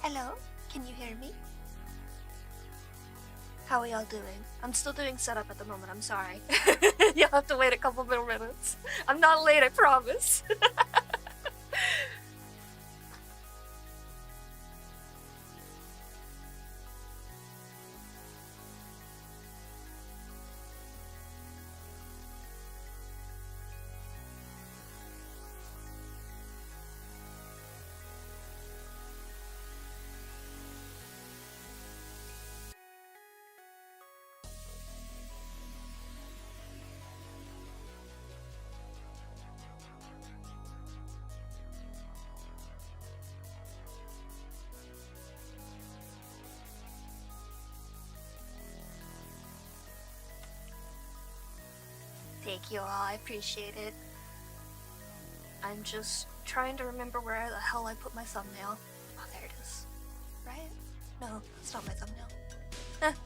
Hello? Can you hear me? How are y'all doing? I'm still doing setup at the moment, I'm sorry. You'll have to wait a couple more minutes. I'm not late, I promise. Thank you all, I appreciate it. I'm just trying to remember where the hell I put my thumbnail. Oh, there it is. Right? No, it's not my thumbnail.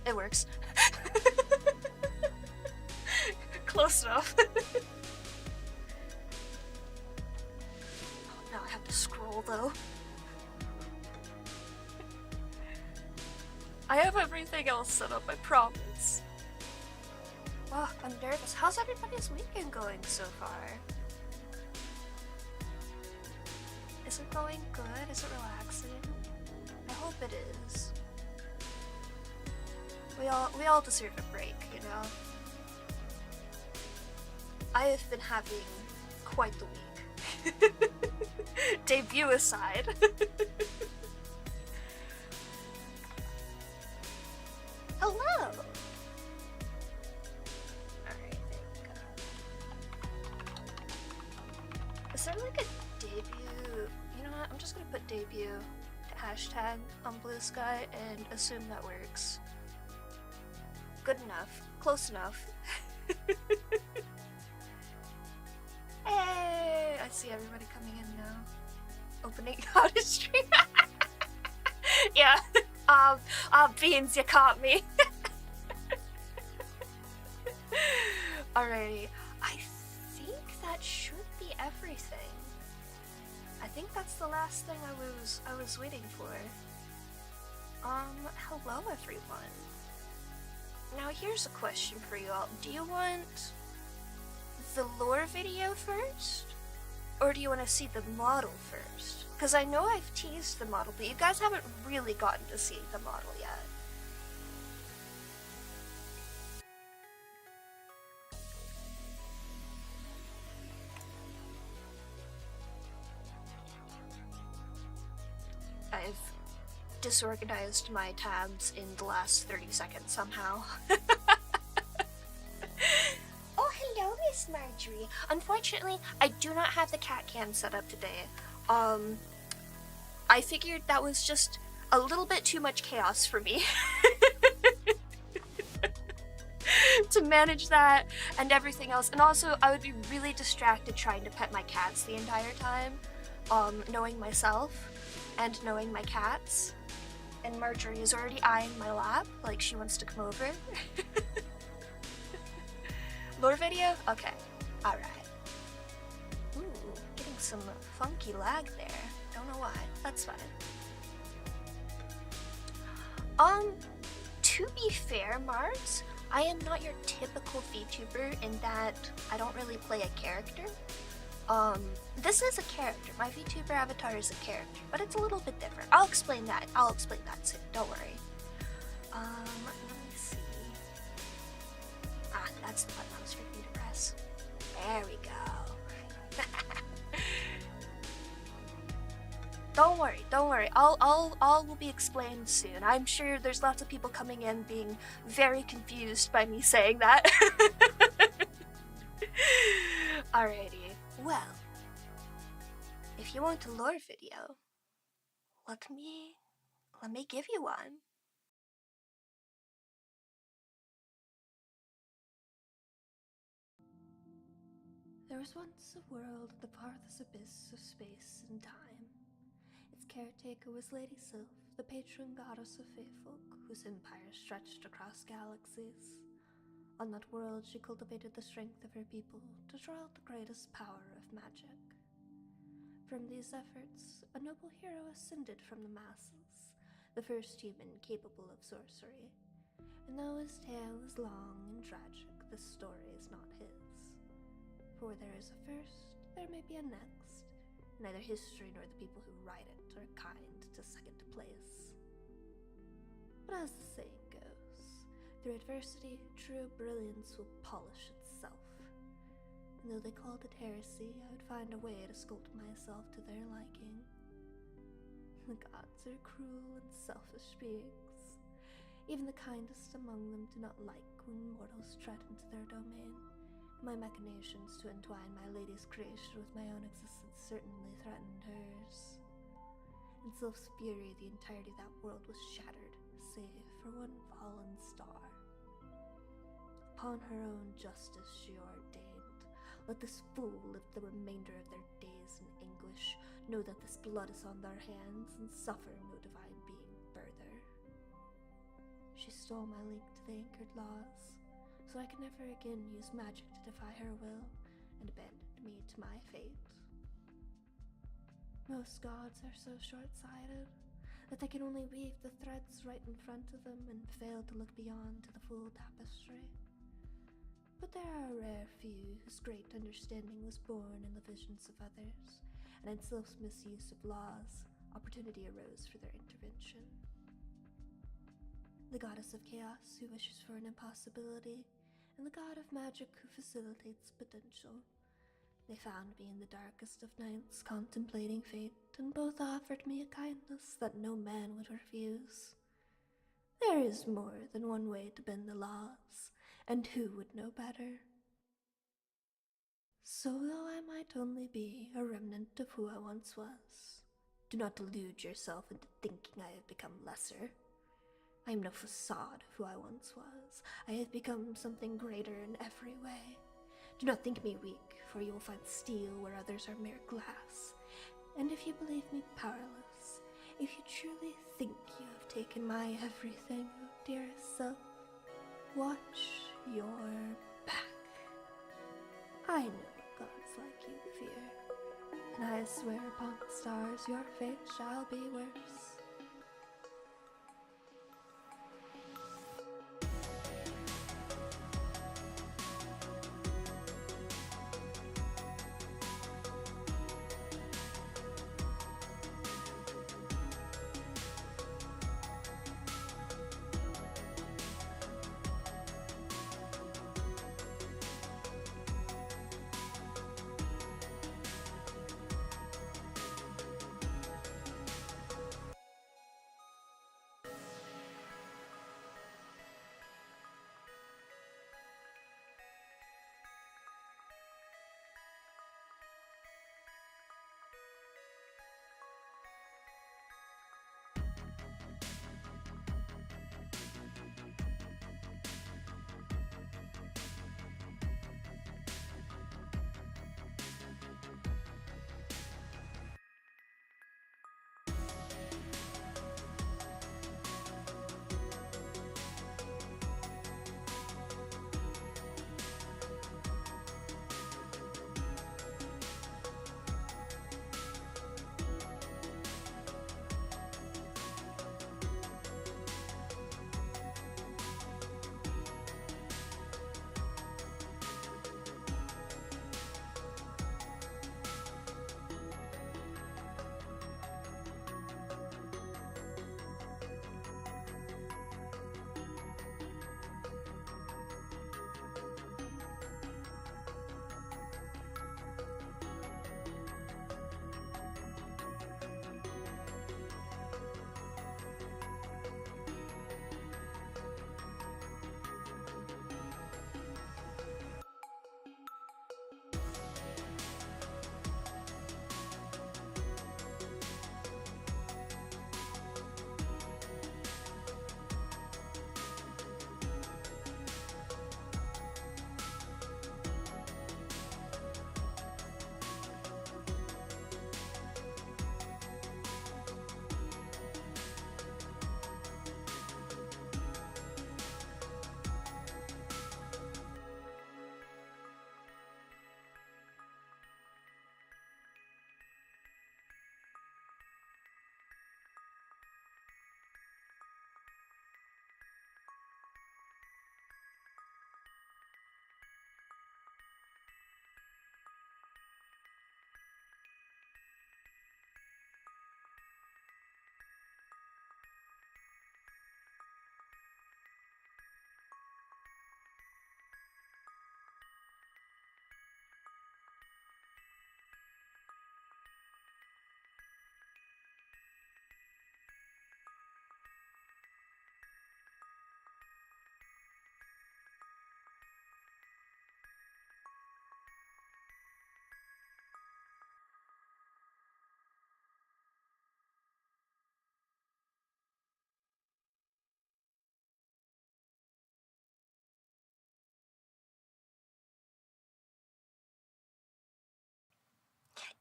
It works. Close enough. Oh, now I have to scroll though. I have everything else set up, I promise. Oh, I'm nervous. How's everybody's weekend going so far? Is it going good? Is it relaxing? I hope it is. We all deserve a break, you know? I have been having quite the week. Debut aside. Hello! Alright, there we go. Is there like a debut? You know what? I'm just gonna put debut hashtag on Blue Sky and assume that works. Good enough. Close enough. Hey! I see everybody coming in now. Opening out a stream. Yeah. Beans, you caught me. Alrighty. I think that should be everything. I think that's the last thing I was waiting for. Hello everyone. Now here's a question for you all. Do you want the lore video first? Or do you want to see the model first? Because I know I've teased the model, but you guys haven't really gotten to see the model yet. I've disorganized my tabs in the last 30 seconds somehow. Oh, hello, Miss Marjorie. Unfortunately, I do not have the cat cam set up today. I figured that was just a little bit too much chaos for me. To manage that and everything else. And also, I would be really distracted trying to pet my cats the entire time. Knowing myself and knowing my cats. And Marjorie is already eyeing my lap, like she wants to come over. Lore video? Okay. Alright. Ooh, getting some funky lag there. Don't know why. That's fine. To be fair, Mars, I am not your typical VTuber in that I don't really play a character. This is a character. My VTuber avatar is a character, but it's a little bit different. I'll explain that soon, don't worry. Let me see. Ah, that's the button I was trying to press. There we go. Don't worry. All will be explained soon. I'm sure there's lots of people coming in being very confused by me saying that. Alrighty. Well, if you want a lore video, let me give you one. There was once a world at the farthest abyss of space and time. Its caretaker was Lady Sylph, the patron goddess of fae folk, whose empire stretched across galaxies. On that world, she cultivated the strength of her people to draw out the greatest power of magic. From these efforts, a noble hero ascended from the masses the first human capable of sorcery. And though his tale is long and tragic, the story is not his. For where there is a first, there may be a next. Neither history nor the people who write it are kind to second place. But as the saying goes, through adversity, true brilliance will polish itself. And though they called it heresy, I would find a way to sculpt myself to their liking. The gods are cruel and selfish beings. Even the kindest among them do not like when mortals tread into their domain. My machinations to entwine my lady's creation with my own existence certainly threatened hers. In Sylph's fury, the entirety of that world was shattered, save for one fallen star. Upon her own justice she ordained, let this fool live the remainder of their days in anguish, know that this blood is on their hands, and suffer no divine being further. She stole my link to the anchored laws, so I could never again use magic to defy her will, and abandoned me to my fate. Most gods are so short-sighted that they can only weave the threads right in front of them and fail to look beyond to the full tapestry. But there are a rare few whose great understanding was born in the visions of others, and in Sylph's misuse of laws, opportunity arose for their intervention. The goddess of chaos who wishes for an impossibility, and the god of magic who facilitates potential. They found me in the darkest of nights contemplating fate, and both offered me a kindness that no man would refuse. There is more than one way to bend the laws, and who would know better? So though I might only be a remnant of who I once was, do not delude yourself into thinking I have become lesser. I am no facade of who I once was. I have become something greater in every way. Do not think me weak, for you will find steel where others are mere glass. And if you believe me powerless, if you truly think you have taken my everything, oh dearest self, watch your back. I know what gods like you fear, and I swear upon the stars your fate shall be worse.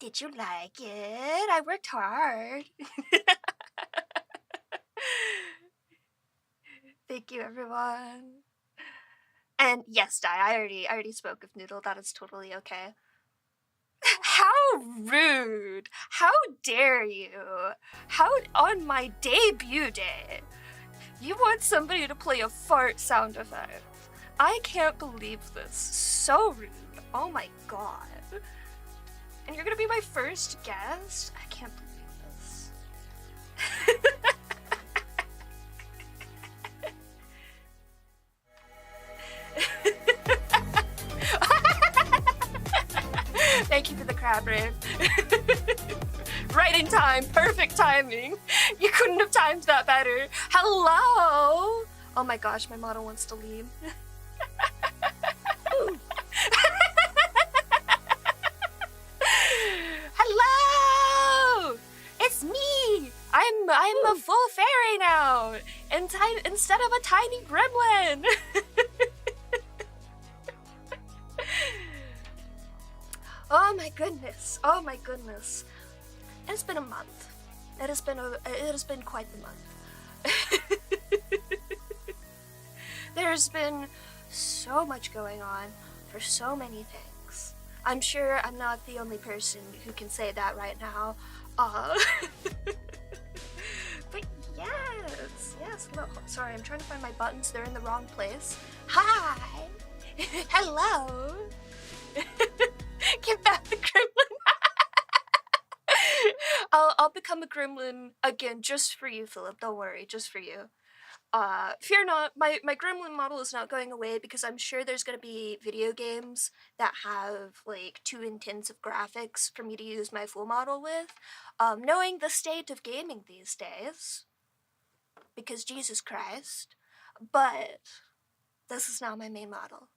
Did you like it? I worked hard. Thank you, everyone. And yes, Di, I already spoke of Noodle. That is totally okay. How rude! How dare you? How on my debut day, you want somebody to play a fart sound effect? I can't believe this. So rude. Oh my god. And you're gonna be my first guest? I can't believe this. Thank you for the crab rave. Right in time, perfect timing. You couldn't have timed that better. Hello! Oh my gosh, my model wants to leave. Hello! It's me! I'm a full fairy now! Instead of a tiny gremlin! Oh my goodness, oh my goodness. It's been a month. It has been quite the month. There's been so much going on for so many things. I'm sure I'm not the only person who can say that right now. But yes. Look, sorry, I'm trying to find my buttons. They're in the wrong place. Hi. Hello. Give back the gremlin. I'll become a gremlin again just for you, Philip. Don't worry, just for you. Fear not, my gremlin model is not going away because I'm sure there's gonna be video games that have like too intensive graphics for me to use my full model with. Knowing the state of gaming these days, because Jesus Christ, but this is now my main model.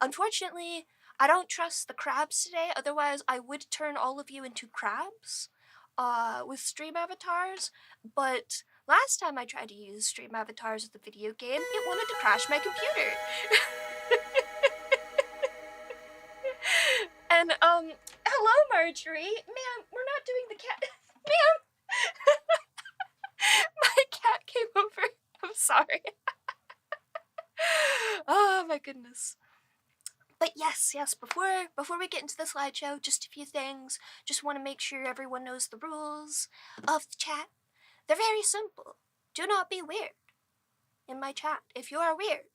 Unfortunately, I don't trust the crabs today, otherwise I would turn all of you into crabs with stream avatars, but last time I tried to use stream avatars with the video game, it wanted to crash my computer. And, hello, Marjorie. Ma'am, we're not doing the cat. Ma'am! My cat came over. I'm sorry. Oh, my goodness. But yes, before we get into the slideshow, just a few things. Just want to make sure everyone knows the rules of the chat. They're very simple. Do not be weird in my chat. If you are weird,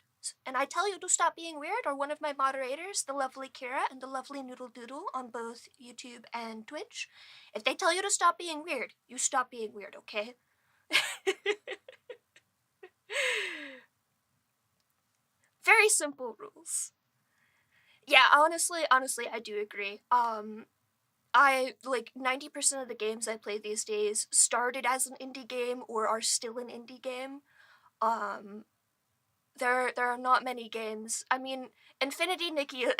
and I tell you to stop being weird, or one of my moderators, the lovely Kira and the lovely Noodle Doodle on both YouTube and Twitch, if they tell you to stop being weird, you stop being weird, okay? Very simple rules. Yeah, honestly, I do agree. I, like, 90% of the games I play these days started as an indie game or are still an indie game. There are not many games. I mean, Infinity Nikki aside.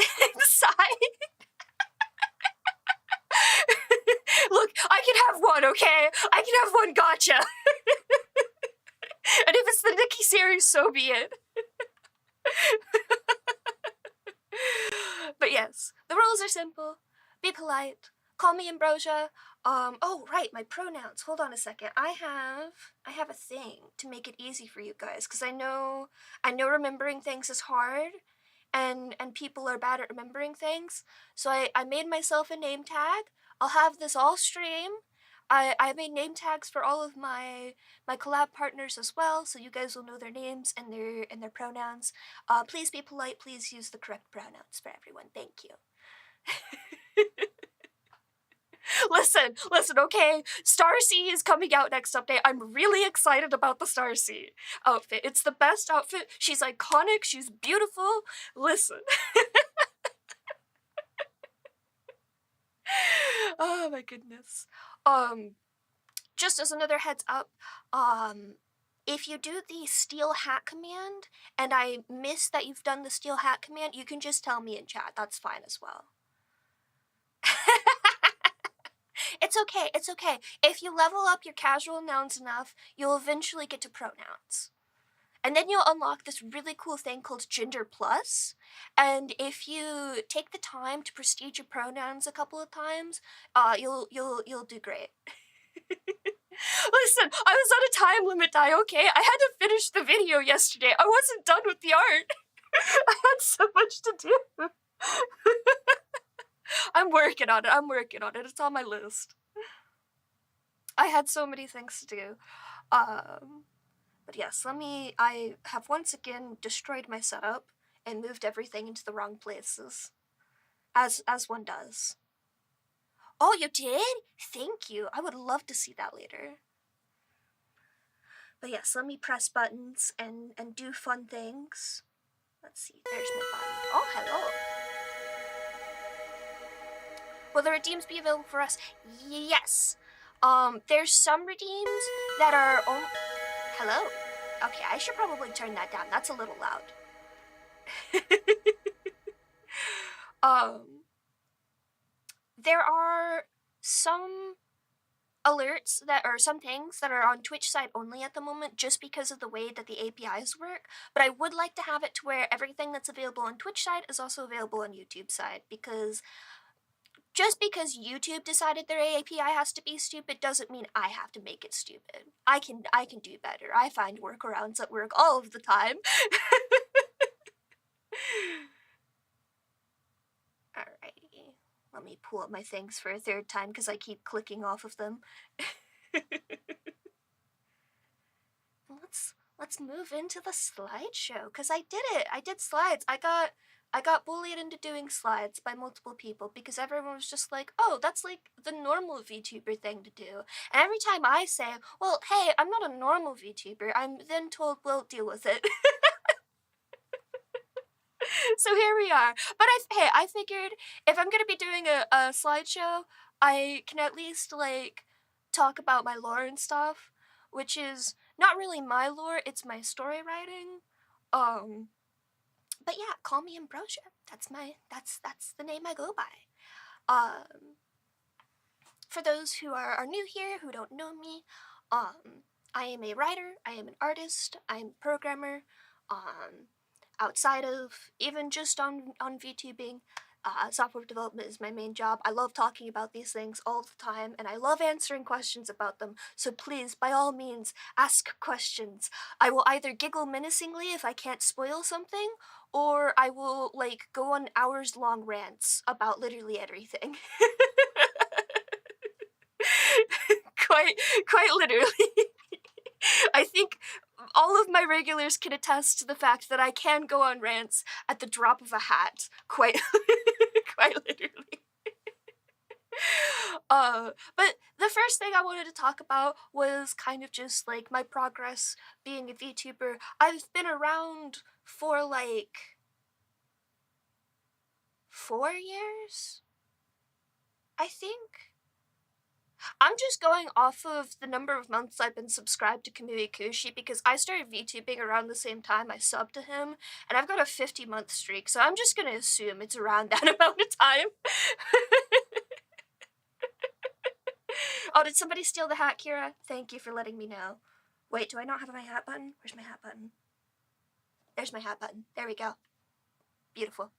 Look, I can have one, okay? I can have one gotcha. And if it's the Nikki series, so be it. But yes, the rules are simple. Be polite. Call me Ambrosia. Oh right, my pronouns. Hold on a second. I have a thing to make it easy for you guys, because I know remembering things is hard, and people are bad at remembering things. So I made myself a name tag. I'll have this all stream. I made name tags for all of my collab partners as well, so you guys will know their names and their pronouns. Please be polite. Please use the correct pronouns for everyone. Thank you. Listen, okay? Starcy is coming out next update. I'm really excited about the Starcy outfit. It's the best outfit. She's iconic. She's beautiful. Listen. Oh my goodness. Just as another heads up, if you do the steal hat command and I miss that you've done the steal hat command, you can just tell me in chat. That's fine as well. It's okay. If you level up your casual nouns enough, you'll eventually get to pronouns. And then you'll unlock this really cool thing called Gender Plus. And if you take the time to prestige your pronouns a couple of times, you'll do great. Listen, I was on a time limit, okay? I had to finish the video yesterday. I wasn't done with the art. I had so much to do. I'm working on it. It's on my list. I had so many things to do. But yes, I have once again destroyed my setup and moved everything into the wrong places. As one does. Oh, you did? Thank you. I would love to see that later. But yes, let me press buttons and do fun things. Let's see, there's my button. Oh, hello. Will the redeems be available for us? Yes. There's some redeems that are hello. Okay, I should probably turn that down. That's a little loud. There are some alerts that are some things that are on Twitch side only at the moment just because of the way that the APIs work, but I would like to have it to where everything that's available on Twitch side is also available on YouTube side, because just because YouTube decided their API has to be stupid doesn't mean I have to make it stupid. I can do better. I find workarounds that work all of the time. Alrighty. Let me pull up my things for a third time because I keep clicking off of them. Let's move into the slideshow, because I did it. I did slides. I got bullied into doing slides by multiple people because everyone was just like, oh, that's like the normal VTuber thing to do. And every time I say, well, hey, I'm not a normal VTuber, I'm then told, well, deal with it. So here we are. But I figured if I'm gonna be doing a slideshow, I can at least like talk about my lore and stuff, which is not really my lore, it's my story writing. But yeah, call me Ambrosia. That's the name I go by. For those who are new here, who don't know me, I am a writer, I am an artist, I am a programmer. Outside of even just on VTubing, software development is my main job. I love talking about these things all the time, and I love answering questions about them. So please, by all means, ask questions. I will either giggle menacingly if I can't spoil something, or I will like go on hours-long rants about literally everything. Quite literally. I think all of my regulars can attest to the fact that I can go on rants at the drop of a hat, quite literally. But the first thing I wanted to talk about was kind of just like my progress being a VTuber. I've been around for like 4 years, I think. I'm just going off of the number of months I've been subscribed to Kamui Kushi because I started VTubing around the same time I subbed to him, and I've got a 50-month streak, so I'm just gonna assume it's around that amount of time. Oh, did somebody steal the hat, Kira? Thank you for letting me know. Wait, do I not have my hat button? Where's my hat button? There's my hat button. There we go. Beautiful.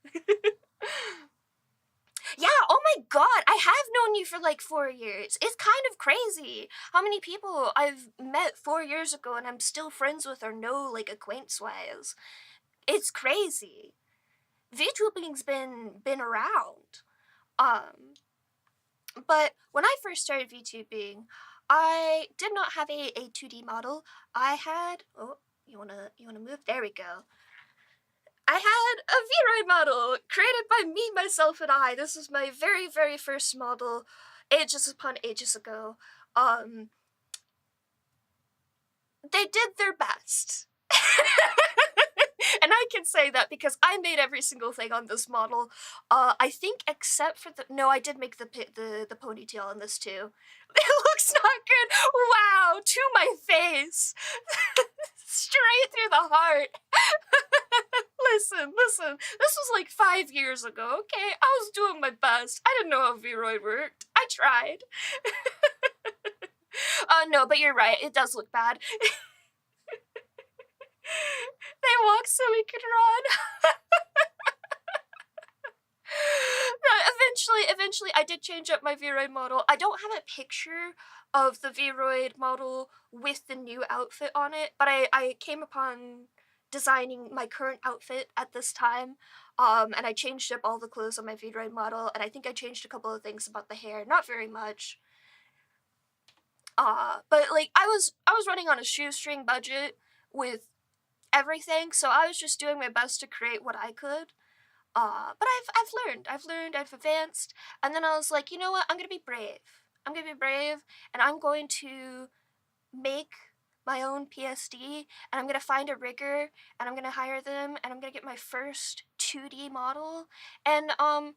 Yeah, oh my god, I have known you for like 4 years. It's kind of crazy how many people I've met 4 years ago and I'm still friends with or know like acquaintance-wise. It's crazy. VTubing's been around. But when I first started VTubing, I did not have a 2D model. I had, oh, you wanna move? There we go. I had a V-Ride model created by me, myself, and I. This was my very, very first model, ages upon ages ago. They did their best. And I can say that because I made every single thing on this model. I think except for no, I did make the ponytail on this too. It looks not good. Wow, to my face. Straight through the heart. Listen, this was like 5 years ago, okay? I was doing my best. I didn't know how V-Roid worked. I tried. No, but you're right, it does look bad. so we could run. Eventually, I did change up my Vroid model. I don't have a picture of the Vroid model with the new outfit on it, but I came upon designing my current outfit at this time, and I changed up all the clothes on my Vroid model, and I think I changed a couple of things about the hair, not very much. But like I was running on a shoestring budget with everything, so I was just doing my best to create what I could. But I've learned, I've advanced, and then I was like, you know what, I'm gonna be brave. I'm gonna be brave, and I'm going to make my own PSD, and I'm gonna find a rigger, and I'm gonna hire them, and I'm gonna get my first 2D model, and, well,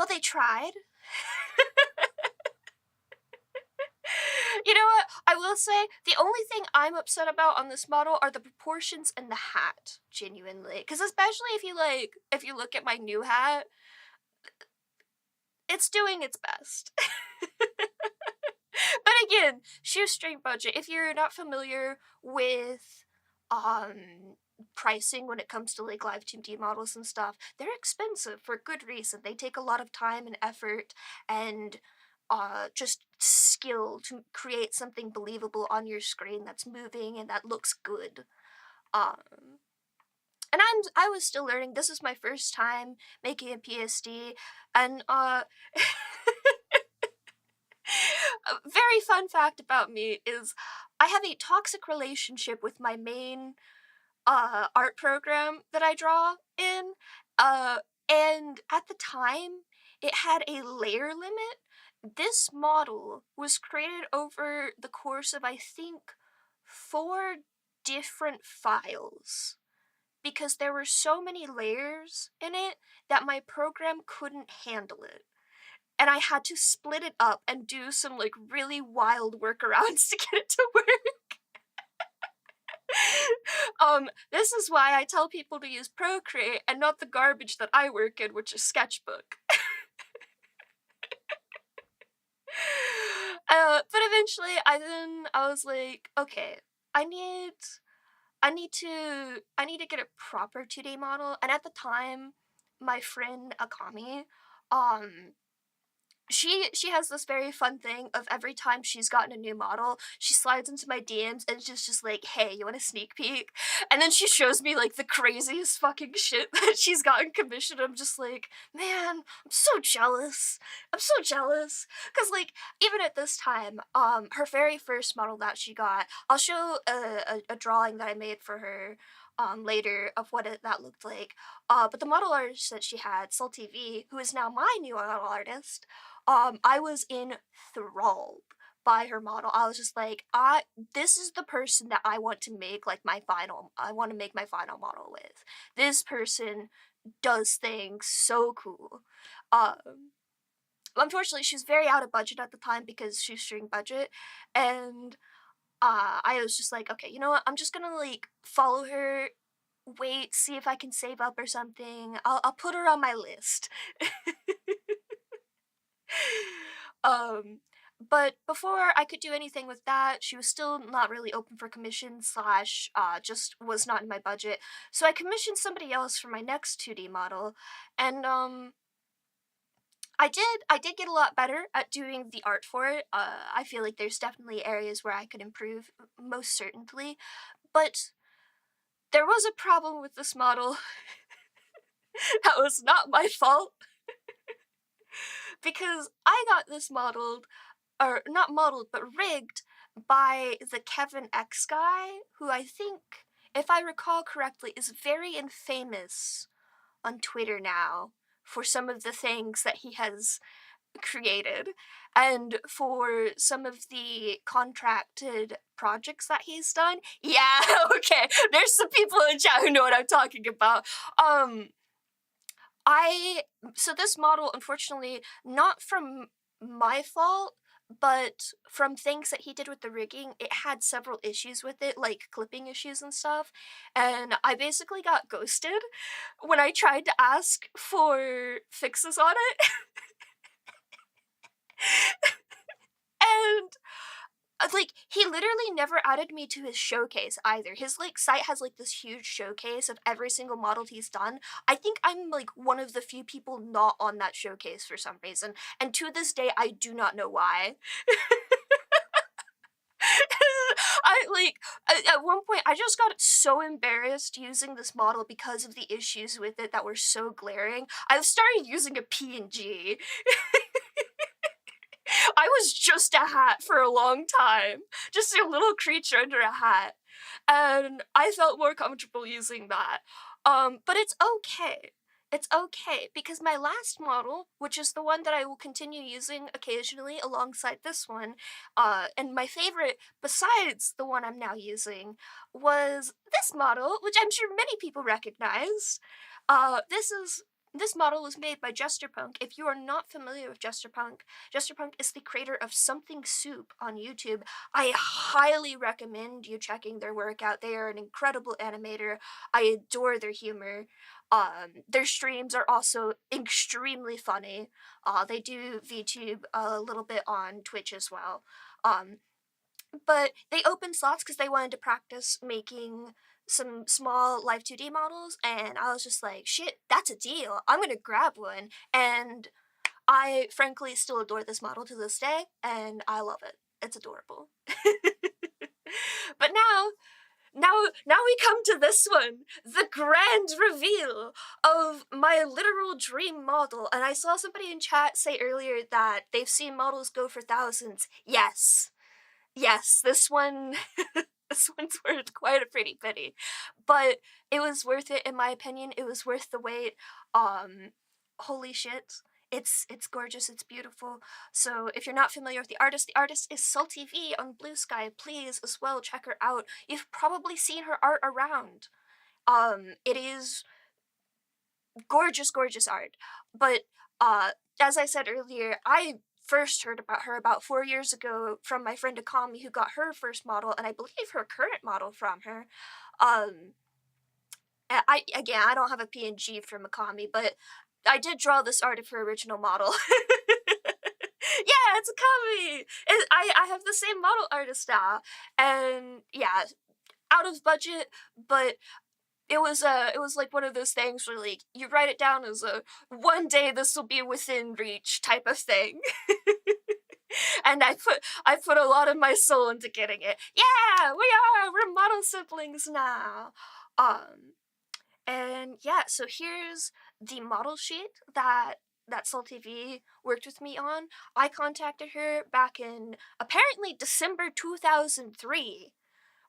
they tried. You know what? I will say, the only thing I'm upset about on this model are the proportions and the hat, genuinely. Because especially if you look at my new hat, it's doing its best. But again, shoestring budget. If you're not familiar with pricing when it comes to like live 2D models and stuff, they're expensive for good reason. They take a lot of time and effort and just skill to create something believable on your screen that's moving and that looks good. And I was still learning. This is my first time making a PSD, and a very fun fact about me is I have a toxic relationship with my main art program that I draw in, and at the time it had a layer limit. This model was created over the course of, I think, 4 different files, because there were so many layers in it that my program couldn't handle it. And I had to split it up and do some like really wild workarounds to get it to work. This is why I tell people to use Procreate and not the garbage that I work in, which is Sketchbook. But eventually I was like, okay, I need to get a proper 2D model. And at the time, my friend Akami, she has this very fun thing of every time she's gotten a new model, she slides into my DMs and she's just like, hey, you want a sneak peek? And then she shows me like the craziest fucking shit that she's gotten commissioned. I'm just like, man, I'm so jealous. I'm so jealous. Cause like, even at this time, her very first model that she got, I'll show a drawing that I made for her later of what that looked like. But the model artist that she had, Salty V, who is now my new model artist, I was enthralled by her model. I was just like, this is the person that I want to make like I want to make my final model with. This person does things so cool. Unfortunately, she was very out of budget at the time because shoestring budget, and I was just like, okay, you know what? I'm just gonna like follow her, wait, see if I can save up or something. I'll put her on my list. But before I could do anything with that, she was still not really open for commission slash just was not in my budget. So I commissioned somebody else for my next 2D model, and I did get a lot better at doing the art for it. I feel like there's definitely areas where I could improve, most certainly, but there was a problem with this model that was not my fault. Because I got this modeled, or not modeled, but rigged by the Kevin X guy, who I think, if I recall correctly, is very infamous on Twitter now for some of the things that he has created and for some of the contracted projects that he's done. Yeah, okay, there's some people in chat who know what I'm talking about. So this model, unfortunately, not from my fault, but from things that he did with the rigging, it had several issues with it, like clipping issues and stuff, and I basically got ghosted when I tried to ask for fixes on it. And like, he literally never added me to his showcase either. His, like, site has, like, this huge showcase of every single model he's done. I think I'm, like, one of the few people not on that showcase for some reason, and to this day, I do not know why. I, like, at one point, I just got so embarrassed using this model because of the issues with it that were so glaring. I started using a PNG. I was just a hat for a long time. Just a little creature under a hat. And I felt more comfortable using that. But it's okay. It's okay, because my last model, which is the one that I will continue using occasionally alongside this one, and my favorite besides the one I'm now using, was this model, which I'm sure many people recognize. This model was made by Jesterpunk. If you are not familiar with Jesterpunk is the creator of Something Soup on YouTube. I highly recommend you checking their work out. They are an incredible animator. I adore their humor. Their streams are also extremely funny. They do VTube a little bit on Twitch as well. But they opened slots because they wanted to practice making some small Live 2D models, and I was just like, shit, that's a deal. I'm gonna grab one. And I frankly still adore this model to this day, and I love it. It's adorable. But now we come to this one, the grand reveal of my literal dream model. And I saw somebody in chat say earlier that they've seen models go for thousands. Yes, this one, this one's worth quite a pretty penny, but it was worth it in my opinion. It was worth the wait. Holy shit. It's gorgeous, it's beautiful. So if you're not familiar with the artist is Salty V on Blue Sky. Please as well check her out. You've probably seen her art around. It is gorgeous, gorgeous art. But as I said earlier, I first heard about her about 4 years ago from my friend Akami, who got her first model, and I believe her current model from her. I don't have a PNG from Akami, but I did draw this art of her original model. Yeah, it's Akami! I have the same model artist now. And yeah, out of budget, but it was like one of those things where, like, you write it down as a one day this will be within reach type of thing. And I put a lot of my soul into getting it. Yeah, we're model siblings now. And yeah, so here's the model sheet that Salty V worked with me on. I contacted her back in apparently December 2003,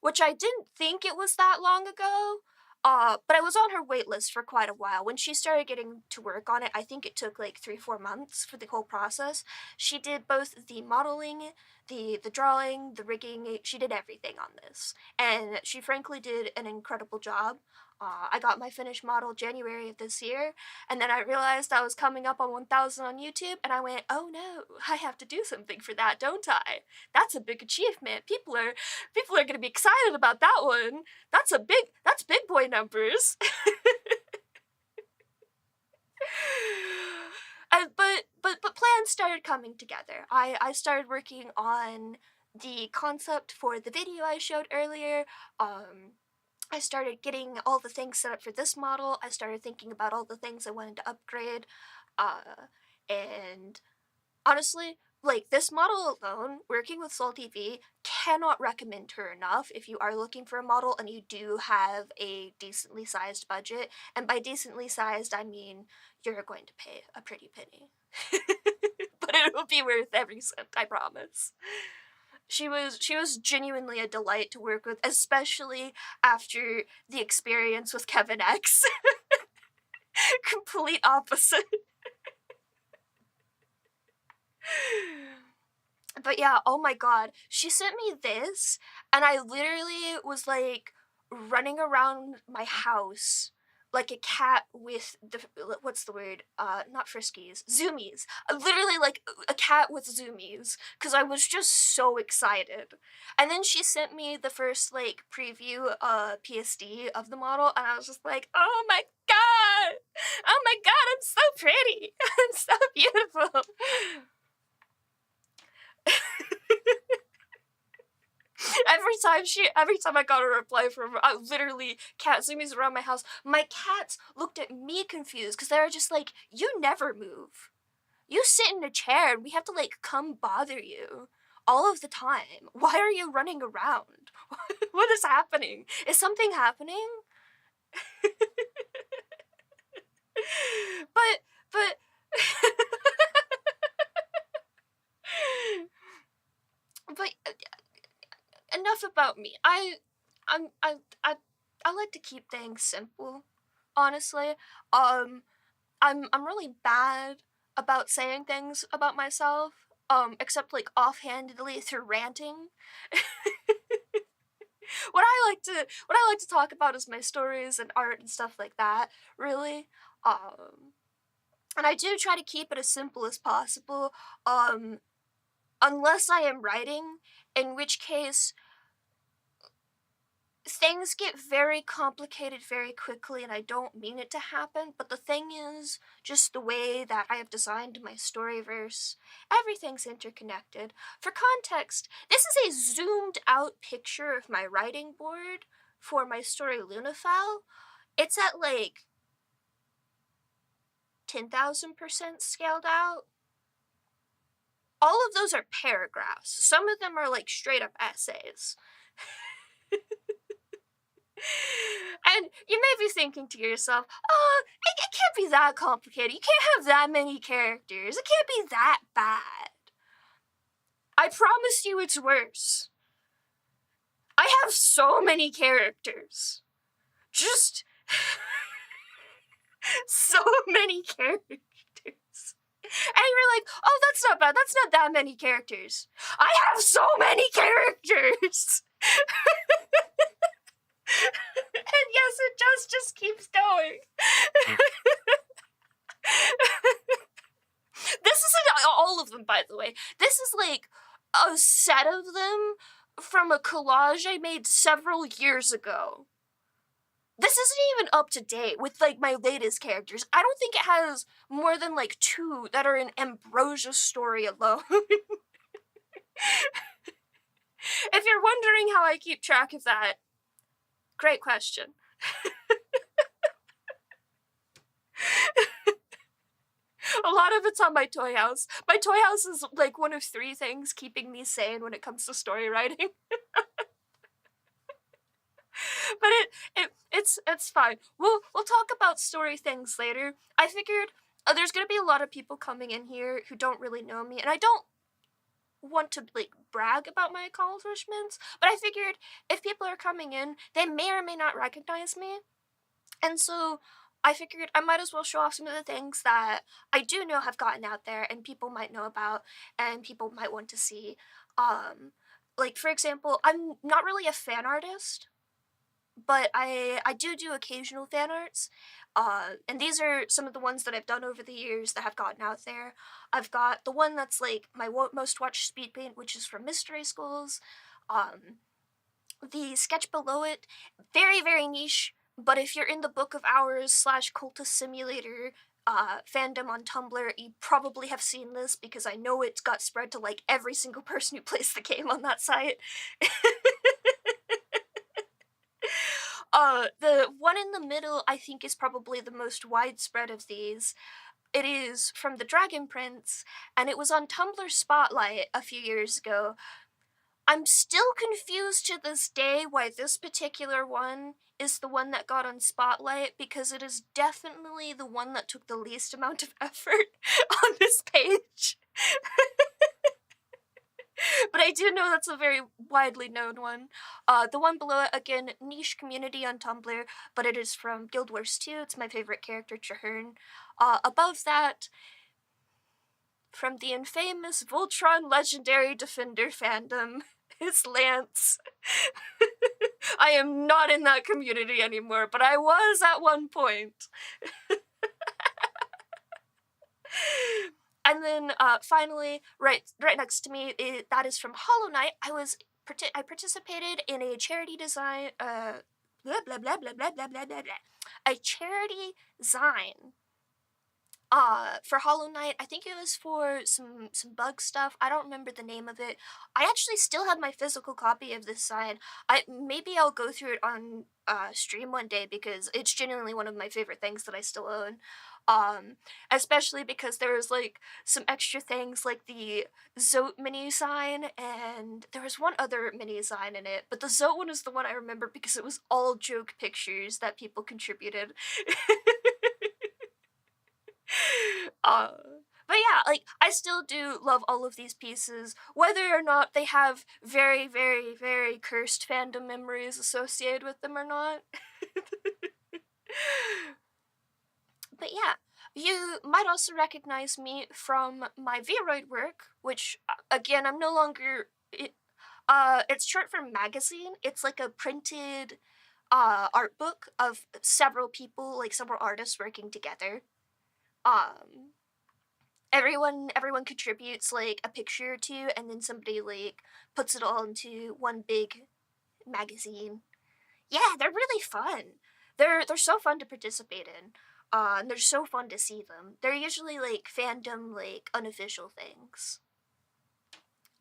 which I didn't think it was that long ago. But I was on her wait list for quite a while. When she started getting to work on it, I think it took like 3-4 months for the whole process. She did both the modeling, the drawing, the rigging. She did everything on this. And she frankly did an incredible job. I got my finished model January of this year, and then I realized I was coming up on 1,000 on YouTube, and I went, oh no, I have to do something for that, don't I? That's a big achievement. People are gonna be excited about that one. That's big boy numbers. But plans started coming together. I started working on the concept for the video I showed earlier. I started getting all the things set up for this model. I started thinking about all the things I wanted to upgrade. And honestly, like, this model alone, working with Salty V, cannot recommend her enough if you are looking for a model and you do have a decently sized budget. And by decently sized, I mean you're going to pay a pretty penny. But it will be worth every cent, I promise. She was genuinely a delight to work with, especially after the experience with Kevin X. Complete opposite. But yeah, oh my god, she sent me this, and I literally was like running around my house like a cat with what's the word? Not friskies, zoomies. Literally like a cat with zoomies, because I was just so excited. And then she sent me the first like preview PSD of the model, and I was just like, oh my god! Oh my god, I'm so pretty! I'm so beautiful! Every time I got a reply from her, I literally cat zoomies around my house. My cats looked at me confused because they were just like, "You never move. You sit in a chair and we have to like come bother you all of the time. Why are you running around? What is happening? Is something happening?" but but enough about me. I'm I like to keep things simple. Honestly, I'm really bad about saying things about myself. Except like offhandedly through ranting. What I like to talk about is my stories and art and stuff like that. Really, and I do try to keep it as simple as possible. Unless I am writing, in which case things get very complicated very quickly and I don't mean it to happen, but the thing is, just the way that I have designed my storyverse, everything's interconnected. For context, this is a zoomed out picture of my writing board for my story Lunafell. It's at like 10,000% scaled out. All of those are paragraphs. Some of them are like straight up essays. And you may be thinking to yourself, oh, it can't be that complicated. You can't have that many characters. It can't be that bad. I promise you it's worse. I have so many characters. Just so many characters. And you're like, oh, that's not bad. That's not that many characters. I have so many characters. And yes, it just keeps going. This isn't all of them, by the way. This is like a set of them from a collage I made several years ago. This isn't even up to date with like my latest characters. I don't think it has more than like 2 that are in Ambrosia story alone. If you're wondering how I keep track of that, great question. A lot of it's on my toy house. My toy house is like one of 3 things keeping me sane when it comes to story writing. But it's fine. We'll talk about story things later. I figured there's gonna be a lot of people coming in here who don't really know me, and I don't want to like brag about my accomplishments, but I figured if people are coming in, they may or may not recognize me. And so I figured I might as well show off some of the things that I do know have gotten out there and people might know about and people might want to see. Like for example, I'm not really a fan artist, but I do occasional fan arts. And these are some of the ones that I've done over the years that have gotten out there. I've got the one that's like my most watched speed paint, which is from Mystery Schools. The sketch below it, very, very niche, but if you're in the Book of Hours / Cultist Simulator fandom on Tumblr, you probably have seen this because I know it's got spread to like every single person who plays the game on that site. The one in the middle, I think, is probably the most widespread of these. It is from the Dragon Prince, and it was on Tumblr Spotlight a few years ago. I'm still confused to this day why this particular one is the one that got on Spotlight, because it is definitely the one that took the least amount of effort on this page. But I do know that's a very widely known one. The one below it, again, niche community on Tumblr, but it is from Guild Wars 2. It's my favorite character, Traherne. Above that, from the infamous Voltron Legendary Defender fandom, is Lance. I am not in that community anymore, but I was at one point. And then finally, right next to me, that is from Hollow Knight. I participated in a charity design, blah blah blah blah blah blah blah blah blah, a charity design For Hollow Knight, I think it was for some bug stuff. I don't remember the name of it. I actually still have my physical copy of this sign. Maybe I'll go through it on stream one day because it's genuinely one of my favorite things that I still own. Um, Especially because there was like some extra things like the Zote mini sign, and there was one other mini sign in it, but the Zote one is the one I remember because it was all joke pictures that people contributed. uh, but yeah, like I still do love all of these pieces, whether or not they have very, very, very cursed fandom memories associated with them or not. But yeah, you might also recognize me from my Vroid work, which again I'm no longer. It's short for magazine. It's like a printed art book of several people, like several artists working together. Um, everyone contributes like a picture or two, and then somebody like puts it all into one big magazine. Yeah, they're really fun. They're so fun to participate in. And they're so fun to see them. They're usually like fandom, like unofficial things.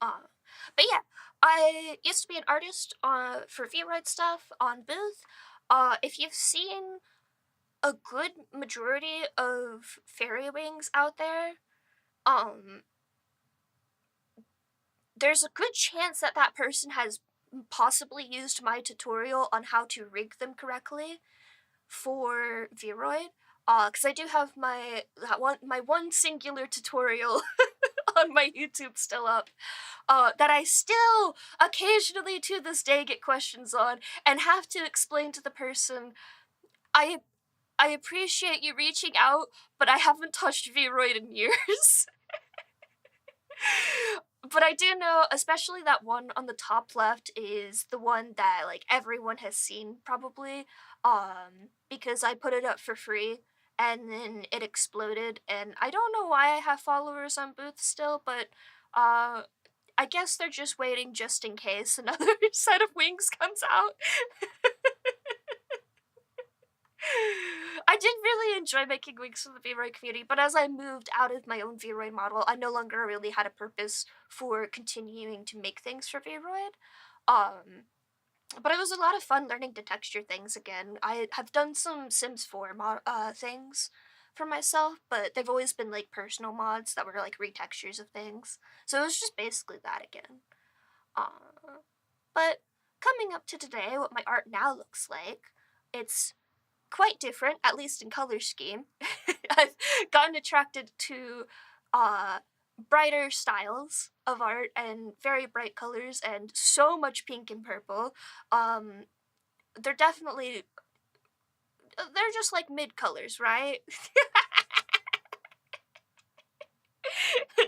Uh, but yeah, I used to be an artist for V-Ride stuff on Booth. If you've seen a good majority of fairy wings out there, um, there's a good chance that that person has possibly used my tutorial on how to rig them correctly for Vroid. Because I do have my one singular tutorial on my YouTube still up, that I still occasionally to this day get questions on and have to explain to the person, I I appreciate you reaching out, but I haven't touched Vroid in years. But I do know, especially that one on the top left is the one that like everyone has seen probably, because I put it up for free and then it exploded, and I don't know why I have followers on Booth still, but uh, I guess they're just waiting just in case another set of wings comes out. I did really enjoy making wings for the V-Roid community, but as I moved out of my own V-Roid model, I no longer really had a purpose for continuing to make things for V-Roid. Um, but it was a lot of fun learning to texture things again. I have done some Sims 4 things for myself, but they've always been like personal mods that were like retextures of things. So it was just basically that again. But coming up to today, what my art now looks like, it's quite different, at least in color scheme. I've gotten attracted to brighter styles of art and very bright colors and so much pink and purple. They're definitely, they're just like mid colors, right?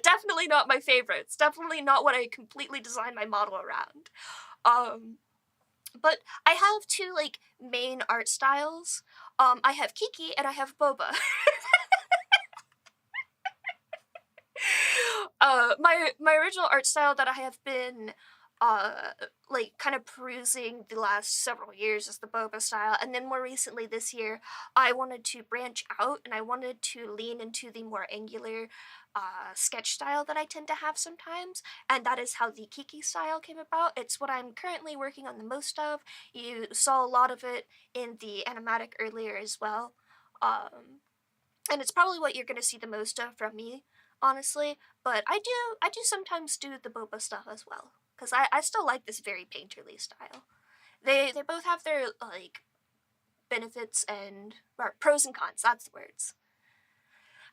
Definitely not my favorites. Definitely not what I completely designed my model around. But I have two like main art styles. I have Kiki and I have Boba. My original art style that I have been like kind of perusing the last several years is the Boba style, and then more recently this year I wanted to branch out and I wanted to lean into the more angular sketch style that I tend to have sometimes, and that is how the Kiki style came about. It's what I'm currently working on the most of. You saw a lot of it in the animatic earlier as well. And it's probably what you're gonna see the most of from me, honestly. But I do sometimes do the boba stuff as well, because I still like this very painterly style. They both have their like benefits and or pros and cons. That's the words.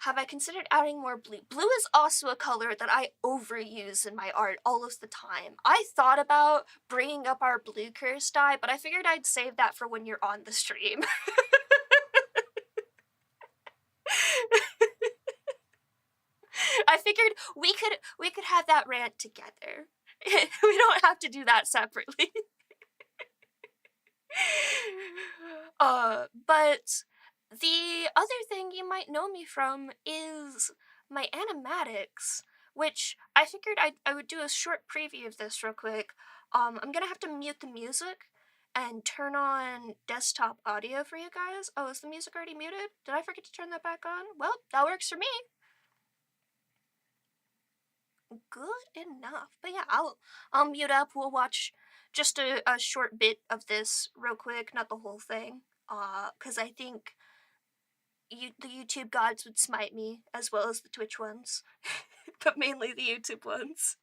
Have I considered adding more blue? Blue is also a color that I overuse in my art all of the time. I thought about bringing up our blue curse dye, but I figured I'd save that for when you're on the stream. I figured we could have that rant together. We don't have to do that separately. But the other thing you might know me from is my animatics, which I figured I would do a short preview of this real quick. I'm gonna have to mute the music and turn on desktop audio for you guys. Oh, is the music already muted? Did I forget to turn that back on? Well, that works for me. Good enough. But yeah, I'll mute up. We'll watch just a short bit of this real quick, not the whole thing. Because I think the YouTube gods would smite me as well as the Twitch ones, but mainly the YouTube ones.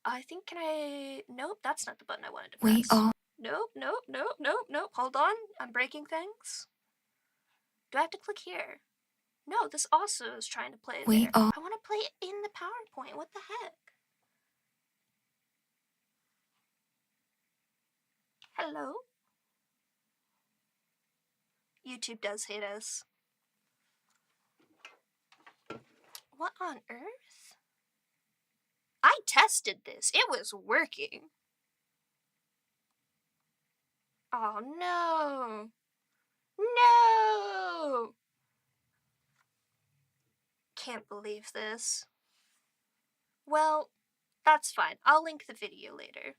I think, can I? Nope, that's not the button I wanted to press. Nope, nope, nope, nope, nope. Hold on, I'm breaking things. Do I have to click here? No, this also is trying to play there. I want to play it in the PowerPoint. What the heck? Hello? YouTube does hate us. What on earth? I tested this. It was working. Oh no. No! Can't believe this. Well, that's fine. I'll link the video later.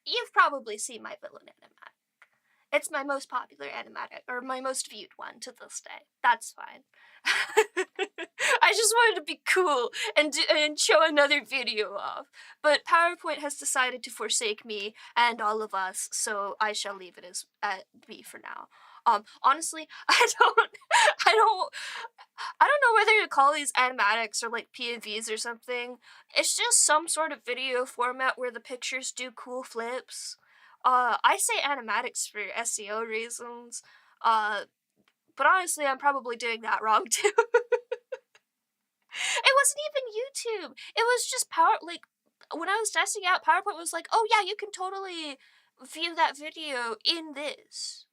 You've probably seen my villain animatic. It's my most popular animatic, or my most viewed one to this day. That's fine. I just wanted to be cool and show another video off. But PowerPoint has decided to forsake me and all of us, so I shall leave it as be for now. Honestly, I don't know whether to call these animatics or like PNVs or something. It's just some sort of video format where the pictures do cool flips. I say animatics for SEO reasons, but honestly, I'm probably doing that wrong too. It wasn't even YouTube. It was just when I was testing out, PowerPoint was like, oh yeah, you can totally view that video in this.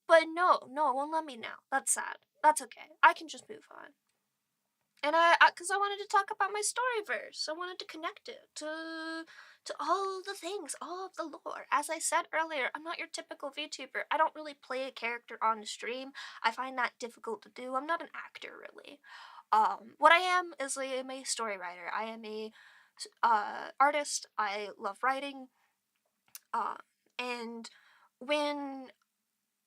But no, it won't let me now. That's sad. That's okay. I can just move on. And because I wanted to talk about my storyverse. I wanted to connect it to all the things, all of the lore. As I said earlier, I'm not your typical VTuber. I don't really play a character on the stream. I find that difficult to do. I'm not an actor, really. What I am is I'm a story writer. I am a artist. I love writing. And when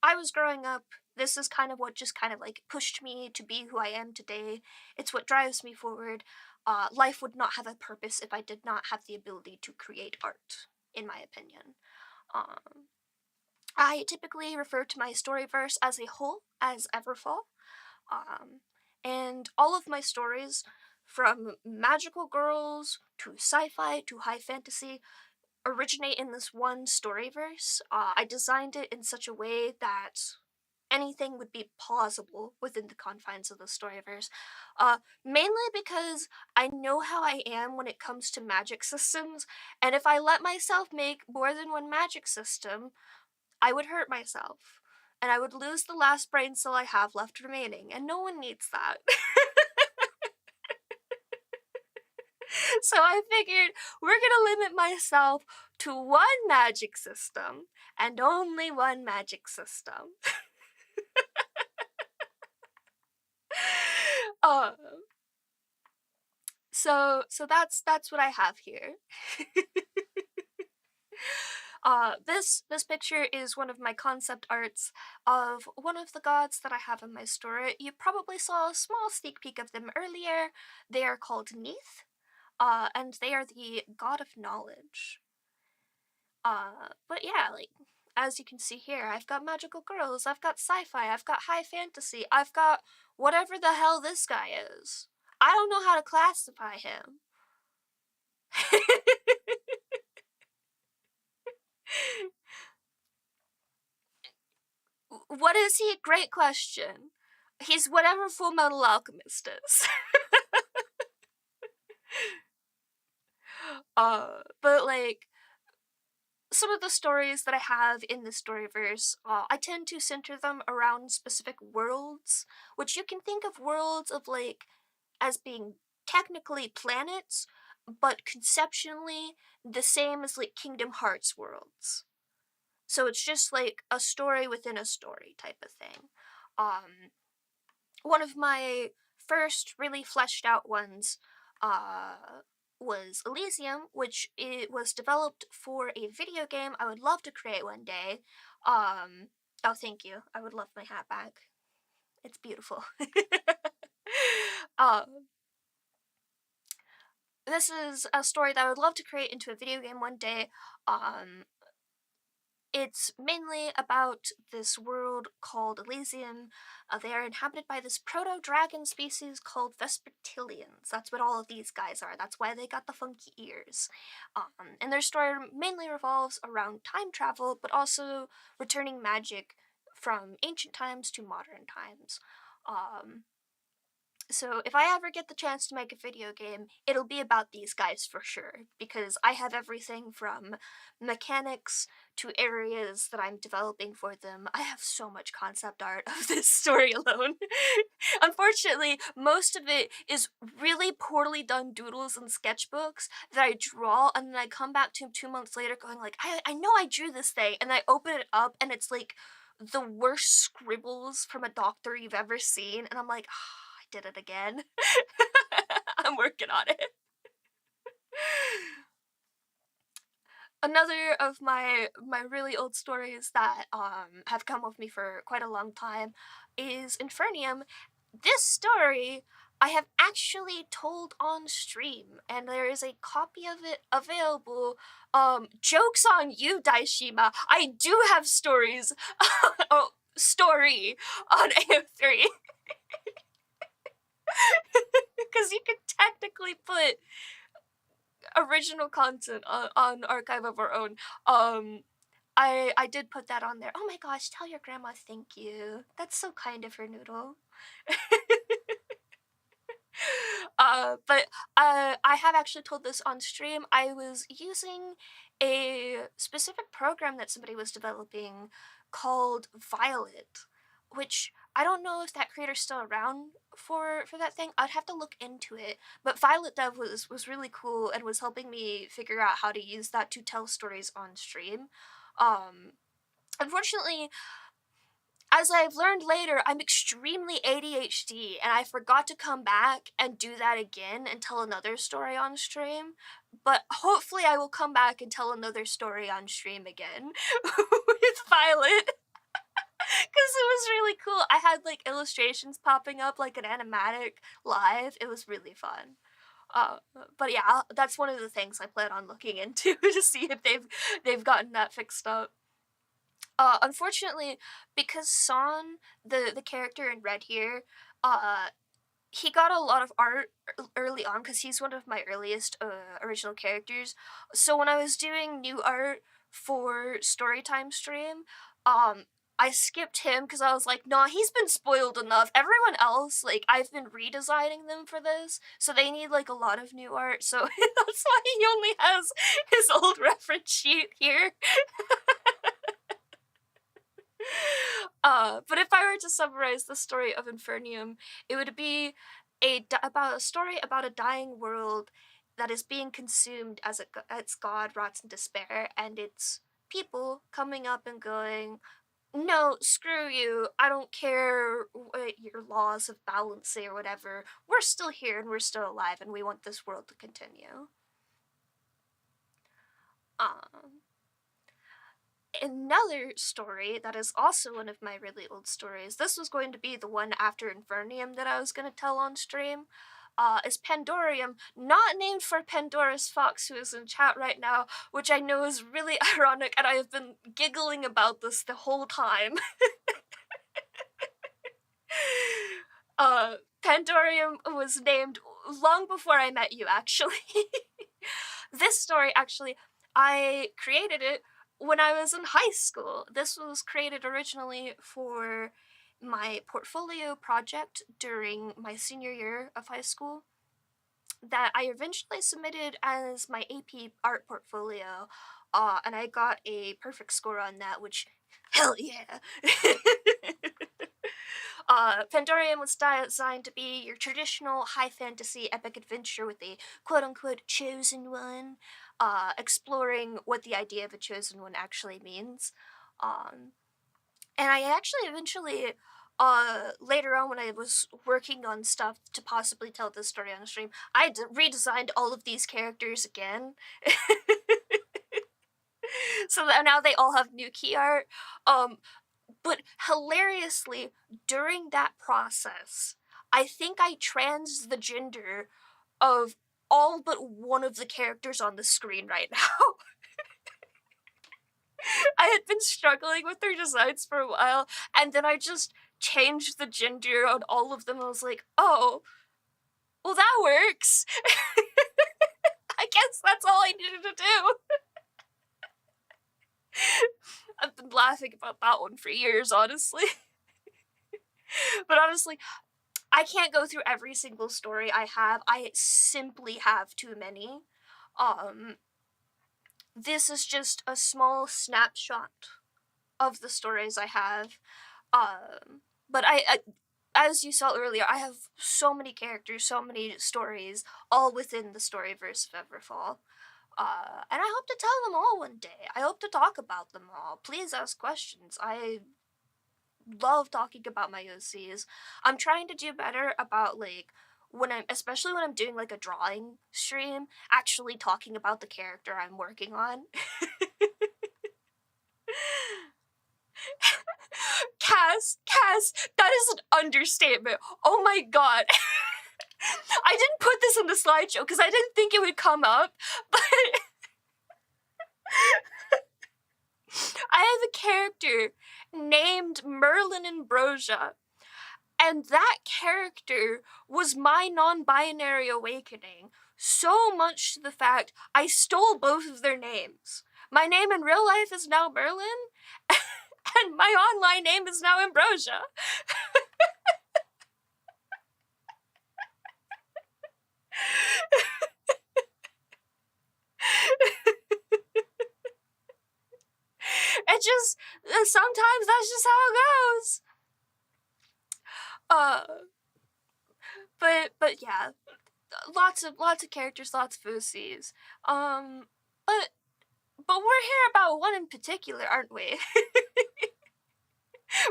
I was growing up, this is kind of what just kind of like pushed me to be who I am today. It's what drives me forward. Life would not have a purpose if I did not have the ability to create art, in my opinion. I typically refer to my storyverse as a whole as Everfall. And all of my stories, from magical girls to sci-fi to high fantasy, originate in this one storyverse. I designed it in such a way that anything would be plausible within the confines of the storyverse. Mainly because I know how I am when it comes to magic systems, and if I let myself make more than one magic system, I would hurt myself. And I would lose the last brain cell I have left remaining, and no one needs that. So I figured we're gonna limit myself to one magic system, and only one magic system. So that's what I have here. This picture is one of my concept arts of one of the gods that I have in my store. You probably saw a small sneak peek of them earlier. They are called Neith, and they are the god of knowledge. But yeah, like, as you can see here, I've got magical girls, I've got sci-fi, I've got high fantasy, I've got whatever the hell this guy is. I don't know how to classify him. What is he? Great question. He's whatever Full Metal Alchemist is. But like, some of the stories that I have in the storyverse, I tend to center them around specific worlds, which you can think of worlds of like as being technically planets, but conceptually the same as like Kingdom Hearts worlds. So it's just like a story within a story type of thing. One of my first really fleshed out ones was Elysium, which it was developed for a video game I would love to create one day. Oh, thank you. I would love my hat back. It's beautiful. um, this is a story that I would love to create into a video game one day. Um, It's mainly about this world called Elysium. They are inhabited by this proto-dragon species called Vespertilians. That's what all of these guys are. That's why they got the funky ears. And their story mainly revolves around time travel, but also returning magic from ancient times to modern times. Um, so if I ever get the chance to make a video game, it'll be about these guys for sure, because I have everything from mechanics to areas that I'm developing for them. I have so much concept art of this story alone. Unfortunately, most of it is really poorly done doodles and sketchbooks that I draw, and then I come back to 2 months later going like, I know I drew this thing, and I open it up and it's like the worst scribbles from a doctor you've ever seen, and I'm like, I did it again. I'm working on it. Another of my really old stories that have come with me for quite a long time is Infernium. This story I have actually told on stream, and there is a copy of it available. Jokes on you, Daishima. I do have stories. Oh, story on AO3. Because you could technically put original content on Archive of Our Own. I did put that on there. Oh my gosh, tell your grandma thank you. That's so kind of her, Noodle. But I have actually told this on stream. I was using a specific program that somebody was developing called Violet, which I don't know if that creator's still around for that thing. I'd have to look into it. But Violet Dev was really cool and was helping me figure out how to use that to tell stories on stream. Um, Unfortunately, as I've learned later, I'm extremely ADHD, and I forgot to come back and do that again and tell another story on stream. But hopefully I will come back and tell another story on stream again with Violet. Because it was really cool. I had like illustrations popping up like an animatic live. It was really fun. Uh, but yeah, that's one of the things I plan on looking into to see if they've gotten that fixed up. Unfortunately, because Son, the character in red here, uh, he got a lot of art early on because he's one of my earliest original characters. So when I was doing new art for Storytime stream, I skipped him because I was like, nah, he's been spoiled enough. Everyone else, like, I've been redesigning them for this, so they need like a lot of new art. So that's why he only has his old reference sheet here. But if I were to summarize the story of Infernium, it would be about a story about a dying world that is being consumed as its god rots in despair, and its people coming up and going, no, screw you, I don't care what your laws of balance say or whatever, we're still here and we're still alive and we want this world to continue. Um, Another story that is also one of my really old stories, this was going to be the one after Infernium that I was going to tell on stream, is Pandorium, not named for Pandora's Fox, who is in chat right now, which I know is really ironic, and I have been giggling about this the whole time. Pandorium was named long before I met you, actually. This story, actually, I created it when I was in high school. This was created originally for my portfolio project during my senior year of high school that I eventually submitted as my AP art portfolio, and I got a perfect score on that, which, hell yeah! Pandorium was designed to be your traditional high fantasy epic adventure with a quote-unquote chosen one, exploring what the idea of a chosen one actually means. And I actually eventually later on when I was working on stuff to possibly tell this story on the stream, I redesigned all of these characters again. So that now they all have new key art. But hilariously, during that process, I think I trans the gender of all but one of the characters on the screen right now. I had been struggling with their designs for a while, and then I just changed the gender on all of them. I was like, oh, well, that works. I guess that's all I needed to do. I've been laughing about that one for years, honestly. But honestly, I can't go through every single story I have. I simply have too many. This is just a small snapshot of the stories I have. But I as you saw earlier, I have so many characters, so many stories, all within the storyverse of Everfall. And I hope to tell them all one day. I hope to talk about them all. Please ask questions. I love talking about my OCs. I'm trying to do better about, like, especially when I'm doing, like, a drawing stream, actually talking about the character I'm working on. Cass, that is an understatement. Oh my god. I didn't put this in the slideshow because I didn't think it would come up, but I have a character named Merlin Ambrosia, and that character was my non-binary awakening, so much to the fact I stole both of their names. My name in real life is now Merlin, and my online name is now Ambrosia. It just, sometimes that's just how it goes. But yeah, lots of characters, lots of OCs. But we're here about one in particular, aren't we?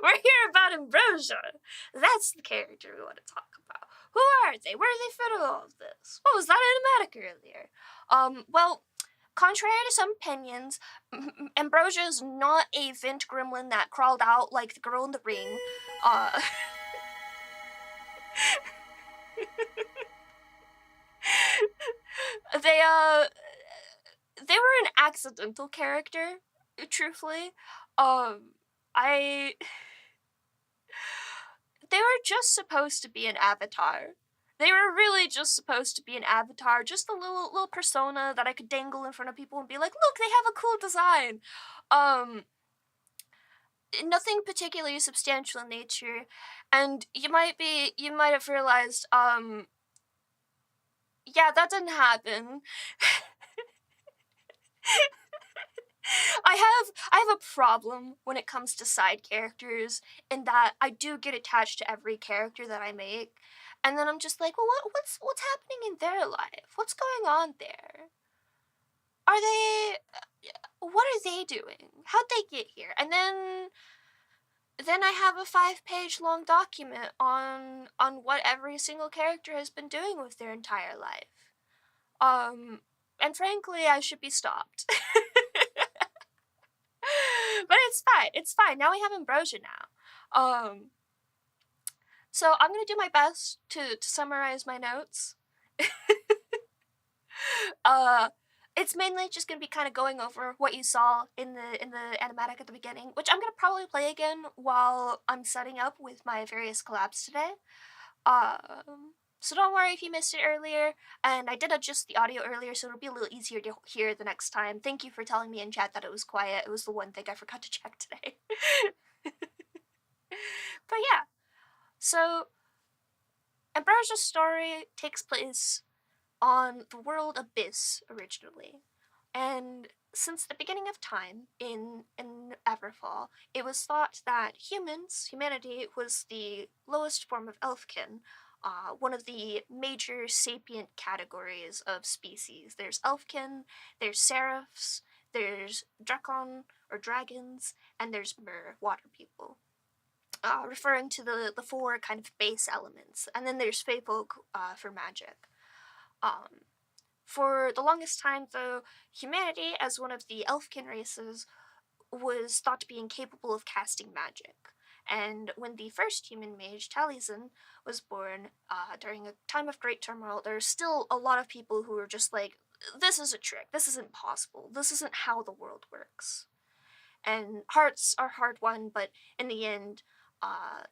We're here about Ambrosia. That's the character we want to talk about. Who are they? Where do they fit in all of this? What was that animatic earlier? Well, contrary to some opinions, Ambrosia is not a Vint gremlin that crawled out like the girl in the ring. They were an accidental character, truthfully. They were just supposed to be an avatar. They were really just supposed to be an avatar, just a little persona that I could dangle in front of people and be like, look, they have a cool design. Nothing particularly substantial in nature, and you might have realized, yeah, that didn't happen. I have a problem when it comes to side characters, in that I do get attached to every character that I make, and then I'm just like, well, what's happening in their life? What's going on there? Are they, what are they doing? How'd they get here? And then I have a 5-page long document on what every single character has been doing with their entire life. And frankly, I should be stopped. But it's fine. Now we have Ambrosia now. So I'm gonna do my best to summarize my notes. It's mainly just gonna be kind of going over what you saw in the animatic at the beginning, which I'm gonna probably play again while I'm setting up with my various collabs today. So don't worry if you missed it earlier, and I did adjust the audio earlier, so it'll be a little easier to hear the next time. Thank you for telling me in chat that it was quiet. It was the one thing I forgot to check today. But yeah, so Ambrosia's story takes place on the world Abyss originally, and since the beginning of time in Everfall, it was thought that humanity was the lowest form of elfkin, one of the major sapient categories of species. There's elfkin, there's seraphs, there's drakon or dragons, and there's mer, water people. referring to the four kind of base elements. And then there's fae folk for magic. Um, for the longest time, though, humanity, as one of the elfkin races, was thought to be incapable of casting magic. And when the first human mage, Taliesin, was born during a time of great turmoil, there's still a lot of people who are just like, this is a trick, this isn't possible, this isn't how the world works. And hearts are hard won, but in the end,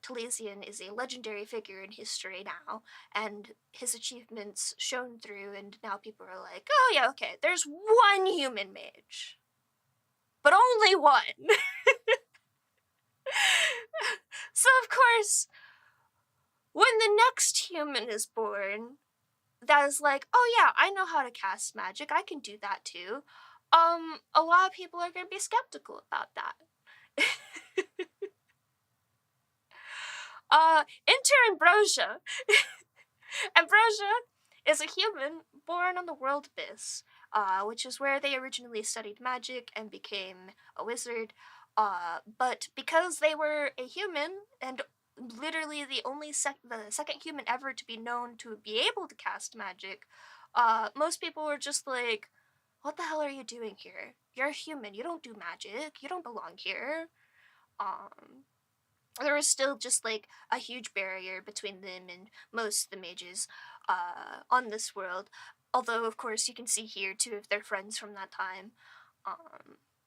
Taliesin is a legendary figure in history now, and his achievements shone through, and now people are like, oh yeah, okay, there's one human mage. But only one. So of course, when the next human is born, that is like, oh yeah, I know how to cast magic, I can do that too. A lot of people are gonna be skeptical about that. Enter Ambrosia. Ambrosia is a human born on the world abyss, which is where they originally studied magic and became a wizard. But because they were a human and literally the second human ever to be known to be able to cast magic, most people were just like, what the hell are you doing here? You're a human, you don't do magic, you don't belong here. There was still just like a huge barrier between them and most of the mages on this world. Although, of course, you can see here two of their friends from that time.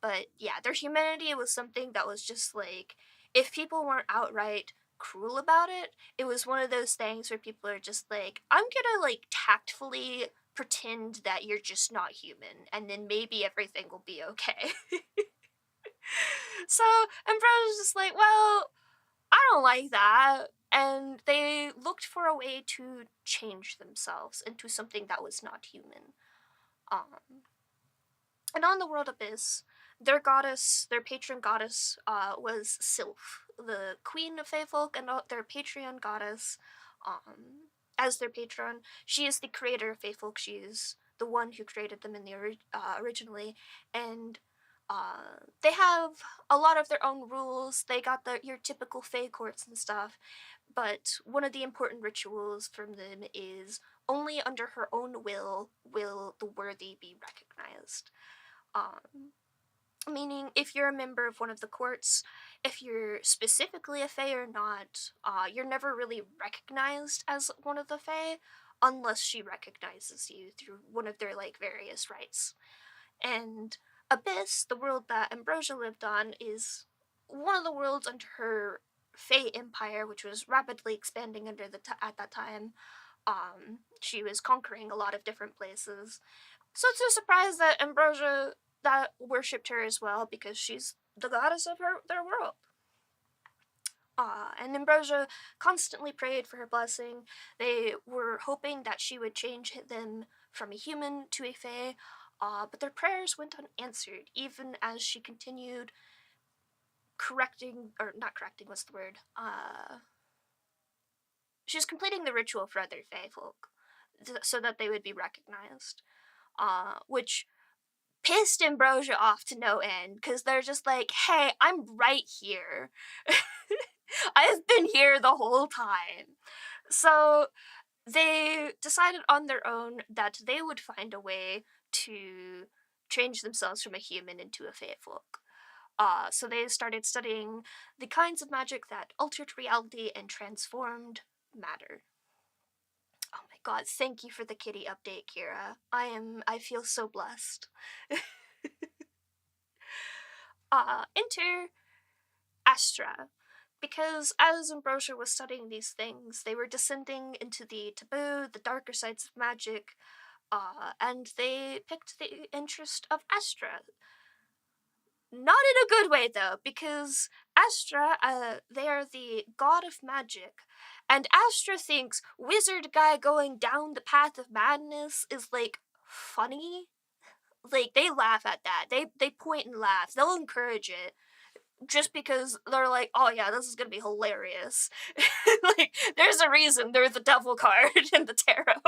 But yeah, their humanity was something that was just like, if people weren't outright cruel about it, it was one of those things where people are just like, I'm gonna like tactfully pretend that you're just not human, and then maybe everything will be okay. So Ambrose's just like, well, I don't like that. And they looked for a way to change themselves into something that was not human. And on the world abyss, their goddess, their patron goddess, was Sylph, the queen of fae folk, and their patron goddess, as their patron. She is the creator of fae folk. She is the one who created them in the originally, and they have a lot of their own rules. They got your typical fae courts and stuff, but one of the important rituals from them is only under her own will the worthy be recognized. Meaning, if you're a member of one of the courts, if you're specifically a fae or not, you're never really recognized as one of the fae unless she recognizes you through one of their like various rites. And Abyss, the world that Ambrosia lived on, is one of the worlds under her fae empire, which was rapidly expanding at that time. She was conquering a lot of different places. So it's no surprise that Ambrosia that worshipped her as well, because she's the goddess of their world. And Ambrosia constantly prayed for her blessing. They were hoping that she would change them from a human to a fae, but their prayers went unanswered, even as she continued she was completing the ritual for other fae folk, so that they would be recognized, which pissed Ambrosia off to no end, because they're just like, hey, I'm right here. I've been here the whole time. So they decided on their own that they would find a way to change themselves from a human into a fae folk. So they started studying the kinds of magic that altered reality and transformed matter. Oh my god, thank you for the kitty update, Kira. I feel so blessed. Enter Astra. Because as Ambrosia was studying these things, they were descending into the taboo, the darker sides of magic, and they picked the interest of Astra. Not in a good way, though, because Astra, they are the god of magic, and Astra thinks wizard guy going down the path of madness is, like, funny. Like, they laugh at that. They point and laugh. They'll encourage it. Just because they're like, oh yeah, this is gonna be hilarious. Like, there's a reason they're the devil card in the tarot.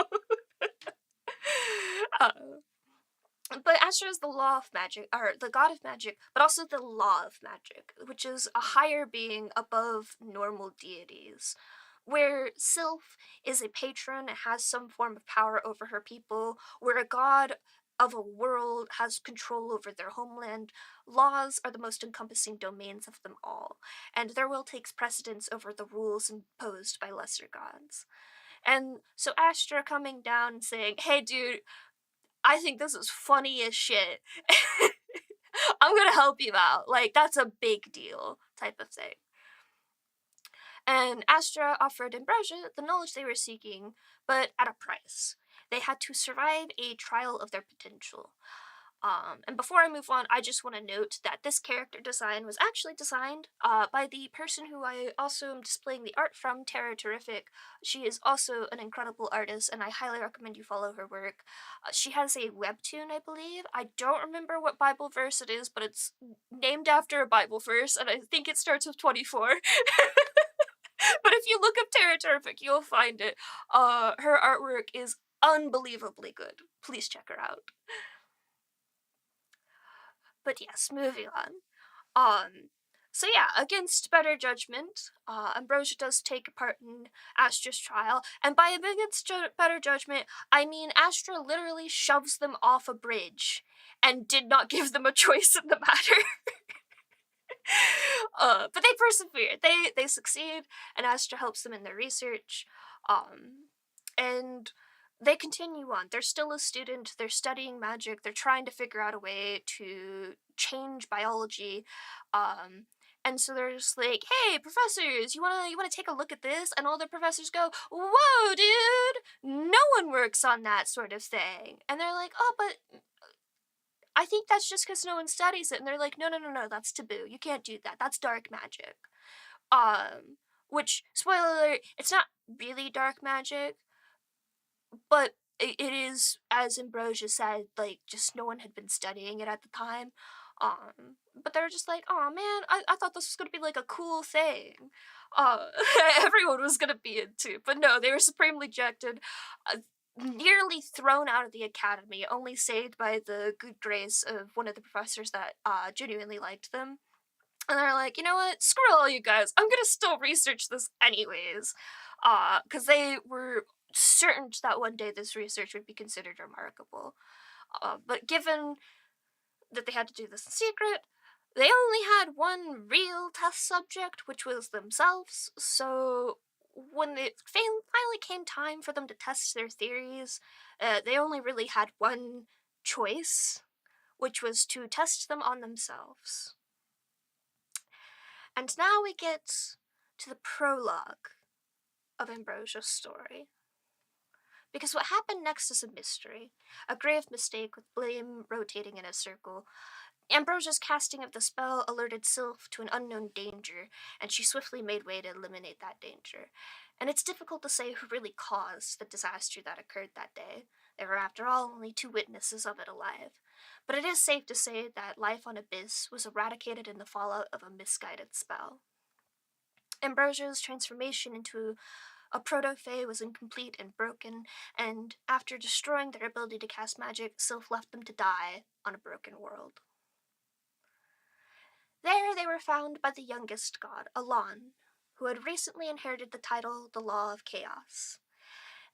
But Astra is the law of magic, or the god of magic, but also the law of magic, which is a higher being above normal deities. Where Sylph is a patron and has some form of power over her people, where a god of a world has control over their homeland, laws are the most encompassing domains of them all, and their will takes precedence over the rules imposed by lesser gods. And so Astra coming down and saying, hey dude, I think this is funny as shit. I'm gonna help you out. Like, that's a big deal type of thing. And Astra offered Ambrosia the knowledge they were seeking, but at a price. They had to survive a trial of their potential. And before I move on, I just want to note that this character design was actually designed by the person who I also am displaying the art from, Tara Terrific. She is also an incredible artist, and I highly recommend you follow her work. She has a webtoon, I believe. I don't remember what Bible verse it is, but it's named after a Bible verse, and I think it starts with 24. But if you look up Tara Terrific, you'll find it. Her artwork is unbelievably good. Please check her out. But yes, moving on. So yeah, against better judgment, Ambrosia does take part in Astra's trial, and by against better judgment, I mean Astra literally shoves them off a bridge and did not give them a choice in the matter. But they persevere. They succeed, and Astra helps them in their research. And they continue on. They're still a student. They're studying magic. They're trying to figure out a way to change biology. And so they're just like, "Hey, professors, you wanna take a look at this?" And all the professors go, "Whoa, dude! No one works on that sort of thing." And they're like, "Oh, but I think that's just because no one studies it." And they're like, no, that's taboo. You can't do that. That's dark magic. Which, spoiler alert, it's not really dark magic, but it is, as Ambrosia said, like, just no one had been studying it at the time. But they're just like, oh man, I thought this was gonna be like a cool thing. Uh, Everyone was gonna be into, but no, they were supremely rejected. Nearly thrown out of the academy, only saved by the good grace of one of the professors that genuinely liked them. And they're like, you know what? Screw all you guys. I'm gonna still research this anyways. Because they were certain that one day this research would be considered remarkable. But given that they had to do this in secret, they only had one real test subject, which was themselves. So when it finally came time for them to test their theories, they only really had one choice, which was to test them on themselves. And now we get to the prologue of Ambrosia's story. Because what happened next is a mystery, a grave mistake with blame rotating in a circle. Ambrosia's casting of the spell alerted Sylph to an unknown danger, and she swiftly made way to eliminate that danger. And it's difficult to say who really caused the disaster that occurred that day. There were, after all, only 2 witnesses of it alive. But it is safe to say that life on Abyss was eradicated in the fallout of a misguided spell. Ambrosia's transformation into a proto-fae was incomplete and broken, and after destroying their ability to cast magic, Sylph left them to die on a broken world. There they were found by the youngest god, Alon, who had recently inherited the title the Law of Chaos.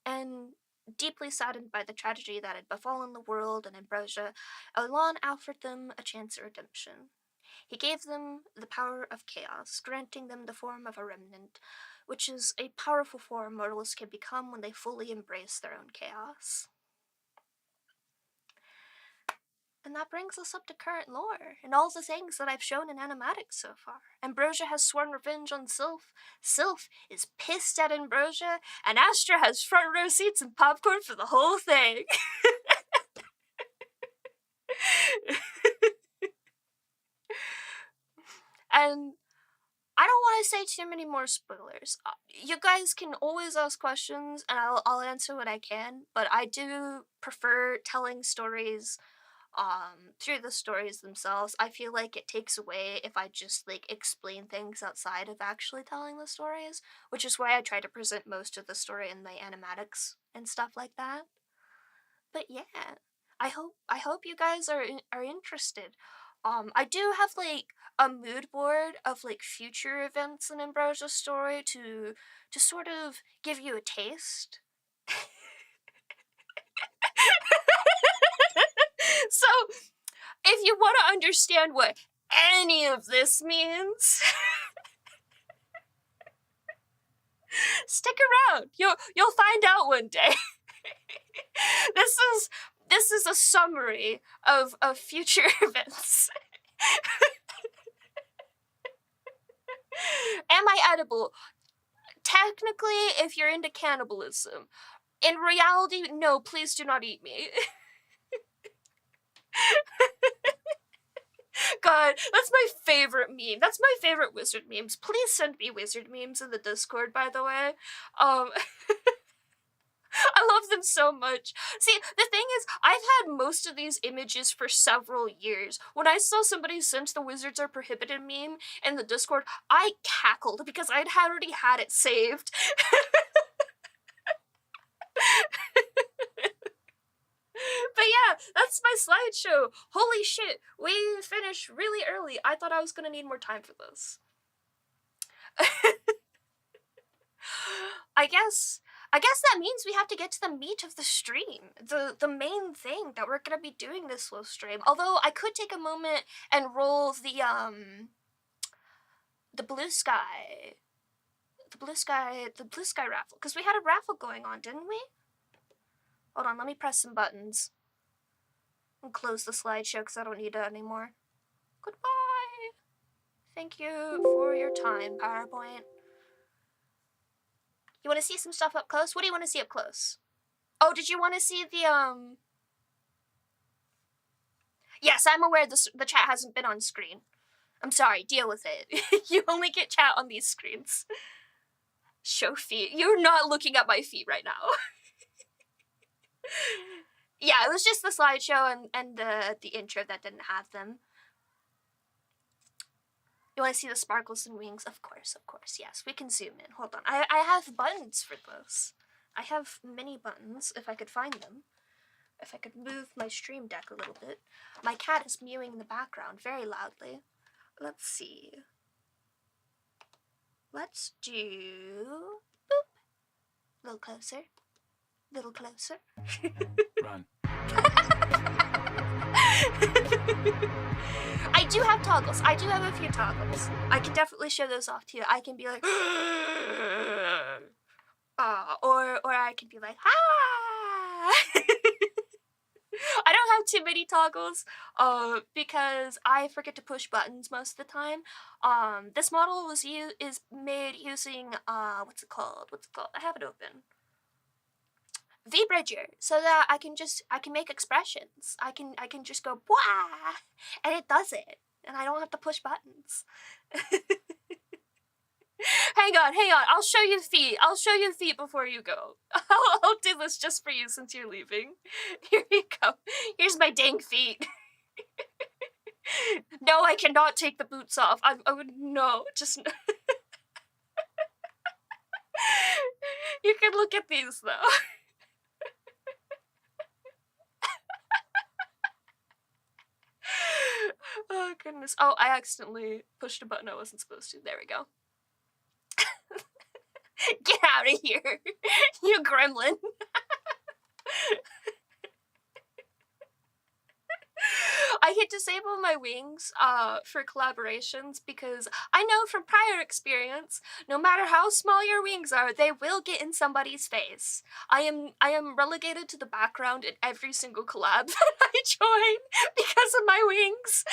And deeply saddened by the tragedy that had befallen the world and Ambrosia, Alon offered them a chance at redemption. He gave them the power of chaos, granting them the form of a remnant, which is a powerful form mortals can become when they fully embrace their own chaos. And that brings us up to current lore, and all the things that I've shown in animatics so far. Ambrosia has sworn revenge on Sylph, Sylph is pissed at Ambrosia, and Astra has front row seats and popcorn for the whole thing. And I don't want to say too many more spoilers. You guys can always ask questions, and I'll answer what I can, but I do prefer telling stories through the stories themselves. I feel like it takes away if I just like explain things outside of actually telling the stories, which is why I try to present most of the story in my animatics and stuff like that. But yeah, I hope you guys are interested. I do have like a mood board of like future events in Ambrosia's story to sort of give you a taste. So, if you want to understand what any of this means, stick around. You'll find out one day. This is a summary of future events. Am I edible? Technically, if you're into cannibalism. In reality, no, please do not eat me. God, that's my favorite meme. That's my favorite wizard memes. Please send me wizard memes in the Discord, by the way. I love them so much. See, the thing is, I've had most of these images for several years. When I saw somebody sent the Wizards Are Prohibited meme in the Discord, I cackled because I'd already had it saved. But yeah, that's my slideshow. Holy shit, we finished really early. I thought I was gonna need more time for this. I guess that means we have to get to the meat of the stream, the main thing that we're gonna be doing this slow stream. Although I could take a moment and roll the blue sky raffle, because we had a raffle going on, didn't we? Hold on, let me press some buttons and close the slideshow because I don't need it anymore. Goodbye. Thank you for your time, PowerPoint. You want to see some stuff up close? What do you want to see up close? Oh, did you want to see the, Yes, I'm aware the chat hasn't been on screen. I'm sorry, deal with it. You only get chat on these screens. Show feet. You're not looking at my feet right now. Yeah, it was just the slideshow and the intro that didn't have them. You want to see the sparkles and wings? Of course, yes. We can zoom in. Hold on. I have buttons for those. I have many buttons, if I could find them. If I could move my stream deck a little bit. My cat is mewing in the background very loudly. Let's see. Let's do... Boop. A little closer. Little closer. Run. I do have toggles. I do have a few toggles. I can definitely show those off to you. I can be like, or I can be like, ah. I don't have too many toggles, because I forget to push buttons most of the time. This model is made using what's it called? I have it open. VBridger, so that I can make expressions. I can just go wah, and it does it, and I don't have to push buttons. Hang on. I'll show you feet. I'll show you feet before you go. I'll do this just for you since you're leaving. Here you go. Here's my dang feet. No, I cannot take the boots off. I would no. Just. You can look at these though. Oh goodness. Oh, I accidentally pushed a button I wasn't supposed to. There we go. Get out of here, you gremlin. I can disable my wings for collaborations because I know from prior experience, no matter how small your wings are, they will get in somebody's face. I am relegated to the background in every single collab that I join because of my wings.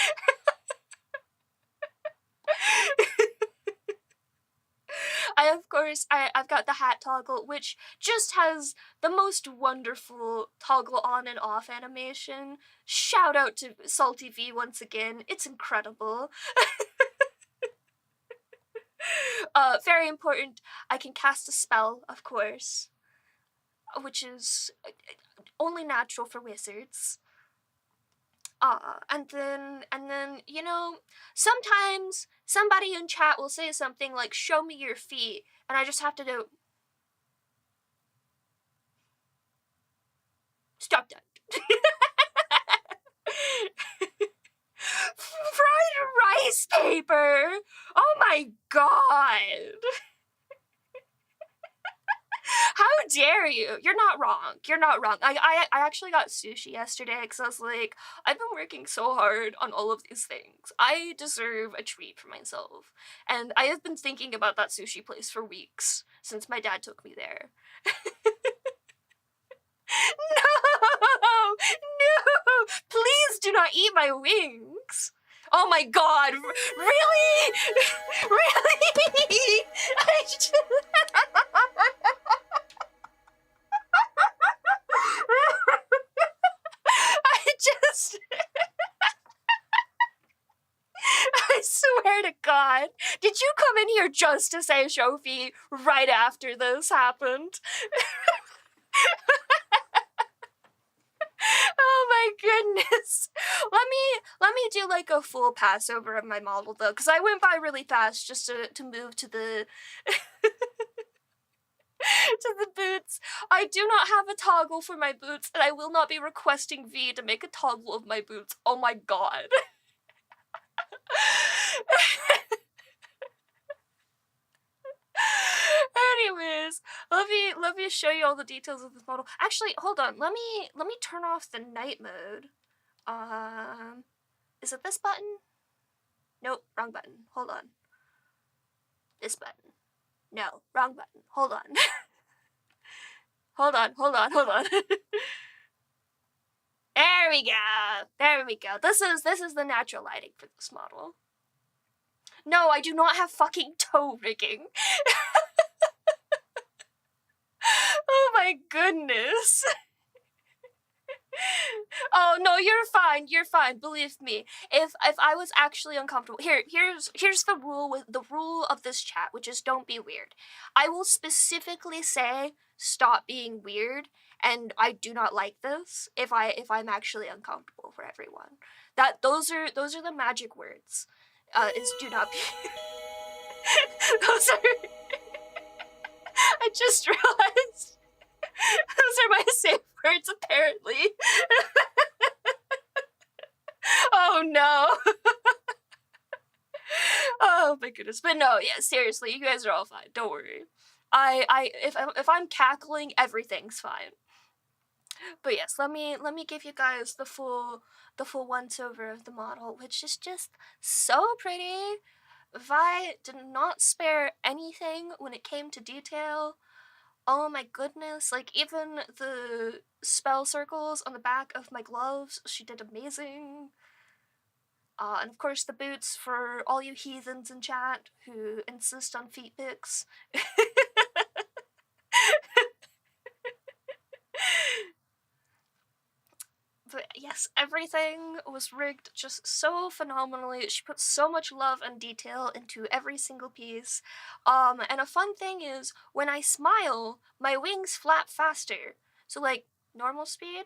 I've got the hat toggle, which just has the most wonderful toggle on and off animation. Shout out to Salty V once again. It's incredible. Very important, I can cast a spell, of course, which is only natural for wizards. And then, you know, sometimes somebody in chat will say something like, show me your feet, and I just have to do... Stop that. fried rice paper! Oh my god! How dare you? You're not wrong. You're not wrong. I actually got sushi yesterday because I was like, I've been working so hard on all of these things. I deserve a treat for myself. And I have been thinking about that sushi place for weeks since my dad took me there. No! No! Please do not eat my wings! Oh my god! Really? Really? I swear to God, did you come in here just to say Shofi right after this happened? Oh my goodness. Let me do like a full pass over of my model though, because I went by really fast just to move to the to the boots. I do not have a toggle for my boots, and I will not be requesting V to make a toggle of my boots. Oh my god. Anyways, let me show you all the details of this model. Actually, hold on. Let me turn off the night mode. Is it this button? Nope, wrong button. Hold on. This button. No, wrong button. Hold on. Hold on. There we go. There we go. This is the natural lighting for this model. No, I do not have fucking toe rigging. Oh my goodness. Oh no, you're fine, believe me. If I was actually uncomfortable, here's the rule of this chat, which is don't be weird. I will specifically say stop being weird, and I do not like this if I'm actually uncomfortable for everyone. Those are the magic words. Is do not be those are I just realized those are my safe words, apparently. Oh no. Oh my goodness. But no, yeah, seriously, you guys are all fine. Don't worry. If I'm cackling, everything's fine. But yes, let me give you guys the full once over of the model, which is just so pretty. Vi did not spare anything when it came to detail. Oh my goodness, like even the spell circles on the back of my gloves, she did amazing. And of course the boots for all you heathens in chat who insist on feet pics. But yes, everything was rigged just so phenomenally. She put so much love and detail into every single piece. And a fun thing is, when I smile, my wings flap faster. So like, normal speed?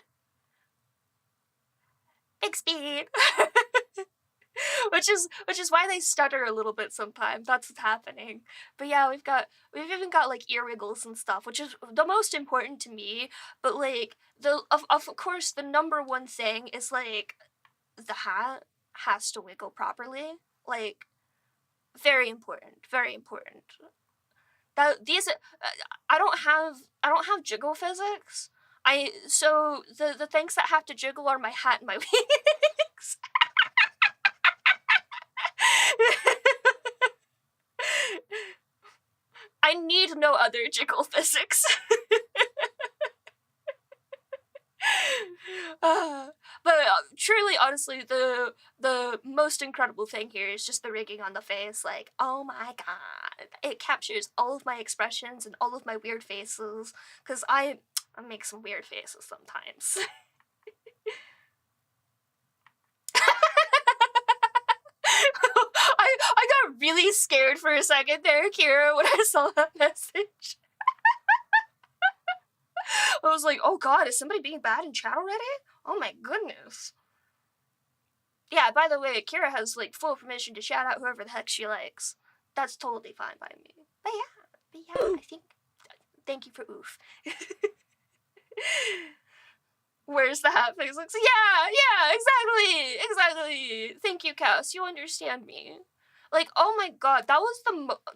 Big speed! which is why they stutter a little bit sometimes. That's what's happening. But yeah, we've even got like ear wiggles and stuff, which is the most important to me. But like of course the number one thing is like the hat has to wiggle properly. Like very important, very important. I don't have jiggle physics. So the things that have to jiggle are my hat and my wings. I need no other jiggle physics. But truly, honestly, the most incredible thing here is just the rigging on the face. Like, oh my god, it captures all of my expressions and all of my weird faces. Cause I make some weird faces sometimes. I got really scared for a second there, Kira, when I saw that message. I was like, oh god, is somebody being bad in chat already? Oh my goodness. Yeah, by the way, Kira has like full permission to shout out whoever the heck she likes. That's totally fine by me. But yeah, I think, thank you for oof. Where's the hat face? Like, yeah, exactly. Thank you, Cass. You understand me. Like, oh my god, that was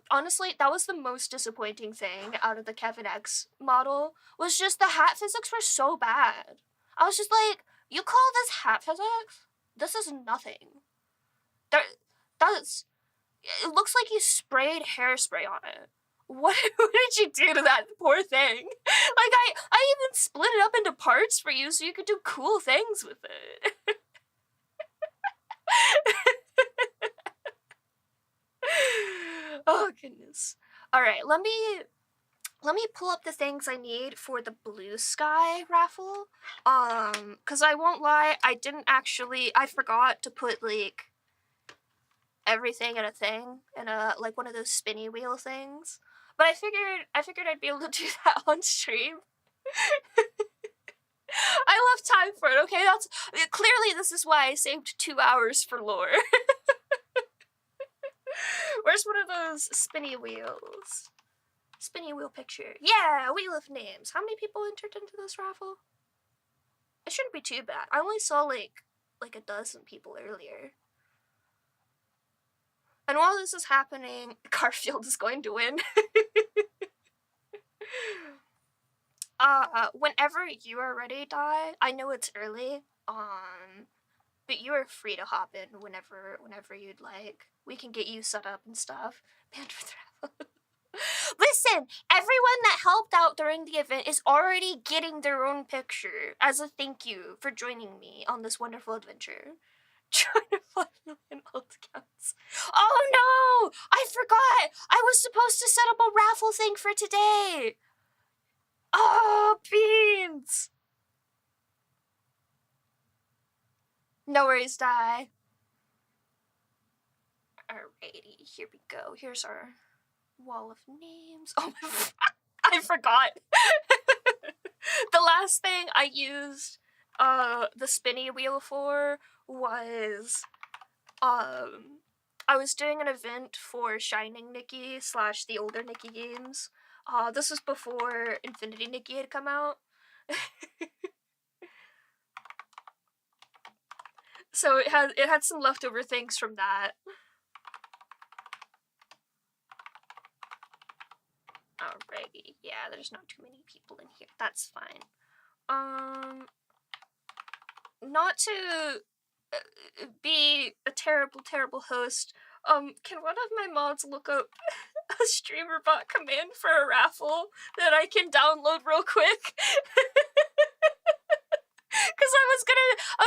honestly, that was the most disappointing thing out of the Kevin X model, was just the hat physics were so bad. I was just like, you call this hat physics? This is nothing. It looks like you sprayed hairspray on it. What did you do to that poor thing? Like, I even split it up into parts for you so you could do cool things with it. Oh, goodness. Alright, let me pull up the things I need for the blue sky raffle. Cause I won't lie, I forgot to put, like, everything in a thing, in a, like, one of those spinny wheel things. But I figured I'd be able to do that on stream. I left time for it, okay? Clearly this is why I saved 2 hours for lore. Where's one of those spinny wheels? Spinny wheel picture. Yeah, Wheel of Names. How many people entered into this raffle? It shouldn't be too bad. I only saw like a dozen people earlier. And while this is happening, Garfield is going to win. Whenever you are ready, Di, I know it's early, but you are free to hop in whenever you'd like. We can get you set up and stuff. Banned for travel. Listen, everyone that helped out during the event is already getting their own picture as a thank you for joining me on this wonderful adventure. Trying to 5 million alt accounts. Oh no! I forgot! I was supposed to set up a raffle thing for today! Oh, beans! No worries, Di. Alrighty, here we go. Here's our wall of names. Oh my, I forgot. The last thing I used the spinny wheel for was I was doing an event for Shining Nikki / the older Nikki games. This was before Infinity Nikki had come out. So it had some leftover things from that. Alrighty, yeah, there's not too many people in here. That's fine. Not to be a terrible host, can one of my mods look up a streamer bot command for a raffle that I can download real quick? Cause I was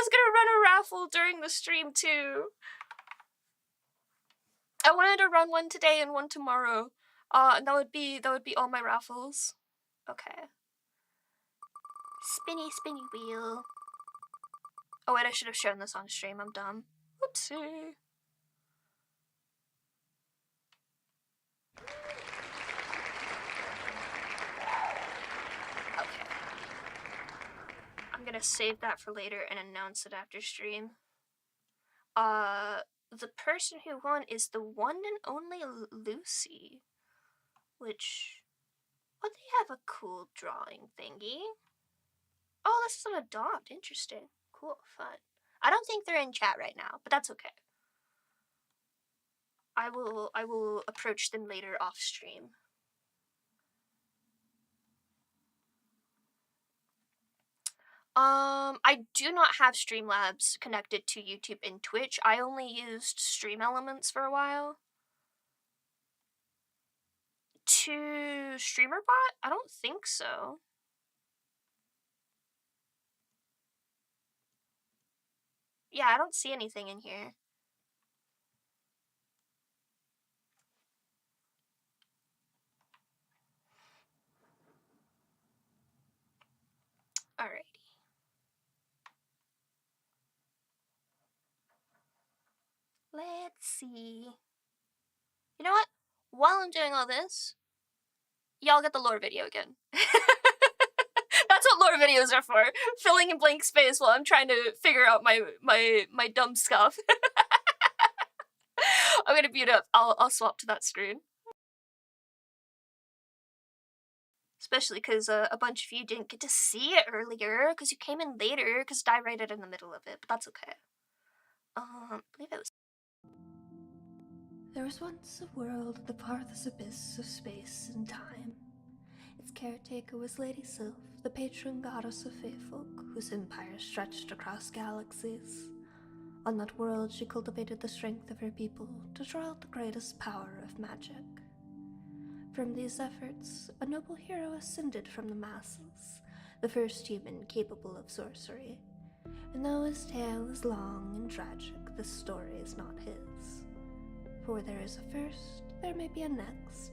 gonna run a raffle during the stream too. I wanted to run one today and one tomorrow. And that would be all my raffles. Okay. Spinny wheel. Oh wait, I should have shown this on stream, I'm dumb. Oopsie. Okay. I'm gonna save that for later and announce it after stream. The person who won is the one and only Lucy. Which, they have a cool drawing thingy. Oh, this is an adopt. Interesting. Cool. Fun. I don't think they're in chat right now, but that's okay. I will approach them later off stream. I do not have Streamlabs connected to YouTube and Twitch. I only used Stream Elements for a while. To StreamerBot? I don't think so. Yeah, I don't see anything in here. Alrighty. Let's see. You know what? While I'm doing all this, y'all get the lore video again. That's what lore videos are for. Filling in blank space while I'm trying to figure out my dumb stuff. I'm gonna mute up. I'll swap to that screen. Especially because a bunch of you didn't get to see it earlier because you came in later because I read it in the middle of it, but that's okay. I believe it was. There was once a world at the farthest abyss of space and time. Its caretaker was Lady Sylph, the patron goddess of fae folk, whose empire stretched across galaxies. On that world, she cultivated the strength of her people to draw out the greatest power of magic. From these efforts, a noble hero ascended from the masses, the first human capable of sorcery. And though his tale is long and tragic, this story is not his. For where there is a first, there may be a next.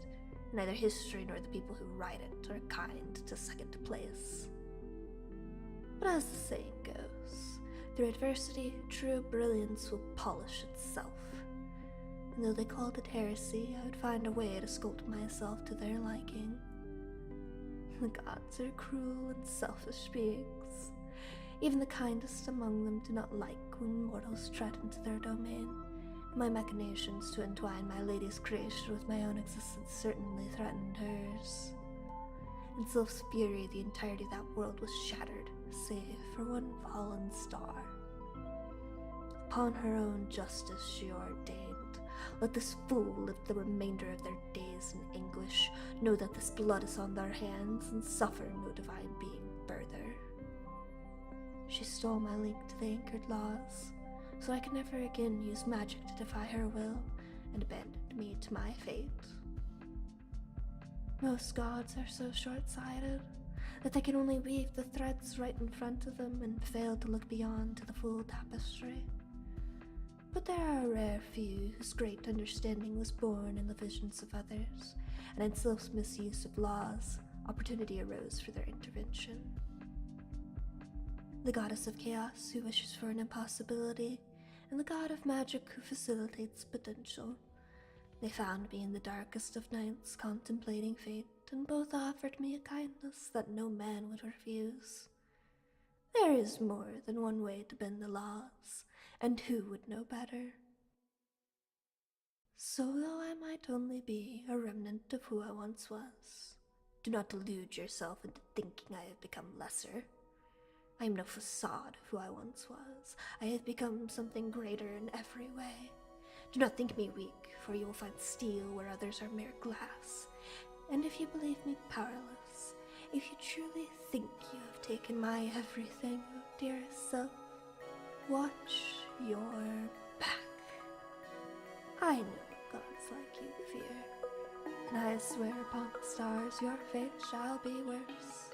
Neither history nor the people who write it are kind to second place. But as the saying goes, through adversity, true brilliance will polish itself. And though they called it heresy, I would find a way to sculpt myself to their liking. The gods are cruel and selfish beings. Even the kindest among them do not like when mortals tread into their domain. My machinations to entwine my lady's creation with my own existence certainly threatened hers. In Sylph's fury, the entirety of that world was shattered, save for one fallen star. Upon her own justice she ordained, let this fool live the remainder of their days in anguish, know that this blood is on their hands, and suffer no divine being further. She stole my link to the anchored laws, so I could never again use magic to defy her will, and abandoned me to my fate. Most gods are so short-sighted that they can only weave the threads right in front of them and fail to look beyond to the full tapestry. But there are a rare few whose great understanding was born in the visions of others, and in Sylph's misuse of laws, opportunity arose for their intervention. The goddess of chaos who wishes for an impossibility, and the god of magic who facilitates potential. They found me in the darkest of nights contemplating fate, and both offered me a kindness that no man would refuse. There is more than one way to bend the laws, and who would know better? So though I might only be a remnant of who I once was, do not delude yourself into thinking I have become lesser. I am no facade of who I once was. I have become something greater in every way. Do not think me weak, for you will find steel where others are mere glass. And if you believe me powerless, if you truly think you have taken my everything, oh dearest self, watch your back. I know gods like you fear, and I swear upon the stars your fate shall be worse.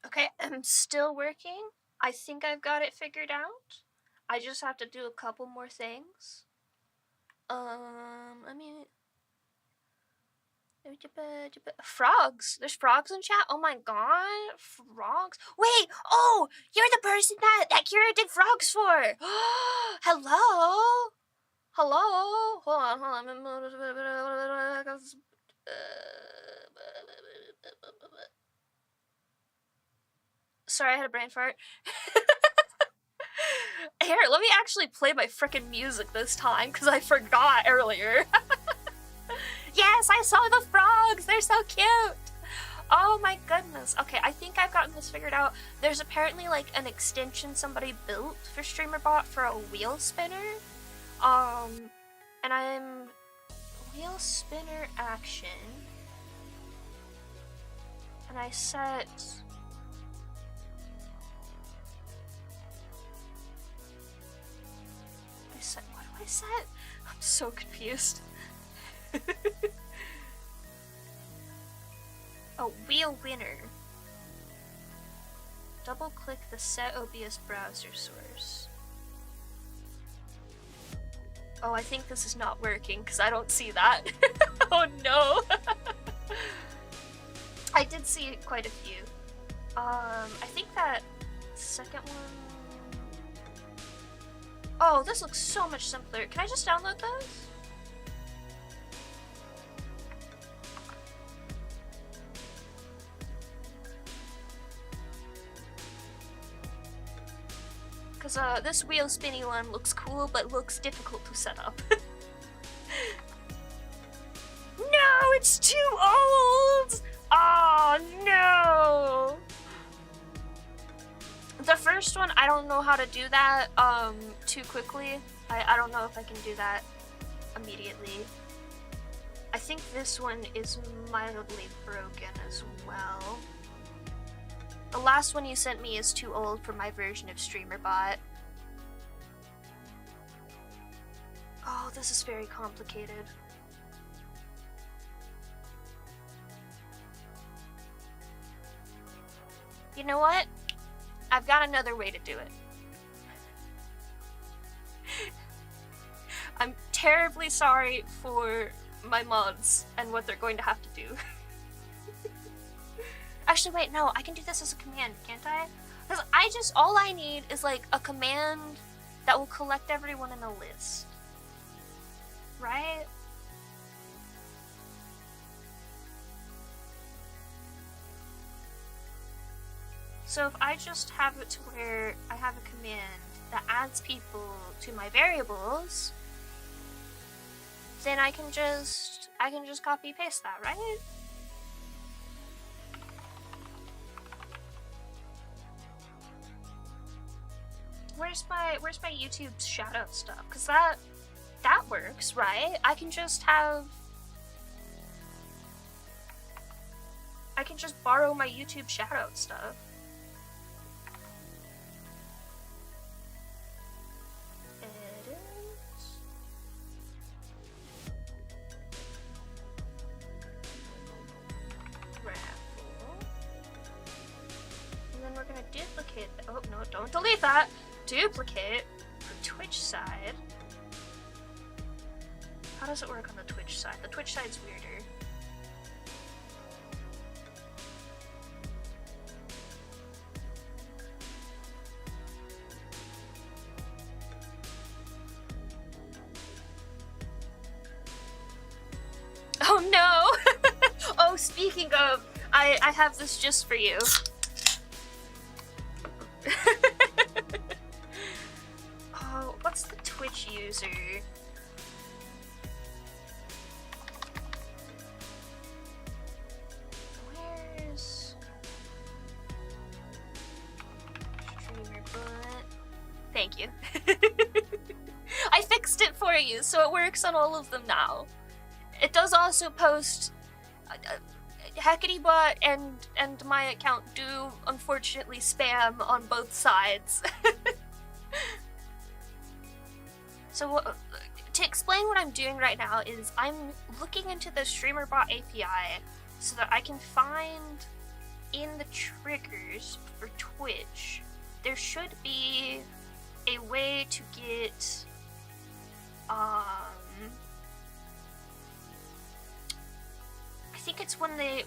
Okay, I'm still working. I think I've got it figured out. I just have to do a couple more things. I mean, frogs. There's frogs in chat. Oh my god, frogs. Wait. Oh, you're the person that Kira did frogs for. Hello. Hello. Hold on. Sorry, I had a brain fart. Here, let me actually play my frickin' music this time, because I forgot earlier. Yes, I saw the frogs! They're so cute! Oh my goodness. Okay, I think I've gotten this figured out. There's apparently like an extension somebody built for StreamerBot for a wheel spinner. And I'm wheel spinner action. And I set what do I set? I'm so confused. Oh, wheel winner. Double click the set OBS browser source. Oh, I think this is not working because I don't see that. Oh no. I did see quite a few. I think that second one. Oh, this looks so much simpler. Can I just download those? Because this wheel spinny one looks cool, but looks difficult to set up. No, it's too old! Oh no! The first one, I don't know how to do that too quickly. I don't know if I can do that immediately. I think this one is mildly broken as well. The last one you sent me is too old for my version of StreamerBot. Oh, this is very complicated. You know what? I've got another way to do it. I'm terribly sorry for my mods and what they're going to have to do. Actually, wait, no, I can do this as a command, can't I? Because all I need is like a command that will collect everyone in a list. Right? So if I just have it to where I have a command that adds people to my variables, then I can just copy paste that, right? Where's my YouTube shoutout stuff? Cause that works, right? I can just borrow my YouTube shoutout stuff. Edit. Raffle. And then we're gonna duplicate. Oh no! Don't delete that. Duplicate for Twitch side. How does it work on the Twitch side? The Twitch side's weirder. Oh no! Oh, speaking of, I have this just for you. Oh, what's the Twitch user? Where's StreamerBot? Thank you. I fixed it for you, so it works on all of them now. It does also post. HeckityBot and my account do unfortunately spam on both sides. So to explain what I'm doing right now is I'm looking into the StreamerBot API so that I can find in the triggers for Twitch, there should be a way to get, I think it's when a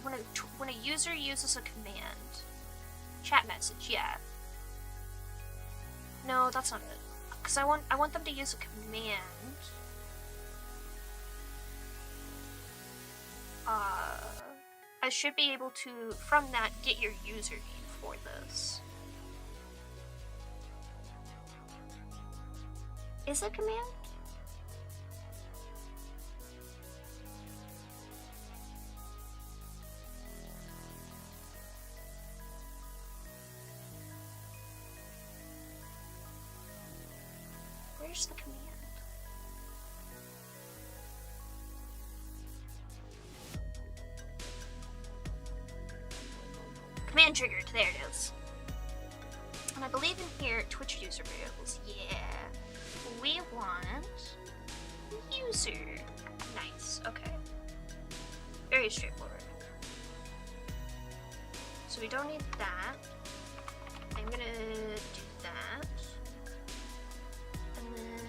user uses a command. Chat message, yeah. No, that's not it. Because I want them to use a command. I should be able to, from that, get your username for this. Is it a command? Where's the command? Command triggered, there it is. And I believe in here, Twitch user variables, yeah. We want user. Nice, okay. Very straightforward. So we don't need that. I'm gonna do that. And then...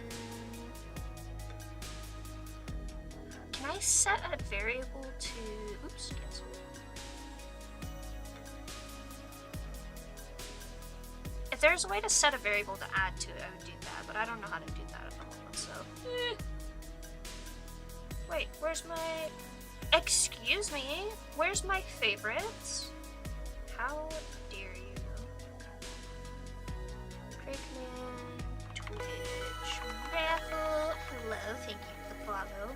Can I set a variable to... Oops, cancel. If there's a way to set a variable to add to it, I would do that, but I don't know how to do that at the moment, so... Wait, where's my... Excuse me? Where's my favorites? How dare you? Crickman, Twitch, Raffle, hello, thank you for the follow.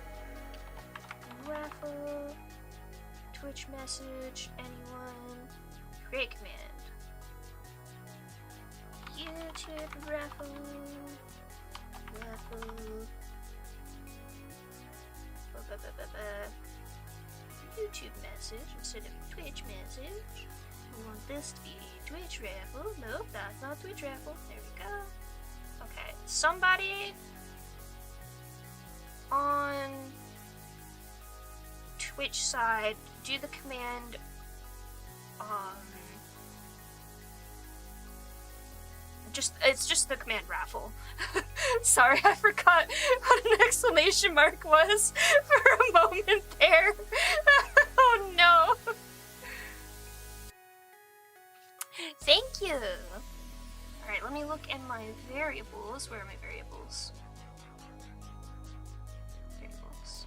Raffle, Twitch message, anyone? Crickman. YouTube raffle. YouTube message instead of Twitch message. We want this to be Twitch raffle. Nope, that's not Twitch raffle. There we go. Okay, somebody on Twitch side, do the command it's just the command raffle. Sorry, I forgot what an exclamation mark was for a moment there. Oh no. Thank you. Alright, let me look in my variables. Where are my variables? Variables.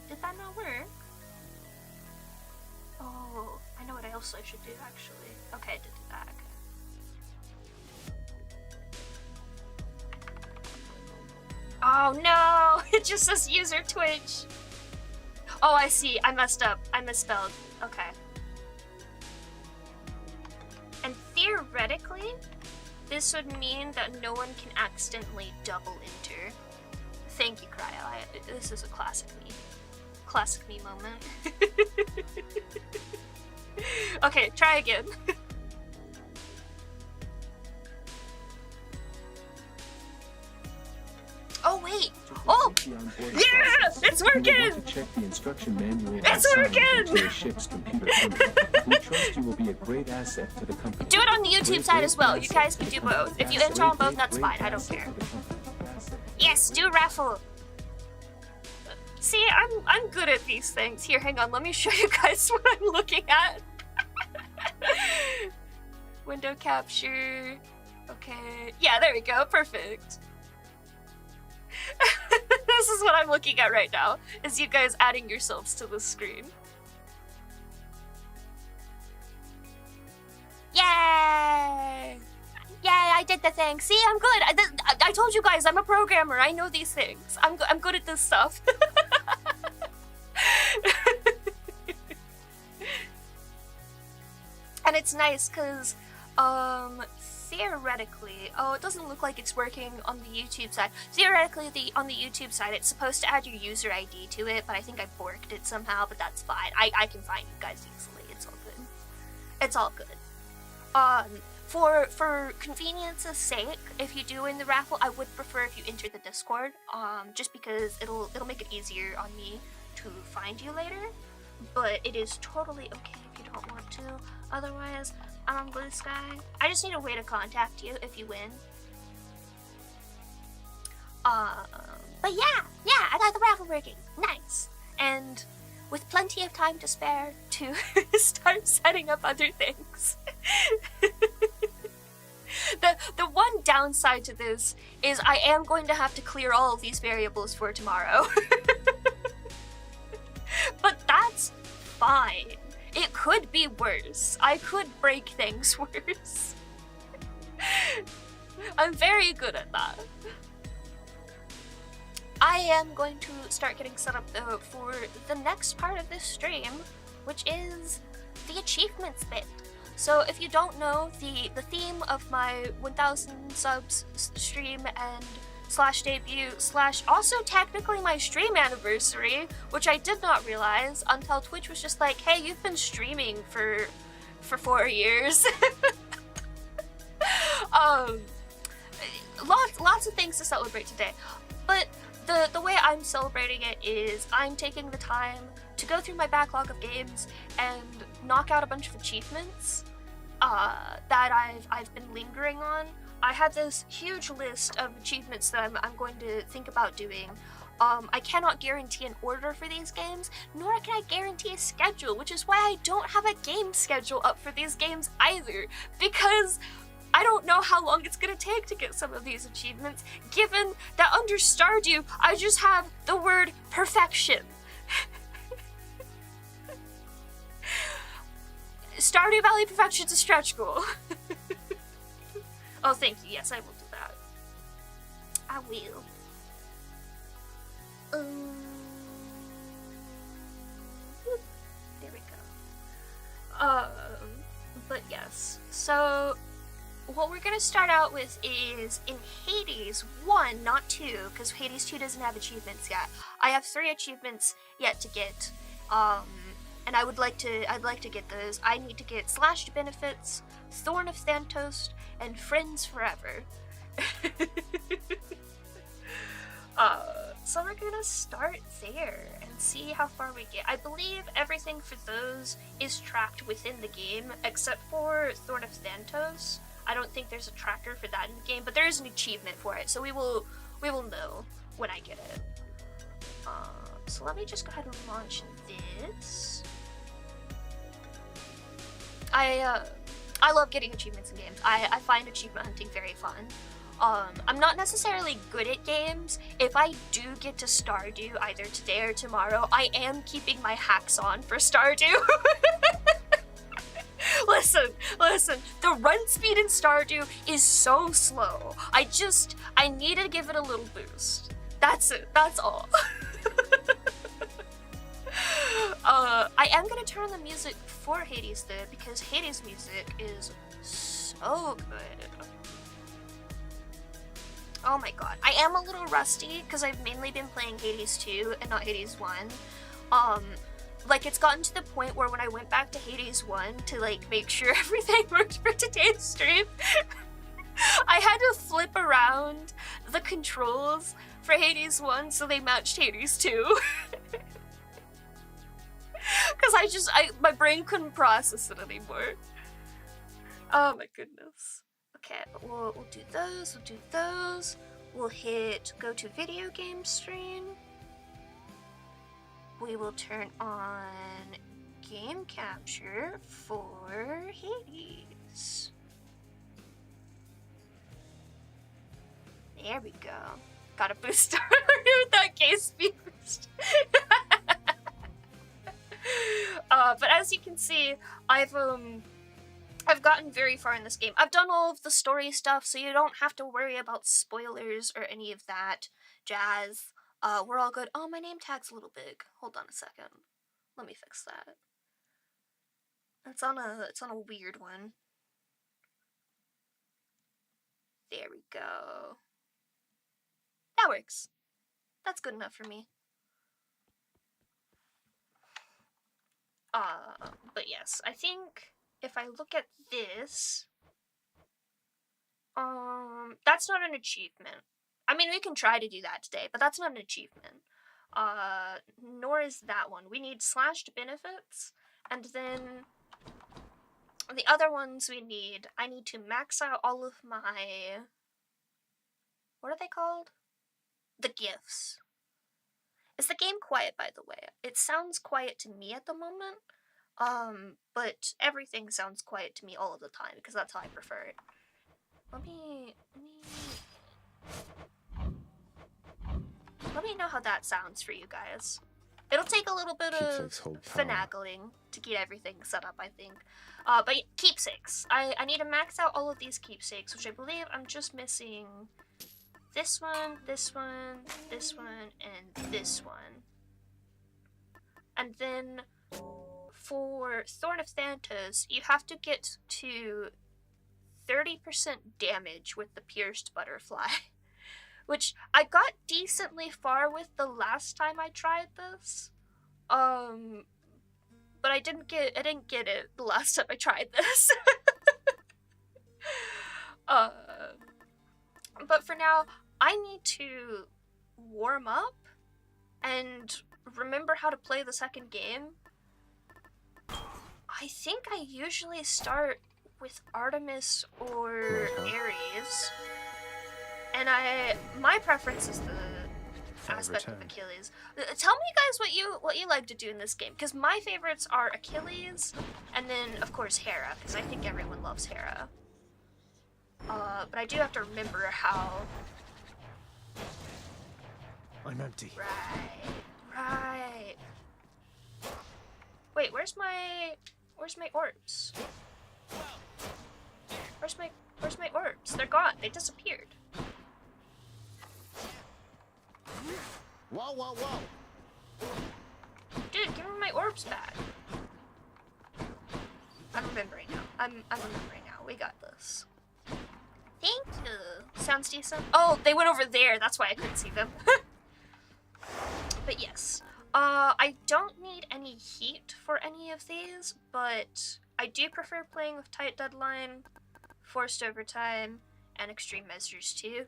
Did that not work? Oh, I know what else I should do actually. Okay, I did do that. Okay. Oh no! It just says user Twitch. Oh, I see. I messed up. I misspelled. Okay. And theoretically, this would mean that no one can accidentally double enter. Thank you, Cryo. This is a classic me. Classic me moment. Okay, try again. Oh wait! Oh! Yeah! It's working! Check the instruction manual. It's working! To ship's computer. We trust you will be a great asset to the company. Do it on the YouTube side as well. You guys can do both. If you enter on both, that's fine. I don't care. Yes, do a raffle. See, I'm good at these things. Here, hang on. Let me show you guys what I'm looking at. Window capture. Okay. Yeah, there we go. Perfect. This is what I'm looking at right now, is you guys adding yourselves to the screen. Yay! Yay, I did the thing. See, I'm good. I told you guys, I'm a programmer. I know these things. I'm good at this stuff. And it's nice because, theoretically, oh, it doesn't look like it's working on the YouTube side. Theoretically, on the YouTube side, it's supposed to add your user ID to it, but I think I borked it somehow, but that's fine. I can find you guys easily. It's all good. It's all good. For convenience's sake, if you do win the raffle, I would prefer if you enter the Discord, just because it'll make it easier on me to find you later. But it is totally okay if you don't want to. Otherwise, I'm on Blue Sky. I just need a way to contact you if you win. But yeah, I got the raffle working. Nice. And with plenty of time to spare to start setting up other things. The one downside to this is I am going to have to clear all of these variables for tomorrow. But that's fine. It could be worse. I could break things worse. I'm very good at that. I am going to start getting set up though for the next part of this stream, which is the achievements bit. So if you don't know, the theme of my 1000 subs stream and slash debut slash also technically my stream anniversary, which I did not realize until Twitch was just like, hey, you've been streaming for 4 years. Lots of things to celebrate today, but the way I'm celebrating it is I'm taking the time to go through my backlog of games and knock out a bunch of achievements that I've been lingering on. I have this huge list of achievements that I'm going to think about doing. I cannot guarantee an order for these games, nor can I guarantee a schedule, which is why I don't have a game schedule up for these games either, because I don't know how long it's gonna take to get some of these achievements, given that under Stardew, I just have the word perfection. Stardew Valley Perfection's a stretch goal. Oh, thank you. Yes, I will do that. I will. There we go. But yes. So, what we're gonna start out with is in Hades 1, not 2, because Hades 2 doesn't have achievements yet. I have 3 achievements yet to get. And I'd like to get those. I need to get Slashed Benefits, Thorn of Thantos, and Friends Forever. So we're gonna start there and see how far we get. I believe everything for those is tracked within the game, except for Thorn of Thantos. I don't think there's a tracker for that in the game, but there is an achievement for it, so we will know when I get it. So let me just go ahead and launch this. I love getting achievements in games. I find achievement hunting very fun. I'm not necessarily good at games. If I do get to Stardew either today or tomorrow, I am keeping my hacks on for Stardew. Listen, the run speed in Stardew is so slow. I need to give it a little boost. That's it, that's all. I am gonna turn on the music for Hades though, because Hades music is so good. Oh my god. I am a little rusty because I've mainly been playing Hades 2 and not Hades 1. Like it's gotten to the point where when I went back to Hades 1 to like make sure everything worked for today's stream, I had to flip around the controls for Hades 1 so they matched Hades 2. Because my brain couldn't process it anymore. Oh my goodness. Okay, we'll do those, We'll hit go to video game stream. We will turn on game capture for Hades. There we go. Got a boost with that case speed boost. But as you can see, I've gotten very far in this game. I've done all of the story stuff, so you don't have to worry about spoilers or any of that jazz. We're all good. Oh, my name tag's a little big. Hold on a second. Let me fix that. It's on a weird one. There we go. That works. That's good enough for me. But yes, I think if I look at this, That's not an achievement. I mean, we can try to do that today, but that's not an achievement. Nor is that one. We need slashed benefits, and then the other ones we need, I need to max out all of my, what are they called? The gifts. Is the game quiet, by the way? It sounds quiet to me at the moment, but everything sounds quiet to me all of the time, because that's how I prefer it. Let me know how that sounds for you guys. It'll take a little bit of finagling to get everything set up, I think. But keepsakes. I need to max out all of these keepsakes, which I believe I'm just missing this one, this one, this one, and this one. And then for Thorn of Thantos, you have to get to 30% damage with the pierced butterfly. Which I got decently far with the last time I tried this. But I didn't get it the last time I tried this. But for now, I need to warm up and remember how to play the second game. I think I usually start with Artemis or Ares. And my preference is the aspect of Achilles. Tell me guys what you like to do in this game, because my favorites are Achilles, and then of course Hera, because I think everyone loves Hera. But I do have to remember how. I'm empty. Right. Wait, where's my orbs? Where's my orbs? They're gone. They disappeared. Whoa. Dude, give me my orbs back. I'm remembering now. I'm remembering now. We got this. Thank you. Sounds decent. Oh, they went over there. That's why I couldn't see them. But yes. I don't need any heat for any of these, but I do prefer playing with tight deadline, forced overtime, and extreme measures too.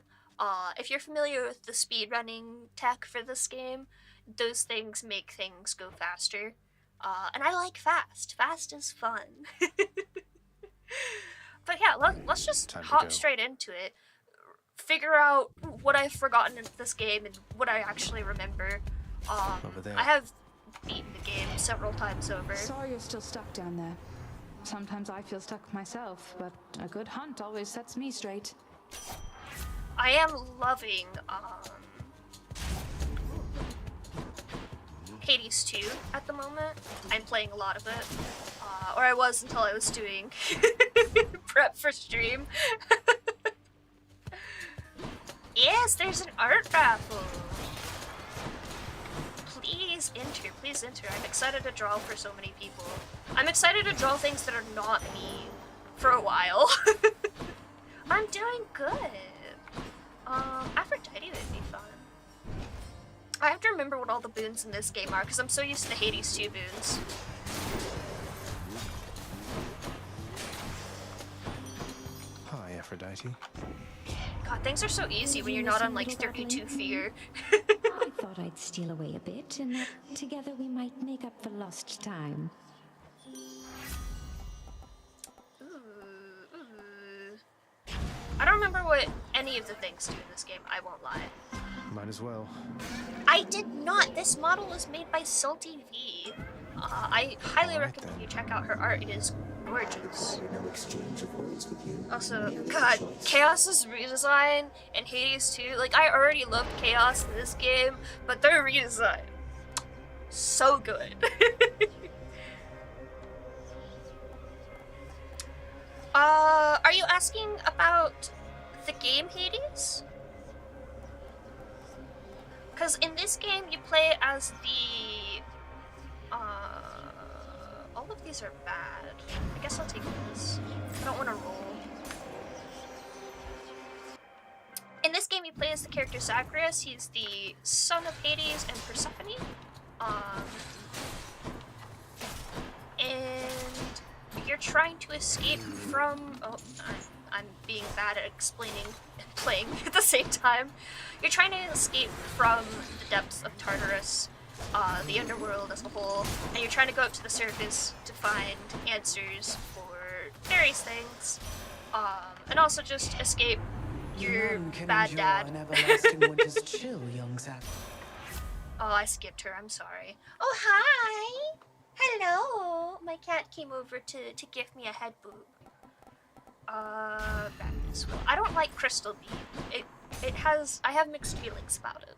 If you're familiar with the speedrunning tech for this game, those things make things go faster. And I like fast. Fast is fun. But yeah, let's just hop straight into it. Figure out what I've forgotten in this game and what I actually remember. I have beaten the game several times over. Sorry you're still stuck down there. Sometimes I feel stuck myself, but a good hunt always sets me straight. I am loving Hades 2 at the moment. I'm playing a lot of it. Or I was until I was doing prep for stream. Yes, there's an art raffle. Please enter. I'm excited to draw for so many people. I'm excited to draw things that are not me for a while. I'm doing good. Aphrodite would be fun. I have to remember what all the boons in this game are, because I'm so used to the Hades 2 boons. Hi, Aphrodite. God, things are so easy when you're not on, like, 32 fear. I thought I'd steal away a bit, and that together we might make up for lost time. I don't remember what any of the things do in this game, I won't lie. Might as well. I did not! This model was made by Salty V. I highly recommend you check out her art, it is gorgeous. Also, God, Chaos's redesign in Hades 2, like, I already loved Chaos in this game, but their redesign, so good. Are you asking about the game Hades? Because in this game you play as the... all of these are bad. I guess I'll take this. I don't want to roll. In this game you play as the character Zagreus. He's the son of Hades and Persephone. And you're trying to escape from... Oh, I'm being bad at explaining and playing at the same time. You're trying to escape from the depths of Tartarus, the underworld as a whole, and you're trying to go up to the surface to find answers for various things, and also just escape your None can bad endure dad. an everlasting winter's chill, young Zap. Oh, I skipped her. I'm sorry. Oh, hi! Hello! My cat came over to give me a head boob. Back this way. I don't like Crystal Beam. I have mixed feelings about it.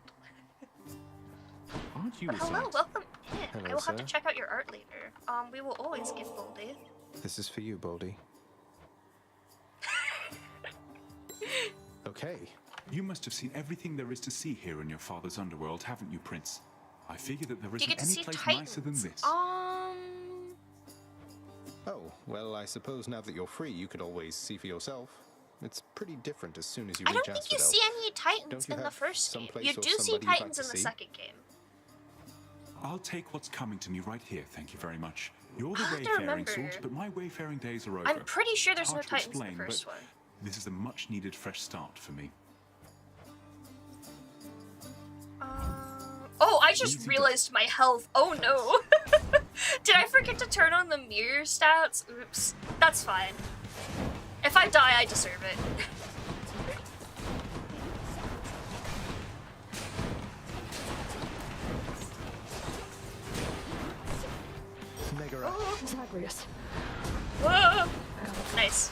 Aren't you But hello, Zat? welcome in. Hello, I will have to sir. check out your art later. We will always give Boldy. This is for you, Baldy. Okay. You must have seen everything there is to see here in your father's underworld, haven't you, Prince? I figure that there Do you isn't get to any see place Titans? nicer than this. Oh, well, I suppose now that you're free, you could always see for yourself. It's pretty different as soon as you I reach don't think Asphodel. you see any Titans Don't you in the have first game. someplace You or do see somebody you'd like Titans to in the see? second game. I'll take what's coming to me right here, thank you very much. You're the I'll have to wayfaring remember. sort, but my wayfaring days are over. I'm pretty sure there's It's no hard to Titans in the explain, first but one. this is a much-needed fresh start for me. Oh, I just Easy realized my health. Oh no. Did I forget to turn on the mirror stats? Oops. That's fine. If I die, I deserve it. Mega up. Zagreus. Whoa. Nice.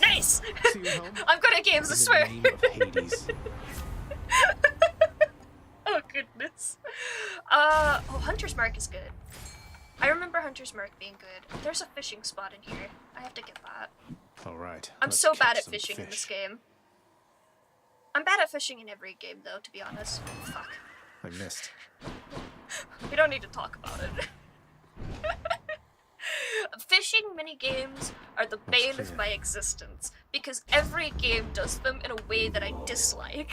Nice! See you home? I'm good at games, I In the swear. name of Hades. Oh goodness. Oh, Hunter's Mark is good. I remember Hunter's Mark being good. There's a fishing spot in here. I have to get that. All right. I'm let's so bad catch at some fishing in this fish. game. I'm bad at fishing in every game though, to be honest. Fuck. I missed. We don't need to talk about it. Fishing minigames are the bane of clear. my existence because every game does them in a way that I dislike.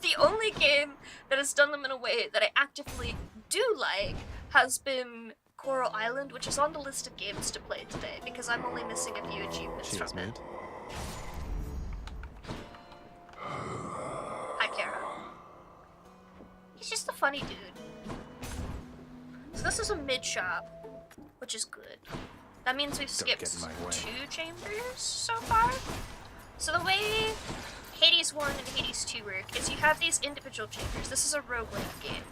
The only game that has done them in a way that I actively do like has been Coral Island, which is on the list of games to play today because I'm only missing a few achievements Cheers, from it. mate. Hi, Kara. He's just a funny dude. So this is a mid shop, which is good. That means we've get skipped in my way. 2 chambers so far. So the way Hades 1 and Hades 2 work is you have these individual chambers. This is a roguelike game.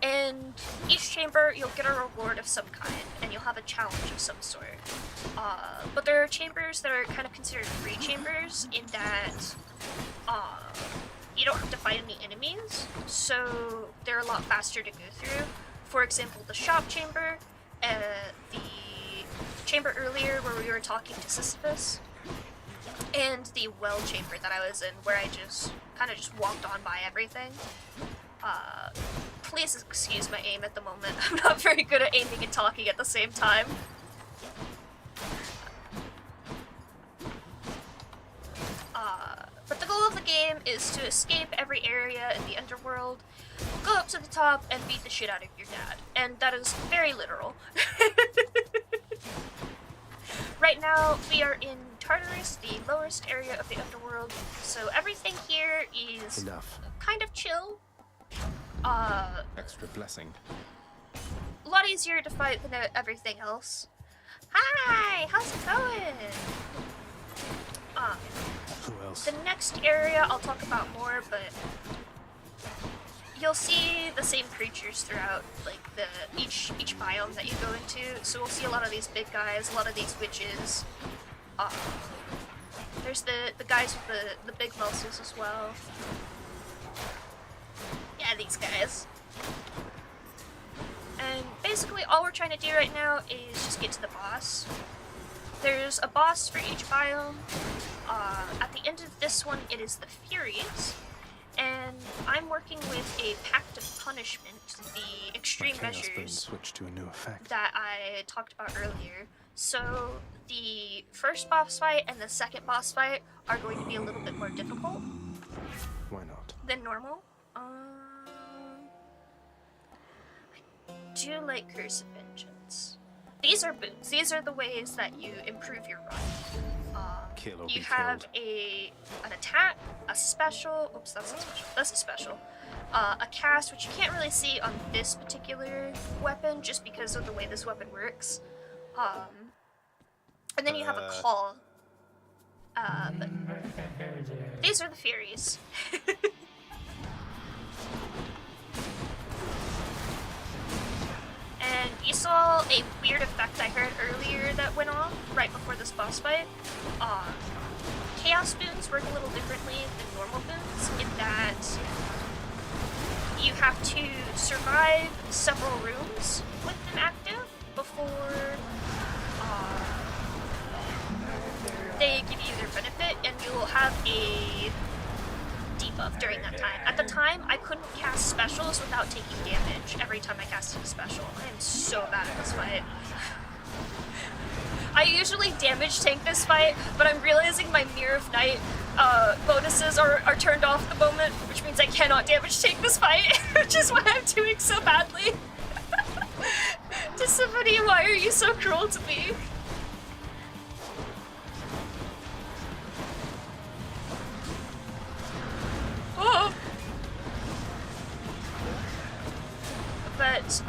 And each chamber you'll get a reward of some kind, and you'll have a challenge of some sort. But there are chambers that are kind of considered free chambers in that you don't have to fight any enemies, so they're a lot faster to go through. For example, the shop chamber, the chamber earlier where we were talking to Sisyphus, and the well chamber that I was in where I just kind of just walked on by everything. Please excuse my aim at the moment. I'm not very good at aiming and talking at the same time. But the goal of the game is to escape every area in the underworld, go up to the top, and beat the shit out of your dad. And that is very literal. Right now, we are in Tartarus, the lowest area of the underworld, so everything here is Enough. kind of chill. Extra blessing. A lot easier to fight than everything else. Hi, how's it going? Who else? The next area I'll talk about more, but you'll see the same creatures throughout, like each biome that you go into. So we'll see a lot of these big guys, a lot of these witches. There's the guys with the big muscles as well. Yeah, these guys. And basically all we're trying to do right now is just get to the boss. There's a boss for each biome. At the end of this one, it is the Furies. And I'm working with a Pact of Punishment, the extreme My chaos been measures switched to a new effect. that I talked about earlier. So the first boss fight and the second boss fight are going to be a little bit more difficult Why not? than normal. I do like Curse of Vengeance. these are boons. These are the ways that you improve your run. Kill or You be have killed. an attack, a special. Oops, that's not special. That's a special. A cast, which you can't really see on this particular weapon, just because of the way this weapon works. And then you have a call. But these are the Furies. And you saw a weird effect I heard earlier that went off right before this boss fight. Chaos boons work a little differently than normal boons in that you have to survive several rooms with them active before they give you their benefit, and you will have a debuff during that time. At the time, I couldn't cast specials without taking damage every time I casted a special. I am so bad at this fight. I usually damage tank this fight, but I'm realizing my Mirror of Night bonuses are turned off at the moment, which means I cannot damage tank this fight, which is why I'm doing so badly. Dissimony, why are you so cruel to me? Oh. But,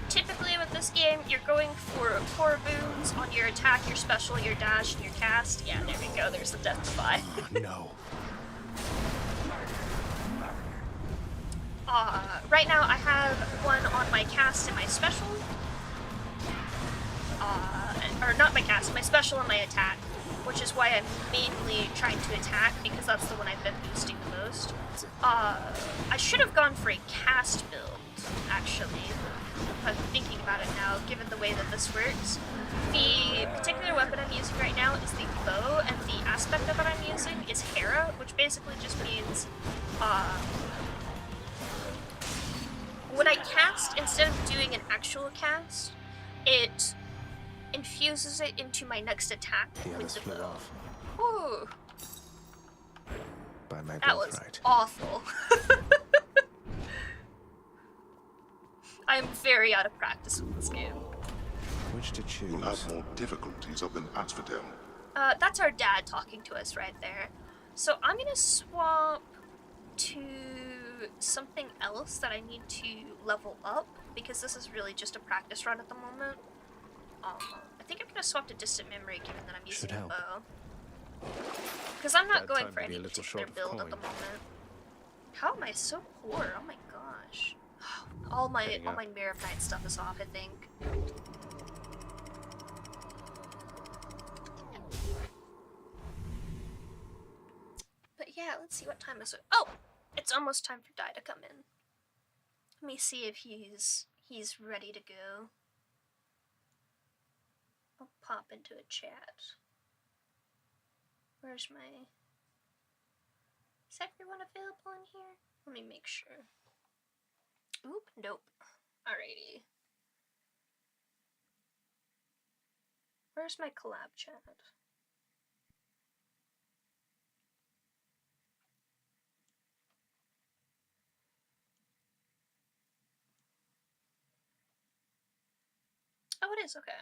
typically with this game, you're going for core boons on your attack, your special, your dash, and your cast. Yeah, there we go, there's the death defy. Oh, no. Right now I have one on my cast and my special. Or not my cast, my special and my attack, which is why I'm mainly trying to attack, because that's the one I've been boosting the most. I should have gone for a cast build, actually. I'm thinking about it now, given the way that this works. The particular weapon I'm using right now is the bow, and the aspect of it I'm using is Hera, which basically just means, when I cast, instead of doing an actual cast, it infuses it into my next attack with the bow. Ooh. By my That was birthright. awful. I'm very out of practice with this game. Which to choose? You'll have more difficulties up in Asphodel. That's our dad talking to us right there. So I'm gonna swap to something else that I need to level up, because this is really just a practice run at the moment. I think I'm gonna swap to distant memory, given that I'm using a bow. Because I'm not Bad going time for to be a any little particular short of build at the coin. moment. How am I so poor? Oh my gosh. All my Mirror of Night stuff is off, I think. But yeah, let's see, what time is it? Oh! It's almost time for Dai to come in. Let me see if he's ready to go. I'll pop into a chat. Where's my... Is everyone available in here? Let me make sure. Oop, nope. Alrighty. Where's my collab chat? Oh, it is, okay.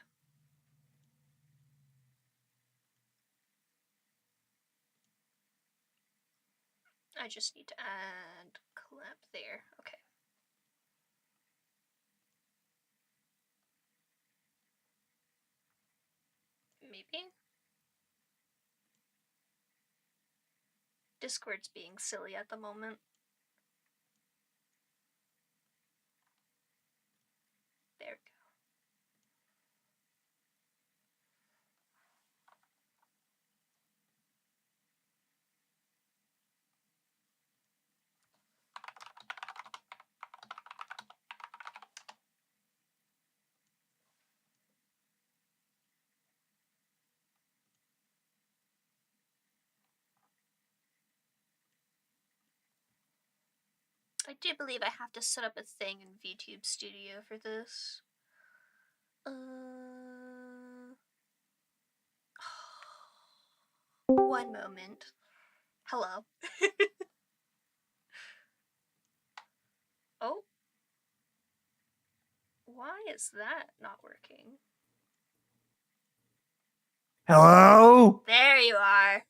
I just need to add collab there. Okay. Maybe? Discord's being silly at the moment. There we go. I do believe I have to set up a thing in VTube Studio for this. One moment. Hello. Oh. Why is that not working? Hello? There you are.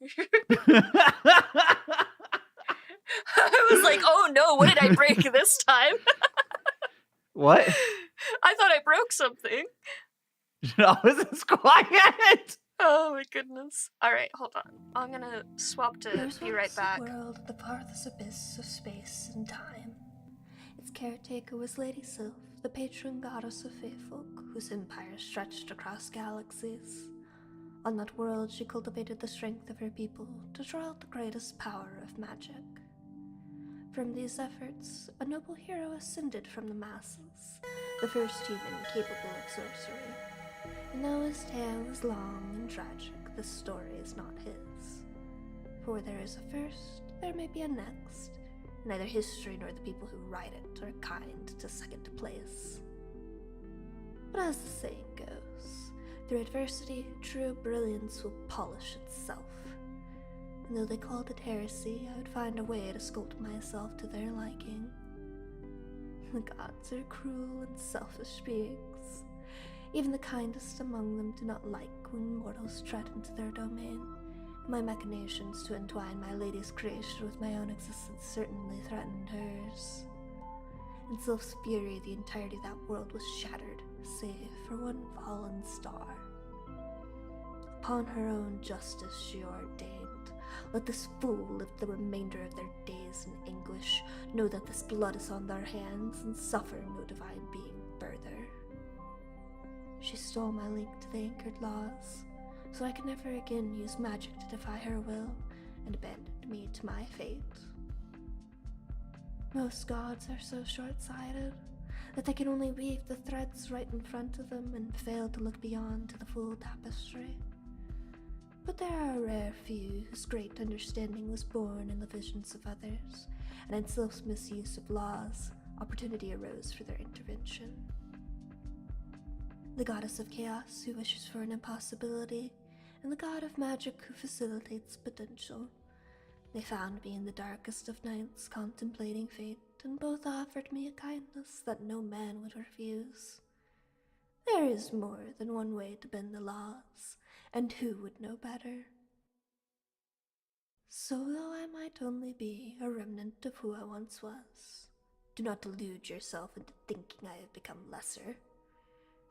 I was like, oh no, what did I break this time? What? I thought I broke something. No, this quiet. Oh my goodness. Alright, hold on. I'm gonna swap to There's be right once back. a world at the farthest abyss of space and time. Its caretaker was Lady Sylph, the patron goddess of fae folk, whose empire stretched across galaxies. On that world, she cultivated the strength of her people to draw out the greatest power of magic. From these efforts, a noble hero ascended from the masses, the first human capable of sorcery. And though his tale is long and tragic, this story is not his. For where there is a first, there may be a next. Neither history nor the people who write it are kind to second place. But as the saying goes, through adversity, true brilliance will polish itself. And though they called it heresy, I would find a way to sculpt myself to their liking. The gods are cruel and selfish beings. Even the kindest among them do not like when mortals tread into their domain. My machinations to entwine my lady's creation with my own existence certainly threatened hers. In Sylph's fury, the entirety of that world was shattered, save for one fallen star. Upon her own justice she ordained, let this fool live the remainder of their days in anguish, know that this blood is on their hands, and suffer no divine being further. She stole my link to the anchored laws, so I could never again use magic to defy her will, and abandoned me to my fate. Most gods are so short-sighted that they can only weave the threads right in front of them and fail to look beyond to the full tapestry. But there are a rare few whose great understanding was born in the visions of others, and in Sylph's misuse of laws, opportunity arose for their intervention. The goddess of chaos who wishes for an impossibility, and the god of magic who facilitates potential. They found me in the darkest of nights contemplating fate, and both offered me a kindness that no man would refuse. There is more than one way to bend the laws, and who would know better? So though I might only be a remnant of who I once was, do not delude yourself into thinking I have become lesser.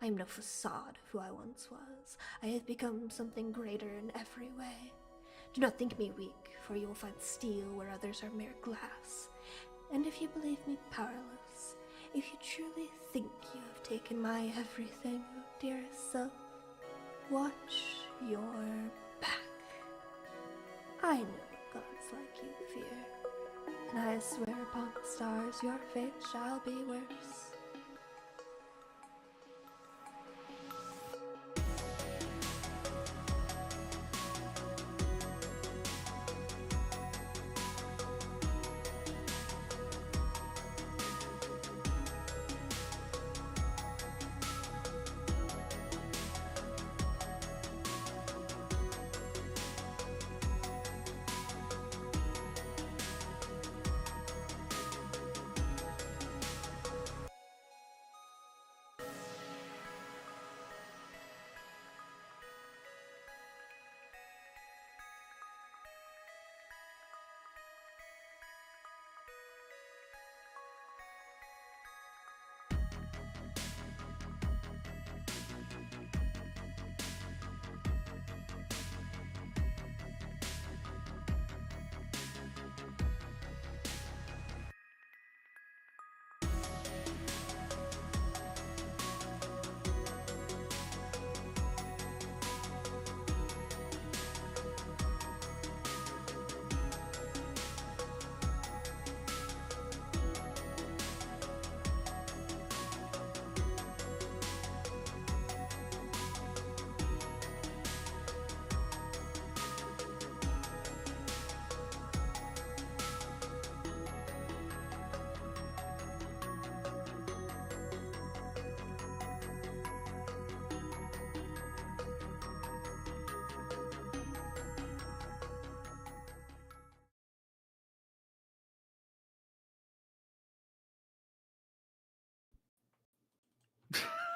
I am no facade of who I once was. I have become something greater in every way. Do not think me weak, for you will find steel where others are mere glass. And if you believe me powerless, if you truly think you have taken my everything, oh dearest self, watch your back. I know what gods like you fear, and I swear upon the stars your fate shall be worse.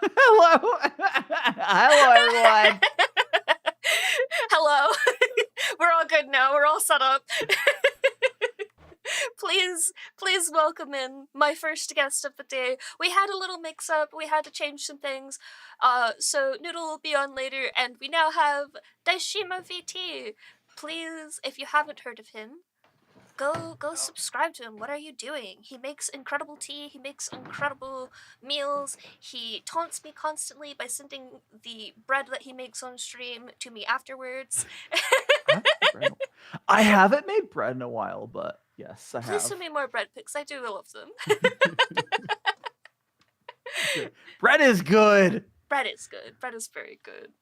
Hello. Hello, everyone. Hello. We're all good now. We're all set up. Please welcome in my first guest of the day. We had a little mix-up. We had to change some things. So Noodle will be on later, and we now have Daishima VT. Please, if you haven't heard of him, go subscribe to him. What are you doing? He makes incredible tea. He makes incredible meals. He taunts me constantly by sending the bread that he makes on stream to me afterwards. I haven't made bread in a while, but yes, I have. Please send me more bread pics. I do love them. Bread is good. Bread is good. Bread is very good.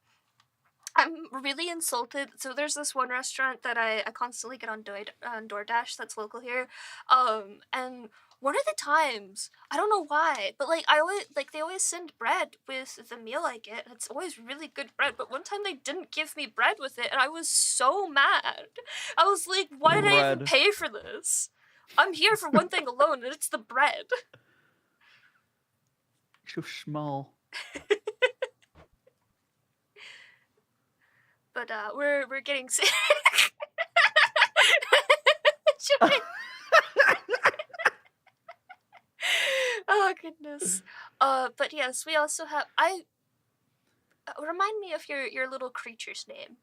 I'm really insulted. So there's this one restaurant that I constantly get on DoorDash that's local here. And one of the times, I don't know why, but like they always send bread with the meal I get. It's always really good bread. But one time they didn't give me bread with it, and I was so mad. I was like, why did I even pay for this? I'm here for one thing alone, and it's the bread. So small. But we're getting sick. Oh goodness. But yes, we also have. Remind me of your little creature's name.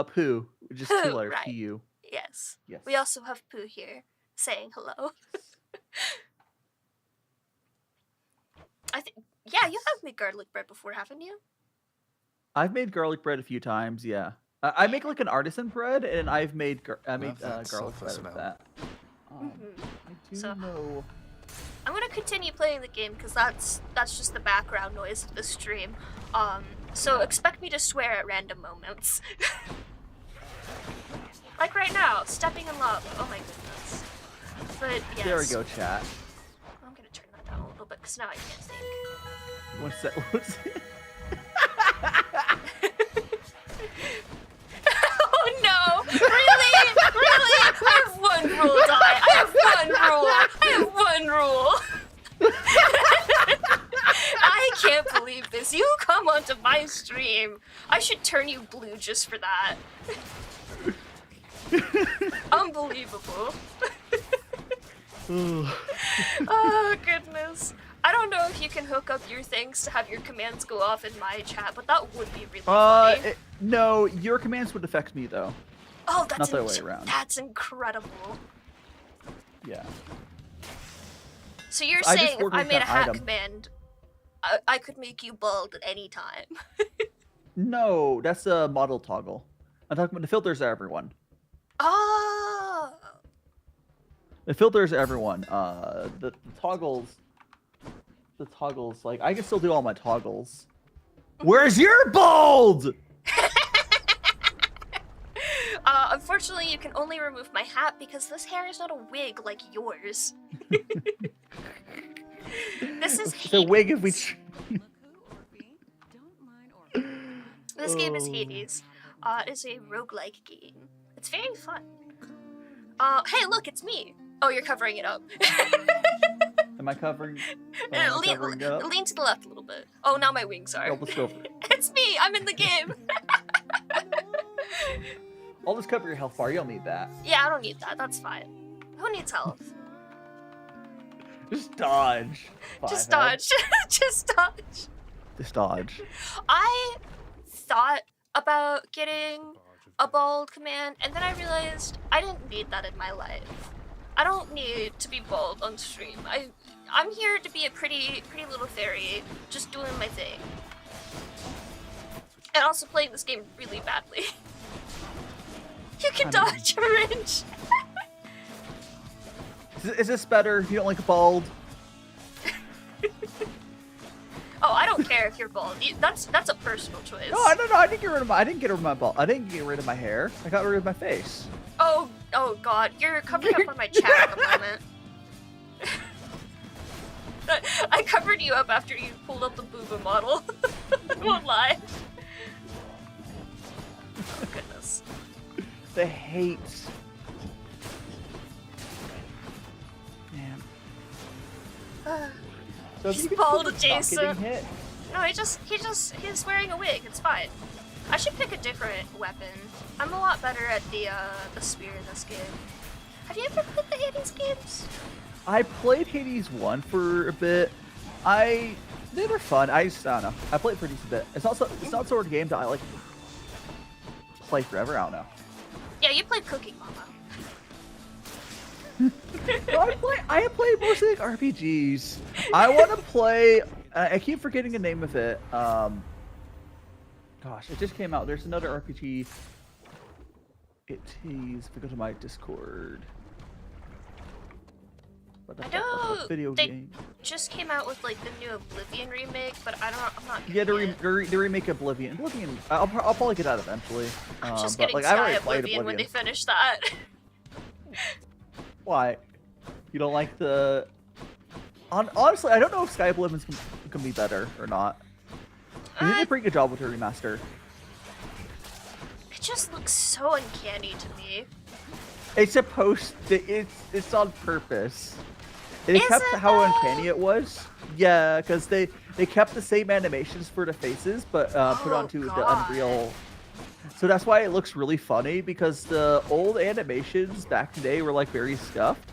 Pooh. Just Pooh, 2 letters. right. P-U. Yes. Yes. We also have Pooh here saying hello. I think. Yeah, you have made garlic bread before, haven't you? I've made garlic bread a few times. Yeah. I make like an artisan bread, and I've made garlic bread with that. I do know. I'm gonna continue playing the game because that's just the background noise of the stream. So expect me to swear at random moments. Like right now, stepping in lava. Oh my goodness. But yes. There we go, chat. I'm gonna turn that down a little bit because now I can't think. What's that? What's it? Oh no! Really? Really? I have one rule, Dai. I have one rule. I can't believe this. You come onto my stream. I should turn you blue just for that. Unbelievable. Oh goodness. I don't know if you can hook up your things to have your commands go off in my chat, but that would be really funny. No, your commands would affect me though. Oh, that's not the other way around. That's incredible. Yeah. So you're saying if I made a hat command, I could make you bald at any time? No, that's a model toggle. I'm talking about the filters are everyone. Oh. The filters are everyone. The toggles, like I can still do all my toggles. Where's your bald? Unfortunately, you can only remove my hat because this hair is not a wig like yours. This is Hades. The wig if we. This game is Hades. It is a roguelike game. It's very fun. Hey, look, it's me. Oh, you're covering it up. Am I covering? Lean to the left a little bit. Oh, now my wings are. Oh, let's go for it. It's me. I'm in the game. I'll just cover your health bar. You don't need that. Yeah, I don't need that. That's fine. Who needs health? Just dodge. Just dodge. Just dodge. Just dodge. I thought about getting a bald command, and then I realized I didn't need that in my life. I don't need to be bald on stream. I'm here to be a pretty little fairy, just doing my thing. And also playing this game really badly. You can dodge a wrench. Is this better? You don't like bald? Oh, I don't care if you're bald. That's a personal choice. No, I didn't get rid of my. I didn't get rid of my bald. I didn't get rid of my hair. I got rid of my face. Oh God, you're covering up on my chat at the moment. I covered you up after you pulled up the booba model. I won't lie. Oh goodness. The hate. Man. So He's bald adjacent. No, he's wearing a wig. It's fine. I should pick a different weapon. I'm a lot better at the spear in this game. Have you ever played the Hades games? I played Hades 1 for a bit. They're fun. I don't know. I played for a decent bit. It's not sort of game that I like play forever. I don't know. Yeah, you played Cooking Mama. No, I have played mostly like RPGs. I want to play. I keep forgetting the name of it. Gosh, it just came out. There's another RPG. It is. If I go to my Discord. I know video they game. just came out with like the new Oblivion remake, but I'm not. Yeah, the remake of Oblivion. I'll probably get that eventually. I'm just but, getting like, Sky Oblivion when they finish that. Why? You don't like the? Honestly, I don't know if Sky Oblivion's can be better or not. They did a pretty good job with the remaster. It just looks so uncanny to me. It's supposed to. It's on purpose. They kept how uncanny it was. Yeah, because they kept the same animations for the faces, but put onto the Unreal. So that's why it looks really funny, because the old animations back in the day were like very scuffed.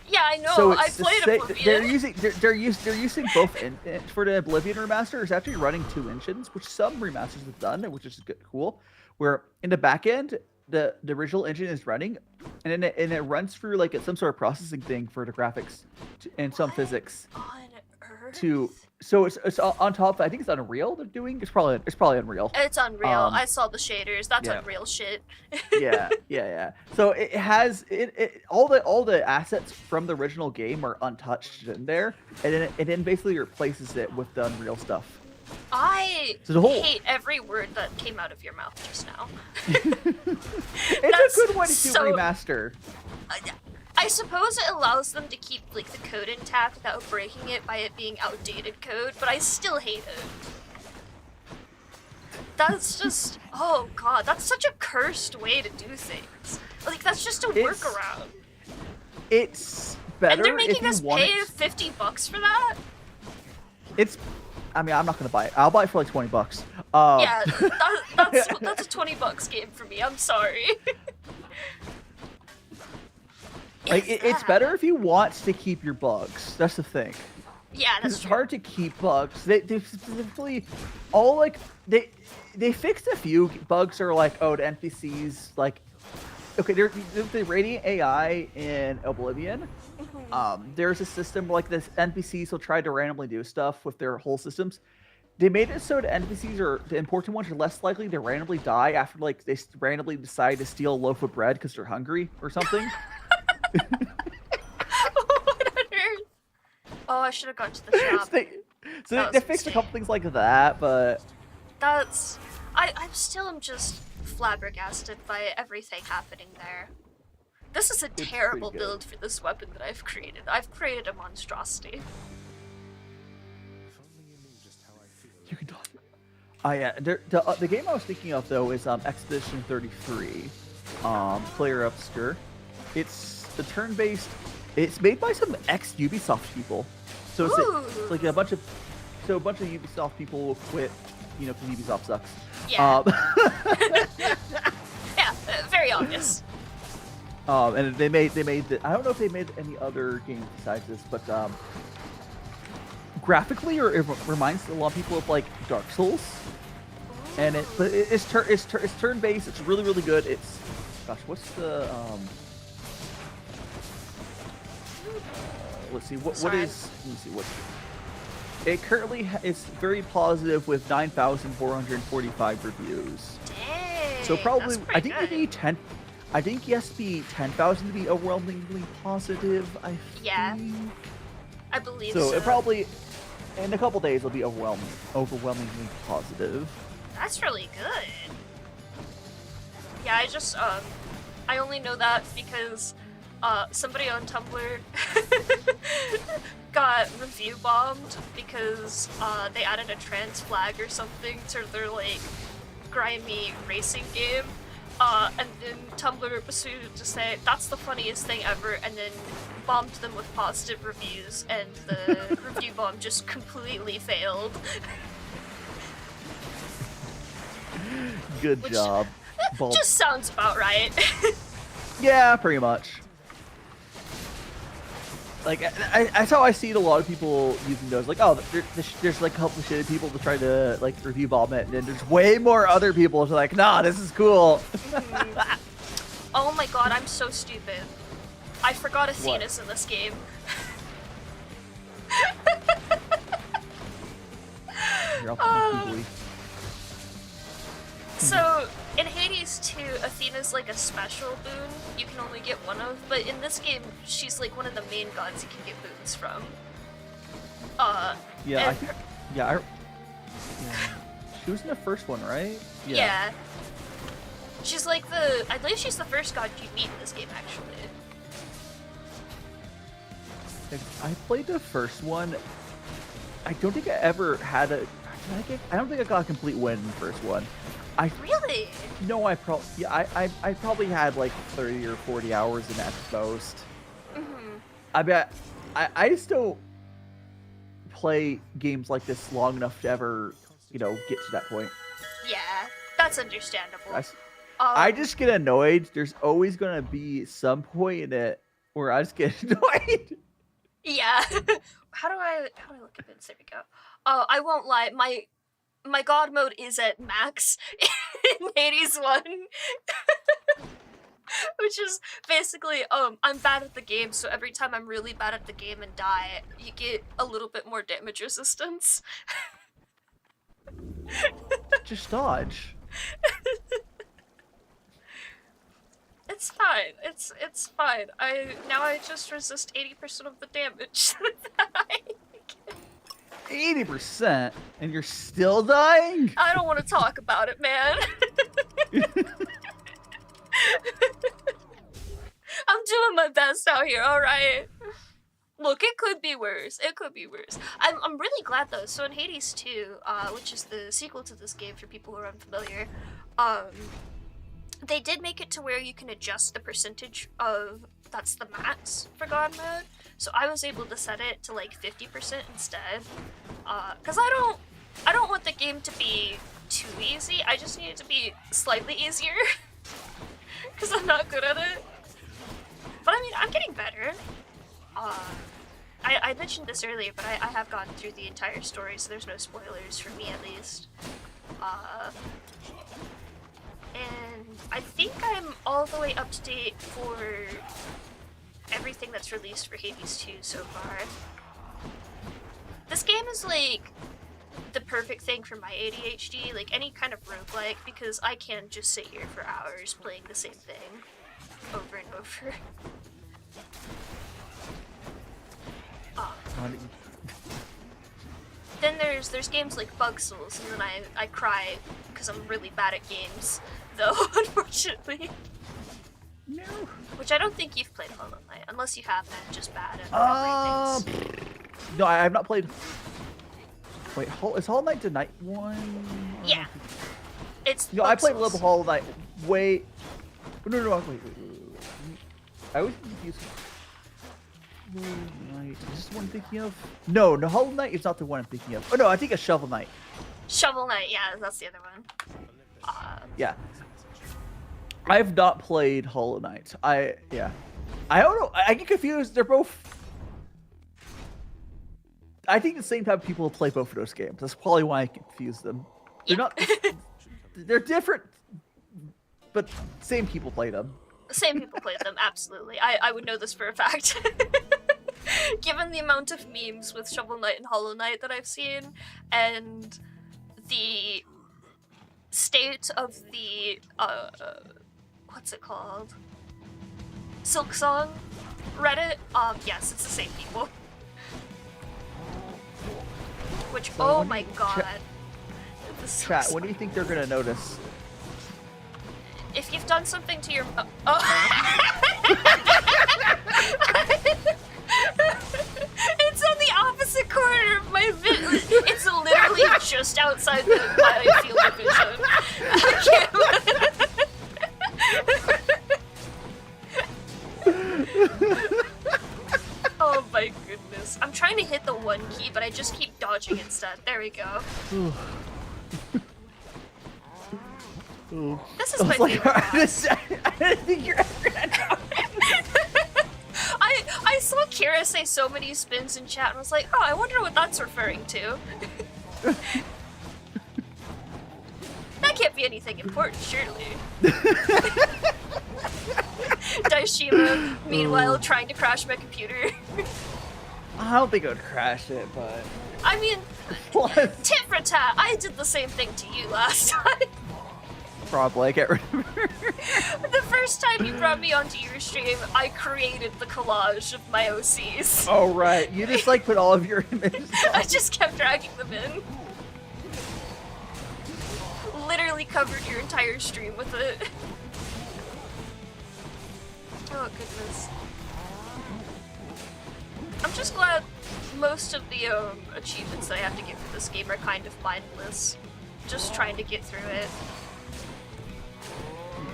Yeah, I know. So I played Oblivion. They're using both for the Oblivion remaster. It's actually running 2 engines, which some remasters have done, which is cool. Where in the back end, the original engine is running, and it runs through like some sort of processing thing for the graphics and some physics. On Earth? So it's on top. I think it's Unreal. They're doing. It's probably Unreal. It's Unreal. I saw the shaders. That's Unreal shit. yeah. So it has all the assets from the original game are untouched in there, and then basically replaces it with the Unreal stuff. I hate every word that came out of your mouth just now. It's a good one to remaster. I suppose it allows them to keep like the code intact without breaking it by it being outdated code, but I still hate it. That's just, oh god, that's such a cursed way to do things. Like, that's just a workaround. It's better. And they're making if us pay $50 for that? I mean, I'm not gonna buy it. I'll buy it for like $20. Yeah, that's a $20 game for me. I'm sorry. Like it's better if you want to keep your bugs. That's the thing. Yeah, that's true. It's hard to keep bugs. They specifically all like they fixed a few bugs that are like, oh, the NPCs like, okay, the Radiant AI in Oblivion. There's a system like this. NPCs will try to randomly do stuff with their whole systems. They made it so the NPCs the important ones are less likely to randomly die after like they randomly decide to steal a loaf of bread because they're hungry or something. What on earth? Oh, I should have gone to the shop. They fixed a couple things like that, but that's I'm still just flabbergasted by everything happening there. This is a terrible build for this weapon that I've created. I've created a monstrosity. You can talk. Yeah. The game I was thinking of though is Expedition 33, Player Obscure. It's the turn-based. It's made by some ex-Ubisoft people, so it's like a bunch of Ubisoft people will quit, because Ubisoft sucks. Yeah. Yeah, very obvious. And they made I don't know if they made any other games besides this, but graphically, it reminds a lot of people of like Dark Souls, and it's turn-based. It's really, really good. It's, gosh, what's the let's see let me see what it currently is. Very positive with 9,445 reviews. Dang, so probably that's I think good. you need 10. I think he has to be 10,000 to be overwhelmingly positive. I believe so. It probably in a couple days will be overwhelmingly positive. That's really good. Yeah, I only know that because somebody on Tumblr got review bombed because they added a trans flag or something to their like grimy racing game. And then Tumblr proceeded to say, that's the funniest thing ever, and then bombed them with positive reviews, and the review bomb just completely failed. Good job. Bulb. Just sounds about right. Yeah, pretty much. Like, that's how I see it, a lot of people using those. Like, oh, there's like a couple of shitty people to try to like review Bombnet, and then there's way more other people who are like, nah, this is cool. Oh my god, I'm so stupid. I forgot Athena's in this game. So, in Hades 2, Athena's like a special boon you can only get one of, but in this game, she's like one of the main gods you can get boons from. Yeah, I think, yeah, she was in the first one, right? Yeah. She's like I believe she's the first god you meet in this game, actually. I played the first one. I don't think I ever had a. I don't think I got a complete win in the first one. Really? No, I probably had like 30 or 40 hours in at most. I bet I just don't play games like this long enough to ever, get to that point. Yeah, that's understandable. I just get annoyed. There's always gonna be some point in it where I just get annoyed. Yeah. How do I look at this? There we go. Oh, I won't lie. My god mode is at max in Hades 1. Which is basically, I'm bad at the game, so every time I'm really bad at the game and die, you get a little bit more damage resistance. Just dodge. It's fine. It's fine. I just resist 80% of the damage that I get. 80%? And you're still dying? I don't want to talk about it, man. I'm doing my best out here, alright? Look, it could be worse. It could be worse. I'm really glad, though. So in Hades 2, which is the sequel to this game for people who are unfamiliar, they did make it to where you can adjust the percentage of, that's the max for God mode. So I was able to set it to like 50% instead. Cause I don't want the game to be too easy. I just need it to be slightly easier. Cause I'm not good at it. But I mean, I'm getting better. I mentioned this earlier, but I have gone through the entire story, so there's no spoilers for me at least. And I think I'm all the way up to date for everything that's released for Hades 2 so far. This game is like the perfect thing for my ADHD, like any kind of roguelike, because I can just sit here for hours playing the same thing over and over. Then there's games like Bug Souls, and then I cry because I'm really bad at games, though, unfortunately. No. Which I don't think you've played Hollow Knight, unless you have been just bad at remembering things. No, I have not played. Wait, is Hollow Knight the night one? Yeah. It's No, I played a little Hollow Knight. Wait. No, wait. I always confuse Hollow Knight. Is this the one I'm thinking of? No, Hollow Knight is not the one I'm thinking of. Oh no, I think it's Shovel Knight. Shovel Knight, yeah, that's the other one. Yeah. I've not played Hollow Knight. I don't know. I get confused. They're both. I think the same type of people play both of those games. That's probably why I confuse them. They're not. They're different, but same people play them. Same people play them, absolutely. I would know this for a fact. Given the amount of memes with Shovel Knight and Hollow Knight that I've seen, and the state of the, what's it called? Silk Song Reddit, yes, it's the same people. Which, oh my god. Chat, what do you think they're gonna notice? If you've done something to your... It's on the opposite corner of my vision. It's literally just outside my field of vision. Oh my goodness. I'm trying to hit the one key, but I just keep dodging instead. There we go. This is I my was like, favorite boss. I didn't think you're ever gonna know. I saw Kira say so many spins in chat and was like, oh, I wonder what that's referring to. That can't be anything important, surely. Daishima, meanwhile, trying to crash my computer. I don't think I would crash it, but I mean, tit for tat, I did the same thing to you last time. probably I can't remember. The first time you brought me onto your stream, I created the collage of my OCs. Oh right, you just like put all of your images. I just kept dragging them in. Literally covered your entire stream with it. Oh goodness. I'm just glad most of the achievements that I have to get for this game are kind of mindless. Just trying to get through it.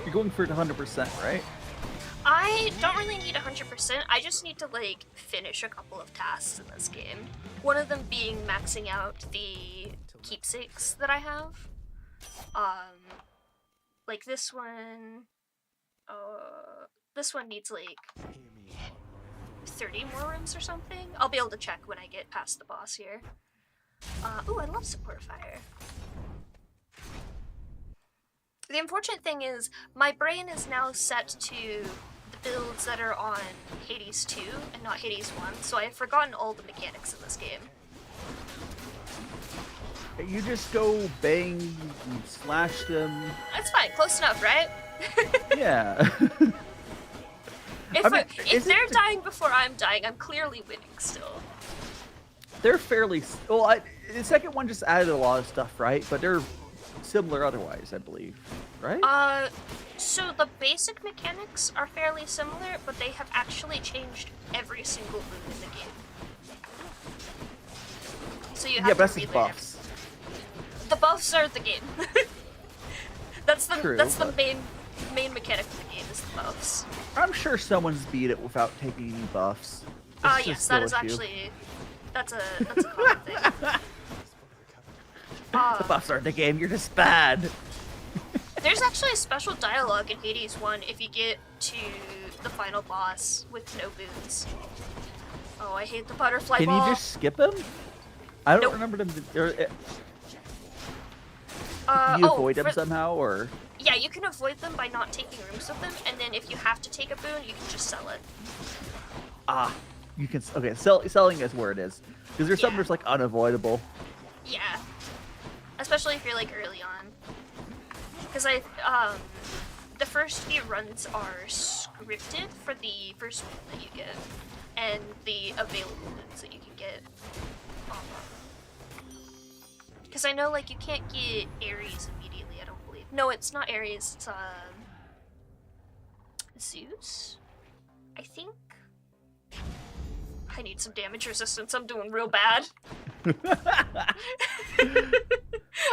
You're going for it 100%, right? I don't really need 100%, I just need to like finish a couple of tasks in this game. One of them being maxing out the keepsakes that I have. Like this one needs like 30 more rooms or something. I'll be able to check when I get past the boss here. Ooh, I love support fire. The unfortunate thing is, my brain is now set to the builds that are on Hades 2 and not Hades 1, so I have forgotten all the mechanics in this game. You just go bang, and slash them. That's fine, close enough, right? Yeah. If they're dying before I'm dying, I'm clearly winning still. They're fairly well. The second one just added a lot of stuff, right? But they're similar otherwise, I believe, right? So the basic mechanics are fairly similar, but they have actually changed every single move in the game. So you have yeah, to but that's the relearn buffs. The buffs are the game. That's the main mechanic of the game is the buffs. I'm sure someone's beat it without taking any buffs. Yes, that is actually that's a common thing. The buffs are in the game. You're just bad. There's actually a special dialogue in Hades 1 if you get to the final boss with no boons. Oh, I hate the butterfly ball. Can you just skip him? I don't Nope. remember them. Can you avoid them somehow, or? Yeah, you can avoid them by not taking rooms with them, and then if you have to take a boon, you can just sell it. Ah, you can. Okay, selling is where it is, because there's something that's like unavoidable. Yeah, especially if you're like early on. Because the first few runs are scripted for the first boon that you get, and the available boons that you can get. Because I know, like, you can't get Ares immediately, I don't believe. No, it's not Ares, it's, Zeus? I think? I need some damage resistance, I'm doing real bad.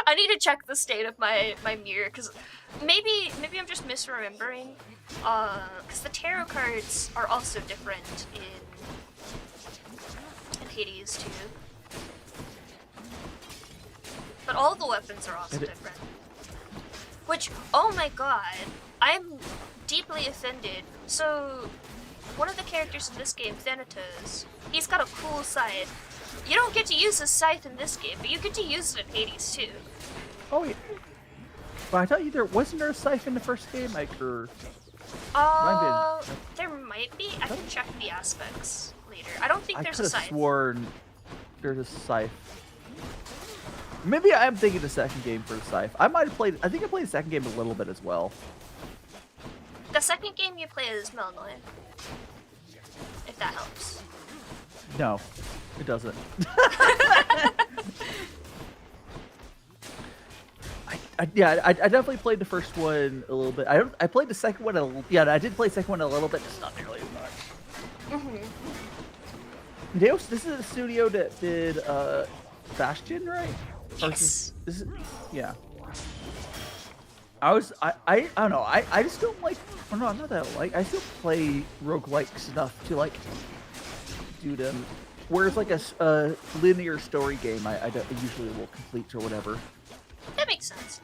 I need to check the state of my mirror, because maybe I'm just misremembering. Because the tarot cards are also different in Hades too. But all the weapons are also different. Which, oh my god, I'm deeply offended. So, one of the characters in this game, Thanatos, he's got a cool scythe. You don't get to use his scythe in this game, but you get to use it in Hades too. Oh yeah. But I thought wasn't there a scythe in the first game, like, or? There might be. I can check the aspects later. I don't think there's a scythe. I could have sworn there's a scythe. Maybe I'm thinking the second game for the scythe. I think I played the second game a little bit as well. The second game you play is Melanoid. If that helps. No, it doesn't. I definitely played the first one a little bit. I played the second one I did play the second one a little bit, just not nearly as much. This is the studio that did Bastion, right? Yes. Yeah. I don't know. I just don't like. Oh no, not that like. I still play roguelikes enough to like do them. Whereas like a linear story game, I usually will complete or whatever. That makes sense.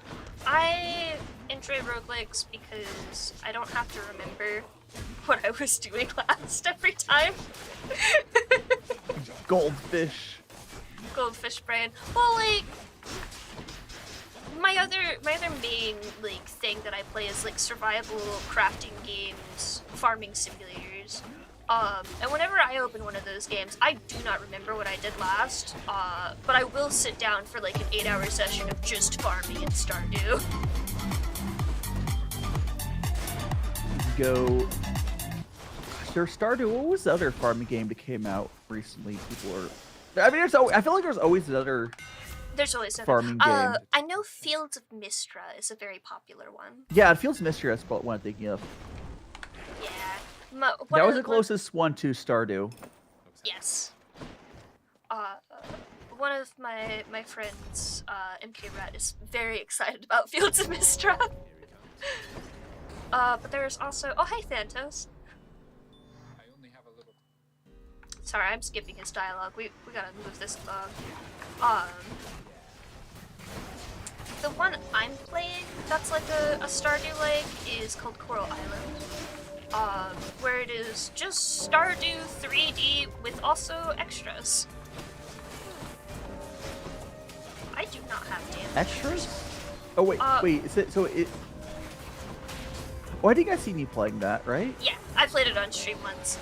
I enjoy roguelikes because I don't have to remember what I was doing last every time. Goldfish. Goldfish brain. Well, like my other main like thing that I play is like survival crafting games, farming simulators. And whenever I open one of those games, I do not remember what I did last, but I will sit down for like an 8-hour session of just farming in Stardew. Go. There's Stardew. What was the other farming game that came out recently? People are. I mean, I feel like there's always another. There's always another. Farming game. I know Fields of Mistra is a very popular one. Yeah, it feels mysterious, but what I'm thinking of. Yeah. That was the closest one to Stardew. Yes. One of my friends, MK Rat, is very excited about Fields of Mistra. But there's also... Oh, hi, Thantos. Sorry, I'm skipping his dialogue. We gotta move this along. The one I'm playing that's like a Stardew-like is called Coral Island. Where it is just Stardew 3D with also extras. I do not have damage. Extras? Oh wait, wait. Is it so? It. Why did you guys see me playing that? Right? Yeah, I played it on stream once.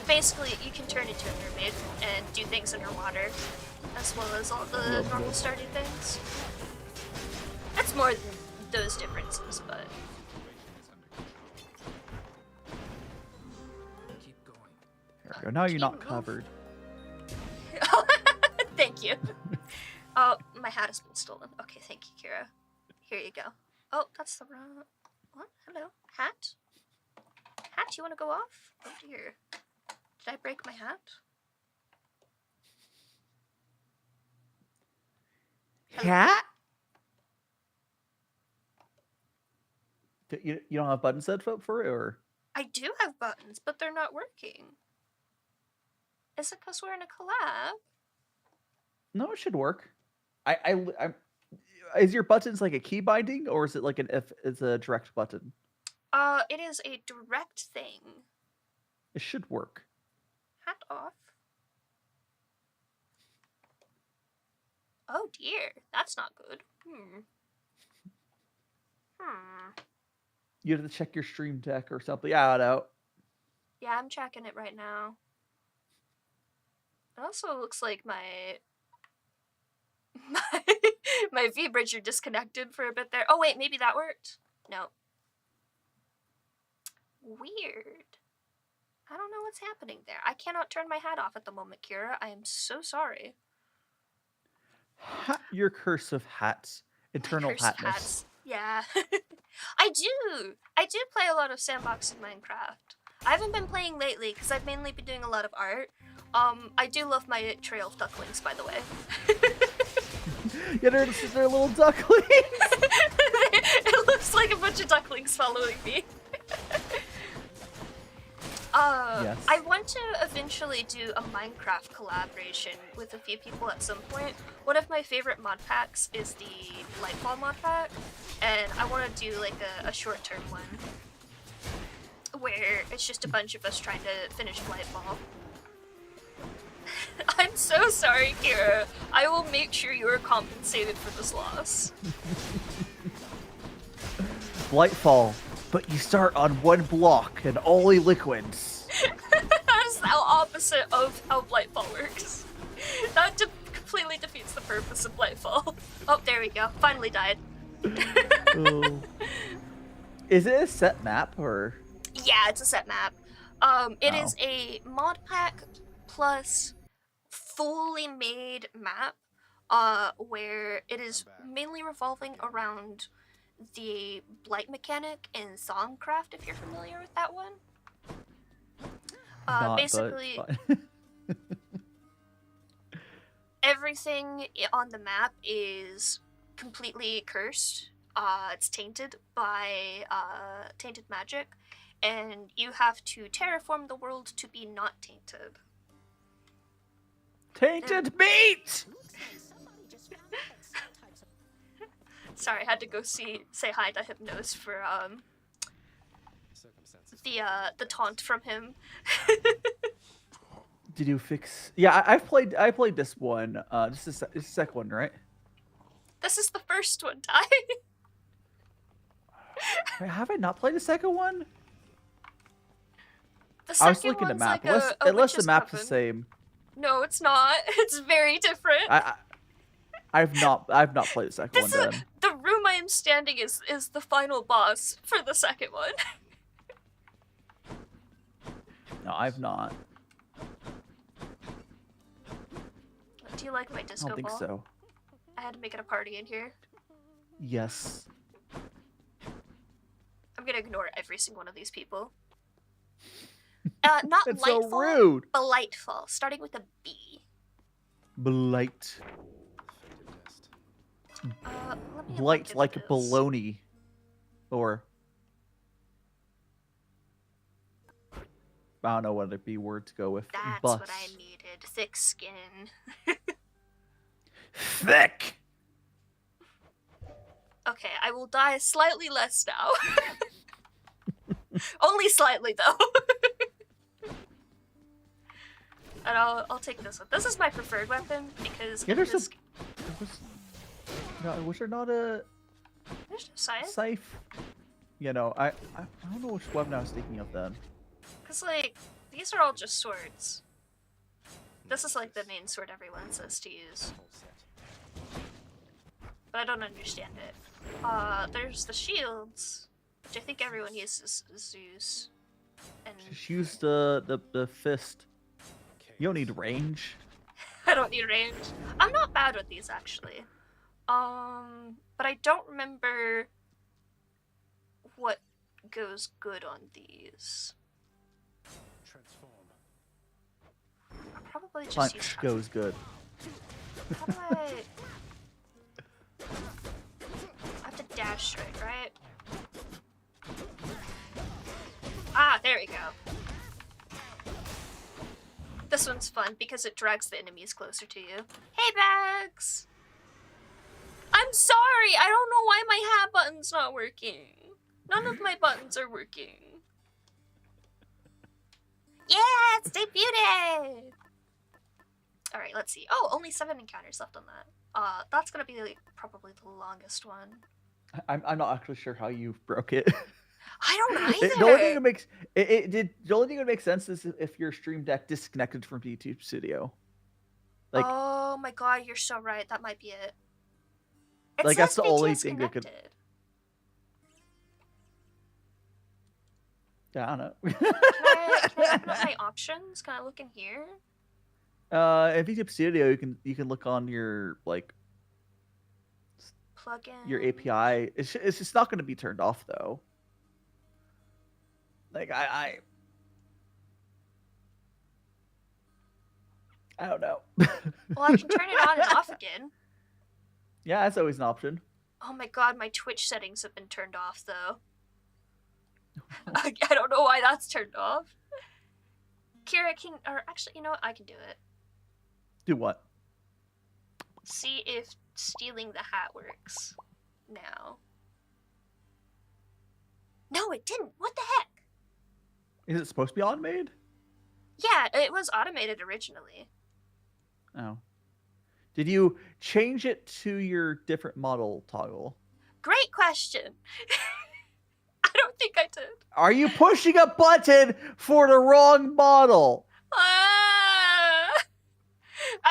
Basically, you can turn into a mermaid and do things underwater, as well as all the normal Stardew things. That's more than those differences, but. There we go. Now you're not covered. Thank you. Oh, my hat has been stolen. Okay, thank you, Kira. Here you go. Oh, that's the wrong... What? Hello? Hat? Hat, you want to go off? Oh dear. Did I break my hat? Hat? You don't have buttons set up for it, or? I do have buttons, but they're not working. Is it because we're in a collab? No, it should work. I'm is your buttons like a key binding, or is it like it's a direct button? It is a direct thing. It should work. Hat off. Oh dear, that's not good. You have to check your stream deck or something. Yeah, I don't know. Yeah, I'm checking it right now. It also looks like my V-bridger disconnected for a bit there. Oh wait, maybe that worked? No. Weird. I don't know what's happening there. I cannot turn my hat off at the moment, Kira. I am so sorry. Your curse of hats. Eternal hatness. Hats. Yeah. I do play a lot of sandbox in Minecraft. I haven't been playing lately because I've mainly been doing a lot of art. I do love my trail of ducklings, by the way. Yeah, they're little ducklings. It looks like a bunch of ducklings following me. Yes. I want to eventually do a Minecraft collaboration with a few people at some point. One of my favorite mod packs is the Lightfall mod pack, and I want to do like a short-term one where it's just a bunch of us trying to finish Lightfall. I'm so sorry, Kira. I will make sure you are compensated for this loss. Lightfall, but you start on one block and only liquids. That is the opposite of how Lightfall works. That completely defeats the purpose of Lightfall. Oh, there we go. Finally died. Oh. Is it a set map or? Yeah, it's a set map. It is a mod pack plus fully made map, where it is mainly revolving around the blight mechanic in Songcraft, if you're familiar with that one. Basically, everything on the map is completely cursed. It's tainted by tainted magic, and you have to terraform the world to be not tainted. Tainted meat! Sorry, I had to go say hi to Hypnos for the taunt from him. Did you fix? Yeah, I played this one. This is the second one, right? This is the first one, Ty. Wait, have I not played the second one? The I was second looking at the one's map. like Unless the witch's map's the coven. same. No, it's not. It's very different. I've not played the second one then. The room I am standing is the final boss for the second one. No, I've not. Do you like my I disco don't think ball? so. I had to make it a party in here. Yes. I'm gonna ignore every single one of these people. Not That's so Lightfall, rude. but Lightfall, starting with a B. Blight. Let me Blight look like at this. baloney. Or I don't know what other B word to go with. That's Bus. what I needed. Thick skin. Thick. Okay, I will die slightly less now. Only slightly, though. And I'll take this one. This is my preferred weapon because Yeah, there's this... was there not a There's no science. scythe? You know, I don't know which weapon I was thinking of then. Because, like, these are all just swords. This is, like, the main sword everyone says to use. But I don't understand it. There's the shields, which I think everyone uses Zeus. And Just use the fist. You don't need range. I don't need range. I'm not bad with these, actually. But I don't remember what goes good on these. I'll probably just use Punch goes good. How do I... I have to dash straight, right? Ah, there we go. This one's fun because it drags the enemies closer to you. Hey, Bags! I'm sorry! I don't know why my hat button's not working. None of my buttons are working. Yeah, it's debuted! Alright, let's see. Oh, only 7 encounters left on that. That's gonna be probably the longest one. I'm not actually sure how you broke it. I don't either. The only thing that makes the only thing that makes sense is if your stream deck disconnected from YouTube Studio. Like, oh my god, you're so right. That might be it. It like that's says the only BTS thing that could. connected. Yeah, I don't know. Can I open up my options? Can I look in here? In YouTube Studio, you can look on your like Plugin. your API. It's just not going to be turned off though. Like I don't know. Well, I can turn it on and off again. Yeah, that's always an option. Oh my god, my Twitch settings have been turned off though. I don't know why that's turned off. Kira can, or actually, you know what? I can do it. Do what? See if stealing the hat works now. No, it didn't. What the heck? Is it supposed to be automated? Yeah, it was automated originally. Oh. Did you change it to your different model toggle? Great question. I don't think I did. Are you pushing a button for the wrong model? I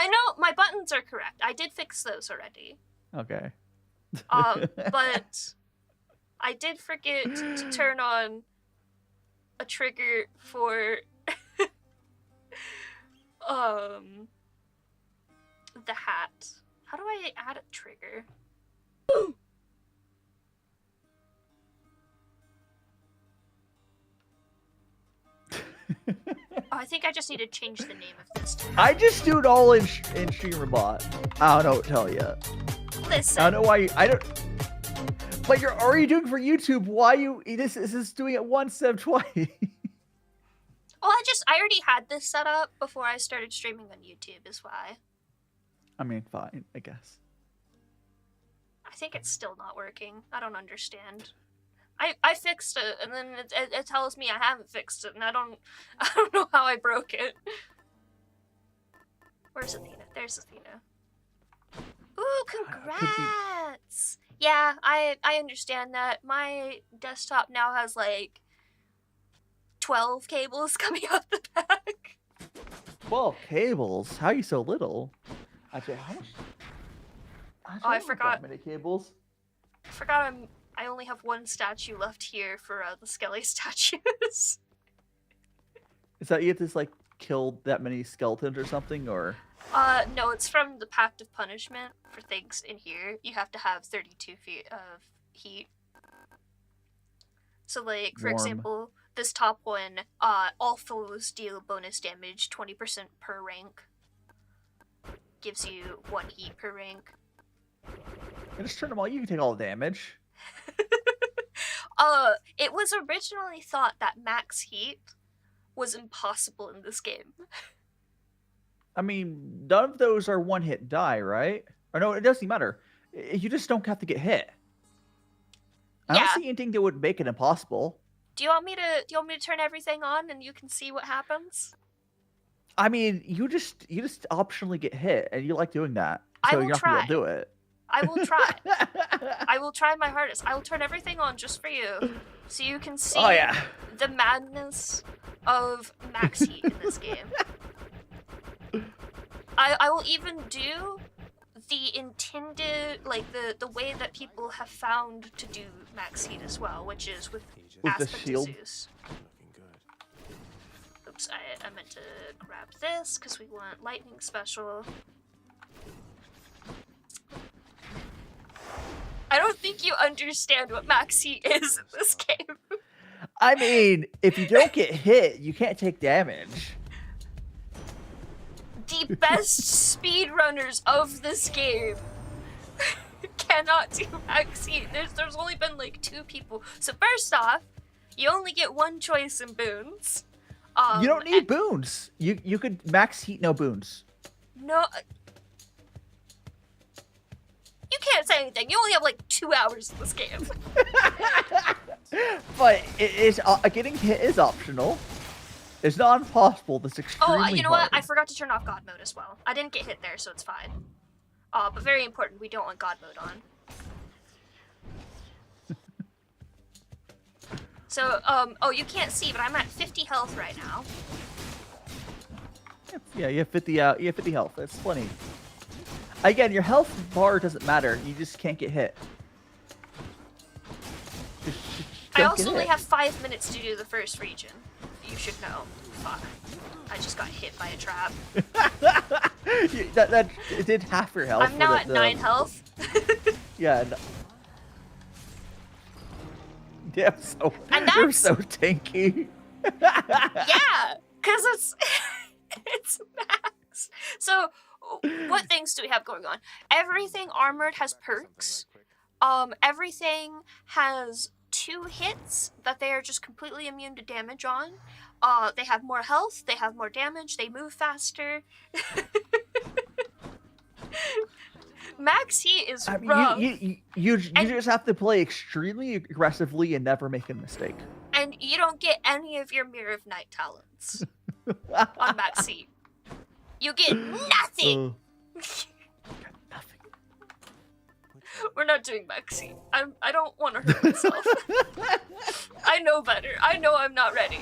know my buttons are correct. I did fix those already. Okay. But I did forget to turn on a trigger for the hat. How do I add a trigger? Oh, I think I just need to change the name of this. I just do it all in StreamerBot. I don't know what to tell you. Listen. I don't know why you. I don't. But you're already doing it for YouTube. Why you? This is doing it once instead of twice. Well, I already had this set up before I started streaming on YouTube. Is why. I mean, fine, I guess. I think it's still not working. I don't understand. I fixed it, and then it tells me I haven't fixed it, and I don't know how I broke it. Where's Athena? There's Athena. Ooh, congrats! Yeah, I understand that. My desktop now has like 12 cables coming out the back. 12 cables? How are you so little? Actually, how much? I forgot. That many cables? I forgot I only have one statue left here for the Skelly statues. Is that you have to like kill that many skeletons or something, or? No, it's from the Pact of Punishment for things in here. You have to have 32 feet of heat. So, like, for example, this top one, all foes deal bonus damage 20% per rank. Gives you 1 heat per rank. And just turn them all. You can take all the damage. It was originally thought that max heat was impossible in this game. I mean, none of those are one-hit die, right? Or no, it doesn't matter. You just don't have to get hit. I don't see anything that would make it impossible. Do you want me to turn everything on and you can see what happens? I mean, you just optionally get hit, and you like doing that, so you're not gonna be able to do it. I will try. I will try my hardest. I will turn everything on just for you, so you can see the madness of max heat in this game. I will even do the intended, like the way that people have found to do max heat as well, which is with Aspect the shield. of Zeus. Oops, I meant to grab this because we want lightning special. I don't think you understand what max heat is in this game. I mean, if you don't get hit, you can't take damage. The best speedrunners of this game cannot do max heat. There's only been like 2 people. So first off, you only get 1 choice in boons. You don't need boons. You could max heat, no boons. No. You can't say anything. You only have like 2 hours in this game. But getting hit is optional. It's not impossible. It's extremely Oh, you know hard. what? I forgot to turn off God mode as well. I didn't get hit there, so it's fine. But very important, we don't want God mode on. So, oh, you can't see, but I'm at 50 health right now. Yeah, you have 50. You have 50 health. That's plenty. Again, your health bar doesn't matter. You just can't get hit. Just I don't also get only hit. have 5 minutes to do the first region. You should know. Fuck. I just got hit by a trap. that it did half your health. I'm now at 9 health. Yeah. No. Yeah, you're so tanky. Yeah, because it's max. So, what things do we have going on? Everything armored has perks. Everything has 2 hits that they are just completely immune to damage on. They have more health, they have more damage, they move faster. Max heat is rough. You just have to play extremely aggressively and never make a mistake. And you don't get any of your Mirror of Night talents on max heat. You get nothing. Nothing. We're not doing max heat. I don't want to hurt myself. I know better. I know I'm not ready.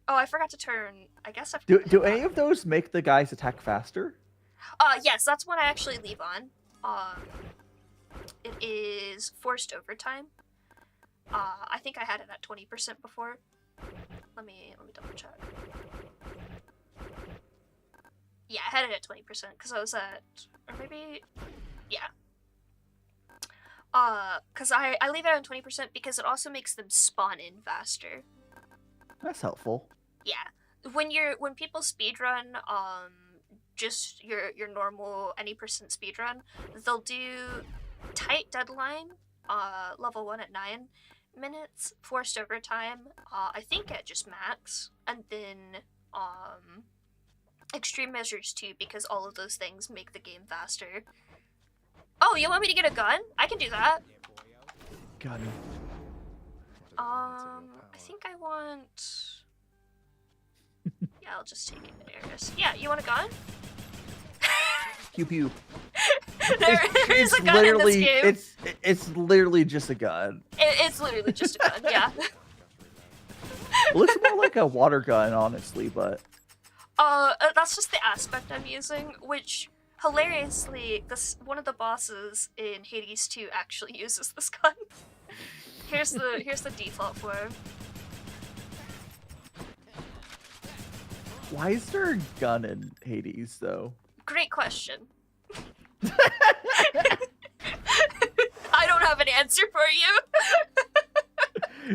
Oh, I forgot to turn. I guess I Do any of those make the guys attack faster? Yes, that's one I actually leave on. It is forced overtime. I think I had it at 20% before. Let me double check. Yeah, I had it at 20% because I was at, or maybe, yeah. Because I leave it on 20% because it also makes them spawn in faster. That's helpful. Yeah, when people speedrun, just your normal any percent speedrun, they'll do tight deadline, level 1 at 9 minutes, forced overtime, I think at just max, and then extreme measures too, because all of those things make the game faster. Oh, you want me to get a gun? I can do that. Got it. I think I want... Yeah, I'll just take it in areas. Yeah, you want a gun? Pew pew. There's a gun in this game. It's literally just a gun. It's literally just a gun, yeah. It looks more like a water gun, honestly, but... That's just the aspect I'm using, which, hilariously, one of the bosses in Hades 2 actually uses this gun. Here's the default form. Why is there a gun in Hades, though? Great question. I don't have an answer for you.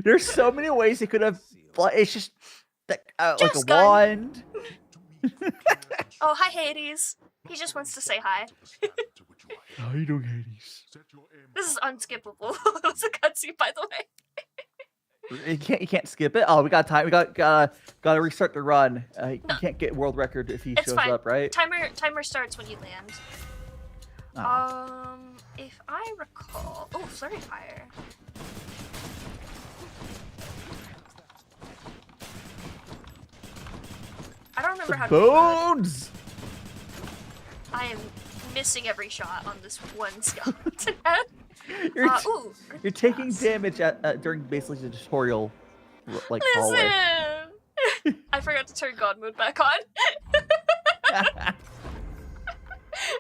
There's so many ways it could have... It's just like a gun. wand. Oh, hi, Hades. He just wants to say hi. How you doing, Hades? This is unskippable. It was a cutscene, by the way. You can't skip it. Oh, we got time. We gotta restart the run. You can't get world record if he It's shows fine. up, right? Timer starts when you land. Oh. If I recall, oh, flurry fire. I don't remember how to do it. Bones. I am missing every shot on this one skeleton. You're taking damage at during basically the tutorial, like hallway. Listen! I forgot to turn God mode back on.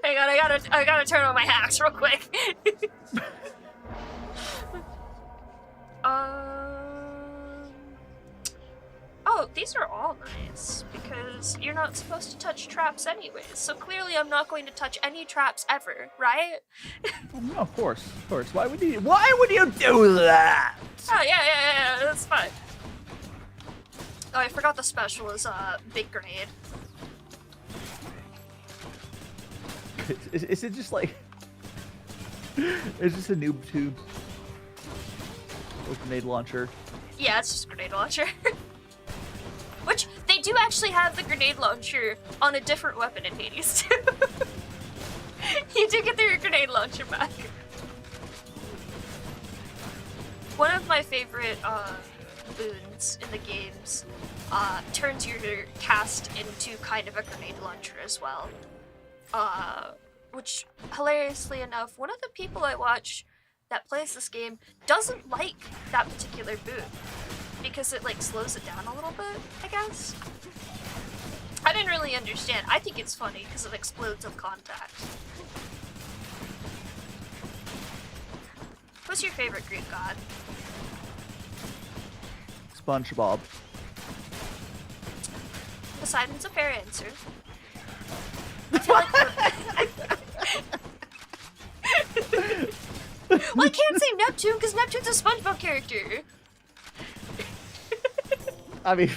Hang on, I gotta turn on my hacks real quick. Oh, these are all nice, because you're not supposed to touch traps anyways, so clearly I'm not going to touch any traps ever, right? No, of course. Why would you do that? Oh, yeah, that's fine. Oh, I forgot the special is, big grenade. Is it just like... It's just a noob tube. Or grenade launcher. Yeah, it's just a grenade launcher. Which, they do actually have the grenade launcher on a different weapon in Hades too. You do get your grenade launcher back. One of my favorite boons in the games turns your cast into kind of a grenade launcher as well. Which, hilariously enough, one of the people I watch that plays this game doesn't like that particular boon. Because it, like, slows it down a little bit, I guess. I didn't really understand. I think it's funny because it explodes on contact. What's your favorite Greek god? SpongeBob. Poseidon's a fair answer. I feel like well, I can't say Neptune because Neptune's a SpongeBob character. I mean,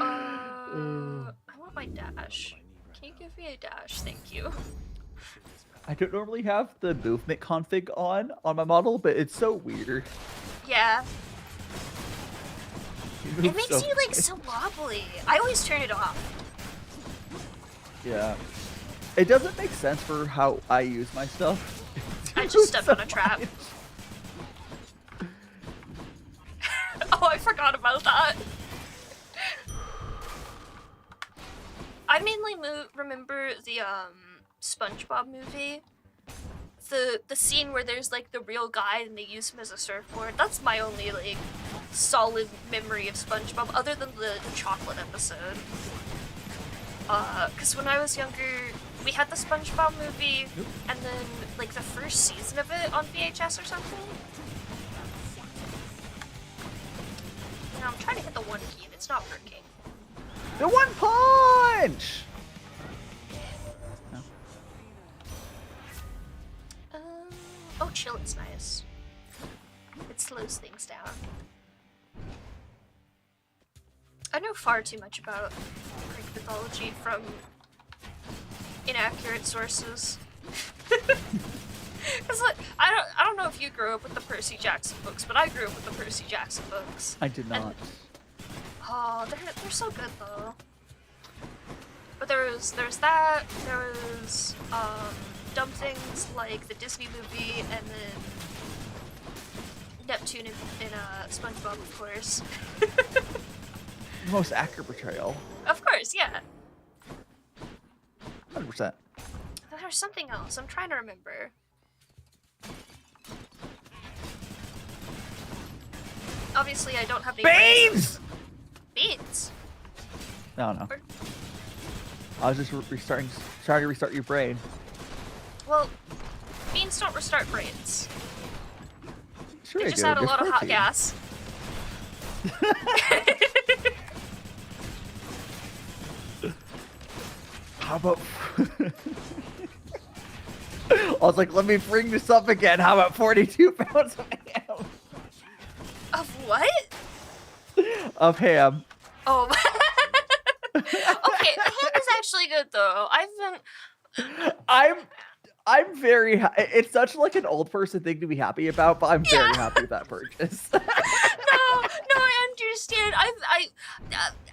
I want my dash. Can you give me a dash? Thank you. I don't normally have the movement config on my model, but it's so weird. Yeah. It makes so you like so wobbly. I always turn it off. Yeah. It doesn't make sense for how I use my stuff. I just stepped on a trap. Oh, I forgot about that. I mainly remember the SpongeBob movie. The scene where there's like the real guy and they use him as a surfboard. That's my only like solid memory of SpongeBob, other than the chocolate episode. Cause when I was younger, we had the SpongeBob movie, and then like the first season of it on VHS or something. And I'm trying to hit the one key and it's not working. The one punch! No. Oh, chill, it's nice. It slows things down. I know far too much about Greek mythology from inaccurate sources. Cause like, I don't know if you grew up with the Percy Jackson books, but I grew up with the Percy Jackson books. I did not. And, oh, they're so good though. But there's that. There was dumb things like the Disney movie, and then Neptune in SpongeBob, of course. The most accurate portrayal. Of course, yeah. 100%. There's something else. I'm trying to remember. Obviously, I don't have any Beans! Beans? No. I was just trying to restart your brain. Well, beans don't restart brains. Sure They they just do. add a They're lot of hot protein. gas. How about... I was like, let me bring this up again. How about 42 pounds of ham? Of what? Of ham. Oh. Okay, ham is actually good though. I'm very. It's such like an old person thing to be happy about, but I'm very happy with that purchase. No, I understand.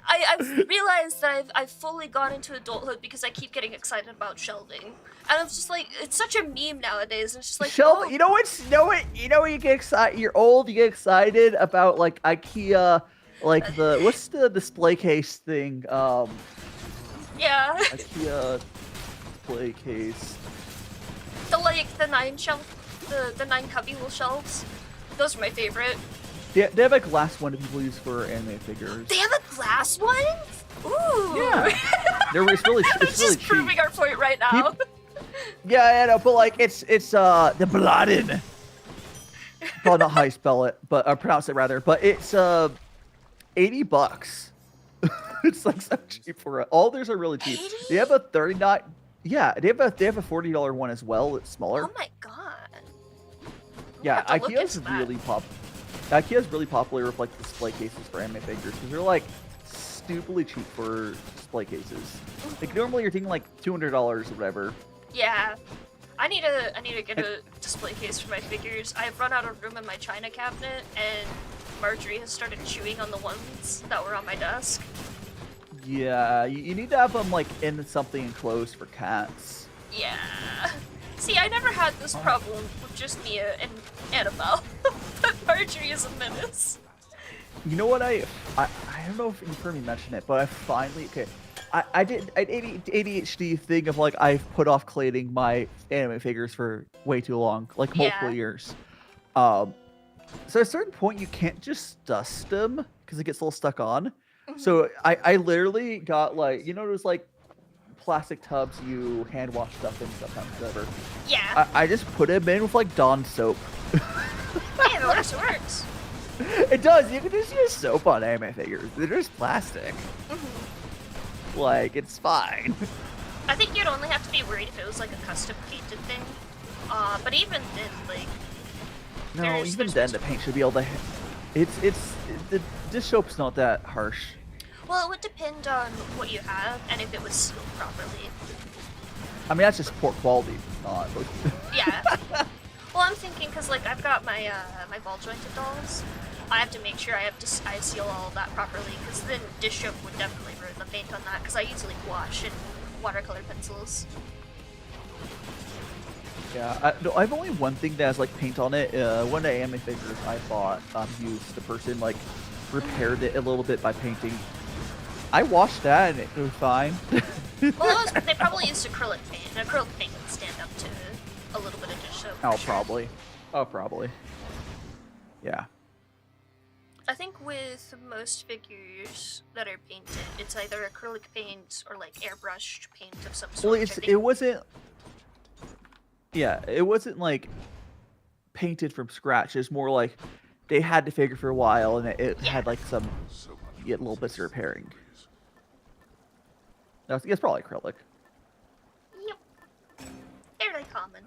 I've realized that I've fully gone into adulthood because I keep getting excited about shelving, and I'm just like, it's such a meme nowadays. It's just like, Shelving. You know what? You get excited. You're old. You get excited about like IKEA, like the what's the display case thing? Yeah. IKEA display case. The 9 shelf, the 9 cubby shelves. Those are my favorite. They have a glass one that people use for anime figures. They have a glass one? Ooh. Yeah. It's really It's really just proving cheap. our point right now. Yeah, I know, but like it's the Blooded. Probably not how you spell it, but pronounce it rather. But it's $80. It's like so cheap for it. All theirs are really cheap. 80? They have a 39. Yeah, they have a $40 one as well. It's smaller. Oh my god. Yeah, have to look IKEA's into that. really IKEA's really popular with like display cases for anime figures because they're like stupidly cheap for display cases. Like normally you're thinking like $200 or whatever. Yeah. I need to get a display case for my figures. I've run out of room in my china cabinet, and Marjorie has started chewing on the ones that were on my desk. Yeah, you need to have them like in something enclosed for cats. Yeah. See, I never had this problem with just Mia and Annabelle, but Marjorie is a menace. You know what I don't know if you've heard me mention it, but I finally I did an ADHD thing of like I've put off cleaning my anime figures for way too long, like multiple years. So at a certain point you can't just dust them because it gets a little stuck on. So I literally got like, you know, those like plastic tubs you hand wash stuff in sometimes, whatever. Yeah. I just put them in with like Dawn soap. Hey, it works. It does. You can just use soap on anime figures. They're just plastic. Like, it's fine. I think you'd only have to be worried if it was like a custom painted thing. But even then, like, No, even then the paint should be able to. The dish soap's not that harsh. well, it would depend on what you have and if it was sealed properly. I mean, that's just poor quality. Not. Yeah. Well, I'm thinking because like I've got my my ball jointed dolls. I have to make sure I seal all of that properly because then dish soap would definitely ruin the paint on that because I usually wash in watercolor pencils. Yeah, I have only one thing that has like paint on it. One of the anime figures I bought, the person like repaired it a little bit by painting. I washed that and it was fine. Well, they probably used acrylic paint, and acrylic paint can stand up to a little bit of dish soap. Oh, for sure. probably. Oh, probably. Yeah. I think with most figures that are painted, it's either acrylic paint or like airbrushed paint of some sort. Well, it wasn't. Yeah, it wasn't like painted from scratch. It's more like they had the figure for a while, and it had like some little bits of repairing. No, it's probably acrylic. Yep. Fairly common.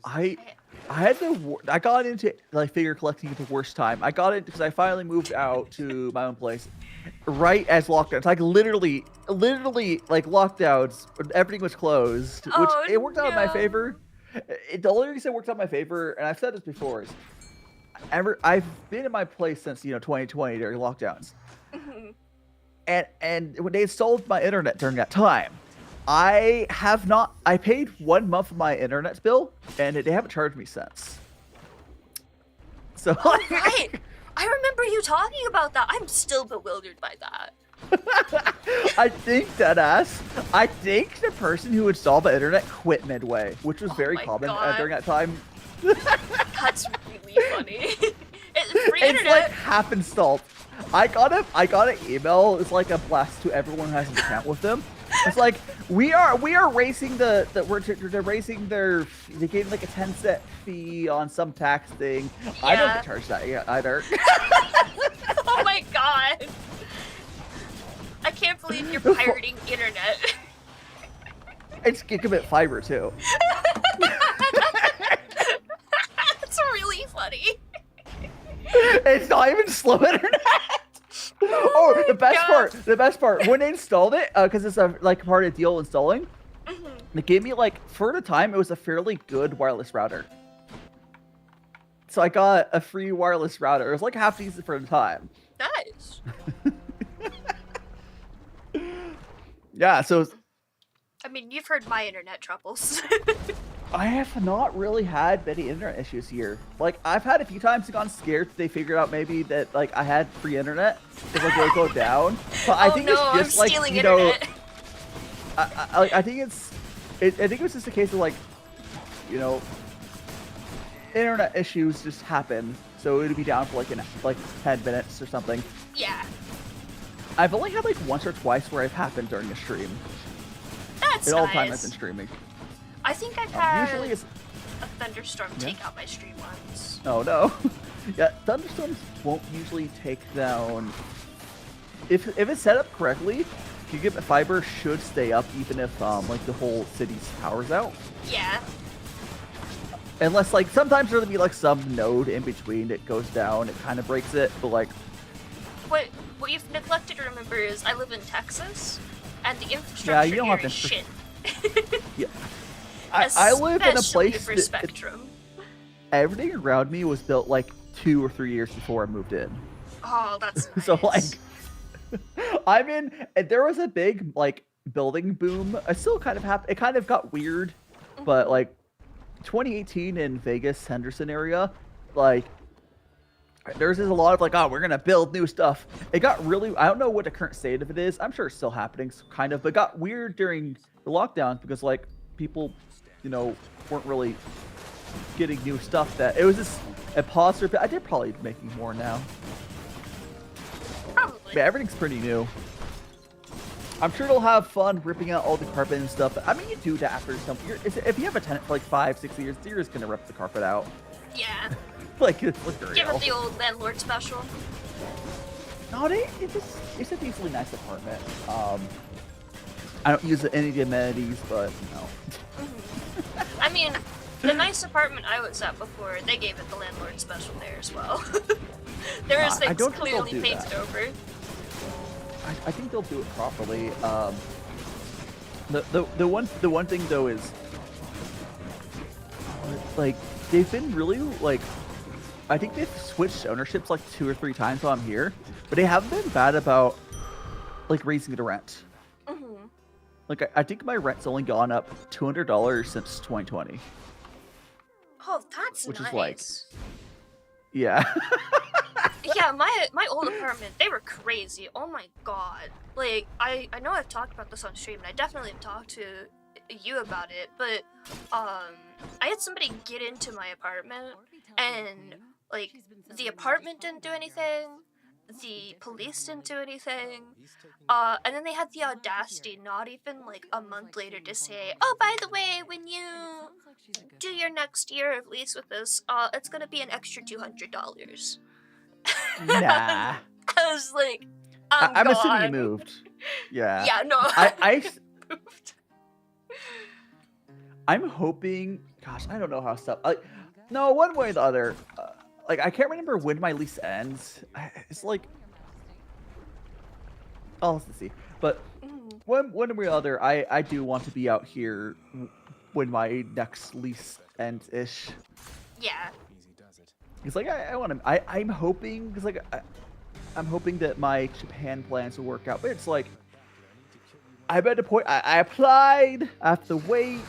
I got into like figure collecting at the worst time. I got it because I finally moved out to my own place, right as lockdowns, like literally like lockdowns, everything was closed, which Oh, it worked out in my no. favor. The only reason it worked out in my favor, and I've said this before, is I've been in my place since 2020 during lockdowns, and when they installed my internet during that time, I paid 1 month of my internet bill, and they haven't charged me since. So Right. I remember you talking about that. I'm still bewildered by that. I think I think the person who installed the internet quit midway, which was very my common God. during that time. That's really funny. Free It's internet. like half installed. I got an email. It's like a blast to everyone who has an account with them. It's like we are raising they're raising they gave like a 10-cent fee on some tax thing. I don't get charged that yet either. Oh my god. I can't believe you're pirating internet. It's gigabit fiber too. That's really funny. It's not even slow internet. Oh, the best part, when they installed it, because it's like part of the deal installing, they gave me for the time, it was a fairly good wireless router. So I got a free wireless router. It was like half decent for the time. Nice. Yeah, so I mean, you've heard my internet troubles. I have not really had many internet issues here. Like, I've had a few times and gone scared they figured out maybe that I had free internet because it would go down. But I think it's just I'm stealing internet. I think I think it was just a case of internet issues just happen, so it would be down for like 10 minutes or something. Yeah. I've only had once or twice where it happened during a stream. That's all the nice. time I've been streaming. I think I've had Usually it's a thunderstorm take out my stream once. Oh no. Yeah, thunderstorms won't usually take down. If it's set up correctly, gigabit fiber should stay up even if the whole city's power's out. Yeah. Unless sometimes there'll be some node in between that goes down, it kind of breaks it, but What you've neglected to remember is I live in Texas, and the infrastructure you don't here have is shit. Yeah. I live in a Especially place for that Spectrum. everything around me was built 2 or 3 years before I moved in. Oh, that's nice. So I'm in, and there was a big building boom. I still kind of happened. It kind of got weird, but 2018 in Vegas, Henderson area, there's just a lot of oh, we're gonna build new stuff. It got really, I don't know what the current state of it is. I'm sure it's still happening, kind of, but it got weird during the lockdowns because people, weren't really getting new stuff. That it was just a pause. I did probably be making more now. Probably. Yeah, everything's pretty new. I'm sure they'll have fun ripping out all the carpet and stuff. I mean, you do that after some. If you have a tenant for 5-6 years, you're just gonna rip the carpet out. Yeah. It's for Give real. it the old landlord special. No, it's a decently nice apartment. I don't use any of the amenities, but I mean, the nice apartment I was at before, they gave it the landlord special there as well. There was things clearly painted over. I think they'll do it properly. The one thing though is they've been really I think they've switched ownerships 2 or 3 times while I'm here, but they haven't been bad about raising the rent. I think my rent's only gone up $200 since 2020. Oh, that's which nice. Is yeah. Yeah, my old apartment, they were crazy. Oh my god. I know I've talked about this on stream, and I definitely have talked to you about it, but I had somebody get into my apartment, and the apartment didn't do anything, the police didn't do anything, and then they had the audacity not even a month later to say, oh, by the way, when you do your next year of lease with us, it's gonna be an extra $200. Nah. I was I'm assuming you moved. Yeah. Yeah, no. I moved. I'm hoping. Gosh, I don't know how stuff. No, one way or the other. I can't remember when my lease ends. It's I'll have to see. But one way or other, I do want to be out here when my next lease ends ish. Yeah. It's like I want to. I'm hoping because like I'm hoping that my Japan plans will work out. But it's like I'm at a point. I applied. I have to wait.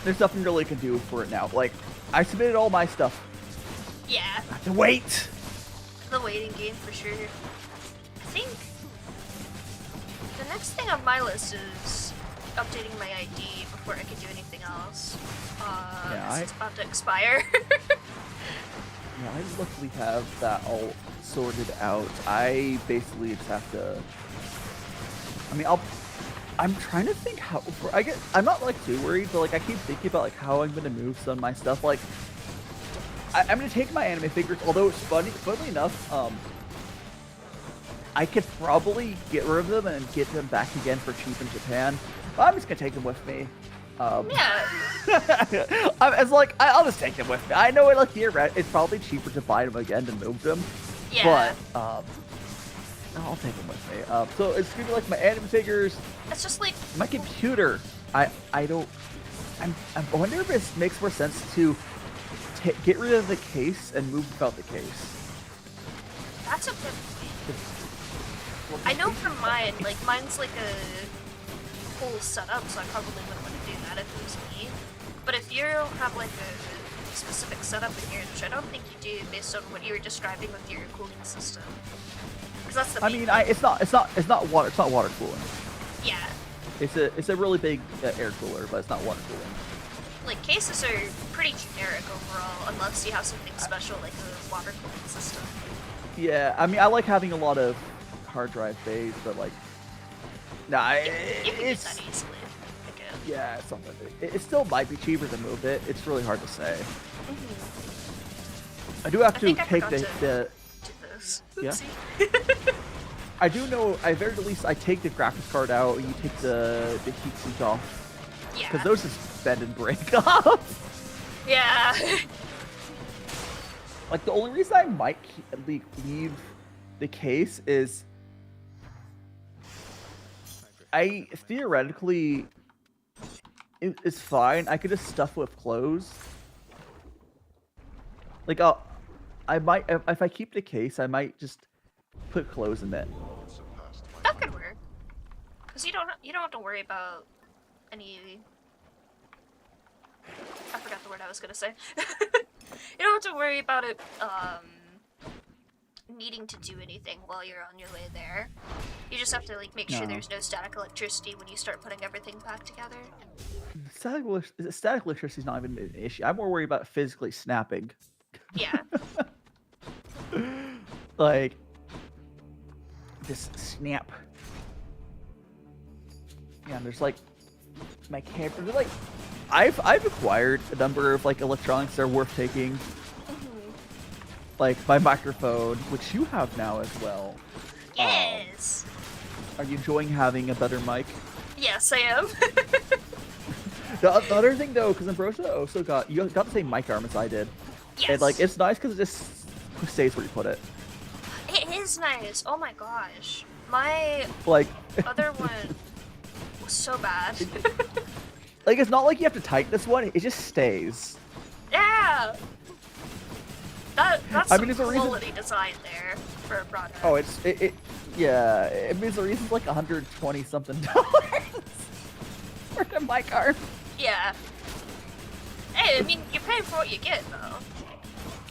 There's nothing really I can do for it now. Like I submitted all my stuff. Yeah. I have to wait. The waiting game for sure. I think the next thing on my list is updating my ID before I can do anything else. Yeah, it's about to expire. Yeah, I luckily have that all sorted out. I basically just have to. I mean, I'm trying to think how. I'm not like too worried, but like I keep thinking about like how I'm gonna move some of my stuff. Like, I'm gonna take my anime figures. Although it's funnily enough, I could probably get rid of them and get them back again for cheap in Japan. But I'm just gonna take them with me. Yeah. It's like I'll just take them with me. I know it like here, it's probably cheaper to buy them again than move them. Yeah. But I'll take them with me. So it's gonna be like my anime figures. It's just like my computer. I wonder if it makes more sense to get rid of the case and move without the case. That's a good point. I know for mine, like mine's like a whole setup, so I probably wouldn't want to do that if it was me. But if you have like a specific setup in here, which I don't think you do, based on what you were describing with your cooling system, because that's the. I mean, it's not water cooling. Yeah. It's a really big air cooler, but it's not water cooling. Like cases are pretty generic overall, unless you have something special like a water cooling system. Yeah, I mean, I like having a lot of hard drive bays, but like, nah, You can get it's that easily. Okay. yeah, it's something. It still might be cheaper to move it. It's really hard to say. I do have to take the yeah. I do know. I very least I take the graphics card out. And you take the heat sink off. Yeah. Because those just bend and break off. Yeah. Like the only reason I might leave the case is I theoretically it's fine. I could just stuff it with clothes. Like I might if I keep the case, I might just put clothes in it. That could work. Cause you don't have to worry about any. I forgot the word I was gonna say. You don't have to worry about it needing to do anything while you're on your way there. You just have to like make sure there's no static electricity when you start putting everything back together. Static electricity is not even an issue. I'm more worried about physically snapping. Yeah. Like just snap. Yeah, and there's like my camera. Like I've acquired a number of like electronics that are worth taking. Like my microphone, which you have now as well. Yes. Are you enjoying having a better mic? Yes, I am. The other thing though, because Ambrosia also got the same mic arm as I did. Yes. And like it's nice because it just stays where you put it. It is nice. Oh my gosh. My like other one was so bad. Like it's not like you have to tighten this one; it just stays. Yeah. That's I mean, some there's a quality design there for a product. Oh, yeah. It means the reason's like $120 something for the mic arm. Yeah. Hey, I mean, you're paying for what you get, though.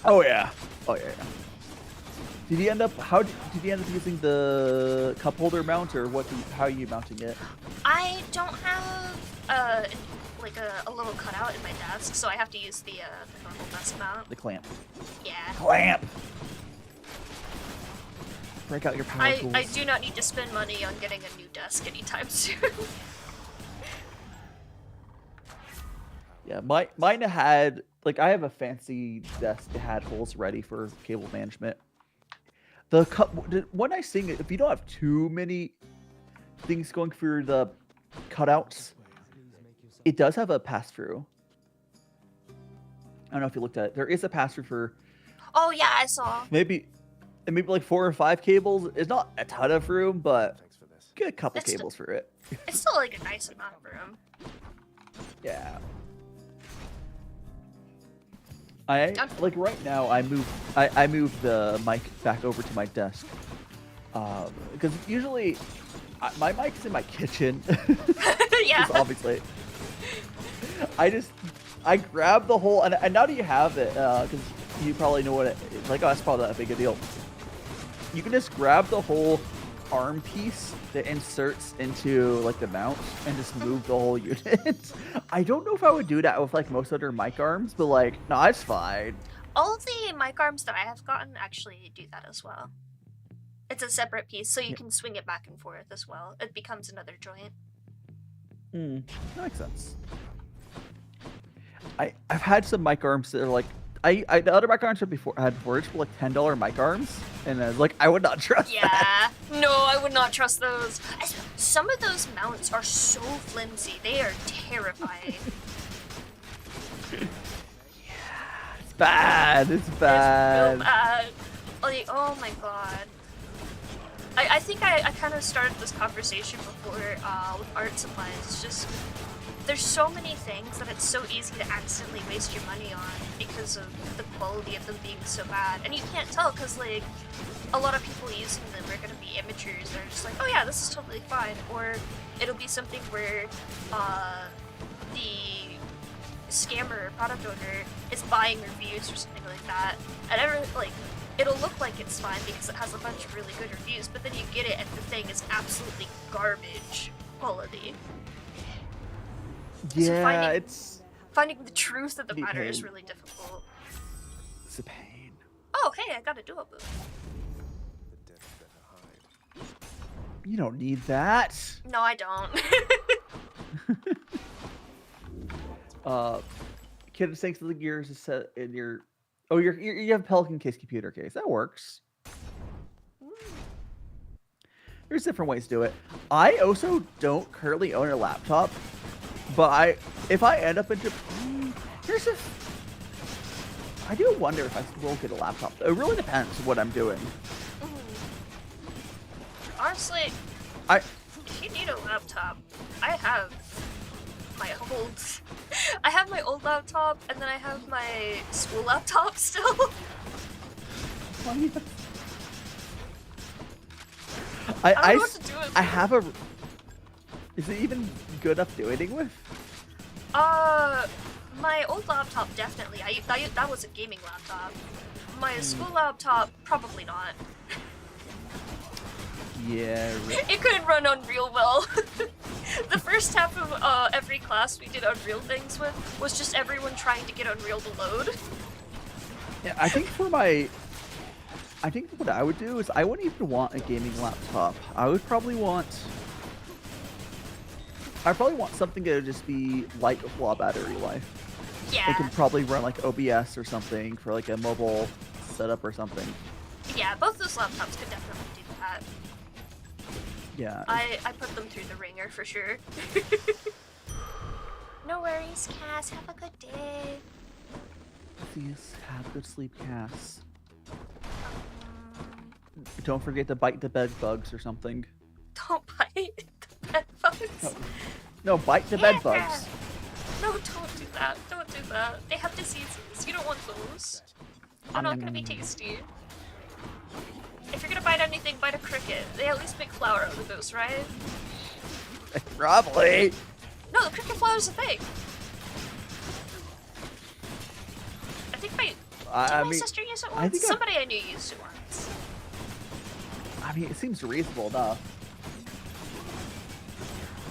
Oh yeah. Did you end up? Did you end up using the cup holder mount, or how are you mounting it? I don't have like a little cutout in my desk, so I have to use the normal desk mount. The clamp. Yeah. Clamp. Break out your power tools. I do not need to spend money on getting a new desk anytime soon. Yeah, mine had like I have a fancy desk that had holes ready for cable management. When I sing it, if you don't have too many things going through the cutouts, it does have a pass-through. I don't know if you looked at it. There is a pass-through for. Oh yeah, I saw. Maybe and maybe like 4 or 5 cables. It's not a ton of room, but Thanks for this. get a couple It's cables for it. It's still like a nice amount of room. Yeah. I like right now. I moved the mic back over to my desk because usually my mic's in my kitchen. Yeah. Just obviously. I grab the whole and now that you have it because you probably know what it's like. Oh, that's probably not a big a deal. You can just grab the whole arm piece that inserts into like the mount and just move the whole unit. I don't know if I would do that with like most other mic arms, but like, no, it's fine. All of the mic arms that I have gotten actually do that as well. It's a separate piece, so you can swing it back and forth as well. It becomes another joint. That makes sense. I've had some mic arms that are like the other mic arms I had before just were like $10 mic arms, and I was like, I would not trust that. Yeah, no, I would not trust those. Some of those mounts are so flimsy; they are terrifying. It's bad. It's bad. It's real bad. Like, oh my god. I think I kind of started this conversation before with art supplies. It's just, there's so many things that it's so easy to accidentally waste your money on because of the quality of them being so bad. And you can't tell because, like, a lot of people using them are going to be amateurs. They're just like, oh yeah, this is totally fine. Or it'll be something where the scammer or product owner is buying reviews or something like that. And it'll look like it's fine because it has a bunch of really good reviews, but then you get it and the thing is absolutely garbage quality. Yeah, so finding the truth of the matter pain. is really difficult. It's a pain. Oh, hey, I got a duo boot. You don't need that. No, I don't. Kid, thanks to the gears is set in your. Oh, you have Pelican case computer case. That works. There's different ways to do it. I also don't currently own a laptop, but if I end up into I do wonder if I will get a laptop. It really depends what I'm doing. Honestly, if you need a laptop, I have my old laptop, and then I have my school laptop still. I don't know what to do with it. I have a. Is it even good enough to do anything with? My old laptop definitely. That was a gaming laptop. My school laptop probably not. Yeah. Right. It couldn't run Unreal well. The first half of every class we did Unreal things with was just everyone trying to get Unreal to load. Yeah, I think what I would do is I wouldn't even want a gaming laptop. I'd probably want something that would just be light with a lot of battery life. Yeah. It could probably run like OBS or something for like a mobile setup or something. Yeah, both those laptops could definitely do that. Yeah. I put them through the ringer for sure. No worries, Cass. Have a good day. Please have good sleep, Cass. Don't forget to bite the bed bugs or something. Don't bite the bed bugs. No, bite the bed bugs. No, don't do that. Don't do that. They have diseases. You don't want those. They're not gonna be tasty. If you're gonna bite anything, bite a cricket. They at least make flour out of those, right? Probably. No, the cricket flour is a thing. I think my sister used it once. Somebody I knew used it once. I mean, it seems reasonable enough.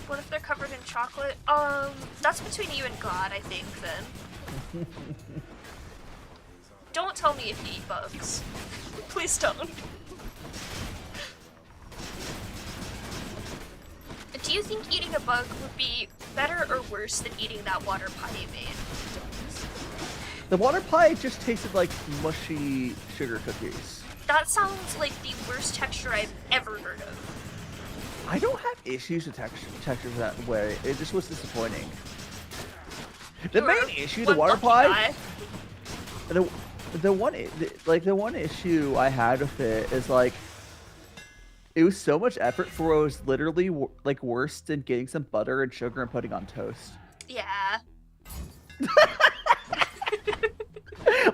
What if they're covered in chocolate? That's between you and God, I think, then. Don't tell me if you eat bugs. Please don't. Do you think eating a bug would be better or worse than eating that water pie you made? The water pie just tasted like mushy sugar cookies. That sounds like the worst texture I've ever heard of. I don't have issues with textures that way. It just was disappointing. The main issue, the water pie. the one issue I had with it is like it was so much effort for it was literally like worse than getting some butter and sugar and putting on toast. Yeah.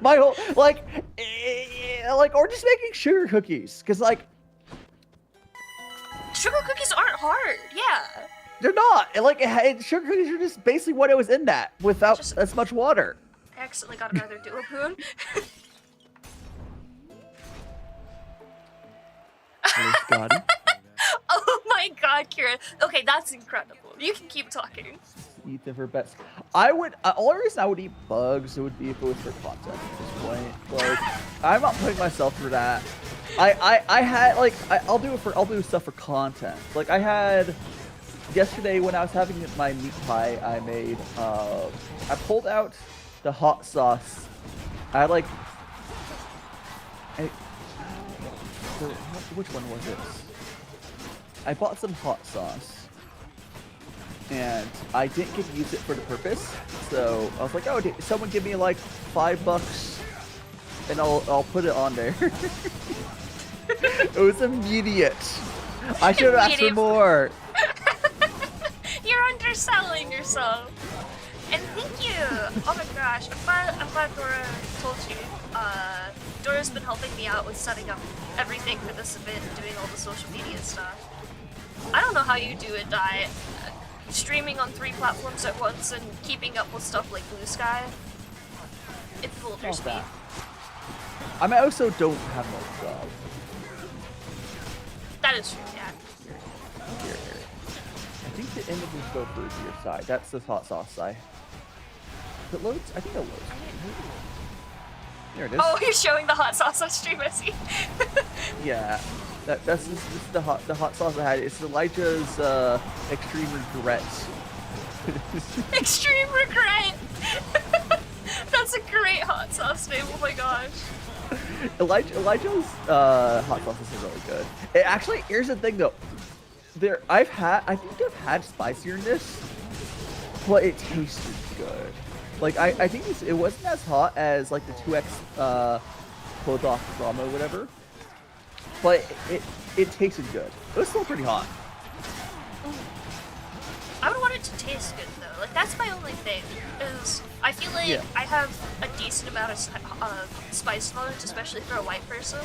My whole like or just making sugar cookies because like sugar cookies aren't hard. Yeah. They're not. Like sugar cookies are just basically what it was in that without as much water. I accidentally got another duopoon. Scotty. Oh my god, Kira. Okay, that's incredible. You can keep talking. Eat them for bets. I would. Only reason I would eat bugs would be if it was for content at this point. Like, I'm not putting myself through that. I had like I'll do stuff for content. Like I had yesterday when I was having my meat pie I made. I pulled out the hot sauce. I like. Which one was it? I bought some hot sauce, and I didn't get to use it for the purpose. So I was like, "Oh, someone give me like $5, and I'll put it on there." It was immediate. I should have asked for more. You're underselling yourself. And thank you. Oh my gosh, I'm glad Dora told you. Dora's been helping me out with setting up everything for this event and doing all the social media stuff. I don't know how you do it, Di. Streaming on 3 platforms at once and keeping up with stuff like Blue Sky. It's Boulder's speed. I mean, I also don't have no job. That is true, yeah. Here. I think the images go through to your side. That's the hot sauce side. It loads? I think it loads. There it is. Oh, you're showing the hot sauce on stream, I see. Yeah. This is the hot sauce I had. It's Elijah's extreme regret. Extreme regret. That's a great hot sauce name. Oh my gosh. Elijah's hot sauce is really good. It actually, here's the thing though. I think I've had spiciness, but it tasted good. Like I think it wasn't as hot as like the 2x pulled off drama or whatever. But it tasted good. It was still pretty hot. I would want it to taste good though. Like that's my only thing. Is I feel like I have a decent amount of spice tolerance, especially for a white person.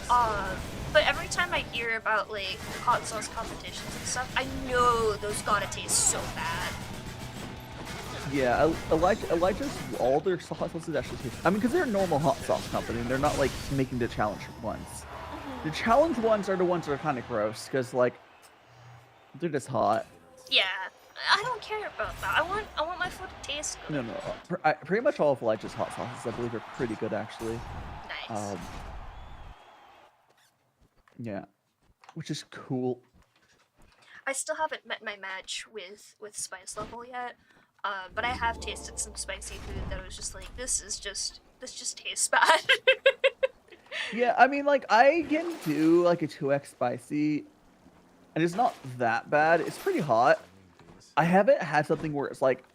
But every time I hear about like hot sauce competitions and stuff, I know those gotta taste so bad. Yeah, Elijah's all their hot sauces actually taste. I mean, because they're a normal hot sauce company, and they're not like making the challenge ones. The challenge ones are the ones that are kind of gross because like they're just hot. Yeah, I don't care about that. I want my food to taste good. No. Pretty much all of Elijah's hot sauces, I believe, are pretty good actually. Nice. Yeah, which is cool. I still haven't met my match with spice level yet, but I have tasted some spicy food that was just like, this just tastes bad. Yeah, I mean, like, I can do, like, a 2x spicy, and it's not that bad. It's pretty hot. I haven't had something where it's, like,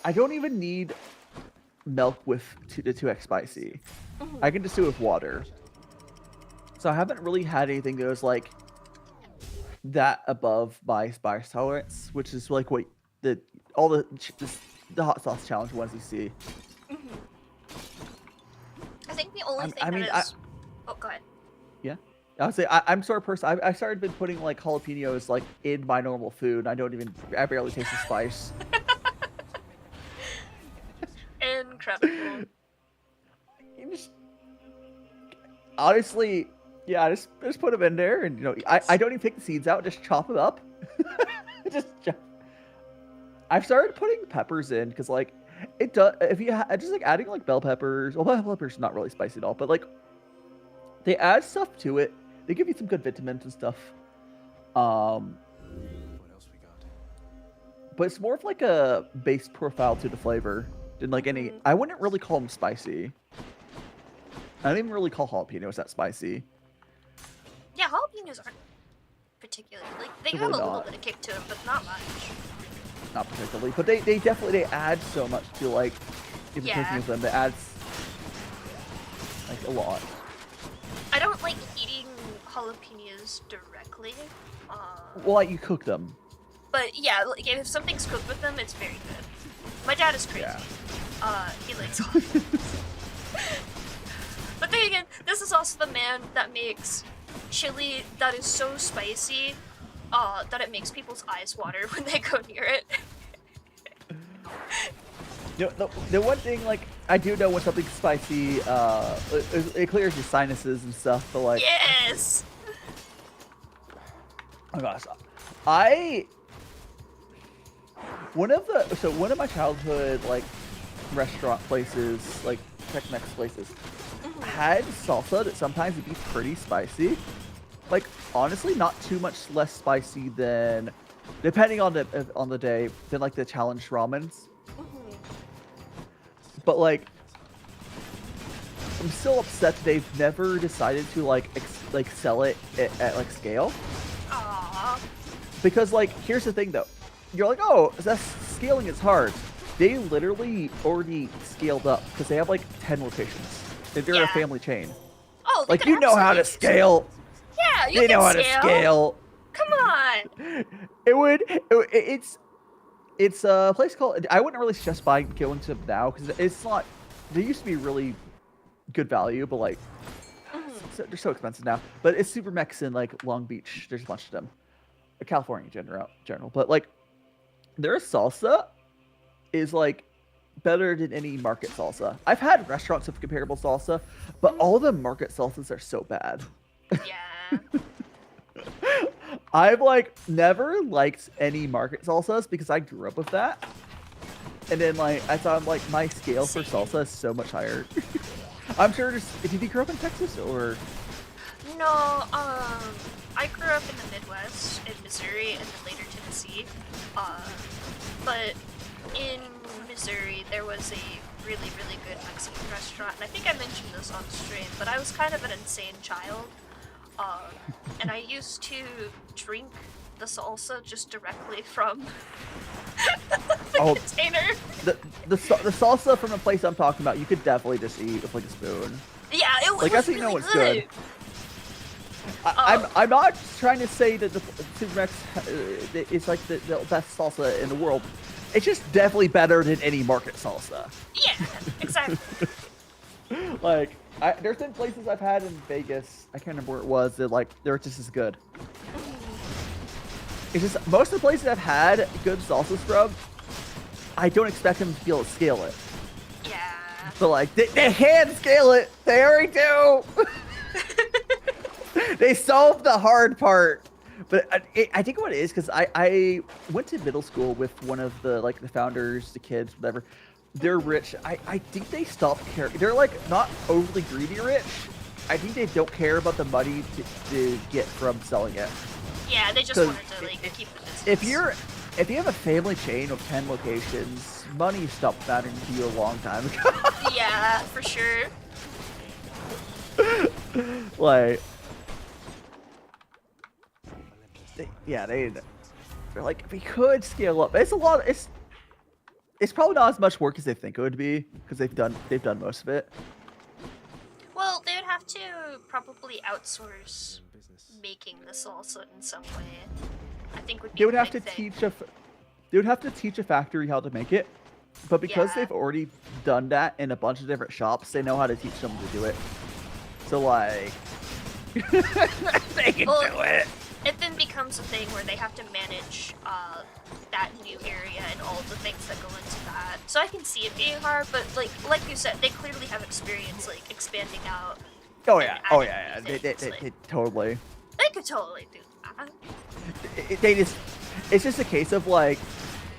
I don't even need milk with the 2x spicy. I can just do it with water. So I haven't really had anything that was, like, that above my spice tolerance, which is, like, what all the hot sauce challenge ones you see. I think the only thing oh, go ahead. Yeah. I would say I'm sort of person. I started been putting like jalapenos like in my normal food. I barely taste the spice. Incredible. Honestly, yeah, just put them in there, and I don't even pick the seeds out. Just chop them up. I've started putting peppers in because like. It does. If you just like adding like bell peppers. Well, bell peppers not really spicy at all, but like they add stuff to it. They give you some good vitamins and stuff. What else we got? But it's more of like a base profile to the flavor than like any. I wouldn't really call them spicy. I don't even really call jalapenos that spicy. Yeah, jalapenos aren't particularly like they have a little bit of kick to them, but not much. Not particularly, but they definitely add so much to like if you're thinking of them. They add like a lot. I don't like eating jalapenos directly. Well, like you cook them. But yeah, like if something's cooked with them, it's very good. My dad is crazy. Yeah. He likes jalapenos. But then again, this is also the man that makes chili that is so spicy that it makes people's eyes water when they go near it. You know, the one thing, like, I do know when something's spicy, it clears your sinuses and stuff, but like... Yes! Oh gosh. One of my childhood, like, restaurant places, like, Tex-Mex places, had salsa that sometimes would be pretty spicy. Like, honestly, not too much less spicy than, depending on the day, than, like, the challenged ramens. But, like, I'm still upset that they've never decided to, like, sell it at like, scale. Aww. Because, like, here's the thing, though. You're like, oh, scaling is hard. They literally already scaled up because they have, like, 10 locations. They're a family chain. Oh, like, you know how to scale. Yeah, you they can know how to scale. Come on. It's a place called, I wouldn't really suggest going to them now because it's not, they used to be really good value, but like, they're so expensive now. But it's super Mexican, like Long Beach. There's a bunch of them. California in general. But like, their salsa is like better than any market salsa. I've had restaurants with comparable salsa, but all the market salsas are so bad. Yeah. I've like never liked any market salsas because I grew up with that. And then like I thought like my scale for salsa is so much higher. I'm sure did you grow up in Texas or? No, I grew up in the Midwest, in Missouri, and then later Tennessee. But in Missouri, there was a really, really good Mexican restaurant, and I think I mentioned this on stream, but I was kind of an insane child. And I used to drink the salsa just directly from the container. The salsa from the place I'm talking about, you could definitely just eat with like a spoon. Yeah, it was like, that's how really you know it's good. I'm not trying to say that the Supermax is like the best salsa in the world. It's just definitely better than any market salsa. Yeah, exactly. Like, there's been places I've had in Vegas, I can't remember where it was, that like, they're just as good. It's just, most of the places I've had good salsas from, I don't expect them to be able to scale it. Yeah. But like, they can scale it! They already do! They solved the hard part. But I think what it is, because I went to middle school with one of the, like, the founders, the kids, whatever. They're rich. I think they stopped caring. They're, like, not overly greedy rich. I think they don't care about the money to get from selling it. Yeah, they just wanted to, like, keep the business. If you have a family chain of 10 locations, money stopped mattering to you a long time ago. Yeah, for sure. Like... They're like, we could scale up. It's a lot. It's probably not as much work as they think it would be because they've done most of it. Well, they would have to probably outsource making the salsa in some way. I think would be. They would have to teach a factory how to make it, but because they've already done that in a bunch of different shops, they know how to teach them to do it. So like, they can do it. It then becomes a thing where they have to manage that new area and all the things that go into that. So I can see it being hard, but like you said, they clearly have experience like expanding out. Oh yeah. They totally. They could totally do that. It's just a case of like,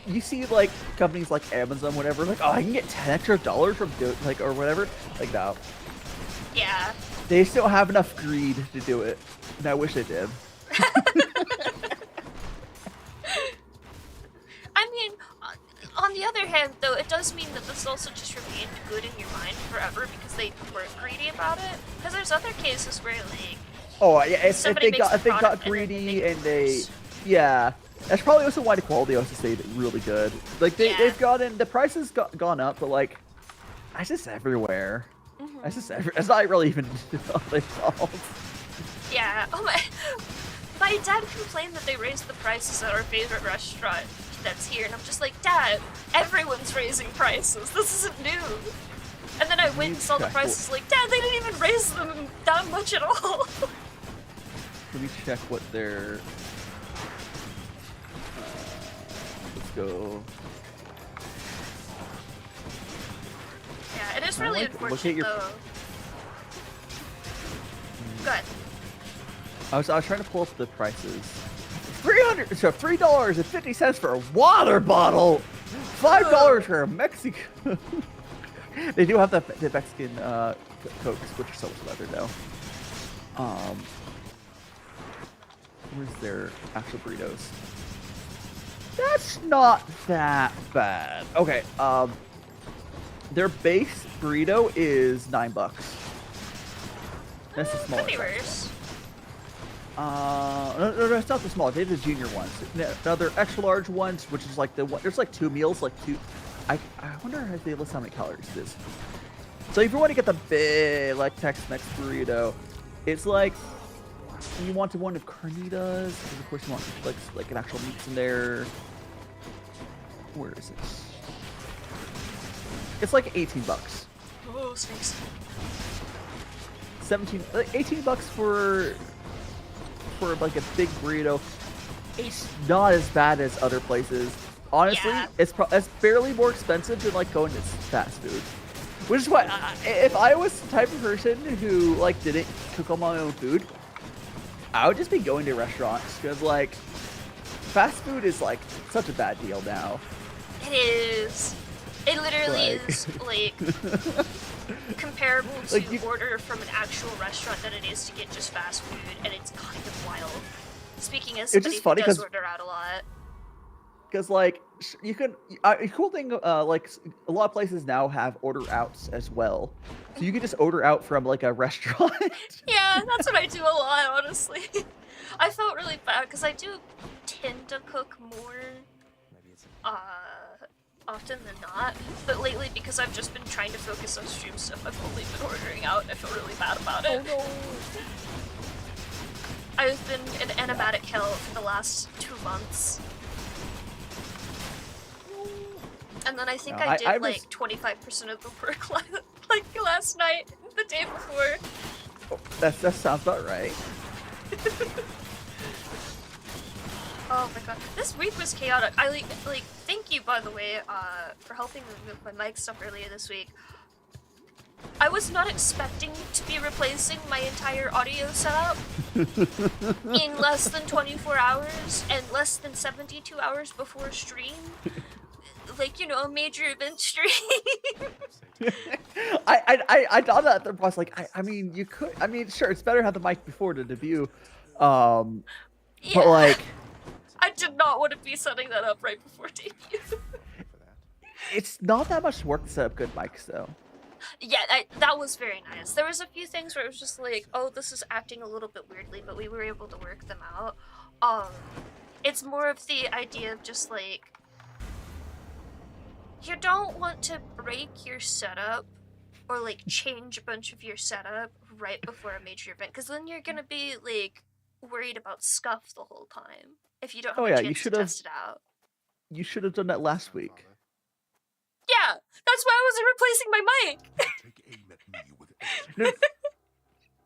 you see like companies like Amazon, whatever, like, oh, I can get $10 extra from like or whatever. Like, no. Yeah. They still have enough greed to do it, and I wish they did. I mean, on the other hand, though, it does mean that the salsa just remained good in your mind forever because they weren't greedy about it. Because there's other cases where, like, if they got greedy and they, that's probably also why the quality also stayed really good. Like they've gotten the prices gone up, but like, it's just everywhere. That's not really even their fault. Yeah. Oh my. My dad complained that they raised the prices at our favorite restaurant that's here, and I'm just like, Dad, everyone's raising prices. This isn't new. And then I went and saw the prices, like, Dad, they didn't even raise them that much at all. Let me check what their. Let's go. Yeah, it is really unfortunate though. Go ahead. I was trying to pull up the prices. $3.50 for a water bottle. $5 for a Mexican. They do have the Mexican Cokes, which are so much better though. Where's their actual burritos? That's not that bad. Okay. Their base burrito is $9. That's the smallest. Could be worse. No, it's not the small. They have the junior ones. Now they're extra large ones, which is like the one. There's like 2 meals, like 2. I wonder if they list how many calories it is. So if you want to get the big like Tex-Mex burrito, it's like you want one of carnitas, because of course you want like an actual meats in there. Where is it? It's like $18. Oh, snakes. 18 bucks for like a big burrito. It's not as bad as other places. Honestly, Yeah. it's barely more expensive than like going to fast food. Which is why, if I was the type of person who like didn't cook all my own food, I would just be going to restaurants, because like fast food is like such a bad deal now. It is. It literally Like- is like comparable to Like, order from an actual restaurant than it is to get just fast food, and it's kind of wild. Speaking as It's somebody just funny who does 'cause- order out a lot. Because like you can, a cool thing, like a lot of places now have order outs as well, so you can just order out from like a restaurant. Yeah, that's what I do a lot, honestly. I felt really bad because I do tend to cook more often than not, but lately because I've just been trying to focus on stream stuff, I've only been ordering out, and I feel really bad about it. Oh no. I've been in animatic hell for the last 2 months. And then I think No, I did I was- like 25% of the work like last night, the day before. That sounds about right. Oh my god, this week was chaotic. I like thank you by the way for helping me with my mic stuff earlier this week. I was not expecting to be replacing my entire audio setup in less than 24 hours and less than 72 hours before stream. Like, you know, a major event stream. I thought that I was like, I mean, you could. I mean, sure, it's better to have the mic before the debut, Yeah. but like, I did not want to be setting that up right before debut. it's not that much work to set up good mics though. Yeah, that was very nice. There was a few things where it was just like, oh, this is acting a little bit weirdly, but we were able to work them out. It's more of the idea of just like, you don't want to break your setup or like change a bunch of your setup right before a major event, because then you're gonna be like worried about scuff the whole time if you don't have Oh a yeah, chance you to should have. test it out. You should have done that last week. Yeah, that's why I wasn't replacing my mic.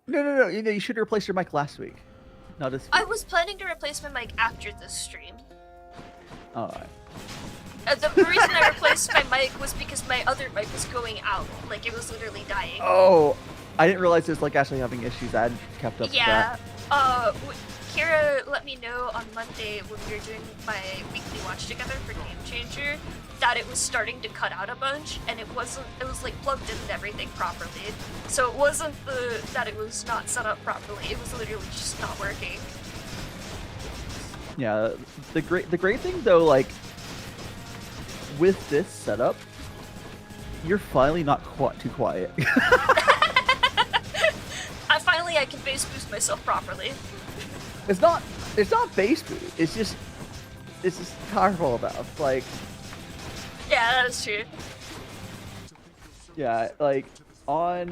No. You know, you should have replaced your mic last week, not this week. I was planning to replace my mic after this stream. All right. The reason I replaced my mic was because my other mic was going out. Like, it was literally dying. Oh, I didn't realize it was like actually having issues. I hadn't kept up Yeah. with that. Kira let me know on Monday when we were doing my weekly watch together for Game Changer that it was starting to cut out a bunch, and it was like plugged in and everything properly. So it wasn't that it was not set up properly, it was literally just not working. Yeah, the great thing though, like with this setup, you're finally not too quiet. I can bass boost myself properly. It's not bass boot. It's just powerful enough. Like, Yeah, that is true. yeah, like on.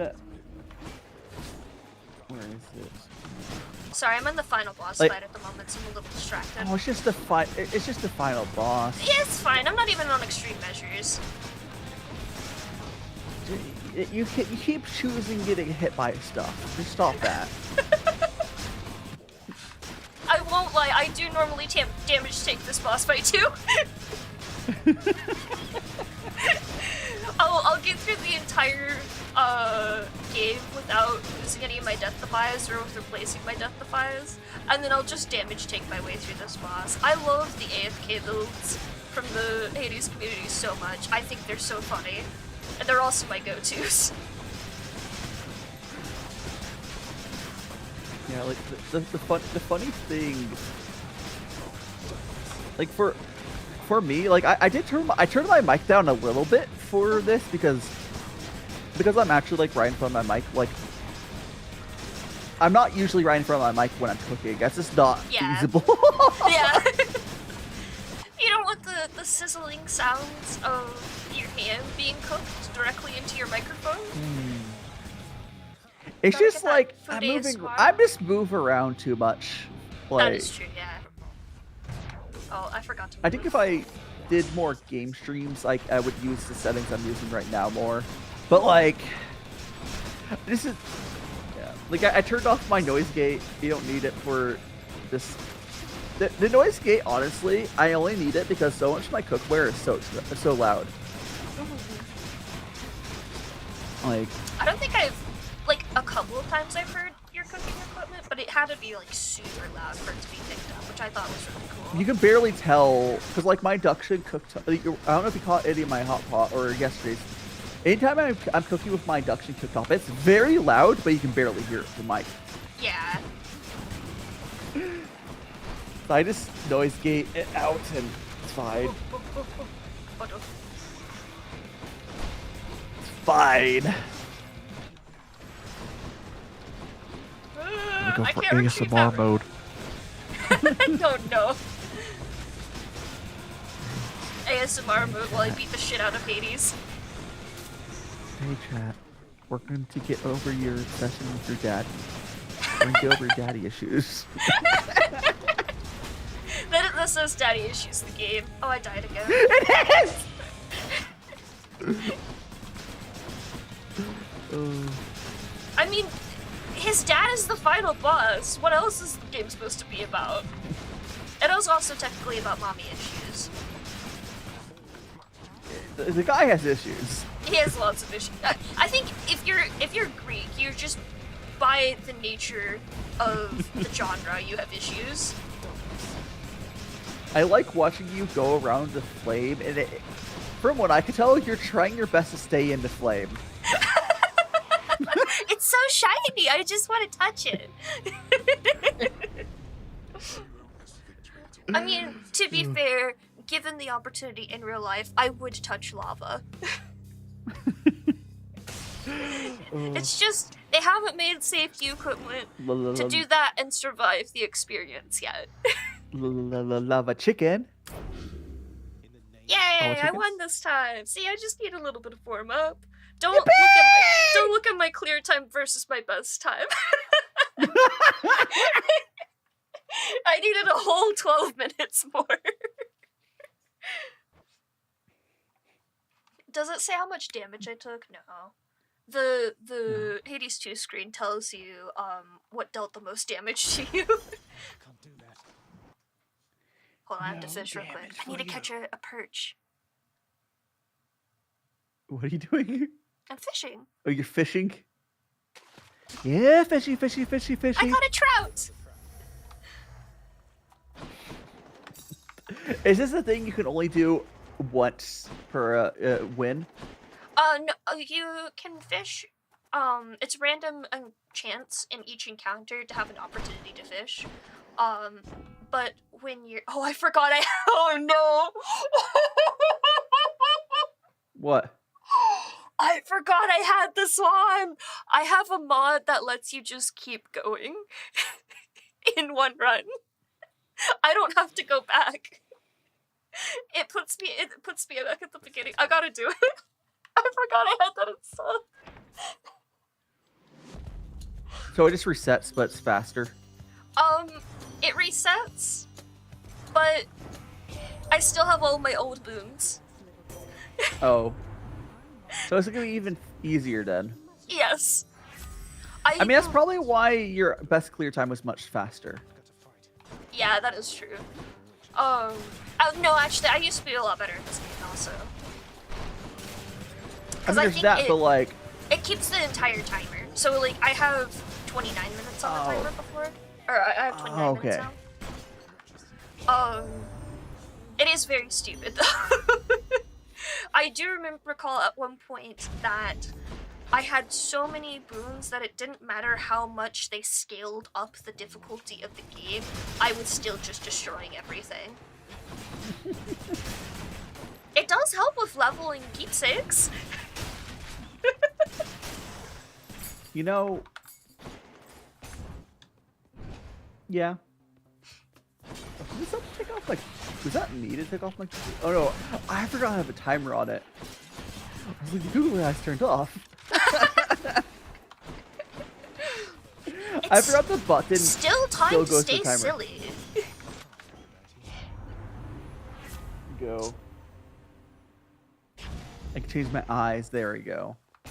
Where is it? Sorry, I'm in the final boss Like- fight at the moment, so I'm a little distracted. Oh, it's just the It's just the final boss. Yeah, it's fine. I'm not even on extreme measures. You keep choosing getting hit by stuff. Just stop that. I won't lie, I do normally damage take this boss fight too. I'll get through the entire game without using any of my death defies or with replacing my death defies, and then I'll just damage take my way through this boss. I love the AFK builds from the Hades community so much. I think they're so funny, and they're also my go-tos. Yeah, like the funny thing, like for me, like I turned my mic down a little bit for this because I'm actually like right in front of my mic. Like I'm not usually right in front of my mic when I'm cooking. That's just not feasible. Yeah. You don't want the sizzling sounds of your hand being cooked directly into your microphone. It's Gotta just get that like food I ASMR. just move around too much. Like That is true, yeah. Oh, I forgot to move. I think if I did more game streams, like I would use the settings I'm using right now more. But like, this is, yeah. Like I turned off my noise gate. You don't need it for this. The noise gate, honestly, I only need it because so much of my cookware is so loud. Like, I don't think I've, like, a couple of times I've heard your cooking equipment, but it had to be, like, super loud for it to be picked up, which I thought was really cool. you can barely tell because like my induction cooked. I don't know if you caught any of my hot pot or yesterday's. Anytime I'm cooking with my induction cooktop, it's very loud, but you can barely hear it from the mic. Yeah. So I just noise gate it out and it's fine. It's fine. I Go for can't retrieve ASMR that. mode. I don't know. ASMR mode while I beat the shit out of Hades. Hey chat, working to get over your obsession with your dad. And get over your daddy issues. That says daddy issues the game. Oh, I died again. It is! I mean, his dad is the final boss. What else is the game supposed to be about? It was also technically about mommy issues. The guy has issues. He has lots of issues. I think if you're Greek, you're just by the nature of the genre, you have issues. I like watching you go around the flame, and from what I can tell, you're trying your best to stay in the flame. It's so shiny. I just want to touch it. I mean, to be fair, given the opportunity in real life, I would touch lava. It's just they haven't made safety equipment to do that and survive the experience yet. Lava chicken. Yay! I chickens? won this time. See, I just need a little bit of warm up. Don't look at my clear time versus my best time. I needed a whole 12 minutes more. Does it say how much damage I took? No. The Hades 2 screen tells you what dealt the most damage to you. Hold on, I have to fish real quick. I need to catch a perch. What are you doing? I'm fishing. Oh, you're fishing? Yeah, fishy, fishy, fishy, fishy. I got a trout! Is this a thing you can only do once per win? No, you can fish. It's random and chance in each encounter to have an opportunity to fish. But when you're... Oh, I forgot I... Oh, no! What? I forgot I had this on! I have a mod that lets you just keep going in one run. I don't have to go back. It puts me back at the beginning. I gotta do it. I forgot I had that installed. So it just resets, but it's faster. It resets, but I still have all my old boons. Oh. So it's gonna be even easier then. Yes. I mean, that's probably why your best clear time was much faster. Yeah, that is true. No, actually, I used to be a lot better in this game also. I mean, there's that, but like... It keeps the entire timer. So, like, I have 29 minutes on the timer before. Or, I have 29 minutes now. It is very stupid, though. I do recall at one point that I had so many boons that it didn't matter how much they scaled up the difficulty of the game, I was still just destroying everything. It does help with leveling keepsakes. You know... Yeah. Does that take off, like... Does that me to take off my... Oh no, I forgot I have a timer on it. I was like, the Google eyes turned off. I forgot the button still goes stay to timer. silly. Go. I can change my eyes. There we go. Oh,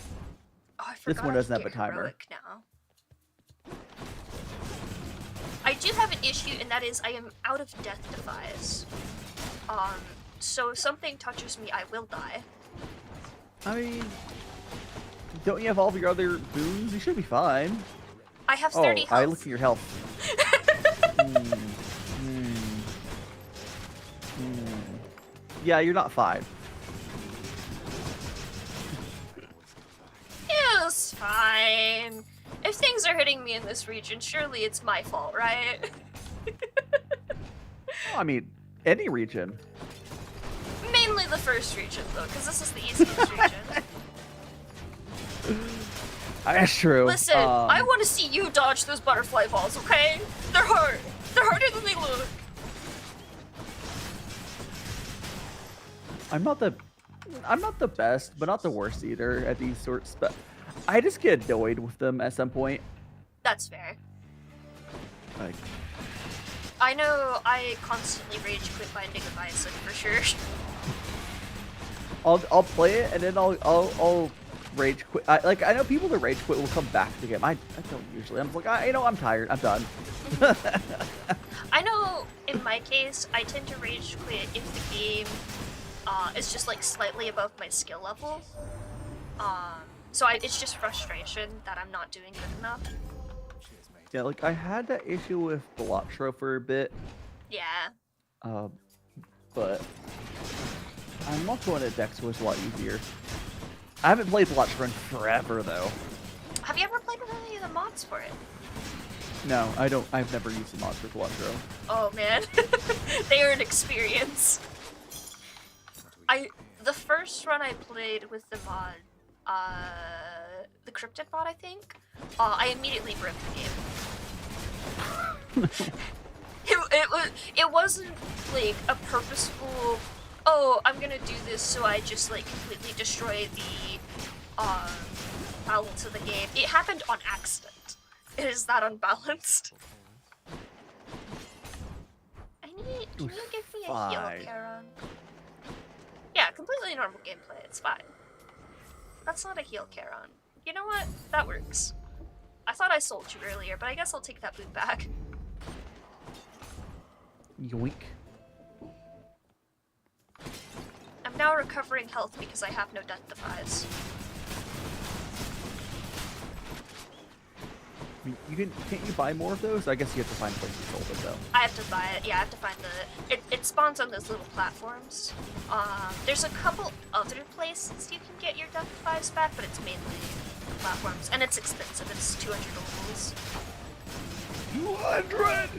I forgot This one I doesn't can have a get timer. heroic now. I do have an issue, and that is I am out of death defies. So if something touches me, I will die. I mean, don't you have all of your other boons? You should be fine. I have 30 health. I look at your health. Yeah, you're not 5. It's fine. If things are hitting me in this region, surely it's my fault, right? I mean, any region. Mainly the first region, though, because this is the easiest region. That's true. Listen, I want to see you dodge those butterfly balls, okay? They're hard. They're harder than they look. I'm not the best, but not the worst either at these sorts. But I just get annoyed with them at some point. That's fair. Like, I know I constantly rage quit Binding of Isaac for sure. I'll play it and then I'll rage quit. I know people that rage quit will come back to the game. I don't usually. I'm like, I'm tired. I'm done. I know in my case, I tend to rage quit if the game is just like slightly above my skill level. So it's just frustration that I'm not doing good enough. Yeah, like I had that issue with Balatro for a bit. Yeah. But I'm not going to Dex was a lot easier. I haven't played Balatro in forever though. Have you ever played with any of the mods for it? No, I don't. I've never used the mods for Balatro. Oh man, they are an experience. The first run I played with the mod, the Cryptid mod, I think, I immediately broke the game. It wasn't like a purposeful, oh, I'm gonna do this so I just like completely destroy the balance of the game. It happened on accident. It is that unbalanced. Can you give me a heal, Charon? Yeah, completely normal gameplay, it's fine. That's not a heal, Charon. You know what? That works. I thought I sold you earlier, but I guess I'll take that boot back. Yoink. I'm now recovering health because I have no death defies. I mean, can't you buy more of those? I guess you have to find places sold it though. I have to buy it. Yeah, I have to find it spawns on those little platforms. There's a couple other places you can get your death defies back, but it's mainly platforms, and it's expensive. It's 200 rubles. 200.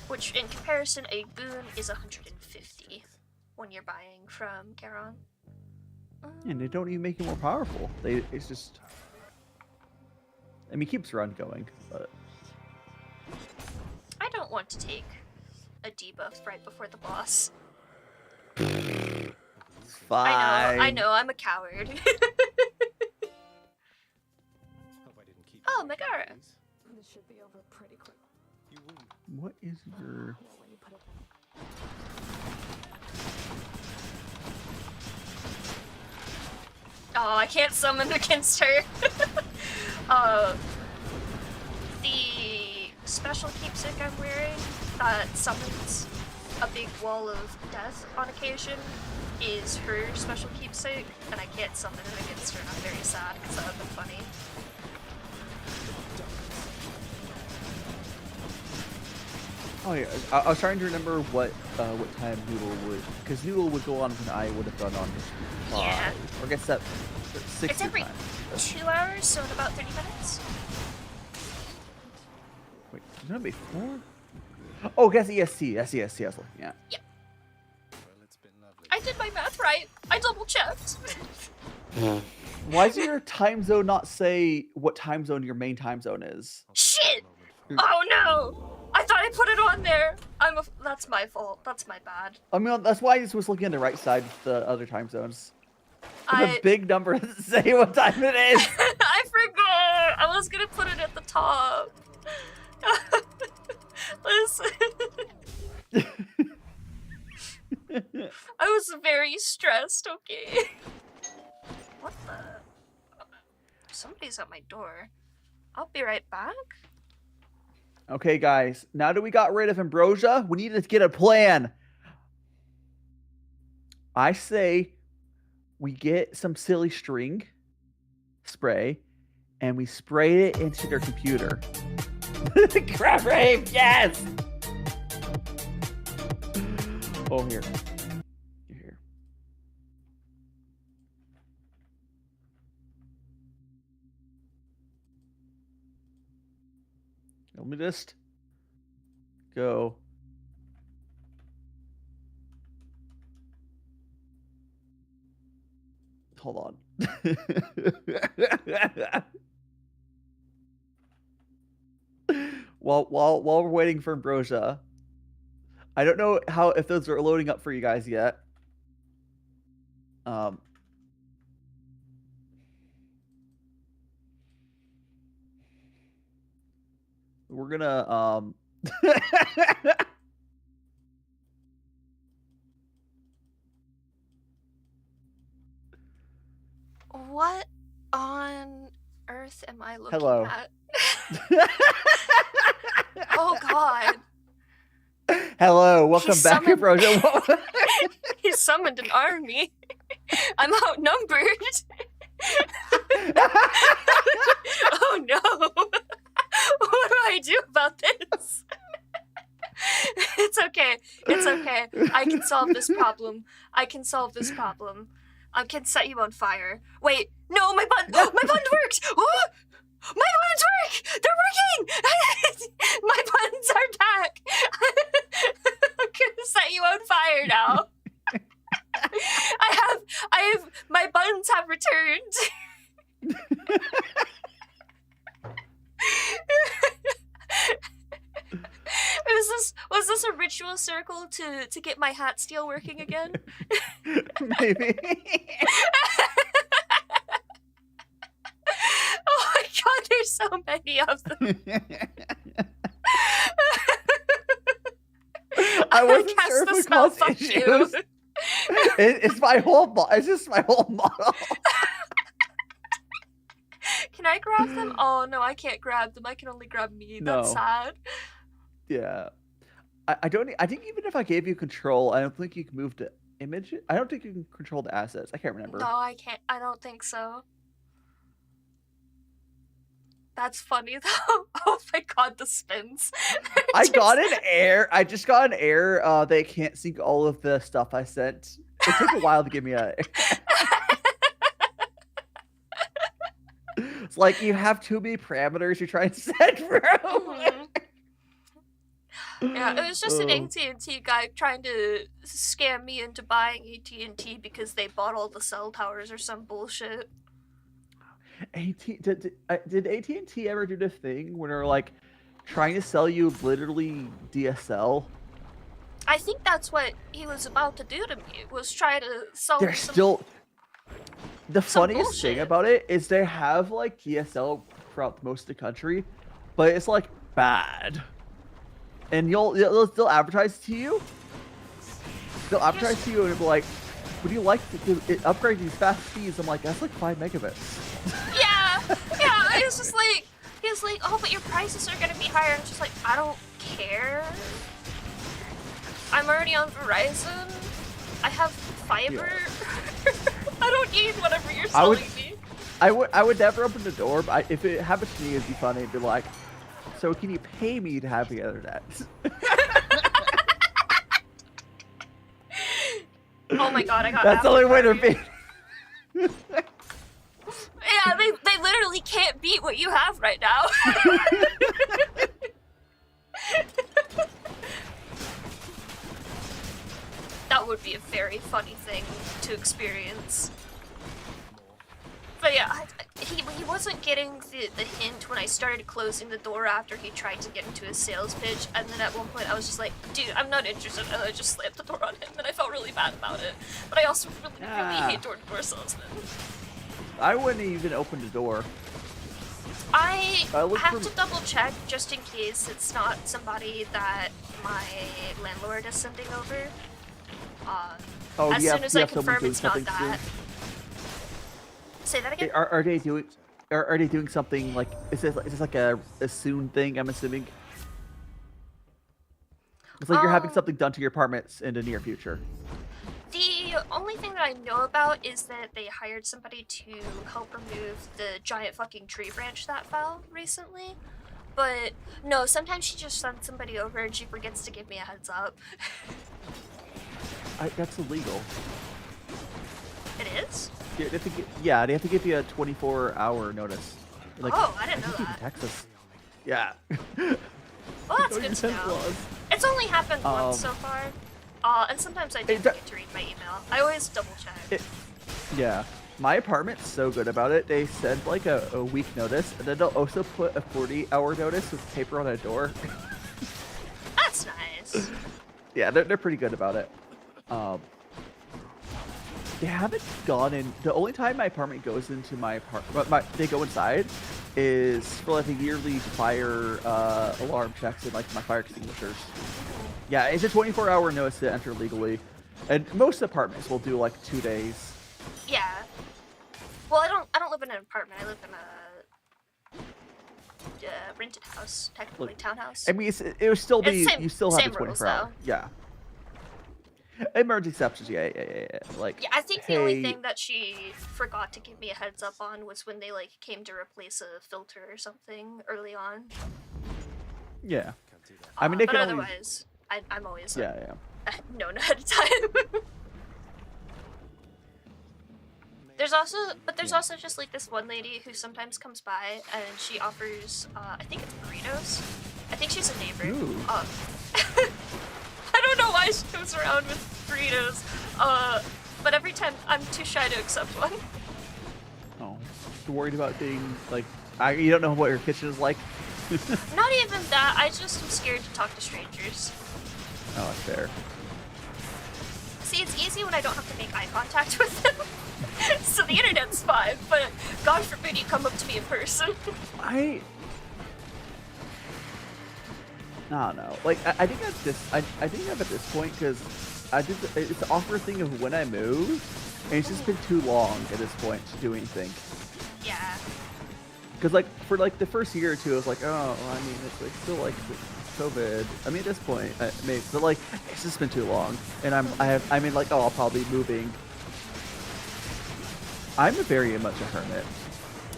Which, in comparison, a boon is 150 when you're buying from Charon. And they don't even make it more powerful. It's just. I mean, keeps run going, but I don't want to take a debuff right before the boss. Fine. I know, I'm a coward. Alright. This should be over pretty quick. What is your... When you put it Oh, I can't summon against her. The special keepsake I'm wearing that summons a big wall of death on occasion is her special keepsake, and I can't summon it against her, and I'm very sad because that would have been funny. Oh yeah, I was trying to remember what time Noodle would, because Noodle would go on when I would have done on his Yeah. Or I guess that 6 It's every 2 hours, so in about 30 minutes. Wait, is it before? Oh, guess EST. That's EST. I was looking at. Yep. I did my math right. I double checked. Why does your time zone not say what time zone your main time zone is? Shit! Oh no! I thought I put it on there. That's my fault. That's my bad. I mean, that's why I just was looking on the right side of the other time zones. The big number doesn't say what time it is. I forgot. I was gonna put it at the top. Listen. I was very stressed, okay? What the? Somebody's at my door. I'll be right back. Okay, guys. Now that we got rid of Ambrosia, we need to get a plan. I say we get some silly string spray and we spray it into their computer. Crab rave, yes! Oh, here. You're here. Let me just go. Hold on. While we're waiting for Ambrosia, I don't know if those are loading up for you guys yet. We're gonna What on earth am I looking Hello. at? Oh god. Hello, welcome back, summoned- Ambrosia. He summoned an army. I'm outnumbered. Oh no. What do I do about this? It's okay. It's okay. I can solve this problem. I can solve this problem. I can set you on fire. Wait, no, my buttons worked! Oh! My buttons work! They're working! My buttons are back! I'm gonna set you on fire now. My buttons have returned. Was this a ritual circle to get my hat steel working again? Maybe. Oh my god, there's so many of them. I wasn't cast sure the if it spell, caused fuck you. issues. It's my whole it's just my whole model. Can I grab them? Oh no, I can't grab them. I can only grab me. That's No. sad. Yeah. I think even if I gave you control, I don't think you can move to image it. I don't think you can control the assets. I can't remember. No, I can't. I don't think so. That's funny though. Oh my god, the spins. I got an error. I just got an error. They can't sync all of the stuff I sent. It took a while to give me a. It's like you have too many parameters you're trying to set for. Yeah, it was just an AT&T guy trying to scam me into buying AT&T because they bought all the cell towers or some bullshit. Did AT&T ever do the thing when they're like trying to sell you literally DSL? I think that's what he was about to do to me, was try to sell The some funniest bullshit. thing about it is they have like DSL throughout most of the country, but it's like bad. And they'll advertise to you. They'll advertise to you and it'll be like, would you like to upgrade these fast speeds? I'm like, that's like 5 megabits. Yeah. It's just like, he's like, oh, but your prices are gonna be higher. I'm just like, I don't care. I'm already on Verizon. I have fiber. Yeah. I don't need whatever you're selling me. I would never open the door, but if it happened to me, it'd be funny. It'd be like, so can you pay me to have the internet? Oh my god, I got That's the only way to be. Yeah, they literally can't beat what you have right now. That would be a very funny thing to experience. But yeah, he wasn't getting the hint when I started closing the door after he tried to get into a sales pitch, and then at one point I was just like, dude, I'm not interested, and I just slammed the door on him, and I felt really bad about it. But I also really hate door-to-door salesmen. I wouldn't even open the door. I have to double check just in case it's not somebody that my landlord is sending over. As soon as I confirm it's not that. Say that again? Are they doing something like, is this like a soon thing, I'm assuming? It's like you're having something done to your apartments in the near future. The only thing that I know about is that they hired somebody to help remove the giant fucking tree branch that fell recently. But no, sometimes she just sends somebody over and she forgets to give me a heads up. That's illegal. It is? Yeah, they have to give you a 24-hour notice. Like, oh, I didn't know that. In Texas. Yeah. Well, that's good to know. It's only happened once so far. And sometimes I do forget to read my email. I always double check. Yeah. My apartment's so good about it. They send like a week notice, and then they'll also put a 40-hour notice with paper on a door. That's nice. Yeah, they're pretty good about it. They haven't gone in. The only time my apartment goes into my apartment, they go inside, is for like the yearly fire alarm checks and like my fire extinguishers. Yeah, it's a 24-hour notice to enter legally, and most apartments will do like 2 days. Yeah. Well, I don't live in an apartment. I live in a rented house, technically townhouse. I mean, it would still be you still have same the 24 rules, hour. Yeah. Emergency exceptions, yeah. Like, yeah, I think the only thing that she forgot to give me a heads up on was when they like came to replace a filter or something early on. Yeah. I mean, they but can otherwise, I'm always yeah. known ahead of time. There's also just like this one lady who sometimes comes by and she offers I think it's burritos. I think she's a neighbor. Ooh. I don't know why she comes around with burritos, but every time I'm too shy to accept one. Oh, you're worried about being like, you don't know what your kitchen is like? Not even that, I just am scared to talk to strangers. Oh, that's fair. See, it's easy when I don't have to make eye contact with them. So the internet's fine, but God forbid you come up to me in person. I don't know. Like, I think at this, I think I'm at this point because it's the awkward thing of when I move, and it's just been too long at this point to do anything. Yeah. Because like for like the first year or two, I was like, oh, I mean, it's like still like COVID. I mean, at this point, but like it's just been too long, and I mean, like, oh, I'll probably be moving. I'm very much a hermit,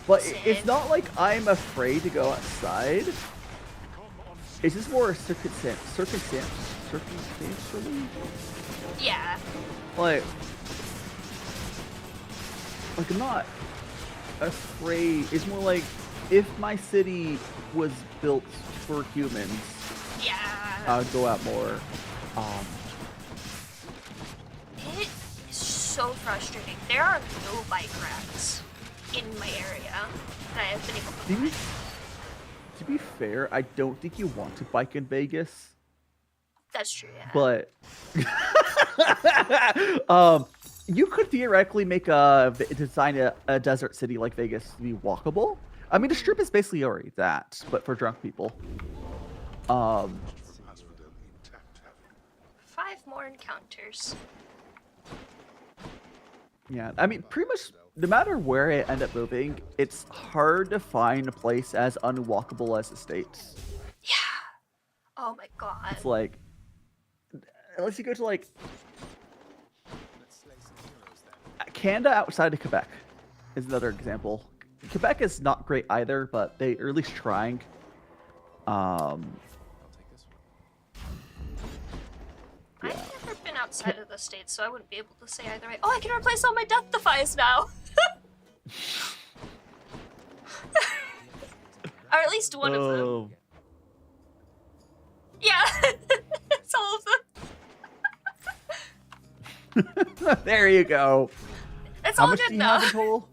but it's not like I'm afraid to go outside. It's just more circumstantially. Yeah. Like I'm not afraid. It's more like if my city was built for humans, yeah, I would go out more. It is so frustrating. There are no bike racks in my area that I have been able to find. To be fair, I don't think you want to bike in Vegas. That's true, yeah. But you could theoretically design a desert city like Vegas to be walkable, I mean, the strip is basically already that, but for drunk people. Asphodel intact, have you? 5 more encounters. Yeah, I mean, pretty much no matter where I end up moving, it's hard to find a place as unwalkable as the States. Yeah. Oh my god. It's like, unless you go to like Canada outside of Quebec is another example. Quebec is not great either, but they are at least trying. I've never been outside of the States, so I wouldn't be able to say either way. Oh, I can replace all my death defies now! Or at least one of them. Yeah! It's all of them. There you go. It's How all much good do you now. have in total?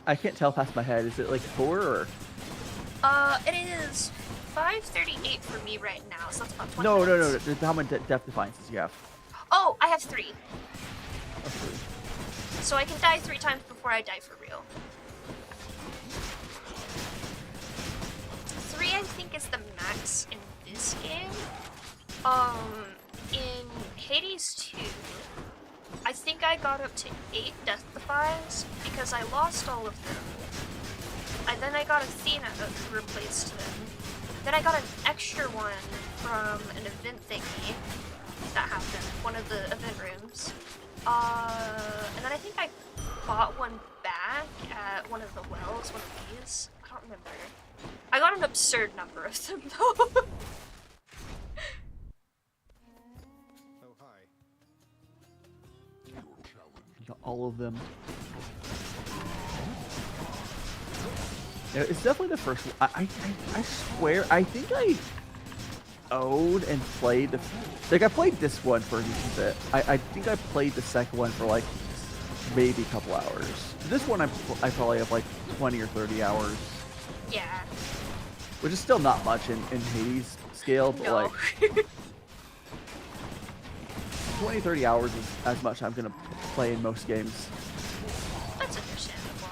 I can't tell past my head. Is it like 4 or? It is 5:38 for me right now, so that's about 20 No. minutes. How many death defiances you have? Oh, I have 3. Oh, 3. So I can die 3 times before I die for real. 3, I think, is the max in this game. In Hades 2, I think I got up to 8 death defies because I lost all of them. And then I got Athena who replaced them. Then I got an extra one from an event thingy that happened, one of the event rooms. And then I think I bought one back at one of the wells, one of these. I don't remember. I got an absurd number of them though. Oh, hi. You got all of them. Yeah, it's definitely the first one. I swear, I think I owned and played the... Like, I played this one for a decent bit. I think I played the second one for, like, maybe a couple hours. This one I probably have, like, 20 or 30 hours. Yeah. Which is still not much in Hades scale, but, No. like... 20, 30 hours is as much I'm gonna play in most games. That's understandable.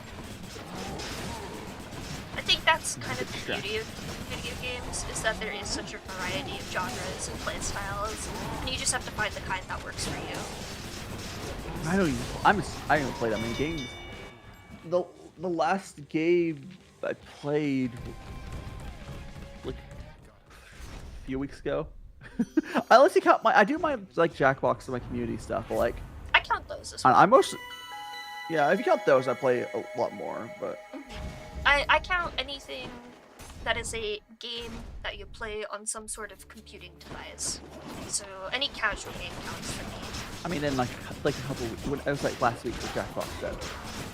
I think that's kind of the beauty of video games, is that there is such a variety of genres and play styles, and you just have to find the kind that works for you. I don't even play that many games. The last game I played like a few weeks ago. I let you count I do my like Jackbox and my community stuff, but like I count those as well. I mostly, yeah, if you count those, I play a lot more, but I count anything that is a game that you play on some sort of computing device. So any casual game counts for me. I mean, in like a couple weeks, when I was like last week for Jackbox stuff.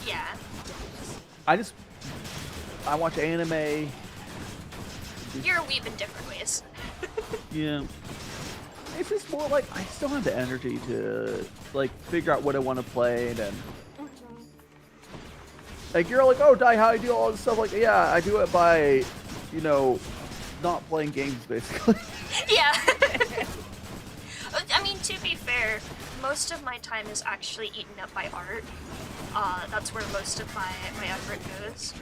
Yeah. I watch anime. You're a weeb in different ways. Yeah. It's just more like I still have the energy to like figure out what I want to play and like you're like, oh, Dai, how do I do all this stuff? Like, yeah, I do it by, you know, not playing games basically. Yeah. I mean, to be fair, most of my time is actually eaten up by art. That's where most of my effort goes.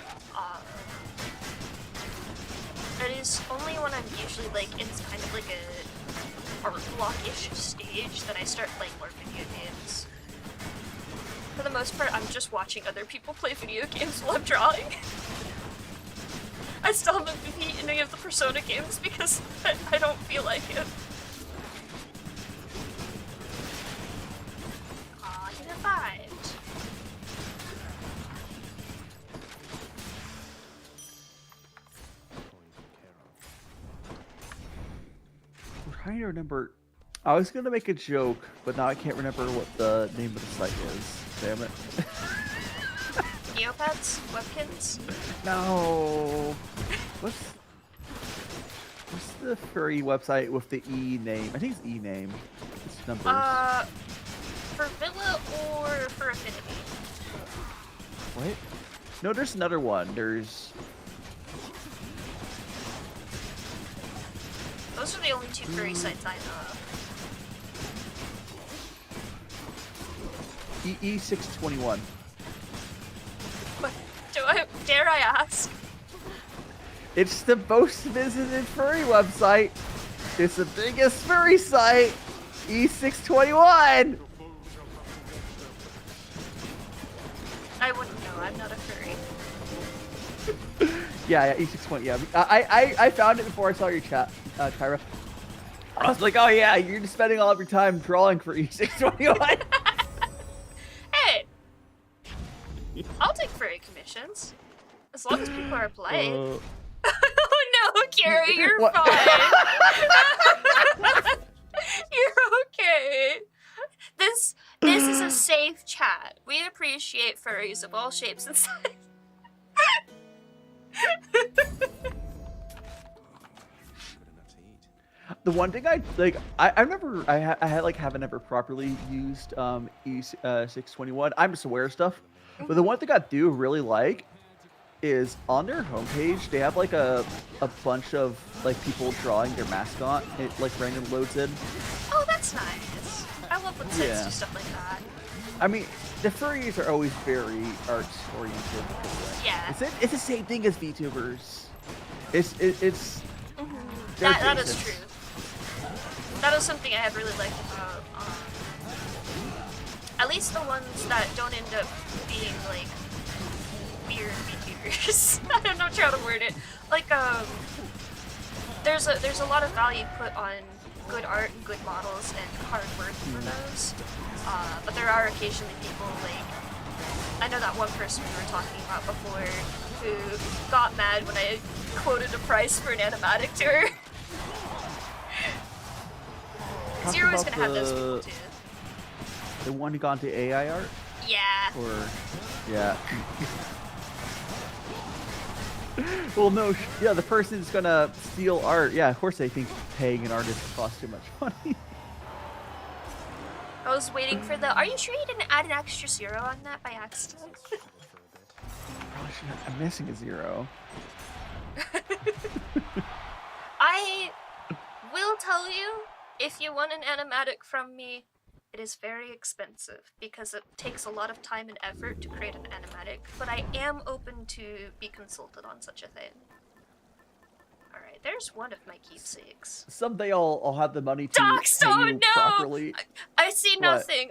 It is only when I'm usually like in kind of like a art block-ish stage that I start playing more video games. For the most part, I'm just watching other people play video games while I'm drawing. I still haven't beat any of the Persona games because I don't feel like it. Aw, he survived. I'm trying to remember. I was gonna make a joke, but now I can't remember what the name of the site is. Damn it. Neopets? Webkins? No. What's the furry website with the E name? I think it's E name. It's numbers. For Villa or for Affinity? What? No, there's another one. There's. Those are the only 2 furry sites I know of. E621. What? Dare I ask? It's the most visited furry website. It's the biggest furry site. E621. I wouldn't know. I'm not a furry. Yeah, E620. Yeah, I found it before I saw your chat, Tyra. I was like, oh yeah, you're just spending all of your time drawing for E621. Hey, I'll take furry commissions as long as people are polite. Oh no, Carrie, you're fine. You're okay. This is a safe chat. We appreciate furries of all shapes and sizes. The one thing I like, I remember I had like haven't ever properly used E621. I'm just aware of stuff, but the one thing I do really like is on their homepage they have like a bunch of like people drawing their mascot. It like random loads in. Oh, that's nice. I love when sites do stuff like that. I mean, the furries are always very arts oriented. Yeah. It's the same thing as VTubers. It's that is true. That is something I have really liked about at least the ones that don't end up being like weird VTubers. I don't know how to word it. Like there's a lot of value put on good art and good models and hard work for those. But there are occasionally people like, I know that one person we were talking about before who got mad when I quoted a price for an animatic tour. Zero is gonna have those people too. The one who got into AI art? Yeah. Or, yeah. Well, no, yeah, the person's gonna steal art. Yeah, of course they think paying an artist costs too much money. I was waiting for the, are you sure you didn't add an extra zero on that by accident? I'm missing a zero. I will tell you, if you want an animatic from me, it is very expensive because it takes a lot of time and effort to create an animatic, but I am open to be consulted on such a thing. Alright, there's one of my keepsakes. Someday I'll have the money to Docs, pay oh you no! properly. I see nothing.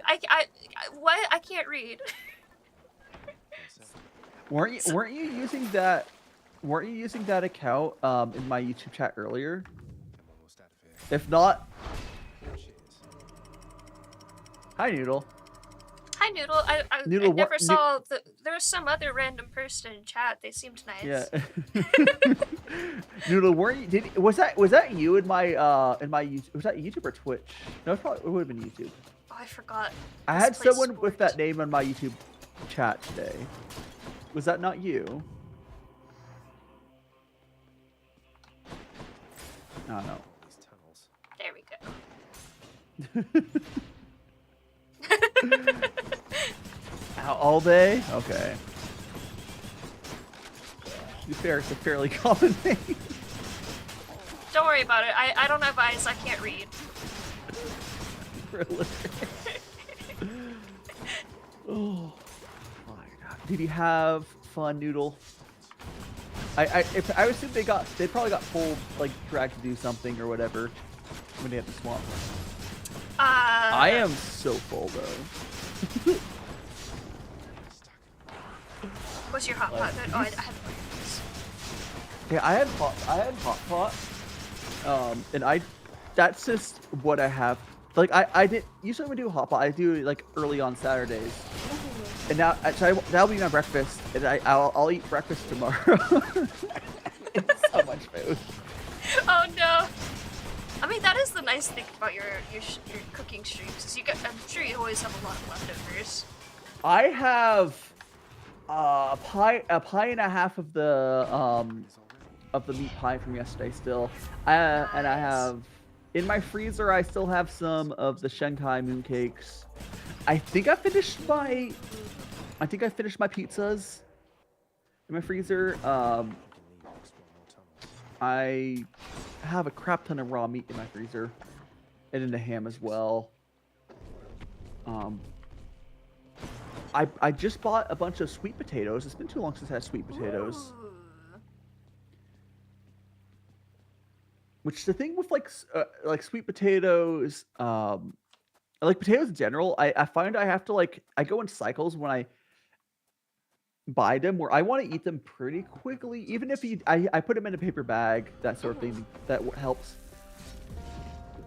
What? I can't read. Weren't you using that? Weren't you using that account in my YouTube chat earlier? If not, hi Noodle. Hi Noodle. I Noodle, never saw the. There was some other random person in chat. They seemed nice. Yeah. Noodle, weren't you? Was that you in my YouTube? Was that YouTube or Twitch? No, it would have been YouTube. Oh, I forgot. I had someone with that name on my YouTube chat today. Was that not you? I don't know. There we go. All day? Okay. To be fair, it's a fairly common thing. Don't worry about it. I don't have eyes. I can't read. Really? Oh my god. Did you have fun, Noodle? I assume they probably got pulled, like dragged to do something or whatever when they had the swamp. I am so full though. Was your hot pot good? Oh, I haven't looked at this. Yeah, I had hot pot. And that's just what I have. Like I did usually when I do hot pot, I do like early on Saturdays. And now that'll be my breakfast, and I'll eat breakfast tomorrow. It's so much food. Oh no. I mean, that is the nice thing about your cooking streams. Is I'm sure you always have a lot of leftovers. I have a pie and a half of the meat pie from yesterday still. Nice. And I have in my freezer. I still have some of the Shanghai mooncakes. I think I finished my pizzas in my freezer. I have a crap ton of raw meat in my freezer, and in the ham as well. I just bought a bunch of sweet potatoes. It's been too long since I had sweet potatoes. which the thing with like sweet potatoes, like potatoes in general, I find I have to I go in cycles when I buy them where I want to eat them pretty quickly, even if I put them in a paper bag, that sort of thing, that helps.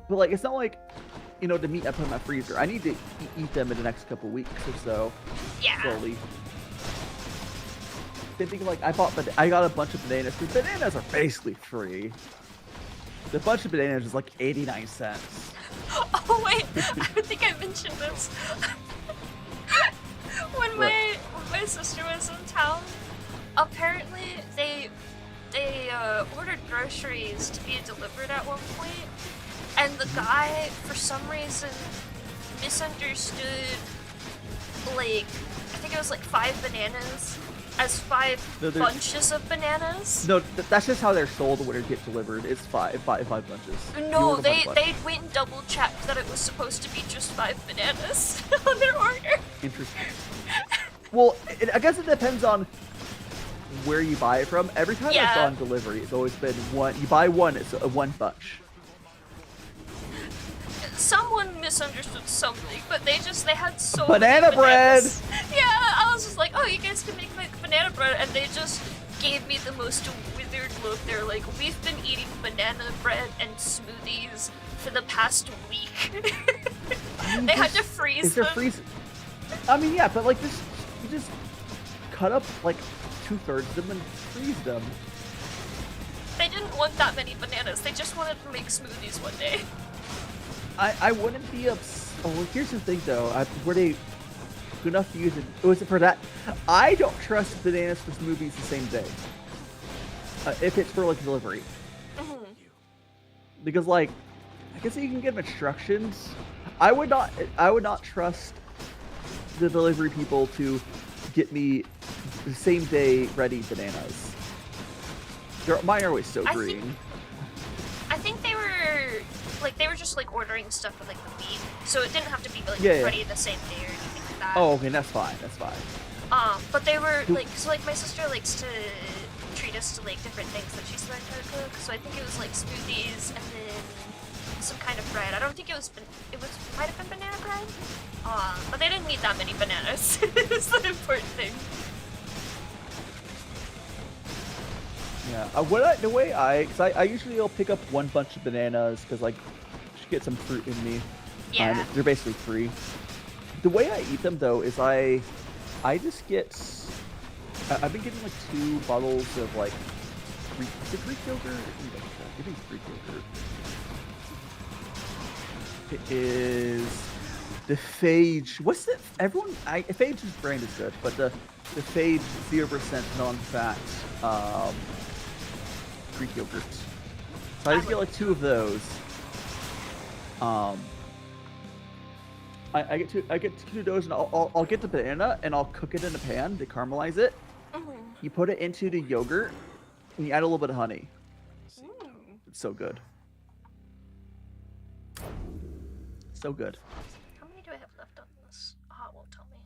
But like, it's not like, you know, the meat I put in my freezer. I need to eat them in the next couple weeks or so. Yeah. Slowly. Same thing, like I got a bunch of bananas. The bananas are basically free. The bunch of bananas is like 89 cents. Oh wait, I think I mentioned this. when my sister was in town, apparently they ordered groceries to be delivered at one point, and the guy for some reason misunderstood, like, I think it was like 5 bananas as 5 bunches of bananas. No, that's just how they're sold when it gets delivered. It's five bunches. No, they went and double checked that it was supposed to be just 5 bananas on their order. Interesting. Well, I guess it depends on where you buy it from. Every time I've gone delivery, it's always been one. You buy one, it's a one bunch. Someone misunderstood something, but they had so banana many bread. Bananas. Yeah, I was just like, oh, you guys can make banana bread, and they just gave me the most withered look. They're like, we've been eating banana bread and smoothies for the past week. They had to freeze them. I mean, yeah, but like this, you just cut up like 2/3 of them and freeze them. They didn't want that many bananas. They just wanted to make smoothies one day. I wouldn't be upset. Oh, well, here's the thing though. Were they good enough to use it? Was it for that? I don't trust bananas for smoothies the same day. If it's for like delivery. Because like, I guess you can give instructions. I would not trust the delivery people to get me the same day ready bananas. Mine are always so green. I think they were just like ordering stuff for like the week, so it didn't have to be like ready the same day or anything like that. Oh, okay, that's fine. That's fine. But they were like, so like my sister likes to treat us to like different things that she's learned how to cook. So I think it was like smoothies and then some kind of bread. I don't think it might have been banana bread. But they didn't need that many bananas. It's the important thing. Yeah, the way I usually will pick up one bunch of bananas because like just get some fruit in me. Yeah. They're basically free. The way I eat them though is I just get. I've been getting like 2 bottles of like Greek yogurt. I think it's Greek yogurt. It is the fae-ish. What's the fae-ish's brand is good, but the fae-ish 0% non-fat Greek yogurt. So I just get like 2 of those. I get 2 of those, and I'll get the banana and I'll cook it in a pan to caramelize it. You put it into the yogurt and you add a little bit of honey. It's so good. So good. How many do I have left on this? Oh, it won't tell me.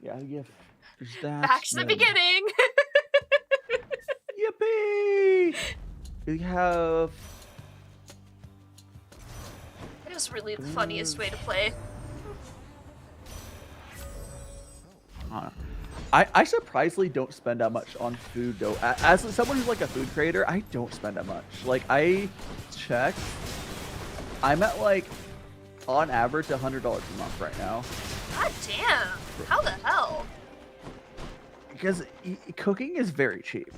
Yeah, there's that. Back to the beginning. Yippee! We have. It is really the funniest way to play. I surprisingly don't spend that much on food though. As someone who's like a food creator, I don't spend that much. Like I checked, I'm at like on average $100 a month right now. God damn! How the hell? Because cooking is very cheap,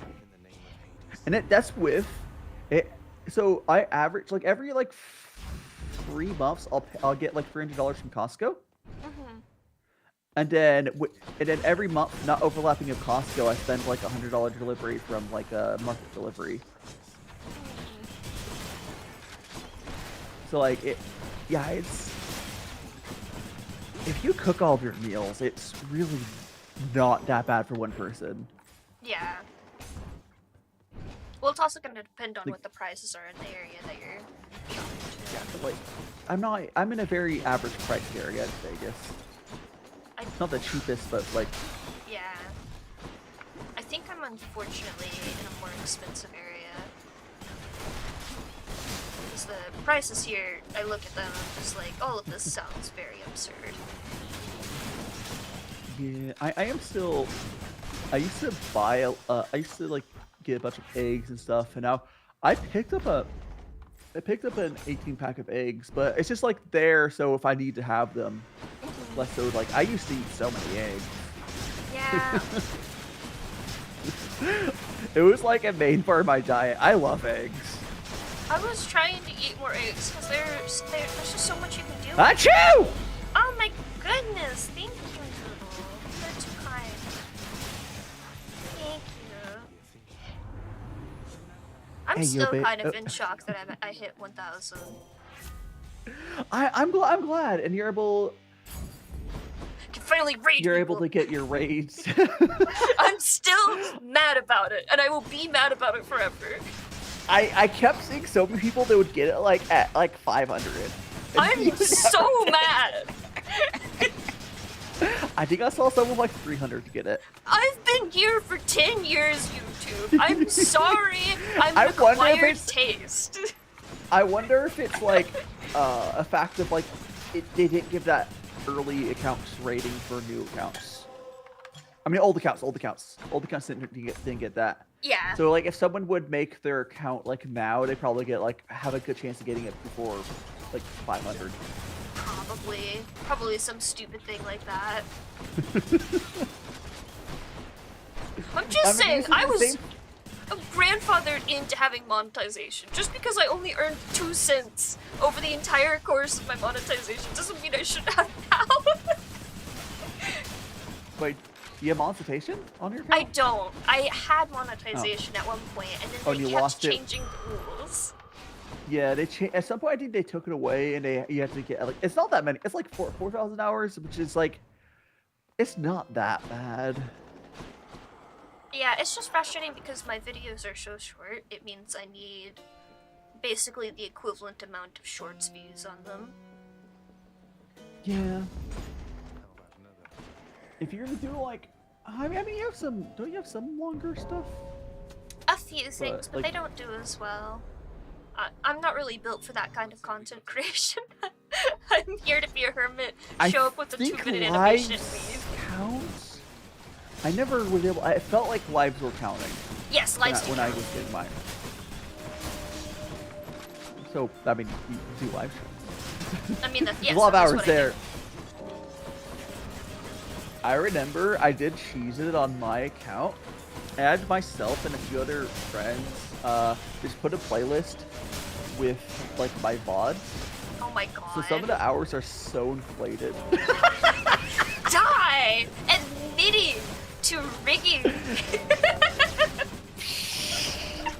and that's with it. So I average like every like 3 months I'll get like $300 from Costco. And then every month, not overlapping with Costco, I spend like $100 delivery from like a market delivery. So like it's if you cook all of your meals, it's really not that bad for one person. Yeah. Well, it's also going to depend on what the prices are in the area that you're shopping to. Yeah, but like I'm in a very average price area in Vegas. Not the cheapest, but like. Yeah. unfortunately, in a more expensive area. Because the prices here, I look at them and I'm just like, all of this sounds very absurd. Yeah, I am still. I used to buy. I used to like get a bunch of eggs and stuff, and now I picked up an 18-pack of eggs, but it's just like there. So if I need to have them, less so like I used to eat so many eggs. Yeah. It was like a main part of my diet. I love eggs. I was trying to eat more eggs because there's just so much you can do. Achoo! Oh my goodness! Thank you, Doodle. You're too kind. Thank you. I'm Hey, still Yobe, kind of in shock that I hit 1,000. I'm glad, and you're able. Can finally raid You're people. able to get your raids. I'm still mad about it, and I will be mad about it forever. I kept seeing so many people that would get it like at like 500. I'm so mad. I think I saw someone like 300 to get it. I've been here for 10 years, YouTube. I'm sorry. I'm I an wonder if acquired it's- taste. I wonder if it's like a fact of like they didn't give that early accounts rating for new accounts. I mean, old accounts didn't get that. Yeah. So like if someone would make their account like now, they probably get like have a good chance of getting it before like 500. Probably some stupid thing like that. I'm just saying, I was grandfathered into having monetization. Just because I only earned 2 cents over the entire course of my monetization doesn't mean I should have it now. Wait, you have monetization on your account? I don't. I had monetization at one point, and then and they you kept lost it? changing the rules. Yeah, they at some point I think they took it away, and you have to get like it's not that many. It's like 4,000 hours, which is like it's not that bad. Yeah, it's just frustrating because my videos are so short. It means I need basically the equivalent amount of shorts views on them. Yeah. If you're gonna do like, I mean, you have some. Don't you have some longer stuff? A few things, but like- they don't do as well. I'm not really built for that kind of content creation. I'm here to be a hermit, show up with a 2-minute animation and leave. Counts? I never was able. I felt like lives were counting. Yes, lives do when I count. was getting mine. So I mean, you do live streams. I mean, yes, There's a lot of that's hours what I do. there. I remember I did cheese it on my account. I had myself and a few other friends just put a playlist with like my VODs. Oh my god. So some of the hours are so inflated. Die! Admitting to rigging.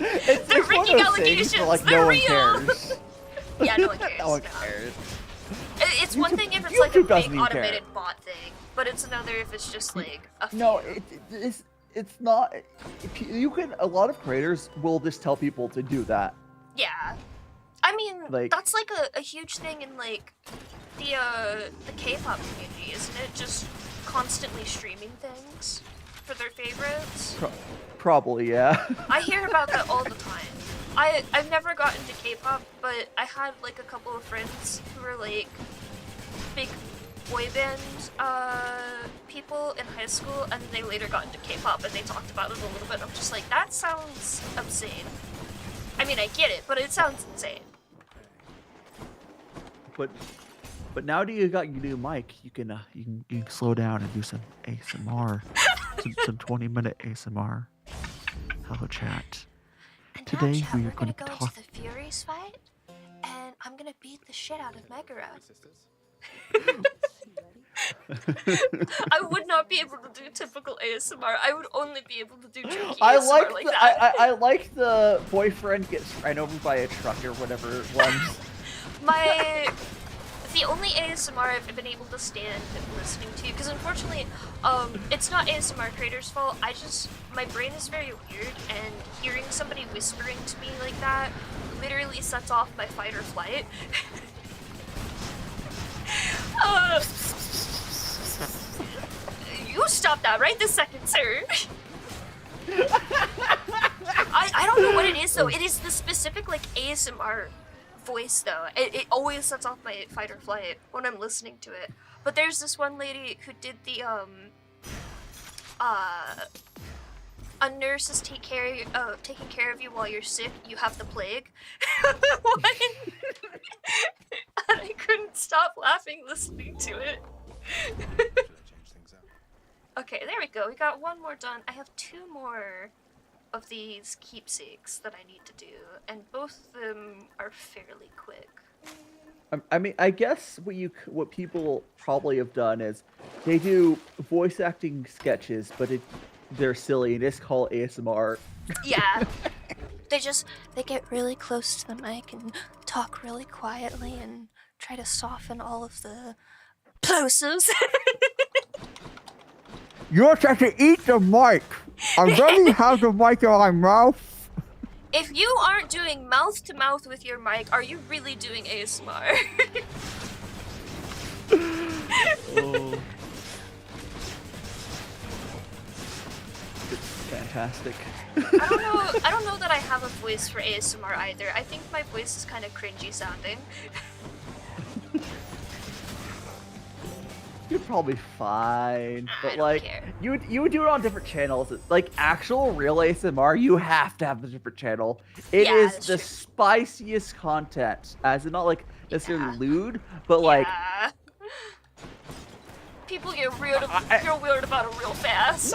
It's The one of rigging those things allegations, where, like, they're no real! one cares. Yeah, no one cares. No one no. cares. It's one YouTube- thing if it's like a YouTube doesn't big even care. automated bot thing, but it's another if it's just like a few. No, it's not. You can. A lot of creators will just tell people to do that. Yeah. I mean, Like- that's like a huge thing in like the K-pop community, isn't it? Just constantly streaming things for their favorites. Probably, yeah. I hear about that all the time. I've never gotten into K-pop, but I had like a couple of friends who were like big boy band people in high school, and they later got into K-pop and they talked about it a little bit. I'm just like, that sounds obscene. I mean, I get it, but it sounds insane. But now that you got your new mic, you can slow down and do some ASMR, some 20-minute ASMR. Hello, chat. And Today now, chat, we are we're going gonna to go talk. to the Furies fight, and I'm gonna beat the shit out of Megara. I would not be able to do typical ASMR. I would only be able to do jokey ASMR like that. I like the boyfriend gets ran over by a truck or whatever it was. The only ASMR I've been able to stand listening to, because unfortunately, it's not ASMR creators' fault. My brain is very weird, and hearing somebody whispering to me like that literally sets off my fight or flight. You stop that right this second, sir. I don't know what it is though. It is the specific like ASMR voice though. It always sets off my fight or flight when I'm listening to it. But there's this one lady who did the a nurse is taking care of you while you're sick. You have the plague. And I couldn't stop laughing listening to it. Okay, there we go. We got one more done. I have 2 more of these keepsakes that I need to do, and both of them are fairly quick. I mean, I guess what people probably have done is they do voice acting sketches, but they're silly and it's called ASMR. Yeah. They get really close to the mic and talk really quietly and try to soften all of the Plosives. You're trying to eat the mic. I really have the mic in my mouth. If you aren't doing mouth to mouth with your mic, are you really doing ASMR? Oh. It's fantastic. I don't know that I have a voice for ASMR either. I think my voice is kind of cringy sounding. You're probably fine, but I don't like care. you would do it on different channels. Like actual real ASMR, you have to have a different channel. It is that's the true. spiciest content, as in not like necessarily lewd, but like People get weird about it real fast.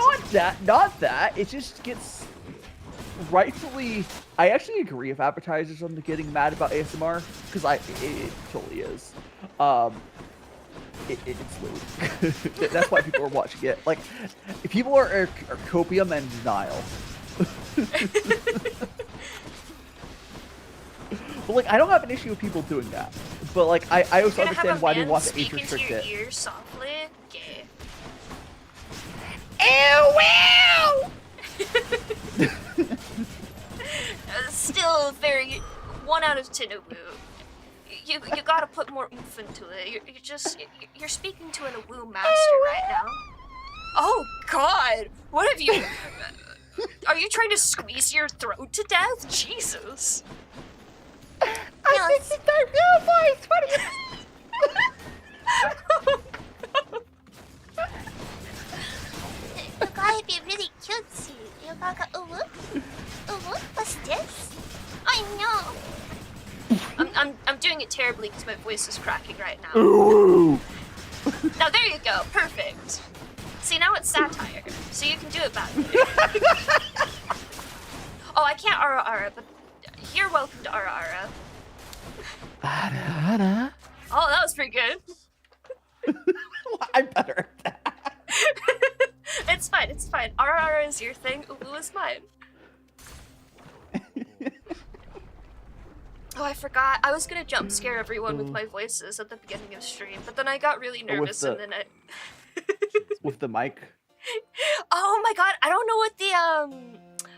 not that. It just gets rightfully. I actually agree with advertisers on getting mad about ASMR because it totally is. It's lewd. That's why people are watching it. Like, people are copium and denial. But like, I don't have an issue with people doing that. But like, I also understand why they want to age restrict it. Ear softly. Okay. Ew! Still very 1 out of 10 a woo. You gotta put more oomph into it. You're speaking to an woo master right now. Oh God! What have you? Are you trying to squeeze your throat to death? Jesus! I think it's my real voice. What You gotta be really cutesy. You gotta what's this? I know. I'm doing it terribly because my voice is cracking right now. Ooh. Now there you go, perfect. See, now it's satire, so you can do it badly. Oh, I can't ara, but you're welcome to ara. Ara. Oh, that was pretty good. I'm better at that. It's fine, it's fine. Ara is your thing, Ulu is mine. Oh, I forgot. I was gonna jump scare everyone with my voices at the beginning of stream, but then I got really nervous and then I... With the mic? Oh my god, I don't know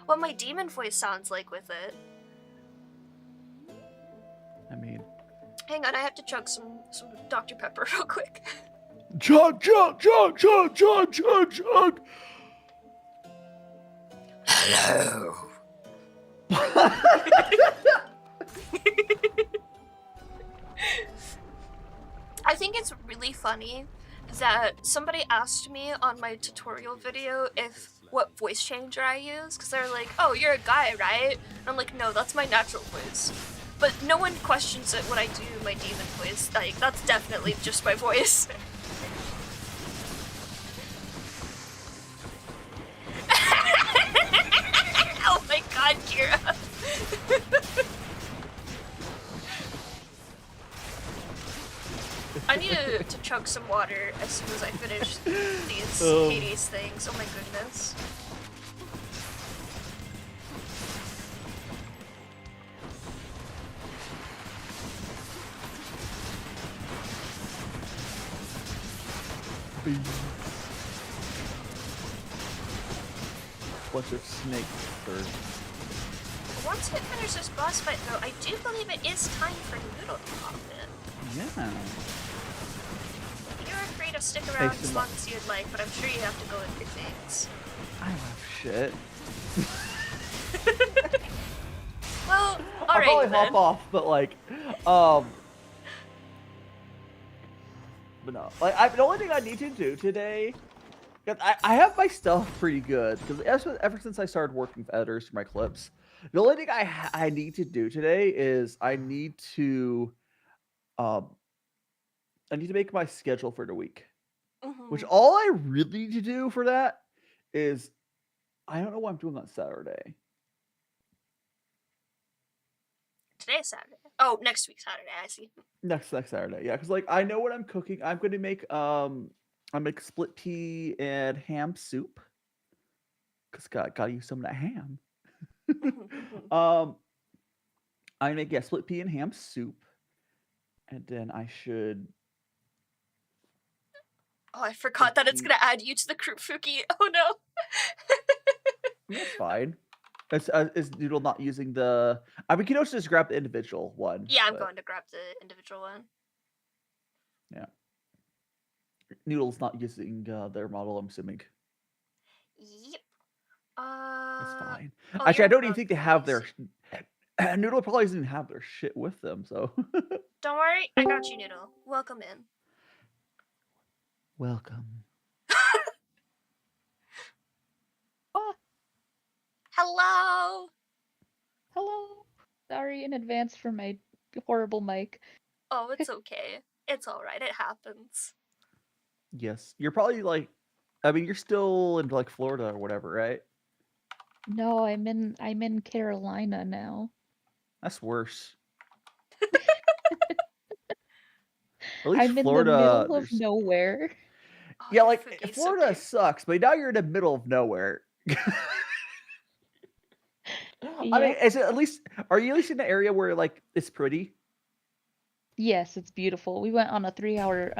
what my demon voice sounds like with it. I mean... Hang on, I have to chug some Dr. Pepper real quick. Chug, chug, chug, chug, chug, chug, chug. Hello. I think it's really funny that somebody asked me on my tutorial video what voice changer I use, because they're like, oh, you're a guy, right? And I'm like, no, that's my natural voice. But no one questions it when I do my demon voice. Like, that's definitely just my voice. Oh my god, Kira. I need to chug some water as soon as I finish these Hades things. Oh my goodness. What's your snake bird? Once it finishes this boss fight, though, I do believe it is time for Noodle to pop in. Yeah. You're free to stick around as long as you'd like, but I'm sure you have to go with your things. I love shit. Well, I'll probably alright then. hop off, but like, but no, like the only thing I need to do today, 'cause I have my stuff pretty good because ever since I started working with editors for my clips, the only thing I need to do today is I need to make my schedule for the week. Which all I really need to do for that is I don't know what I'm doing on Saturday. Today's Saturday. Oh, next week Saturday, I see. Next Saturday, yeah, because like I know what I'm cooking. I'm gonna make I make split pea and ham soup. Cause gotta use some of that ham. I make split pea and ham soup, and then I should. Oh, I forgot that it's gonna add you to the group, Fuki. Oh no. That's fine. Is Noodle not using the? I mean, we can also just grab the individual one. Yeah, I'm going to grab the individual one. Yeah. Noodle's not using their model, I'm assuming. Yep. That's fine. Oh, Actually, I don't even think they have their. Noodle probably doesn't even have their shit with them, so. Don't worry, I got you, Noodle. Welcome in. Welcome. Hello. Hello. Sorry in advance for my horrible mic. Oh, it's okay. It's alright, it happens. Yes. You're probably like, I mean, you're still in like Florida or whatever, right? No, I'm in Carolina now. That's worse. At least I'm Florida, in the middle of nowhere. Yeah, like Florida sucks, but now you're in the middle of nowhere. I mean, is it at least? Are you at least in the area where like it's pretty? Yes, it's beautiful. We went on a 3-hour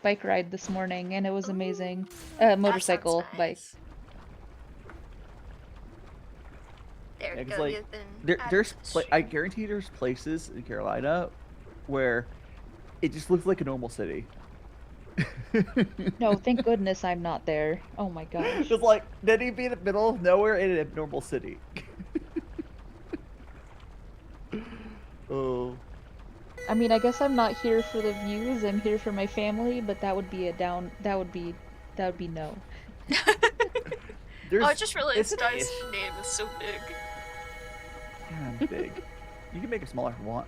bike ride this morning, and it was amazing. Motorcycle bike. There Yeah, we go. like, there's I guarantee there's places in Carolina where it just looks like a normal city. No, thank goodness I'm not there. Oh my gosh. Just like, then he'd be in the middle of nowhere in a normal city. Oh. I mean, I guess I'm not here for the views. I'm here for my family, but that would be that would be no. Oh, I just realized Dice's name is so big. Yeah, I'm big. You can make it smaller if you want.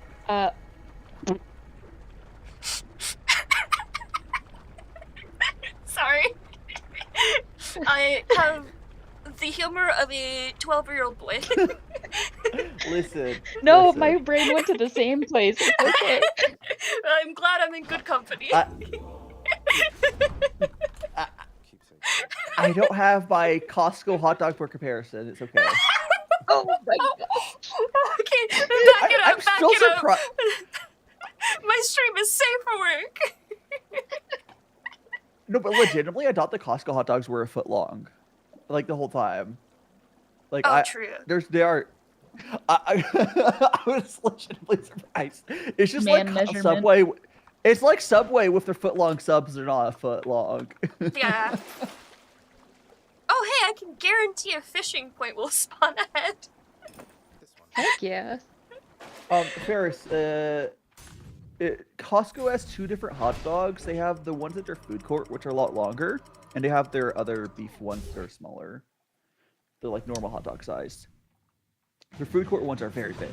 Sorry. I have the humor of a 12-year-old boy. Listen. No, my brain went to the same place. It's okay. I'm glad I'm in good company. I don't have my Costco hot dog for comparison. It's okay. Oh my gosh. Okay, back it up, I'm back still it up. surprised. My stream is safe for work. No, but legitimately, I thought the Costco hot dogs were a foot long, like the whole time. Like, true. They are. I was legitimately surprised. It's just Man like measurement. Subway. It's like Subway with their foot long subs. They're not a foot long. Yeah. Oh, hey, I can guarantee a fishing point will spawn ahead. Heck yeah. Ferris, Costco has 2 different hot dogs. They have the ones at their food court, which are a lot longer, and they have their other beef ones that are smaller. They're like normal hot dog sized. Their food court ones are very big.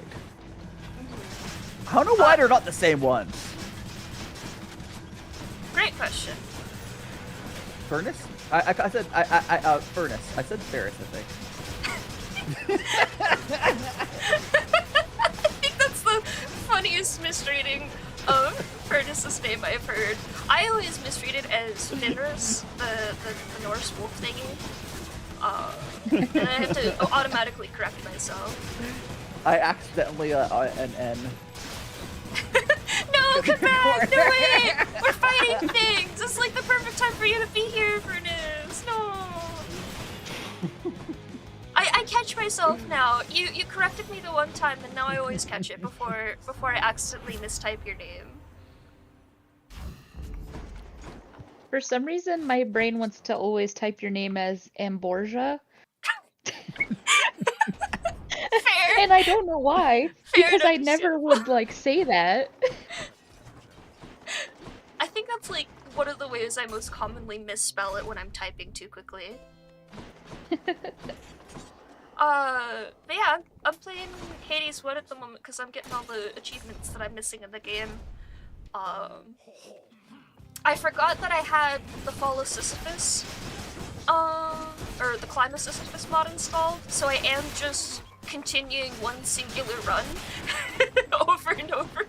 I don't know why they're not the same ones. Great question. Furnace? I said furnace. I said Ferris, I think. I think that's the funniest misreading of Furnace's name I've heard. I always misread it as Fenris, the Norse wolf thingy. And I have to automatically correct myself. I accidentally an N. No, come back! No way! We're fighting things! It's like the perfect time for you to be here, Furnace! No! I catch myself now. You corrected me the one time, and now I always catch it before I accidentally mistype your name. For some reason, my brain wants to always type your name as Ambrosia. And I don't know why, Fair because and I never would, like, say that. I think that's like one of the ways I most commonly misspell it when I'm typing too quickly. But yeah, I'm playing Hades Wood at the moment because I'm getting all the achievements that I'm missing in the game. I forgot that I had the Fall of Sisyphus, or the Climb of Sisyphus mod installed, so I am just continuing one singular run over and over.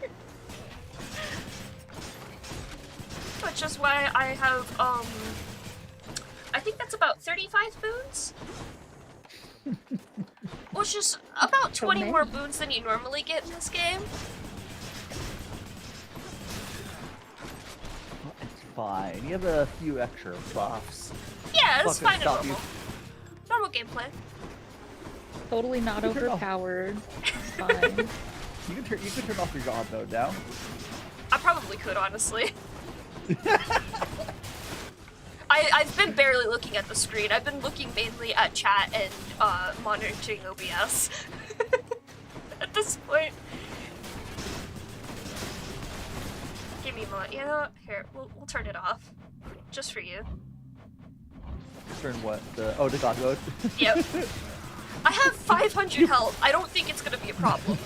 Which is why I have, I think that's about 35 boons? Which is about 20 more boons than you normally get in this game. It's fine. You have a few extra buffs. Yeah, it's Fucking fine and stop normal. Normal gameplay. Totally not You can turn off- overpowered. It's fine. You can turn off your god mode now. I probably could, honestly. I've been barely looking at the screen. I've been looking mainly at chat and monitoring OBS at this point. Give me a moment. You know what? Here, we'll turn it off. Just for you. Turn what? The god mode? Yep. I have 500 health. I don't think it's gonna be a problem.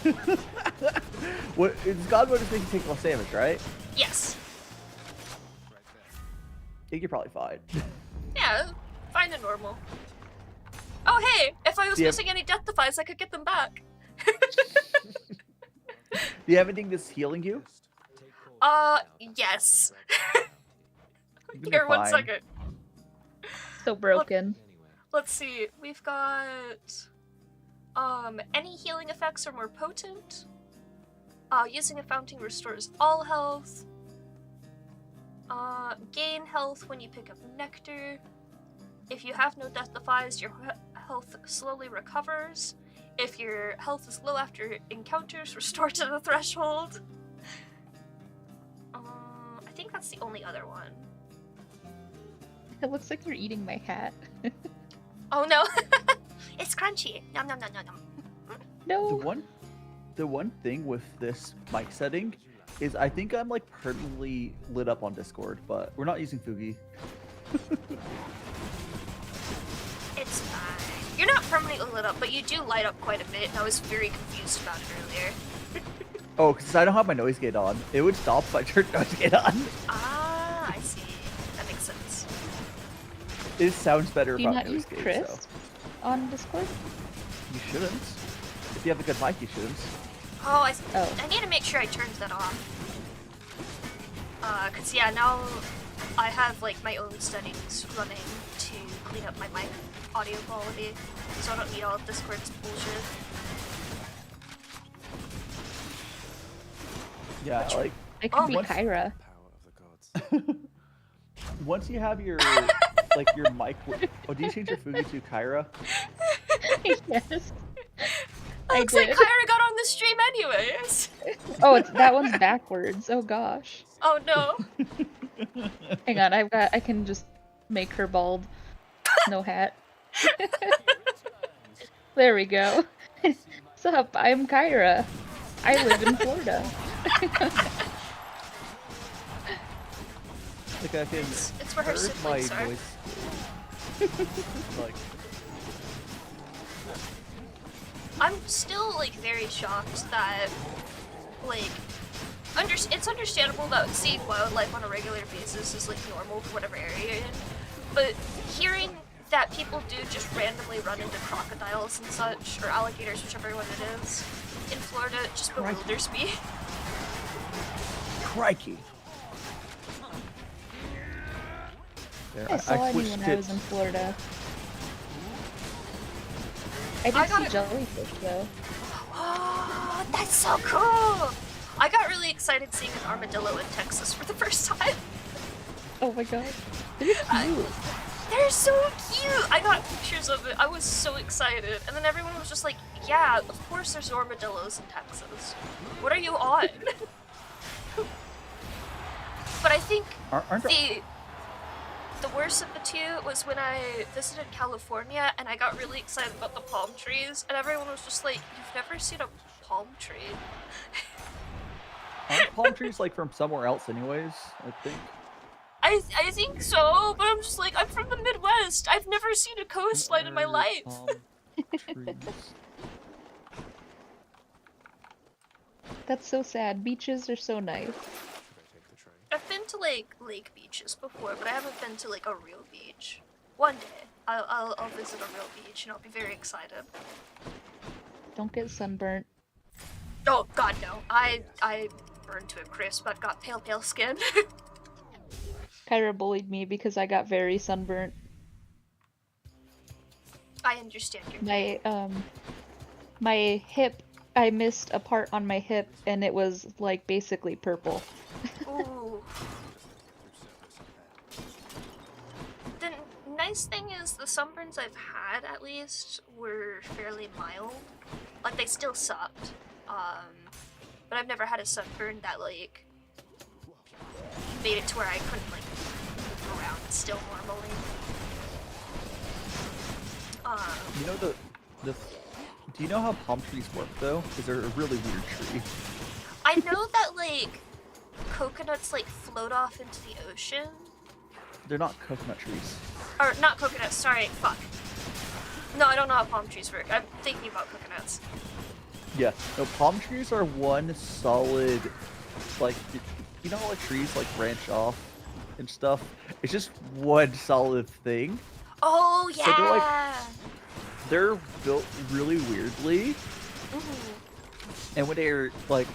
What? It's god mode just make you take less damage, right? Yes. I think you're probably fine. Yeah, fine and normal. Oh hey, if I was missing any death defies, I could get them back. Do you have anything that's healing you? Yes. You'll be Here, one fine. second. So broken. Let's see. We've got any healing effects are more potent. Using a fountain restores all health. Gain health when you pick up nectar. If you have no death defies, your health slowly recovers. If your health is low after encounters, restore to the threshold. I think that's the only other one. It looks like you're eating my hat. Oh no! It's crunchy. Nom nom nom nom nom. No. The one thing with this mic setting is I think I'm like permanently lit up on Discord, but we're not using Fugi. It's fine. You're not permanently lit up, but you do light up quite a bit, and I was very confused about it earlier. Oh, because I don't have my noise gate on. It would stop if I turned noise gate on. Ah, I see. That makes sense. It sounds better Do you without not noise use gate. Chris So. on Discord? You shouldn't. If you have a good mic, you shouldn't. Oh, I Oh. need to make sure I turned that off. Cause yeah, now I have like my own settings running to clean up my mic audio quality, so I don't need all of Discord's bullshit. Yeah, like It could be once- Kyra. Once you have your like your mic. Oh, do you change your Fugi to Kyra? Yes. I Looks like did. Kyra got on the stream anyways. Oh, that one's backwards. Oh gosh. Oh no. Hang on, I can just make her bald. No hat. There we go. What's up? I'm Kyra. I live in Florida. Like I can It's where her hurt my siblings are. voice. Like I'm still like very shocked that like it's understandable that seeing wildlife on a regular basis is like normal for whatever area you're in, but hearing that people do just randomly run into crocodiles and such, or alligators, whichever one it is, in Florida, it just bewilders me. crikey. There, I saw any switched when it. I was in Florida. I did see jellyfish though. Oh, that's so cool! I got really excited seeing an armadillo in Texas for the first time. Oh my god. They're cute. They're so cute! I got pictures of it. I was so excited. And then everyone was just like, yeah, of course there's armadillos in Texas. What are you on? But I think Aren't the the worst of the two was when I visited California and I got really excited about the palm trees, and everyone was just like, "You've never seen a palm tree?" Aren't palm trees like from somewhere else, anyways? I think. I think so, but I'm just like, I'm from the Midwest. I've never seen a coastline in my life. Palm trees. That's so sad. Beaches are so nice. I've been to like lake beaches before, but I haven't been to like a real beach. One day, I'll visit a real beach and I'll be very excited. Don't get sunburnt. Oh God, no! I burned to a crisp. I've got pale skin. Kyra bullied me because I got very sunburnt. I understand your pain. My hip, I missed a part on my hip and it was like basically purple. Ooh. The nice thing is the sunburns I've had at least were fairly mild. Like they still sucked. But I've never had a sunburn that like made it to where I couldn't like move around still normally. You know the do you know how palm trees work though? Because they're a really weird tree. I know that like coconuts like float off into the ocean. They're not coconut trees. Or not coconuts, sorry, fuck. No, I don't know how palm trees work. I'm thinking about coconuts. Yeah, no, palm trees are one solid, like, you know how like trees like branch off and stuff? It's just one solid thing. Oh yeah. So they're built really weirdly, and when they're like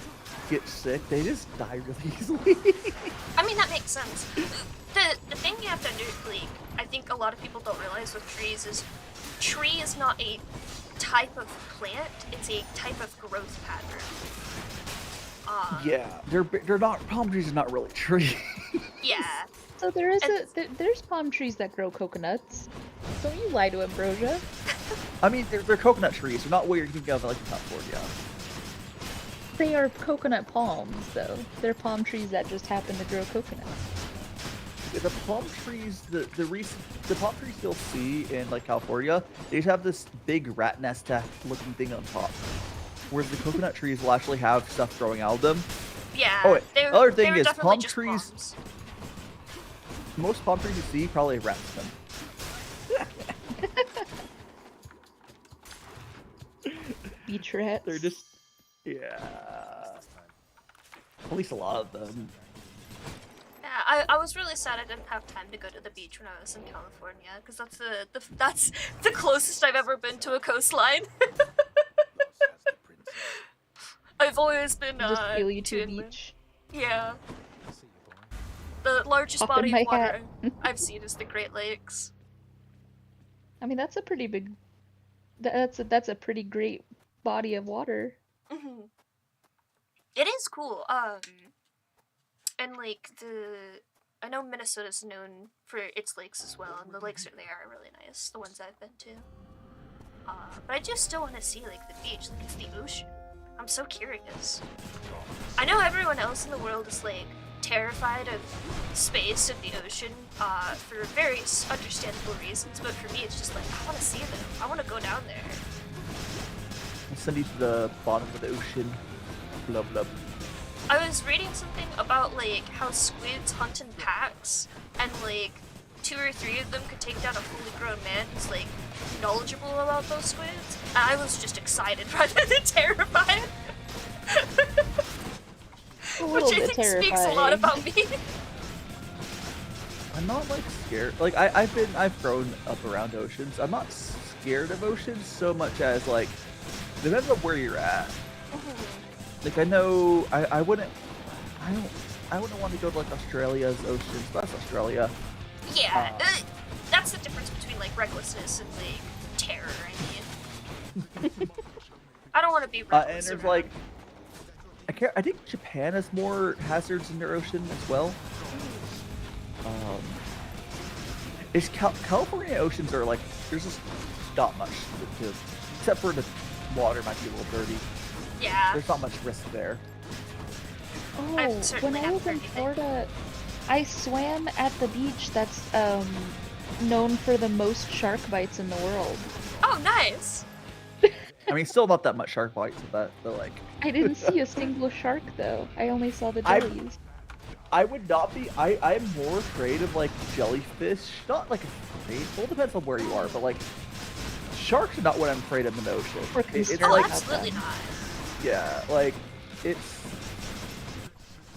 get sick, they just die really easily. I mean that makes sense. The thing you have to do, like, I think a lot of people don't realize with trees is, tree is not a type of plant; it's a type of growth pattern. Yeah, they're not. Palm trees are not really trees. Yeah. So there's palm trees that grow coconuts. Don't you lie to Ambrosia. I mean, they're coconut trees. They're not what you're thinking of like in California. They are coconut palms, though. They're palm trees that just happen to grow coconuts. Yeah, the palm trees, the palm trees you'll see in like California, they just have this big rat nest looking thing on top. Whereas the coconut trees will actually have stuff growing out of them. Yeah. Oh wait, the other thing is palm just trees. Palms. Most palm trees you see probably have rats in them. Beach rats. They're just, yeah. At least a lot of them. Yeah, I was really sad I didn't have time to go to the beach when I was in California, because that's the closest I've ever been to a coastline. I've always been just feel you to to a beach. Yeah. The largest Hop in body my of water hat. I've seen is the Great Lakes. I mean, that's a pretty big. That's a pretty great body of water. Mm-hmm. It is cool. And like I know Minnesota's known for its lakes as well, and the lakes there are really nice. The ones I've been to. But I just still want to see like the beach, like it's the ocean. I'm so curious. I know everyone else in the world is like terrified of space and the ocean for various understandable reasons, but for me it's just like I want to see them. I want to go down there. I'll send you to the bottom of the ocean. Blub blub. I was reading something about like how squids hunt in packs, and like 2 or 3 of them could take down a fully grown man who's like knowledgeable about those squids. And I was just excited rather than terrified. Which I think speaks a lot about me. I'm not like scared. Like I've grown up around oceans. I'm not scared of oceans so much as like depends on where you're at. Like I know I wouldn't want to go to like Australia's oceans. That's Australia. Yeah, that's the difference between like recklessness and like terror. I mean, I don't want to be reckless. And there's like I think Japan has more hazards in their ocean as well. It's California oceans are like there's just not much to except for the water might be a little dirty. Yeah. There's not much risk there. Oh, when I was in Florida, I swam at the beach that's known for the most shark bites in the world. Oh, nice. I mean, still not that much shark bites, but like. I didn't see a single shark though. I only saw the I- jellies. I would not be. I'm more afraid of like jellyfish. Not like afraid. Well, it depends on where you are, but like sharks are not what I'm afraid of in the ocean. It's concerned like Absolutely not. yeah, like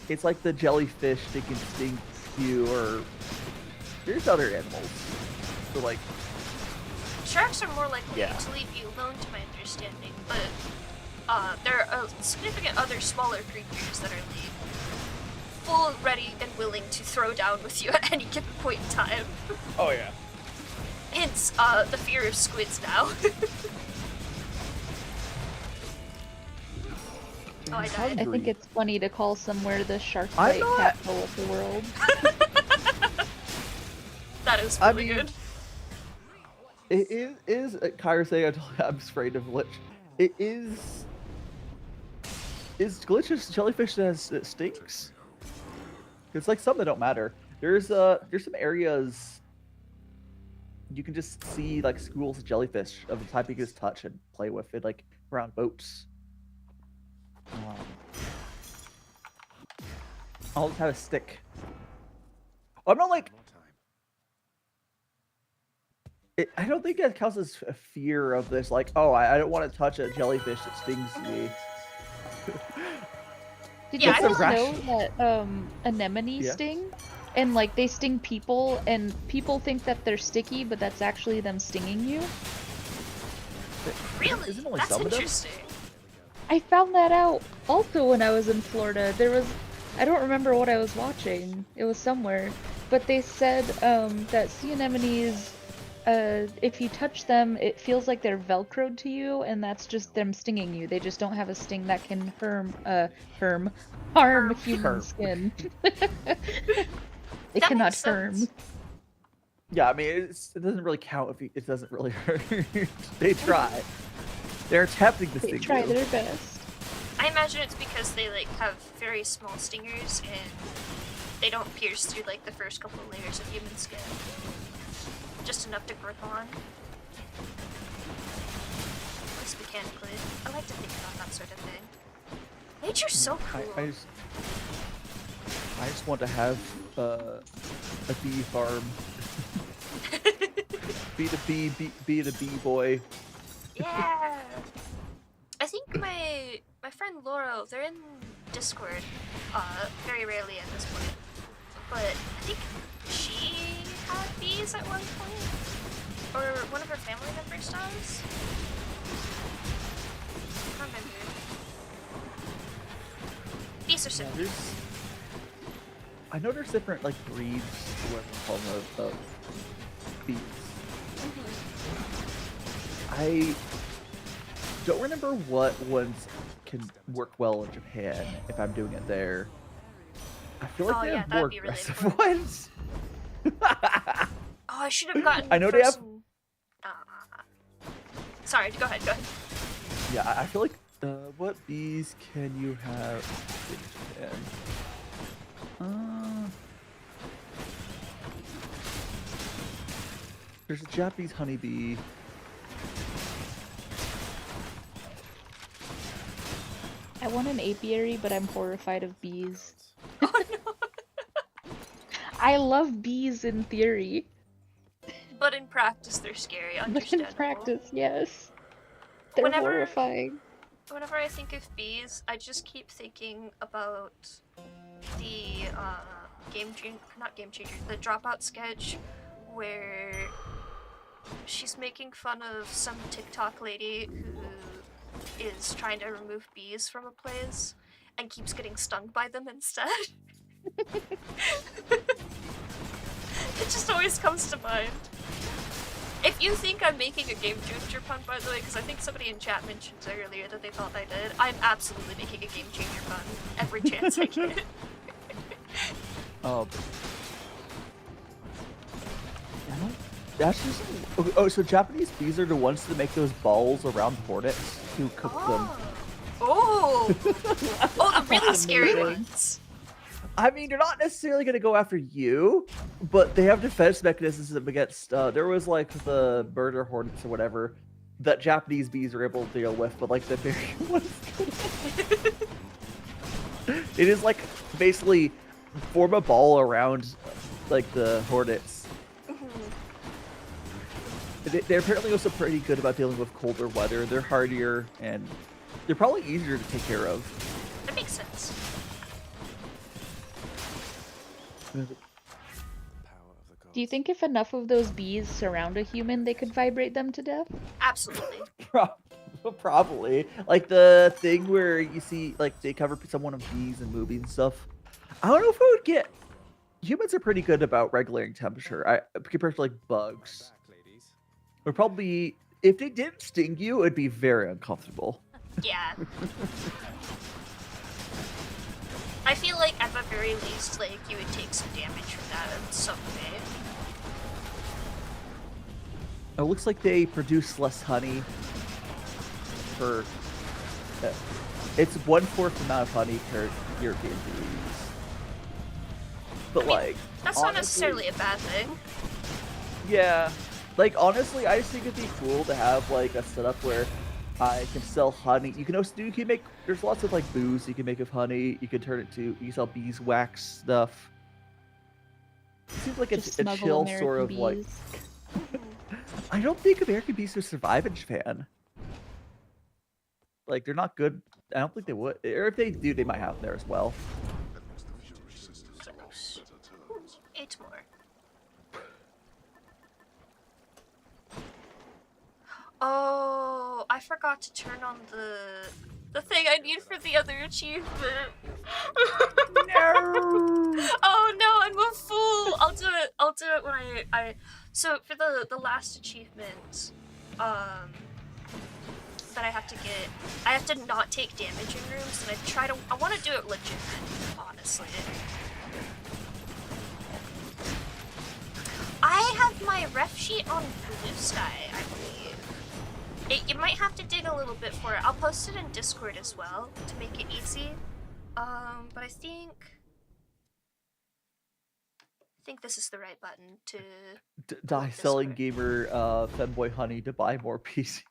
it's like the jellyfish that can sting you, or there's other animals. So like Sharks are more likely Yeah. to leave you alone, to my understanding, but there are significant other smaller creatures that are like full, ready, and willing to throw down with you at any given point in time. oh yeah. Hence, the fear of squids now. Oh, I died. I think it's funny to call somewhere the shark I'm bite not- capital of the world. That is I really mean, good. It is Kyra saying I'm afraid of glitch. It is glitch a jellyfish that stinks? It's like some that don't matter. There's some areas you can just see like schools of jellyfish of the type you can just touch and play with it, like around boats. I'll just have a stick. I'm not like. I don't think that counts as a fear of this. Like, oh, I don't want to touch a jellyfish that stings me. Did Yeah, you I guys don't- know that anemones Yeah. sting? And like they sting people, and people think that they're sticky, but that's actually them stinging you. Really? Isn't only That's some of them? interesting. I found that out also when I was in Florida. I don't remember what I was watching. It was somewhere, but they said that sea anemones, if you touch them, it feels like they're velcroed to you, and that's just them stinging you. They just don't have a sting that can harm human skin. It That cannot makes harm. sense. Yeah, I mean, it doesn't really count if it doesn't really hurt. They try. They're attempting to They sting try you. their best. I imagine it's because they like have very small stingers and they don't pierce through like the first couple of layers of human skin. Just enough to grip on. At least mechanically. I like to think about that sort of thing. Nature's so cool. I just want to have a bee farm. Be the bee boy. Yeah. I think my friend Laurel, they're in Discord, very rarely at this point. But I think she had bees at one point, or one of her family members does. I can't remember. Bees are so cute. I know there's different like breeds, or whatever you call them, of bees. I don't remember what ones can work well in Japan if I'm doing it there. I feel like Oh, they yeah, have that'd more be really aggressive important. ones. Oh, I should have gotten. I know they have- frozen- Sorry, go ahead. Yeah, I feel like what bees can you have in Japan? There's a Japanese honeybee. I want an apiary, but I'm horrified of bees. Oh no. I love bees in theory, But in practice, they're scary. but in Understandable. practice, yes. They're Whenever- horrifying. Whenever I think of bees, I just keep thinking about the the Dropout sketch where she's making fun of some TikTok lady who is trying to remove bees from a place and keeps getting stung by them instead. It just always comes to mind. If you think I'm making a game changer pun, by the way, because I think somebody in chat mentioned earlier that they thought I did, I'm absolutely making a game changer pun every chance I get. That's just. Oh, so Japanese bees are the ones that make those balls around hornets to cook them. Oh, the really scary Amazing. ones. I mean, they're not necessarily going to go after you, but they have defense mechanisms against. There was like the murder hornets or whatever that Japanese bees were able to deal with, but like the American ones. It is like basically form a ball around like the hornets. They're apparently also pretty good about dealing with colder weather. They're hardier and they're probably easier to take care of. That makes sense. Do you think if enough of those bees surround a human, they could vibrate them to death? Absolutely. Probably. Like the thing where you see, like, they cover someone of bees in movies and stuff. I don't know if it would get... Humans are pretty good about regulating temperature compared to, like, bugs. It would probably... If they didn't sting you, it'd be very uncomfortable. Yeah. I feel like at the very least, like, you would take some damage from that in some way. It looks like they produce less honey per... it's 1/4 the amount of honey per European bees. But, like... That's honestly, not necessarily a bad thing. Yeah. Like, honestly, I just think it'd be cool to have, like, a setup where I can sell honey. You can also make... There's lots of, like, booze you can make of honey. You can turn it to... You can sell beeswax stuff. It seems like a chill American sort of, bees. like... I don't think American bees would survive in Japan. Like, they're not good. I don't think they would. Or if they do, they might have them there as well. 8 more. Oh, I forgot to turn on the thing I need for the other achievement. No. Oh no, I'm a fool. I'll do it when I so for the last achievement that I have to get, I have to not take damage in rooms, and I want to do it legit, honestly. I have my ref sheet on Blue Sky, I believe. You might have to dig a little bit for it. I'll post it in Discord as well to make it easy. But I think this is the right button to Die selling gamer femboy honey to buy more PCs.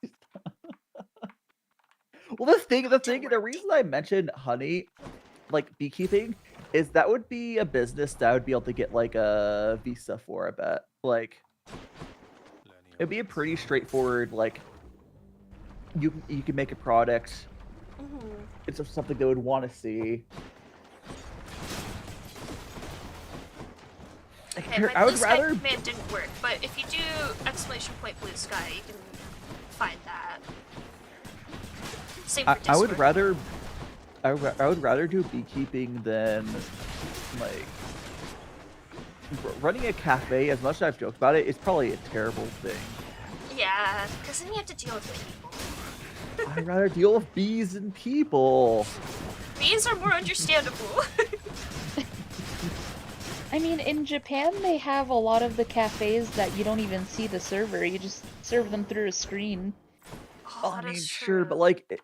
Well, the reason I mentioned honey, like beekeeping, is that would be a business that I would be able to get like a visa for, I bet. Like, it'd be a pretty straightforward, like, you can make a product. It's just something they would want to see. Okay, my I would Blue Sky rather... command didn't work, but if you do ! Blue Sky, you can find that. Same for Discord. I would rather do beekeeping than, like, running a cafe. As much as I've joked about it, it's probably a terrible thing. Yeah, because then you have to deal with people. I'd rather deal with bees and people. Bees are more understandable. I mean, in Japan, they have a lot of the cafes that you don't even see the server. You just serve them through a screen. I mean, sure, but like,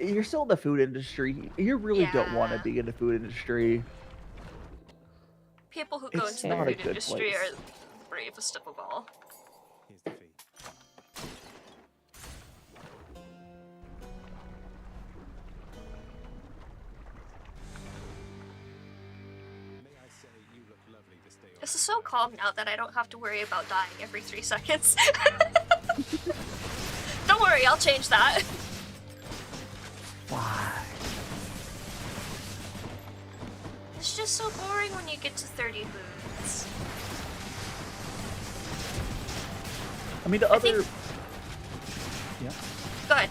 you're still in the food industry. You really don't want to be in the food industry. People who go into the food industry are the bravest of them all. Here's the fee. This is so calm now that I don't have to worry about dying every 3 seconds. Don't worry, I'll change that. Why? It's just so boring when you get to 30 booths. I mean, the other... Yeah. Go ahead.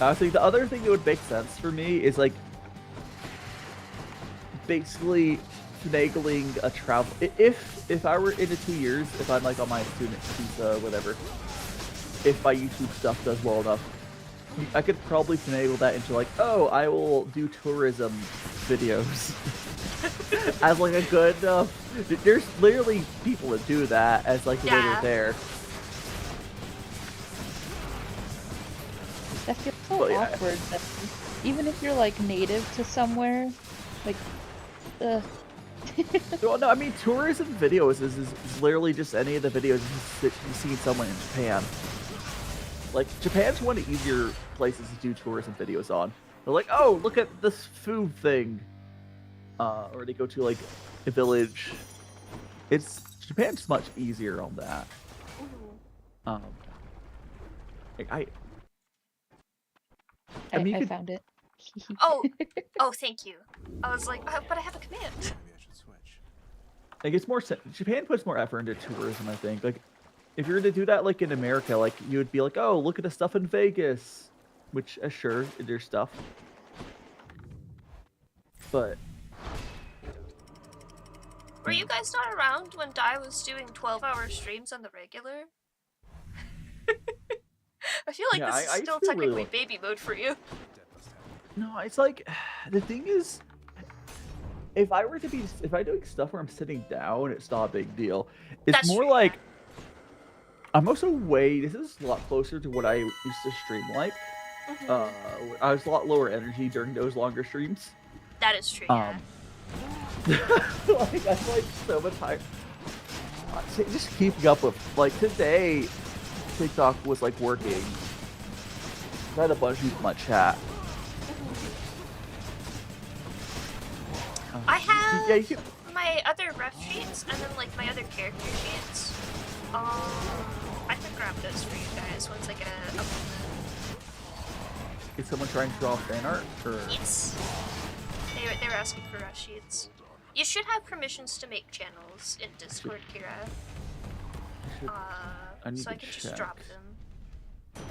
I think the other thing that would make sense for me is, like, basically finagling a travel. If I were into 2 years, if I'm like on my student visa, whatever, if my YouTube stuff does well enough, I could probably finagle that into like, oh, I will do tourism videos as like a good. There's literally people that do that as like the way they're there. That feels so awkward. That even if you're like native to somewhere, like Well, no, I mean, tourism videos is literally just any of the videos that you see someone in Japan. Like, Japan's one of the easier places to do tourism videos on. They're like, oh, look at this food thing. Or they go to, like, a village. Japan's much easier on that. I mean, I found it. Oh, thank you. I was like, but I have a command. Maybe I should switch. Like, it's more Japan puts more effort into tourism, I think. Like, if you were to do that like in America, like you would be like, oh, look at the stuff in Vegas, which sure, there's stuff, but Were you guys not around when Dai was doing 12-hour streams on the regular? I feel like Yeah, this is I still still really technically like- baby mode for you. no, it's like the thing is, if I'm doing stuff where I'm sitting down, it's not a big deal. It's That's more true, like I'm also this is a lot closer to what I used to stream like. I was a lot lower energy during those longer streams. That is true, yeah. Like, I'm like so much higher. Just keeping up with, like, today, TikTok was like working. I had a bunch of people in my chat. I have Yeah, you can. my other ref sheets and then like my other character sheets. I can grab those for you guys once I get a moment. Is someone trying to draw fan art? Or... Yes. They were asking for ref sheets. You should have permissions to make channels in Discord, Kira. I need So I to can check. just drop them.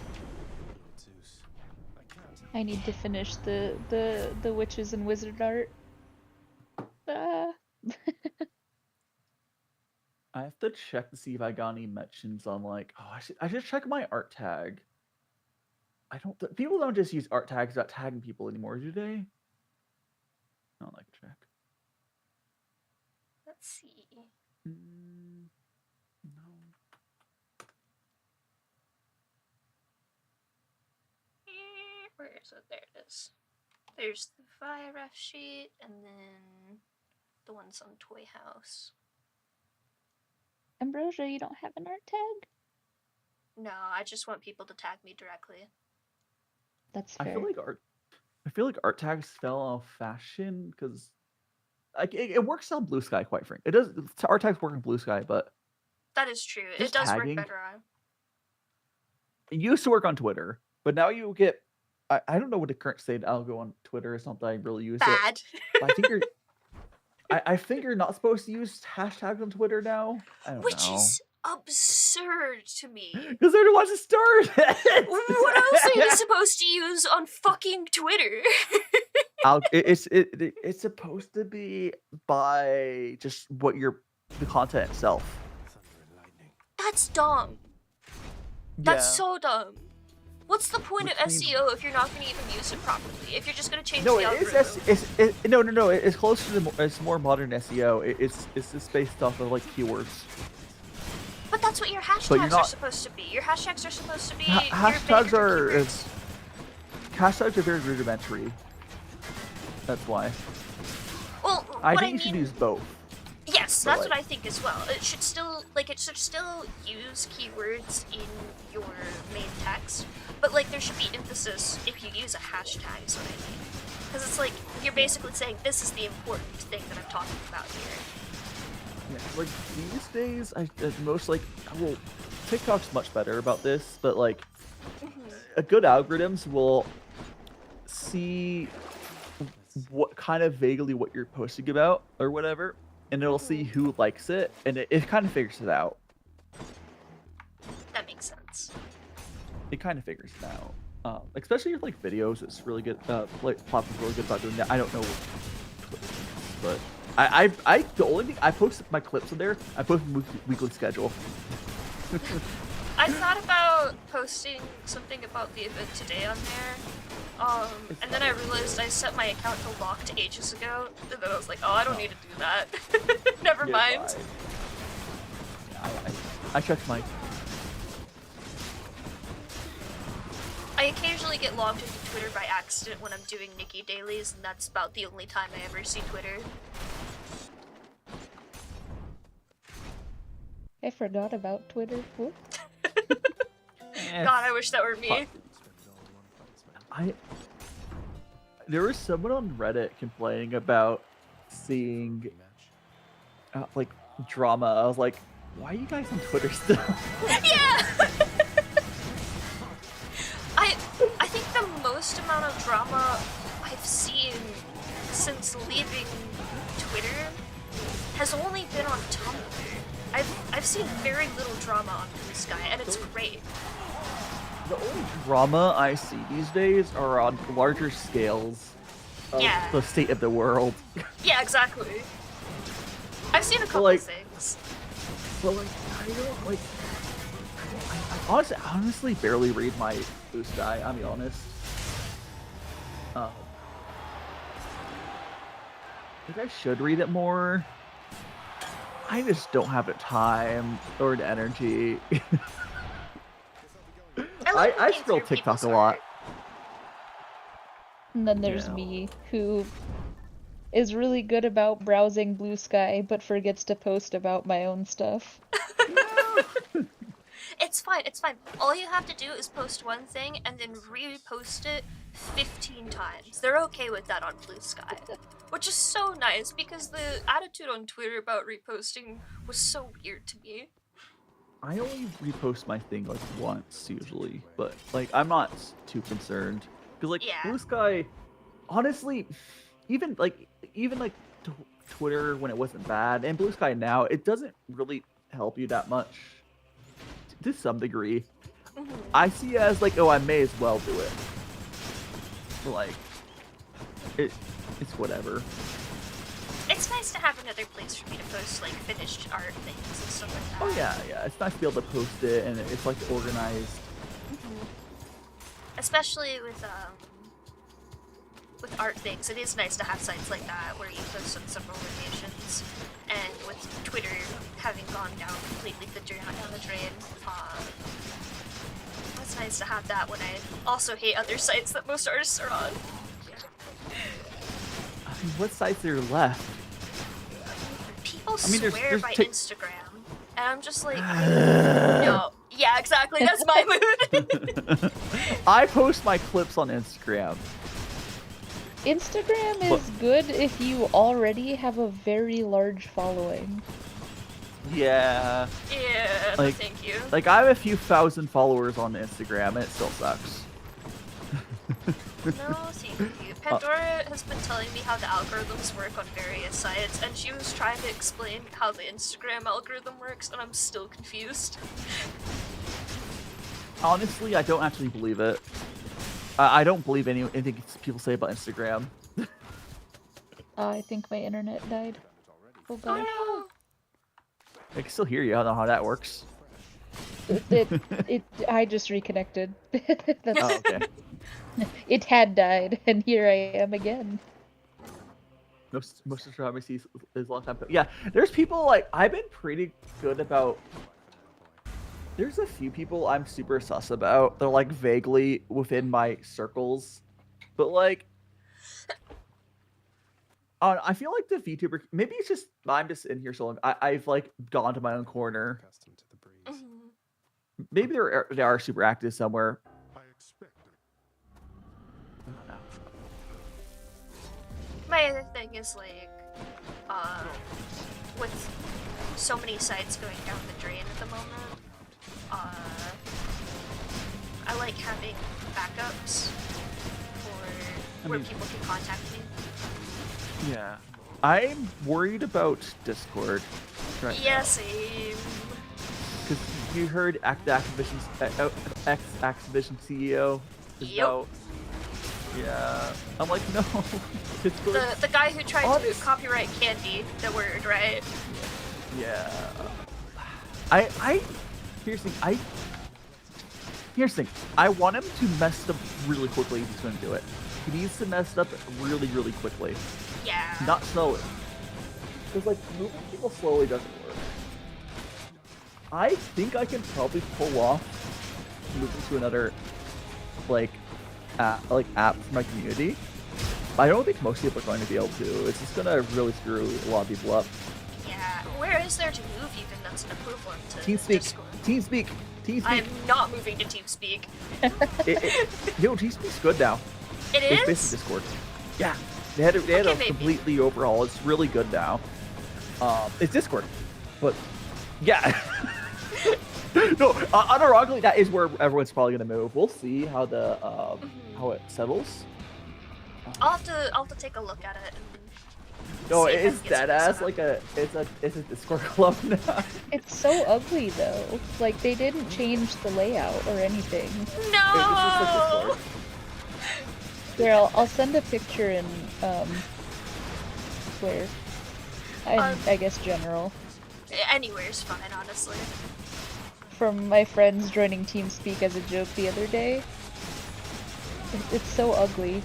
I need to finish the witches and wizard art. I have to check to see if I got any mentions on like. Oh, I should check my art tag. I don't. People don't just use art tags without tagging people anymore, do they? I'll like check. Let's see. No. Where is it? There it is. There's the Vi ref sheet, and then the ones on Toy House. Ambrosia, you don't have an art tag? No, I just want people to tag me directly. That's fair. I feel like art tags fell off fashion because like it works on Blue Sky, quite frankly. It does. Art tags work on Blue Sky, but That is true. It just does tagging, work better on. it used to work on Twitter, but now you get. I don't know what the current state algo on Twitter is. Not that I really use Bad. it. But I think you're. I think you're not supposed to use hashtags on Twitter now. I don't Which know. is absurd to me. Because they're the ones that started it. What else are you supposed to use on fucking Twitter? It's supposed to be by just the content itself. That's dumb. That's Yeah. so dumb. What's the point of Which means- SEO if you're not going to even use it properly? If you're just going to change No, the it is. algorithm? No. It's closer to it's more modern SEO. It's just based off of like keywords. But that's what your But you're hashtags are not- supposed to be. Your hashtags are supposed to be Hashtags your bigger are keywords. hashtags are very rudimentary. That's why. Well, I what think you should use both. Yes, but, that's like- what I think as well. It should still use keywords in your main text, but like there should be emphasis if you use a hashtag. Is what I mean. Because it's like you're basically saying this is the important thing that I'm talking about here. Yeah, like these days, TikTok's much better about this, but like a good algorithms will see what kind of vaguely what you're posting about or whatever, and it'll see who likes it, and it kind of figures it out. That makes sense. It kind of figures it out. Especially with like videos, it's really good. Like platform's really good about doing that. I don't know, but I the only thing I post my clips in there. I post weekly schedule. I thought about posting something about the event today on there, and then I realized I set my account to locked ages ago, and then I was like, oh, I don't need to do that. Never Yeah, mind. I checked my. I occasionally get logged into Twitter by accident when I'm doing Nikki dailies, and that's about the only time I ever see Twitter. I forgot about Twitter. Whoop. God, I wish that were me. There was someone on Reddit complaining about seeing like drama. I was like, why are you guys on Twitter still? Yeah. I think the most amount of drama I've seen since leaving Twitter has only been on Tumblr. I've seen very little drama on Blue Sky, and it's great. The only drama I see these days are on larger scales of the state of the world. Yeah, exactly. I've seen a couple things. But like, I don't like. I honestly barely read my Blue Sky. I'll be honest. I think I should read it more. I just don't have the time or the energy. I scroll TikTok a lot. And then there's me, who is really good about browsing Blue Sky, but forgets to post about my own stuff. It's fine, it's fine. All you have to do is post one thing and then repost it 15 times. They're okay with that on Blue Sky. Which is so nice, because the attitude on Twitter about reposting was so weird to me. I only repost my thing like once usually, but like I'm not too concerned because like Blue Sky, honestly, even like Twitter when it wasn't bad and Blue Sky now, it doesn't really help you that much to some degree. I see it as like, oh, I may as well do it. Like it's whatever. It's nice to have another place for me to post like finished art things and stuff like that. Oh yeah, it's nice to be able to post it and it's like organized. Especially with art things, it is nice to have sites like that where you post on several locations. And with Twitter having gone down completely down the drain, it's nice to have that when I also hate other sites that most artists are on. I mean, what sites are left? People swear by Instagram, and I'm just like, no. Yeah, exactly, that's my mood. I post my clips on Instagram. Instagram is good if you already have a very large following. Yeah. Yeah, like, thank you. Like, I have a few thousand followers on Instagram, and it still sucks. No, thank you. Pandora has been telling me how the algorithms work on various sites, and she was trying to explain how the Instagram algorithm works, and I'm still confused. Honestly, I don't actually believe it. I don't believe anything people say about Instagram. I think my internet died. Oh gosh. Oh, I can still hear you. I don't know how that works. I just reconnected. Oh, okay. It had died, and here I am again. Most of the time I see is a long time. Yeah, there's people like I've been pretty good about. There's a few people I'm super sus about. They're like vaguely within my circles, but like, I feel like the VTuber. Maybe it's just I'm just in here so long. I've like gone to my own corner. Maybe they are super active somewhere. my other thing is like, with so many sites going down the drain at the moment, I like having backups for where people can contact me. Yeah. I'm worried about Discord right now. Yeah, same. Because you heard ex-Activision CEO is out. Yeah. I'm like, no. Discord. The guy who tried to copyright Candy, the word, right? Yeah. Here's the thing. I want him to mess up really quickly if he's going to do it. He needs to mess it up really, really quickly. Yeah. Not slowly. Because, like, moving people slowly doesn't work. I think I can probably pull off moving to another, app for my community. But I don't think most people are going to be able to. It's just going to really screw a lot of people up. Yeah. where is there to move even that's an equivalent to TeamSpeak. Discord? TeamSpeak. I'm TeamSpeak. not moving to TeamSpeak. Yo, TeamSpeak's good now. It It's is? basically Discord. Yeah. They had Okay, a maybe. completely overhaul. It's really good now. It's Discord. But, yeah. No, unironically, that is where everyone's probably going to move. We'll see how the how it settles. I'll have to take a look at it. No, see if I it's can get some dead ass stuff. like it's a Discord club now. It's so ugly though. Like they didn't change the layout or anything. No. Here, I'll send a picture in where I guess general. Anywhere's fine, honestly. From my friends joining TeamSpeak as a joke the other day. It's so ugly.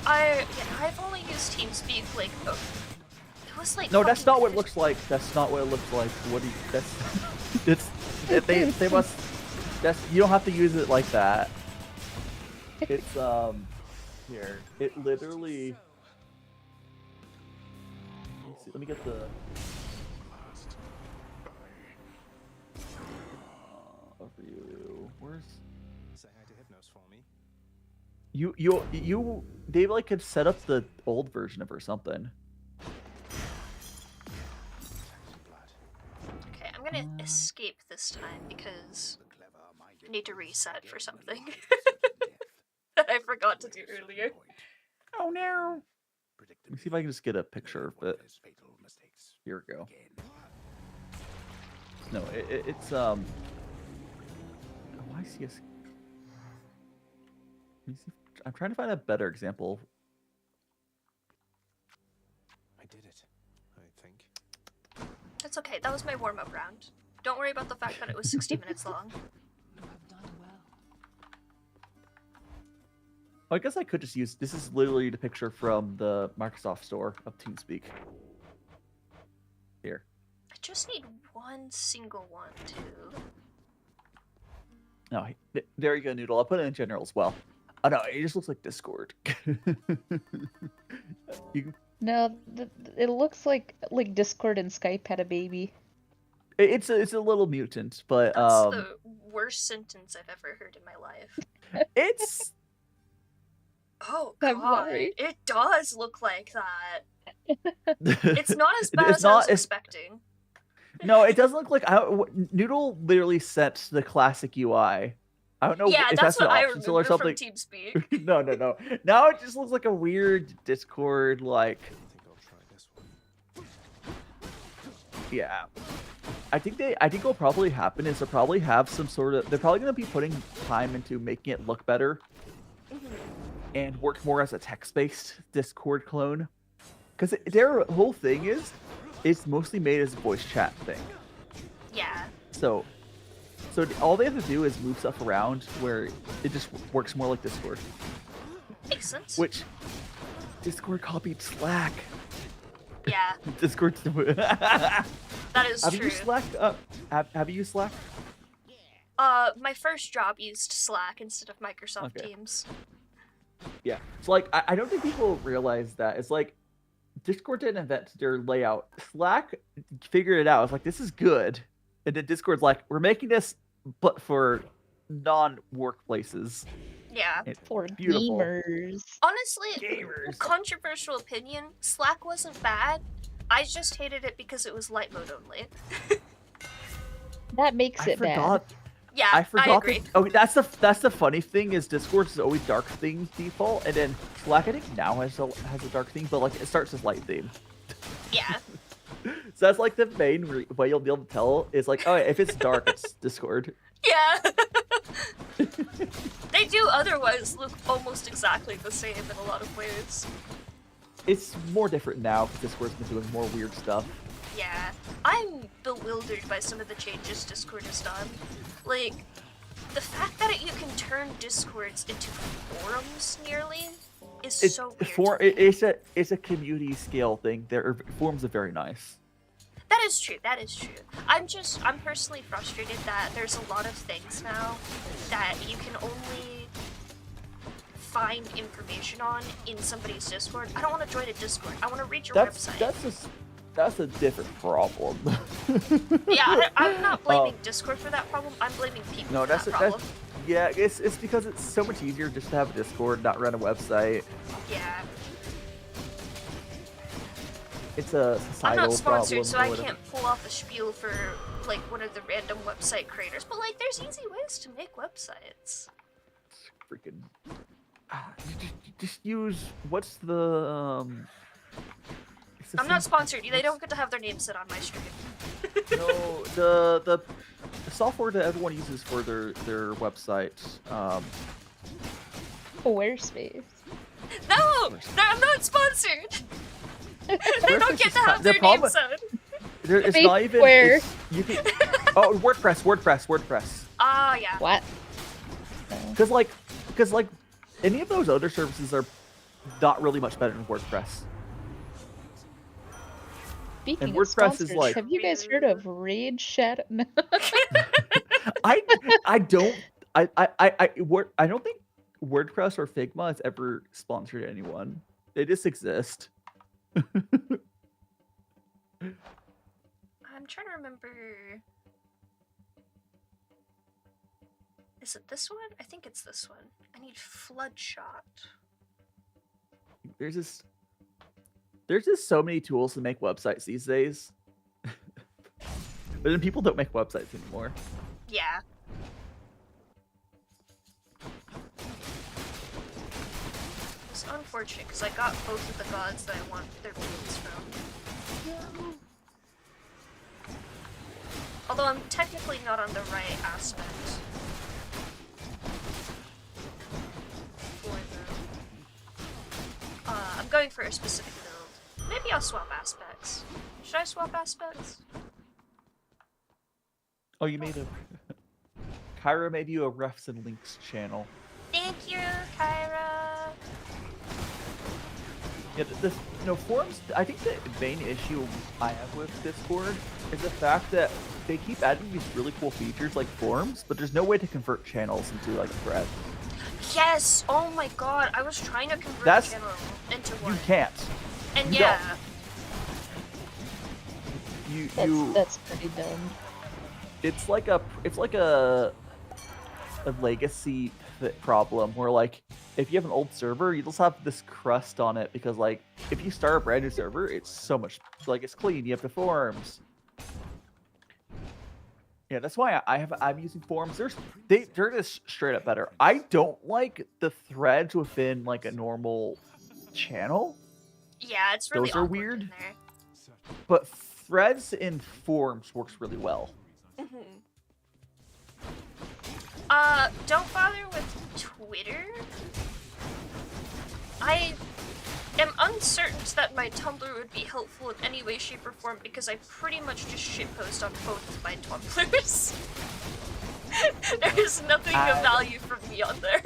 I've only used TeamSpeak like it was like No, that's not what it looks like. That's not what it looks like. What do you? That's they must. That's you don't have to use it like that. It's here. It literally. Let me get the. Overview. Where's? Say hi to Hypnos for me. You they like could set up the old version of her or something. Okay, I'm gonna escape this time because I need to reset for something that I forgot to do earlier. Oh no! Let me see if I can just get a picture of it. Here we go. No, it's Oh, I see a. Let me see. I'm trying to find a better example. I did it, I think. That's okay, that was my warm-up round. Don't worry about the fact that it was 60 minutes long. I guess I could just use. This is literally the picture from the Microsoft Store of TeamSpeak. Here. I just need one single one, too. No, there you go, Noodle. I'll put it in general as well. Oh no, it just looks like Discord. No, it looks like Discord and Skype had a baby. It's a little mutant, but That's the worst sentence I've ever heard in my life. It's. Oh I'm god, sorry. it does look like that. It's not as bad It's as I was not- expecting. No, it doesn't look like. Noodle literally set the classic UI. I don't know Yeah, if that's that's what an I option or remember from something. TeamSpeak. No. Now it just looks like a weird Discord, like. I think I'll try this one. Yeah. I think what'll probably happen is they'll probably have some sort of. They're probably going to be putting time into making it look better. And work more as a text-based Discord clone. Because their whole thing is, it's mostly made as a voice chat thing. Yeah. So all they have to do is move stuff around where it just works more like Discord. Makes sense. Which Discord copied Slack. Yeah, Discord. that is Have you true. used Slack? Have you used Slack? My first job used Slack instead of Microsoft Okay. Teams. Yeah. So like, I don't think people realize that. It's like Discord didn't invent their layout. Slack figured it out. It's like, this is good. And then Discord's like, we're making this, but for non-workplaces. Yeah. It's For beautiful. gamers. Honestly, Gamers. controversial opinion, Slack wasn't bad. I just hated it because it was light mode only. That makes it bad. Yeah, I forgot. agree. Okay, that's the funny thing is Discord is always dark theme default, and then Slack I think now has a dark theme, but like it starts as light theme. Yeah. So that's like the main way you'll be able to tell is like, oh, if it's dark, it's Discord. Yeah. They do otherwise look almost exactly the same in a lot of ways. It's more different now because Discord's been doing more weird stuff. Yeah. I'm bewildered by some of the changes Discord has done. Like, the fact that you can turn Discords into forums nearly is so weird. It's a community scale thing. Forums are very nice. That is true, that is true. I'm personally frustrated that there's a lot of things now that you can only find information on in somebody's Discord. I don't want to join a Discord. I want to read your website. that's a different problem. Yeah, I'm not blaming Discord for that problem. I'm blaming people No, for that problem. yeah, it's because it's so much easier just to have a Discord, not run a website. Yeah. It's a I'm not societal sponsored, problem. so or I whatever. can't pull off the spiel for like one of the random website creators. But like, there's easy ways to make websites. Freaking. You just use what's the it's the I'm not same- sponsored. They don't get to have their name said on my stream. No, the software that everyone uses for their websites. Squarespace. No, I'm not sponsored. They don't get to have their name problem- said. It's Fake not even. square. You can. Oh, WordPress. Ah, yeah. What? Because like, any of those other services are not really much better than WordPress. Speaking And of WordPress is sponsors, like- have you guys heard of Raid Shadow? No. I don't think WordPress or Figma has ever sponsored anyone. They just exist. I'm trying to remember. Is it this one? I think it's this one. I need Floodshot. There's just so many tools to make websites these days. But then people don't make websites anymore. Yeah. It's unfortunate because I got both of the gods that I want their beings from. Although I'm technically not on the right aspect. For them. I'm going for a specific build. Maybe I'll swap aspects. Should I swap aspects? Oh, you made a Kyra made you a refs and links channel. Thank you, Kyra. Yeah, forums. I think the main issue I have with Discord is the fact that they keep adding these really cool features like forums, but there's no way to convert channels into like a thread. Yes! Oh my god, I was trying to convert That's- a channel into one. You can't. And you yeah. That's pretty dumb. It's like a legacy problem where like if you have an old server, you just have this crust on it because like if you start a brand new server, it's so much like it's clean. You have the forums. Yeah, that's why I'm using forums. They're just straight up better. I don't like the threads within like a normal channel. Yeah, it's really Those are awkward weird. in there. But threads in forums works really well. Don't bother with Twitter. I am uncertain that my Tumblr would be helpful in any way, shape, or form because I pretty much just shitpost on both of my Tumblrs. There is nothing of value for me on there.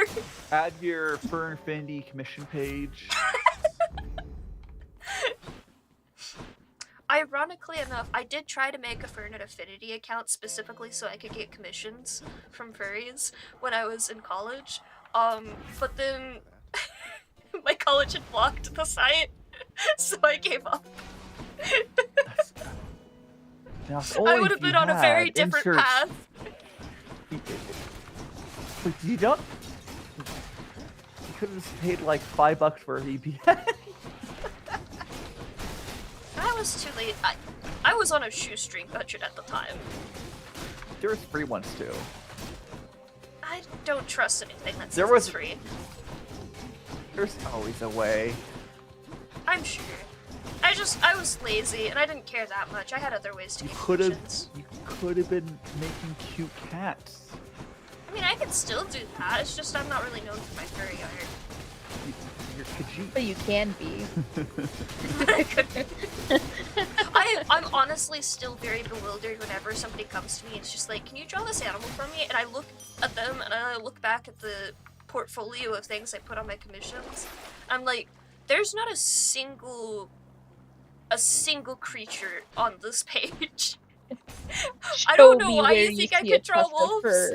Add your Fern Fendi commission page. Ironically enough, I did try to make a Fernet Affinity account specifically so I could get commissions from furries when I was in college. But then my college had blocked the site, so I gave up. Now, if I only would have if been you on a very had different inserts- path. But you don't. You could have just paid like $5 for a VPN. I was too late. I was on a shoestring budget at the time. There was free ones too. I don't trust anything that There says was- it's free. There's always a way. I'm sure. I was lazy and I didn't care that much. I had other ways to You get could have. commissions. You could have been making cute cats. I mean, I could still do that. It's just I'm not really known for my furry art. You're Khajiit. But you can be. I'm honestly still very bewildered whenever somebody comes to me and it's just like, can you draw this animal for me? And I look at them and I look back at the portfolio of things I put on my commissions. I'm like, there's not a single creature on this page. I don't know why you think I could draw wolves.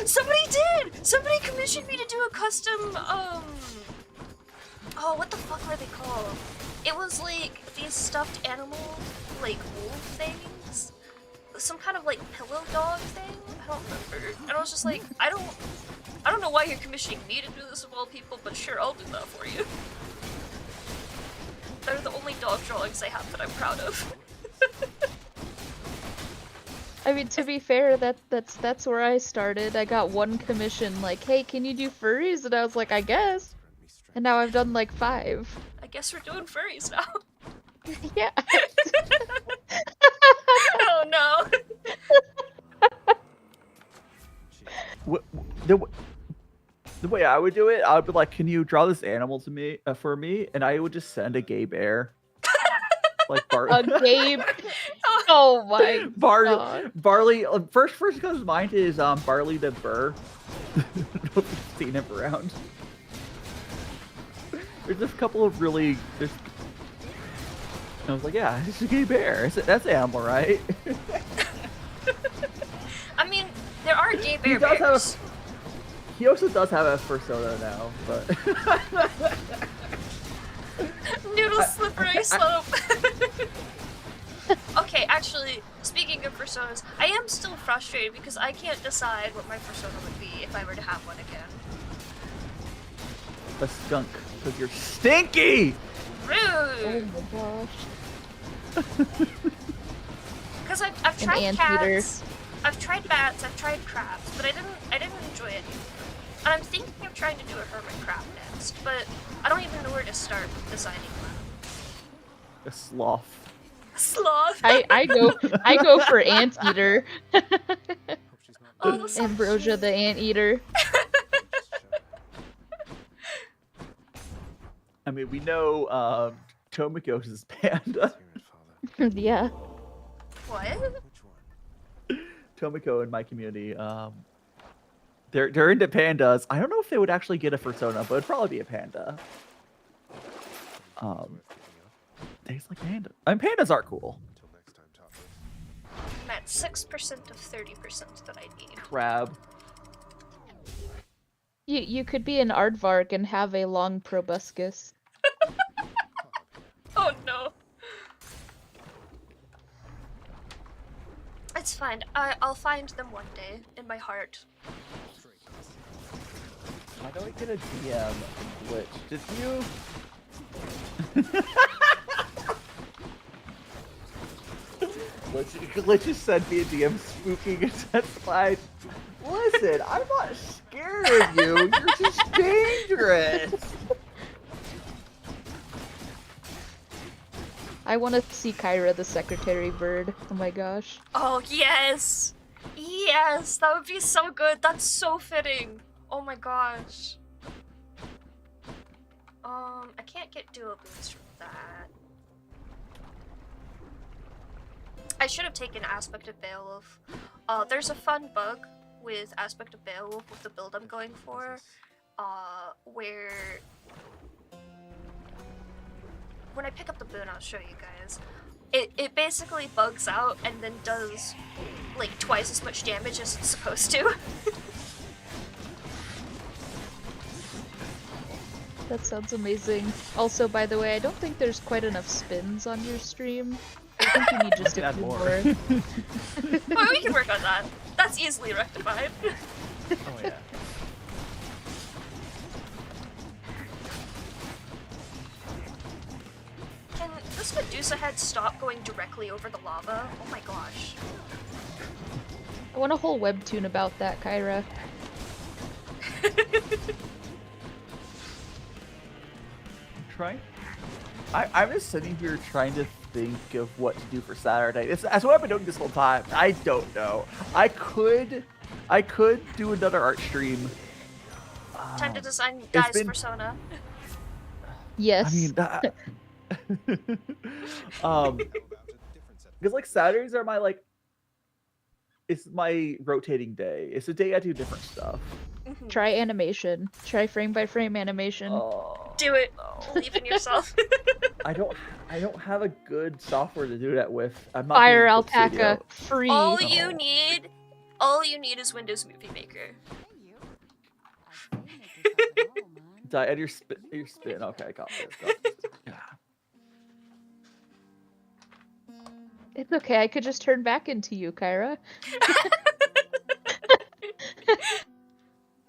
Somebody did! Somebody commissioned me to do a custom, oh, what the fuck are they called? It was like these stuffed animal, like wolf things. Some kind of like pillow dog thing? I don't remember. And I was just like, I don't know why you're commissioning me to do this of all people, but sure, I'll do that for you. They're the only dog drawings I have that I'm proud of. I mean, to be fair, that's where I started. I got one commission, like, hey, can you do furries? And I was like, I guess. And now I've done like 5. I guess we're doing furries now. Yeah. Oh no. The way I would do it, I would be like, "Can you draw this animal to me for me?" And I would just send a gay bear, like A gay. Oh my god. Barley. First comes to mind is Barley the Burr. I don't know if you've seen him around. There's just a couple of really. I was like, yeah, it's a gay bear. That's animal, right? I mean, there are gay bears. He also does have a persona now, but Noodle slippery slope. Okay, actually, speaking of personas, I am still frustrated because I can't decide what my persona would be if I were to have one again. a skunk, because you're stinky! Rude! Oh my gosh. Because I've tried cats, I've tried bats, I've tried crabs, but I didn't enjoy it. And I'm thinking of trying to do a hermit crab next, but I don't even know where to start designing one. A sloth. Sloth. I go for anteater. Oh, so Ambrosia the anteater. I mean, we know Tomiko's is panda. Yeah. What? Tomiko in my community, they're into pandas. I don't know if they would actually get a persona, but it'd probably be a panda. They just like panda. I mean, pandas are cool. I'm at 6% of 30% that I need. Crab. You could be an aardvark and have a long proboscis. Oh no. It's fine. I'll find them one day in my heart. Why don't we get a DM glitch? Did you? Glitch just sent me a DM spooking intensified. Listen, I'm not scared of you. You're just dangerous. I want to see Kyra the secretary bird. Oh my gosh. Oh yes! Yes! That would be so good. That's so fitting. Oh my gosh. I can't get dual boost from that. I should have taken Aspect of Beowulf. There's a fun bug with Aspect of Beowulf with the build I'm going for, where when I pick up the boon, I'll show you guys. It basically bugs out and then does like twice as much damage as it's supposed to. That sounds amazing. Also, by the way, I don't think there's quite enough spins on your stream. I think you need just a few more. Well, we can work on that. That's easily rectified. Oh yeah. Can this Medusa head stop going directly over the lava? Oh my gosh. I want a whole webtoon about that, Kyra. I'm just sitting here trying to think of what to do for Saturday. That's what I've been doing this whole time. I don't know. I could do another art stream. Time to design Guy's persona. Yes. I mean, that, because like Saturdays are my it's my rotating day. It's a day I do different stuff. Try animation. Try frame by frame animation. Do it. Believe in yourself. I don't have a good software to do that with. I'm not Fire using Alpaca, Studio. free. All you need is Windows Movie Maker. Die at your spin. Okay, I got this. Yeah. It's okay, I could just turn back into you, Kyra.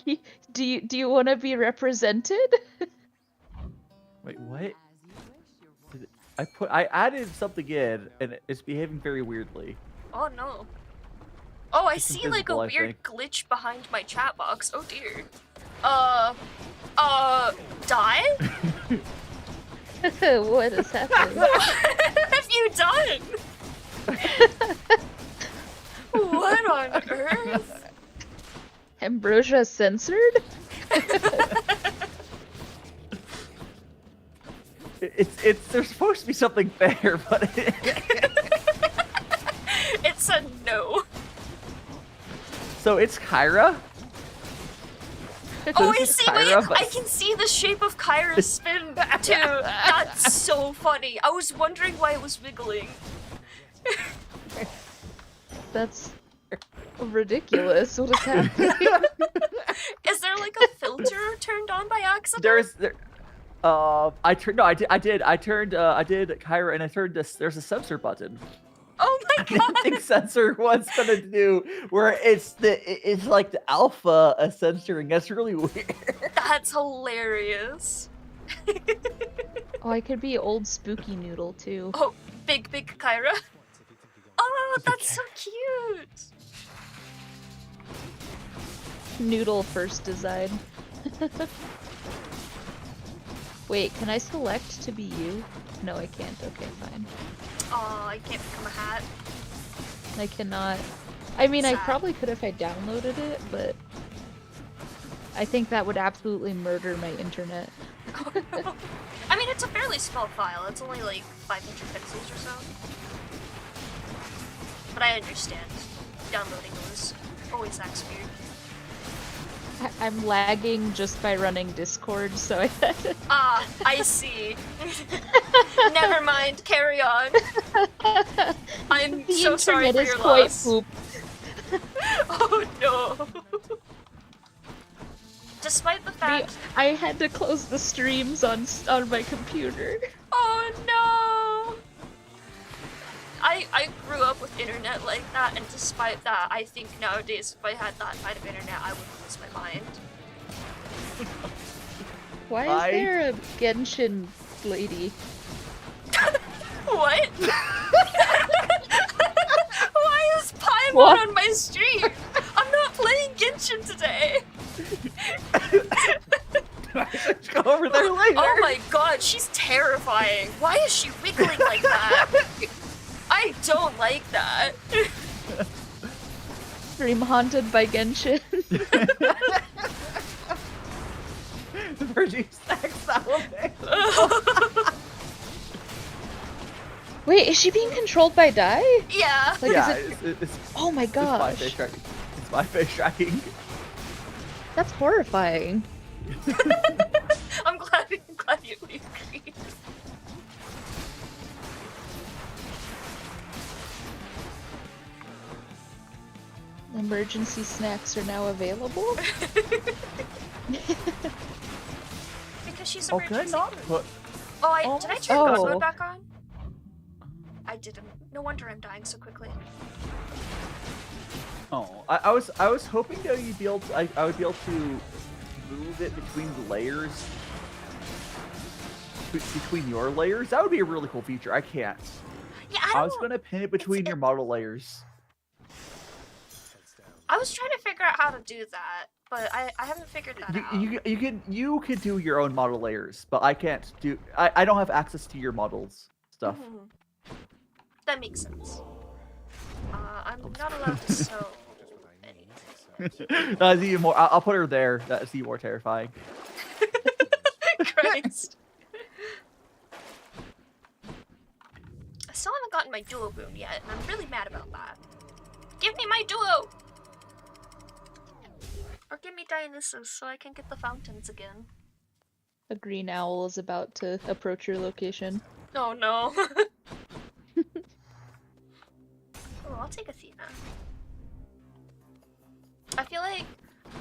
Do you want to be represented? Wait, what? I added something in, and it's behaving very weirdly. Oh no. Oh, I It's see like a invisible, I weird think. glitch behind my chat box. Oh dear. Die? What is happening? What have you done? What on earth? Ambrosia censored? It's there's supposed to be something there, but It's a no. So it's Kyra? Oh, This I is see. Kyra, Wait, but- I can see the shape of Kyra's spin too. That's so funny. I was wondering why it was wiggling. That's ridiculous. What is happening? Is there like a filter turned on by accident? I turned Kyra and I turned this. There's a sensor button. Oh my I didn't think god! sensor was gonna do where it's like the alpha censoring. That's really weird. That's hilarious. Oh, I could be old spooky noodle too. Oh, big Kyra. Oh, that's so cute. Noodle first design. Wait, can I select to be you? No, I can't. Okay, fine. Oh, I can't become a hat. I cannot. I mean, I Sad. probably could if I downloaded it, but I think that would absolutely murder my internet. I mean, it's a fairly small file. It's only like 500 pixels or so. But I understand. Downloading those always acts weird. I'm lagging just by running Discord, so I Ah, I see. Never mind, carry on. I'm the so sorry internet for is your quite loss. poop. Oh no. Despite the fact I had to close the streams on my computer. Oh no! I grew up with internet like that, and despite that, I think nowadays if I had that kind of internet, I would lose my mind. Why is there a Genshin lady? What? Why is Paimon What? on my stream? I'm not playing Genshin today. Go over there later. Oh my god, she's terrifying. Why is she wiggling like that? I don't like that. Stream haunted by Genshin. The Virgin Stacks salamander. Wait, is she being controlled by Dai? Yeah. Like, Yeah, is it... it's Oh my it's my gosh. face tracking. It's my face tracking. That's horrifying. I'm glad we agreed. Emergency snacks are now available? Because she's Oh, can I emergency. not put? Did I turn God mode back on? I didn't. No wonder I'm dying so quickly. Oh, I was hoping that you'd be able to, I would be able to move it between the layers. Between your layers? That would be a really cool feature. I can't. Yeah, I was gonna pin it between your model layers. I was trying to figure out how to do that, but I haven't figured that out. You could do your own model layers, but I can't do. I don't have access to your models stuff. Mhm. That makes sense. I'm not allowed to sew anything. That's even more. I'll put her there. That's even more terrifying. Christ. I still haven't gotten my duo boon yet, and I'm really mad about that. Give me my duo! Or give me Dionysus so I can get the fountains again. A green owl is about to approach your location. Oh no. Oh, I'll take Athena. I feel like,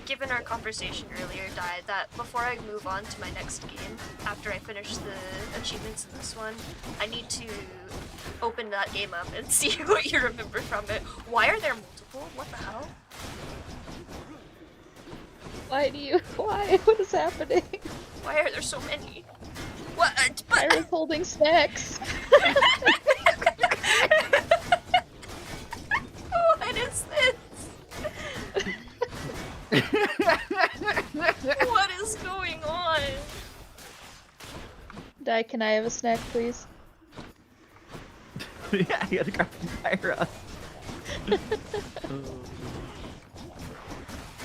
given our conversation earlier, Di, that before I move on to my next game, after I finish the achievements in this one, I need to open that game up and see what you remember from it. Why are there multiple? What the hell? Why? What is happening? Why are there so many? What? But Iris holding snacks. what is this? What is going on? Di, can I have a snack, please? Yeah, you gotta grab Myra.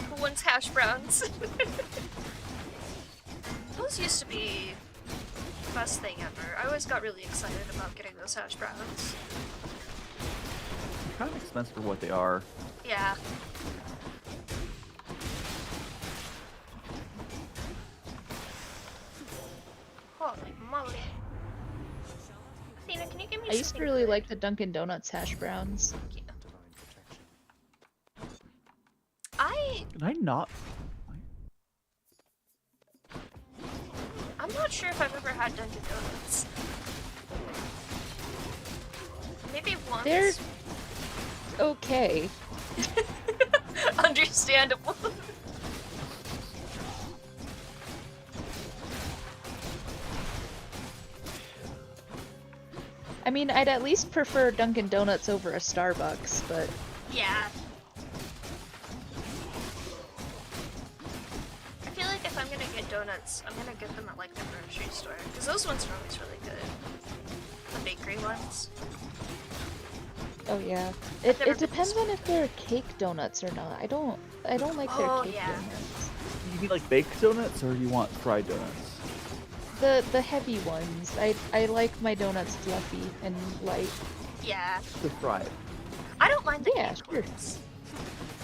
Who wants hash browns? Those used to be the best thing ever. I always got really excited about getting those hash browns. Kind of expensive for what they are. Yeah. Holy moly. Athena, can you give me I used to something really good? like the Dunkin' Donuts hash browns. Thank you. Can I not? I'm not sure if I've ever had Dunkin' Donuts. Maybe once. They're okay. Understandable. I mean, I'd at least prefer Dunkin' Donuts over a Starbucks, but Yeah. I feel like if I'm gonna get donuts, I'm gonna get them at like the grocery store, because those ones are always really good. The bakery ones. oh yeah. I've never It been depends on if they're cake donuts or not. I don't like their Oh, cake yeah. donuts. You mean like baked donuts, or you want fried donuts? The heavy ones. I like my donuts fluffy and light. Yeah. The fried. I don't mind the Yeah, cake sure. ones.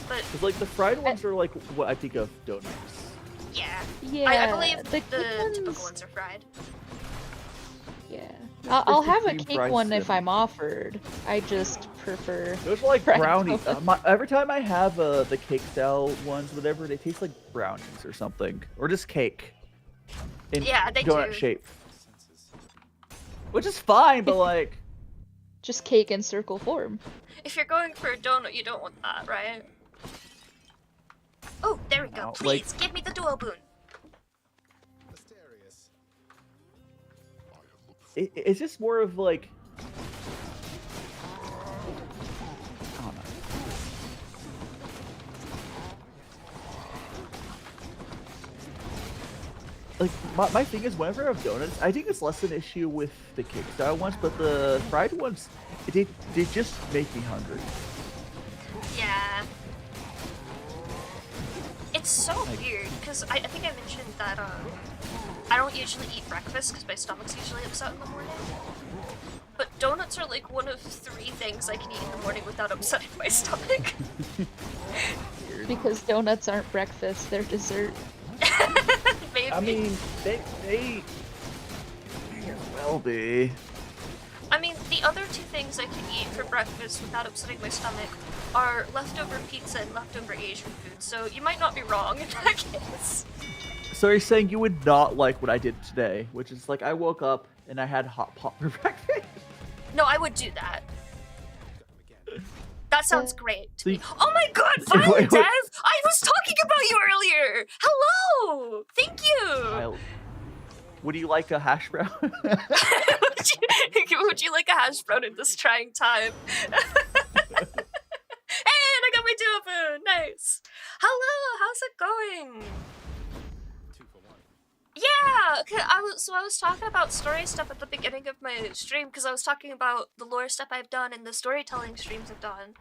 But Cause like the fried ones are like what I think of donuts. yeah. Yeah, I believe the the cake typical ones- ones are fried. Yeah. I'll Krispy have a Kreme cake fried one if cinnamon. I'm offered. I just prefer Those are like fried brownies. donuts. Every time I have the cake style ones, whatever, they taste like brownies or something, or just cake in Yeah, they donut do. shape, which is fine. But like, Just cake in circle form. If you're going for a donut, you don't want that, right? Oh, there we go. No, Please, like- give me the duo boon. Mysterious. it's just more of like, I don't know. Like my thing is, whenever I have donuts, I think it's less an issue with the cake style ones, but the fried ones, they just make me hungry. Yeah. It's so weird, because I think I mentioned that I don't usually eat breakfast because my stomach's usually upset in the morning. But donuts are like one of 3 things I can eat in the morning without upsetting my stomach. Because donuts aren't breakfast, they're dessert. Maybe. I mean, they may as well be. I mean, the other 2 things I can eat for breakfast without upsetting my stomach are leftover pizza and leftover Asian food, so you might not be wrong in that case. So you're saying you would not like what I did today, which is like I woke up and I had hot pot for breakfast. No, I would do that. That sounds great to me. you- Oh my god, Wait, Violet wait. Dev! I was talking about you earlier! Hello! Thank you! Would you like a hash brown? would you like a hash brown in this trying time? Hey, and I got my duo boon! Nice! Hello, how's it going? 2 for 1. Yeah, okay, I was talking about story stuff at the beginning of my stream because I was talking about the lore stuff I've done and the storytelling streams I've done,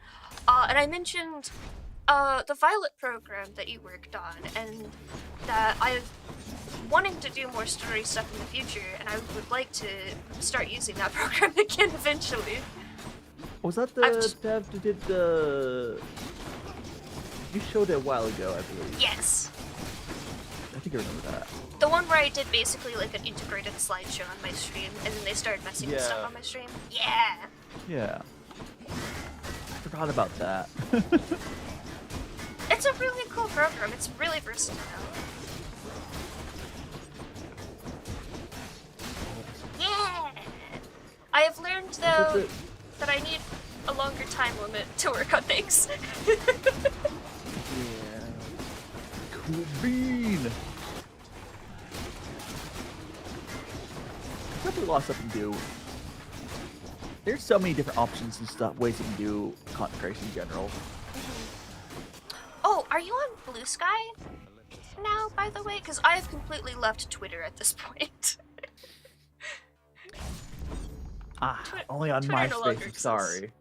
and I mentioned the Violet program that you worked on, and that I'm wanting to do more story stuff in the future, and I would like to start using that program again eventually. Was that I've the just- dev that did the? You showed it a while ago, I believe. Yes. I think I remember that. The one where I did basically like an integrated slideshow on my stream, and then they started messing with stuff Yeah. on my stream. Yeah. Yeah. Forgot about that. It's a really cool program. It's really versatile. Yeah. I have learned though that I need a longer time limit to work on things. Yeah. Cool bean. There's a lot of stuff you can do. There's so many different options and stuff, ways you can do content creation in general. Oh, are you on Blue Sky now, by the way? Because I have completely left Twitter at this point. Only on Twitter no longer MySpace, I'm exists. sorry.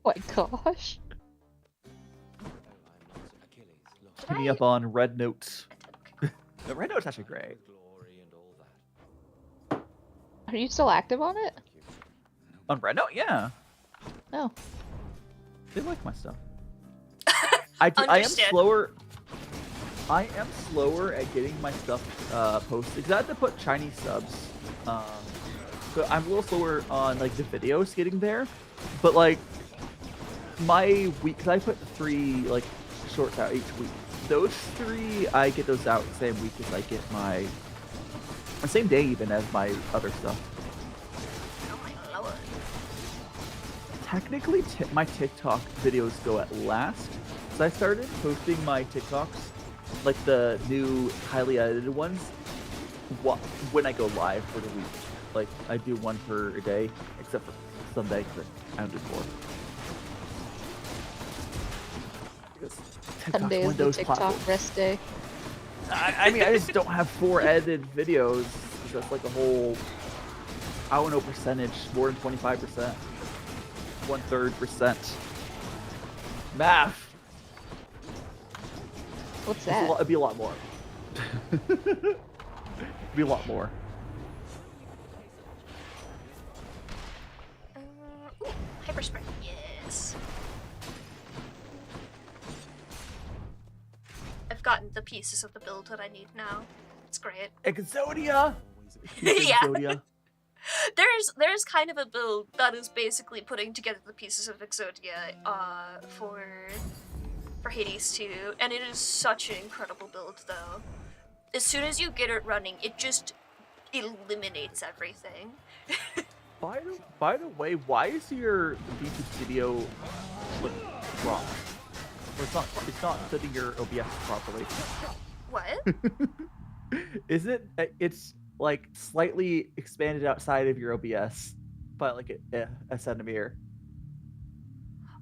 Oh my gosh. Hit me up on Red Notes. The Red Note's actually great. Are you still active on it? On Red Note, yeah. Oh. They like my stuff. I am slower. I am slower at getting my stuff posted because I have to put Chinese subs. So I'm a little slower on like the videos getting there. But like my week, cause I put 3 like shorts out each week. Those 3, I get those out the same week as I get my the same day even as my other stuff. Oh my lord. Technically, my TikTok videos go at last. So I started posting my TikToks, like the new highly edited ones, when I go live for the week. Like I do one per day, except for Sunday because I don't do 4. Because Sunday is the TikTok rest day. I mean, I just don't have 4 edited videos. So that's like a whole, I don't know, percentage, more than 25%. 1/3%. Math. What's that? It'd be a lot more. It'd be a lot more. Ooh, hyperspray. Yes. I've gotten the pieces of the build that I need now. It's great. Exodia. Yeah. Exodia. There's kind of a build that is basically putting together the pieces of Exodia for Hades 2, and it is such an incredible build though. As soon as you get it running, it just eliminates everything. By the way, why is your YouTube Studio like wrong? Or it's not setting your OBS properly. What? Is it? It's like slightly expanded outside of your OBS by like a centimeter.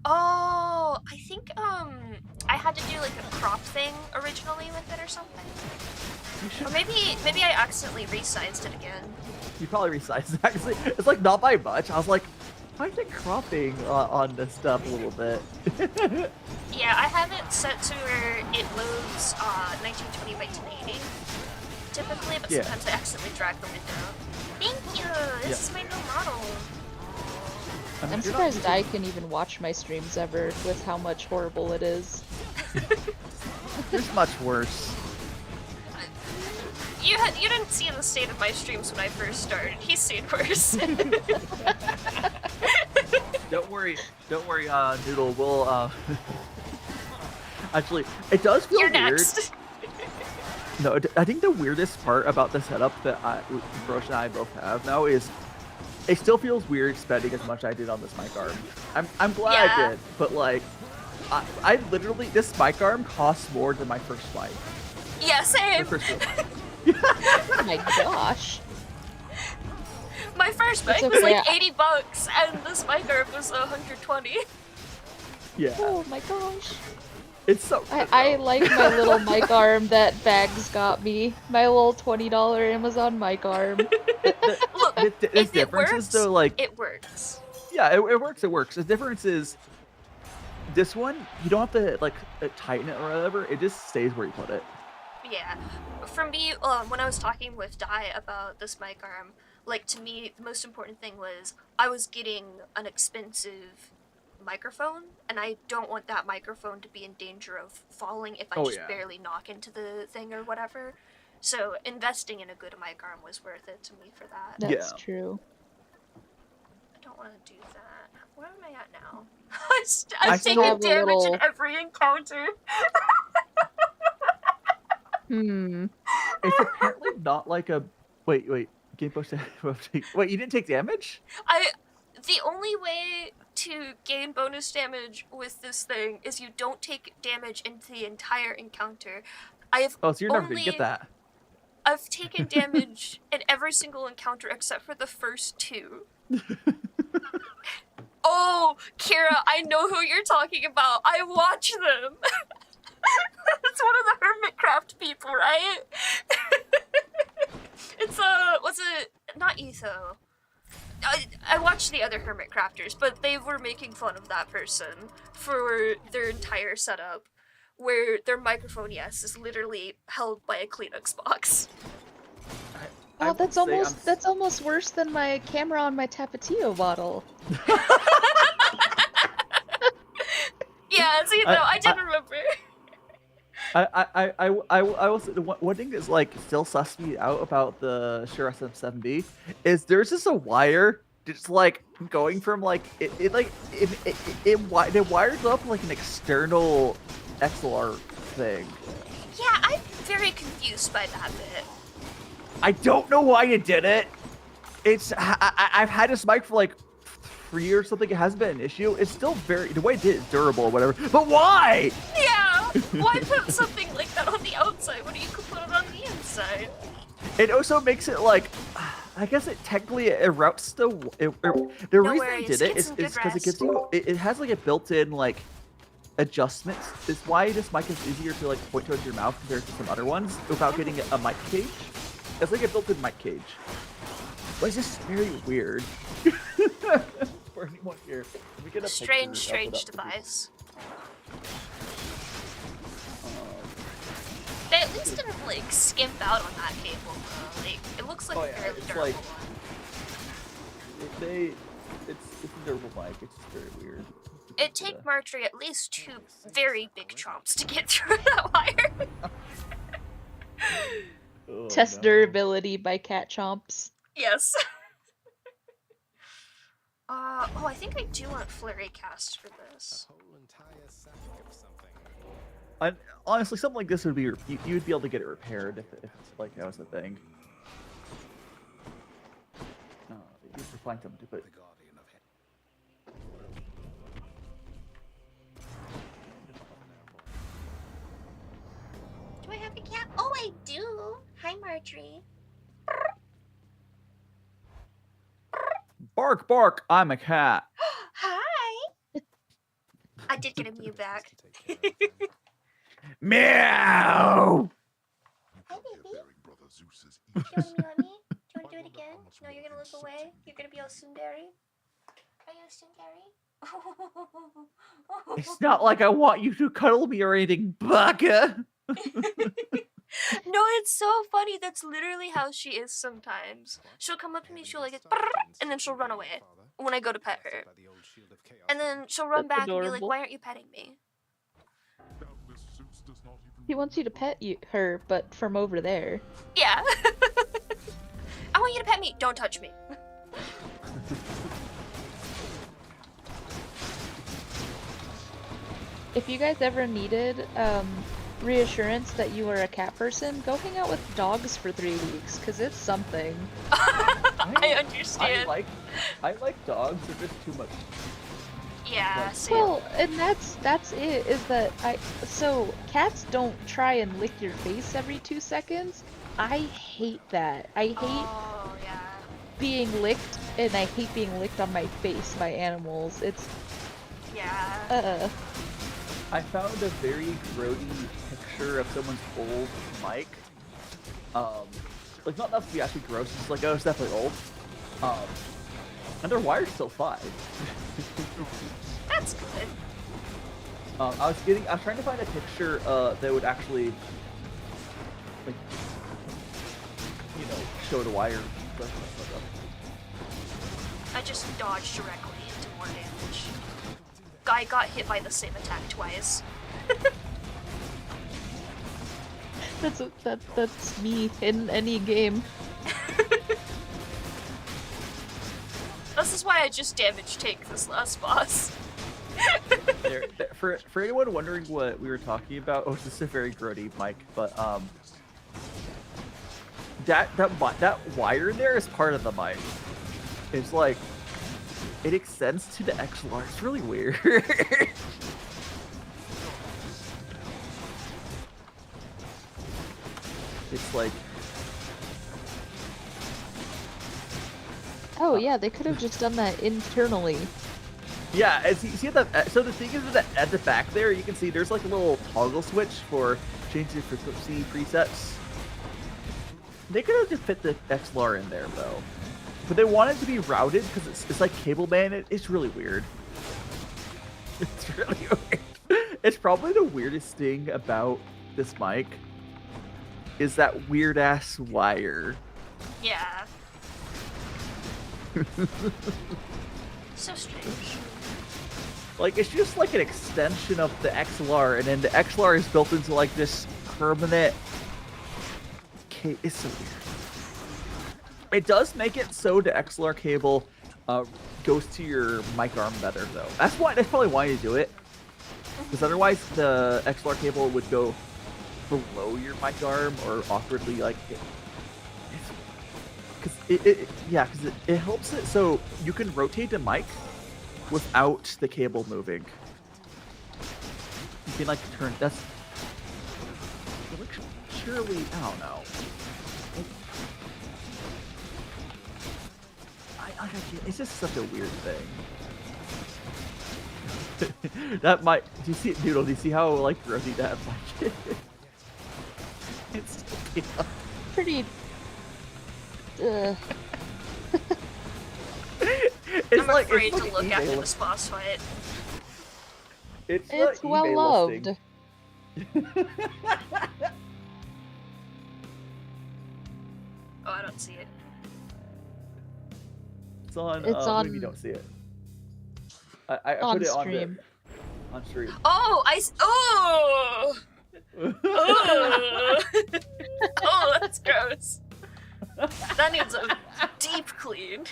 Oh, I think I had to do like a crop thing originally with it or something. Or maybe I accidentally resized it again. You probably resized it actually. It's like not by much. I was like, why is it cropping on this stuff a little bit? Yeah, I have it set to where it loads 1920 by 1080 typically, but sometimes I accidentally drag the window. Thank you! This is my new model. I'm surprised I can even watch my streams ever with how much horrible it is. It's much worse. You didn't see the state of my streams when I first started. He's seen worse. Don't worry, Noodle. We'll actually, it does feel weird. Next. No, I think the weirdest part about the setup that Ambrosia and I both have now is it still feels weird spending as much as I did on this mic arm. I'm glad I did, but like, I literally, this mic arm costs more than my first mic. Yeah, same. Oh my gosh. My first mic was like $80, and this mic arm was 120. Yeah. Oh my gosh. It's so. I like my little mic arm that Bags got me. My little $20 Amazon mic arm. Look, if it works, though, like, it works. Yeah, it works. It works. The difference is, this one you don't have to like tighten it or whatever. It just stays where you put it. Yeah. For me, when I was talking with Dai about this mic arm, like to me, the most important thing was I was getting an expensive microphone, and I don't want that microphone to be in danger of falling if I just barely knock into the thing or whatever. So investing in a good mic arm was worth it to me for that. That's true. I don't want to do that. Where am I at now? I'm taking damage in every encounter. Hmm. It's apparently not like a. Wait. Game bonus damage. Wait, you didn't take damage? The only way to gain bonus damage with this thing is you don't take damage into the entire encounter. Oh, so you're never gonna get that. I've taken damage in every single encounter except for the first 2. Oh, Kira, I know who you're talking about. I watch them. It's one of the Hermitcraft people, right? It's what's it? Not Etho. I watched the other Hermitcrafters, but they were making fun of that person for their entire setup, where their microphone, yes, is literally held by a Kleenex box. Oh, that's almost worse than my camera on my Tapatio bottle. Yeah, see, though, I did remember. I was one thing that's like still sussed me out about the Shure SM7B is there's just a wire just like going from like it wires up like an external XLR thing. Yeah, I'm very confused by that bit. I don't know why you did it. I've had this mic for like 3 years or something. It hasn't been an issue. It's still the way it did is durable or whatever. But why? Yeah, why put something like that on the outside when you could put it on the inside? It also makes it like, I guess it technically it routes the reason I did it is because it gives you it has like a built-in like adjustments. It's why this mic is easier to like point towards your mouth compared to some other ones without getting a mic cage. It's like a built-in mic cage. But it's just very weird. For anyone here, let me get a strange device. They at least didn't like skimp out on that cable though. Like it looks like a fairly durable like, one. It's a durable mic. It's just very weird. It'd take Marjorie at least 2 very big chomps to get through that wire. Test durability by cat chomps. Yes. Oh, I think I do want Flurry Cast for this. Honestly, something like this would be you'd be able to get it repaired if like that was the thing. No, you have to find something to put. Do I have a cat? Oh, I do. Hi, Marjorie. Bark, bark! I'm a cat. Hi. I did get a Mew back. Meow! Hi, baby. Do you want to mew at me? Do you want to do it again? No, you're gonna look away. You're gonna be all tsundere. Are you a tsundere? It's not like I want you to cuddle me or anything, Baka. No, it's so funny. That's literally how she is sometimes. She'll come up to me, she'll like, and then she'll run away when I go to pet her. And then she'll run back and be like, why aren't you petting me? He wants you to pet her, but from over there. Yeah. I want you to pet me. Don't touch me. If you guys ever needed reassurance that you are a cat person, go hang out with dogs for 3 weeks, because it's something. I understand. I like dogs, they're just too much. Yeah, same. Well, and that's it, is that so cats don't try and lick your face every 2 seconds. I hate that. I hate being licked, and I hate being licked on my face by animals. It's... Yeah. I found a very grody picture of someone's old mic. Like not enough to be actually gross, it's like, oh, it's definitely old. And their wire's still fine. That's good. I was trying to find a picture that would actually, like, you know, show the wire. I just dodged directly into more damage. Guy got hit by the same attack twice. That's me in any game. This is why I just damage take this last boss. For anyone wondering what we were talking about, oh, this is a very grody mic, but that wire there is part of the mic. It's like it extends to the XLR. It's really weird. It's like, oh yeah, they could have just done that internally. yeah. As you see so the thing is that at the back there, you can see there's like a little toggle switch for changing frequency presets. They could have just fit the XLR in there though, but they want it to be routed because it's like cable man. It's really weird. It's really weird. It's probably the weirdest thing about this mic. Is that weird ass wire? Yeah. So strange. Like it's just like an extension of the XLR, and then the XLR is built into like this permanent. It's so weird. It does make it so the XLR cable goes to your mic arm better, though. That's probably why you do it. Because otherwise, the XLR cable would go below your mic arm or awkwardly like because it helps it so you can rotate the mic without the cable moving. You can like turn surely I don't know. It's just such a weird thing. That might. Do you see it, Doodle? Do you see how like rosy that mic is? It's pretty. I'm like, afraid it's to like look after eBay this boss fight. It's well loved. Oh, I don't see it. It's on. It's on. Maybe you don't see it. I on put it stream. On stream. Oh, oh. Oh. Oh, that's gross. That needs a deep clean.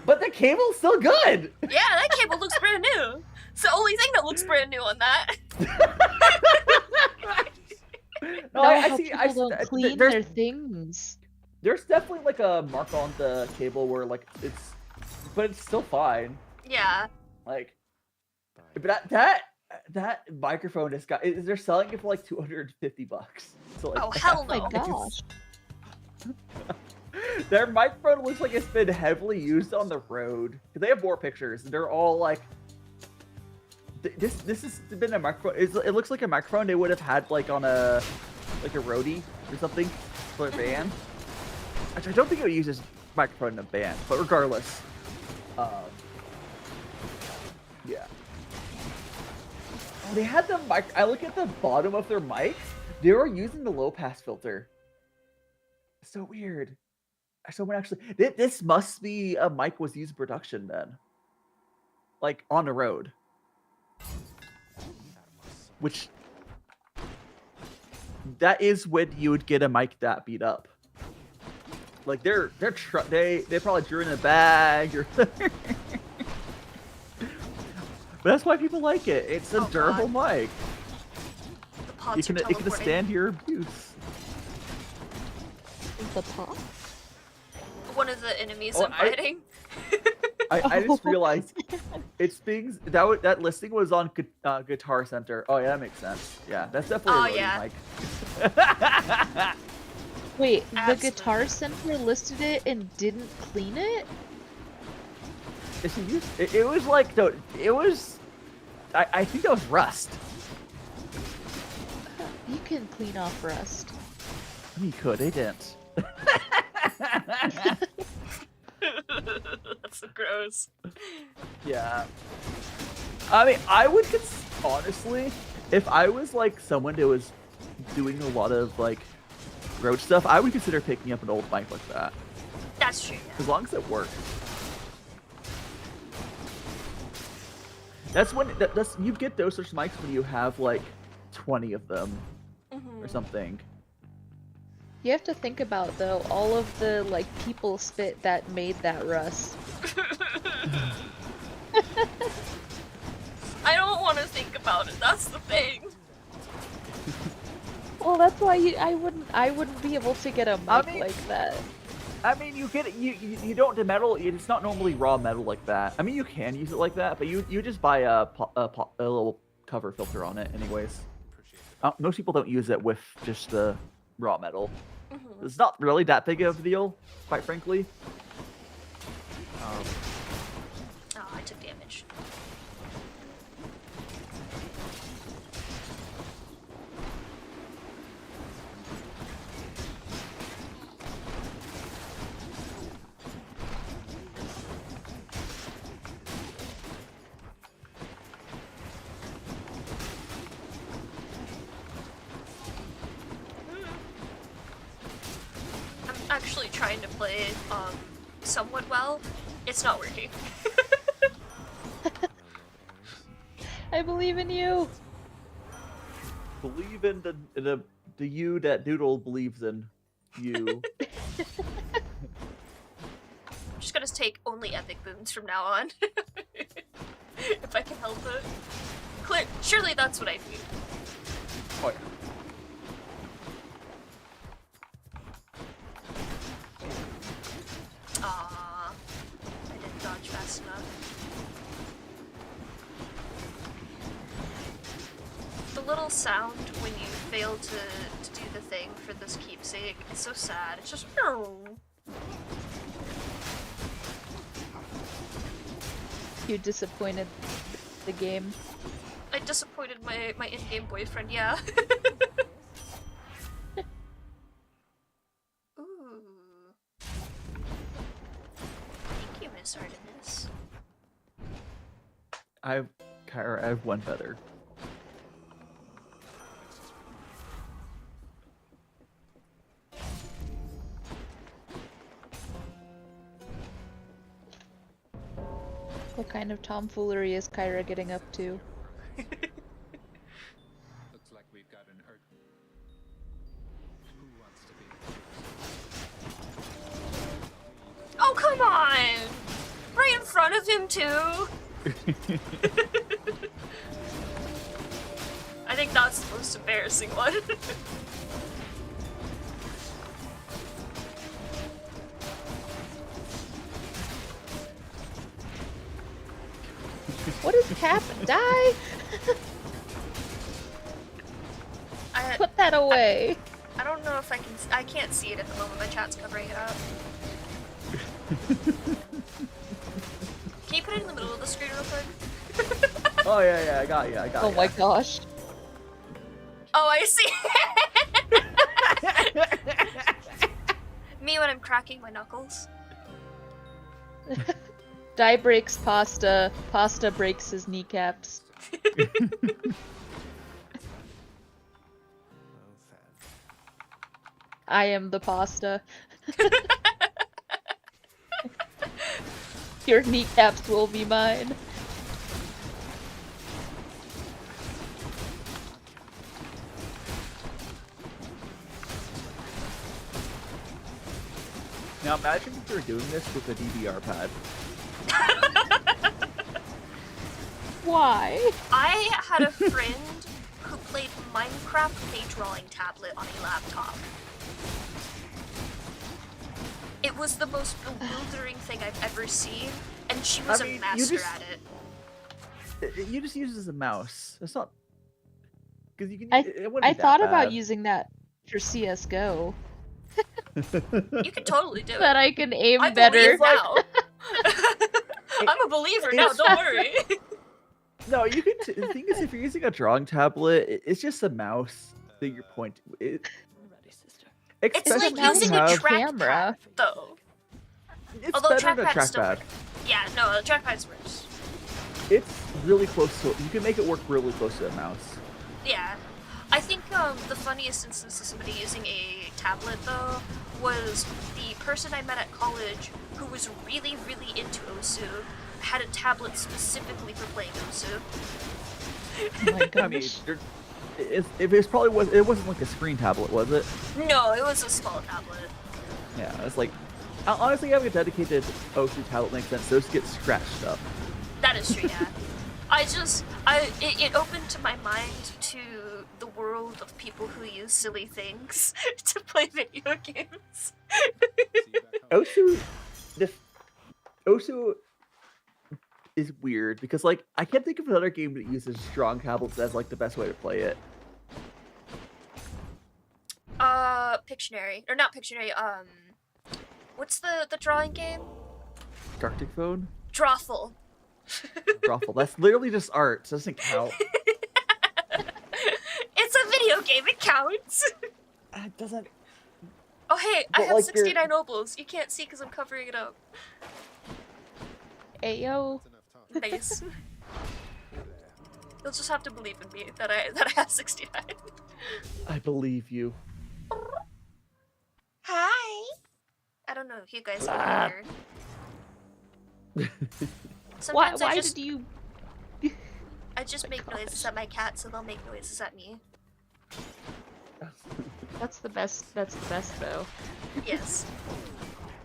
But the cable's still good. Yeah, that cable looks brand new. It's the only thing that looks brand new on that. No, I see. People don't clean their things. There's definitely like a mark on the cable where like but it's still fine. Yeah. Like, but that microphone they're selling it for like $250. So like, oh hell no! Oh my gosh. Their microphone looks like it's been heavily used on the road. They have more pictures. They're all like, this has been a microphone. It looks like a microphone they would have had like on a roadie or something for a band. Actually, I don't think it would use this microphone in a band, but regardless, yeah. They had the mic. I look at the bottom of their mic. They were using the low pass filter. So weird. Someone actually. This must be a mic was used in production then. Like on the road. Which. That is when you would get a mic that beat up. Like they probably drew in a bag or. But that's why people like it. It's a durable mic. It can stand your abuse. The pot? One of the enemies I'm fighting. I just realized it's things that listing was on Guitar Center. Oh yeah, that makes sense. Yeah, that's definitely a mic. Wait, the Guitar Center listed it and didn't clean it? It was like it was. I think that was rust. You can clean off rust. You could. They didn't. That's so gross. Yeah. I mean, I would honestly, if I was like someone that was doing a lot of like road stuff, I would consider picking up an old mic like that. That's true. Yeah. As long as it works. That's when you get those sorts of mics when you have like 20 of them or something. You have to think about though all of the like people spit that made that rust. I don't want to think about it. That's the thing. Well, that's why I wouldn't be able to get a mic like that. I mean, you get it. You don't demetal. It's not normally raw metal like that. I mean, you can use it like that, but you just buy a little cover filter on it, anyways. Most people don't use it with just the raw metal. It's not really that big of a deal, quite frankly. Oh, I took damage. Actually trying to play somewhat well. It's not working. I believe in you. Believe in the you that Doodle believes in. You. I'm just gonna take only epic boons from now on. If I can help it. Surely that's what I need. Oh, yeah. Aww. I didn't dodge fast enough. The little sound when you fail to do the thing for this keepsake, it's so sad. It's just You disappointed the game. I disappointed my in-game boyfriend, yeah. Ooh. Thank you, Miss Artemis. Kyra, I have one feather. What kind of tomfoolery is Kyra getting up to? Looks like we've got an Earth. Who wants to be? Oh, come on! Right in front of him, too! I think that's the most embarrassing one. What is happening? Die! Put that away. I don't know if I can't see it at the moment. My chat's covering it up. Can you put it in the middle of the screen real quick? Oh yeah, I got you. Oh my gosh. Oh, I see. Me when I'm cracking my knuckles. Die breaks pasta. Pasta breaks his kneecaps. I am the pasta. Your kneecaps will be mine. Now imagine if you're doing this with a DVR pad. Why? I had a friend who played Minecraft with a drawing tablet on a laptop. It was the most bewildering thing I've ever seen, and she was a master at it. You just use it as a mouse. It's not because you can. I thought about using that for CS:GO. You can totally do it. That I can aim I better. believe now. I'm a believer now. Don't worry. No, you can. The thing is, if you're using a drawing tablet, it's just a mouse that you're pointing. It's like using a trackpad, though. Although trackpad's still worse. Yeah, no, the trackpad's worse. It's really close to. You can make it work really close to a mouse. Yeah. I think the funniest instance of somebody using a tablet, though, was the person I met at college who was really, really into Osu, had a tablet specifically for playing Osu. Oh my gosh. I mean, it was probably it wasn't like a screen tablet, was it? No, it was a small tablet. Yeah, it's like honestly having a dedicated Osu tablet makes sense. Those get scratched up. That is true, yeah. It opened to my mind to the world of people who use silly things to play video games. Osu, Osu is weird because like I can't think of another game that uses strong tablets as like the best way to play it. Pictionary. Or not Pictionary, what's the drawing game? Arctic Phone? Drawful. Drawful. That's literally just art. So it doesn't count. It's a video game, it counts! It doesn't... Oh hey, I But, have like, 69 obols. You can't see because I'm covering it up. Ayo. Nice. You'll just have to believe in me that I have 69. I believe you. Hi! I don't know if you guys can hear. Sometimes Why I just, did you... I just make noises at my cat, so they'll make noises at me. That's the best though. Yes.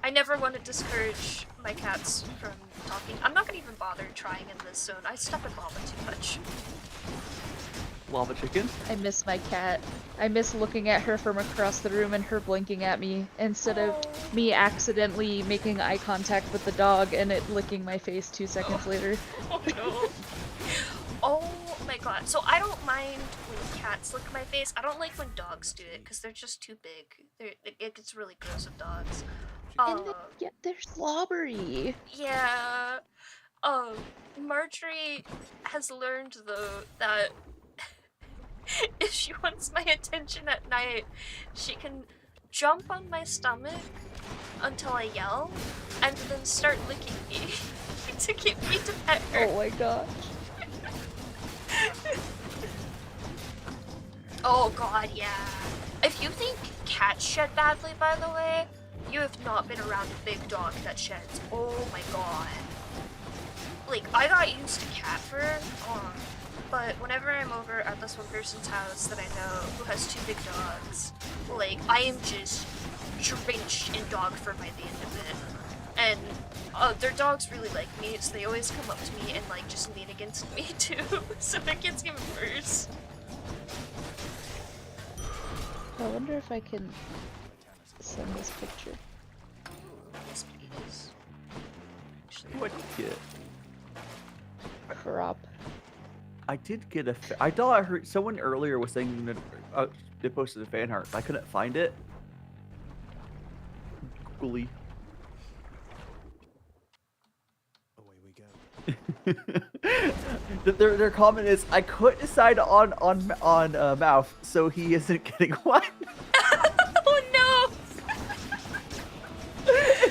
I never want to discourage my cats from talking. I'm not gonna even bother trying in this zone. I step in lava too much. Lava chicken? I miss my cat. I miss looking at her from across the room and her blinking at me instead of me accidentally making eye contact with the dog and it licking my face 2 seconds later. Oh no. Oh my god. So I don't mind when cats lick my face. I don't like when dogs do it because they're just too big. It gets really gross with dogs. Yeah, they're slobbery. Yeah. Marjorie has learned though that if she wants my attention at night, she can jump on my stomach until I yell and then start licking me to get me to pet her. Oh my gosh. Oh god, yeah. If you think cats shed badly, by the way, you have not been around a big dog that sheds. Oh my god. Like, I got used to cat fur, but whenever I'm over at this one person's house that I know who has 2 big dogs, like, I am just drenched in dog fur by the end of it. And their dogs really like me, so they always come up to me and like just lean against me too, so it gets even worse. I wonder if I can send this picture. Yes, please. What did you get? Crop. I did get a... I thought I heard someone earlier was saying that they posted a fan art. I couldn't find it. Googly. Away we go. Their comment is, I couldn't decide on mouth, so he isn't getting one. Oh no!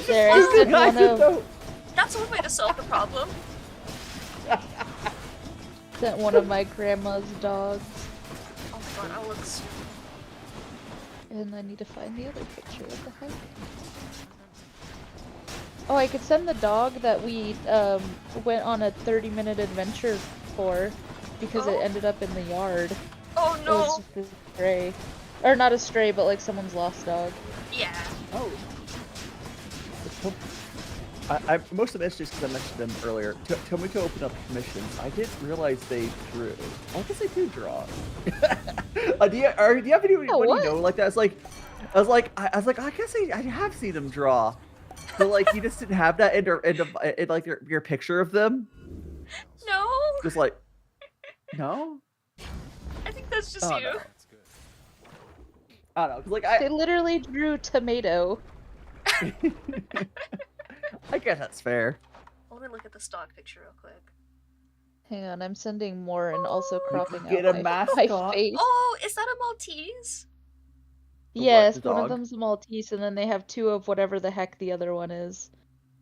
There, I sent one of... That's one way to solve the problem. Sent one of my grandma's dogs. Oh my god, Alex. And I need to find the other picture. What the heck? Oh, I could send the dog that we went on a 30-minute adventure for because it ended up in the yard. Oh no! It was just a stray. Or not a stray, but like someone's lost dog. Yeah. Oh. I most of it's just because I mentioned them earlier. Tell me to open up commissions. I didn't realize they drew. I guess they do draw. Do you have anyone you know like that? I was like, I guess I have seen them draw, but like you just didn't have that in like your picture of them. No. Just like, no. I think that's just you. No. I don't know, 'cause like They literally drew tomato. I guess that's fair. Let me look at the stock picture real quick. Hang on, I'm sending more and also cropping get out a my mascot. face. Oh, is that a Maltese? Yes, the one of dog? them's a Maltese, and then they have 2 of whatever the heck the other one is.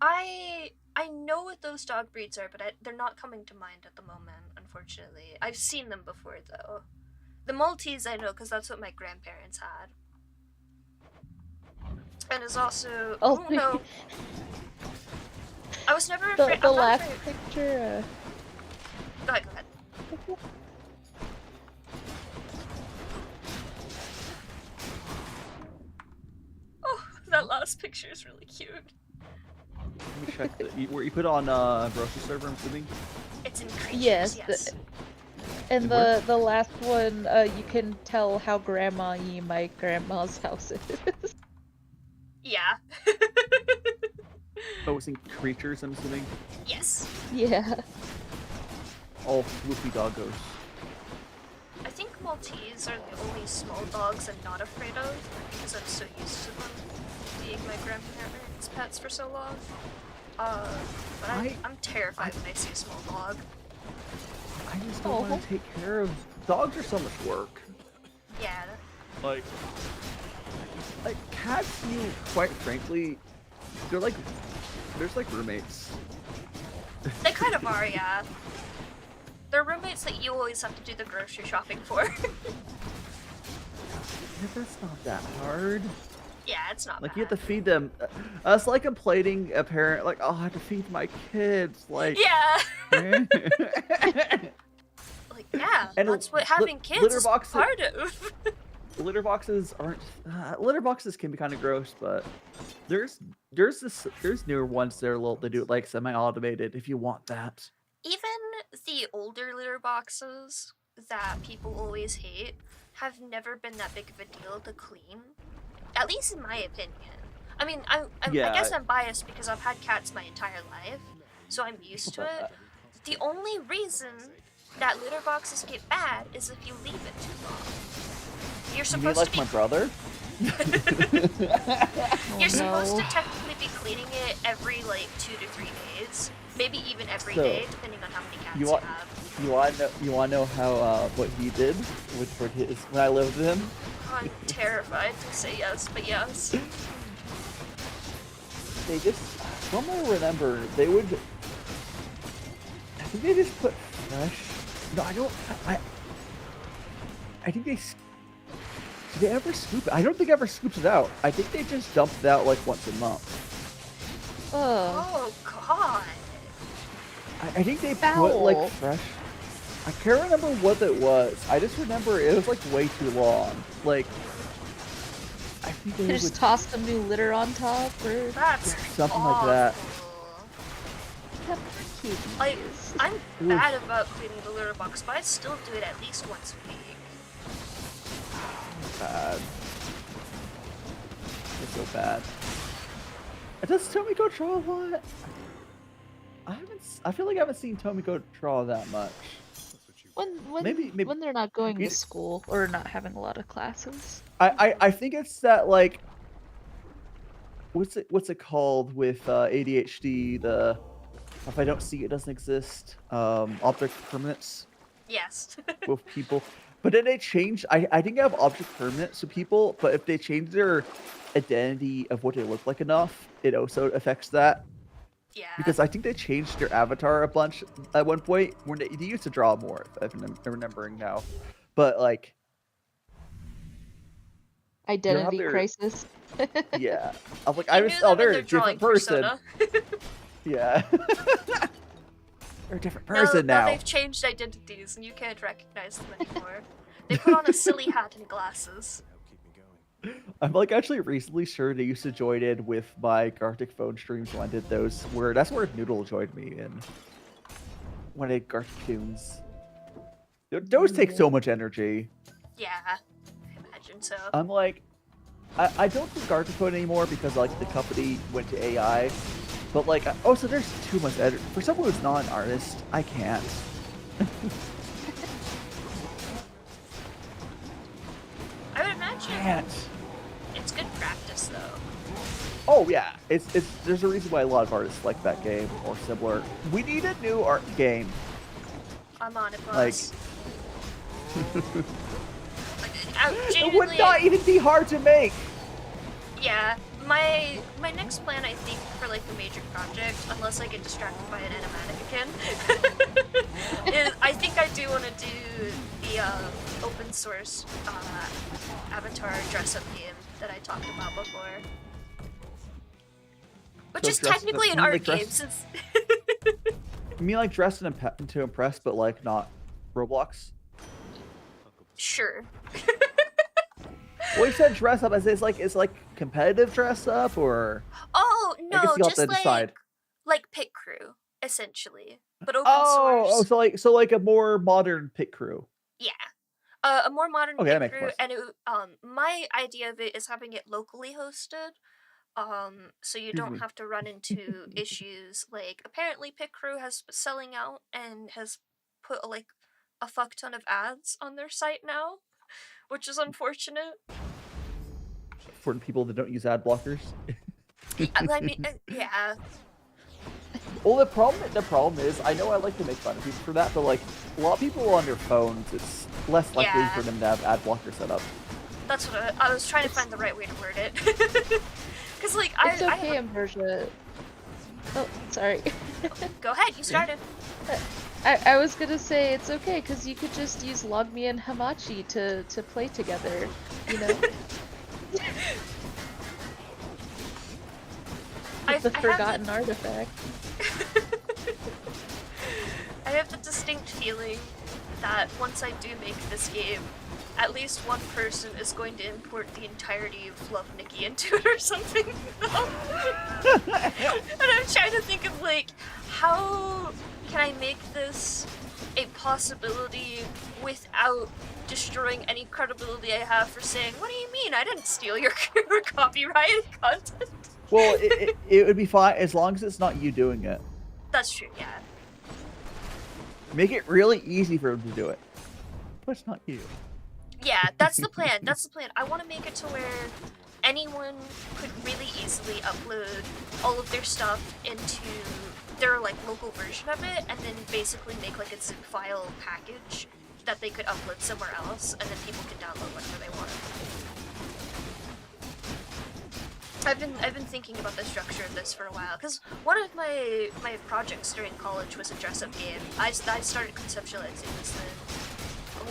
I know what those dog breeds are, but they're not coming to mind at the moment, unfortunately. I've seen them before, though. The Maltese I know, because that's what my grandparents had. And is also... Oh, no. I was never afraid... The last picture... Go ahead. Oh, that last picture is really cute. Let me check. Where you put on Ambrosia server, I'm assuming? It's in creatures, Yes. yes. And the last one, you can tell how grandma-y my grandma's house is. Yeah. Posing creatures, I'm assuming. Yes. Yeah. All floofy doggos. I think Maltese are the only small dogs I'm not afraid of because I'm so used to them being my grandparents' pets for so long. But I'm terrified when I see a small dog. I just don't want to take care of dogs. Are so much work. Yeah. Like cats, quite frankly, there's like roommates. They kind of are, yeah. They're roommates that you always have to do the grocery shopping for. That's not that hard. Yeah, it's not Like bad. you have to feed them. Us like complaining a parent, like, oh, I have to feed my kids. Like, yeah. Like, yeah, and that's what having kids litter is boxes, part of. Litter boxes aren't. Litter boxes can be kind of gross, but there's newer ones that are they do it like semi-automated if you want that. Even the older litter boxes that people always hate have never been that big of a deal to clean. At least in my opinion. I mean, I guess I'm biased because I've had cats my entire life, so I'm used to it. The only reason that litter boxes get bad is if you leave it too long. You're supposed to be my brother. You're supposed to technically be cleaning it every like 2 to 3 days, maybe even every day, depending on how many cats you have. You want to know how what he did when I lived with him? I'm terrified to say yes, but yes. They just, from what I remember, they would. I think they just put fresh. No, I don't. I think they. Did they ever scoop it? I don't think ever scoops it out. I think they just dump it out like once a month. Oh God. I think they put like fresh. I can't remember what it was. I just remember it was like way too long. Like, I think they just toss some new litter on top, or something like that. Like, I'm bad about cleaning the litter box, but I still do it at least once a week. Bad. It's so bad. Does Tomiko draw a lot? I feel like I haven't seen Tomiko draw that much. When they're not going to school or not having a lot of classes. I think it's that, like, what's it called with ADHD? The if I don't see it doesn't exist. Object permanence. Yes. With people. But then they change. I think I have object permanence with people, but if they change their identity of what they look like enough, it also affects that. Yeah. Because I think they changed their avatar a bunch at one point when they used to draw more, if I'm remembering now. But like identity crisis. Yeah. I'm like, they're a different person. Yeah. They're a different person now. No, they've changed identities and you can't recognize them anymore. They put on a silly hat and glasses. I'm like actually recently sure they used to join in with my Gartic phone streams when I did those. That's where Noodle joined me in. When I did Gartic tunes. Those take so much energy. Yeah, I imagine so. I'm like, I don't do Gartic phone anymore because like the company went to AI. But like, so there's too much energy. For someone who's not an artist, I can't. I would imagine it's good practice though. Oh yeah, it's there's a reason why a lot of artists like that game or similar. We need a new art game. I'm on it, Like, boss. it would not even be hard to make. Yeah, my next plan, I think, for like a major project, unless I get distracted by an animatic again, is I think I do want to do the open source avatar dress-up game that I talked about before, which is technically an art game. Since You mean like dress to impress, but like not Roblox? Sure. Well, you said dress up as it's like competitive dress up, or Oh no, I guess you just have to decide. like pit crew essentially. but open source. So like a more modern pit crew. Yeah. A more modern Okay, that pit makes crew, more and my idea of it is having it locally hosted. So you don't have to run into issues like apparently Pit Crew has been selling out and has put like a fuck ton of ads on their site now, which is unfortunate. For the people that don't use ad blockers. I mean, yeah. Well, the problem is, I know I like to make fun of people for that, but like a lot of people on their phones, it's less likely for them to have ad blocker set up. That's what I was trying to find the right way to word it. Cause like it's okay, Ambrosia. Oh, sorry. Go ahead, you started. I was gonna say it's okay because you could just use Logme and Hamachi to play together, you know. The forgotten artifact. I have the distinct feeling that once I do make this game, at least one person is going to import the entirety of Love Nikki into it or something. And I'm trying to think of like, how can I make this a possibility without destroying any credibility I have for saying, what do you mean? I didn't steal your copyrighted content. Well, it would be fine as long as it's not you doing it. That's true, yeah. Make it really easy for them to do it. But it's not you. Yeah, that's the plan. That's the plan. I want to make it to where anyone could really easily upload all of their stuff into their like local version of it, and then basically make like a zip file package that they could upload somewhere else, and then people can download whatever they want. I've been thinking about the structure of this for a while, because one of my projects during college was a dress-up game. I started conceptualizing this thing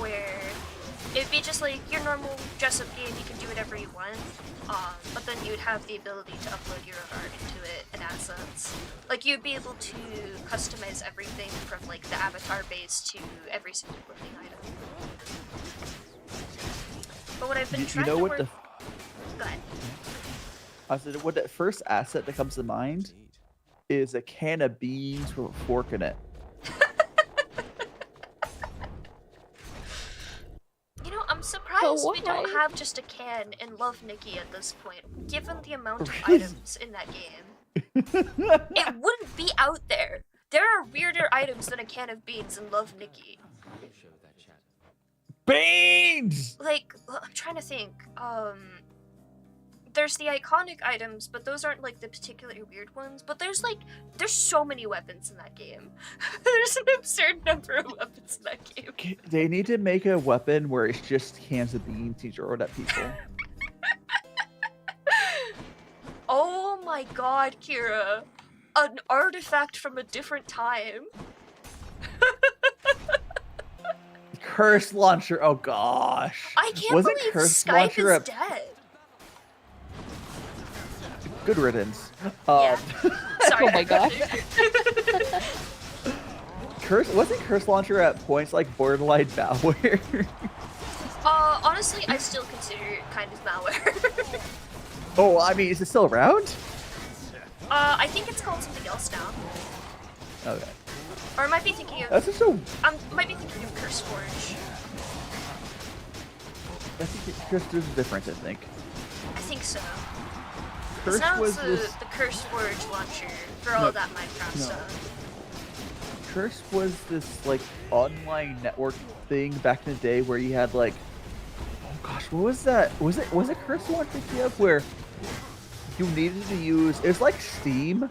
where it'd be just like your normal dress-up game, you can do whatever you want, but then you'd have the ability to upload your own art into it and assets. Like, you'd be able to customize everything from like the avatar base to every single clothing item. But what I've been trying to work... Go ahead. I said, what that first asset that comes to mind is a can of beans with a fork in it. You know, I'm surprised we don't have just a can in Love Nikki at this point, given the amount of items in that game. It wouldn't be out there. There are weirder items than a can of beans in Love Nikki. Beans! Like, I'm trying to think, there's the iconic items, but those aren't like the particularly weird ones. But there's so many weapons in that game. There's an absurd number of weapons in that game. They need to make a weapon where it's just cans of beans you throw it at people. Oh my god, Kira. An artifact from a different time. Curse launcher, oh gosh. I can't believe Skype is dead. Good riddance. Yeah. Sorry. Oh my god. Wasn't Curse Launcher at points like borderline malware? Honestly, I still consider it kind of malware. Oh, I mean, is it still around? I think it's called something else now. Okay. Or I might be thinking of... That's just so... might be thinking of Curse Forge. I think Curse is different, I think. I think so. Curse now was it's the Curse Forge launcher for all that Minecraft stuff. Curse was this, like, online network thing back in the day where you had, like... Oh gosh, what was that? Was it Curse launcher where you needed to use... It was like Steam.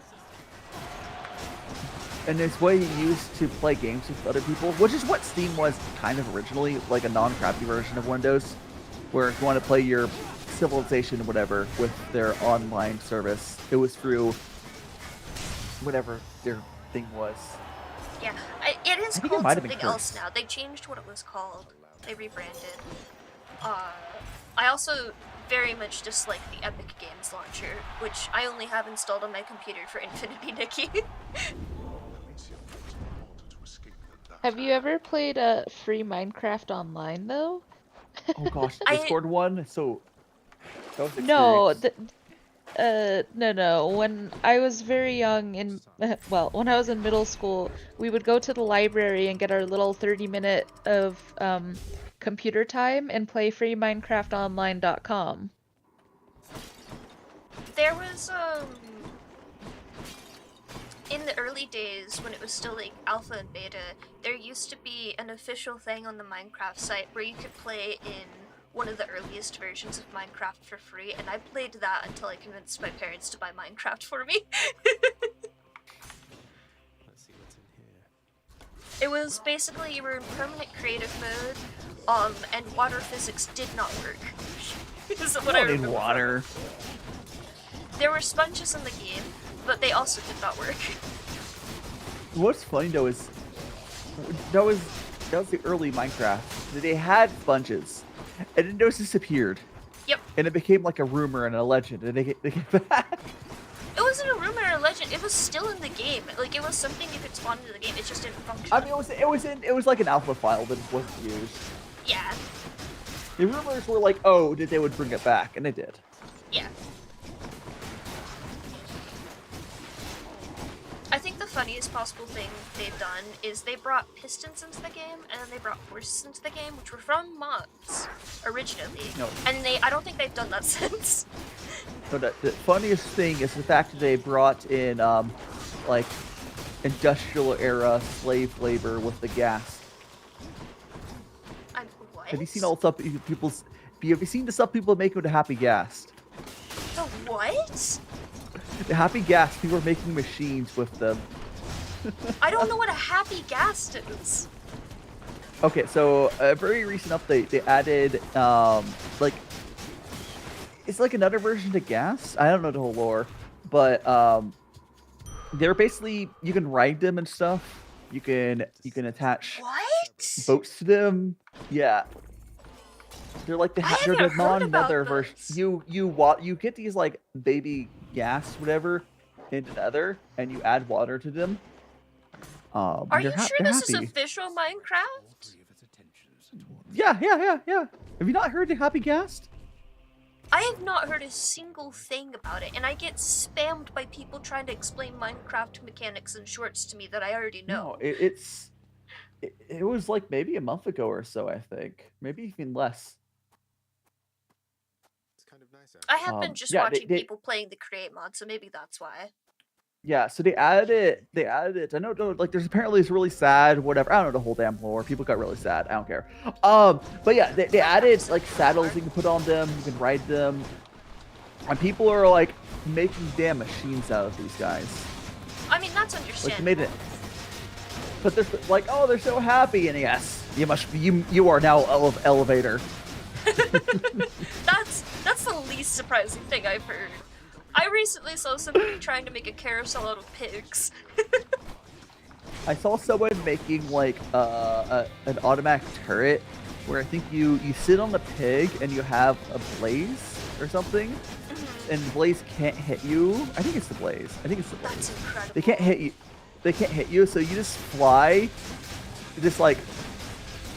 And it's what you used to play games with other people, which is what Steam was kind of originally, like a non-crappy version of Windows, where if you want to play your Civilization or whatever with their online service, it was through whatever their thing was. Yeah, it is called something else now. They changed what it was called. They rebranded. I also very much dislike the Epic Games launcher, which I only have installed on my computer for Infinity Nikki. Have you ever played free Minecraft online though? Oh gosh, the Discord one. So that was no, No. When I was very young well, when I was in middle school, we would go to the library and get our little 30-minute of computer time and play freeminecraftonline.com. There was in the early days when it was still like alpha and beta, there used to be an official thing on the Minecraft site where you could play in one of the earliest versions of Minecraft for free, and I played that until I convinced my parents to buy Minecraft for me. Let's see what's in here. It was basically you were in permanent creative mode, and water physics did not work. Is what I remember. Water. There were sponges in the game, but they also did not work. What's funny though is that was the early Minecraft. They had sponges, and then those disappeared. Yep. And it became like a rumor and a legend, and they came back. It wasn't a rumor or a legend. It was still in the game. Like it was something you could spawn into the game. It just didn't function. I mean, it was like an alpha file that wasn't used. Yeah. The rumors were like, oh, that they would bring it back, and they did. Yeah. I think the funniest possible thing they've done is they brought pistons into the game, and then they brought horses into the game, which were from mods originally. No. And I don't think they've done that since. So the funniest thing is the fact that they brought in like industrial era slave labor with the gas. What? Have you seen all the stuff people's? Have you seen the stuff people make with the happy gas? The what? The happy gas. People are making machines with them. I don't know what a happy gas is. Okay, so a very recent update, they added like it's like another version to gas. I don't know the whole lore, but they're basically you can ride them and stuff. You can attach boats to them. Yeah. They're like they're the non-nether version. You get these like baby gas whatever into nether, and you add water to them. Are you sure this is official Minecraft? Yeah. Have you not heard the happy gas? I have not heard a single thing about it, and I get spammed by people trying to explain Minecraft mechanics in shorts to me that I already know. No, it was like maybe a month ago or so, I think. Maybe even less. I have been just watching people playing the create mod, so maybe that's why. Yeah, so they added it. I know, like, there's apparently this really sad whatever. I don't know the whole damn lore. People got really sad. I don't care. But yeah, they added like saddles you can put on them. You can ride them, and people are like making damn machines out of these guys. I mean, that's understandable. Like, made it. But they're like, oh, they're so happy, and yes, you are now elevator. That's the least surprising thing I've heard. I recently saw somebody trying to make a carousel out of pigs. I saw someone making like an automatic turret where I think you sit on the pig and you have a blaze or something, and the blaze can't hit you. I think it's the blaze. That's incredible. They can't hit you. They can't hit you, so you just fly. Just like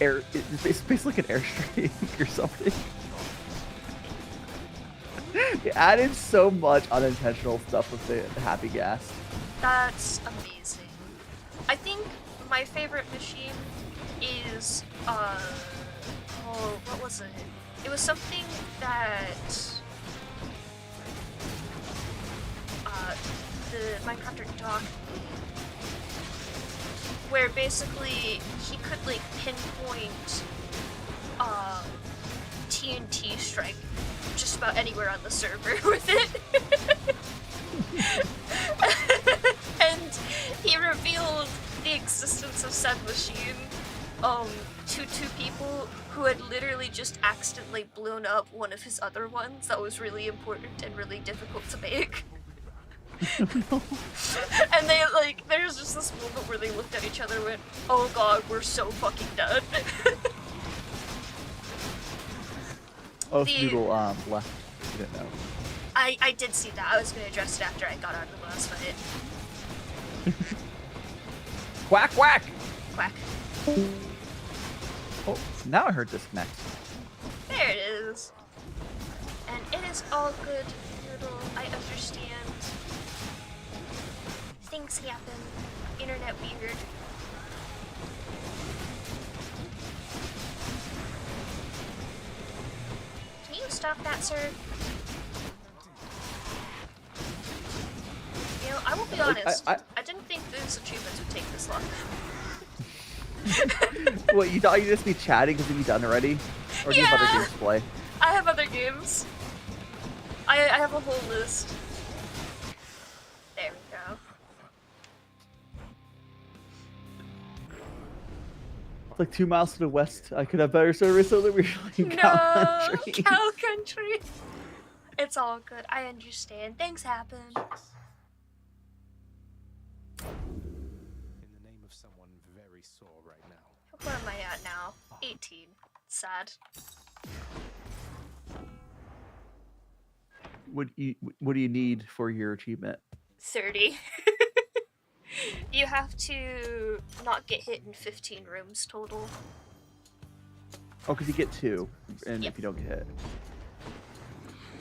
air. It's basically like an airstream or something. They added so much unintentional stuff with the happy gas. That's amazing. I think my favorite machine is what was it? It was something that the Minecrafter Doc made, where basically he could like pinpoint TNT strike just about anywhere on the server with it. And he revealed the existence of said machine to two people who had literally just accidentally blown up one of his other ones that was really important and really difficult to make. And they like, there's just this moment where they looked at each other and went, oh god, we're so fucking dead. Oh, Noodle left. I didn't know. I did see that. I was going to address it after I got out of the last fight. Quack, quack! Quack. Oh, now I heard disconnect. There it is. And it is all good. little. I understand. Things happen. Internet weird. Can you stop that, sir? You know, I will be honest. I didn't think those achievements would take this long. What, you thought you'd just be chatting because you'd be done already? Or do you have other games to play? I have other games. I have a whole list. There we go. Like 2 miles to the west, I could have better service so that we're in cow country. Cow country. It's all good. I understand. Things happen. In the name of someone very sore right now. Where am I at now? 18. Sad. What do you need for your achievement? 30. You have to not get hit in 15 rooms total. Oh, because you get 2, and Yep. if you don't get hit.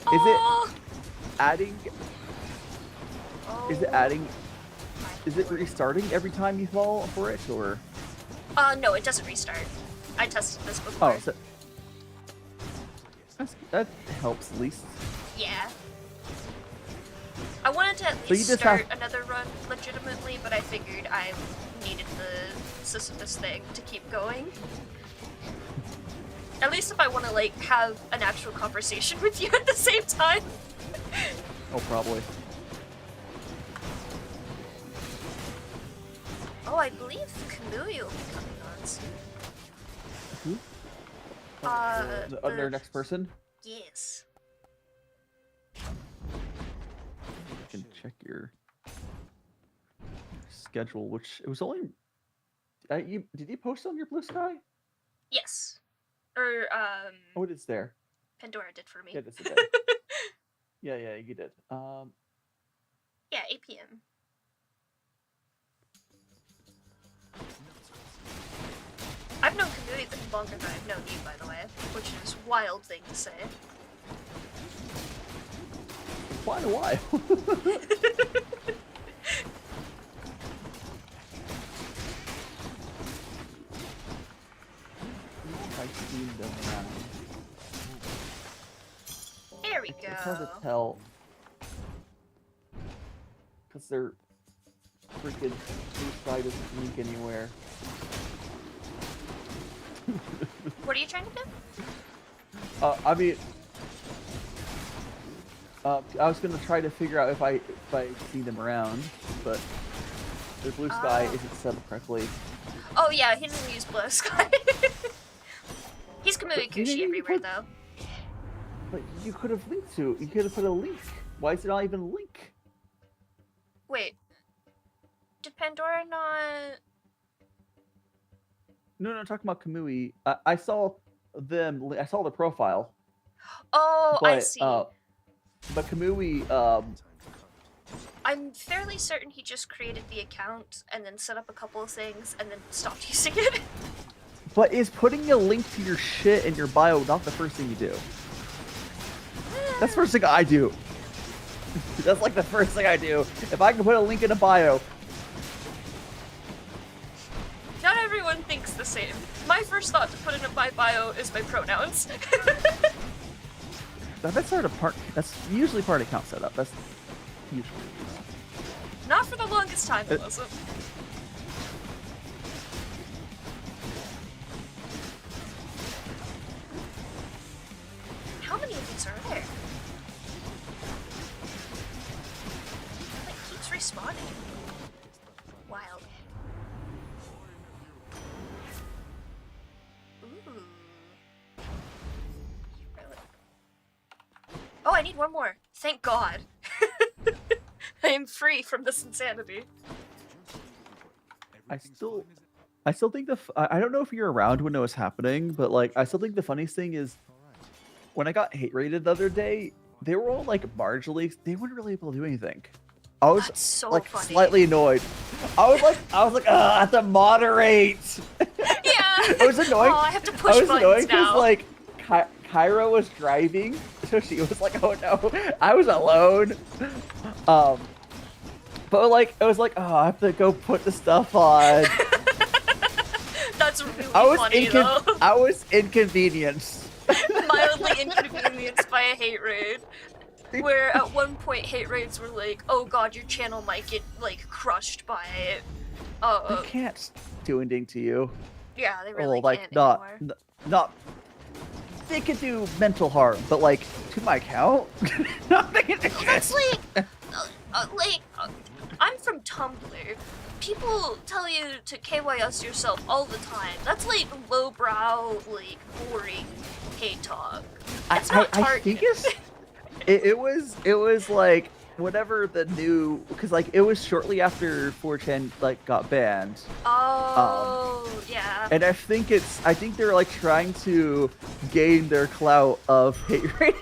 Oh! Is it adding? Is it adding? Is it restarting every time you fall for it, or? No, it doesn't restart. I tested this before. Oh, so that helps at least. Yeah. I wanted to at So you least just start have- another run legitimately, but I figured I needed the Sisyphus thing to keep going. At least if I want to, like, have an actual conversation with you at the same time. Oh, probably. Oh, I believe Kamui will be coming on soon. Who? Their next person? Yes. You can check your schedule, which it was only. Did you post on your Blue Sky? Yes. Or, Oh, it is there. Pandora did for me. Yeah, it's there. Yeah, you did. Yeah, 8 p.m. I've known Kamui longer than I've known you, by the way, which is a wild thing to say. Quite a while. I've seen them around. There we It's hard to go. tell because they're freaking Blue Sky doesn't link anywhere. What are you trying to do? I mean, I was gonna try to figure out if I see them around, but their Blue Sky isn't set up correctly. Oh yeah, he doesn't use Blue Sky. He's Kamui Kushi everywhere though. But you could have linked to. You could have put a link. Why is it not even a link? Wait. Did Pandora not... No, I'm talking about Kamui. I saw them. I saw the profile. Oh, But, I see. But Kamui. I'm fairly certain he just created the account and then set up a couple of things and then stopped using it. But is putting a link to your shit in your bio not the first thing you do? That's the first thing I do. That's like the first thing I do. If I can put a link in a bio. Not everyone thinks the same. My first thought to put in my bio is my pronouns. That's sort of part. That's usually part of account setup. That's usually. Not for the longest time, it wasn't. How many of these are there? It like keeps respawning. Wild. Ooh. Oh, I need one more. Thank God. I am free from this insanity. I still think I don't know if you're around when it was happening, but like I still think the funniest thing is when I got hate rated the other day, they were all like marginally. They weren't really able to do anything. I was so like funny. slightly annoyed. I was like, I have to moderate. Yeah. It was annoying. Oh, I have to push I was buttons annoying now. because like Kyra was driving, so she was like, "Oh no, I was alone." But like, it was like, "Oh, I have to go put the stuff on." That's really funny though. I was inconvenienced. Mildly inconvenienced by a hate raid. Where at one point hate raids were like, "Oh god, your channel might get like crushed by it." They can't do anything to you. Yeah, they really like can't not, anymore. not. They could do mental harm, but like to my account, nothing. That's like, I'm from Tumblr. People tell you to KYS yourself all the time. That's like lowbrow, like boring hate talk. It's not I think it was like whatever the new, because like it was shortly after 4chan like got banned. Oh, yeah. And I think they're like trying to gain their clout of hate rating.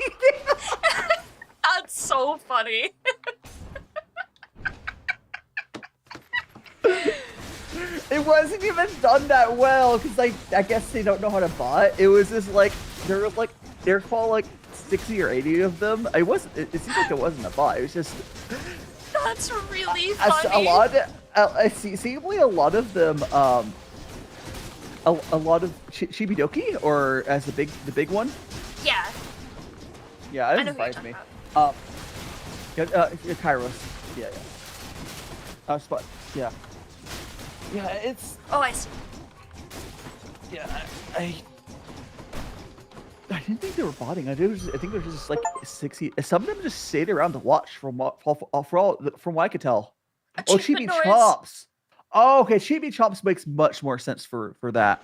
That's so funny. It wasn't even done that well because like I guess they don't know how to bot. It was just like there's probably like 60 or 80 of them. It seemed like it wasn't a bot. It was just. That's really funny. A lot of seemingly a lot of them a lot of Shibidoki, or as the big one. Yeah. Yeah, that surprised me. Kairos. Yeah. Spot. Yeah. Yeah, it's. Oh, I see. Yeah, I didn't think they were botting. I think there was just like 60. Some of them just stayed around to watch from what I could tell. Oh, Chibi Chomps. Oh, okay. Chibi Chomps makes much more sense for that.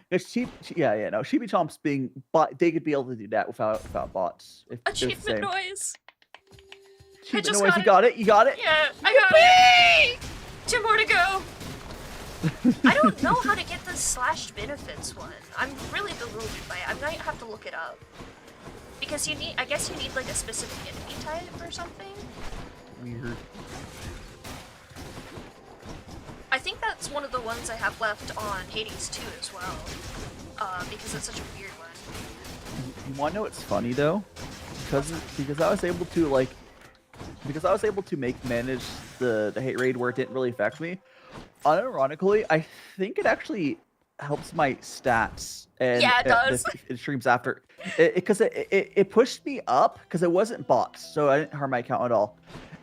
Chibi Chomps being bot, they could be able to do that without bots. Achievement noise. Achievement noise. You got it. Yeah, I got it. 2 more to go. I don't know how to get the slashed benefits one. I'm really bewildered by it. I might have to look it up. Because I guess you need like a specific enemy type or something. Weird. I think that's one of the ones I have left on Hades 2 as well. Because it's such a weird one. You want to know what's funny though? Because I was able to manage the hate raid where it didn't really affect me. Unironically, I think it actually helps my stats and yeah, it does. The streams after, because it pushed me up because it wasn't bots, so I didn't harm my account at all.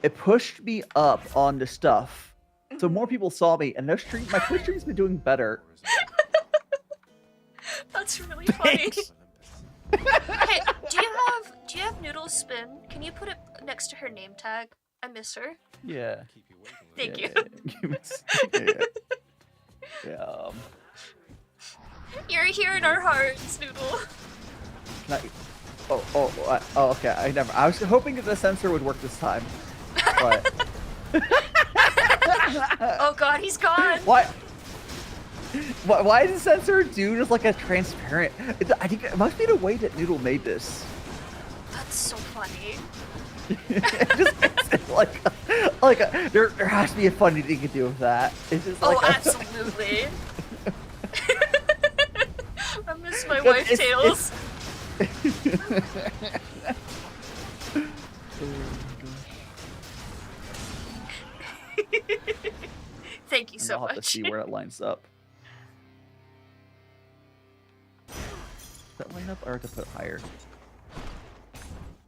It pushed me up on the stuff, so more people saw me, and my Twitch stream's been doing better. That's really funny. Hey, do you have Noodle Spin? Can you put it next to her name tag? I miss her. Yeah. Thank you. Yeah. You're here in our hearts, Noodle. Okay. I was hoping that the sensor would work this time, but. Oh God, he's gone. What? Why does the sensor do just like a transparent? I think it must be the way that Noodle made this. That's so funny. There has to be a funny thing to do with that. It's just like absolutely. I miss my wife Tails. Thank you so much. I'll have to see where it lines up. Does that line up, or to put higher?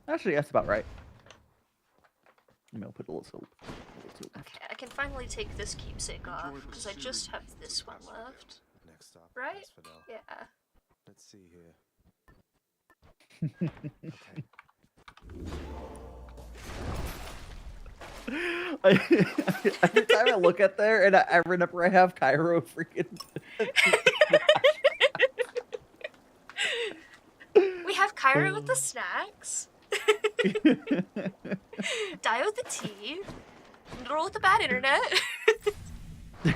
Actually, that's about right. Maybe I'll put a little Okay, I can finally take this keepsake off because I just have this one left. Next stop. Right? Yeah. Let's see here. Every time I look at there, and I remember I have Cairo freaking. We have Cairo with the snacks. Die with the tea. Roll with the bad internet.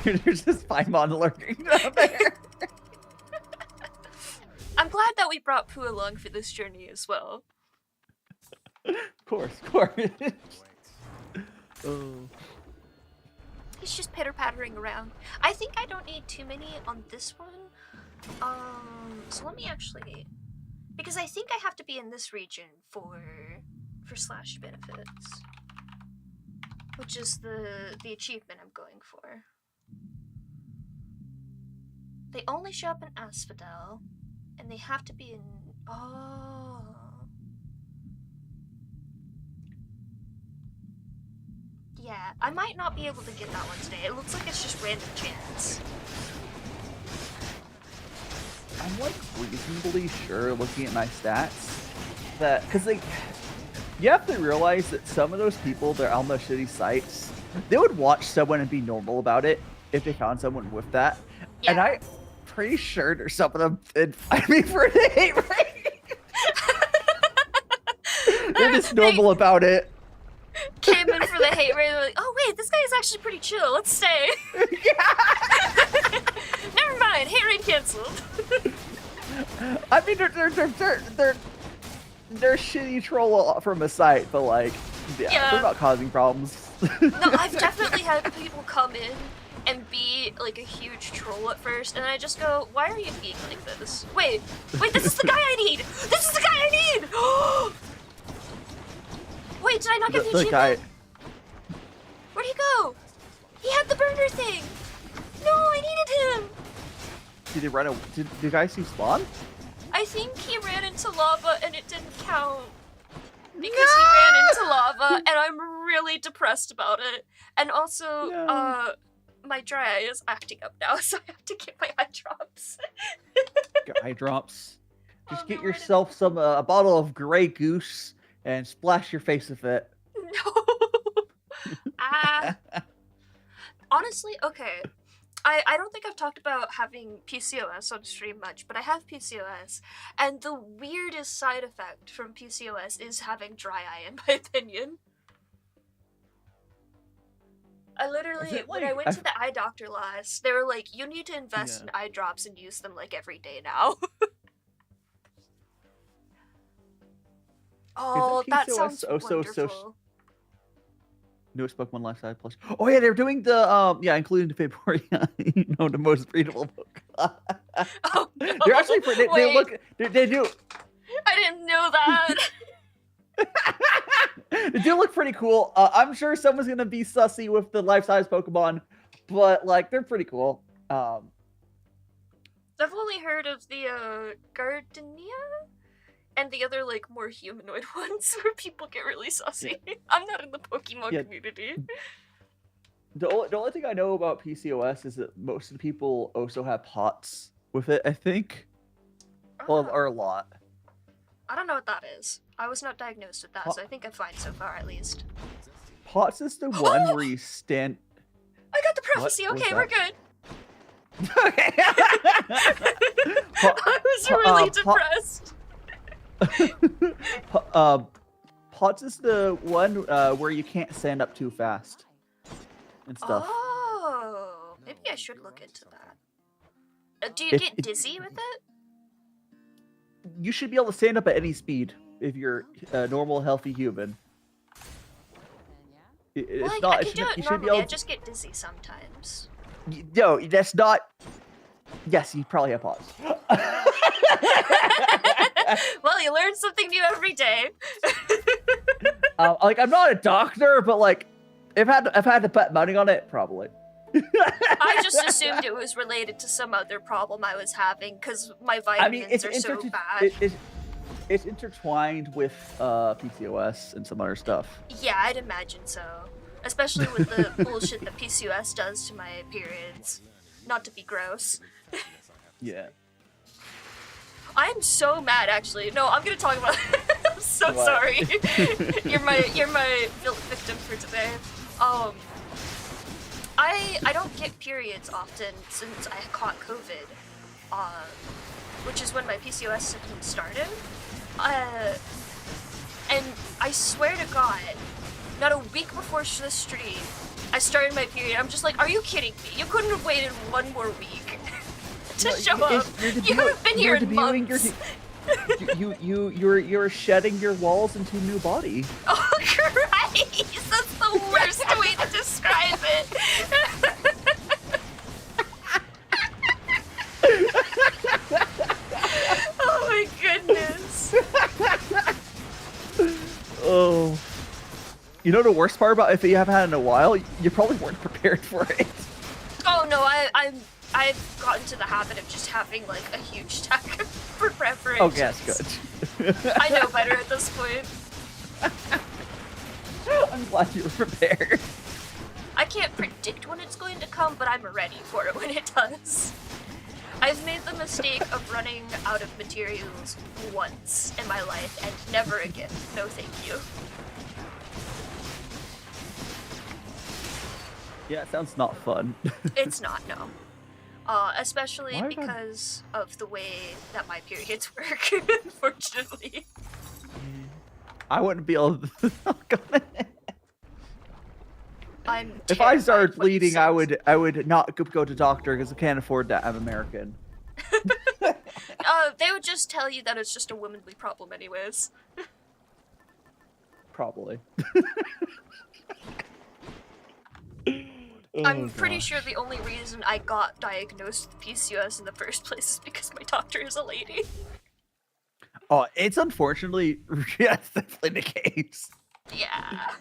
There's just Paimon lurking down there. I'm glad that we brought Pooh along for this journey as well. Of course. Oh. He's just pitter-pattering around. I think I don't need too many on this one. So let me actually Because I think I have to be in this region for slash benefits. Which is the achievement I'm going for. They only show up in Asphodel, and they have to be in... Oh. Yeah, I might not be able to get that one today. It looks like it's just random chance. I'm like reasonably sure, looking at my stats, that because like you have to realize that some of those people that are on those shitty sites, they would watch someone and be normal about it if they found someone with that. Yeah. And I'm pretty sure there's some of them that find me for the hate rate. They're just normal about it. Came in for the hate rate, they're like, oh wait, this guy is actually pretty chill, let's stay. Never mind, hate rate cancelled. I mean, they're shitty troll from a site, but like, yeah. They're not causing problems. No, I've definitely had people come in and be like a huge troll at first, and I just go, why are you being like this? Wait, this is the guy I need! This is the guy I need! Wait, did I not get the achievement? Where'd he go? He had the burner thing! No, I needed him! Did he run did the guy see spawn? I think he ran into lava and it didn't count. Because he ran into lava and I'm really depressed about it. And also, my dry eye is acting up now, so I have to get my eye drops. Eye drops. Just get yourself some a bottle of Grey Goose and splash your face with it. No. Honestly, okay. I don't think I've talked about having PCOS on stream much, but I have PCOS, and the weirdest side effect from PCOS is having dry eye, in my opinion. I literally, when I went to the eye doctor last, they were like, you need to invest in eye drops and use them like every day now. Oh, that sounds wonderful. Newest Pokemon Life Size Plus. Oh yeah, they're doing the including the Vaporeon, the most breedable Pokemon. Oh, no. They're actually pretty. They do. I didn't know that. They do look pretty cool. I'm sure someone's gonna be sussy with the life size Pokemon, but like they're pretty cool. I've only heard of the Gardenia. And the other, like, more humanoid ones where people get really sussy. Yeah. I'm not in the Pokemon community. The only thing I know about PCOS is that most of the people also have POTS with it, I think. Oh. Well, or a lot. I don't know what that is. I was not diagnosed with that, so I think I'm fine so far, at least. POTS is the one where you stand... I got the prophecy! Okay, we're good! Okay! I was really depressed! POTS is the one where you can't stand up too fast and stuff. Oh, maybe I should look into that. Do you get dizzy with it? You should be able to stand up at any speed if you're a normal, healthy human. It's not. I can do it normally. I just get dizzy sometimes. No, that's not. Yes, you probably have POTS. Well, you learn something new every day. Like I'm not a doctor, but like, I've had to put money on it, probably. I just assumed it was related to some other problem I was having because my vitamins are so bad. It's intertwined with PCOS and some other stuff. Yeah, I'd imagine so. Especially with the bullshit that PCOS does to my periods. Not to be gross. Yeah. I'm so mad, actually. No, I'm gonna talk about I'm so sorry. You're my victim for today. I don't get periods often since I caught COVID, which is when my PCOS symptoms started. And I swear to God, not a week before the stream, I started my period. I'm just like, are you kidding me? You couldn't have waited one more week to show up. You haven't been here in months. You're shedding your walls into a new body. Oh Christ! That's the worst way to describe it. Oh my goodness. You know the worst part about if you haven't had it in a while, you probably weren't prepared for it. Oh no, I've gotten to the habit of just having like a huge stack for preparations. Oh, yeah, that's good. I know better at this point. I'm glad you were prepared. I can't predict when it's going to come, but I'm ready for it when it does. I've made the mistake of running out of materials once in my life and never again. No thank you. Yeah, it sounds not fun. It's not, no. Especially because of the way that my periods work, unfortunately. I wouldn't be able to. If I terrified started what you bleeding, said. I would not go to doctor because I can't afford that. I'm American. They would just tell you that it's just a womanly problem anyways. Probably. I'm pretty sure the only reason I got diagnosed with PCOS in the first place is because my doctor is a lady. Oh, it's unfortunately, yeah, it's definitely the case. Yeah.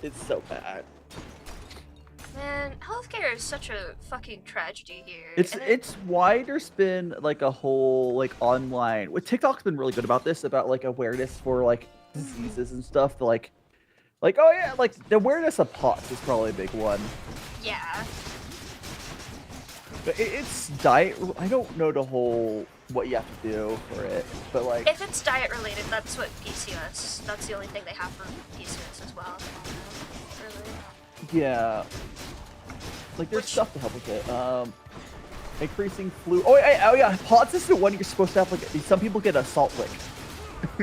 It's so bad. Man, healthcare is such a fucking tragedy here. It's why there's been like a whole like online. TikTok's been really good about this, about like awareness for like diseases and stuff. Like oh yeah, like the awareness of POTS is probably a big one. Yeah. But it's diet. I don't know the whole what you have to do for it, but like If it's diet related, that's what PCOS. That's the only thing they have for PCOS as well. Really. yeah, like there's stuff to help with it. Increasing flu. Oh yeah, POTS is the one you're supposed to have. Like some people get a salt lick.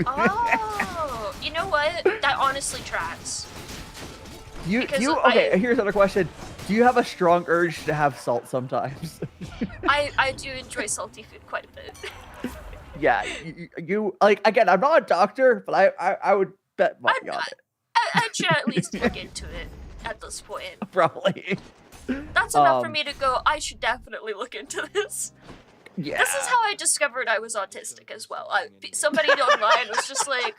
Oh, you know what? That honestly tracks. Okay, here's another question. Do you have a strong urge to have salt sometimes? I do enjoy salty food quite a bit. Yeah, you like again. I'm not a doctor, but I would bet money on it. I should at least look into it at this point. Probably. That's enough for me to go, I should definitely look into this. Yeah. This is how I discovered I was autistic as well. Somebody online was just like,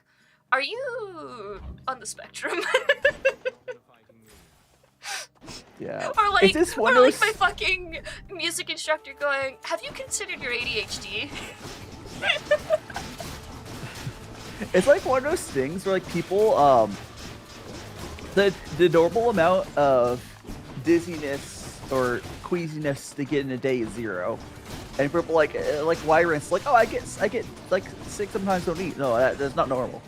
are you on the spectrum? Yeah. Or like, Is this one or of like those- my fucking music instructor going, have you considered your ADHD? It's like one of those things where like people, the normal amount of dizziness or queasiness they get in a day is 0. And people like Wyron's like, oh, I get like sick sometimes, don't eat. No, that's not normal.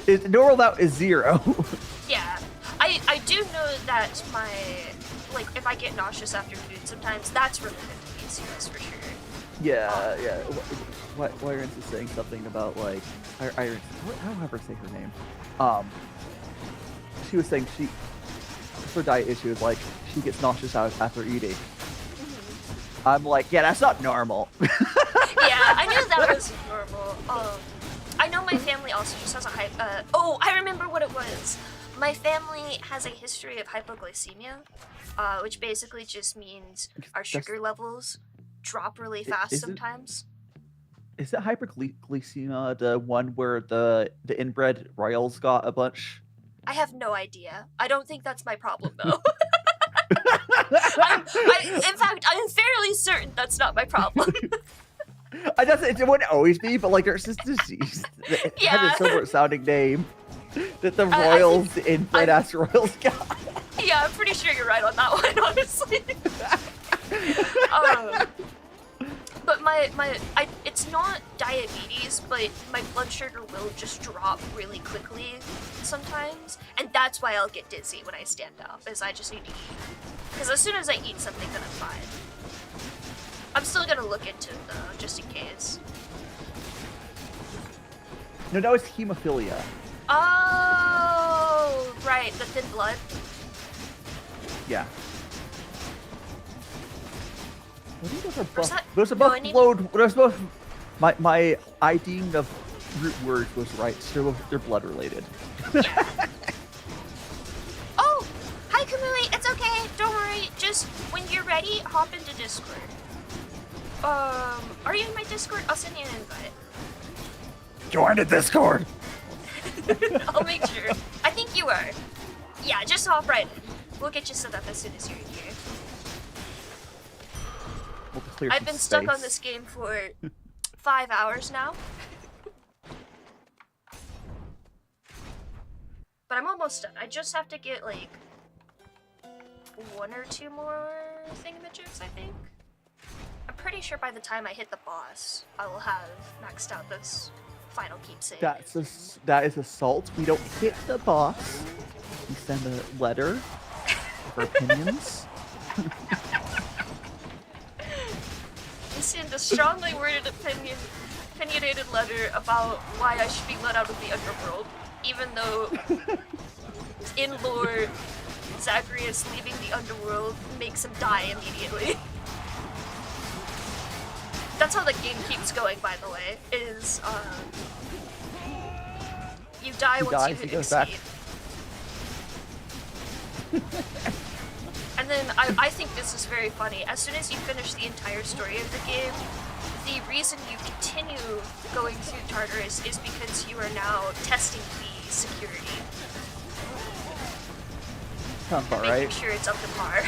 It's normal now is 0. Yeah. I do know that like, if I get nauseous after food sometimes, that's related to PCOS for sure. Yeah, yeah. Wyron's is saying something about like, I don't ever say her name. She was saying her diet issue is like she gets nauseous after eating. I'm like, yeah, that's not normal. Yeah, I knew that was normal. I know my family also just has a oh, I remember what it was. My family has a history of hypoglycemia, which basically just means our sugar levels drop really fast sometimes. Is it hyperglycemia the one where the inbred royals got a bunch? I have no idea. I don't think that's my problem though. In fact, I'm fairly certain that's not my problem. It wouldn't always be, but like there's this disease that has a similar sounding name that the royals, the inbred ass royals got. Yeah, I'm pretty sure you're right on that one, honestly. But it's not diabetes, but my blood sugar will just drop really quickly sometimes, and that's why I'll get dizzy when I stand up, is I just need to eat. Because as soon as I eat something, then I'm fine. I'm still gonna look into it though, just in case. No, that was hemophilia. Oh, right, the thin blood. Yeah. I think those are both my IDing of root words was right, so they're blood related. Yeah. Oh, hi Kamui, it's okay, don't worry. Just when you're ready, hop into Discord. Are you in my Discord? I'll send you an invite. Join the Discord. I'll make sure. I think you are. Yeah, just hop right in. We'll get you set up as soon as you're here. We'll clear I've some been stuck on space. this game for 5 hours now. But I'm almost done. I just have to get like 1 or 2 more thingamajigs, I think. I'm pretty sure by the time I hit the boss, I will have maxed out this final keepsake. That is assault. We don't hit the boss. We send a letter of our opinions. We send a strongly worded opinionated letter about why I should be let out of the underworld, even though in lore, Zagreus leaving the underworld makes him die immediately. That's how the game keeps going, by the way, is, you die once you hit escape. And then I think this is very funny. As soon as you finish the entire story of the game, the reason you continue going through Tartarus is because you are now testing the security. Sounds about Making right. sure it's up to par.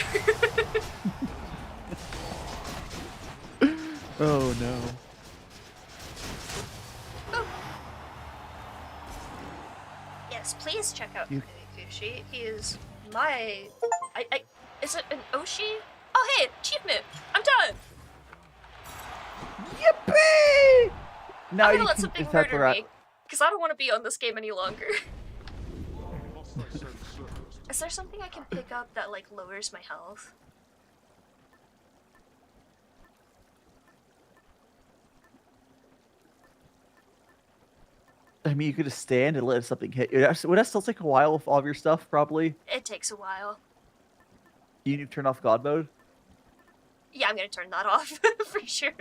Oh no. Yes, please check out Fushi. He is my... Is it an Oshi? Oh hey, achievement! I'm done! Yippee! Now I'm you gonna let can something accept murder the me, because I don't want to be on this game any longer. Is there something I can pick up that like lowers my health? I mean, you could just stand and let something hit you. Would that still take a while with all of your stuff, probably? It takes a while. You need to turn off God mode? Yeah, I'm gonna turn that off, for sure.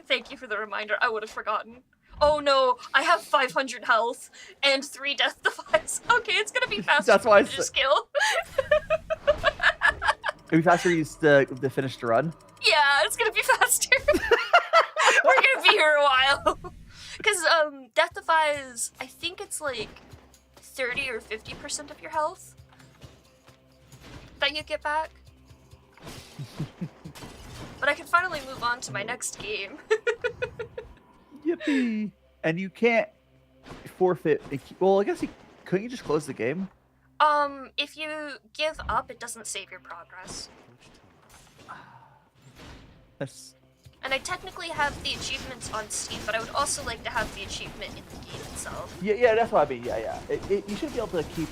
Thank you for the reminder, I would have forgotten. Oh no, I have 500 health and 3 death defies. Okay, it's gonna be faster That's why to just kill. It'd be faster to use the finished run. Yeah, it's gonna be faster. We're gonna be here a while. Because death defies, I think it's like 30 or 50% of your health that you get back. But I can finally move on to my next game. Yippee! And you can't forfeit. Well, I guess couldn't you just close the game? If you give up, it doesn't save your progress. That's. And I technically have the achievements on Steam, but I would also like to have the achievement in the game itself. Yeah, that's what I mean. Yeah. You should be able to keep.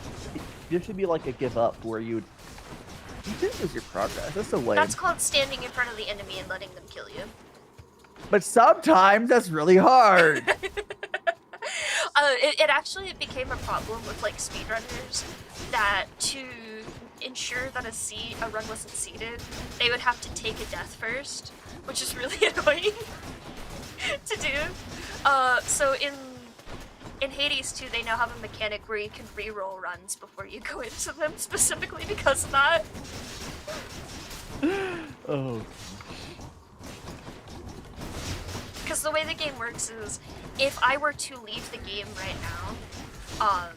There should be like a give up where you didn't lose your progress. That's the way. That's called standing in front of the enemy and letting them kill you. But sometimes that's really hard. It actually became a problem with like speedrunners that to ensure that a run wasn't seeded, they would have to take a death first, which is really annoying to do. So in Hades 2, they now have a mechanic where you can re-roll runs before you go into them, specifically because of that. Oh. Because the way the game works is, if I were to leave the game right now,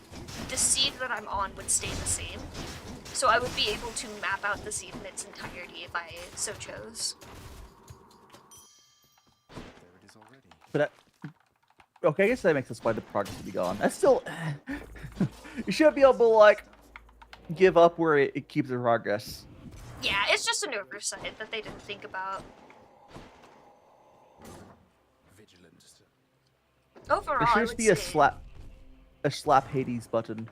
the seed that I'm on would stay the same. So I would be able to map out the seed in its entirety if I so chose. But okay, I guess that makes sense why the progress would be gone. That's still. You should be able to like give up where it keeps the progress. Yeah, it's just an oversight that they didn't think about. Overall, There I should would just be say... a slap Hades button.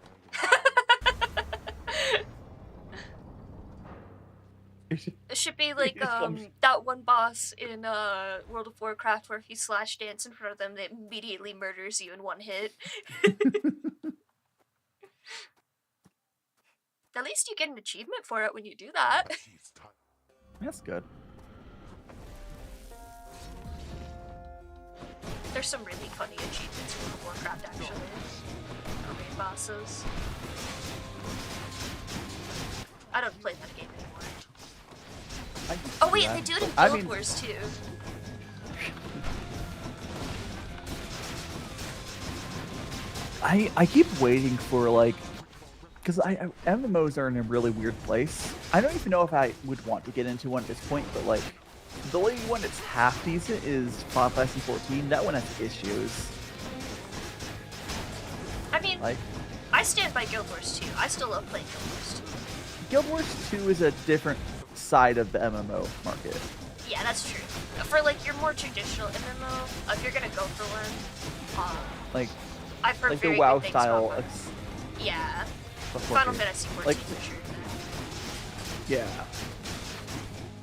It should be like that one boss in World of Warcraft where if you slash dance in front of them, it immediately murders you in one hit. At least you get an achievement for it when you do that. That's good. There's some really funny achievements in World of Warcraft, actually. For raid bosses. I don't play that game anymore. Oh wait, they do it in Guild Wars too. I keep waiting for like, because MMOs are in a really weird place. I don't even know if I would want to get into one at this point, but like, the only one that's half decent is Final Fantasy 14. That one has issues. I mean, Like, I stand by Guild Wars 2. I still love playing Guild Wars 2. Guild Wars 2 is a different side of the MMO market. Yeah, that's true. For like your more traditional MMO, if you're gonna go for one, Like, I've heard like very the WoW good things style. about them. Yeah. Final Fantasy 14 Like, for sure. yeah.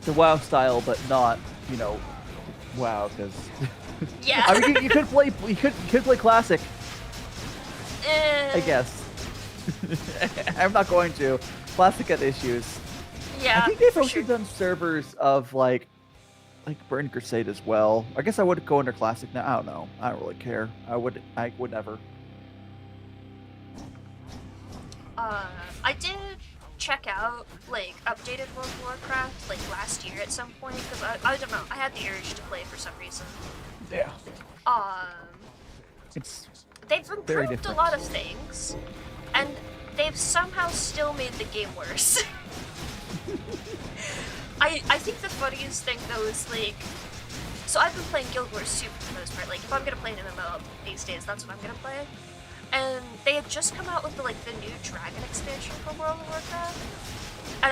The WoW style, but not, you know, WoW, because Yeah. I mean, you could play classic, I guess. I'm not going to. Classic had issues. Yeah. I think they've also done servers of like Burning Crusade as well. I guess I would go under classic now. I don't know. I don't really care. I would never. I did check out like updated World of Warcraft like last year at some point because I don't know, I had the urge to play for some reason. Yeah. It's they've very improved a different. lot of things, and they've somehow still made the game worse. I think the funniest thing though is like, so I've been playing Guild Wars 2 for the most part. Like if I'm gonna play an MMO these days, that's what I'm gonna play. And they had just come out with the new Dragon expansion for World of Warcraft. And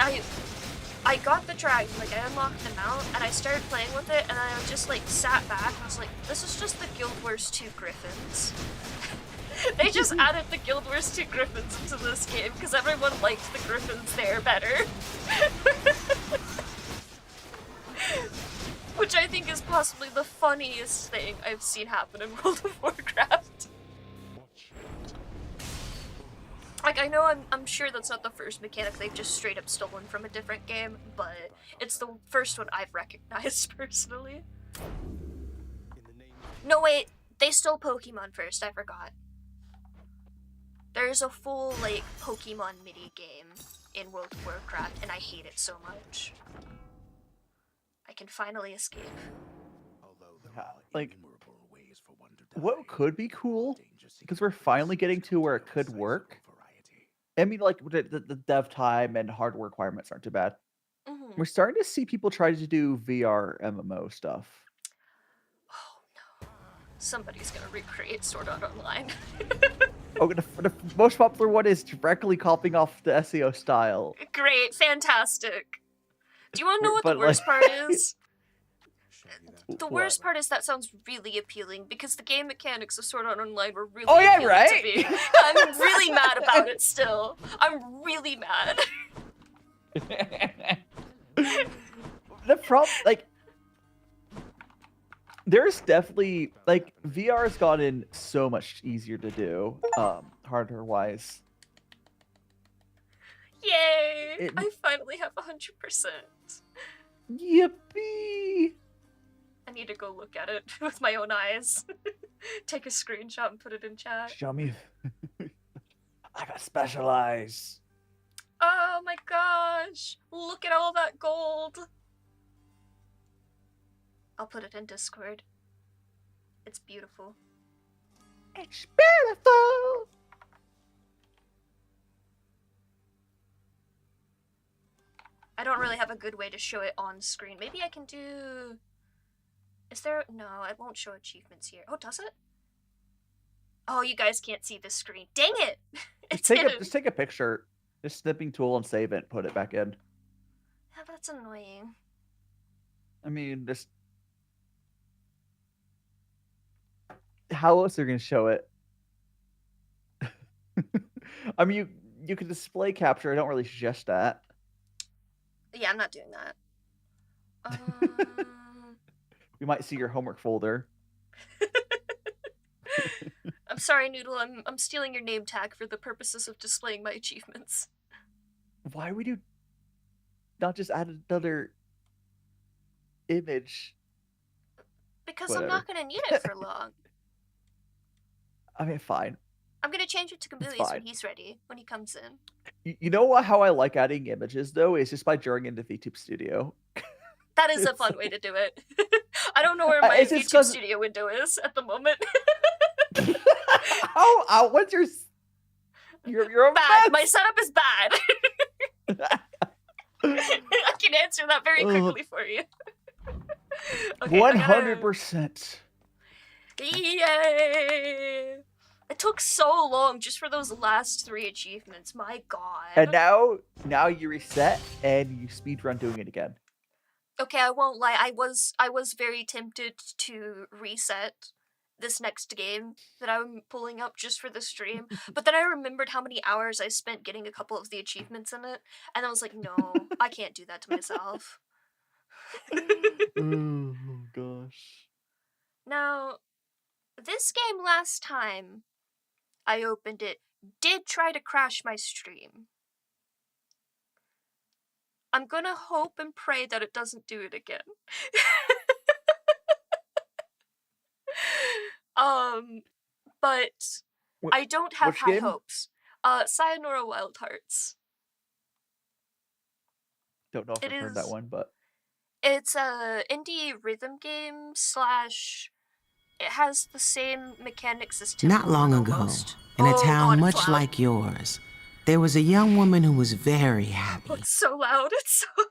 I got the dragon, like I unlocked the mount, and I started playing with it, and I just like sat back and I was like, this is just the Guild Wars 2 Griffins. They just added the Guild Wars 2 Griffins into this game because everyone liked the Griffins there better. Which I think is possibly the funniest thing I've seen happen in World of Warcraft. Like, I know I'm sure that's not the first mechanic they've just straight up stolen from a different game, but it's the first one I've recognized personally. No, wait, they stole Pokemon first, I forgot. There's a full, like, Pokemon mini-game in World of Warcraft, and I hate it so much. I can finally escape. Yeah, like, what could be cool, because we're finally getting to where it could work. I mean, like, the dev time and hardware requirements aren't too bad. Mm-hmm. We're starting to see people try to do VR MMO stuff. Oh no. Somebody's gonna recreate Sword Art Online. Oh, the most popular one is directly copying off the SEO style. Great, fantastic. Do you want to know what But, the worst like- part is? The What? worst part is that sounds really appealing because the game mechanics of Sword Art Online were really Oh, yeah, appealing right? to me. I'm really mad about it still. I'm really mad. The problem, like, there's definitely, like, VR has gotten so much easier to do, hardware-wise. Yay! I finally have 100%. Yippee! I need to go look at it with my own eyes. Take a screenshot and put it in chat. Show me. I got special eyes. Oh my gosh! Look at all that gold! I'll put it in Discord. It's beautiful. It's beautiful! I don't really have a good way to show it on screen. Maybe I can do... Is there... No, it won't show achievements here. Oh, does it? Oh, you guys can't see this screen. Dang it! It's hidden. Just take a picture. Just snipping tool and save it and put it back in. Yeah, that's annoying. I mean, just... How else are you going to show it? I mean, you can display capture. I don't really suggest that. Yeah, I'm not doing that. We might see your homework folder. I'm sorry, Noodle. I'm stealing your name tag for the purposes of displaying my achievements. Why would you not just add another image? Because Whatever. I'm not going to need it for long. I mean, fine. I'm going to change it to Camellias fine. when he's ready, when he comes in. You know how I like adding images, though? Is just by drawing into VTube Studio. That is a fun way to do it. I don't know where my It's just YouTube 'cause- Studio window is at the moment. Oh, what's your you're a Bad. mess. My setup is bad. I can answer that very quickly for you. Okay, 100%. Yay! It took so long just for those last 3 achievements. My god. And now you reset and you speedrun doing it again. Okay, I won't lie. I was very tempted to reset this next game that I'm pulling up just for the stream, but then I remembered how many hours I spent getting a couple of the achievements in it, and I was like, no, I can't do that to myself. Oh gosh. Now, this game last time I opened it did try to crash my stream. I'm gonna hope and pray that it doesn't do it again. But I don't have high hopes. Sayonara Wild Hearts. Don't know if I've heard that one, but it's a indie rhythm game / it has the same mechanics as Temple Not long Run ago, almost. in a Oh, town God, it's much loud. like yours, there was a young woman who was very happy. Oh, it's so loud. It's so...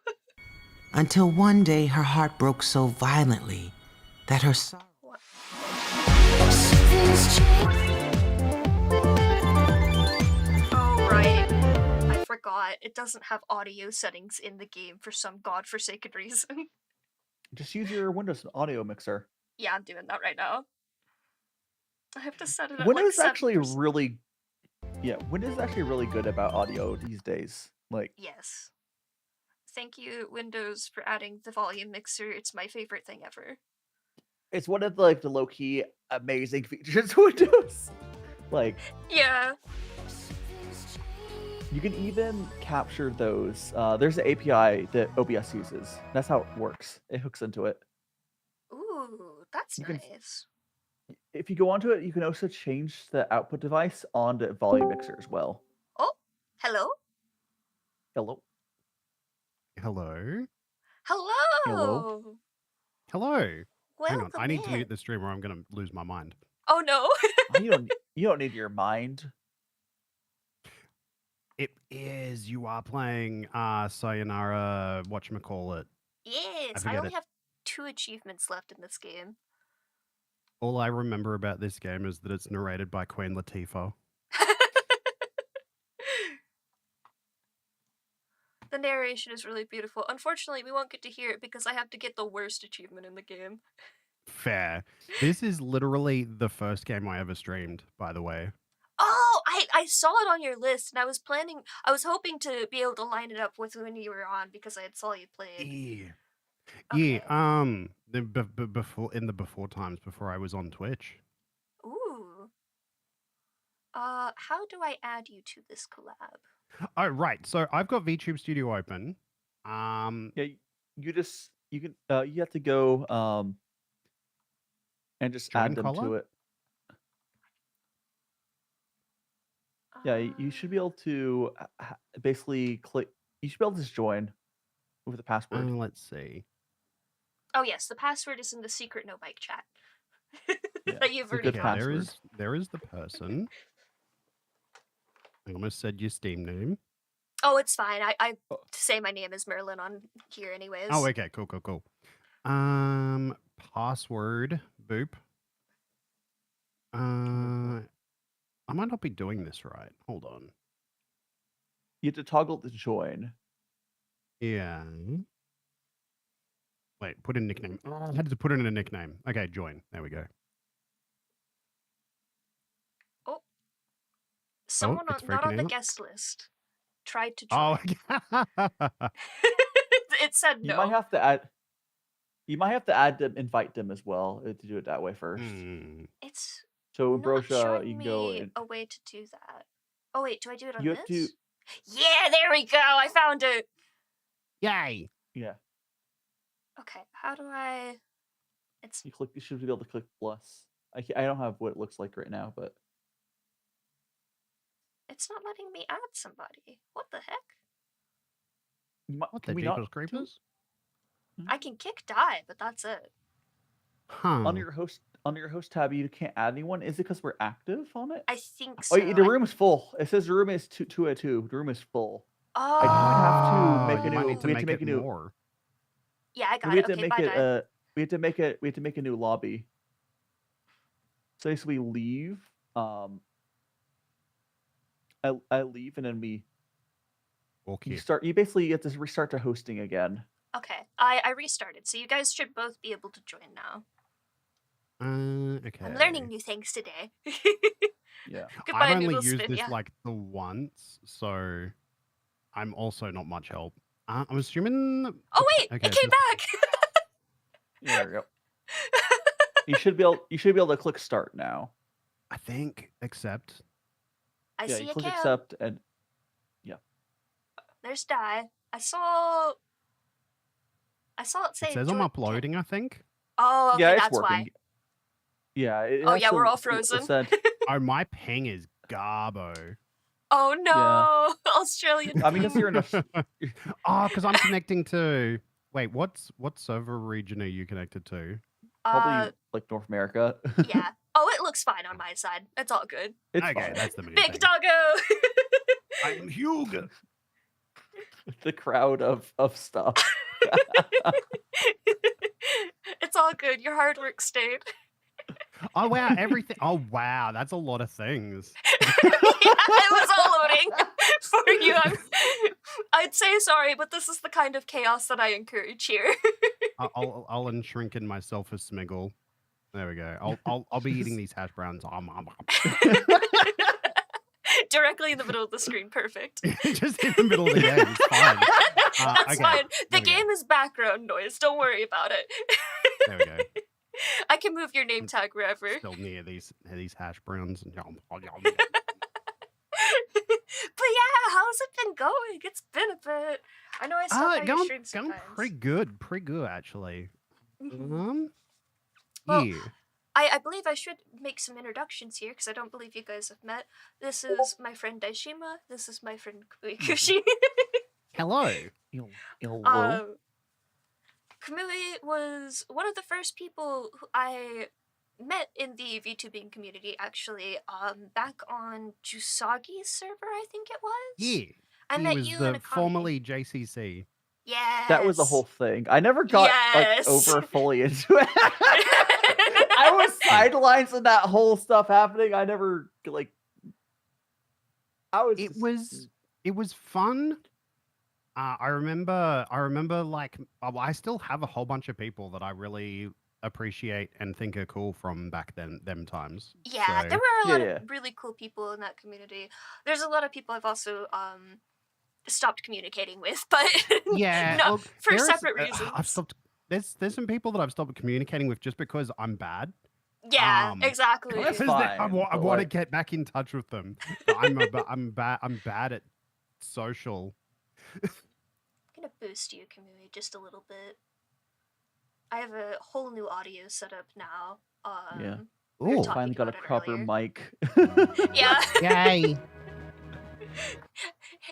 Until one day her heart broke so violently that her sorrow... Oh, right. I forgot. It doesn't have audio settings in the game for some godforsaken reason. just use your Windows audio mixer. Yeah, I'm doing that right now. I have to set it at Windows like 7%. actually really, Windows is actually really good about audio these days. Like, Yes. Thank you, Windows, for adding the volume mixer. It's my favorite thing ever. it's one of the low key amazing features of Windows. Like, Yeah. you can even capture those. There's an API that OBS uses. That's how it works. It hooks into it. Ooh, that's You can- nice. If you go onto it, you can also change the output device onto volume mixer as well. Oh, hello? Hello. Hello? Hello! Hello. Hang on, Welcome I need to in. mute the stream or I'm going to lose my mind. Oh no. You don't need your mind. It is. You are playing Sayonara, whatchamacallit. Yes, I forget only it. have 2 achievements left in this game. All I remember about this game is that it's narrated by Queen Latifah. The narration is really beautiful. Unfortunately, we won't get to hear it because I have to get the worst achievement in the game. Fair. This is literally the first game I ever streamed, by the way. Oh, I saw it on your list, and I was hoping to be able to line it up with when you were on because I saw you played. Yeah. Okay. Yeah, before times before I was on Twitch. Ooh. How do I add you to this collab? Oh, right. So I've got VTube Studio open. Yeah, you have to go and just Join add them color? to it. Yeah, you should be able to basically click. You should be able to just join with the password. Let's see. Oh yes, the password is in the secret no mic chat. Yeah, that you've it's a already good got. password. There is the person. I almost said your Steam name. Oh, it's fine. I say my name is Merlin on here anyways. Oh, okay, cool. Password, boop. I might not be doing this right. Hold on. You have to toggle to join. Yeah. Wait, put in nickname. Oh, I had to put in a nickname. Okay, join. There we go. Oh. Someone it's not on freaking the out. guest list tried to join. Oh, It said no. You might have to add them, invite them as well to do it that way first. It's So not Ambrosia, showing you can me go in. a way to do that. Oh wait, do I do it on You have this? to. Yeah, there we go. I found it. Yay! Yeah, Okay, how do I? It's you click. You should be able to click plus. I don't have what it looks like right now, but it's not letting me add somebody. What the heck? What the can we not Jeepers Creepers? I can kick die, but that's it. Huh. on your host on your host tab you can't add anyone. Is it because we're active on it? I think Oh, so. the room is full. It says the room is 202. The room is full. Oh. I have to make you a might new. need to We have to make make it a new. more. Yeah, I got We it. have to Okay, make bye, it. Dad. We have to make it. We have to make a new lobby. So we leave. I leave and then we. Okay. You start. You basically have to restart to hosting again. Okay, I restarted, so you guys should both be able to join now. Okay. I'm learning new things today. Yeah. Goodbye, I've only Noodle used Spin, this yeah. like the once, so I'm also not much help. I'm assuming. Oh wait, okay, it came back. There we go. You should be able to click start now. I think accept. I Yeah, see you a click cam. accept and yeah. There's Die. I saw it say. It says I'm uploading, I think. Oh, okay, Yeah, it's that's working. why. Yeah. Oh yeah, we're all frozen. Oh, my ping is garbo. Oh no, Australian. I mean, if you're in a. Oh, because I'm connecting to. Wait, what server region are you connected to? Probably like North America. Yeah. Oh, it looks fine on my side. It's all good. It's okay, fine. that's the main Big thing. doggo. I'm Hugo. The crowd of stuff. It's all good. Your hard work stayed. Oh wow, everything. Oh wow, that's a lot of things. Yeah, it was all loading for you. I'd say sorry, but this is the kind of chaos that I encourage here. I'll unshrinken myself a smiggle. There we go. I'll be eating these hash browns. Directly in the middle of the screen. Perfect. Just in the middle of the game. It's fine. That's okay. fine. The There we go. game is background noise. Don't worry about it. There we go. I can move your name tag wherever. Still near these hash browns. But yeah, how's it been going? It's been a bit. I know I stopped by your stream going sometimes. pretty good actually. Well, Yeah. I believe I should make some introductions here because I don't believe you guys have met. This is my friend Daishima. This is my friend Kuikushi. Hello. Kamui was one of the first people who I met in the VTubing community, actually, back on Jusagi's server, I think it was. Yeah. I he met was you the in a formerly JCC. Yes. That was the whole thing. I never got Yes. like over fully into it. I was sidelines in that whole stuff happening. I never like. It was fun. I remember like I still have a whole bunch of people that I really appreciate and think are cool from back then them times. Yeah, So- there were a lot of really cool people in that community. There's a lot of people I've also stopped communicating with, but Yeah, no, well, for there is- separate reasons. I've stopped. There's some people that I've stopped communicating with just because I'm bad. Yeah, exactly. Because I want to get back in touch with them. But I'm bad at social. I'm gonna boost you, Kamui, just a little bit. I have a whole new audio setup now. Yeah. we were Ooh, talking finally got a about it proper earlier. mic. Yeah. Yay.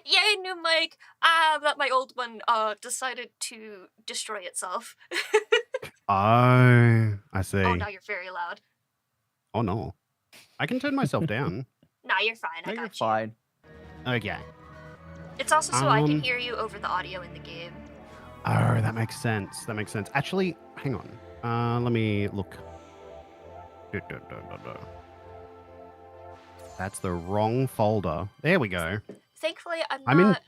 Yay, new mic. That my old one decided to destroy itself. Oh, I see. Oh, now you're very loud. Oh no, I can turn myself down. Nah, you're fine. I got you. Fine. Okay. It's also so I can Um, hear you over the audio in the game. Oh, that makes sense. That makes sense. Actually, hang on. Let me look. That's the wrong folder. There we go. Thankfully, I'm in not.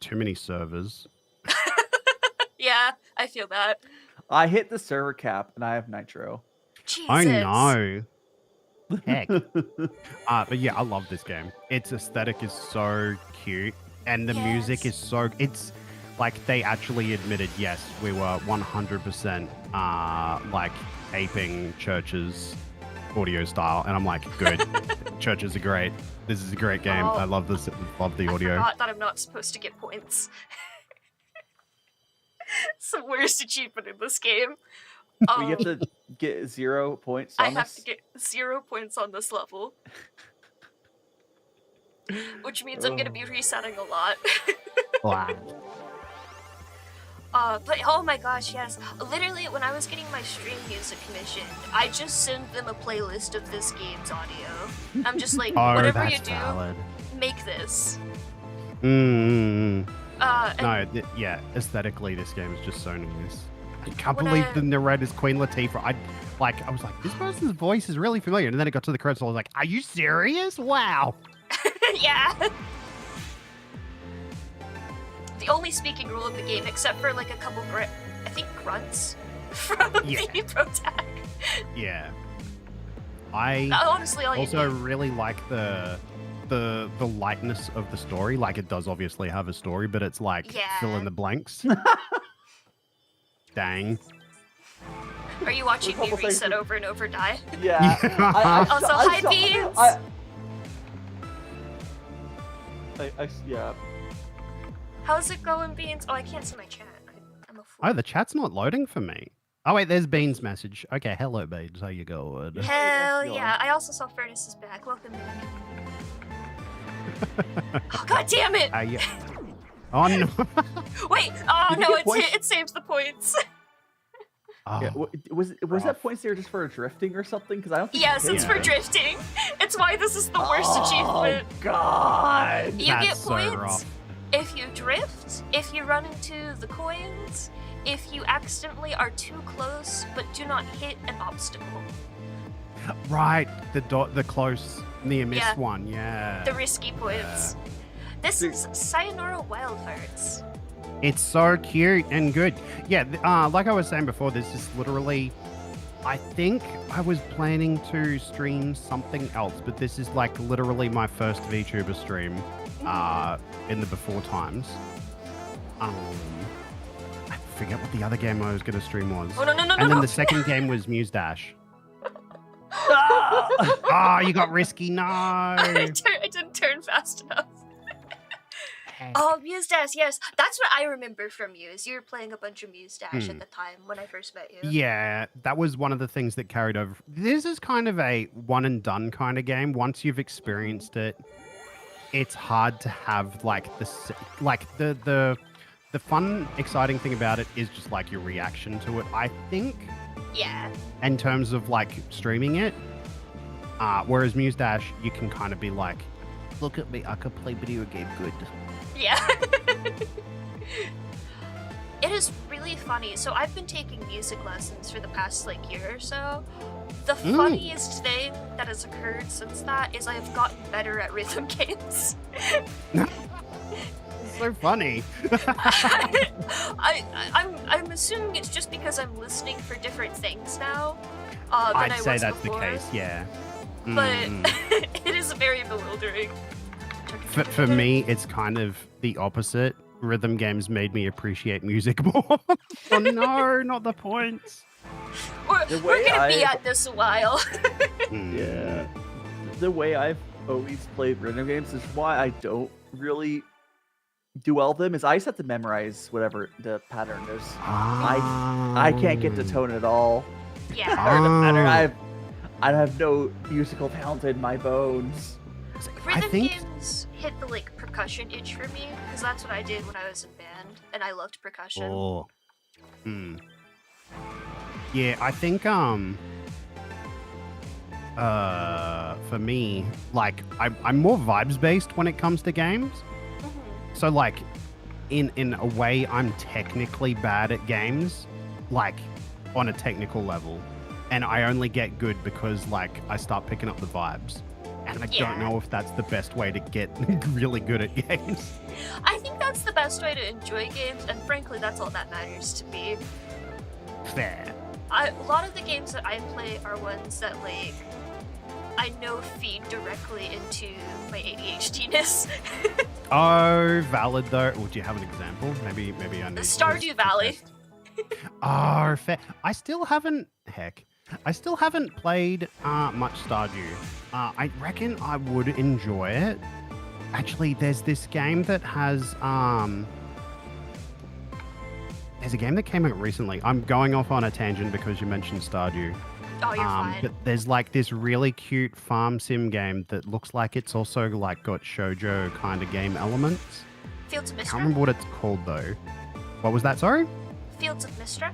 too many servers. Yeah, I feel that. I hit the server cap and I have Nitro. Jesus. I know. Heck. But yeah, I love this game. Its aesthetic is so cute, and the music is so. It's like they actually admitted, yes, we were 100% like aping Church's audio style, and I'm like, good. Churches are great. This is a great game. Oh. I love this. Love the I audio. forgot that I'm not supposed to get points. It's the worst achievement in this game. We have to get 0 points on I have this. to get 0 points on this level. Which means I'm gonna be resetting a lot. Wow. But oh my gosh, yes. Literally, when I was getting my stream music commissioned, I just sent them a playlist of this game's audio. I'm just like, Oh, whatever you that's do, valid. make this. Mm. And Yeah, aesthetically, this game is just so nice. I can't When believe I- the narrator's Queen Latifah. I was like, this person's voice is really familiar. And then it got to the credits, and I was like, are you serious? Wow. yeah. The only speaking rule of the game, except for like a couple I think grunts from the protag. Yeah. I Honestly, all you also need. really like the lightness of the story. Like, it does obviously have a story, but it's like fill Yeah. in the blanks. Dang. Are you watching me couple things reset over and over die? Yeah. Also, hi, Beans! Yeah. How's it going, Beans? Oh, I can't see my chat. I'm a fool. Oh, the chat's not loading for me. Oh wait, there's Bean's message. Okay, hello Beans, how you going? Hell yeah. I also saw Furnace is back. Welcome back. Oh, god damn it! Yeah. Oh no. Wait! Oh Did you no, get points? it saves the points. Yeah, was that points there just for drifting or something? Because I don't think Yes, you it's did. for drifting. It's why this is the worst achievement. God! You That's get so points rough. if you drift, if you run into the coins, if you accidentally are too close but do not hit an obstacle. Right, the close near miss Yeah. one, yeah. The risky points. This is Sayonara Wild Hearts. It's so cute and good. Yeah, like I was saying before, this is literally, I think I was planning to stream something else, but this is like literally my first VTuber stream in the before times. I forget what the other game I was going to stream was. Oh, no. And then the second game was Muse Dash. Oh, you got risky. No. I didn't turn fast enough. Oh, Muse Dash, yes. That's what I remember from Muse. You were playing a bunch of Muse Dash at the time when I first met you. Yeah, that was one of the things that carried over. This is kind of a one and done kind of game. Once you've experienced it, it's hard to have like the fun, exciting thing about it is just like your reaction to it. I think. Yeah. In terms of like streaming it, whereas Muse Dash, you can kind of be like, look at me, I can play video game good. Yeah. It is really funny. So I've been taking music lessons for the past like year or so. The funniest thing that has occurred since that is I've gotten better at rhythm games. It's so funny. I'm assuming it's just because I'm listening for different things now. Than I'd I say was that's before. the case, yeah. But it is very bewildering. For me, it's kind of the opposite. Rhythm games made me appreciate music more. Oh no, not the points. We're gonna be at this a while. Yeah. The way I've always played rhythm games is why I don't really do well with them is I just have to memorize whatever the pattern is. I can't get the tone at all. Yeah. Or the pattern. I have no musical talent in my bones. Rhythm games hit the like percussion itch for me because that's what I did when I was in band and I loved percussion. Oh. Yeah, I think for me, like I'm more vibes based when it comes to games. So like in a way I'm technically bad at games, like on a technical level. And I only get good because like I start picking up the vibes. And I don't know if that's the best way to get really good at games. I think that's the best way to enjoy games, and frankly, that's all that matters to me. Fair. A lot of the games that I play are ones that, like, I know feed directly into my ADHD-ness. Oh, valid though. Oh, do you have an example? Maybe I need Stardew Valley. Oh, fair. I still haven't played much Stardew. I reckon I would enjoy it. Actually, there's this game that has there's a game that came out recently. I'm going off on a tangent because you mentioned Stardew. Oh, you're fine. But there's like this really cute farm sim game that looks like it's also like got shoujo kind of game elements. Fields of I Mist. can't remember what it's called though. What was that? Sorry? Fields of Mistra.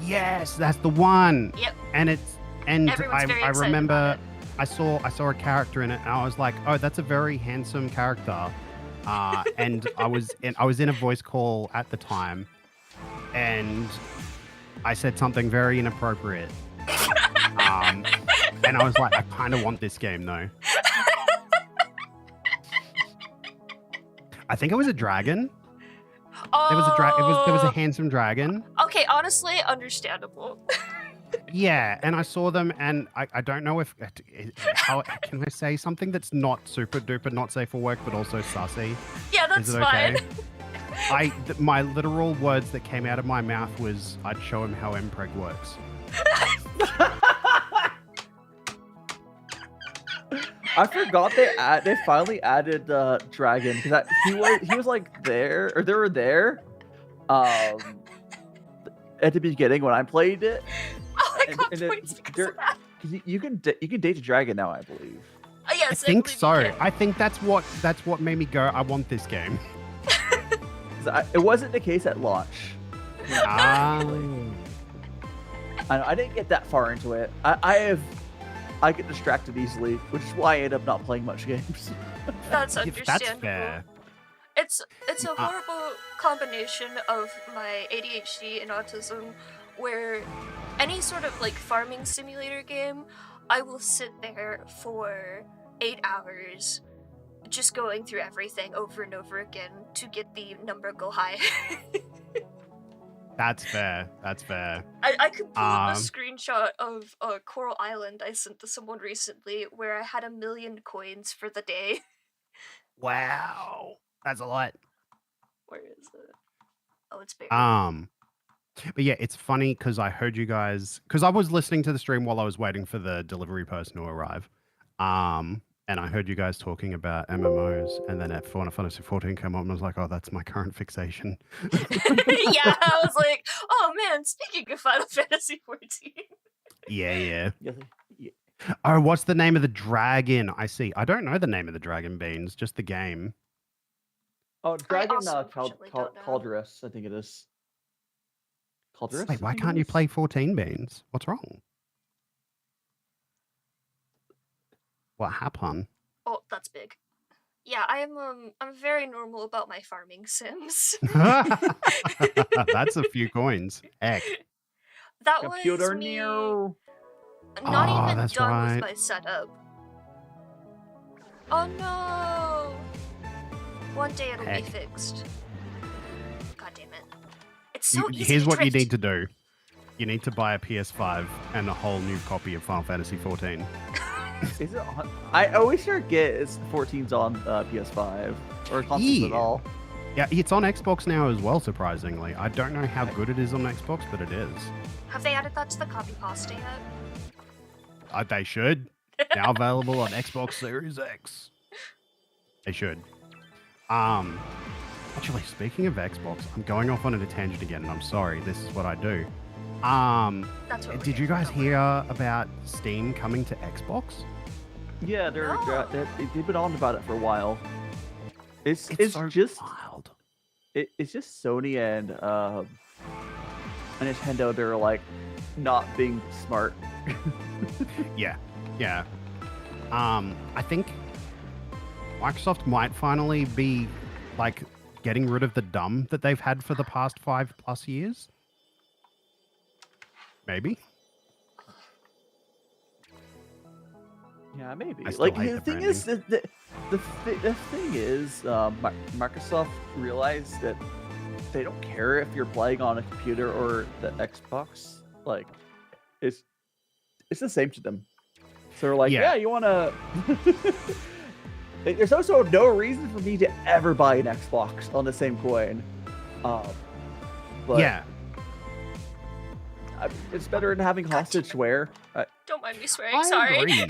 Yes, that's the one. Yep. And Everyone's very I excited remember about I saw a character in it, and I was like, oh, that's a very handsome character. And I was in a voice call at the time, and I said something very inappropriate. And I was like, I kind of want this game though. I think it was a dragon. Oh. There was a handsome dragon. Okay, honestly, understandable. Yeah, and I saw them, and I don't know if how can I say something that's not super duper not safe for work, but also sussy. Yeah, that's Is it okay? fine. My literal words that came out of my mouth was, I'd show him how mpreg works. I forgot they finally added dragon because he was like there, or they were there at the beginning when I played it. Oh, I got points because of that. You can date a dragon now, I believe. Yes, I think believe so. you can. I think that's what made me go, I want this game. It wasn't the case at launch. I didn't get that far into it. I get distracted easily, which is why I end up not playing much games. That's If understandable. that's fair. It's a horrible combination of my ADHD and autism, where any sort of like farming simulator game, I will sit there for 8 hours just going through everything over and over again to get the number go high. That's fair. That's fair. I could pull up a screenshot of Coral Island I sent to someone recently where I had 1 million coins for the day. Wow. That's a lot. Where is it? Oh, it's big. But yeah, it's funny because I heard you guys, because I was listening to the stream while I was waiting for the delivery person to arrive. And I heard you guys talking about MMOs, and then at Final Fantasy 14 came up, and I was like, oh, that's my current fixation. Yeah, I was like, oh man, speaking of Final Fantasy 14. Yeah. Oh, what's the name of the dragon? I see. I don't know the name of the dragon beans, just the game. Oh, Dragon also unfortunately don't know. Calderus, I think it is. Calderus? Wait, why can't you play 14 beans? What's wrong? What happened? Oh, that's big. Yeah, I'm very normal about my farming sims. That's a few coins. Heck. That Computer was me new. not Oh, even that's done right. with my setup. Oh no! One day it'll Heck. be fixed. God damn it. It's so easy Here's to what you drift. need to do. You need to buy a PS5 and a whole new copy of Final Fantasy 14. Is it on? I always forget it's 14's on PS5 or consoles at all. Yeah, it's on Xbox now as well, surprisingly. I don't know how good it is on Xbox, but it is. Have they added that to the copy pasta yet? They should. Now available on Xbox Series X. They should. Actually, speaking of Xbox, I'm going off on a tangent again, and I'm sorry. This is what I do. That's what we're Did you here guys for. hear about Steam coming to Xbox? Yeah, they've been on about it for a while. It's so just wild. It's just Sony and Nintendo. They're like not being smart. Yeah. I think Microsoft might finally be like getting rid of the dumb that they've had for the past 5+ years. Maybe. Yeah, maybe. I still Like hate the the thing is, the thing is, Microsoft realized that they don't care if you're playing on a computer or the Xbox. Like, it's the same to them. So they're like, yeah, you want to. There's also no reason for me to ever buy an Xbox on the same coin. But yeah. It's better than having hostage-ware. Don't mind me swearing, sorry.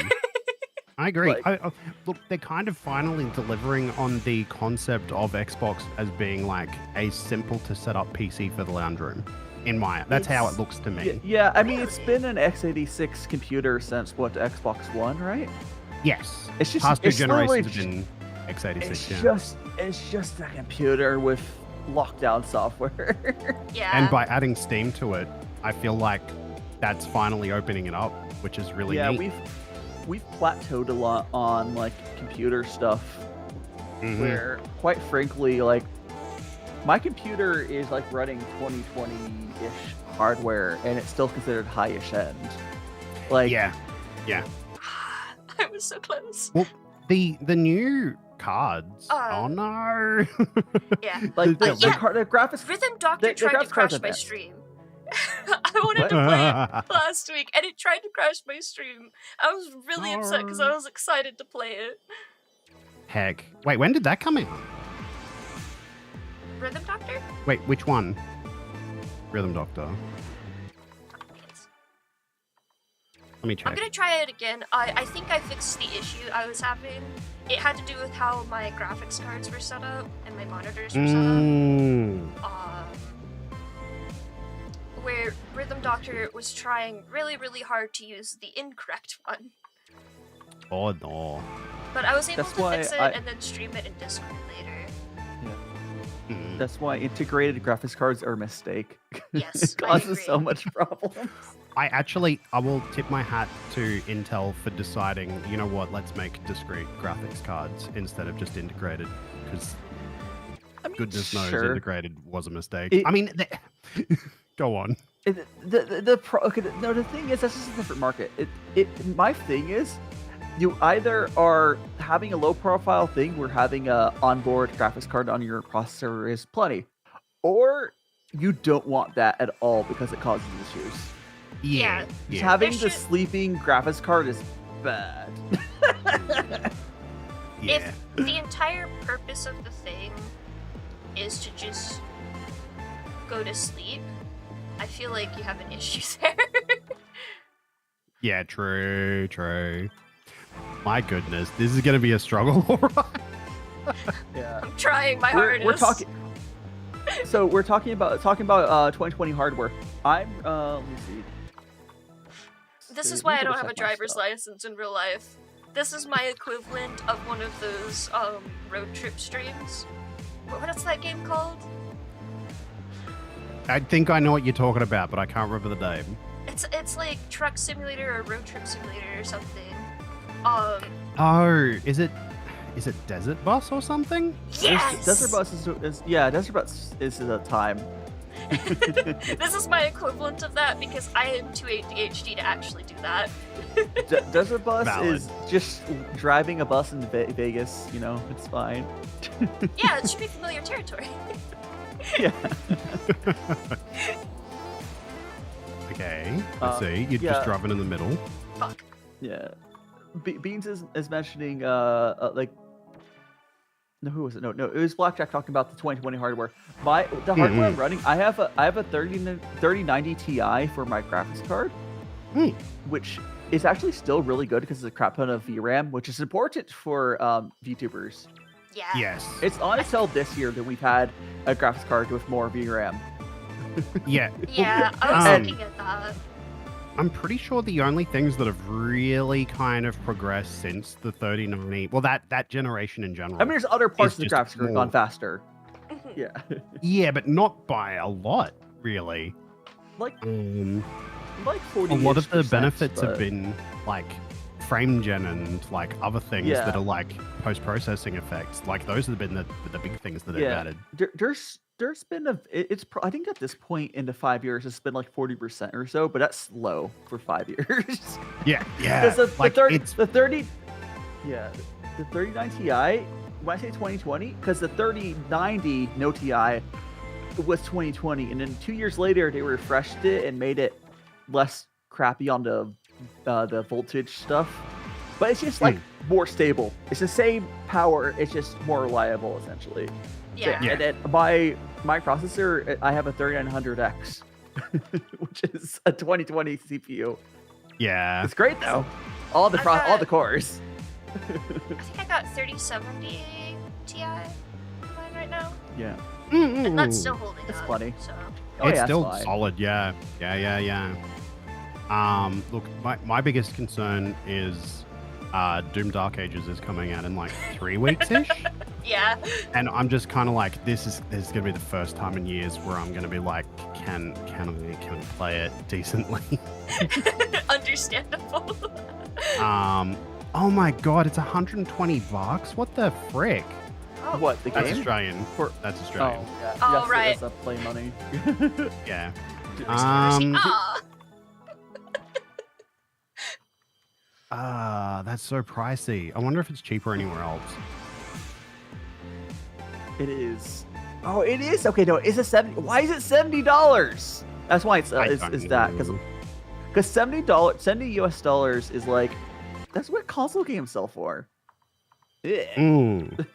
I agree. Like- Look, they're kind of finally delivering on the concept of Xbox as being like a simple to set up PC for the lounge room. That's how it looks to me. Yeah, I mean, it's been an x86 computer since Xbox One, right? Yes. It's just past two it's literally generations have been x86. It's just a computer with lockdown software. Yeah. And by adding Steam to it, I feel like that's finally opening it up, which is really neat. We've plateaued a lot on like computer stuff, where quite frankly, like my computer is like running 2020-ish hardware, and it's still considered high-ish end. Like yeah. I was so close. Well, the new cards. Oh no. Yeah. Like the graphics. Rhythm Doctor the tried to graphics crash cards are my best. stream. I wanted to play it last week, and it tried to crash my stream. I was really upset because I was excited to play it. Heck. Wait, when did that come out? Rhythm Doctor? Wait, which one? Rhythm Doctor. Let me check. I'm gonna try it again. I think I fixed the issue I was having. It had to do with how my graphics cards were set up and my monitors were set up. Where Rhythm Doctor was trying really, really hard to use the incorrect one. Oh no. But I was able That's to why fix it I- and then stream it in Discord later. That's why integrated graphics cards are a mistake. Yes, it I causes agree. so much problems. I will tip my hat to Intel for deciding, you know what, let's make discrete graphics cards instead of just integrated, because goodness knows sure. integrated was a mistake. It- I mean, go on. The thing is, that's just a different market. My thing is, you either are having a low profile thing where having a onboard graphics card on your processor is plenty, or you don't want that at all because it causes issues. Yeah. Just having the sleeping graphics card is bad. If the entire purpose of the thing is to just go to sleep, I feel like you have an issue there. Yeah, true. My goodness, this is gonna be a struggle, alright? Yeah. I'm trying my hardest. We're talking. So we're talking about 2020 hardware. I'm let me see. This is Dude, why let I me don't double have a check my driver's stuff. license in real life. This is my equivalent of one of those road trip streams. What's that game called? I think I know what you're talking about, but I can't remember the name. It's like Truck Simulator or Road Trip Simulator or something. Oh, is it Desert Bus or something? Yes! Desert Bus Desert Bus is the time. This is my equivalent of that because I am too ADHD to actually do that. Desert Bus Valid. is just driving a bus in Vegas. You know, it's fine. Yeah, it should be familiar territory. Yeah. Okay, let's see. You're yeah. just driving in the middle. Fuck. Yeah. Beans is mentioning like. No, who was it? No, it was Blackjack talking about the 2020 hardware. The hardware I'm running, I have a 3090 Ti for my graphics card, which is actually still really good because it's a crap ton of VRAM, which is important for VTubers. Yeah. Yes. It's on until this year that we've had a graphics card with more VRAM. Yeah. Yeah, I was looking at that. I'm pretty sure the only things that have really kind of progressed since the 3090, well, that generation in general. I mean, there's other parts is of the just graphics card more- gone faster. Yeah. Yeah, but not by a lot, really. Like A 40. lot of the benefits have been like frame gen and like other things Yeah. that are like post-processing effects. Like those have been the big things that they've added. There's been I think at this point in the 5 years it's been like 40% or so, but that's low for 5 years. Yeah. Because the Like, 30 yeah, the 39 Ti, when I say 2020, because the 3090 no Ti was 2020, and then 2 years later they refreshed it and made it less crappy on the voltage stuff. But it's just like more stable. It's the same power, it's just more reliable essentially. Yeah. And then my processor, I have a 3900X, which is a 2020 CPU. Yeah. It's great though. All the cores. I think I got 3070 Ti in mine right now. Yeah. And that's still holding It's up. funny. So. It's yeah, still fine. solid, yeah. Look, my biggest concern is Doom Dark Ages is coming out in like 3 weeks-ish. Yeah. And I'm just kind of like, this is gonna be the first time in years where I'm gonna be like, can I play it decently? Understandable. Oh my god, it's $120. What the frick? Oh. What, the That's game? Australian. That's Australian. Oh, yeah. Oh, yes, right. That's play money. Yeah. That's so pricey. I wonder if it's cheaper anywhere else. It is. Oh, it is. Okay, no, it's a 70. Why is it $70? That's why it's that because $70 US dollars is like that's what console games sell for. Yeah. The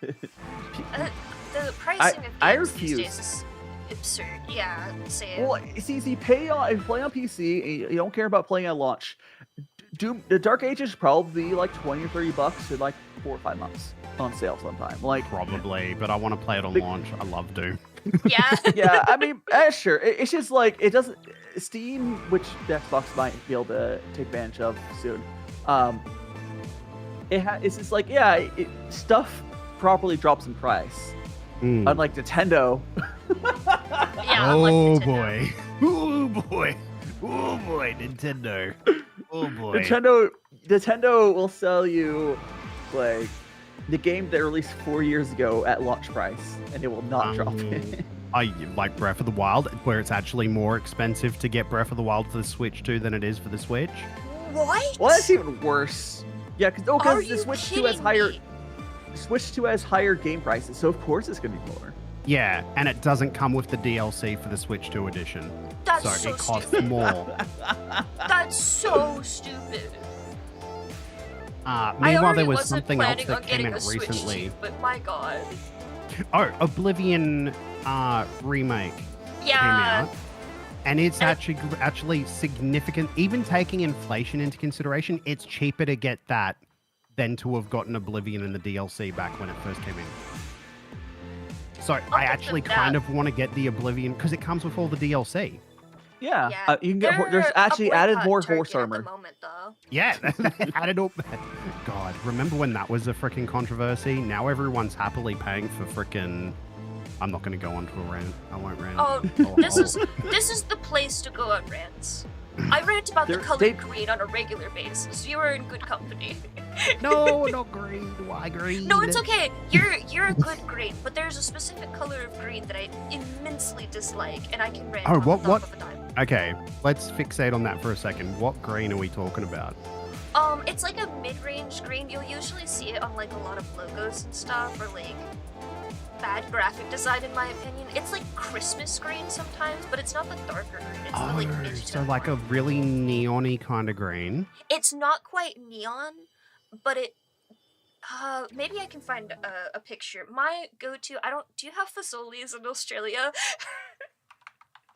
pricing of I games these refuse. days is absurd. Yeah, same. Well, see, if you play on PC, and you don't care about playing at launch. The Dark Ages probably like $20 or $30 in like 4 or 5 months on sale sometime. Like probably, but I want to play it on launch. I love Doom. Yeah. Yeah, I mean, sure. It's just like it doesn't. Steam, which the Xbox might be able to take advantage of soon. It's just like stuff properly drops in price. Unlike Nintendo. Yeah. Oh boy. Oh boy. Oh boy. Nintendo. Oh boy. Nintendo will sell you like the game that released 4 years ago at launch price, and it will not drop it. I like Breath of the Wild, where it's actually more expensive to get Breath of the Wild for the Switch 2 than it is for the Switch. What? Well, that's even worse. Yeah, because the Switch 2 has higher. Me? Switch 2 has higher game prices, so of course it's gonna be more. Yeah, and it doesn't come with the DLC for the Switch 2 edition. That's so it costs stupid. more. That's so stupid. Meanwhile, there was something else that came out recently. Switch, but my god. Oh, Oblivion remake came out. And it's actually significant. Even taking inflation into consideration, it's cheaper to get that than to have gotten Oblivion in the DLC back when it first came in. So I actually kind of want to get the Oblivion because it comes with all the DLC. Yeah, you can get. There's actually added more horse armor. Yeah, added up. God, remember when that was a freaking controversy? Now everyone's happily paying for freaking. I'm not going to go on to a rant. I won't rant. Oh, this is the place to go on rants. I rant about the color green on a regular basis. You are in good company. No, not green. Why green? No, it's okay. You're a good green, but there's a specific color of green that I immensely dislike, and I can rant on the top of a dime. Okay, let's fixate on that for a second. What green are we talking about? It's like a mid-range green. You'll usually see it on like a lot of logos and stuff, or like bad graphic design, in my opinion. It's like Christmas green sometimes, but it's not the darker green. It's the like mid to so like a really neon-y kind of green. It's not quite neon, but it. Maybe I can find a picture. My go-to. Do you have Fazoli's in Australia?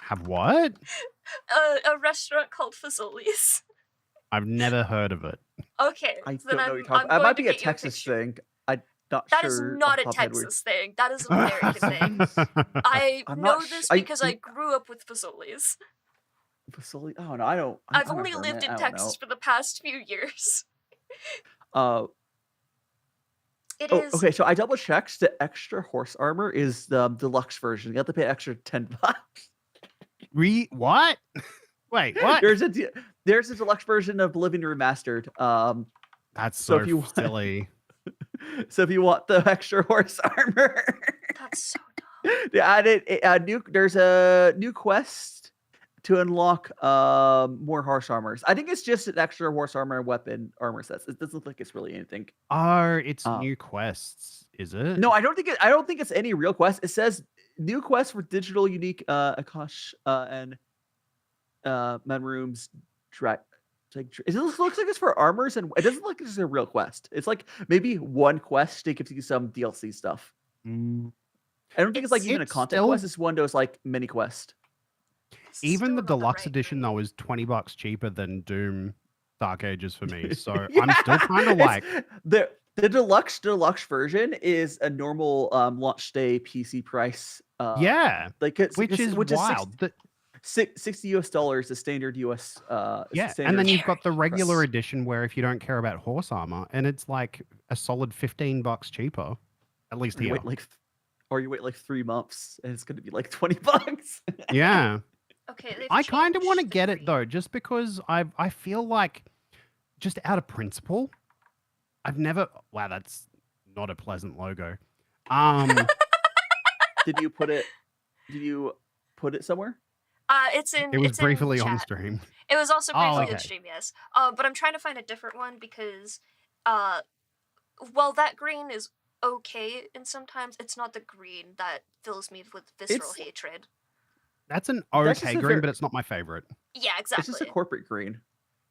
Have what? A restaurant called Fazoli's. I've never heard of it. Okay, I so then don't know what you're talking about. It might be a Texas thing. I'm not That sure. is not a Texas thing. That is an American thing. I know this because I grew up with Fazoli's. Fazoli? Oh no, I don't. I've only lived in Texas for the past few years. It is. Okay, so I double checked. The extra horse armor is the deluxe version. You have to pay extra $10. What? Wait, what? There's a deluxe version of Oblivion Remastered. That's so if you want, silly. So if you want the extra horse armor, that's so dumb. They added there's a new quest to unlock more horse armors. I think it's just an extra horse armor weapon armor sets. It doesn't look like it's really anything. Oh, it's new quests, is it? No, I don't think it's any real quest. It says new quest for digital unique Akash and men rooms it looks like it's for armors, and it doesn't look like it's a real quest. It's like maybe one quest to give you some DLC stuff. I don't think it's like even a content quest. It's one of those like mini quest. Even the deluxe edition though is $20 cheaper than Doom Dark Ages for me. So I'm still kind of like the deluxe version is a normal launch day PC price. Yeah, like which is wild. $60 the standard US and then you've got the regular edition where if you don't care about horse armor, and it's like a solid $15 cheaper At least Or you here. wait like, or you wait like 3 months, and it's gonna be like $20. Yeah. Okay, they've I kind of want to changed the get it green. though, just because I feel like, just out of principle, I've never. Wow, that's not a pleasant logo. Did you put it? Did you put it somewhere? It's in. It was It's in briefly on chat. stream. It was also Oh, briefly okay. on stream, yes. But I'm trying to find a different one because, while that green is okay, and sometimes it's not the green that fills me with visceral hatred. That's an That's just okay a green, ver- but it's not my favorite. Yeah, It's just a exactly. corporate green.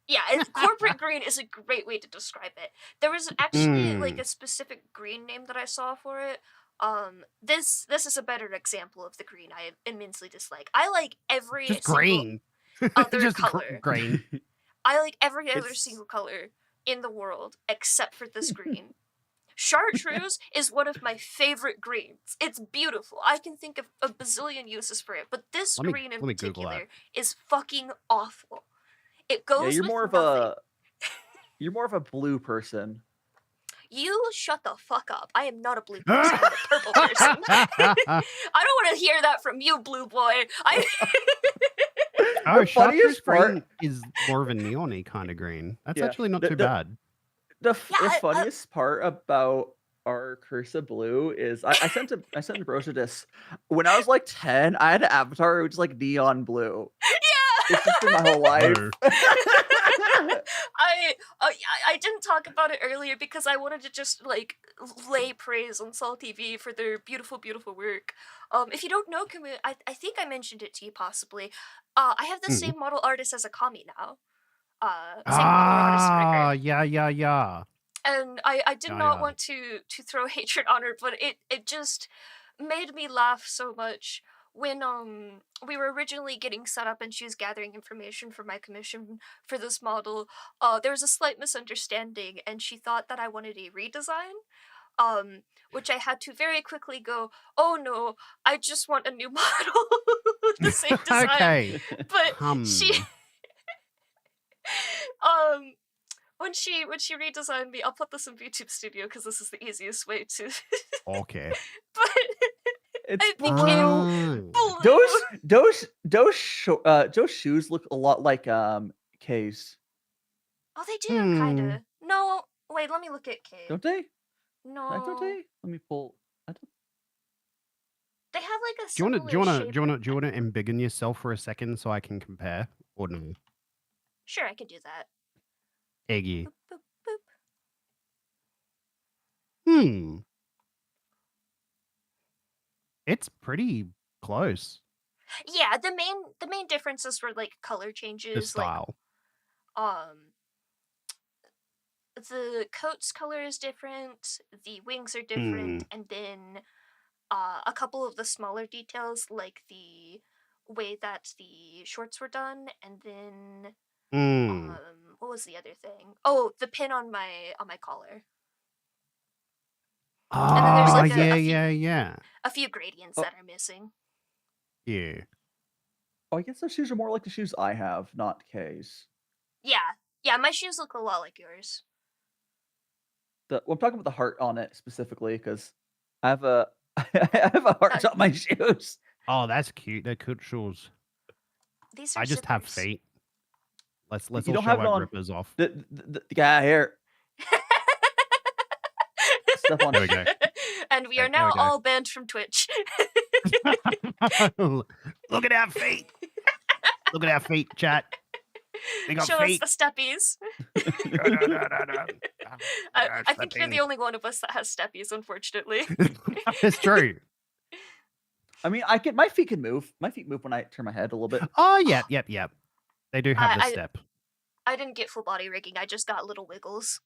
Yeah, corporate green is a great way to describe it. There was actually like a specific green name that I saw for it. This is a better example of the green I immensely dislike. I like every Just single green. other Just color. green. I like every other It's- single color in the world except for this green. Chartreuse is one of my favorite greens. It's beautiful. I can think of a bazillion uses for it, but this green in let me Google particular that. is fucking awful. It goes Yeah, you're with more of nothing. you're more of a blue person. You shut the fuck up. I am not a blue person. I'm a purple person. I don't want to hear that from you, blue boy. Oh, The chartreuse funniest part- green is more of a neon-y kind of green. That's Yeah, actually not the- too the- bad. The funniest part about our Cursa Blue is I sent Ambrosia this when I was like 10. I had an avatar. It was like neon blue. Yeah, it's just been my whole life. I didn't talk about it earlier because I wanted to just like lay praise on Sol TV for their beautiful, beautiful work. If you don't know Camus, I think I mentioned it to you possibly. I have the same model artist as a Kami now. Same model artist Ricker. Yeah. And I did Yeah, not yeah. want to throw hatred on her, but it just made me laugh so much when we were originally getting set up and she was gathering information for my commission for this model. There was a slight misunderstanding and she thought that I wanted a redesign, which I had to very quickly go, oh no, I just want a new model, the same design. Okay. But she when she redesigned me, I'll put this in VTube Studio because this is the easiest way to. Okay. But It's it became blue. Those shoes look a lot like K's. Oh, they do kind of. No, wait. Let me look at K. Don't they? No. Don't they? Let me pull. I don't... They have like a. Do you similar want to embiggen yourself for a second so I can compare? Or no? Sure, I can do that. Eggy. Boop, boop. It's pretty close. Yeah, the main differences were like color changes, The style. Like, the coat's color is different, the wings are different, and then a couple of the smaller details, like the way that the shorts were done, and then what was the other thing? Oh, the pin on my collar. And then there's like a few gradients that are missing. Yeah. Oh, I guess those shoes are more like the shoes I have, not K's. Yeah, my shoes look a lot like yours. Well, I'm talking about the heart on it specifically because I have a I have a heart on my shoes. Oh, that's cute. They're cute shoes. These are I just have zippers. feet. Let's You all don't show have it our on- rippers off. The guy here. Step on There we go. And we are There now we go. all banned from Twitch. Look at our feet. Look at our feet, chat. We got Show feet. us the steppies. I think you're the only one of us that has steppies, unfortunately. It's true. I mean, my feet can move. My feet move when I turn my head a little bit. Oh, yep. They do have the I- step. I didn't get full body rigging, I just got little wiggles.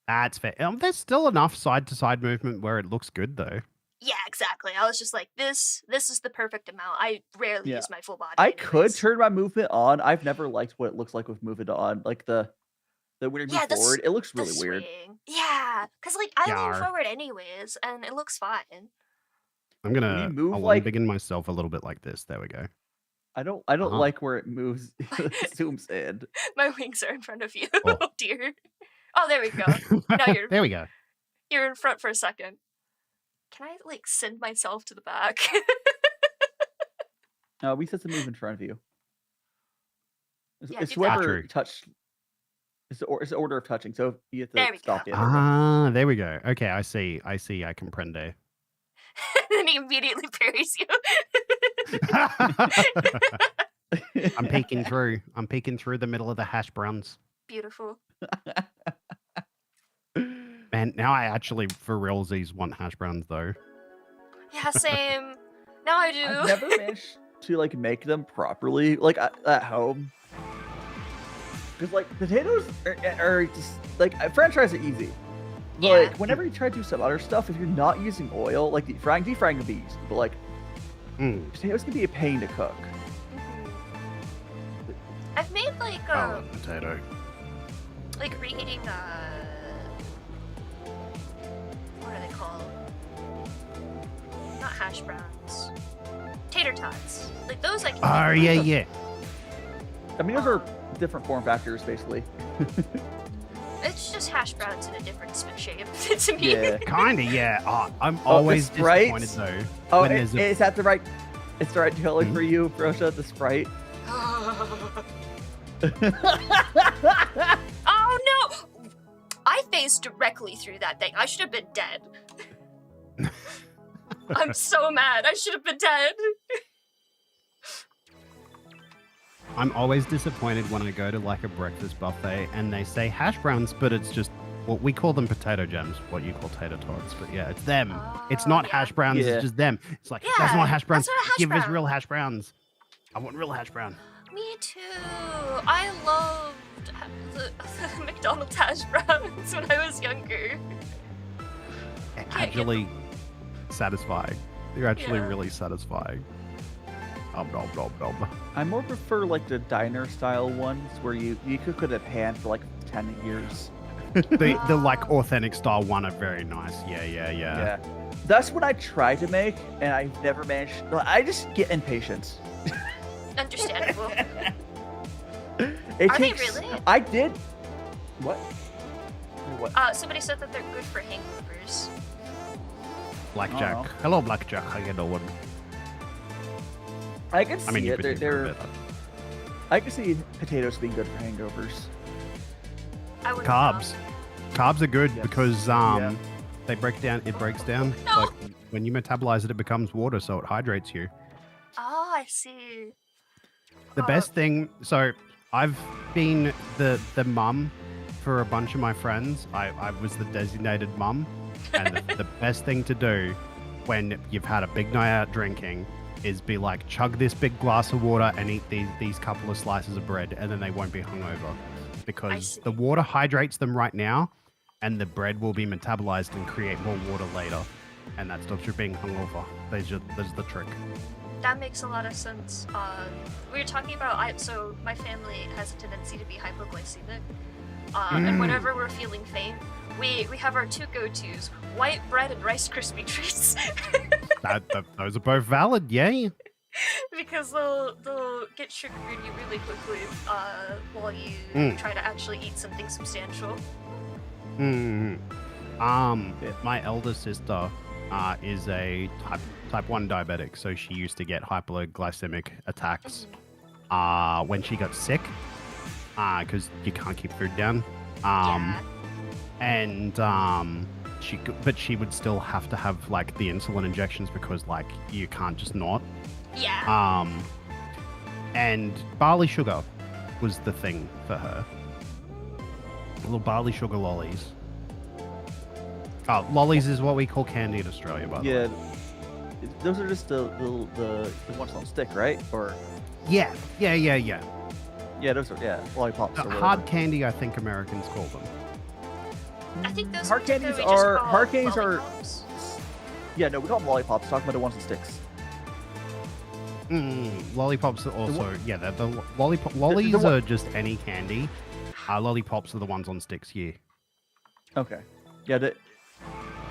That's fair. There's still enough side-to-side movement where it looks good, though. Yeah, exactly. I was just like, this is the perfect amount. I rarely Yeah. use my full body. I could anyways. turn my movement on. I've never liked what it looks like with movement on. Like the when you move forward, it looks really weird. swing. Yeah, because like I lean Yar. forward anyways, and it looks fine. I'm gonna move I'll like- begin myself a little bit like this. There we go. I don't Uh-huh. like where it moves zooms in. My wings are in front of you. Oh. Oh dear. Oh, there we go. Now There we go. you're in front for a second. Can I like send myself to the back? We said to move in front of you. Yeah, It's do that. whoever touched. It's the order of touching. So you have There to we stop go. the other one. Ah, there we go. Okay, I see. I comprende. Then he immediately parries you. I'm peeking through. I'm peeking through the middle of the hash browns. Beautiful. Man, now I actually, for realsies, want hash browns though. Yeah, same. Now I do. I've never managed to like make them properly, like at home. Because like potatoes are just like French fries are easy. But Yeah. like whenever you try to do some other stuff, if you're not using oil, like deep-frying can be easy, but like potatoes can be a pain to cook. I've made like Potato. like reheating what are they called? Not hash browns. Tater tots. Like those I can Oh make. yeah. I mean, those are different form factors, basically. It's just hash browns in a different shape to me. Yeah. Kinda, yeah. Oh, I'm the always Sprites? disappointed though. Oh, when there's a... is that the right? It's the right color for you, Ambrosia, the Sprite. Oh no! I phased directly through that thing. I should have been dead. I'm so mad. I should have been dead. I'm always disappointed when I go to like a breakfast buffet and they say hash browns, but it's just well, we call them potato gems, what you call tater tots. But yeah, it's them. It's not hash browns. Yeah. It's just them. It's like Yeah, that's not hash browns. that's not a hash Give us brown. real hash browns. I want real hash brown. Me too. I loved the McDonald's hash browns when I was younger. Actually satisfying. They're actually Yeah. really satisfying. Nom nom nom nom. I more prefer like the diner style ones where you cook it at hand for like 10 years. The like authentic style one are very nice. Yeah. That's what I try to make, and I've never managed. I just get impatient. Understandable. It Are takes, they really? I did. What? What? Somebody said that they're good for hangovers. Blackjack. Oh. Hello, Blackjack. How you doing? I can see I mean, you've it. been here for a They're, bit. I can see potatoes being good for hangovers. I would Carbs. Carbs are good Yes. because Yeah. they break down. It breaks down. No. Like when you metabolize it, it becomes water, so it hydrates you. Oh, I see. The best thing. So I've been the mum for a bunch of my friends. I was the designated mum, and the best thing to do when you've had a big night out drinking is be like, chug this big glass of water and eat these couple of slices of bread, and then they won't be hungover because the water hydrates them right now, and the bread will be metabolized and create more water later, and that stops you being hungover. There's the trick. That makes a lot of sense. We were talking about, so my family has a tendency to be hypoglycemic. And whenever we're feeling faint, we have our two go-tos, white bread and Rice Krispie treats. Those are both valid, yay. Because they'll get sugar in you really quickly while you try to actually eat something substantial. My elder sister is a type 1 diabetic, so she used to get hypoglycemic attacks when she got sick, because you can't keep food down. And she would still have to have like the insulin injections because like you can't just not. Yeah. And barley sugar was the thing for her. Little barley sugar lollies. Lollies is what we call candy in Australia, by the way. Yeah, those are just the ones on stick, right? Or Yeah. yeah, those are lollipops. or whatever. Hard candy, I think Americans call them. I think those Hard candies particularly just are call hard candies lollipops. Yeah, no, we call them lollipops. Talking about the ones on sticks. Lollipops are also lollies are just any candy. Lollipops are the ones on sticks. Yeah. Okay.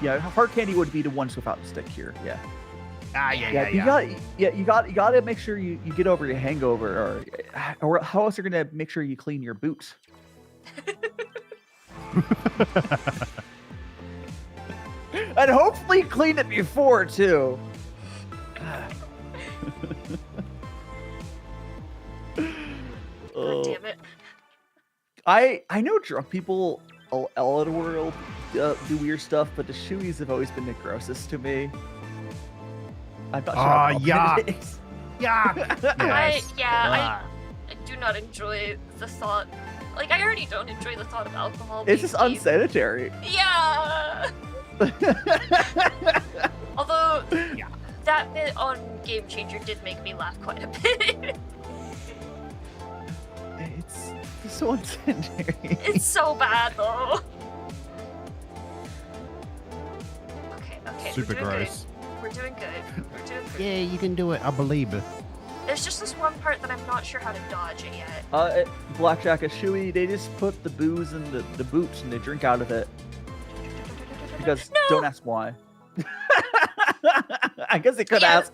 Yeah, hard candy would be the ones without the stick here. Yeah. You got to make sure you get over your hangover, or how else are you gonna make sure you clean your boots? And hopefully clean it before too. God damn it. I know drunk people all over the world do weird stuff, but the shoeies have always been the grossest to me. I'm not sure. how yuck. it is. Yeah. I do not enjoy the thought. Like, I already don't enjoy the thought of alcohol. It's just being unsanitary. Yeah. Although, that bit on Game Changer did make me laugh quite a bit. It's so unsanitary. It's so bad though. Okay. Super we're doing gross. Good. We're doing good. We're doing good. Yeah, you can do it. I believe it. There's just this one part that I'm not sure how to dodge it yet. Blackjack and shoey, they just put the booze in the boots and they drink out of it. Because don't ask why. I guess they could ask,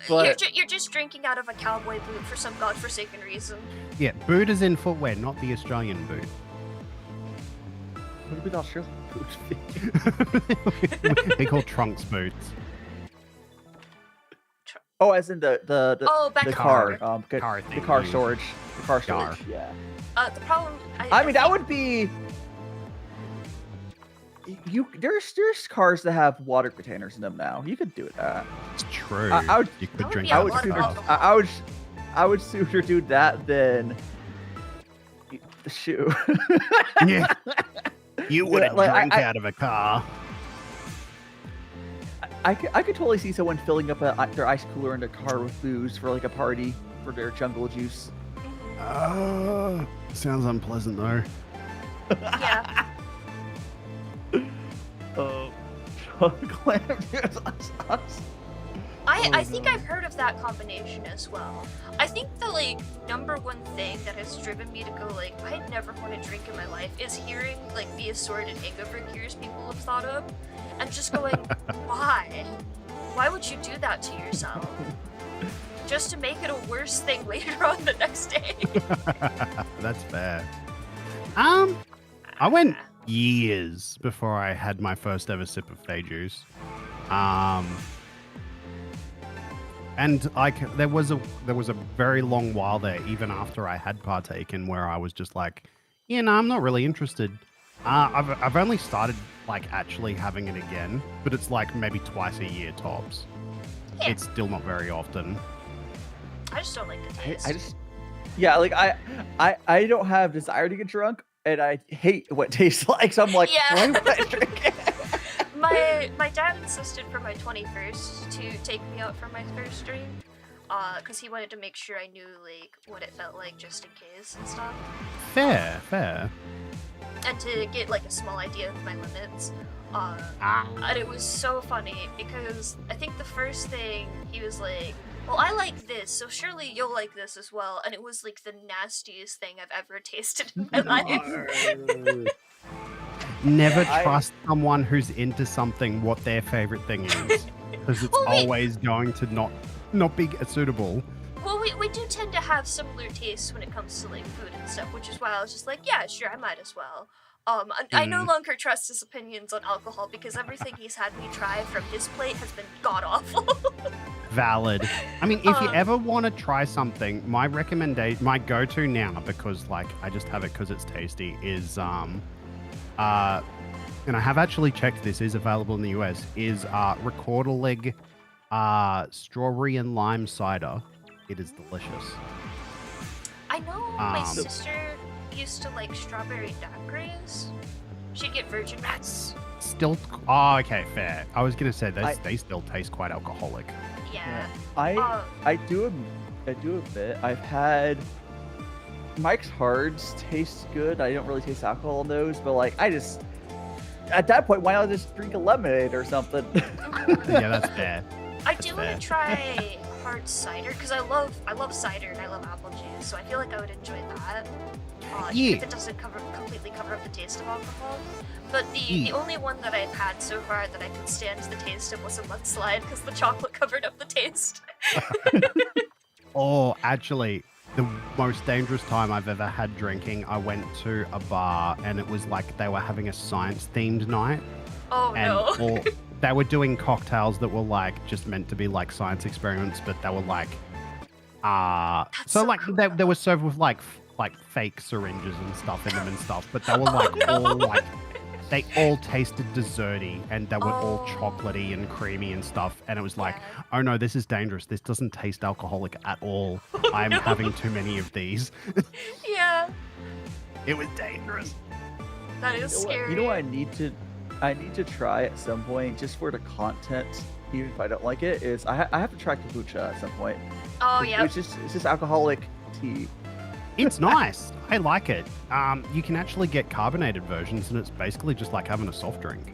but you're just drinking out of a cowboy boot for some godforsaken reason. Yeah, boot is in footwear, not the Australian boot. What would the Australian boots be? They call trunks boots. Oh, as in the back the up. car, Car the thing, car yeah. storage, the car Car. storage. Yeah. The problem. I mean, that would be. There's cars that have water containers in them now. You could do that. It's true. I would. You could drink I out would. of the Sooner, car. I would sooner do that than the shoe. Yeah. You wouldn't drink out of a car. I could totally see someone filling up their ice cooler in their car with booze for like a party for their jungle juice. Sounds unpleasant though. Yeah. I think I've heard of that combination as well. I think the like number one thing that has driven me to go like I'd never want to drink in my life is hearing like the assorted hangover cures people have thought of, and just going, why? Why would you do that to yourself? Just to make it a worse thing later on the next day. That's fair. I went years before I had my first ever sip of fae juice. And like there was a very long while there, even after I had partaken, where I was just like, yeah, no, I'm not really interested. I've only started like actually having it again, but it's like maybe twice a year tops. Yeah. It's still not very often. I just don't like the taste. I just, yeah, like I don't have desire to get drunk, and I hate what it tastes like. So I'm like, why would I drink it? My dad insisted for my 21st to take me out for my first drink, because he wanted to make sure I knew like what it felt like just in case and stuff. Fair. And to get like a small idea of my limits. And it was so funny because I think the first thing he was like, well, I like this, so surely you'll like this as well. And it was like the nastiest thing I've ever tasted in my life. Never trust someone who's into something what their favorite thing is, because it's always going to not be suitable. Well, we do tend to have similar tastes when it comes to like food and stuff, which is why I was just like, yeah, sure, I might as well. I no longer trust his opinions on alcohol because everything he's had me try from his plate has been god awful. Valid. I mean, if you ever want to try something, my recommendation, my go-to now, because like I just have it because it's tasty, is and I have actually checked this is available in the US, is Recorderlig strawberry and lime cider. It is delicious. I know my sister used to like strawberry daiquiris. She'd get virgin nuts. Still, okay, fair. I was gonna say they still taste quite alcoholic. Yeah. I do admit I've had Mike's Hards taste good. I don't really taste alcohol in those, but like I just at that point, why not just drink a lemonade or something? Yeah, that's fair. I do want to try hard cider because I love cider and I love apple juice, so I feel like I would enjoy that. Even if it doesn't completely cover up the taste of alcohol. But the only one that I've had so far that I could stand the taste of was a mudslide because the chocolate covered up the taste. Oh, actually, the most dangerous time I've ever had drinking, I went to a bar and it was like they were having a science-themed night. Oh, and no. they were doing cocktails that were like just meant to be like science experiments, but they were like, so like they were served with like fake syringes and stuff in them and stuff, but they were like all like they all tasted desserty and they were all chocolatey and creamy and stuff, and it was like, oh no, this is dangerous. This doesn't taste alcoholic at all. I'm having too many of these. Yeah. It was dangerous. That is scary. You know what I need to try at some point, just for the content, even if I don't like it, is I have to try kombucha at some point. Oh yeah. It's just alcoholic tea. It's nice. I like it. You can actually get carbonated versions, and it's basically just like having a soft drink.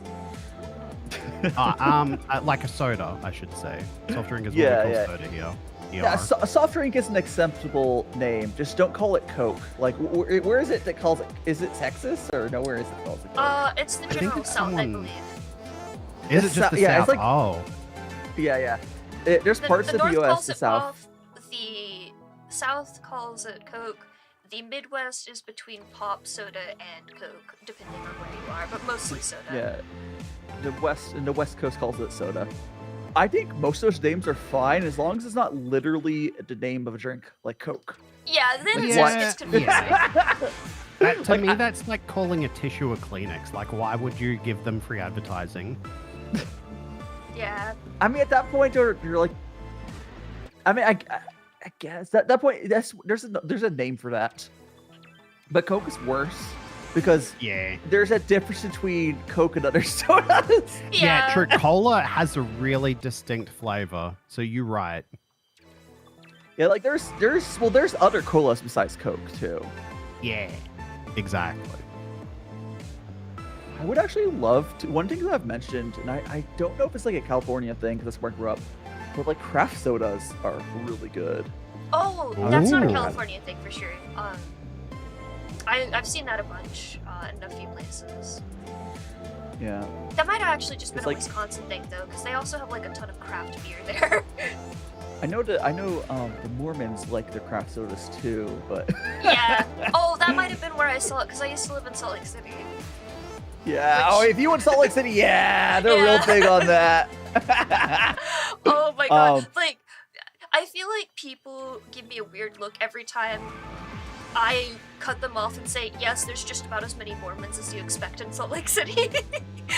Like a soda, I should say. Soft drink is what we call soda here. Yeah, a soft drink is an acceptable name. Just don't call it Coke. Like, where is it that calls it? Is it Texas or no? Where is it calls it Coke? It's the general South, I believe. Is it just the South? Like, oh. Yeah. There's parts of the U.S. the South. The South calls it Coke. The Midwest is between pop, soda, and Coke, depending on where you are, but mostly soda. Yeah. The West Coast calls it soda. I think most of those names are fine as long as it's not literally the name of a drink, like Coke. Yeah, then it's confusing. To me, that's like calling a tissue a Kleenex. Like, why would you give them free advertising? Yeah. I mean, at that point, you're like, I mean, I guess at that point, there's a name for that. But Coke is worse because there's a difference between Coke and other sodas. Yeah, true. Cola has a really distinct flavor, so you're right. Yeah, like there's other colas besides Coke too. Yeah, exactly. I would actually love to. One thing that I've mentioned, and I don't know if it's like a California thing because that's where I grew up, but like craft sodas are really good. Oh, that's not a California thing for sure. I've seen that a bunch in a few places. Yeah. That might have actually just been It's a like- Wisconsin thing though, because they also have like a ton of craft beer there. I know the Mormons like their craft sodas too, but Yeah. Oh, that might have been where I saw it, because I used to live in Salt Lake City. yeah. Oh, if you in Salt Lake City, yeah, they're real big on that. Oh my god. Like, I feel like people give me a weird look every time I cut them off and say, yes, there's just about as many Mormons as you expect in SaltAke City.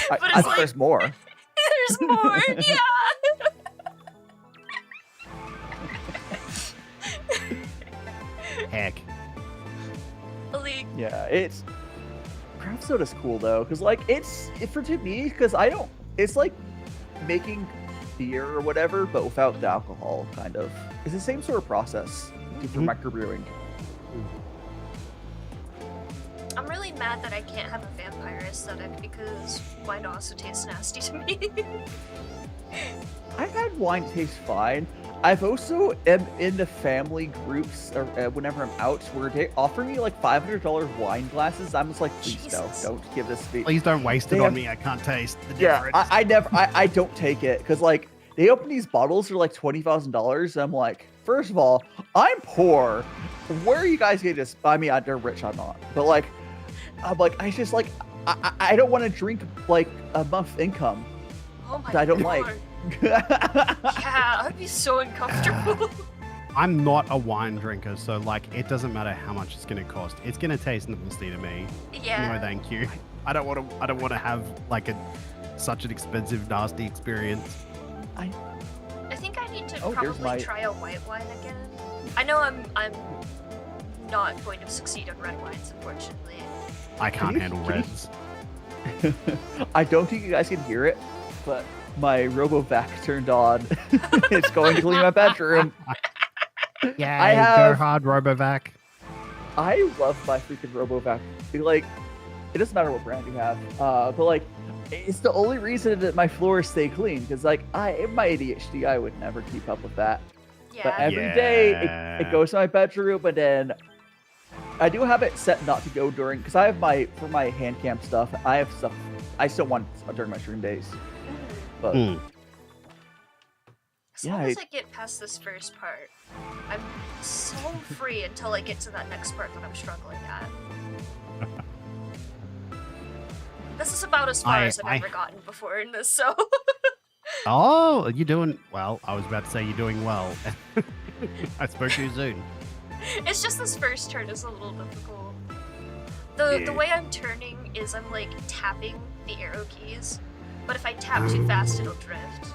But I think there's more. There's more, yeah. Heck. Like, Yeah, it's craft soda's cool though, because like to me, because it's like making beer or whatever, but without the alcohol. Kind of, it's the same sort of process for microbrewing. I'm really mad that I can't have a vampire aesthetic because wine also tastes nasty to me. I've had wine taste fine. I've also am in the family groups whenever I'm out where they offer me like $500 wine glasses. I'm just like, please don't give this to me. Please don't waste it on me. I can't taste the difference. Yeah, I don't take it because like they open these bottles for like $20,000. I'm like, first of all, I'm poor. Where are you guys getting this? I mean, they're rich. I'm not, but like, I'm like, I just like, I don't want to drink like a month's income. Oh my that I don't god. like. Yeah, I'd be so uncomfortable. I'm not a wine drinker, so like it doesn't matter how much it's gonna cost. It's gonna taste nasty to me. Yeah. No, thank you. I don't want to have like such an expensive, nasty experience. I think I need to Oh, here's probably my- try a white wine again. I know I'm not going to succeed on red wines, unfortunately. I can't you- handle can you- reds. I don't think you guys can hear it, but my RoboVac turned on. It's going to clean my bedroom. Yeah, go hard, RoboVac. I love my freaking RoboVac. Like, it doesn't matter what brand you have, but like, it's the only reason that my floors stay clean. Because like, in my ADHD, I would never keep up with that. Yeah. But every day it goes to my bedroom, and then I do have it set not to go during, because I have for my hand cam stuff, I have stuff I still want during my stream days. But As long as I get past this first part, I'm so free until I get to that next part that I'm struggling at. This is about as far as I've ever gotten before in this, so... Oh, you're doing well. I was about to say you're doing well. I spoke too soon. It's just this first turn is a little difficult. The way I'm turning is I'm like tapping the arrow keys, but if I tap too fast, it'll drift,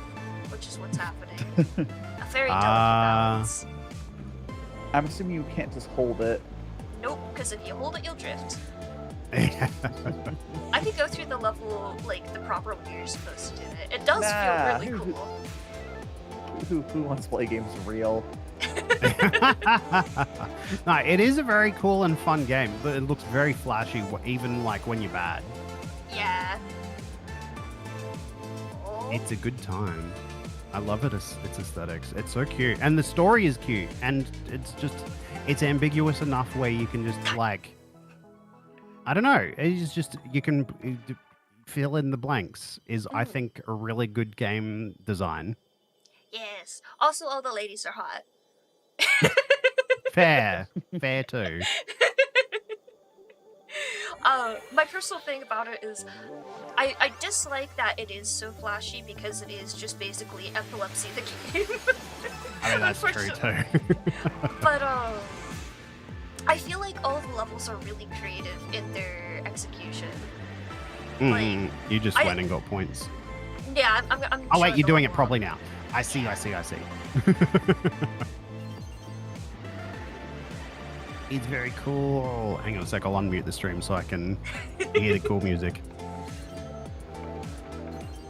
which is what's happening. A very delicate balance. I'm assuming you can't just hold it. Nope, because if you hold it, you'll drift. I could go through the level like the proper way you're supposed to do it. It does feel really cool. Who wants to play games real? No, it is a very cool and fun game, but it looks very flashy, even like when you're bad. Yeah. It's a good time. I love it. Its aesthetics. It's so cute, and the story is cute, and it's ambiguous enough where you can just like, I don't know. It's just you can fill in the blanks. Is I think a really good game design. Yes. Also, all the ladies are hot. Fair too. My personal thing about it is I dislike that it is so flashy because it is just basically epilepsy the game. I mean, that's true too. But I feel like all the levels are really creative in their execution. Like, you just went and got points. Yeah, I'm Oh wait, you're doing it properly now. I see. It's very cool. Hang on a sec, I'll unmute the stream so I can hear the cool music.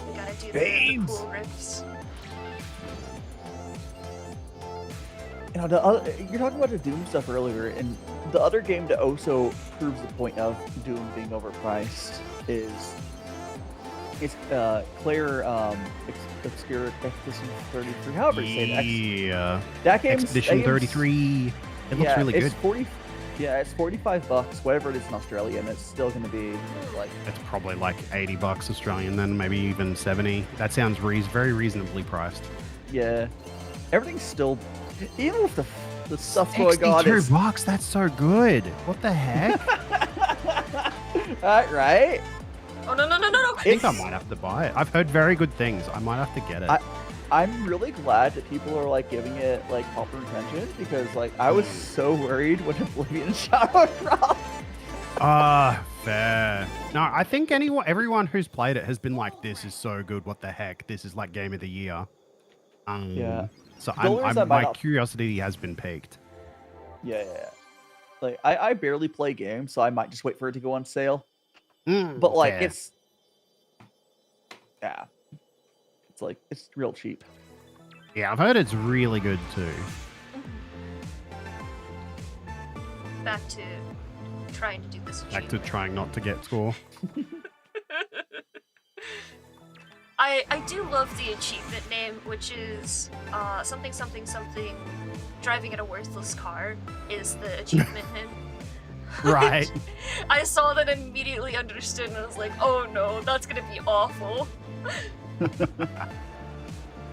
We gotta do the cool riffs. You know, you're talking about the Doom stuff earlier, and the other game that also proves the point of Doom being overpriced is Claire Obscure Expedition 33, however you say it. Yeah. That game's Expedition 33. It looks really good. It's $45, whatever it is in Australia, and it's still going to be like. It's probably like $80 Australian, then maybe even 70. That sounds very reasonably priced. Yeah, everything's still, even with the stuff going on. $62. That's so good. What the heck? Right? Oh no! I think I might have to buy it. I've heard very good things. I might have to get it. I'm really glad that people are like giving it like proper attention because like I was so worried when Oblivion Shadow dropped. Fair. No, I think everyone who's played it has been like, this is so good. What the heck? This is like game of the year. Yeah. So my curiosity has been piqued. Yeah. Like I barely play games, so I might just wait for it to go on sale. But like fair. it's like it's real cheap. Yeah, I've heard it's really good too. Back to trying to do this achievement. Back to trying not to get score. I do love the achievement name, which is something driving in a worthless car is the achievement name. Right. I saw that and immediately understood and I was like, oh no, that's gonna be awful.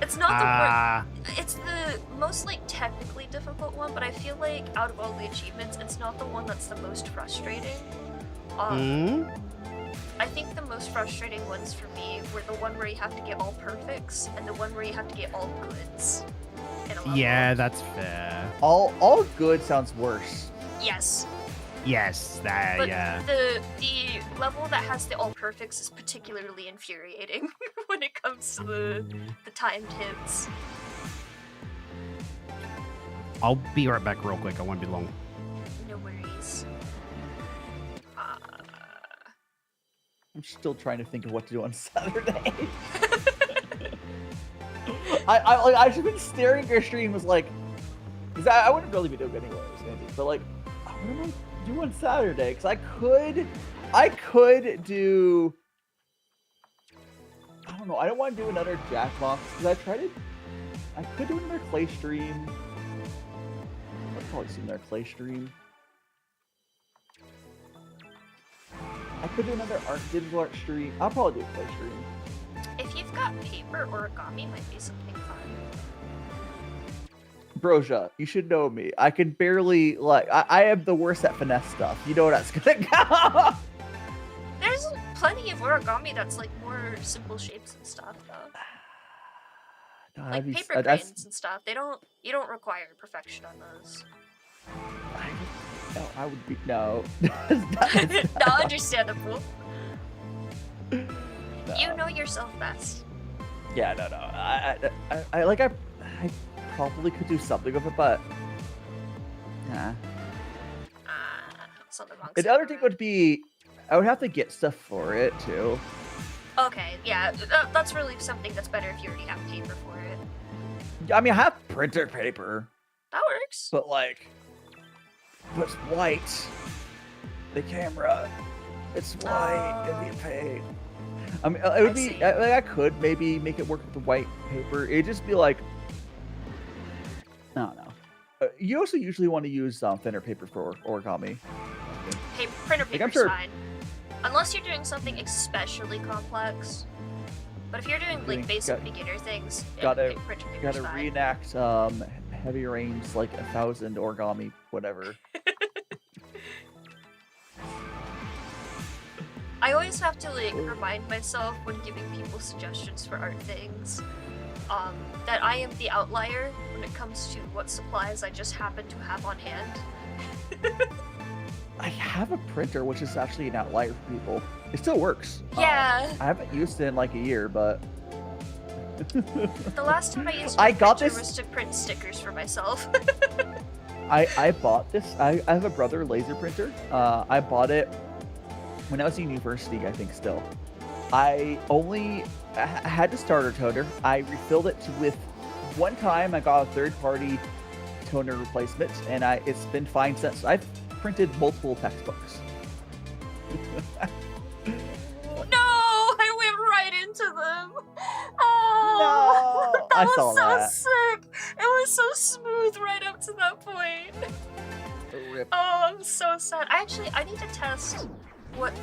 It's not it's the most like technically difficult one, but I feel like out of all the achievements, it's not the one that's the most frustrating. I think the most frustrating ones for me were the one where you have to get all perfects and the one where you have to get all goods. Yeah, that's fair. All good sounds worse. Yes. Yes, But yeah. the level that has the all perfects is particularly infuriating when it comes to the timed hits. I'll be right back real quick. I won't be long. No worries. I'm still trying to think of what to do on Saturday. I've just been staring at your stream was like, because I wouldn't really be doing anyways, maybe, but like, what am I do on Saturday? Because I could do, I don't know, I don't want to do another Jackbox because I could do another Clay stream. I'll probably do another Clay stream. I could do another digital art stream. I'll probably do a Clay stream. If you've got paper, origami might be something fun. Ambrosia, you should know me. I can barely, like, I am the worst at finesse stuff. You know that's gonna go. There's plenty of origami that's like more simple shapes and stuff, though. No, Like that'd be paper that's cranes and stuff. You don't require perfection on those. no, I would be no. Not understandable. No. You know yourself best. Yeah, no. I probably could do something with it, but nah. Something wrong. And the other thing would be, I would have to get stuff for it too. Okay, yeah, that's really something that's better if you already have paper for it. I mean, I have printer paper. That works. But but it's white. The camera, it's white. It'd be a pain. I mean, it would be. I could maybe make it work with the white paper. It'd just be like, I don't know. You also usually want to use thinner paper for origami. Printer paper's fine. Unless you're doing something especially complex. But if you're doing like basic beginner things, Gotta printer paper's fine. reenact Heavy Rain's like 1,000 origami, whatever. I always have to like remind myself when giving people suggestions for art things, that I am the outlier when it comes to what supplies I just happen to have on hand. I have a printer, which is actually an outlier for people. It still works. Yeah. I haven't used it in like a year, but the last time I used was to print stickers for myself. I bought this. I have a brother laser printer. I bought it when I was in university, I think still. I had the starter toner. I refilled it with one time I got a third-party toner replacement, and it's been fine since. I've printed multiple textbooks. No, I went right into them. Oh, no, that I was saw so that. sick. It was so smooth right up to that point. Rip. Oh, I'm so sad. I need to test what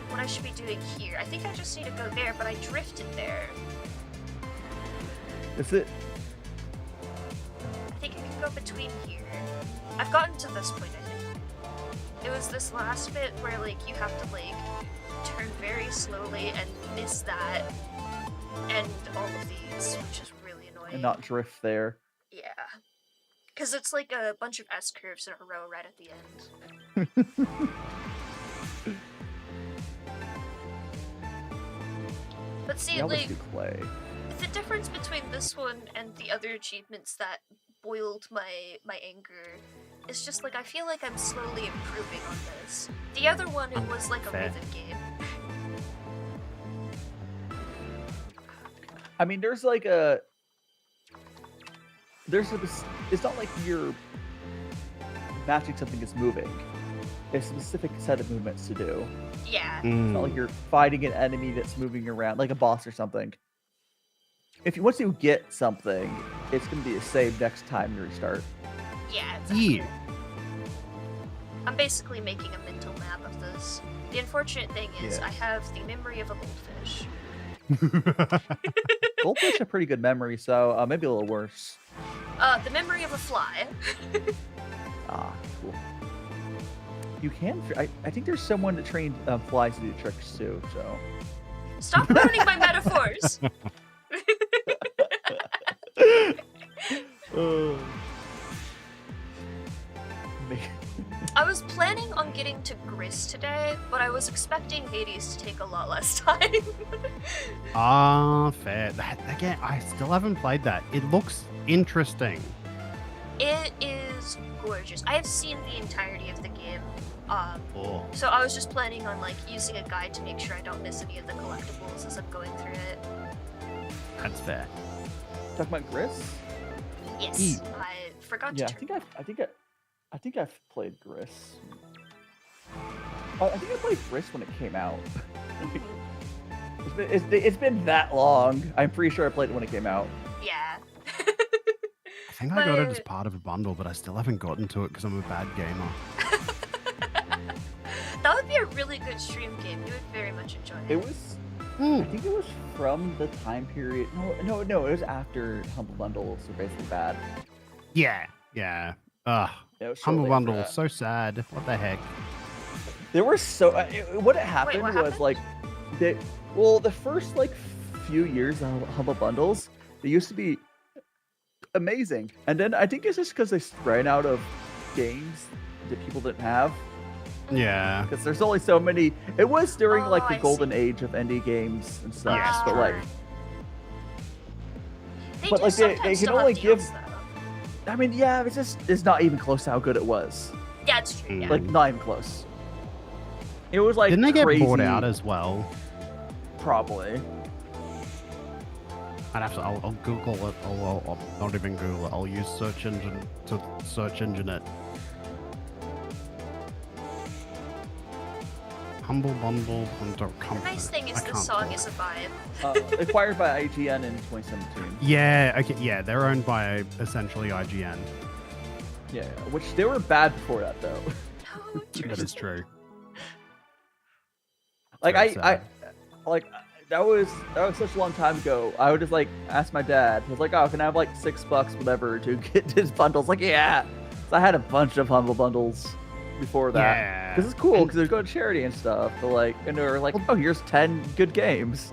what I should be doing here. I think I just need to go there, but I drifted there. Is it? I think I can go between here. I've gotten to this point, I think. It was this last bit where like you have to like turn very slowly and miss that and all of these, which is really annoying. And not drift there. Yeah. Because it's like a bunch of S-curves in a row right at the end. But see, like, the difference between this one and the other achievements that boiled my anger is just like I feel like I'm slowly improving on this. The other one, it was like a rhythm game. I mean, it's not like you're matching something that's moving. It's a specific set of movements to do. Yeah. It's not like you're fighting an enemy that's moving around, like a boss or something. Once you get something, it's going to be a save next time you restart. Yeah, exactly. I'm basically making a mental map of this. The unfortunate thing is I have the memory of a goldfish. Goldfish have pretty good memory, so maybe a little worse. The memory of a fly. Ah, cool. You can. I think there's someone that trained flies to do tricks too. So. Stop ruining my metaphors. I was planning on getting to Gris today, but I was expecting Hades to take a lot less time. Fair. Again, I still haven't played that. It looks interesting. It is gorgeous. I have seen the entirety of the game. So I was just planning on like using a guide to make sure I don't miss any of the collectibles as I'm going through it. That's fair. Talking about Gris? Yes. I forgot to turn. I think I've played Gris. I think I played Gris when it came out. It's been that long. I'm pretty sure I played it when it came out. Yeah. I think I got it as part of a bundle, but I still haven't gotten to it because I'm a bad gamer. That would be a really good stream game. You would very much enjoy it. It was. I think it was from the time period. No. It was after Humble Bundles were basically bad. Yeah. Ugh. Humble Bundle was that. so sad. What the heck? There were what happened was like, the first like few years of Humble Bundles, they used to be amazing. And then I think it's just because they ran out of games that people didn't have. Yeah. Because there's only so many. It was during like the I golden see. age of indie games and stuff. Yes, but like, They but do like they sometimes can still only have give. deals, though. I mean, yeah, it's not even close to how good it was. Yeah, it's true. Yeah. Like not even close. It was like Didn't they get crazy, bought out as well? Probably. I'd have to. I'll Google it. I'll not even Google it. I'll use search engine to search engine it. Humble Bundle. The nice thing is this song is a vibe. Acquired by IGN in 2017. Yeah. Okay. Yeah, they're owned by essentially IGN. Yeah, which they were bad before that though. That is true. Like Very I sad. like that was such a long time ago. I would just like ask my dad. He was like, "Oh, can I have like $6, whatever, to get his bundles?" Like, yeah. So I had a bunch of Humble Bundles before that. Yeah. Because it's cool because they're going to charity and stuff. But like, and they're like, "Oh, here's 10 good games."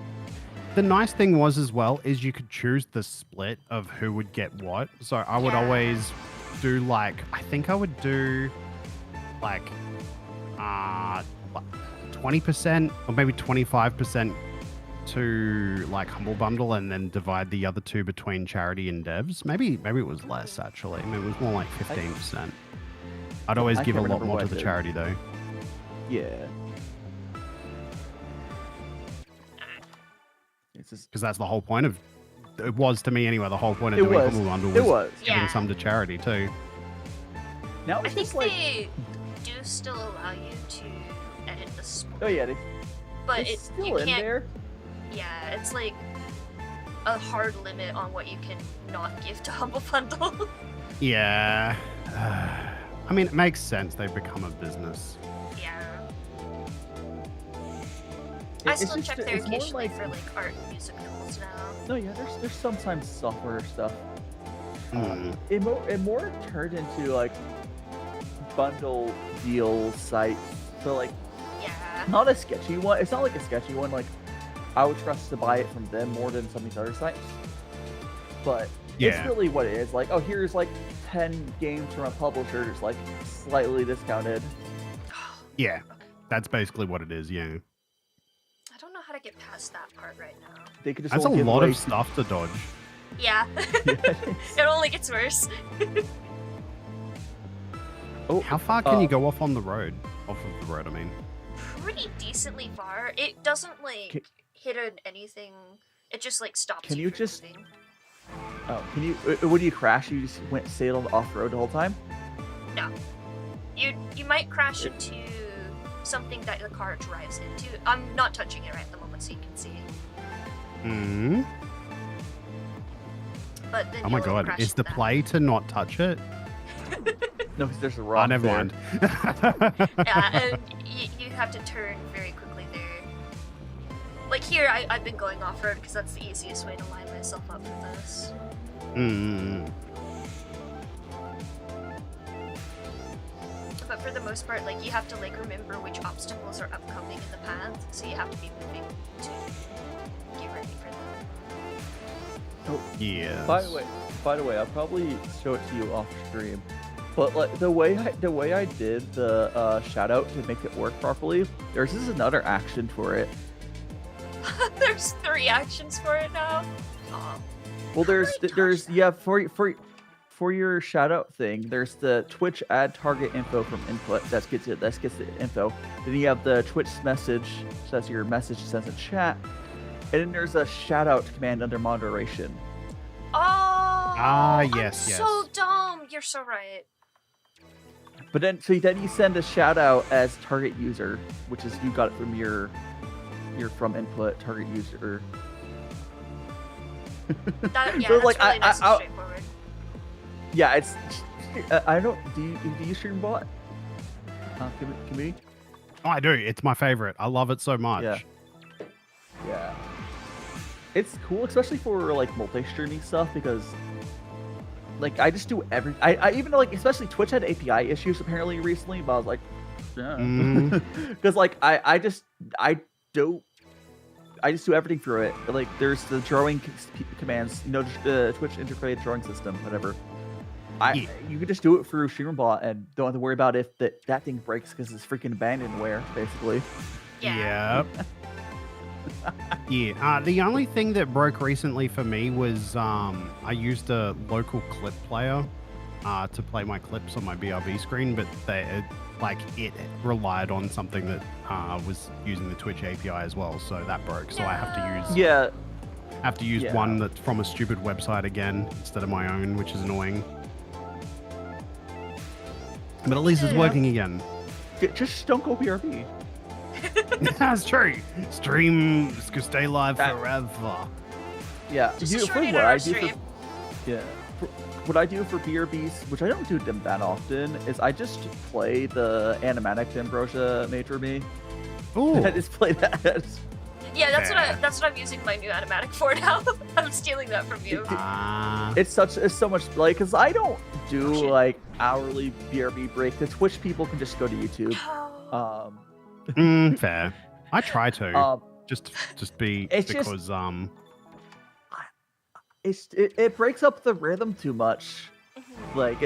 The nice thing was as well is you could choose the split of who would get what. So I would always do like I think I would do like 20% or maybe 25% to like Humble Bundle and then divide the other two between charity and devs. Maybe it was less actually. Maybe it was more like 15%. I'd always I give a can't lot remember more what to I the did. charity though. Yeah. It's just Because that's the whole point of it was to me anyway, the whole point of It doing was. Humble Bundle It was was. giving Yeah. some to charity too. now I it's think just like, they do still allow you to edit the split, oh yeah, but it's you still in can't. there. Yeah, it's like a hard limit on what you can not give to Humble Bundle. Yeah. I mean, it makes sense. They've become a business. Yeah. I It's still just- check there it's more occasionally like- for like art and music tools now. No, yeah, there's sometimes software stuff. Mm. It more turned into like bundle deal sites. So like Yeah. not a sketchy one. It's not like a sketchy one. Like I would trust to buy it from them more than some of these other sites. But Yeah. it's really what it is. Like, oh, here's like 10 games from a publisher, just like slightly discounted. Yeah. That's basically what it is, yeah. I don't know how to get past that part right now. They could just That's a only give lot away of stuff to dodge. Yeah. It only gets worse. Oh, How far can you go off on the road? Off of the road, I mean. Pretty decently far. It doesn't like Ca- hit an anything. It just like stops. Can you from just- moving. Oh, can you? When you crash, you just went sailed off road the whole time? No. You might crash into something that the car drives into. I'm not touching it right at the moment, so you can see. Hmm. But then Oh my you'll god. crash Is the into that. play to not touch it? No, because there's a Oh, rock. never there. mind. Yeah, and you have to turn very quickly there. Like here, I've been going off-road because that's the easiest way to line myself up for this. Mm. But for the most part, like you have to like remember which obstacles are upcoming in the path, so you have to be moving to get ready for them. Oh, Yeah. by the way, I'll probably show it to you off stream. But like the way I did the shout out to make it work properly, there's just another action for it. There's 3 actions for it now. Oh. Well, there's yeah for your shout out thing. There's the Twitch add target info from input that gets the info. Then you have the Twitch message, so that's your message sent in chat. And then there's a shout out command under moderation. Oh. yes, I'm yes. so dumb. You're so right. But then you send a shout out as target user, which is you got it from your from input target user. That, yeah, So, that's like, really nice and I- straightforward. Yeah, it's I don't do you stream bot? Community? Oh, I do. It's my favorite. I love it so much. Yeah. Yeah. It's cool, especially for like multi-streaming stuff because like I just do I even like especially Twitch had API issues apparently recently, but I was like, yeah. Mhm. Because like I don't I just do everything through it. Like there's the drawing commands, the Twitch integrated drawing system, whatever. You can just do it through StreamerBot and don't have to worry about if that thing breaks because it's freaking abandonware, basically. Yep. Yeah. The only thing that broke recently for me was I used a local clip player to play my clips on my BRB screen, but it relied on something that was using the Twitch API as well, so that broke. So I have to use one that's from a stupid website again instead of my own, which is annoying. But at least it's working again. Just don't go BRB. That's true. Stream, stay live forever. Yeah. Just a short 8-hour stream. What I do for BRBs, which I don't do them that often, is I just play the animatics Ambrosia made for me. Ooh. I just play that. Yeah, that's what I'm using my new animatic for now. I'm stealing that from you. It's so much like, because I don't do like hourly BRB break. The Twitch people can just go to YouTube. Fair. I try to just it breaks up the rhythm too much. Like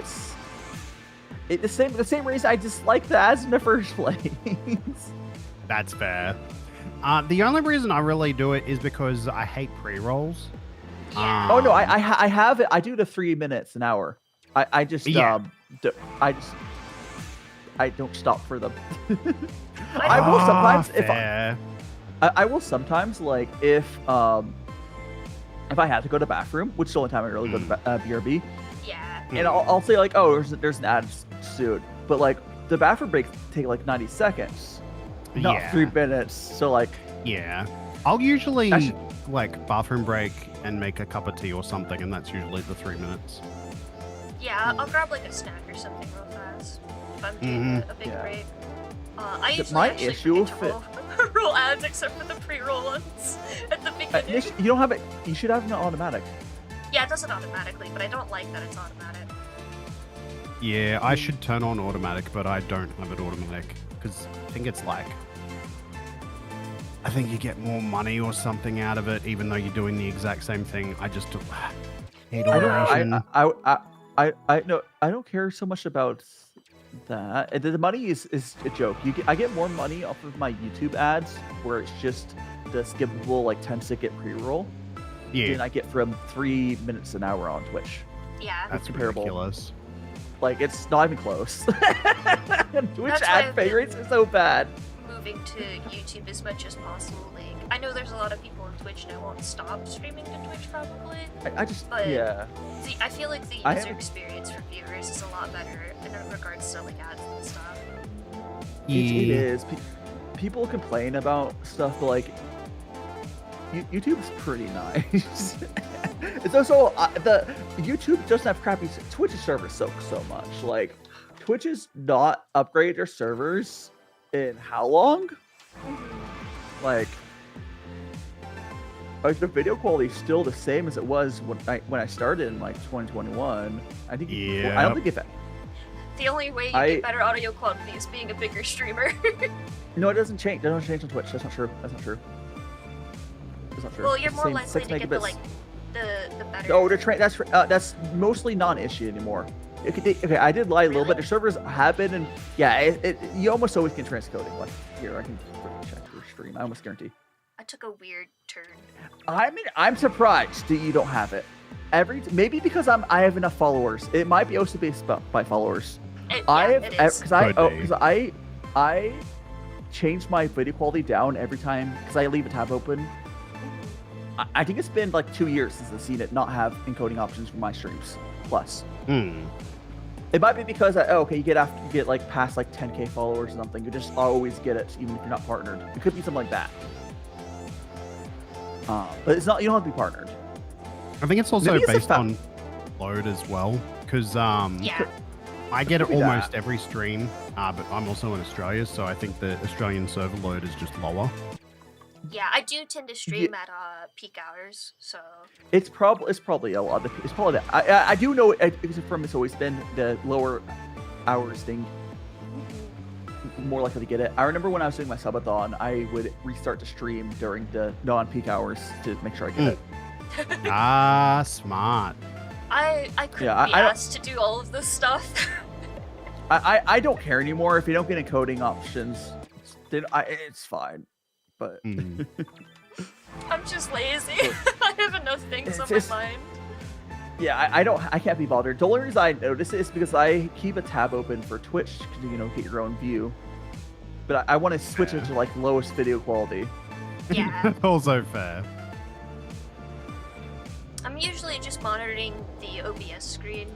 the same reason I dislike the ads in the first place. That's fair. The only reason I really do it is because I hate pre-rolls. Oh no, I have it. I do the 3 minutes an hour. I don't stop for them. I will sometimes I will sometimes like if I have to go to the bathroom, which is the only time I really go to BRB. Yeah. And I'll say like, oh, there's an ad soon, but like the bathroom breaks take like 90 seconds, not 3 minutes. So like, I'll usually like bathroom break and make a cup of tea or something, and that's usually the 3 minutes. Yeah, I'll grab like a snack or something real fast if I'm doing a big break. I usually roll ads except for the pre-roll ones at the beginning. You don't have it. You should have it automatic. Yeah, it does it automatically, but I don't like that it's automatic. Yeah, I should turn on automatic, but I don't have it automatic because I think it's like you get more money or something out of it, even though you're doing the exact same thing. I just hate automation. I don't care so much about that. The money is a joke. I get more money off of my YouTube ads where it's just the skippable like 10-second pre-roll than I get from 3 minutes an hour on Twitch. Yeah, that's comparable. Ridiculous. Like it's not even close. Twitch ad pay rates are so bad. Moving to YouTube as much as possible. Like I know there's a lot of people on Twitch and I won't stop streaming to Twitch probably. I feel like the user experience for viewers is a lot better in regards to like ads and stuff. It is. People complain about stuff, but like YouTube's pretty nice. It's also the YouTube doesn't have crappy Twitch's servers so much. Like Twitch has not upgraded their servers in how long? Like the video quality is still the same as it was when I started in like 2021. I think. Yeah. I don't think the only way you get better audio quality is being a bigger streamer. No, it doesn't change. It doesn't change on Twitch. That's not true. That's not true. Well, you're more likely to get the better. Oh, that's mostly non-issue anymore. Okay, I did lie a little bit. The servers have been, and you almost always can transcoding. Like here, I can check your stream. I almost guarantee. I took a weird turn. I'm surprised that you don't have it. Maybe because I have enough followers. It might be also based by followers. I change my video quality down every time because I leave a tab open. I think it's been like 2 years since I've seen it not have encoding options for my streams. Plus, it might be because you get like past like 10K followers or something. You just always get it even if you're not partnered. It could be something like that. But it's not. You don't have to be partnered. I think it's also based on load as well, because I get it almost every stream, but I'm also in Australia, so I think the Australian server load is just lower. Yeah, I do tend to stream at peak hours, so it's probably a lot. It's probably that. I do know it from it's always been the lower hours thing. more likely to get it. I remember when I was doing my subathon, I would restart the stream during the non-peak hours to make sure I get it. Ah, smart. I couldn't Yeah, be I don't- asked to do all of this stuff. I don't care anymore if you don't get encoding options. Then it's fine. But I'm just lazy. I have enough things on It's- my mind. yeah, I can't be bothered. The only reason I notice it is because I keep a tab open for Twitch to get your own view. But I want to switch it to like lowest video quality. Yeah. Also fair. I'm usually just monitoring the OBS screen,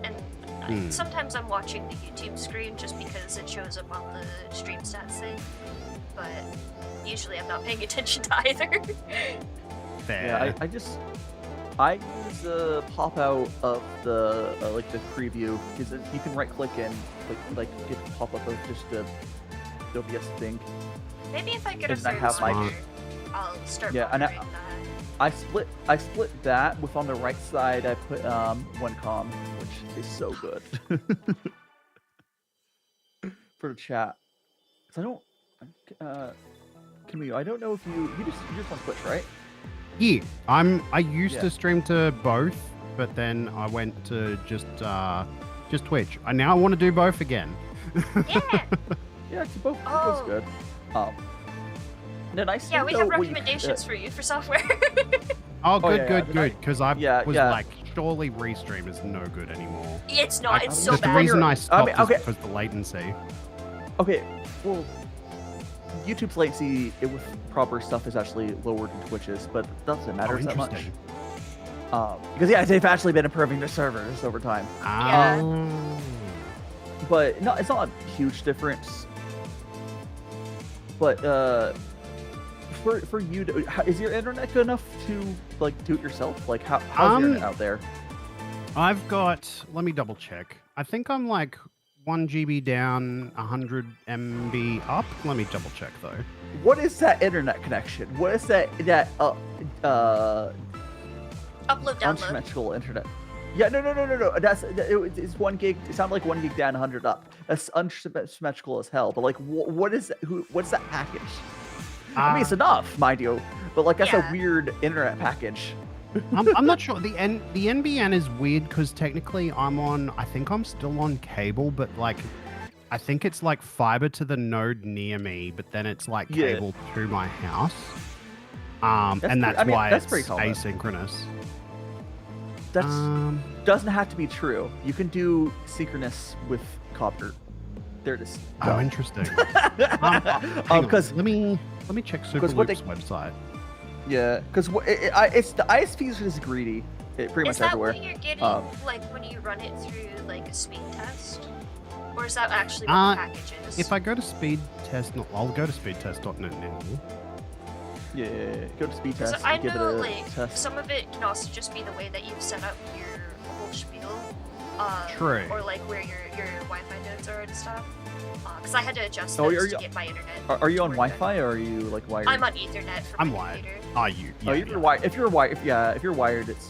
and sometimes I'm watching the YouTube screen just because it shows up on the stream stats thing. But usually I'm not paying attention to either. Fair. Yeah, I use the pop out of the like the preview because you can right click and like get the pop up of just the OBS thing. Maybe if I get a And I third have my- monitor, I'll start Yeah, and monitoring that. I split that with on the right side. I put one com, which is so good for the chat. 'Cause I don't, Camille, I don't know if you're just on Twitch, right? Yeah, I used Yeah. to stream to both, but then I went to just Twitch. I now want to do both again. Yeah. Yeah, it's both good. The nice Yeah, thing, we though, have when you- recommendations for you for software. Oh, good, yeah, good, yeah. good. Because I Yeah, was yeah. like, surely Restream is no good anymore. It's not. It's so the bad. reason I stopped okay. is because the latency. Okay, well, YouTube's latency with proper stuff is actually lower than Twitch's, but it doesn't matter that much. interesting. Because yeah, they've actually been improving their servers over time. But no, it's not a huge difference. But for you, is your internet good enough to like do it yourself? Like how's your internet out there? I've got. Let me double check. I think I'm like 1 GB down, 100 MB up. Let me double check though. What is that internet connection? What is that Upload, download. unsymmetrical internet? Yeah, no. It's 1 gig. It sounded like 1 gig down, 100 up. That's unsymmetrical as hell. But like, what is that? What's that package? I mean, it's enough, mind you. But like, that's a weird internet package. I'm not sure. The NBN is weird because technically I think I'm still on cable, but like, I think it's like fiber to the node near me, but then it's like Yeah. cable to my house. That's And that's why that's it's pretty common. asynchronous. That's doesn't have to be true. You can do synchronous with copper. There it is. Oh, interesting. Hang on, Because let me check what they- Superloop's website. Yeah, because it's the ISPs are just greedy. Pretty Is much that everywhere. what you're getting, like, when you run it through, like, a speed test? Or is that actually what the package is? If I go to speed test, I'll go to speedtest.net now. Yeah, go to speed 'Cause test. I and give know, it a like, test. some of it can also just be the way that you've set up your whole spiel. True. Or, like, where your Wi-Fi nodes are and stuff. Because I had to adjust Oh, those are to you- get my internet. Are you to on work Wi-Fi or are you like wired? I'm on Ethernet for I'm my wired. computer. Are you? Oh, if you're wired, if you're wired, it's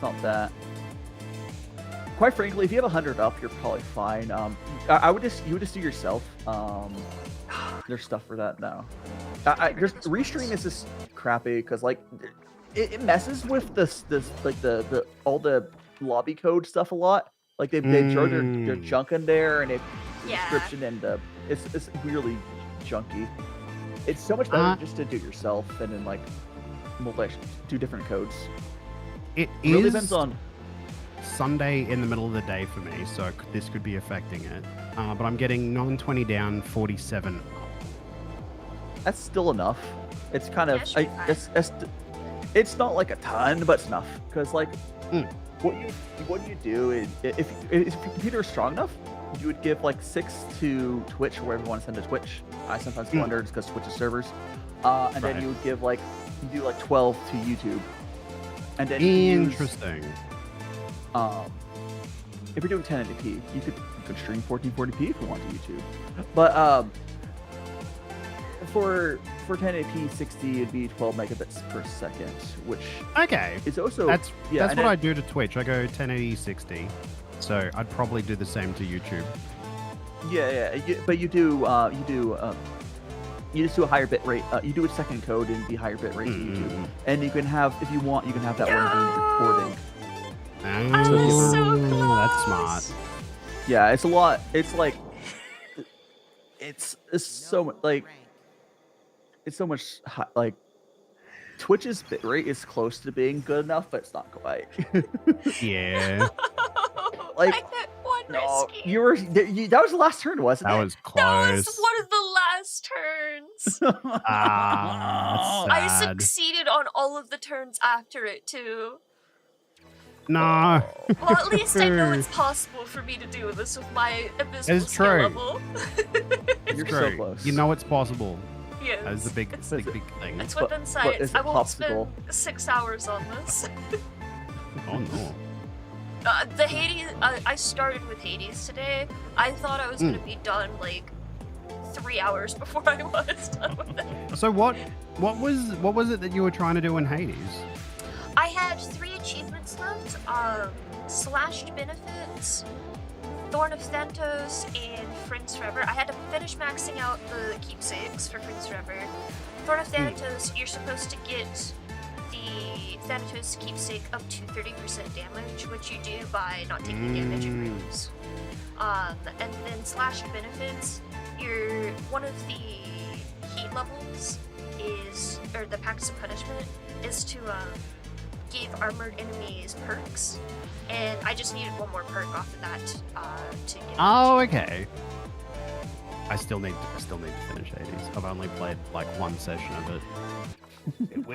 not that. Quite frankly, if you have 100 up, you're probably fine. You would just do yourself. There's stuff for that now. Just Restream is just crappy because like it messes with this like the all the lobby code stuff a lot. Like they throw their junk in there and description and it's really junky. It's so much better just to do it yourself and then like do different codes. It really is depends on Sunday in the middle of the day for me, so this could be affecting it. But I'm getting 920 down, 47 up. That's still enough. It's kind of That should be it's not like a ton, but it's enough. Because like what you do is if your computer is strong enough, you would give like 6 to Twitch or wherever you want to send to Twitch. I sometimes do 100 because Twitch's servers, and then you would give like you do like 12 to YouTube, and then Interesting. If you're doing 1080p, you could stream 1440p if you want to YouTube, but for 1080p 60 it'd be 12 megabits per second, which is also that's and what I do to Twitch. I go 1080 60, so I'd probably do the same to YouTube. But you just do a higher bit rate. You do a second code in the higher bit rate to YouTube, and you can have, if you want, you can have that one being recording. I was so close. That's smart. Yeah, it's a lot. It's like it's so like it's so much like Twitch's bitrate is close to being good enough, but it's not quite. Yeah. Like no, you were that was the last turn, wasn't it? That was close. That was one of the last turns. I Sad. succeeded on all of the turns after it too. No. Well, at least I know it's possible for me to do this with my abysmal It's skill true. level. You're True. so close. You know it's possible. Yes. That is the big thing. It's within sight. is it I won't popsicle? spend 6 hours on this. Oh no. The Hades, I started with Hades today. I thought I was gonna be done like 3 hours before I was done with it. So what was it that you were trying to do in Hades? I had 3 achievements left. Slashed Benefits, Thorn of Thantos, and Friends Forever. I had to finish maxing out the keepsakes for Friends Forever. Thorn of Thanatos, you're supposed to get the Thanatos keepsake up to 30% damage, which you do by not taking damage in rooms. And then Slashed Benefits, one of the heat levels is, or the Pacts of Punishment, is to give armored enemies perks, and I just needed one more perk off of that to get. Oh, okay. I still need to finish Hades. I've only played like one session of it.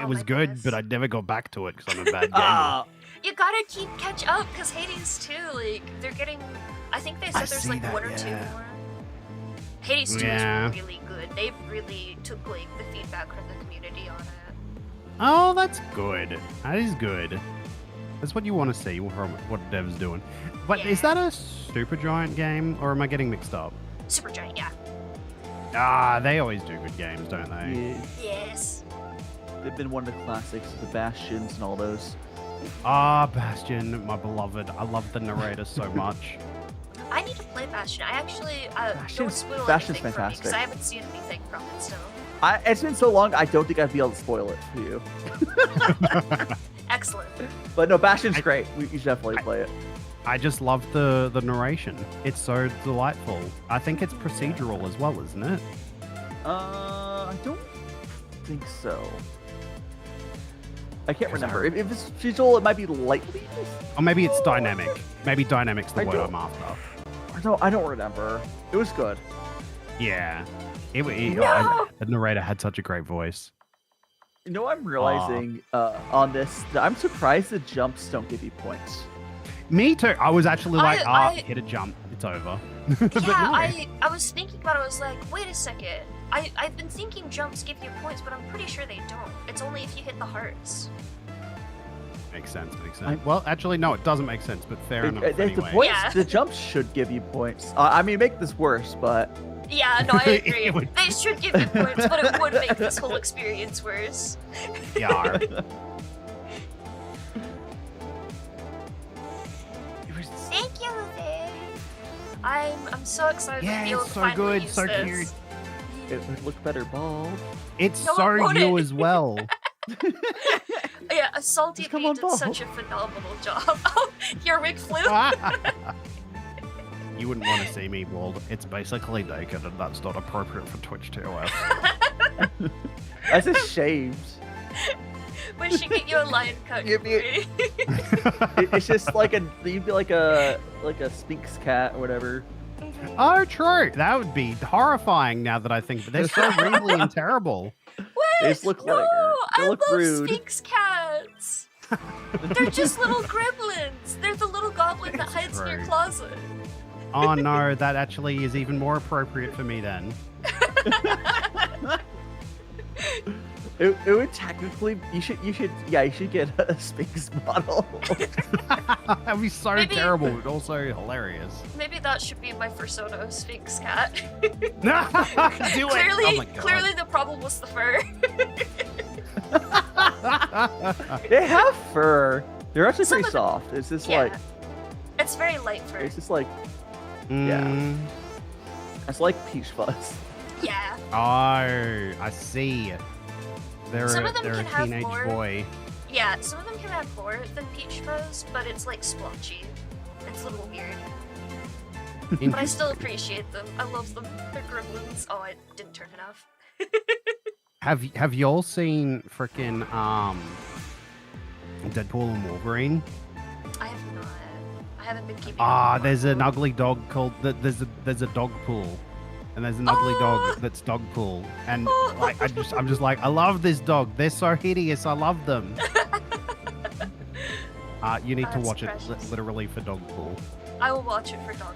It was good, but I never got back to it because I'm a bad gamer. You gotta catch up, because Hades too, like, they're getting, I think they said there's like one or two more. Hades 2 is really good. They really took like the feedback from the community on it. Oh, that's good. That is good. That's what you want to see from what Dev's doing. But is that a Supergiant game, or am I getting mixed up? Supergiant, yeah. Ah, they always do good games, don't they? Yes. They've been one of the classics, the Bastions and all those. Ah, Bastion, my beloved. I love the narrator so much. I need to play Bastion. I actually don't spoil Bastion's anything from me, because fantastic. I haven't seen anything from it still. It's been so long, I don't think I'd be able to spoil it for you. Excellent. But no, Bastion's great. You should definitely play it. I just love the narration. It's so delightful. I think it's procedural as well, isn't it? I don't think so. I can't remember. If it's procedural, it might be lightly. Or maybe it's dynamic. Maybe dynamic's the word I'm after. I don't remember. It was good. Yeah. The narrator had such a great voice. You know, I'm realizing on this, that I'm surprised the jumps don't give you points. Me too. I was actually like, I hit a jump, it's over. Yeah, But no. I was thinking about it. I was like, wait a second. I've been thinking jumps give you points, but I'm pretty sure they don't. It's only if you hit the hearts. Makes sense. Well, actually, no, it doesn't make sense, but fair enough. The Anyway. points, Yeah. the jumps should give you points. I mean, make this worse, but Yeah, no, I agree. They should give you points, but it would make this whole experience worse. Yeah. Thank you, Lupe. I'm so excited to be able to it's so finally good, use so this. cute. it would look better bald. It's No, so it wouldn't. you as well. Yeah, Salty Just come P on, did Bob. such a phenomenal job. Oh, your Rick Flu? You wouldn't want to see me bald. It's basically naked, and that's not appropriate for Twitch TOS. That's a shame. We should get you a line cut. Give me Corey. It's just like you'd be like a Sphinx cat or whatever. Oh, true. That would be horrifying now that I think. But they're so wrinkly and terrible. They just look No, like they I look love rude. Sphinx cats. They're just little gremlins. They're the little goblin that hides in your true. closet. Oh no, that actually is even more appropriate for me then. It would technically you should get a Sphinx model. That'd be so Maybe- terrible, but also hilarious. Maybe that should be my persona, a Sphinx cat. Do it. Clearly, Oh my God. clearly the problem was the fur. They have fur. They're actually Some pretty of them- soft. It's just yeah. like It's very light fur. it's just like yeah. It's like Peach Fuzz. Yeah. Oh, I see. Some of them they're can a have teenage more. boy. Yeah, some of them can have more than Peach Fuzz, but it's like splotchy. It's a little weird. But I still appreciate them. I love them. They're gremlins. Oh, I didn't turn it off. Have y'all seen frickin' Deadpool and Wolverine? I have not. I haven't been keeping. There's an ugly dog called there's a dog pool, and there's an ugly dog that's dog pool, and like I'm just like I love this dog. They're so hideous. I love them. You need to watch it literally for dog pool. I will watch it for dog.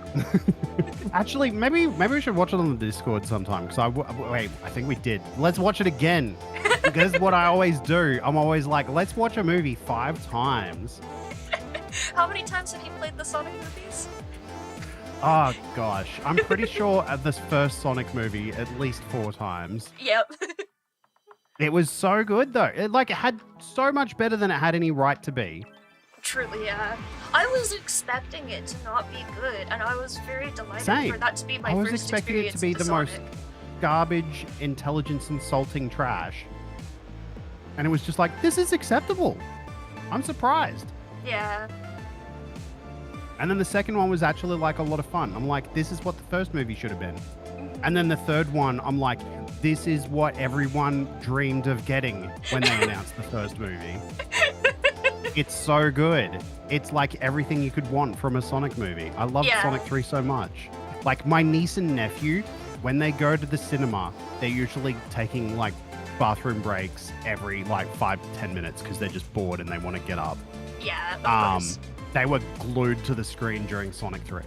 Actually, maybe we should watch it on the Discord sometime. Because wait, I think we did. Let's watch it again. Because what I always do, I'm always like, let's watch a movie 5 times. How many times have you played the Sonic movies? Oh gosh, I'm pretty sure at this first Sonic movie at least 4 times. Yep. It was so good though. It had so much better than it had any right to be. Truly, yeah. I was expecting it to not be good, and I was very delighted Same. for that to be my I was first expecting it to be experience the with most Sonic. garbage, intelligence insulting trash. And it was just like, this is acceptable. I'm surprised. Yeah. And then the second one was actually like a lot of fun. I'm like, this is what the first movie should have been. And then the third one, I'm like, this is what everyone dreamed of getting when they announced the first movie. It's so good. It's like everything you could want from a Sonic movie. I love Sonic 3 so much. Like my niece and nephew, when they go to the cinema, they're usually taking like bathroom breaks every like 5 to 10 minutes because they're just bored and they want to get up. Yeah, of course. They were glued to the screen during Sonic 3.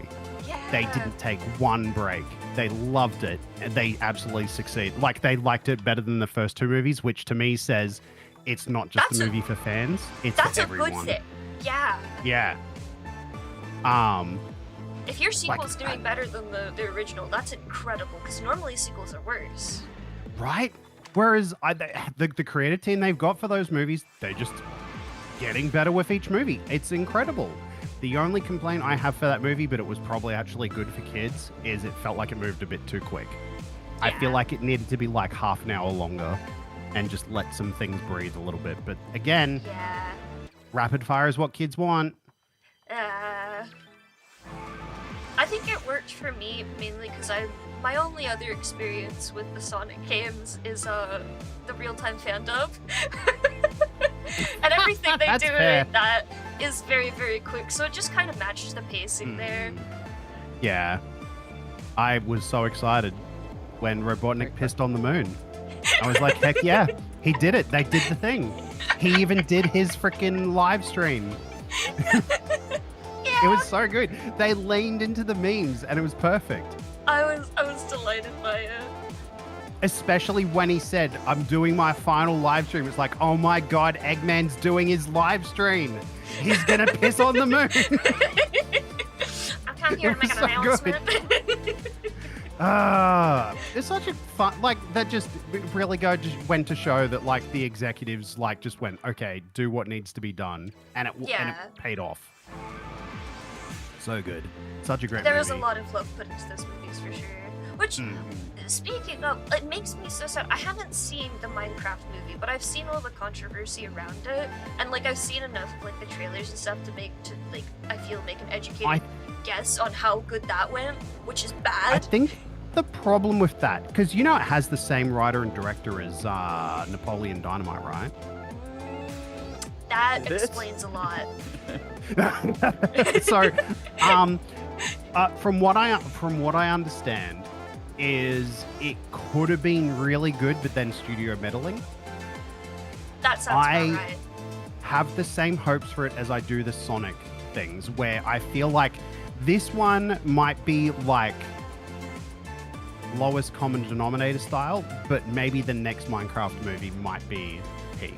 Yeah. They didn't take one break. They loved it. And they absolutely succeed. Like they liked it better than the first 2 movies, which to me says it's not just a movie for fans. It's for everyone. That's a good thing. Yeah. Yeah. If your sequel's doing better than the original, that's incredible, because normally sequels are worse. Right? Whereas the creative team they've got for those movies, they're just getting better with each movie. It's incredible. The only complaint I have for that movie, but it was probably actually good for kids, is it felt like it moved a bit too quick. Yeah. I feel like it needed to be like half an hour longer and just let some things breathe a little bit. But again, rapid fire is what kids want. I think it worked for me mainly because my only other experience with the Sonic games is the real-time fan dub. And everything they do in that is very, very quick, so it just kind of matched the pacing there. Yeah. I was so excited when Robotnik pissed on the moon. I was like, heck yeah, he did it. They did the thing. He even did his freaking live stream. It was so good. They leaned into the memes and it was perfect. I was delighted by it. Especially when he said, I'm doing my final live stream. It's like, oh my god, Eggman's doing his live stream. He's gonna piss on the moon. I can't hear him make an announcement. It's such a fun, like, that just really went to show that, like, the executives, like, just went, okay, do what needs to be done. And it paid off. So good. Such a great movie. There was a lot of love put into those movies for sure. Which, speaking of, it makes me so sad. I haven't seen the Minecraft movie, but I've seen all the controversy around it. And, like, I've seen enough of, like, the trailers and stuff to make an educated guess on how good that went, which is bad. I think the problem with that, because it has the same writer and director as Napoleon Dynamite, right? That explains a lot. So, from what I understand, is it could have been really good, but then studio meddling. That sounds about right. Have the same hopes for it as I do the Sonic things, where I feel like this one might be like lowest common denominator style, but maybe the next Minecraft movie might be peak.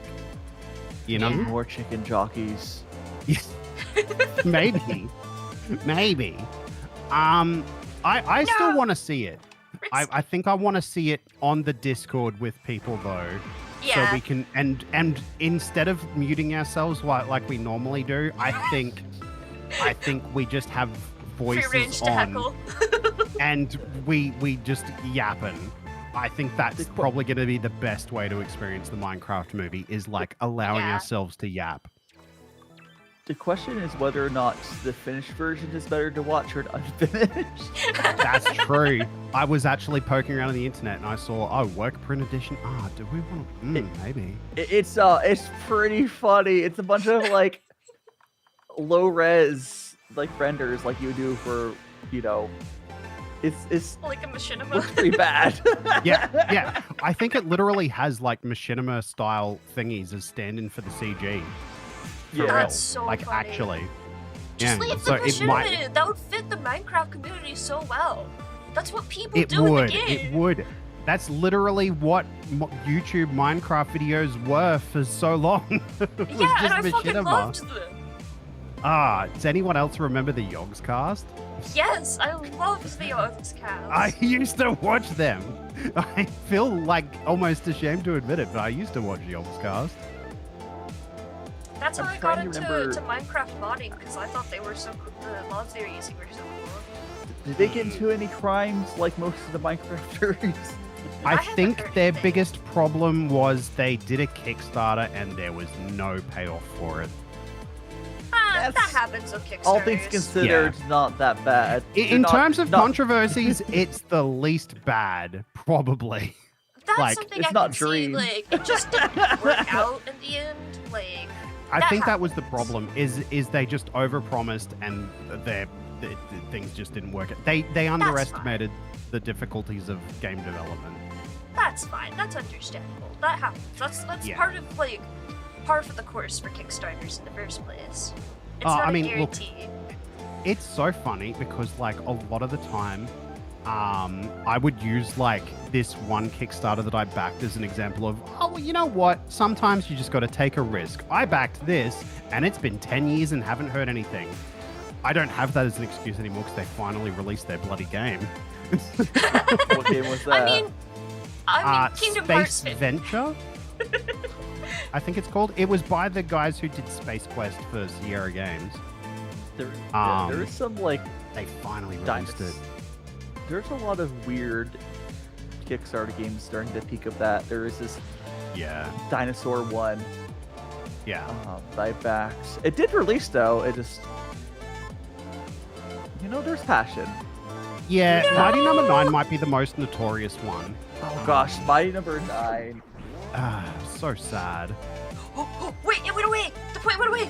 More chicken jockeys. Maybe. I still want to see it. I think I want to see it on the Discord with people though. Yeah. So we can and instead of muting ourselves like we normally do, I think we just have voices Free range on. to heckle. and we just yapping. I think that's probably going to be the best way to experience the Minecraft movie is like allowing ourselves to yap. The question is whether or not the finished version is better to watch or unfinished. That's true. I was actually poking around on the internet and I saw, work print edition. Do we want? Maybe. It's pretty funny. It's a bunch of like low res like renders like you do for it's like a machinima. Looks pretty bad. yeah. I think it literally has like machinima style thingies as stand-in for the CG. For real. That's so like funny. actually. Just leave so the machinima it in it. That would fit the Minecraft community so well. That's what people It do would. in the game. It would. That's literally what YouTube Minecraft videos were for so long. It was Yeah, and I just fucking machinima. loved them. Does anyone else remember the Yogs cast? Yes, I loved the Oaths cast. I used to watch them. I feel like almost ashamed to admit it, but I used to watch Yogs cast. That's how I'm I got trying into to remember- to Minecraft modding, because I thought they were so cool. The mods they were using were so cool. Did they get into any crimes like most of the Minecrafters? I haven't think heard their anything. biggest problem was they did a Kickstarter and there was no payoff for it. That happens with Kickstarters. All things considered, not that bad. In They're terms of not- controversies, it's the least bad, probably. That's like, something it's I not can see. Dream. Like, it just didn't work out in the end. Like, I think that was the happens. problem. Is they just overpromised and the things just didn't work. They underestimated the difficulties of game development. That's fine. That's understandable. That happens. That's Yeah. part of par for the course for Kickstarters in the first place. It's Oh, not I a mean, look, guarantee. It's so funny because like a lot of the time, I would use like this one Kickstarter that I backed as an example of, well, you know what? Sometimes you just got to take a risk. I backed this and it's been 10 years and haven't heard anything. I don't have that as an excuse anymore because they finally released their bloody game. What game was that? I mean, Kingdom Hearts. Space Venture? I think it's called. It was by the guys who did Space Quest for Sierra Games. There is some like they finally released it. There's a lot of weird Kickstarter games during the peak of that. There is this dinosaur one. Yeah. That I backed. It did release though. It just there's passion. Yeah, Mighty Number 9 might be the most notorious one. Oh gosh, Mighty Number 9. So sad. Oh, wait, it went away. The point went away.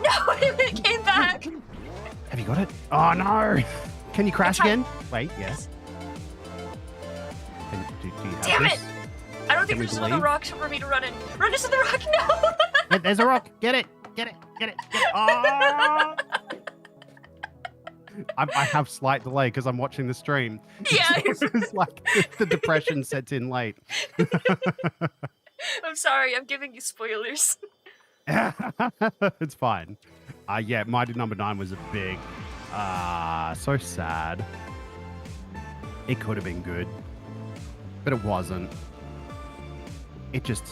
No, it came back. Have you got it? Oh no! Can you crash again? Wait, yes. Do you have Damn this? it! I don't think Can we there's another believe? rock for me to run in. Run into the rock, no! Wait, there's a rock. Get it. Get it. Get it. Get it. Oh! I have slight delay because I'm watching the stream. Yeah. So it's like the depression sets in late. I'm sorry, I'm giving you spoilers. It's fine. Yeah, Mighty Number 9 was a big, so sad. It could have been good, but it wasn't. It just,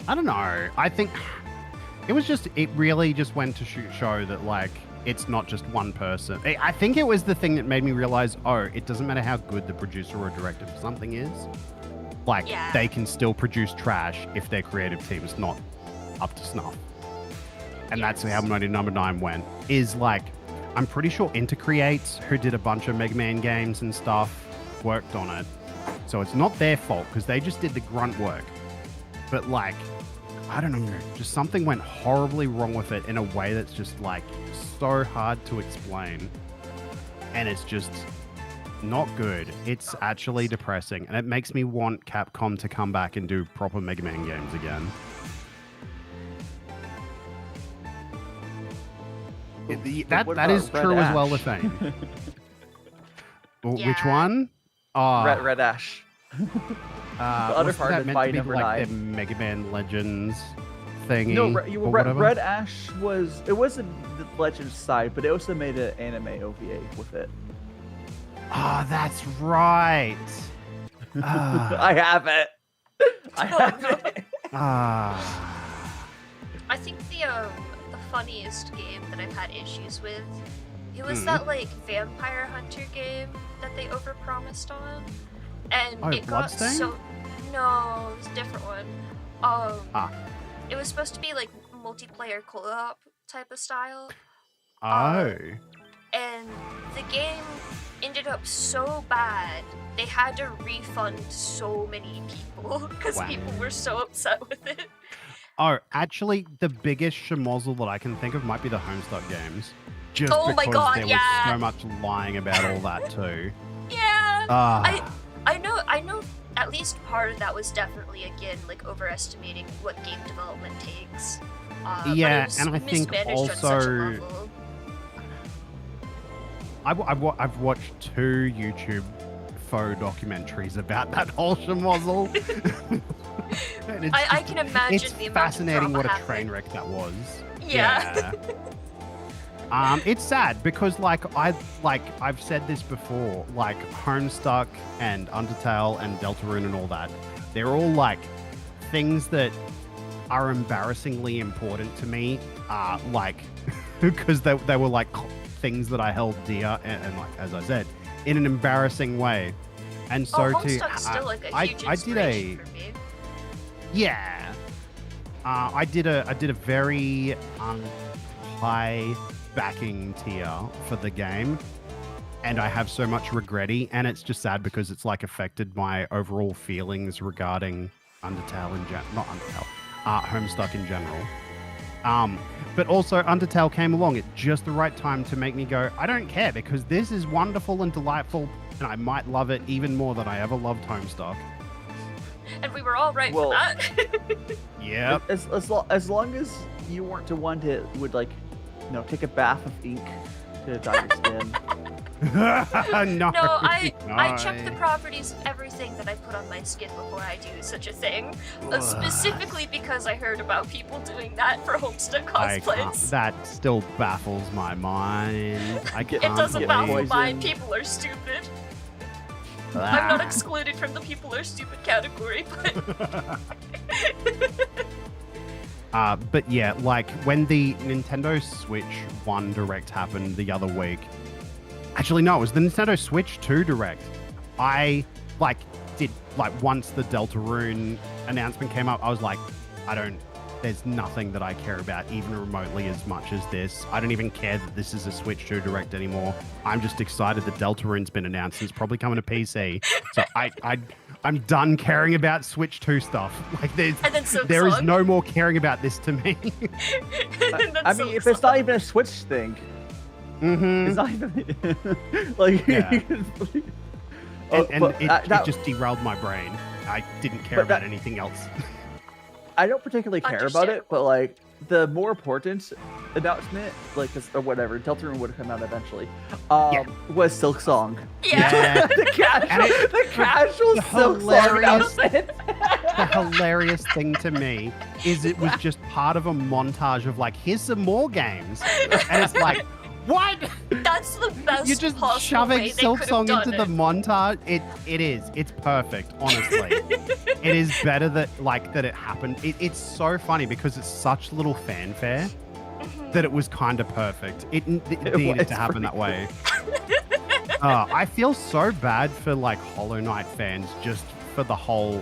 I don't know. I think it really just went to show that like, it's not just one person. I think it was the thing that made me realize, it doesn't matter how good the producer or director of something is. Like, they can still produce trash if their creative team's not up to snuff. And that's how Mighty Number 9 went. Is like, I'm pretty sure Intercreates, who did a bunch of Mega Man games and stuff, worked on it. So it's not their fault because they just did the grunt work. But like, I don't know, just something went horribly wrong with it in a way that's just like so hard to explain. And it's just not good. It's actually depressing. And it makes me want Capcom to come back and do proper Mega Man games again. That is true as well with Fame. Which one? Red Ash. The other part is Mighty Number 9. Like the Mega Man Legends thingy. No, or whatever? Red Ash wasn't the Legends side, but it also made an anime OVA with it. Ah, that's right. I have it. I have it. I think the funniest game that I've had issues with It was that like vampire hunter game that they overpromised on, and it got Bloodstain? so. No, it was a different one. It was supposed to be like multiplayer co-op type of style. And the game ended up so bad, they had to refund so many people because people were so upset with it. Oh, actually, the biggest schmozzle that I can think of might be the Homestuck games. Just Oh my because God, there yeah. was so much lying about all that too. Yeah. Ah. I know at least part of that was definitely, again, like overestimating what game development takes. Yeah, but it was and I think mismanaged on such a also level. I've watched 2 YouTube faux documentaries about that whole schmozzle. I can imagine it's the amount fascinating of what a drama train wreck that was. Yeah. It's sad because I've said this before, like Homestuck and Undertale and Deltarune and all that, they're all like things that are embarrassingly important to me, like because they were like things that I held dear and like as I said, in an embarrassing way. And so Homestuck's still like a huge inspiration for me. Yeah. I did a very high backing tier for the game, and I have so much regretty, and it's just sad because it's like affected my overall feelings regarding Undertale not Undertale, Homestuck in general. But also Undertale came along at just the right time to make me go, I don't care because this is wonderful and delightful, and I might love it even more than I ever loved Homestuck. And we were all right for that. Yep. As long as you weren't the one that would like, take a bath of ink to dye your skin. No, I check the properties of everything that I put on my skin before I do such a thing. Specifically because I heard about people doing that for Homestuck cosplays. That still baffles my mind. It doesn't baffle mine. People are stupid. I'm not excluded from the people are stupid category, but yeah, like when the Nintendo Switch 1 Direct happened the other week. Actually, no, it was the Nintendo Switch 2 Direct. I once the Deltarune announcement came up, I was like, there's nothing that I care about even remotely as much as this. I don't even care that this is a Switch 2 Direct anymore. I'm just excited that Deltarune's been announced and it's probably coming to PC. So I'm done caring about Switch 2 stuff. Like there is no more caring about this to me. I mean, if it's not even a Switch thing, it's not even like. Yeah. It just derailed my brain. I didn't care about anything else. I don't particularly care about it, but like the more important announcement, like or whatever, Deltarune would have come out eventually. Was Silk Song. Yeah. the casual Silk Song announcement. The hilarious thing to me is it was just part of a montage of like, here's some more games, and it's like, what? That's the best. You're just shoving Silk Song into the montage. It is. It's perfect, honestly. It is better that it happened. It's so funny because it's such little fanfare that it was kind of perfect. It needed to happen that way. I feel so bad for like Hollow Knight fans just for the whole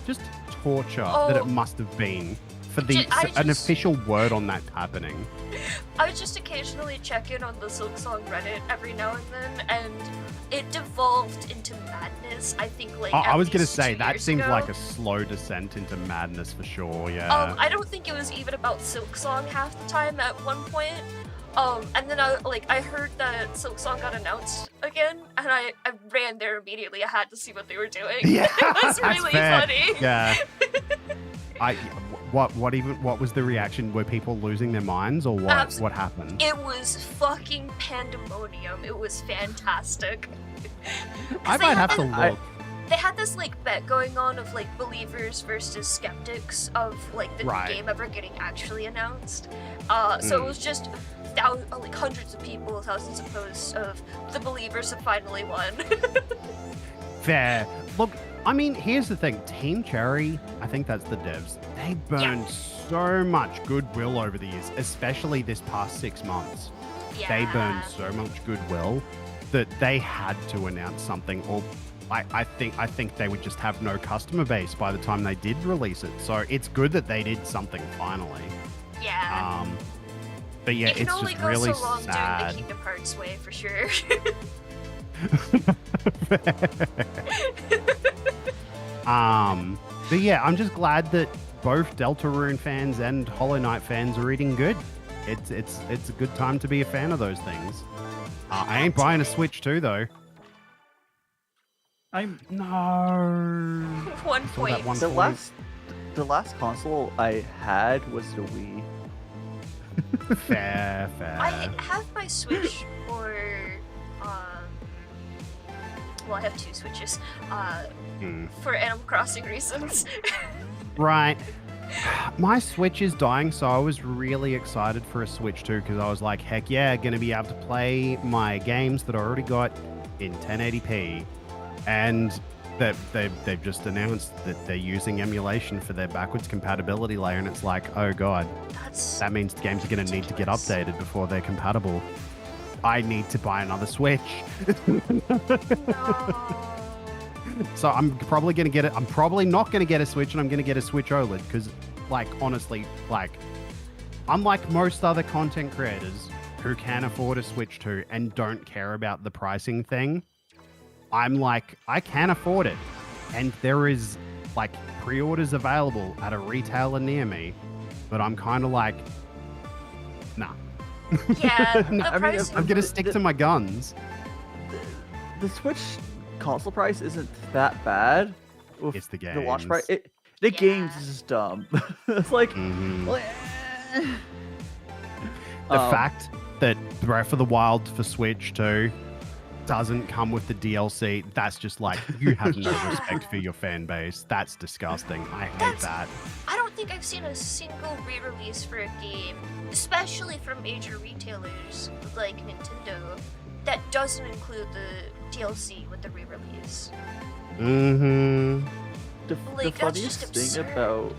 just torture that it must have been for an official word on that happening. I just occasionally check in on the Silk Song Reddit every now and then, and it devolved into madness. I think I was gonna say that seems like a slow descent into madness for sure. Yeah. I don't think it was even about Silk Song half the time at one point. And then I heard that Silk Song got announced again, and I ran there immediately. I had to see what they were doing. Yeah, it was really funny. Yeah. What was the reaction? Were people losing their minds or what? What happened? It was fucking pandemonium. It was fantastic. I might have to look. They had this bet going on of believers versus skeptics of the new game ever getting actually announced. So it was just hundreds of people, thousands of posts of the believers have finally won. Fair. Look, I mean, here's the thing. Team Cherry, I think that's the devs. They burned so much goodwill over the years, especially this past 6 months. they burned so much goodwill that they had to announce something, or I think they would just have no customer base by the time they did release it. So it's good that they did something finally. Yeah. But yeah, you can it's only just go really so long sad. doing the Kingdom Hearts way for sure. But yeah, I'm just glad that both Deltarune fans and Hollow Knight fans are eating good. It's a good time to be a fan of those things. I ain't buying a Switch 2 though. No. 1 point. The last console I had was the Wii. Fair. I have my Switch for well, I have 2 Switches for Animal Crossing reasons. Right. My Switch is dying, so I was really excited for a Switch 2 because I was like, heck yeah, gonna be able to play my games that I already got in 1080p. And they've just announced that they're using emulation for their backwards compatibility layer, and it's like, oh god, that means the games are going to need to get updated before they're compatible. I need to buy another Switch. So I'm probably going to get it. I'm probably not going to get a Switch, and I'm going to get a Switch OLED because, like, honestly, like, unlike most other content creators who can afford a Switch 2 and don't care about the pricing thing, I'm like, I can afford it. And there is, like, pre-orders available at a retailer near me, but I'm kind of like, nah. Yeah, No, I'm going to stick to my guns. The Switch console price isn't that bad. It's the games. The launch price. The games is just dumb. It's like, the fact that Breath of the Wild for Switch 2 doesn't come with the DLC, that's just like, you have no respect for your fan base. That's disgusting. I hate that. I don't think I've seen a single re-release for a game, especially from major retailers like Nintendo, that doesn't include the DLC with the re-release. The Like, that's just funniest thing absurd. about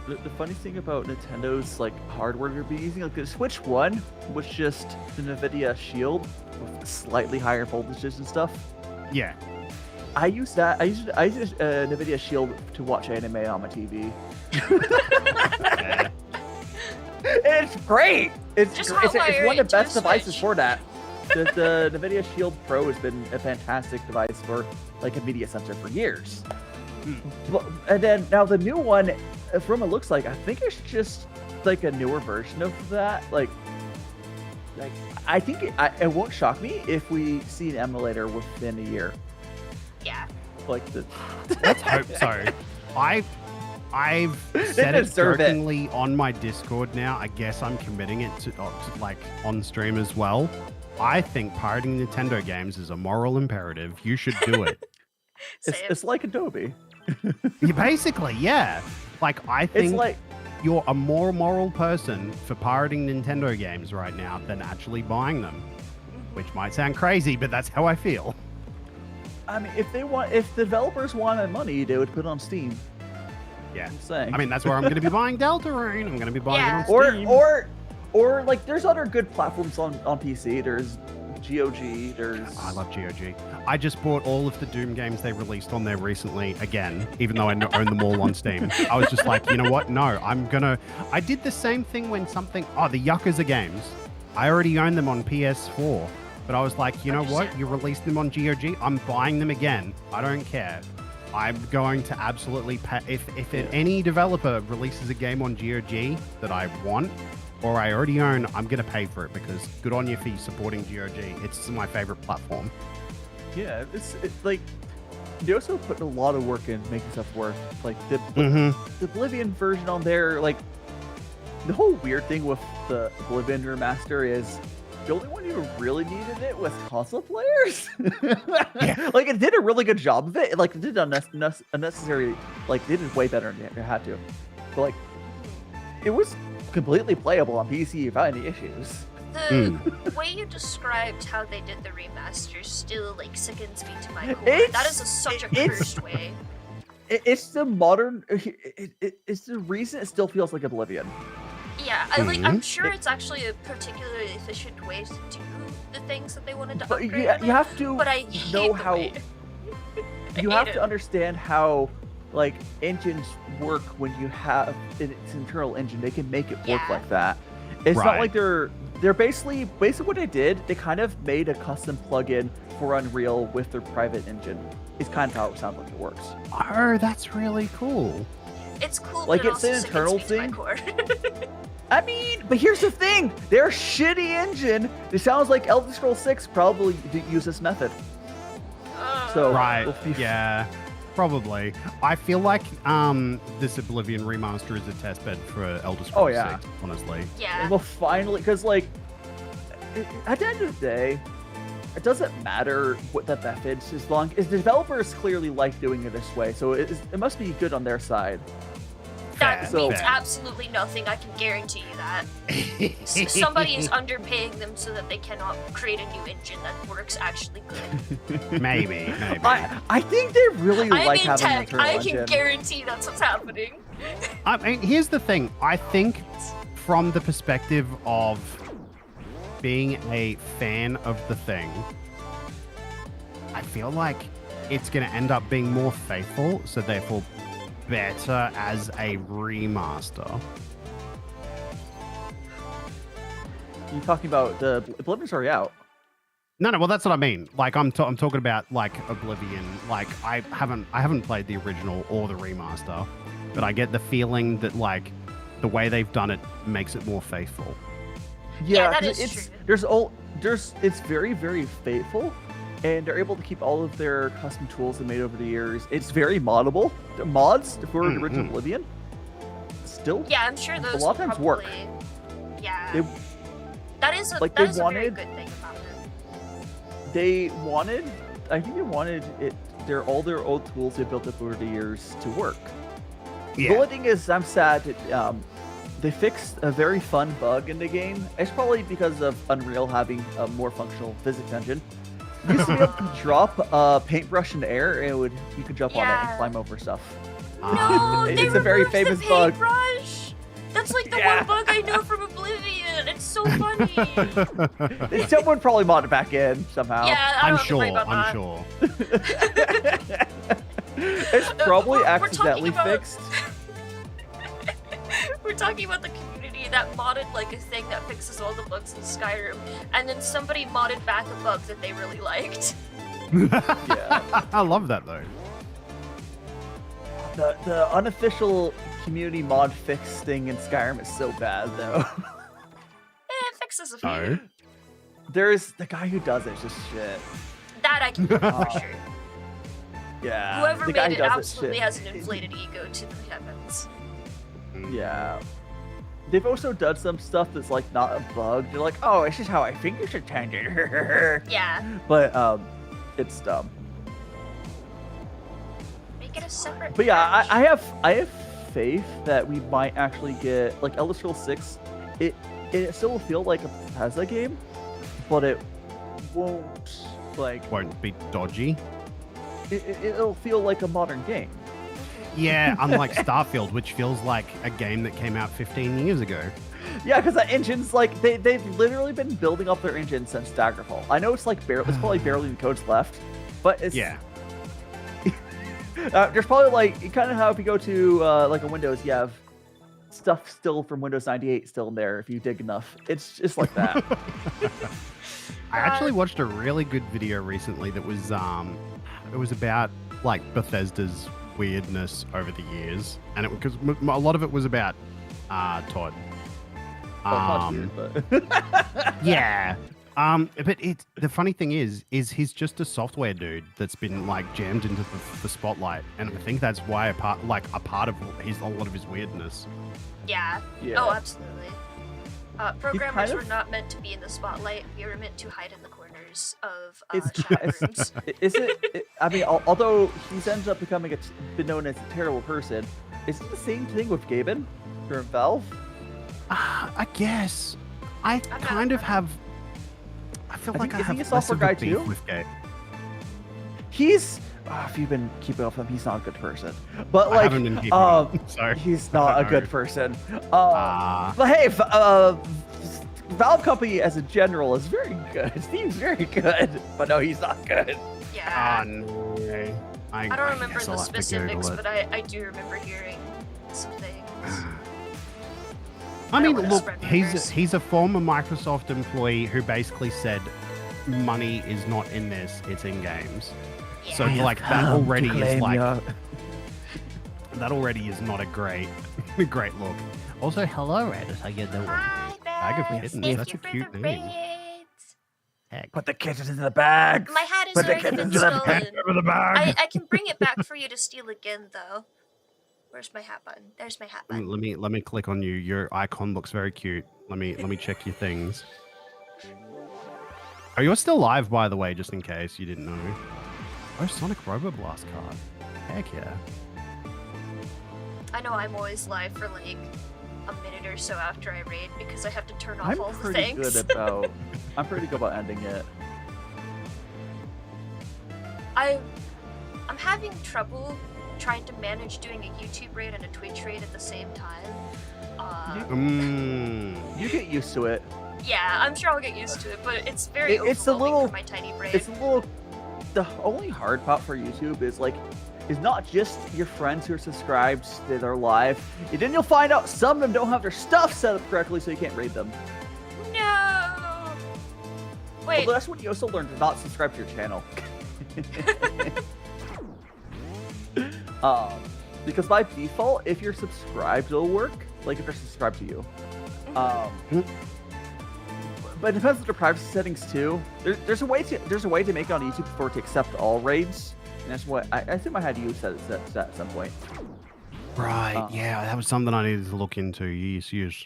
the funniest thing about Nintendo's like hardware they're be using, like the Switch 1 was just the NVIDIA Shield with slightly higher voltages and stuff. Yeah. I used that. I used NVIDIA Shield to watch anime on my TV. It's great. It's one of the best devices for that. The NVIDIA Shield Pro has been a fantastic device for like a media center for years. And then now the new one, from it looks like, I think it's just like a newer version of that. Like I think it won't shock me if we see an emulator within a year. Yeah. Like Let's hope so. I've said it jokingly on my Discord now. I guess I'm committing it to like on stream as well. I think pirating Nintendo games is a moral imperative. You should do it. It's like Adobe. Basically, yeah. Like, I think It's like you're a more moral person for pirating Nintendo games right now than actually buying them. Which might sound crazy, but that's how I feel. I mean, if developers wanted money, they would put it on Steam. Yeah. I'm saying. I mean, that's where I'm going to be buying Deltarune. I'm going to be buying it on Steam. Or like, there's other good platforms on PC. There's GOG. There's. I love GOG. I just bought all of the Doom games they released on there recently again, even though I own them all on Steam. I was just like, you know what? No, I did the same thing when the Yakuza games. I already own them on PS4, but I was like, you know what? You released them on GOG. I'm buying them again. I don't care. I'm going to absolutely pay. If any developer releases a game on GOG that I want, or I already own, I'm going to pay for it because good on you for supporting GOG. It's my favorite platform. Yeah, it's like they also put a lot of work in making stuff work. Like the Oblivion version on there, like the whole weird thing with the Oblivion remaster is the only one who really needed it was console players. Like it did a really good job of it. Like it did unnecessary. Like they did way better than it had to. But like it was completely playable on PC without any issues. The way you described how they did the remaster still like sickens me to my core. That is such a cursed way. It's the modern. It's the reason it still feels like Oblivion. Yeah, I'm sure it's actually a particularly efficient way to do the things that they wanted to But upgrade. you have to but I hate know the how. way. You have to understand how like engines work when you have its internal engine. They can make it work like that. It's not like they're basically what they did. They kind of made a custom plugin for Unreal with their private engine. It's kind of how it sounds like it works. Oh, that's really cool. It's cool, Like but it's it an also internal sickens me to my thing. core. I mean, but here's the thing: their shitty engine. It sounds like Elder Scrolls 6 probably use this method. So Right, yeah, probably. I feel like this Oblivion remaster is a testbed for Elder Scrolls 6, honestly. Yeah. And we'll finally, because like, at the end of the day, it doesn't matter what the methods, as long as the developers clearly like doing it this way, so it must be good on their side. That So- means absolutely nothing, I can guarantee you that. Somebody is underpaying them so that they cannot create a new engine that works actually good. Maybe. I think they really I'm like in having an tech, internal I engine. can guarantee that's what's happening. I mean, here's the thing. I think from the perspective of being a fan of the thing, I feel like it's going to end up being more faithful, so therefore better as a remaster. You talking about the Oblivion's already out? No, well, that's what I mean. Like, I'm talking about like Oblivion. Like, I haven't played the original or the remaster, but I get the feeling that like the way they've done it makes it more faithful. Yeah, that 'cause is it's very, very faithful, and they're able to keep all of their custom tools they made over the years. It's very moddable. The mods for the original Oblivion still, Yeah, I'm sure those a lot of times work. probably- Yeah. They, that is a, like, that they is a very wanted- good thing about them. I think they wanted all their old tools they built up over the years to work. Yeah. The only thing is, I'm sad that they fixed a very fun bug in the game. It's probably because of Unreal having a more functional physics engine. You used to be able to drop a paintbrush in the air, and you could jump on it and climb over stuff. No, they It's a very removed famous the bug. paintbrush. That's like the Yeah. one bug I know from Oblivion. It's so funny. Someone probably modded it back in somehow. Yeah, I don't have to worry about I'm that. sure. It's probably we're accidentally talking about- fixed. We're talking about the community that modded like a thing that fixes all the bugs in Skyrim, and then somebody modded back a bug that they really liked. I love that though. The unofficial community mod fix thing in Skyrim is so bad, though. It fixes a few. Oh. There's the guy who does it's just shit. That I can do for sure. Yeah. Whoever the guy made who it does absolutely shit. has an inflated ego to the heavens. Yeah. They've also done some stuff that's like not a bug. They're like, oh, it's just how I think you should change it. Yeah. But it's dumb. Make it a separate. But yeah, patch. I have faith that we might actually get like Elder Scrolls 6. It still will feel like a Bethesda game, but it won't like Won't be dodgy. it'll feel like a modern game. Yeah, unlike Starfield, which feels like a game that came out 15 years ago. Yeah, because the engine's like they've literally been building up their engine since Daggerfall. I know it's like it's probably barely the code's left, but it's Yeah. There's probably like kind of how if you go to like a Windows, you have stuff still from Windows 98 still in there if you dig enough. It's just like that. I actually watched a really good video recently that was it was about like Bethesda's weirdness over the years, and because a lot of it was about Todd. Yeah. But the funny thing is he's just a software dude that's been like jammed into the spotlight, and I think that's why a part of a lot of his weirdness. Yeah. Yeah. Oh, absolutely. Programmers kind of- were not meant to be in the spotlight. We were meant to hide in the corners of It's chat rooms. is it? I mean, although he's ended up been known as a terrible person, is it the same thing with Gaben from Valve? I guess I kind of have. I feel like I Isn't have he a less software of a guy beef too? with Gabe. He's if you've been keeping up with him, he's not a good person. But I like, haven't been keeping up, so he's I not don't a good know. person. But hey, Valve Company as a general is very good. Steve's very good, but no, he's not good. Yeah. No. I don't remember guess the I'll have to specifics, Google it. but I do remember hearing some things. I mean, wanna look, spread rumors. he's a former Microsoft employee who basically said money is not in this, it's in games. So like that already is like that already is not a great great look. Also, hello Reddit, how you doing? Bag of kittens, that's a cute name. Heck. Put the kittens in the bag. My hat is Put the already been kittens in the bag. stolen. Over the bag. I can bring it back for you to steal again, though. Where's my hat button? There's my hat button. Let me click on you. Your icon looks very cute. Let me check your things. Oh, you're still live, by the way, just in case you didn't know. Oh, Sonic Roboblast card. Heck yeah. I know I'm always live for like a minute or so after I raid because I have to turn off I'm all the pretty things. good about. I'm pretty good about ending it. I'm having trouble trying to manage doing a YouTube raid and a Twitch raid at the same time. You get used to it. Yeah, I'm sure I'll get used to it, but it's very It's a overwhelming little. for my tiny brain. It's a little. The only hard part for YouTube is not just your friends who are subscribed that are live. And then you'll find out some of them don't have their stuff set up correctly, so you can't raid them. No. Wait. Although that's when you also learn to not subscribe to your channel. Because by default, if you're subscribed, it'll work. Like if they're subscribed to you. But it depends on the privacy settings too. There's a way to make it on YouTube for it to accept all raids, and that's what I think I had you set at some point. Right. Yeah, that was something I needed to look into. Yes.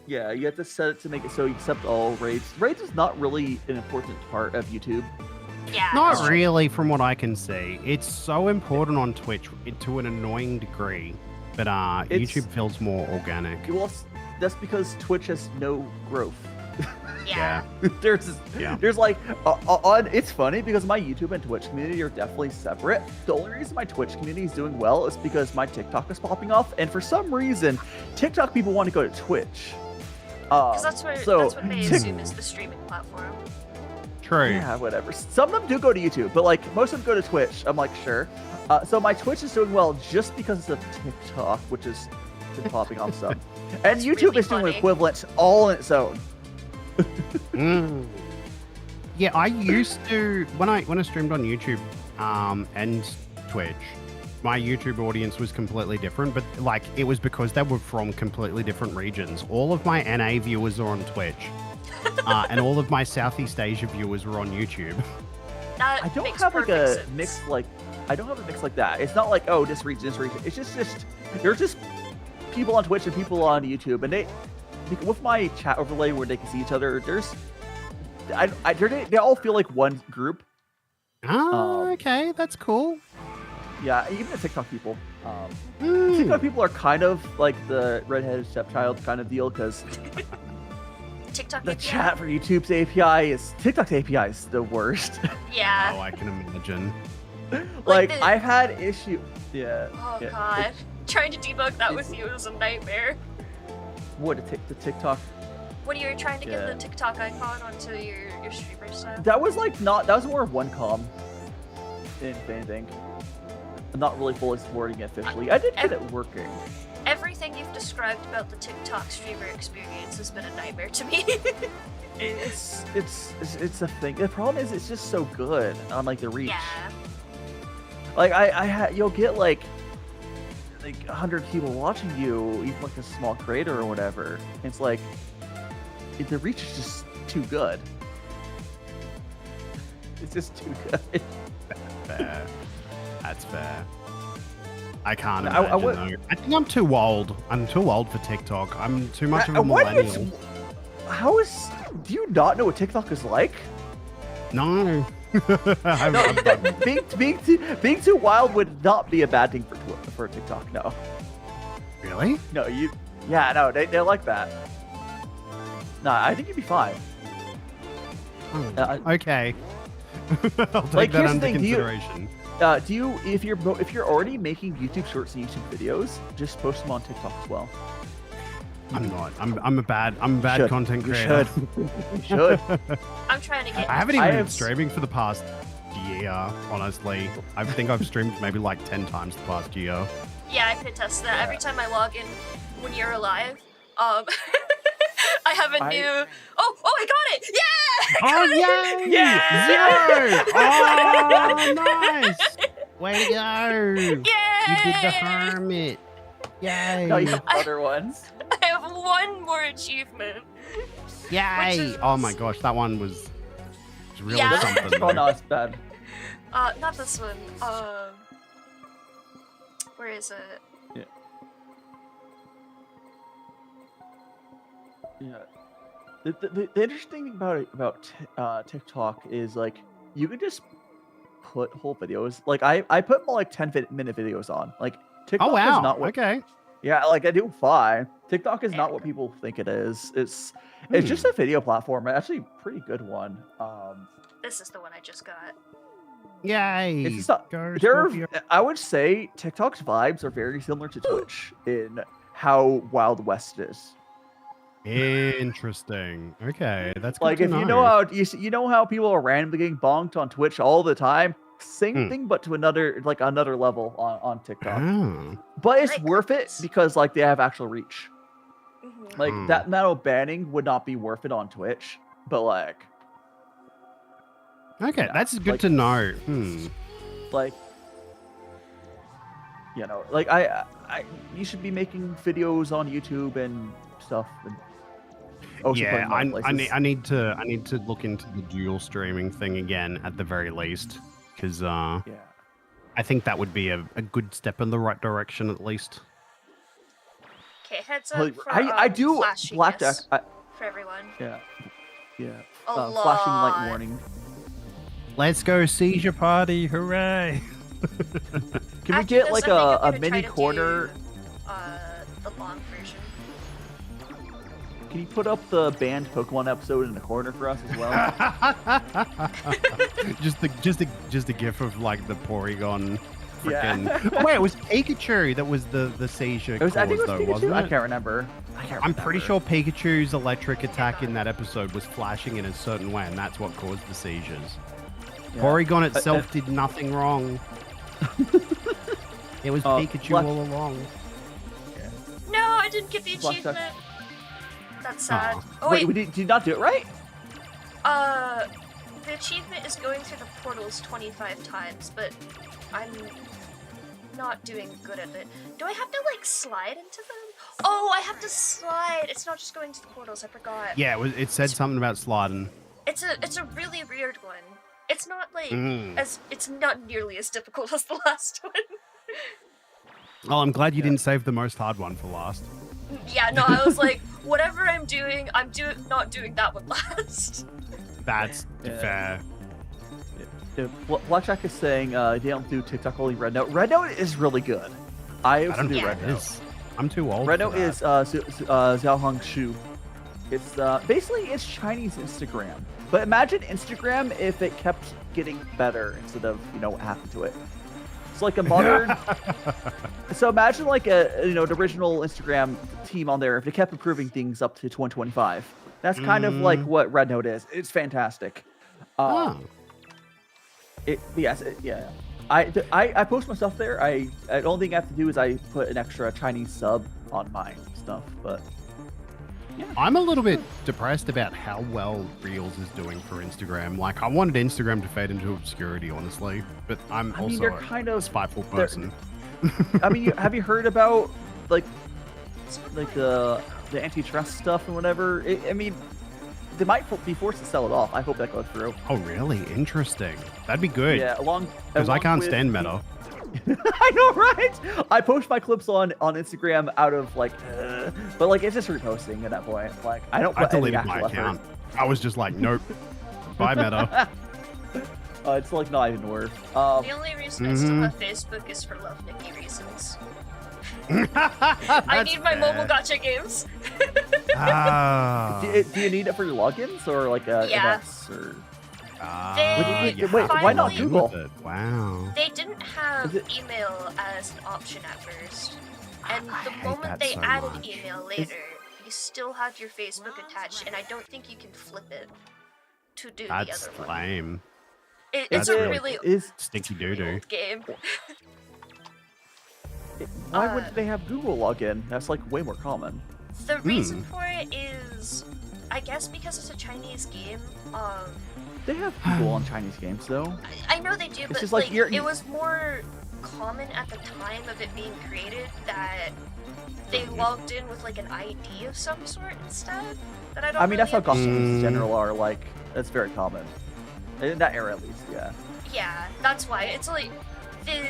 Yeah, you have to set it to make it so you accept all raids. Raids is not really an important part of YouTube. Yeah. Not really, from what I can see. It's so important on Twitch to an annoying degree, but YouTube feels more organic. Well, that's because Twitch has no growth. Yeah. There's like on. It's funny because my YouTube and Twitch community are definitely separate. The only reason my Twitch community is doing well is because my TikTok is popping off, and for some reason, TikTok people want to go to Twitch. Because that's what they assume is the streaming platform. True. Yeah, whatever. Some of them do go to YouTube, but like most of them go to Twitch. I'm like, sure. So my Twitch is doing well just because of TikTok, which is been popping off some, and YouTube really is doing funny. equivalent all in its own. Yeah, I used to when I streamed on YouTube and Twitch, my YouTube audience was completely different, but like it was because they were from completely different regions. All of my NA viewers are on Twitch, and all of my Southeast Asia viewers were on YouTube. That I don't makes have like perfect a sense. mix like I don't have a mix like that. It's not like this region. It's just they're just people on Twitch and people on YouTube, and with my chat overlay where they can see each other. They all feel like one group. Oh, okay, that's cool. Yeah, even the TikTok people. TikTok people are kind of like the redheaded stepchild kind of deal because TikTok the API? chat for YouTube's API is TikTok's API is the worst. Yeah. Oh, I can imagine. like the- I've had issue. Yeah. Oh yeah. god. Trying to debug that with you was a nightmare. What the TikTok? When you were trying to Yeah. get the TikTok icon onto your streamer stuff. That was like that was more of one com. If anything. I'm not really fully supporting it officially. I did get it working. Everything you've described about the TikTok streamer experience has been a nightmare to me. It's a thing. The problem is it's just so good on like the reach. Yeah. Like you'll get like 100 people watching you, even like a small creator or whatever. It's like the reach is just too good. It's just too good. Fair. That's fair. I can't I imagine would- though. I think I'm too old. I'm too old for TikTok. I'm too much of a What is- millennial. Do you not know what TikTok is like? No. Being too wild would not be a bad thing for TikTok. No. Really? No, no, they're like that. No, I think you'd be fine. Okay. I'll take Like, that here's the under thing, consideration. Do you if you're already making YouTube shorts and YouTube videos, just post them on TikTok as well? I'm not. I'm a bad content You creator. You should. I'm trying to get. I haven't even been streaming for the past year, honestly. I think I've streamed maybe like 10 times the past year. Yeah, I can attest to that. Every time I log in when you're alive, I have a new. Oh, I got it! Yeah! Oh, yay! Yeah! Zero! Oh, nice! Way to go! Yay! You did the hermit. Yay! No, you have other ones. I have one more achievement. Yay! Oh my gosh, that one was really Yeah. something. Oh no, it's bad. Not this one. Where is it? Yeah. Yeah. The interesting thing about TikTok is like you could just put whole videos. Like I put more like 10-minute videos on. Like TikTok Oh wow! is not what. Okay. Yeah, like I do fine. TikTok is not what people think it is. It's just a video platform. Actually, a pretty good one. This is the one I just got. Yay! It's not, I would say TikTok's vibes are very similar to Twitch in how Wild West is. Interesting. Okay, that's good Like to if know. you know how people are randomly getting bonked on Twitch all the time. Same thing, but to another level on TikTok. Oh. But it's worth it because like they have actual reach. Like that amount of banning would not be worth it on Twitch, but like. Okay, that's good to know. Like, you know, like I you should be making videos on YouTube and stuff. And Yeah, I need to look into the dual streaming thing again at the very least, because I think that would be a good step in the right direction at least. Okay, heads up for I do flashiness blackjack for everyone. Yeah. A Flashing light lot. warning. Let's go seizure party! Hooray! Can we After get this, like I think I'm a gonna mini try to corner? do, the long version. Can you put up the banned Pokemon episode in the corner for us as well? just a gif of like the Porygon. Yeah. Oh, wait, it was Pikachu that was the seizure I think it was though, Pikachu? wasn't it? I can't remember. I'm pretty sure Pikachu's electric attack in that episode was flashing in a certain way, and that's what caused the seizures. Yeah. Porygon itself did nothing wrong. It was Pikachu all along. No, I didn't get the achievement. That's sad. Oh wait, did you not do it right? the achievement is going through the portals 25 times, but I'm not doing good at it. Do I have to like slide into them? Oh, I have to slide. It's not just going to the portals. I forgot. Yeah, it said something about sliding. It's a really weird one. It's not like Mm. it's not nearly as difficult as the last one. Oh, I'm glad you didn't save the most hard one for last. Yeah, no, I was like, whatever I'm doing, not doing that one last. That's fair. Blackjack is saying they don't do TikTok, only Red Note. Red Note is really good. I also don't do know Red what it Note. is. I'm too old. Red for Note is Xiaohong Shu. It's basically it's Chinese Instagram. But imagine Instagram if it kept getting better instead of what happened to it. It's like a modern. So imagine like the original Instagram team on there if they kept improving things up to 2025. That's kind of like what Red Note is. It's fantastic. Yeah. I post my stuff there. The only thing I have to do is I put an extra Chinese sub on my stuff, but. Yeah. I'm a little bit depressed about how well Reels is doing for Instagram. Like, I wanted Instagram to fade into obscurity, honestly, but I'm also they're kind of spiteful person. I mean, have you heard about like the antitrust stuff and whatever? I mean, they might be forced to sell it off. I hope that goes through. Oh, really? Interesting. That'd be good. Yeah, because I can't stand Meta. I know, right? I post my clips on Instagram out of like, but like it's just reposting at that point. Like I don't. I Put any deleted my actual account. effort. I was just like, nope. Bye, Meta. It's like not even worth. The only reason I still have Facebook is for Love Nikki reasons. I need my mobile gacha games. Do you need it for your logins or like Yeah. events or? They wait, why not finally- Google? Wow. They didn't have email as an option at first, and the moment that they so added much. email later, you still had your Facebook attached, and I don't think you can flip it to do That's the other one. lame. It's That's a really really stinky doo-doo. old game. Why wouldn't they have Google login? That's like way more common. The reason for it is, I guess because it's a Chinese game. They have Google on Chinese games though. I know they do, It's but just like you're- it was more common at the time of it being created that they logged in with like an ID of some sort instead. That I don't. I mean, that's how really gacha games in Mm. general are. Like, that's very common. In that era, at least, yeah. Yeah, that's why. It's like the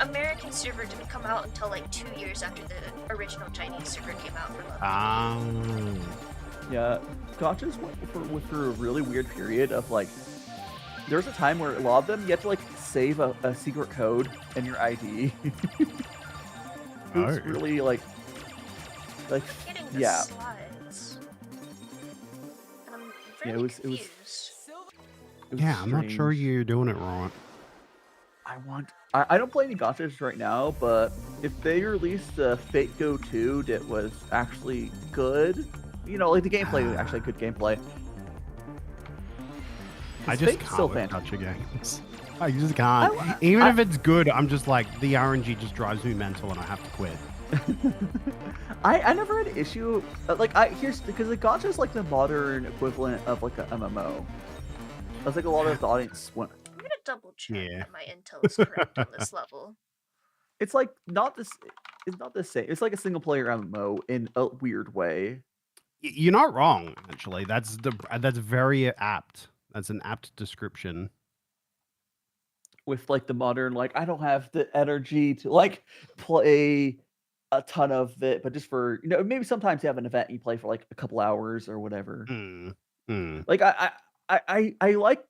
American server didn't come out until like 2 years after the original Chinese server came out for Love. Yeah, gachas went through a really weird period of like. There was a time where a lot of them you had to like save a secret code in your ID. It was really like Getting the yeah. slides. And I'm Yeah, really it was confused. it was Yeah, I'm not sure strange. you're doing it right. I don't play any gachas right now, but if they released a Fate Go 2 that was actually good, you know, like the gameplay, actually good gameplay. I Is just Fate can't still with fantastic? gacha games. I just can't. Even if it's good, I'm just like, the RNG just drives me mental and I have to quit. I never had an issue. Here's because the gacha is like the modern equivalent of like a MMO. That's like a lot of the audience went. I'm gonna double check that my intel is correct on this level. It's like not this. It's not the same. It's like a single player MMO in a weird way. You're not wrong, actually. That's very apt. That's an apt description. With like the modern, like I don't have the energy to like play a ton of it, but just for maybe sometimes you have an event and you play for like a couple hours or whatever. Like I like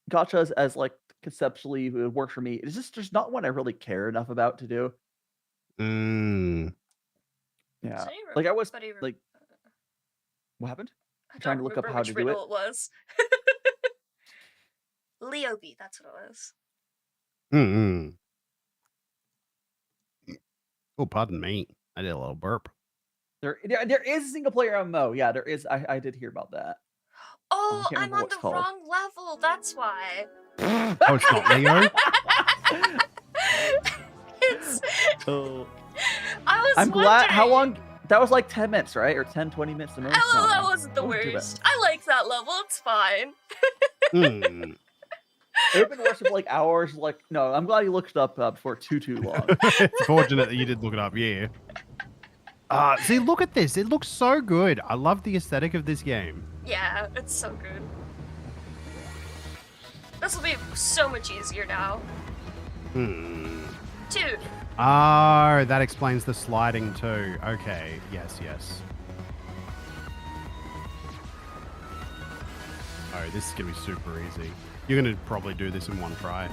gachas as like conceptually it would work for me. It's just there's not one I really care enough about to do. Yeah, like I was like, what happened? I Trying don't to look up remember how which to do it. riddle it was. Leo B, that's what it was. Oh, pardon me. I did a little burp. There is a single player MMO. Yeah, there is. I did hear about that. Oh, can't I'm remember on what the it's called. wrong level. That's why. Oh, it's not Leo? Oh, I was I'm glad. How wondering. long? That was like 10 minutes, right? Or 10, 20 minutes the most? Oh, No, that no. wasn't the Wasn't too bad. worst. I like that level. It's fine. It would have been worse if like hours. Like no, I'm glad you looked it up before too long. It's fortunate that you did look it up, yeah. See, look at this. It looks so good. I love the aesthetic of this game. Yeah, it's so good. This will be so much easier now. 2. Oh, that explains the sliding too. Okay, yes. Oh, this is going to be super easy. You're going to probably do this in one try.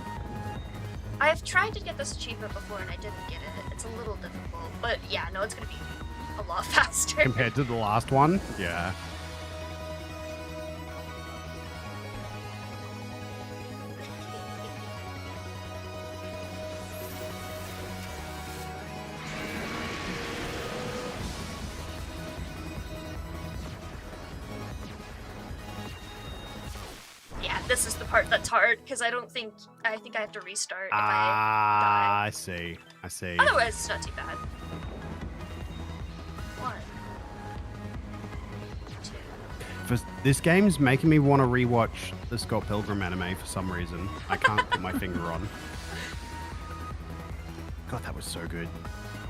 I've tried to get this achievement before and I didn't get it. It's a little difficult, but yeah, no, it's gonna be a lot faster. Compared to the last one? Yeah. Yeah, this is the part that's hard because I think I have to restart if I I see. die. Otherwise, it's not too bad. 1, 2. This game's making me want to rewatch the Scott Pilgrim anime for some reason. I can't put my finger on. God, that was so good.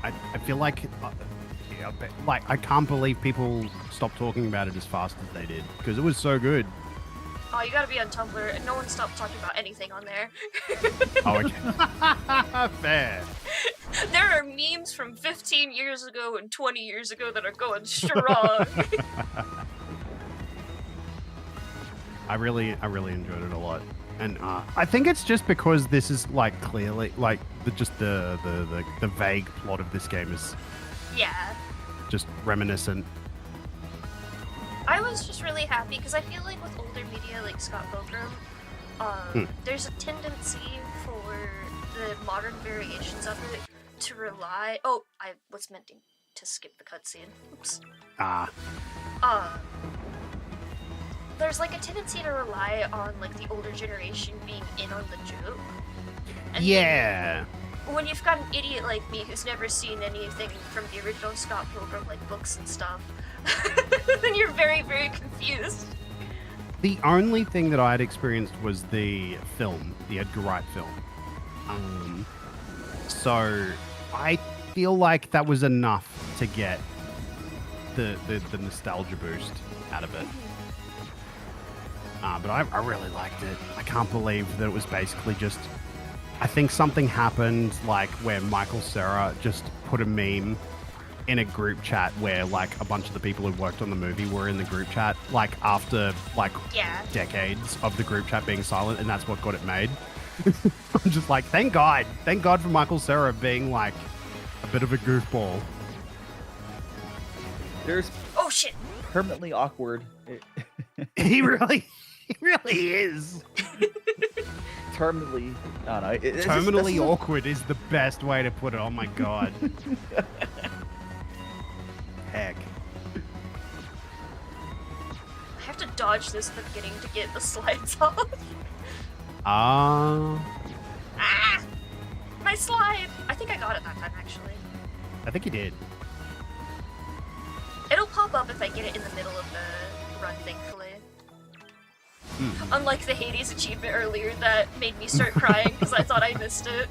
I feel like, I can't believe people stopped talking about it as fast as they did because it was so good. Oh, you gotta be on Tumblr, and no one stopped talking about anything on there. Oh, okay. Fair. There are memes from 15 years ago and 20 years ago that are going strong. I really enjoyed it a lot, and I think it's just because this is like clearly like the vague plot of this game is Yeah. just reminiscent. I was just really happy because I feel like with older media like Scott Pilgrim, there's a tendency for the modern variations of it to rely. Oh, I was meant to skip the cutscene. Oops. There's like a tendency to rely on like the older generation being in on the joke. And yeah. When you've got an idiot like me who's never seen anything from the original Scott Pilgrim, like books and stuff, then you're very, very confused. The only thing that I had experienced was the film, the Edgar Wright film. So I feel like that was enough to get the nostalgia boost out of it. But I really liked it. I can't believe that it was basically just... I think something happened, like, where Michael Cera just put a meme in a group chat where, like, a bunch of the people who worked on the movie were in the group chat, like, after, like, decades of the group chat being silent, and that's what got it made. I'm just like, thank God. Thank God for Michael Cera being, like, a bit of a goofball. There's... Oh, shit! Permanently awkward. He really is. Terminally, I don't know. Terminally awkward is the best way to put it. Oh my God. Heck. I have to dodge this at the beginning to get the slides off. Ah, my slide! I think I got it that time, actually. I think you did. It'll pop up if I get it in the middle of the run, thankfully. Unlike the Hades achievement earlier that made me start crying because I thought I missed it.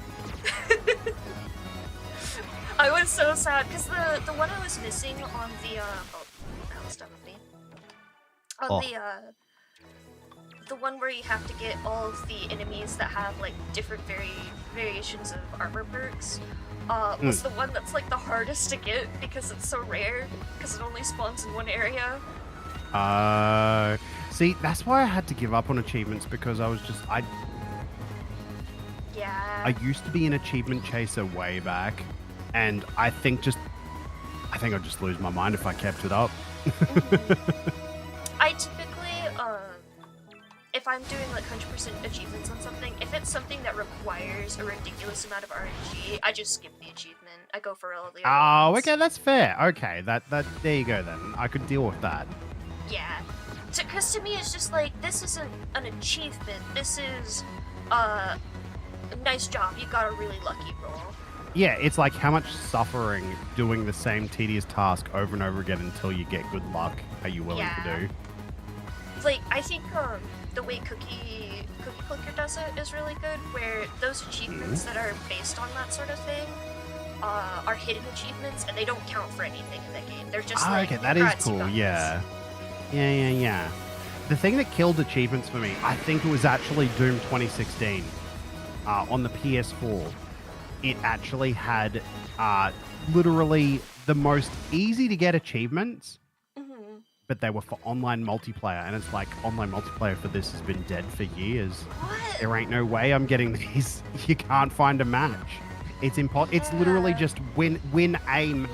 I was so sad because the one I was missing on the oh, that was done with me. On the one where you have to get all of the enemies that have like different variations of armor perks was the one that's like the hardest to get because it's so rare because it only spawns in one area. See, that's why I had to give up on achievements because I was just, I used to be an achievement chaser way back, and I think I'd just lose my mind if I kept it up. I typically, if I'm doing like 100% achievements on something, if it's something that requires a ridiculous amount of RNG, I just skip the achievement. I go for all the other ones. Okay, that's fair. Okay, that there you go then. I could deal with that. Yeah. Because to me, it's just like, this isn't an achievement. This is, a nice job. You got a really lucky roll. Yeah, it's like how much suffering doing the same tedious task over and over again until you get good luck are you willing to do? Like, I think, the way Cookie Clicker does it is really good, where those achievements that are based on that sort of thing, are hidden achievements, and they don't count for anything in the game. They're just like, okay, that is "Congrats, you cool, got yeah. Yeah. The thing that killed achievements for me, I think it was actually Doom 2016 on the PS4. It actually had literally the most easy to get achievements, but they were for online multiplayer, and it's like online multiplayer for this has been dead for years. What? There ain't no way I'm getting these. You can't find a match. It's impossible. It's literally just win a match.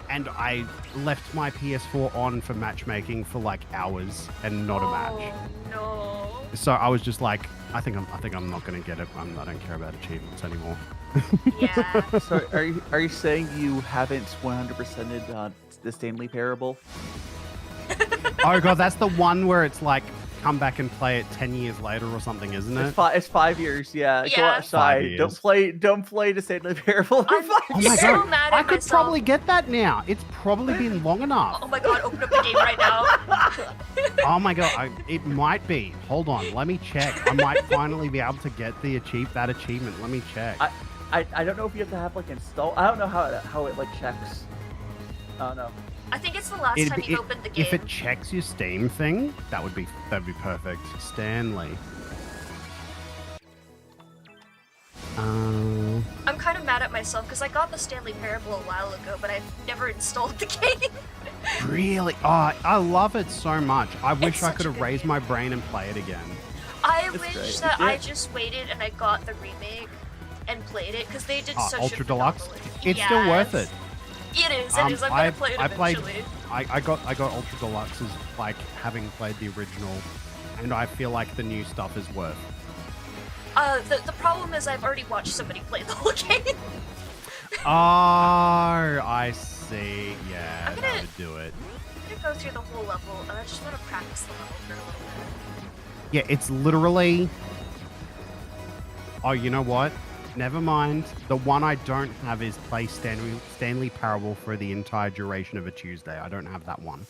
And I left my PS4 on for matchmaking for like hours and not a match. No. So I was just like, I think I'm not gonna get it. I don't care about achievements anymore. Yeah. So are you saying you haven't 100%ed the Stanley Parable? Oh god, that's the one where it's like come back and play it 10 years later or something, isn't it? It's 5 years, yeah. Go Yeah. outside. Don't play the Stanley Parable. I'm so mad at I could myself. probably get that now. It's probably been long enough. Oh my god, open up the game right now. Oh my god, it might be. Hold on, let me check. I might finally be able to get that achievement. Let me check. I don't know if you have to have like install. I don't know how it like checks. I don't know. I think it's the last time you've opened the game. If it checks your Steam thing, that'd be perfect. Stanley. I'm kind of mad at myself because I got the Stanley Parable a while ago, but I've never installed the game. Really? Oh, I love it so much. I wish It's I such could a have good raised game. my brain and play it again. I It's wish great. that Yeah. I just waited and I got the remake and played it because they did such Ultra a Deluxe? phenomenal- It's still worth it. It is. I'm gonna play it eventually. I got Ultra Deluxe as like having played the original, and I feel like the new stuff is worth. The problem is I've already watched somebody play the whole game. Oh, I see. Yeah, that would do it. I'm gonna go through the whole level, and I just want to practice the level for a little bit. Yeah, it's literally. Oh, you know what? Never mind. The one I don't have is play Stanley Parable for the entire duration of a Tuesday. I don't have that one.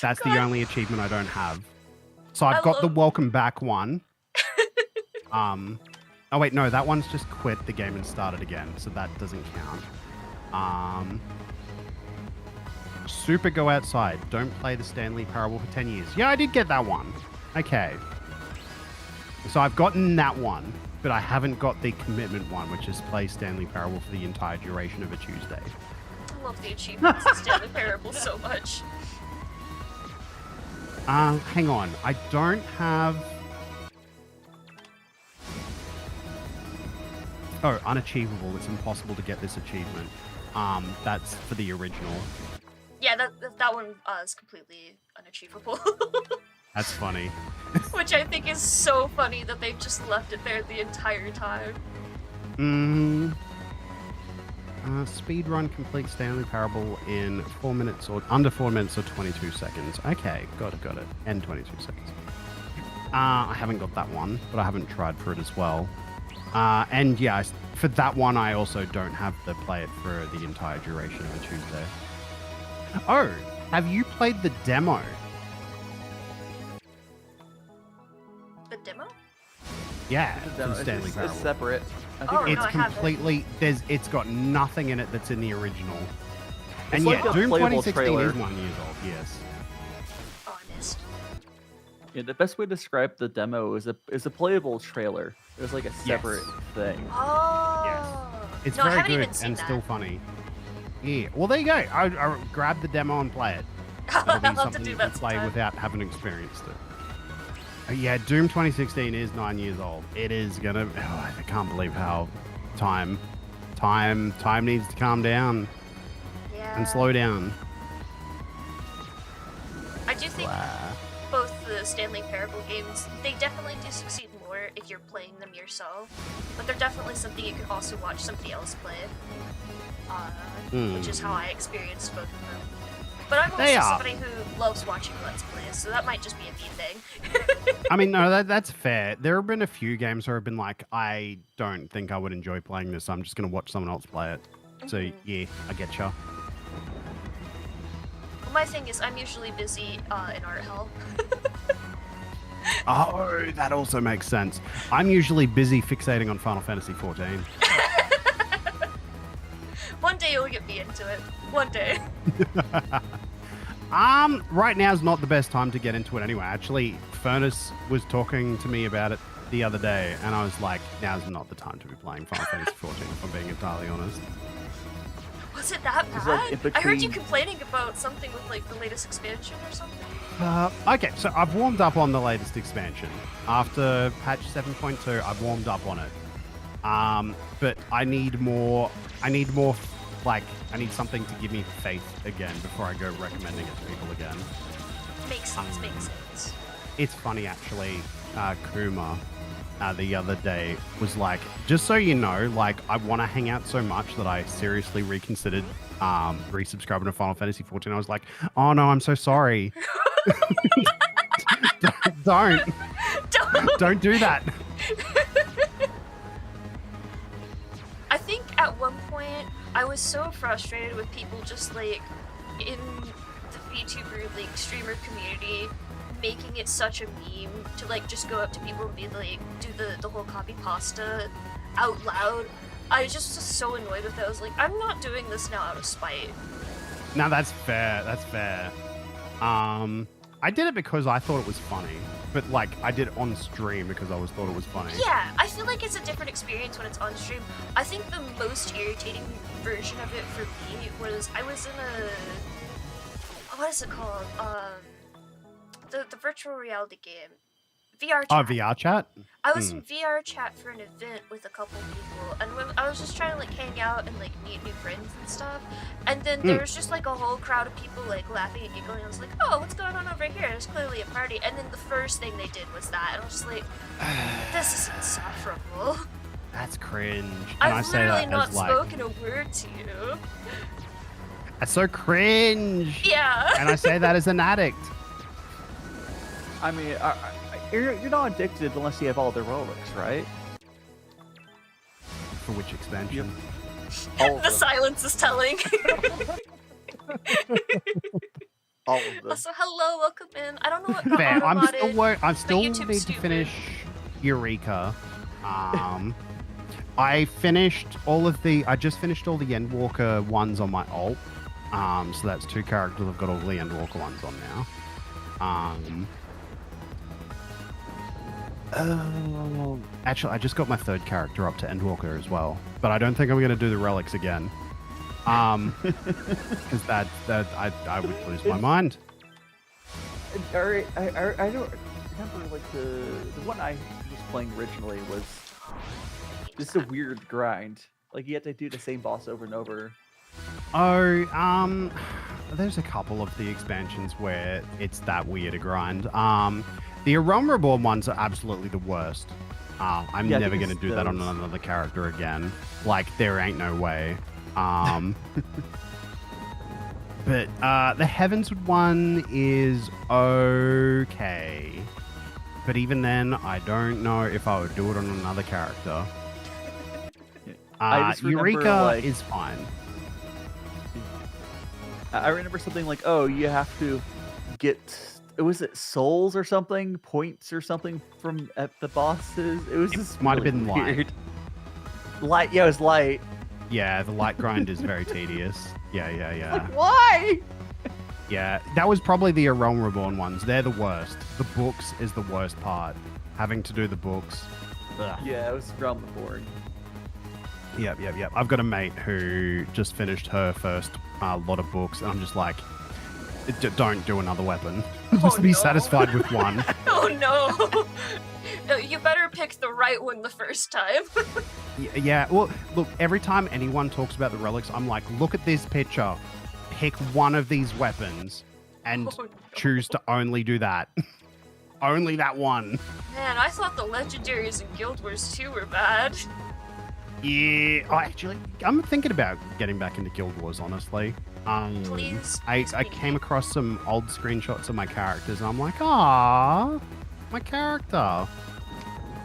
That's the only achievement I don't have. So I've got the Welcome Back one. Oh wait, no, that one's just quit the game and started again, so that doesn't count. Super Go Outside. Don't play the Stanley Parable for 10 years. Yeah, I did get that one. Okay. So I've gotten that one, but I haven't got the commitment one, which is play Stanley Parable for the entire duration of a Tuesday. I love the achievements in Stanley Parable so much. Hang on. I don't have... Oh, unachievable. It's impossible to get this achievement. That's for the original. Yeah, that one is completely unachievable. That's funny. Which I think is so funny that they've just left it there the entire time. Speedrun complete Stanley Parable in 4 minutes or under 4 minutes or 22 seconds. Okay, got it. And 22 seconds. I haven't got that one, but I haven't tried for it as well. And yeah, for that one, I also don't have to play it for the entire duration of a Tuesday. Oh, have you played the demo? The demo? Yeah, from Stanley Parable. It's separate. It's completely it's got nothing in it that's in the original. It's and like yeah, a Doom playable 2016 trailer. is 1 year old. Yes. Oh, I missed. Yeah, the best way to describe the demo is a playable trailer. It was like a separate thing. Oh. Yes. It's no, I very haven't good even seen and that. still funny. Yeah. Well, there you go. I grab the demo and play it. It'll be I'll have to something do you that can play sometime. without having experienced it. Yeah, Doom 2016 is 9 years old. It is gonna. Oh, I can't believe how time needs to calm down and slow down. I do think both the Stanley Parable games, they definitely do succeed more if you're playing them yourself, but they're definitely something you can also watch somebody else play, which is how I experienced both of them. But I'm also somebody who loves watching Let's Plays, so that might just be a me thing. I mean, no, that's fair. There have been a few games where I've been like, I don't think I would enjoy playing this, so I'm just going to watch someone else play it. So, yeah, I get ya. Well, my thing is, I'm usually busy in art hell. Oh, that also makes sense. I'm usually busy fixating on Final Fantasy 14. One day you'll get me into it. One day. Right now is not the best time to get into it anyway. Actually, Furnace was talking to me about it the other day, and I was like, now's not the time to be playing Final Fantasy 14, if I'm being entirely honest. Was it that bad? Like I heard you complaining about something with like the latest expansion or something. Okay, so I've warmed up on the latest expansion. After patch 7.2, I've warmed up on it. But I need more, like, I need something to give me faith again before I go recommending it to people again. Makes sense. It's funny, actually, Kuma the other day was like, just so you know, like, I want to hang out so much that I seriously reconsidered resubscribing to Final Fantasy 14. I was like, oh no, I'm so sorry. Don't do that. I think at one point I was so frustrated with people just like in the VTuber like streamer community making it such a meme to like just go up to people and be like do the whole copy pasta out loud. I just was so annoyed with it. I was like, I'm not doing this now out of spite. No, that's fair. That's fair. I did it because I thought it was funny, but like I did it on stream because I thought it was funny. Yeah, I feel like it's a different experience when it's on stream. I think the most irritating version of it for me was I was in a what is it called? The virtual reality game VR chat. Oh, VR chat? I was in VR chat for an event with a couple people, and I was just trying to like hang out and like meet new friends and stuff. And then there was just like a whole crowd of people like laughing and giggling. I was like, oh, what's going on over here? There's clearly a party. And then the first thing they did was that, and I was just like, this is insufferable. That's cringe. And I've literally not as, like, spoken a word to you. That's so cringe. Yeah. And I say that as an addict. I mean, you're not addicted unless you have all the relics, right? For which expansion? All of The them. silence is telling. All of them. Also, hello, welcome in. I don't know what Fair. got I'm still automodded, I but still YouTube's need to stupid. finish Eureka. I finished all of the. I just finished all the Endwalker ones on my alt. So that's 2 characters. I've got all the Endwalker ones on now. Actually, I just got my 3rd character up to Endwalker as well, but I don't think I'm going to do the relics again. Because that I would lose my mind. I don't remember, like the one I was playing originally was just a weird grind. Like you had to do the same boss over and over. Oh, there's a couple of the expansions where it's that weird a grind. The Realm Reborn ones are absolutely the worst. I'm Yeah, never going to because do that on those- another character again. Like, there ain't no way. But the Heavensward one is okay. But even then, I don't know if I would do it on another character. I just remember, Eureka like- is fine. I remember something like, oh, you have to get, was it souls or something, points or something from the bosses. It was just might have really been light. weird. Light, yeah, it was light. Yeah, the light grind is very tedious. Yeah. Why? Yeah, that was probably the Realm Reborn ones. They're the worst. The books is the worst part. Having to do the books. Ugh. Yeah, it was Realm Reborn. Yep. I've got a mate who just finished her first lot of books, and I'm just like, don't do another weapon. Just be satisfied with one. Oh no! No, you better pick the right one the first time. Yeah, well, look, every time anyone talks about the relics, I'm like, look at this picture. Pick one of these weapons and choose to only do that. Only that one. Man, I thought the legendaries in Guild Wars 2 were bad. Yeah, actually, I'm thinking about getting back into Guild Wars, honestly. Please. I came across some old screenshots of my characters, and I'm like, ah, my character.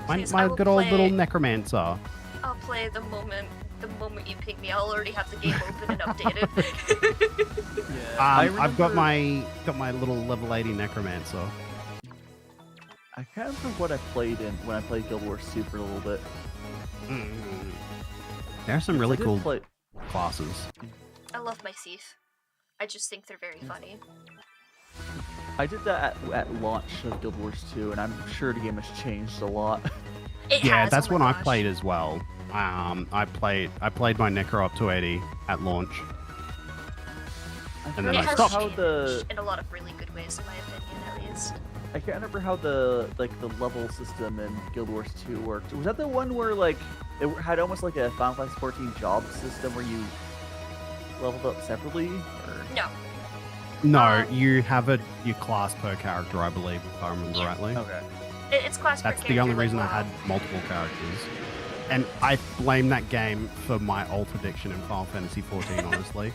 Please, My I will good old play- little necromancer. I'll play the moment you pick me. I'll already have the game open and updated. I've got my little level 80 necromancer. I can't remember what I played in when I played Guild Wars 2 for a little bit. There are some really I did cool play- classes. I love my thief. I just think they're very funny. I did that at launch of Guild Wars 2, and I'm sure the game has changed a lot. It That's oh my when I gosh. played as well. I played my Necro up to 80 at launch. And then It I has stopped. changed in a lot of really good ways, in my opinion, at least. I can't remember how the level system in Guild Wars 2 worked. Was that the one where like it had almost like a Final Fantasy 14 job system where you leveled up separately? Or... No. No, you have your class per character, I believe, if I remember rightly. Okay. It's class per That's the only character, reason I like, had multiple characters. And I blame that game for my alt addiction in Final Fantasy 14, honestly.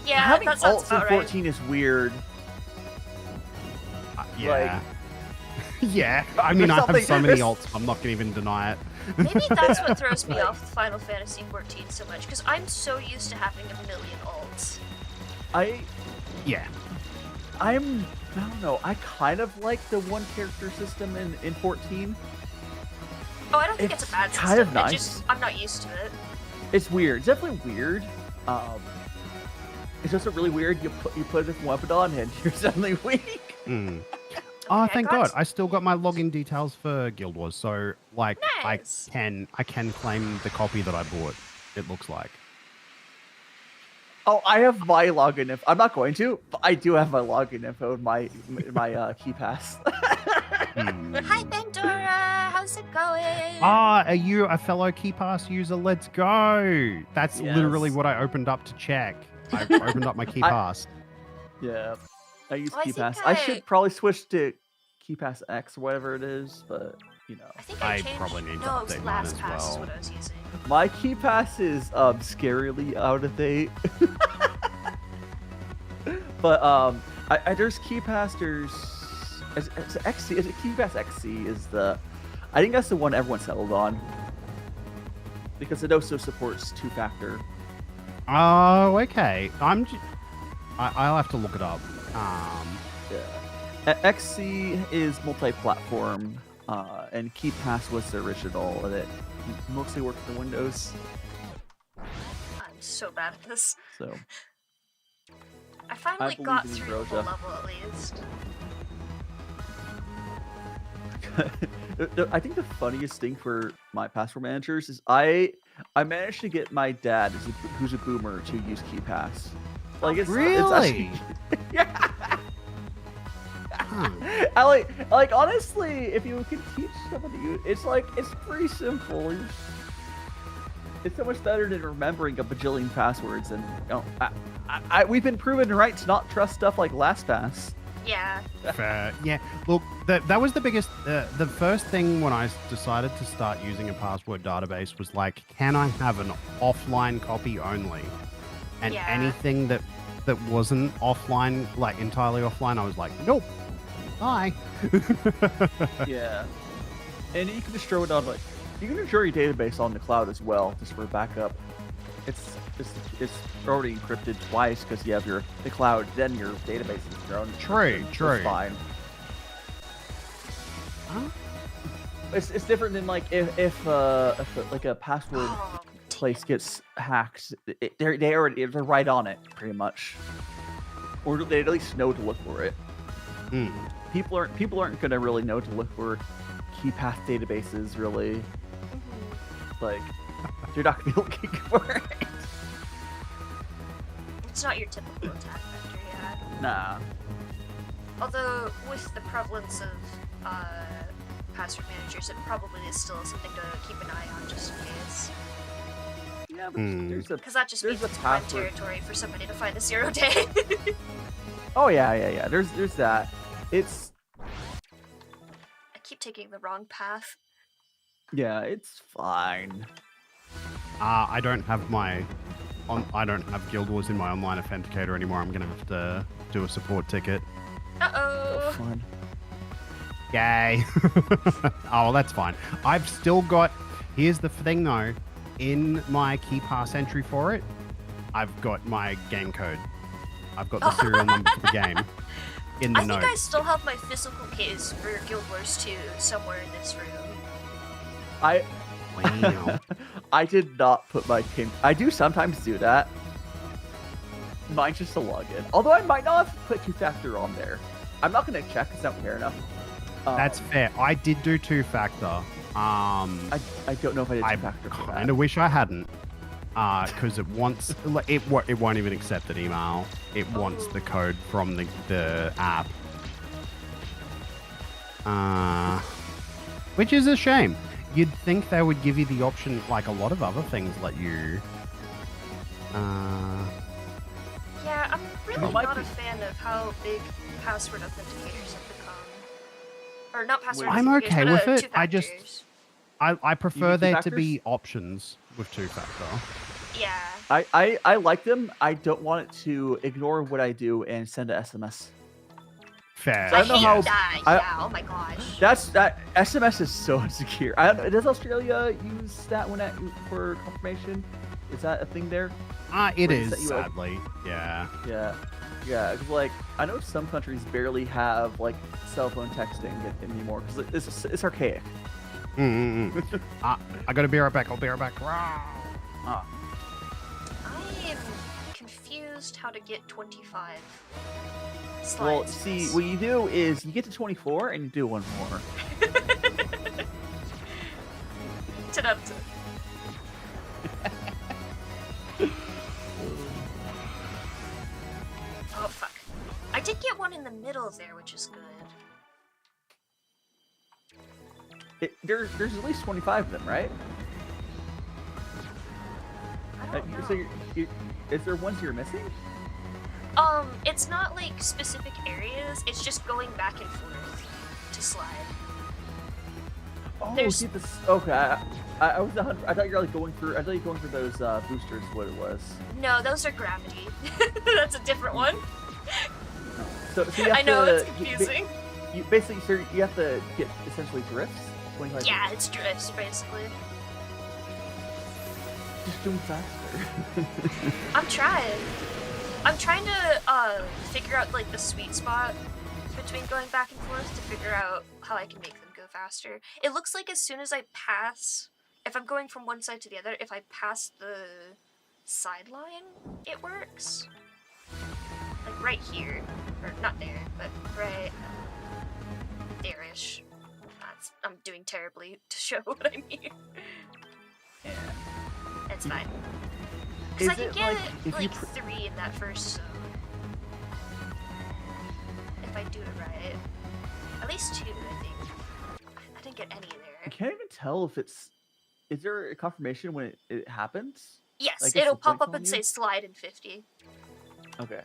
Yeah, Having that sounds alts in about 14 is weird. Yeah. Yeah, I mean, I have so many alts, I'm not going to even deny it. Maybe that's what throws me off Final Fantasy 14 so much, because I'm so used to having a million alts. Yeah. I don't know, I kind of like the one character system in 14. Oh, I don't think it's a bad kind system. of nice. It just, I'm not used to it. It's weird. It's definitely weird. It's just really weird. You put a different weapon on and you're suddenly weak. Oh, Okay, thank I got- God! I still got my login details for Guild Wars, so like Nice. I can claim the copy that I bought. It looks like. Oh, I have my login info. I'm not going to, but I do have my login info in my key pass. Hi, Pandora. How's it going? Ah, are you a fellow KeyPass user? Let's go. That's literally Yes. what I opened up to check. I opened up my KeyPass. Yeah, I use Oh, I think KeyPass. I I- should probably switch to KeyPass X or whatever it is, but you know. I think I changed. probably need to No, it was update mine as LastPass is well. what I was using. My KeyPass is scarily out of date. But there's KeyPass. There's it's XC. Is it KeyPass XC? Is the I think that's the one everyone settled on because it also supports two-factor. Oh, okay. I'll have to look it up. Yeah. XC is multi-platform, and KeyPass was the original, and it mostly worked for Windows. I'm so bad at this. So I finally believe got in through the Ambrosia. whole level at least. I think the funniest thing for my password managers is I managed to get my dad, who's a boomer, to use KeyPass. Like it's Really? yeah. I like honestly, if you could teach somebody, it's pretty simple. It's so much better than remembering a bajillion passwords, and you know, we've been proven right to not trust stuff like LastPass. Yeah. Fair. Yeah. Look, that was the biggest. The first thing when I decided to start using a password database was like, can I have an offline copy only? And Yeah. anything that wasn't offline, like entirely offline, I was like, nope. Bye. Yeah. And you can just throw it on you can ensure your database on the cloud as well, just for backup. It's already encrypted twice because you have the cloud, then your database is thrown. True. It's fine. Huh? It's different than like if like a password place gets hacked, they're right on it pretty much, or they at least know to look for it. People aren't gonna really know to look for KeyPass databases really. Like you're not gonna be looking for it. It's not your typical attack vector, yeah. Nah. Although, with the prevalence of password managers, it probably is still something to keep an eye on just in case. Yeah, but there's a Because that just means there's a it's prime password. territory for somebody to find a 0 day. Oh yeah. There's that. It's I keep taking the wrong path. yeah, it's fine. I don't have I don't have Guild Wars in my online authenticator anymore. I'm gonna have to do a support ticket. Uh-oh. Fun. Yay. Oh, well, that's fine. I've still got. Here's the thing, though. In my KeyPass entry for it, I've got my game code. I've got the serial number for the game in the I think notes. I still have my physical case for Guild Wars 2 somewhere in this room. Wow. I did not put my game. I do sometimes do that. Mine's just a login. Although I might not have put two-factor on there. I'm not gonna check because I don't care enough. That's fair. I did do two-factor. I don't know if I did two-factor for that. Kind of wish I hadn't. Because it wants it won't even accept an email. It wants the code from the app. Which is a shame. You'd think they would give you the option, like a lot of other things let you. Yeah, I'm really might not be- a fan of how big password authenticators have become. Or not password I'm authenticators, okay but, with it. two-factors. I prefer mean there to two-factors? be options with two-factor. Yeah. I like them. I don't want it to ignore what I do and send an SMS. Fair. So I don't know how. Yeah, oh my gosh. That SMS is so insecure. Does Australia use that one for confirmation? Is that a thing there? It Where they is, set you up? sadly. Yeah. Yeah. 'Cause, like I know some countries barely have like cell phone texting anymore because it's archaic. I gotta be right back. I'll be right back. I am confused how to get 25 slides. Well, in see, this. what you do is you get to 24 and you do one more. Ta-da-ta. Oh fuck. I did get one in the middle there, which is good. There's at least 25 of them, right? I don't know. So is there ones you're missing? It's not like specific areas. It's just going back and forth to slide. Oh, There's- see this. Okay, I was. I thought you were like going for. I thought you were going for those boosters. What it was. No, those are gravity. That's a different one. So you have I know, to, it's confusing. You basically, sir, you have to get essentially drifts. 25 Yeah, it's drifts basically. Just doing faster. I'm trying. I'm trying to figure out like the sweet spot between going back and forth to figure out how I can make them go faster. It looks like as soon as I pass, if I'm going from one side to the other, if I pass the sideline, it works. Like right here, or not there, but right there-ish. I'm doing terribly to show what I mean. Yeah. It's fine. Because I Is can it get like if you 3 in that first zone. If I do it right. At least 2, I think. I didn't get any I there. can't even tell if it's. Is there a confirmation when it happens? Yes, Like, it's it'll the pop point up telling and you? say slide in 50. Okay.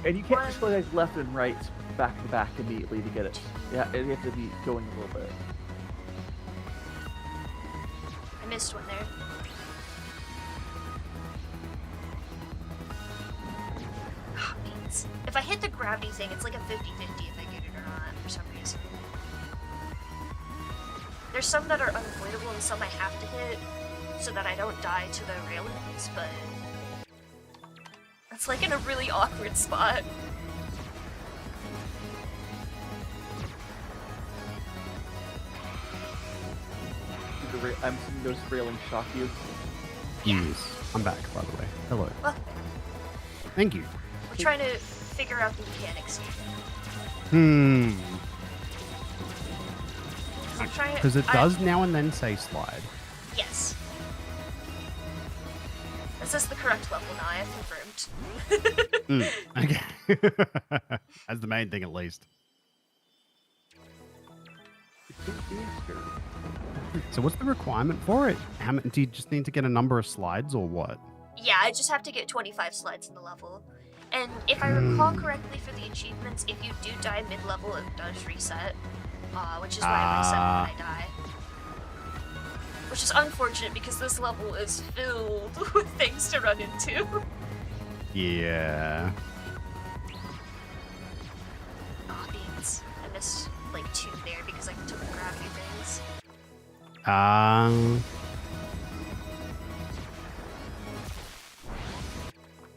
And you can't just go like left and right, back to back immediately to get it. Yeah, you have to be going a little bit. I missed one there. Oh, beans. If I hit the gravity thing, it's like a 50-50 if I get it or not, for some reason. There's some that are unavoidable and some I have to hit so that I don't die to the railings, but it's like in a really awkward spot. I'm assuming those railings shock you. Yes. I'm back, by the way. Hello. Well, Thank you. we're trying to figure out the mechanics here. I'm trying Because it does now and then say slide. Yes. This is the correct level now, I have confirmed. Okay. That's the main thing, at least. So what's the requirement for it? How many, do you just need to get a number of slides or what? Yeah, I just have to get 25 slides in the level. And if I recall correctly for the achievements, if you do die mid-level, it does reset. Which is why I reset when I die. Which is unfortunate because this level is filled with things to run into. Yeah. Aw, beans. I missed like 2 there because I took the gravity things.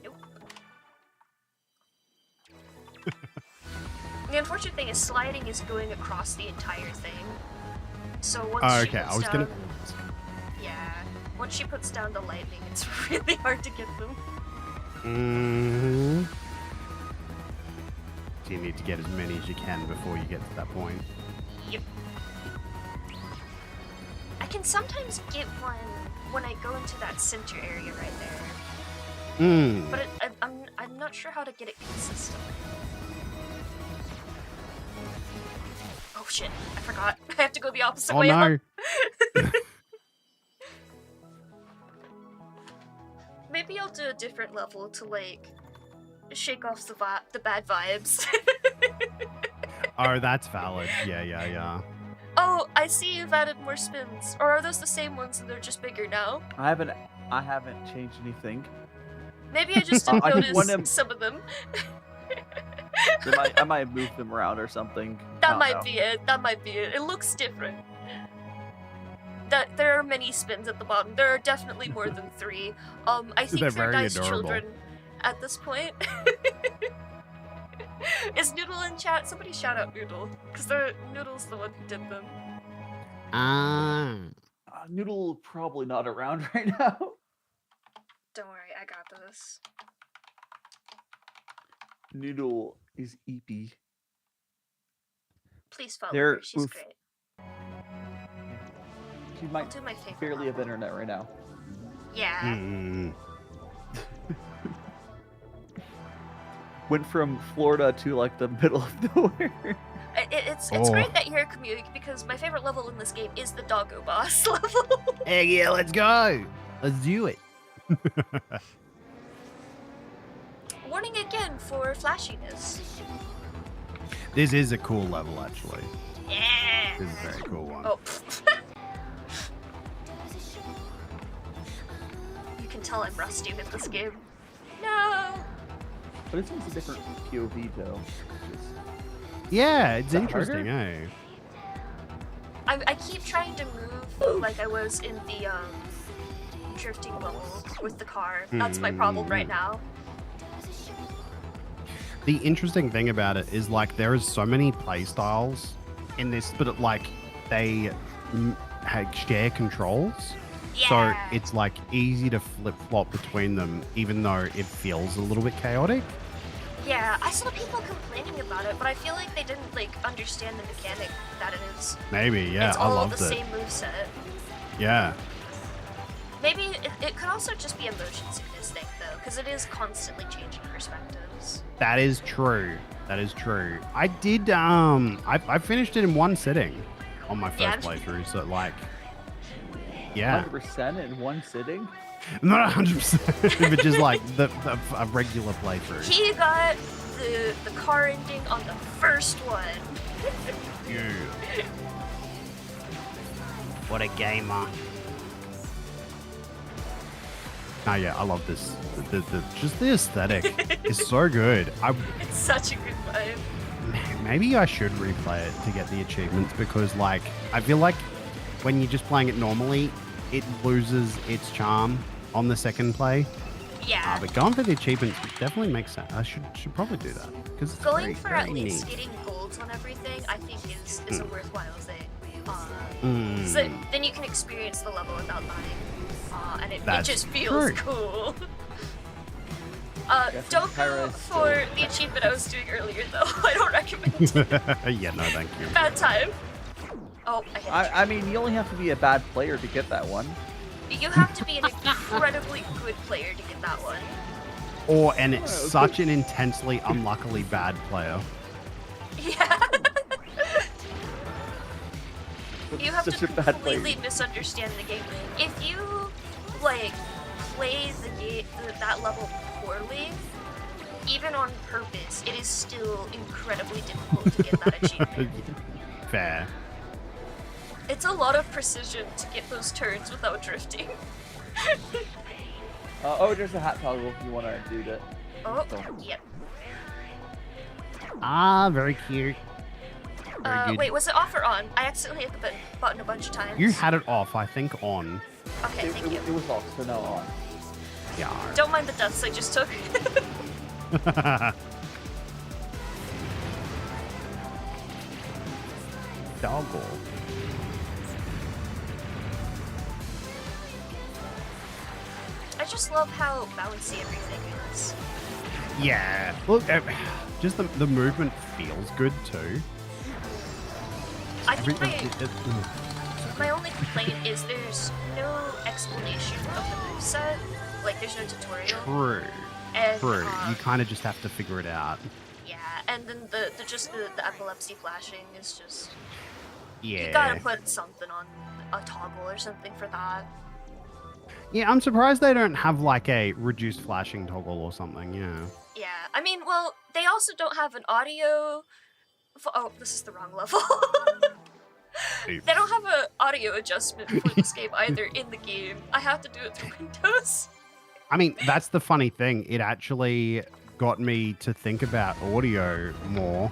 Nope. The unfortunate thing is sliding is going across the entire thing. So once she puts down, yeah, once she puts down the lightning, it's really hard to get them. So you need to get as many as you can before you get to that point. Yep. I can sometimes get one when I go into that center area right there. But I'm not sure how to get it consistently. Oh shit, I forgot. I have to go the opposite way no. up. Maybe I'll do a different level to like shake off the bad vibes. Oh, that's valid. Yeah. Oh, I see you've added more spins. Or are those the same ones and they're just bigger now? I haven't changed anything. Maybe I just didn't notice some of them. I might have moved them around or something. That might be it. That might be it. It looks different. There are many spins at the bottom. There are definitely more than 3. I think they're nice children at this point. Is Noodle in chat? Somebody shout out Noodle, because Noodle's the one who did them. Noodle probably not around right now. Don't worry, I got this. Noodle is EP. Please follow her. She's great. She might do my favorite barely have internet right now. Yeah. Went from Florida to like the middle of nowhere. It's It's Oh. great that you're here, Kamui, because my favorite level in this game is the doggo boss level. Hey, yeah, let's go. Let's do it. Warning again for flashiness. This is a cool level, actually. Yeah. This is a very cool one. Oh. You can tell I'm rusty with this game. No. But it seems a different POV though. Yeah, it's Is that interesting, harder? eh? I keep trying to move like I was in the drifting level with the car. That's my problem right now. The interesting thing about it is like there is so many play styles in this, but like they share controls. Yeah. So it's like easy to flip flop between them, even though it feels a little bit chaotic. Yeah, I saw people complaining about it, but I feel like they didn't like understand the mechanic that it is. Maybe, yeah, It's I all loved the it. same moveset. Yeah. Maybe it could also just be a motion sickness thing though, because it is constantly changing perspectives. That is true. That is true. I did I finished it in one sitting on my Yeah. first playthrough, so like yeah. 100% in one sitting. Not 100%, but just like a regular playthrough. He got the car ending on the first one. Yeah. What a gamer. Oh yeah, I love this. Just the aesthetic is so good. It's such a good vibe. Maybe I should replay it to get the achievements because like I feel like when you're just playing it normally, it loses its charm on the second play. Yeah. But going for the achievements definitely makes sense. I should probably do that because it's Going very, for very at least neat. getting golds on everything, I think is a worthwhile thing. Mm. So then you can experience the level without dying, and it That's just feels true. cool. Guess Don't go Kyra is for the achievement I was doing earlier though. I don't recommend it. Yeah, no, thank you. Bad time. Oh, I hit it. I mean, you only have to be a bad player to get that one. You have to be an incredibly good player to get that one. Or and such an intensely unluckily bad player. Yeah. You have Such to a bad player. completely misunderstand the game. If you like play that level poorly, even on purpose, it is still incredibly difficult to get that achievement. Fair. It's a lot of precision to get those turns without drifting. Oh, there's a hat toggle if you want to do that. Oh, yep. Ah, very cute. Very good. Wait, was it off or on? I accidentally hit the button a bunch of times. You had it off, I think, on. Okay, thank you. It was off, so now on. Yeah. Don't mind the deaths I just took. Doggle. I just love how bouncy everything is. Yeah. Look, just the movement feels good too. I think Every- my only complaint is there's no explanation of the moveset. Like, there's no tutorial. True. And, True. You kind of just have to figure it out. Yeah, and then the epilepsy flashing is just... Yeah. You gotta put something on a toggle or something for that. Yeah, I'm surprised they don't have like a reduced flashing toggle or something. Yeah. Yeah, I mean, well, they also don't have an audio... Oh, this is the wrong level. They don't have an audio adjustment for this game either in the game. I have to do it through Windows. I mean, that's the funny thing. It actually got me to think about audio more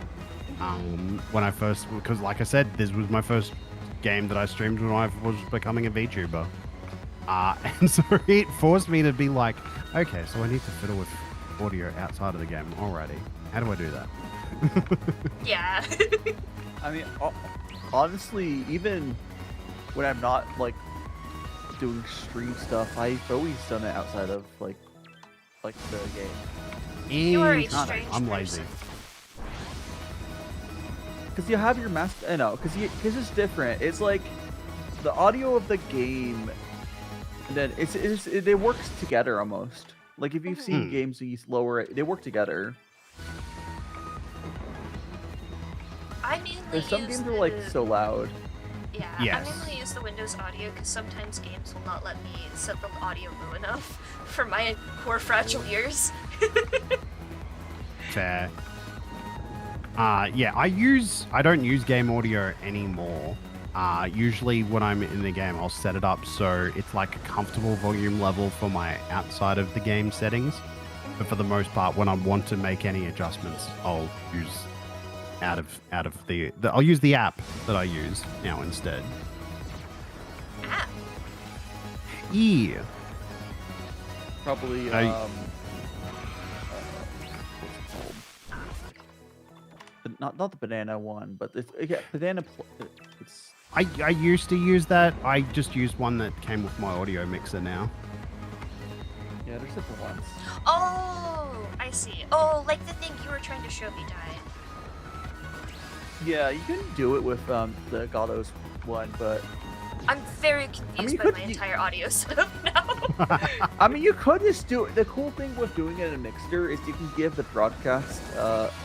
when I first, because like I said, this was my first game that I streamed when I was becoming a VTuber. And so it forced me to be like, okay, so I need to fiddle with audio outside of the game. Alrighty. How do I do that? Yeah. I mean, honestly, even when I'm not like doing stream stuff, I've always done it outside of like the game. You are a Not- strange I'm person. lazy. Because you have your master. I know, because it's different. It's like the audio of the game. And then it works together almost. Like if you've seen games that you lower it, they work together. I mainly There's some use games that are like so loud. Yeah, Yes. I mainly use the Windows audio because sometimes games will not let me set the audio low enough for my poor fragile ears. Fair. Yeah, I don't use game audio anymore. Usually when I'm in the game, I'll set it up so it's like a comfortable volume level for my outside of the game settings. But for the most part, when I want to make any adjustments, I'll use out of the I'll use the app that I use now instead. App? Yeah. Probably what's it called? Not the banana one, but it's banana. It's I used to use that. I just use one that came with my audio mixer now. Yeah, there's different ones. Oh, I see. Oh, like the thing you were trying to show me, Diet. Yeah, you can do it with the Gatos one, but I'm very confused by my entire audio setup now. I mean, you could just do it. The cool thing with doing it in a mixer is you can give the broadcast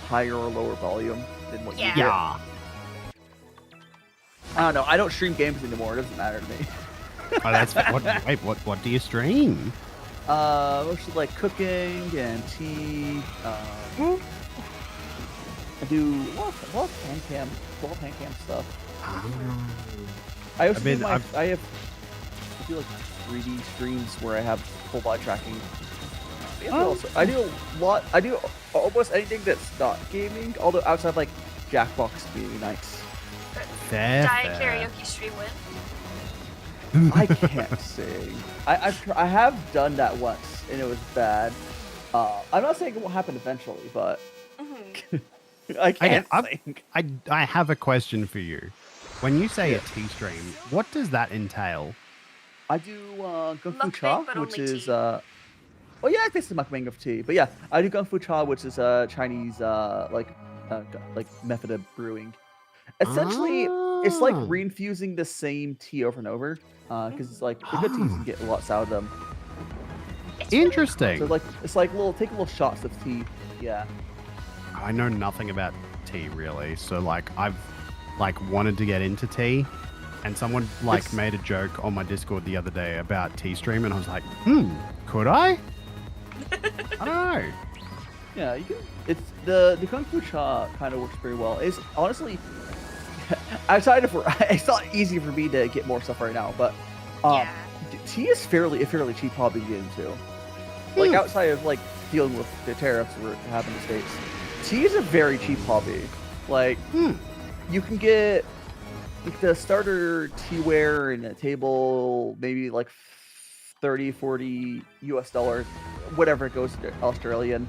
higher or lower volume than what you get. Yeah. I don't know. I don't stream games anymore. It doesn't matter to me. Oh, that's what do you stream? Mostly like cooking and tea. I do a lot of hand cam stuff. I also do like 3D streams where I have full body tracking. I do a lot. I do almost anything that's not gaming, although outside like Jackbox being nice. Diet karaoke stream win. I can't sing. I have done that once and it was bad. I'm not saying it won't happen eventually, but I can't sing. I have a question for you. When you say a tea stream, what does that entail? I do Kung Fu Cha, which is oh yeah, I guess the mukbang of tea. But yeah, I do Kung Fu Cha, which is Chinese like method of brewing. Essentially, it's like reinfusing the same tea over and over, because it's like the good teas can get lots out of them. Interesting. So like it's like take little shots of tea. Yeah. I know nothing about tea really, so like I've wanted to get into tea, and someone made a joke on my Discord the other day about tea stream, and I was like, could I? I don't know. Yeah, you can. It's the Kung Fu Cha kind of works pretty well. It's honestly outside of it's not easy for me to get more stuff right now, but tea is a fairly cheap hobby to get into. Like outside of like dealing with the tariffs we have in the States, tea is a very cheap hobby. Like you can get like the starter teaware and a table, maybe like $30-40 US, whatever it goes to Australian.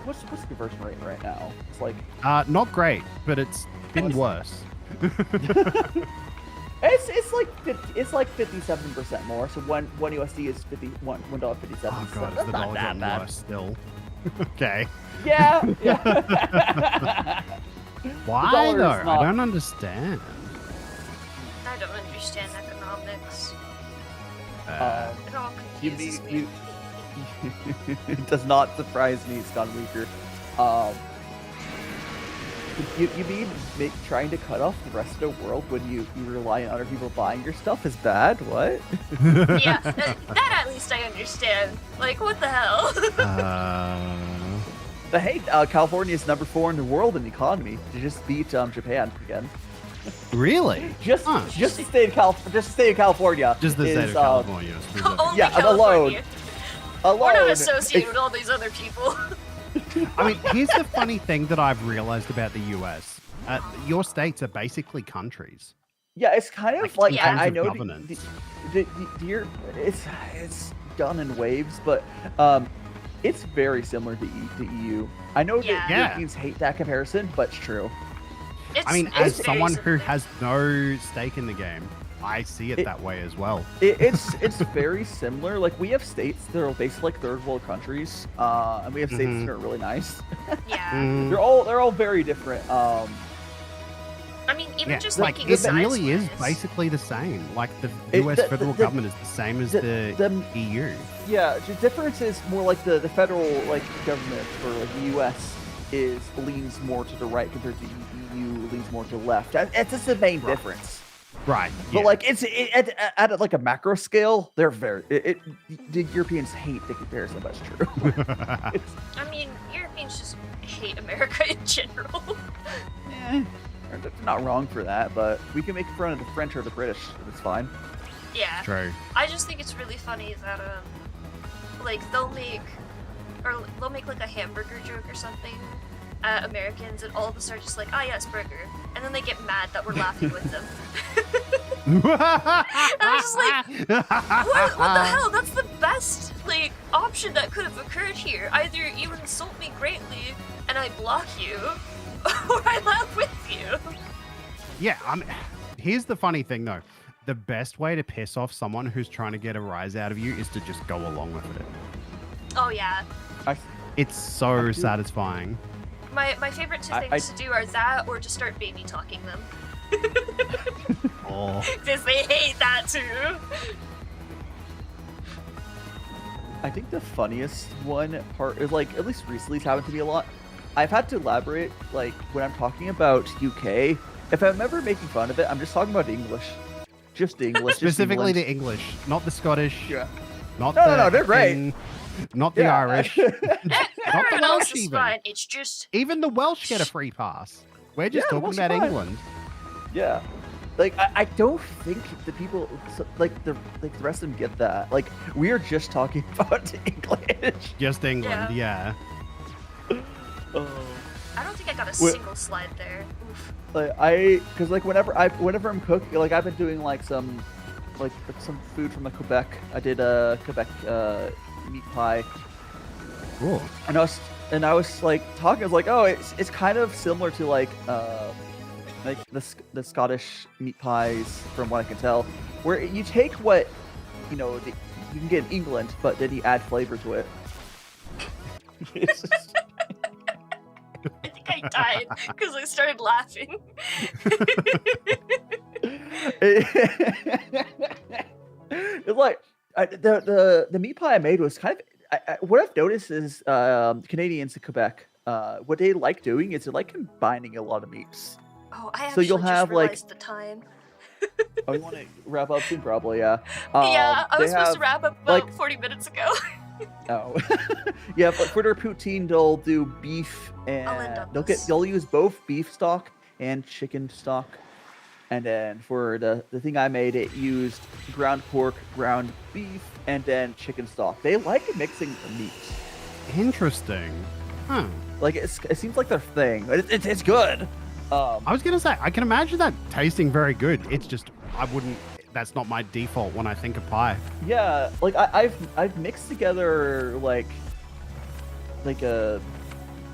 What's the conversion rate right now? It's like not great, but it's been worse. It's like 57% more. So one USD is $1.57. Oh god, is the dollar getting worse still? Okay. Yeah. Why though? I don't understand. I don't understand economics. It all confuses me. It does not surprise me. It's gone weaker. You mean trying to cut off the rest of the world when you rely on other people buying your stuff is bad? What? Yeah, that at least I understand. Like, what the hell? Hey, California is number 4 in the world in economy. They just beat Japan again. Really? Just the state of California. Just the state of California. Only California. Alone. We're not associated with all these other people. I mean, here's the funny thing that I've realized about the US. Your states are basically countries. Yeah, it's kind of like I know governance. it's done in waves, but it's very similar to EU. I know that Europeans hate that comparison, but it's true. As someone who has no stake in the game, I see it that way as well. It's very similar. Like we have states that are basically like third world countries, and we have states that are really nice. Yeah. They're all very different. I mean, even just like thinking it really is basically the same. Like the US federal government is the same as the EU. Yeah, the difference is more like the federal like government for like the US leans more to the right compared to EU leans more to the left. It's just the main difference. Right. But like at like a macro scale, they're very. The Europeans hate the comparison. That's true. I mean, Europeans just hate America in general. They're not wrong for that, but we can make fun of the French or the British. It's fine. Yeah. True. I just think it's really funny that like they'll make like a hamburger joke or something at Americans, and all of us are just like, ah, yes, burger, and then they get mad that we're laughing with them. And I'm just like, what the hell? That's the best like option that could have occurred here. Either you insult me greatly and I block you, or I laugh with you. Yeah, here's the funny thing though. The best way to piss off someone who's trying to get a rise out of you is to just go along with it. Oh yeah. It's so satisfying. My favorite two things to do are that or to start baby talking them. Oh. Because they hate that too. I think the funniest one part is like, at least recently it's happened to me a lot. I've had to elaborate, like when I'm talking about UK, if I'm ever making fun of it, I'm just talking about English. Just English. Specifically the English, not the Scottish. Yeah. Not No, they're great. Not the Irish. Not the Welsh is even. fine. It's just Even the Welsh get a free pass. We're just talking about England. Yeah. Like I don't think the people like the rest of them get that. Like we are just talking about English. Just England, yeah. I don't think I got a single slide there. Oof. Like because like whenever I'm cooking, like I've been doing like some food from Quebec. I did a Quebec meat pie. Cool. And I was like talking. I was like, oh, it's kind of similar to like the Scottish meat pies, from what I can tell, where you take what you can get in England, but then you add flavor to it. I think I died because I started laughing. It's like the meat pie I made was kind of what I've noticed is Canadians in Quebec, what they like doing is they like combining a lot of meats. Oh, I So you'll actually have, just realized the time. Oh, you want to wrap up soon, probably, yeah. Yeah, I they was supposed have, to wrap up about like, 40 minutes ago. Oh, yeah, but for their poutine, they'll do beef and they'll use both beef stock and chicken stock. And then for the thing I made, it used ground pork, ground beef, and then chicken stock. They like mixing the meats. Interesting. Huh. Like it seems like their thing. It's good. I was gonna say I can imagine that tasting very good. It's just that's not my default when I think of pie. Yeah, like I've mixed together like a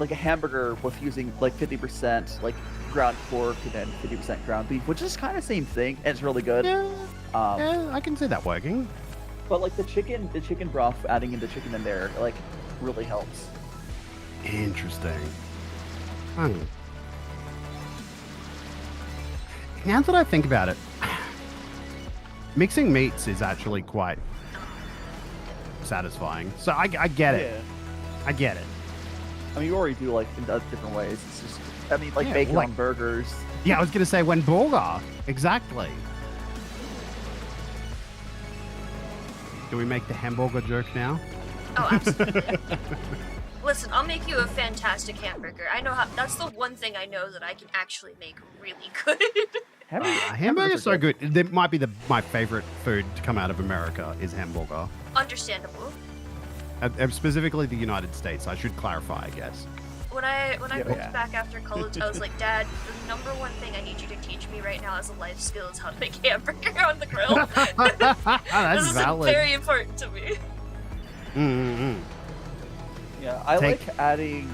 hamburger with using like 50% like ground pork and then 50% ground beef, which is kind of same thing, and it's really good. Yeah, I can see that working. But like the chicken broth, adding in the chicken in there like really helps. Interesting. Now that I think about it, mixing meats is actually quite satisfying. So I get it. Yeah. I get it. I mean, you already do like in different ways. It's just, I mean, like bacon on burgers. Yeah, I was gonna say when burger. Exactly. Do we make the hamburger joke now? Oh, absolutely. Listen, I'll make you a fantastic hamburger. I know how. That's the one thing I know that I can actually make really good. Hamburger's so good. That might be my favorite food to come out of America is hamburger. Understandable. Specifically the United States. I should clarify, I guess. When I moved back after college, I was like, Dad, the number one thing I need you to teach me right now as a life skill is how to make hamburger on the grill. That's this valid. is very important to me. Mm-hmm. Yeah, I like adding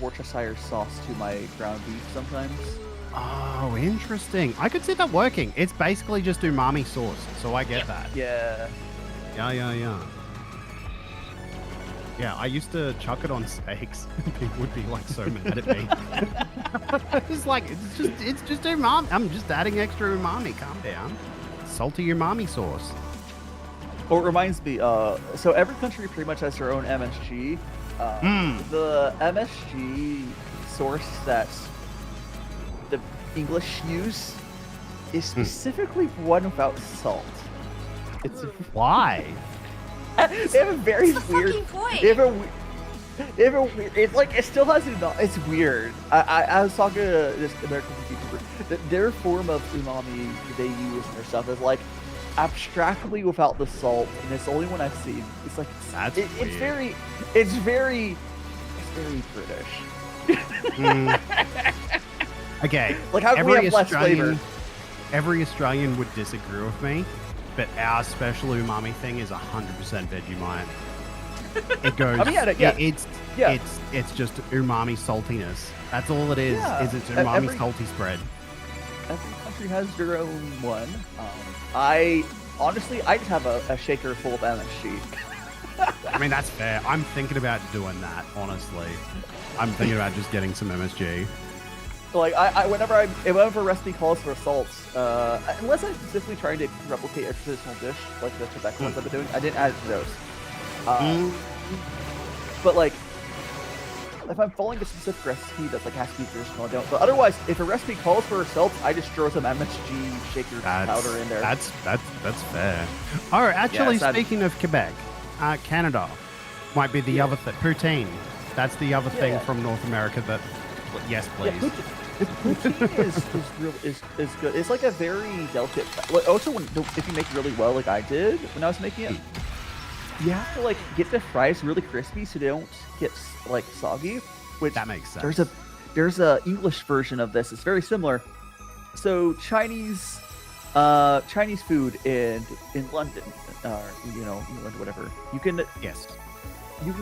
Worcestershire sauce to my ground beef sometimes. Oh, interesting. I could see that working. It's basically just umami sauce, so I get that. Yeah. Yeah. Yeah, I used to chuck it on steaks. People would be like so mad at me. It's like it's just umami. I'm just adding extra umami. Calm down. Salty umami sauce. Oh, it reminds me. So every country pretty much has their own MSG. The MSG source that the English use is specifically one without salt. It's why? They have a very weird. They have a weird. It's like it still has it's weird. I was talking to this American YouTuber. Their form of umami they use in their stuff is like abstractly without the salt, and it's the only one I've seen. It's like it's very British. Okay. Like how can we have less flavor? Every Australian would disagree with me, but our special umami thing is 100% Vegemite. It goes. It's just umami saltiness. That's all it is. Yeah. Is it's umami salty spread. Every country has their own one. I just have a shaker full of MSG. I mean, that's fair. I'm thinking about doing that, honestly. I'm thinking about just getting some MSG. Like, whenever a recipe calls for salts, unless I'm specifically trying to replicate a traditional dish, like the Quebec ones I've been doing, I didn't add it to those. But, like, if I'm following a specific recipe that's, like, has to be traditional, I don't. But otherwise, if a recipe calls for salts, I just throw some MSG shaker powder in there. That's fair. Oh, actually, speaking of Quebec, Canada might be the other thing. Poutine. That's the other thing from North America that, yes, please. Poutine is good. It's like a very delicate. Also, if you make it really well, like I did when I was making it, you have to like get the fries really crispy so they don't get like soggy. Which that makes sense. There's a English version of this. It's very similar. So Chinese food in London, England, whatever. You can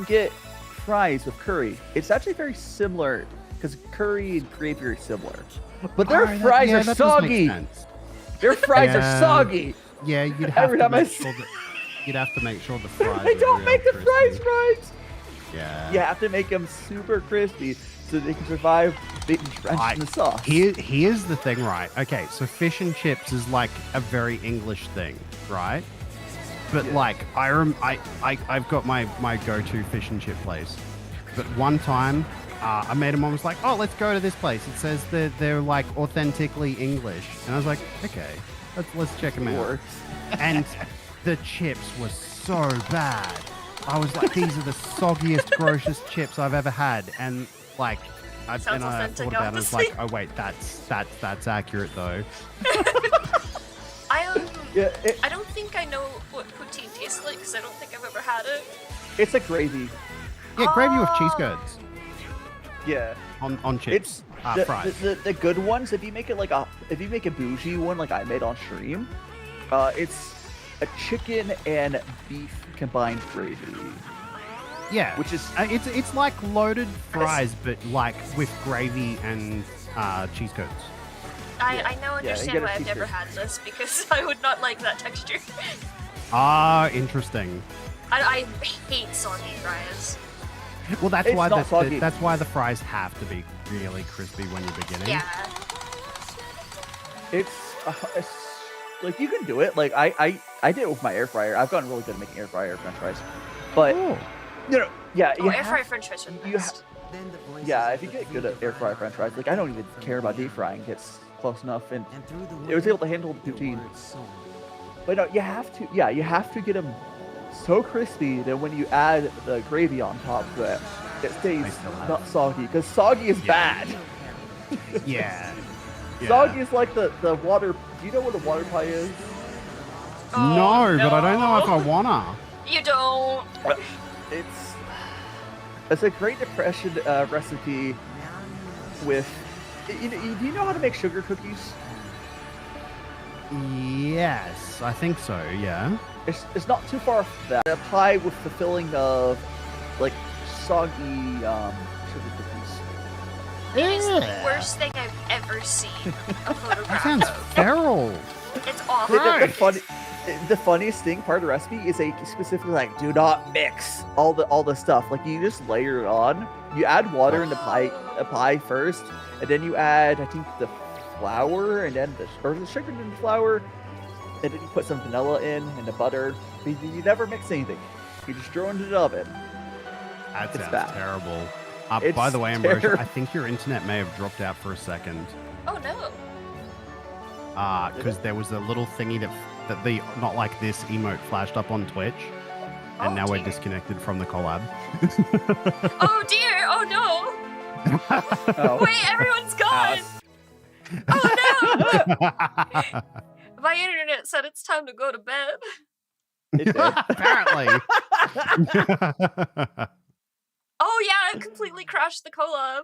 get fries with curry. It's actually very similar because curry and gravy are similar, but their fries are soggy. Their fries are soggy. Yeah, you'd have to make sure the fries. They don't make the fries right. Yeah. You have to make them super crispy so they can survive being drenched in the sauce. Here's the thing, right? Okay, so fish and chips is like a very English thing, right? But like I've got my go-to fish and chip place. But one time, I made them. I was like, "Oh, let's go to this place. It says they're like authentically English," and I was like, "Okay, let's check them out." And the chips were so bad. I was like, "These are the soggiest, grossest chips I've ever had," and like. I thought about it. I was like, "Oh wait, that's accurate though." I don't think I know what poutine tastes like because I don't think I've ever had it. It's a gravy. Yeah, gravy with cheese curds. Yeah. On chips. Fries. The good ones, if you make a bougie one like I made on stream, it's a chicken and beef combined gravy. Yeah, which is it's like loaded fries, but like with gravy and cheese curds. I now understand why I've never had this because I would not like that texture. Interesting. I hate soggy fries. Well, that's why the fries have to be really crispy when you're beginning. Yeah. It's like you can do it. Like I did it with my air fryer. I've gotten really good at making air fryer French fries, but. Air fryer French fries are the best. If you get good at air fryer French fries, like I don't even care about deep frying. It's close enough, and it was able to handle the poutine. But no, you have to get them so crispy that when you add the gravy on top of it, it stays not soggy. Because soggy is bad. Yeah. Soggy is like the water. Do you know what a water pie is? No, but I don't know if I wanna. You don't. It's a Great Depression recipe with. Do you know how to make sugar cookies? Yes, I think so. Yeah. It's not too far from that. A pie with the filling of like soggy sugar cookies. It is the worst thing I've ever seen a photograph That sounds of. feral. It's awful. The funniest thing part of the recipe is they specifically like do not mix all the stuff. Like you just layer it on. You add water in the pie first, and then you add I think the flour and then the sugar in the flour, and then you put some vanilla in and the butter. You never mix anything. You just throw it into the oven. That It's sounds bad. terrible. It's By the way, Ambrosia, terrible. I think your internet may have dropped out for a second. Oh no. Because there was a little thingy that the not like this emote flashed up on Twitch, and now we're disconnected from the collab. Oh dear! Oh no! Oh. Wait, everyone's gone! Oh no! My internet said it's time to go to bed. It did. Apparently. Oh yeah, it completely crashed the collab.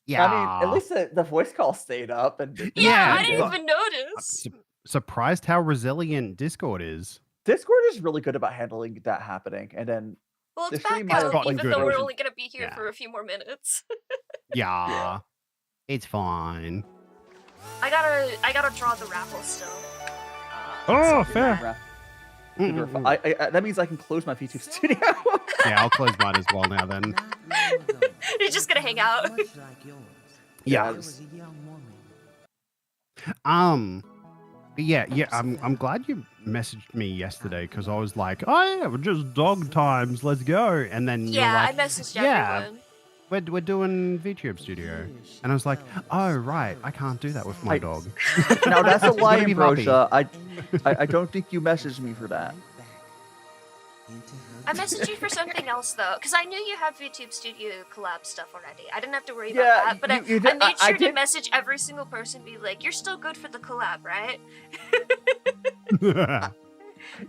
Yeah. I mean, at least the voice call stayed up. And Yeah, I didn't even notice. Surprised how resilient Discord is. Discord is really good about handling that happening, and then Well, it's the stream back has out, like even though we're version- only gonna be here for a few more minutes. Yeah. It's fine. I gotta draw the raffle still. Oh, fair. That means I can close my VTube studio. Yeah, I'll close mine as well now then. You're just gonna hang out. Yeah. Yeah. I'm glad you messaged me yesterday because I was like, oh yeah, we're just dog times, let's go. And then you're Yeah, like, I messaged yeah, everyone. we're doing VTube Studio, and I was like, oh right, I can't do that with my dog. Now that's a lie, It's gonna be puppy. Ambrosia. I don't think you messaged me for that. I messaged you for something else though, because I knew you had VTube Studio collab stuff already. I didn't have to worry Yeah, about that, but you I did- made I sure to did- message every single person, be like, "You're still good for the collab, right?"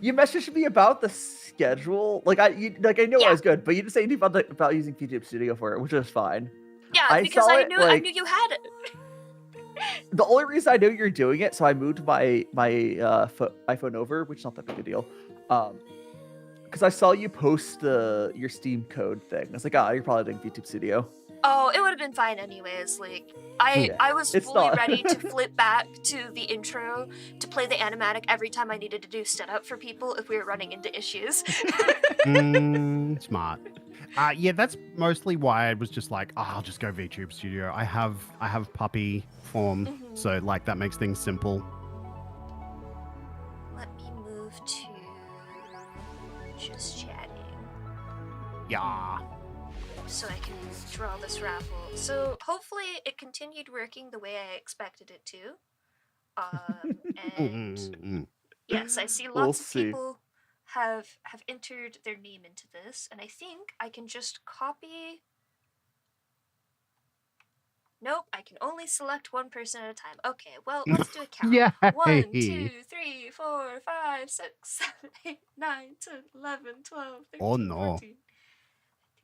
You messaged me about the schedule. I know I was good, but you didn't say anything about using VTube Studio for it, which is fine. Yeah, because saw I it, knew I knew you had it. The only reason I know you're doing it, so I moved my iPhone over, which is not that big a deal. Because I saw you post your Steam code thing. I was like, you're probably doing VTube Studio. Oh, it would have been fine anyways. Like, I was it's fully not. ready to flip back to the intro to play the animatic every time I needed to do setup for people if we were running into issues. Smart. Yeah, that's mostly why I was just like, I'll just go VTube Studio. I have puppy form, so like that makes things simple. Let me move to just chatting Yeah. so I can draw this raffle. So hopefully it continued working the way I expected it to. And yes, I see We'll lots of see. people have entered their name into this, and I think I can just copy. Nope, I can only select one person at a time. Okay, well, let's do a count. Yay! 1, 2, 3, 4, 5, 6, 7, 8, 9, 10, 11, 12, 13, Oh, no. 14,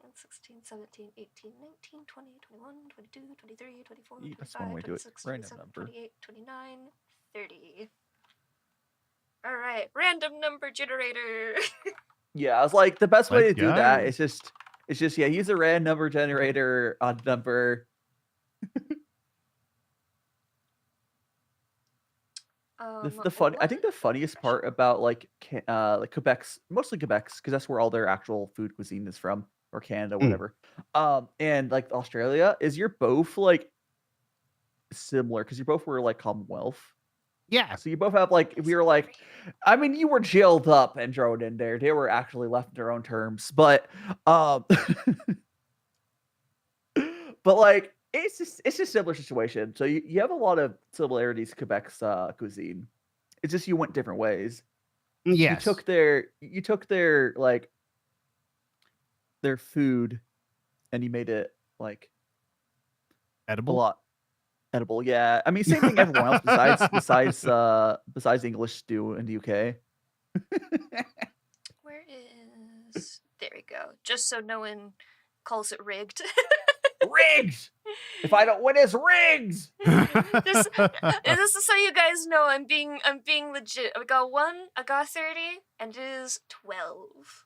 15, 16, 17, 18, 19, 20, 21, 22, 23, 24, That's one way 25, to do it. 26, Random 27, number. 28, 29, 30. Alright, random number generator. Yeah, I was like, the best way to Let's do that go. is just use a random number generator on number. I think the funniest part about like Quebec's, mostly Quebec's, because that's where all their actual food cuisine is from, or Canada, whatever. And like Australia, is you're both like similar because you both were like Commonwealth. Yeah. So you both have like, we were like, I mean, you were jailed up and thrown in there. They were actually left in their own terms, but but like it's just a similar situation. So you have a lot of similarities to Quebec's cuisine. It's just you went different ways. Yes. You took their like their food and you made it like Edible. a lot edible. Yeah, I mean, same thing everyone else besides English stew in the UK. Where is... There we go. Just so no one calls it rigged. Rigged! If I don't win, it's rigged! This is so you guys know I'm being legit. I got 1, I got 30, and it is 12.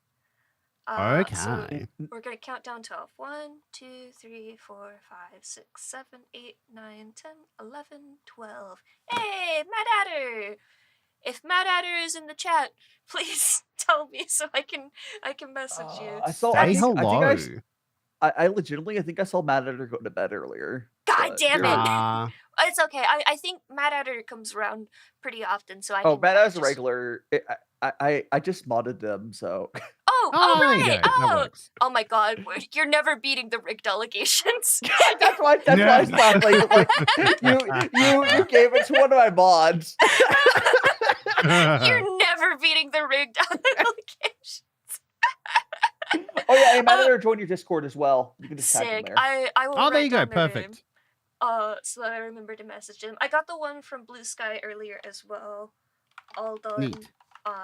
Okay. So we're gonna count down 12. 1, 2, 3, 4, 5, 6, 7, 8, 9, 10, 11, 12. Hey, Mad Adder! If Mad Adder is in the chat, please tell me so I can message you. I saw. Say I think hello. I legitimately, I think I saw Matt Editor go to bed earlier. God but damn it! Ah. It's okay. I think Mad Adder comes around pretty often, so I Oh, can Matt Editor's a just... regular. I just modded them, so. Oh, Oh, there you right. go. That Oh, works. oh my God, you're never beating the rig delegations. That's why I stopped. Like you gave it to one of my mods. You're never beating the rig delegations. Oh yeah, I might have joined your Discord as well. You can just tag them Sick. there. I will Oh, there write you go. down their name, Perfect. so that I remember to message them. I got the one from Blue Sky earlier as well, all done. Neat.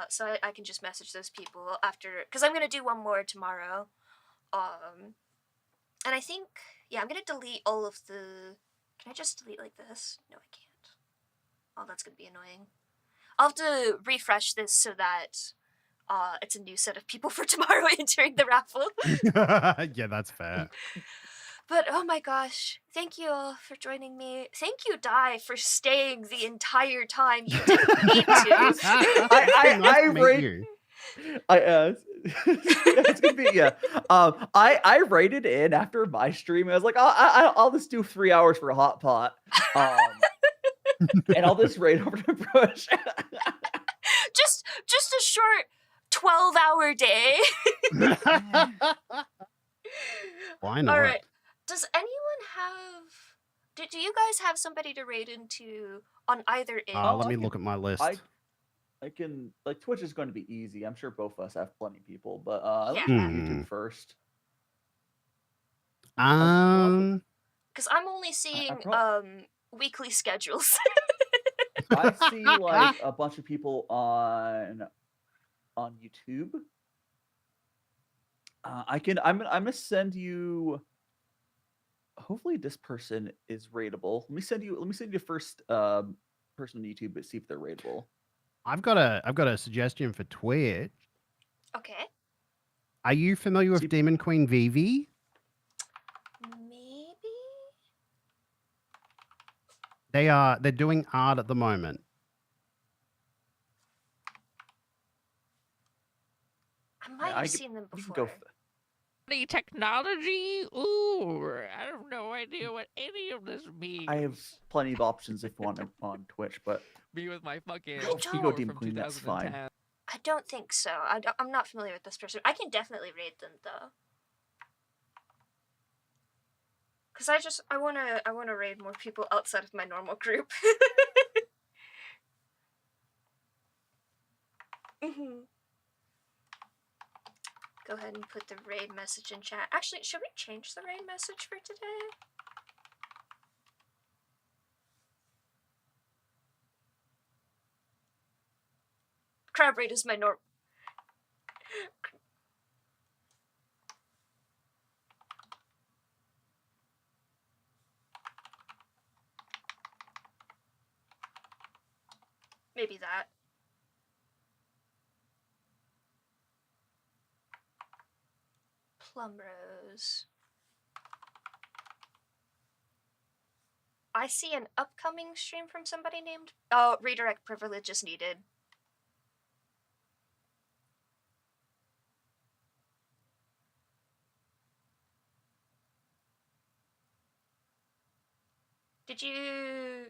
So I can just message those people after, because I'm gonna do one more tomorrow. And I think, yeah, I'm gonna delete all of the. Can I just delete like this? No, I can't. Oh, that's gonna be annoying. I'll have to refresh this so that it's a new set of people for tomorrow entering the raffle. Yeah, that's fair. But oh my gosh, thank you all for joining me. Thank you, Dai, for staying the entire time. You didn't need to. I rate. It's gonna be yeah. I rated in after my stream. I was like, I'll just do 3 hours for a hot pot. And I'll just raid over to Brush. just a short 12-hour day. Why not? All right. Does anyone have? Do you guys have somebody to raid into on either end? Let me look at my list. I can, like, Twitch is going to be easy. I'm sure both of us have plenty of people, but let's Yeah. do YouTube first. Because I'm only seeing weekly schedules. I see like a bunch of people on YouTube. I'm gonna send you. Hopefully this person is rateable. Let me send you the first person on YouTube, but see if they're rateable. I've got a suggestion for Twitch. Okay. Are you familiar with Demon Queen Vivi? Maybe. They're doing art at the moment. I might have seen them before. The technology? Ooh, I have no idea what any of this means. I have plenty of options if you want on Twitch, but Me with my fucking if you go Demon Queen, that's fine. I don't think so. I'm not familiar with this person. I can definitely raid them though. Cause I wanna raid more people outside of my normal group. Go ahead and put the raid message in chat. Actually, should we change the raid message for today? Crab raid is my norm. Maybe that. Plum Rose. I see an upcoming stream from somebody named... Oh, redirect privilege is needed. Did you...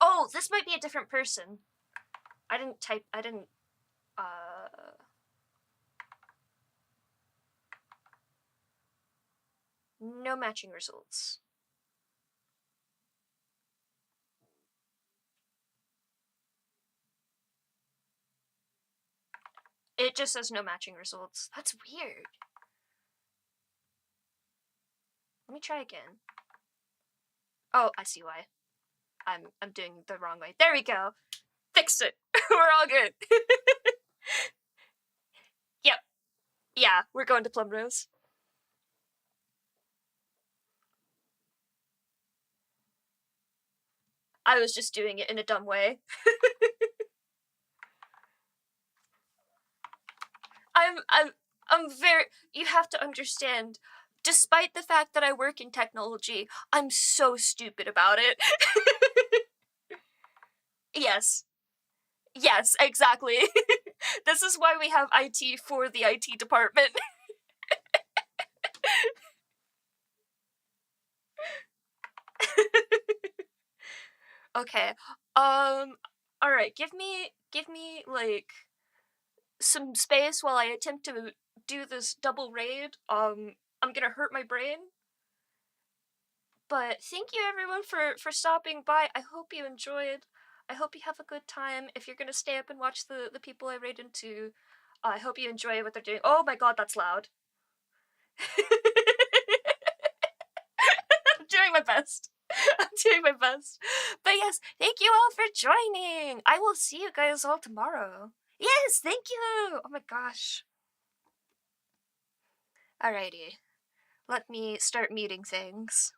Oh, this might be a different person. I didn't, no matching results. It just says no matching results. That's weird. Let me try again. Oh, I see why. I'm doing the wrong way. There we go. Fixed it. We're all good. Yep. Yeah, we're going to Plum Rose. I was just doing it in a dumb way. I'm very, you have to understand, despite the fact that I work in technology, I'm so stupid about it. Yes. Yes, exactly. This is why we have IT for the IT department. Okay. Alright, give me like some space while I attempt to do this double raid. I'm gonna hurt my brain. But thank you everyone for stopping by. I hope you enjoyed. I hope you have a good time. If you're gonna stay up and watch the people I raid into, I hope you enjoy what they're doing. Oh my god, that's loud. I'm doing my best. I'm doing my best. But yes, thank you all for joining. I will see you guys all tomorrow. Yes, thank you. Oh my gosh. Alrighty. Let me start meeting things.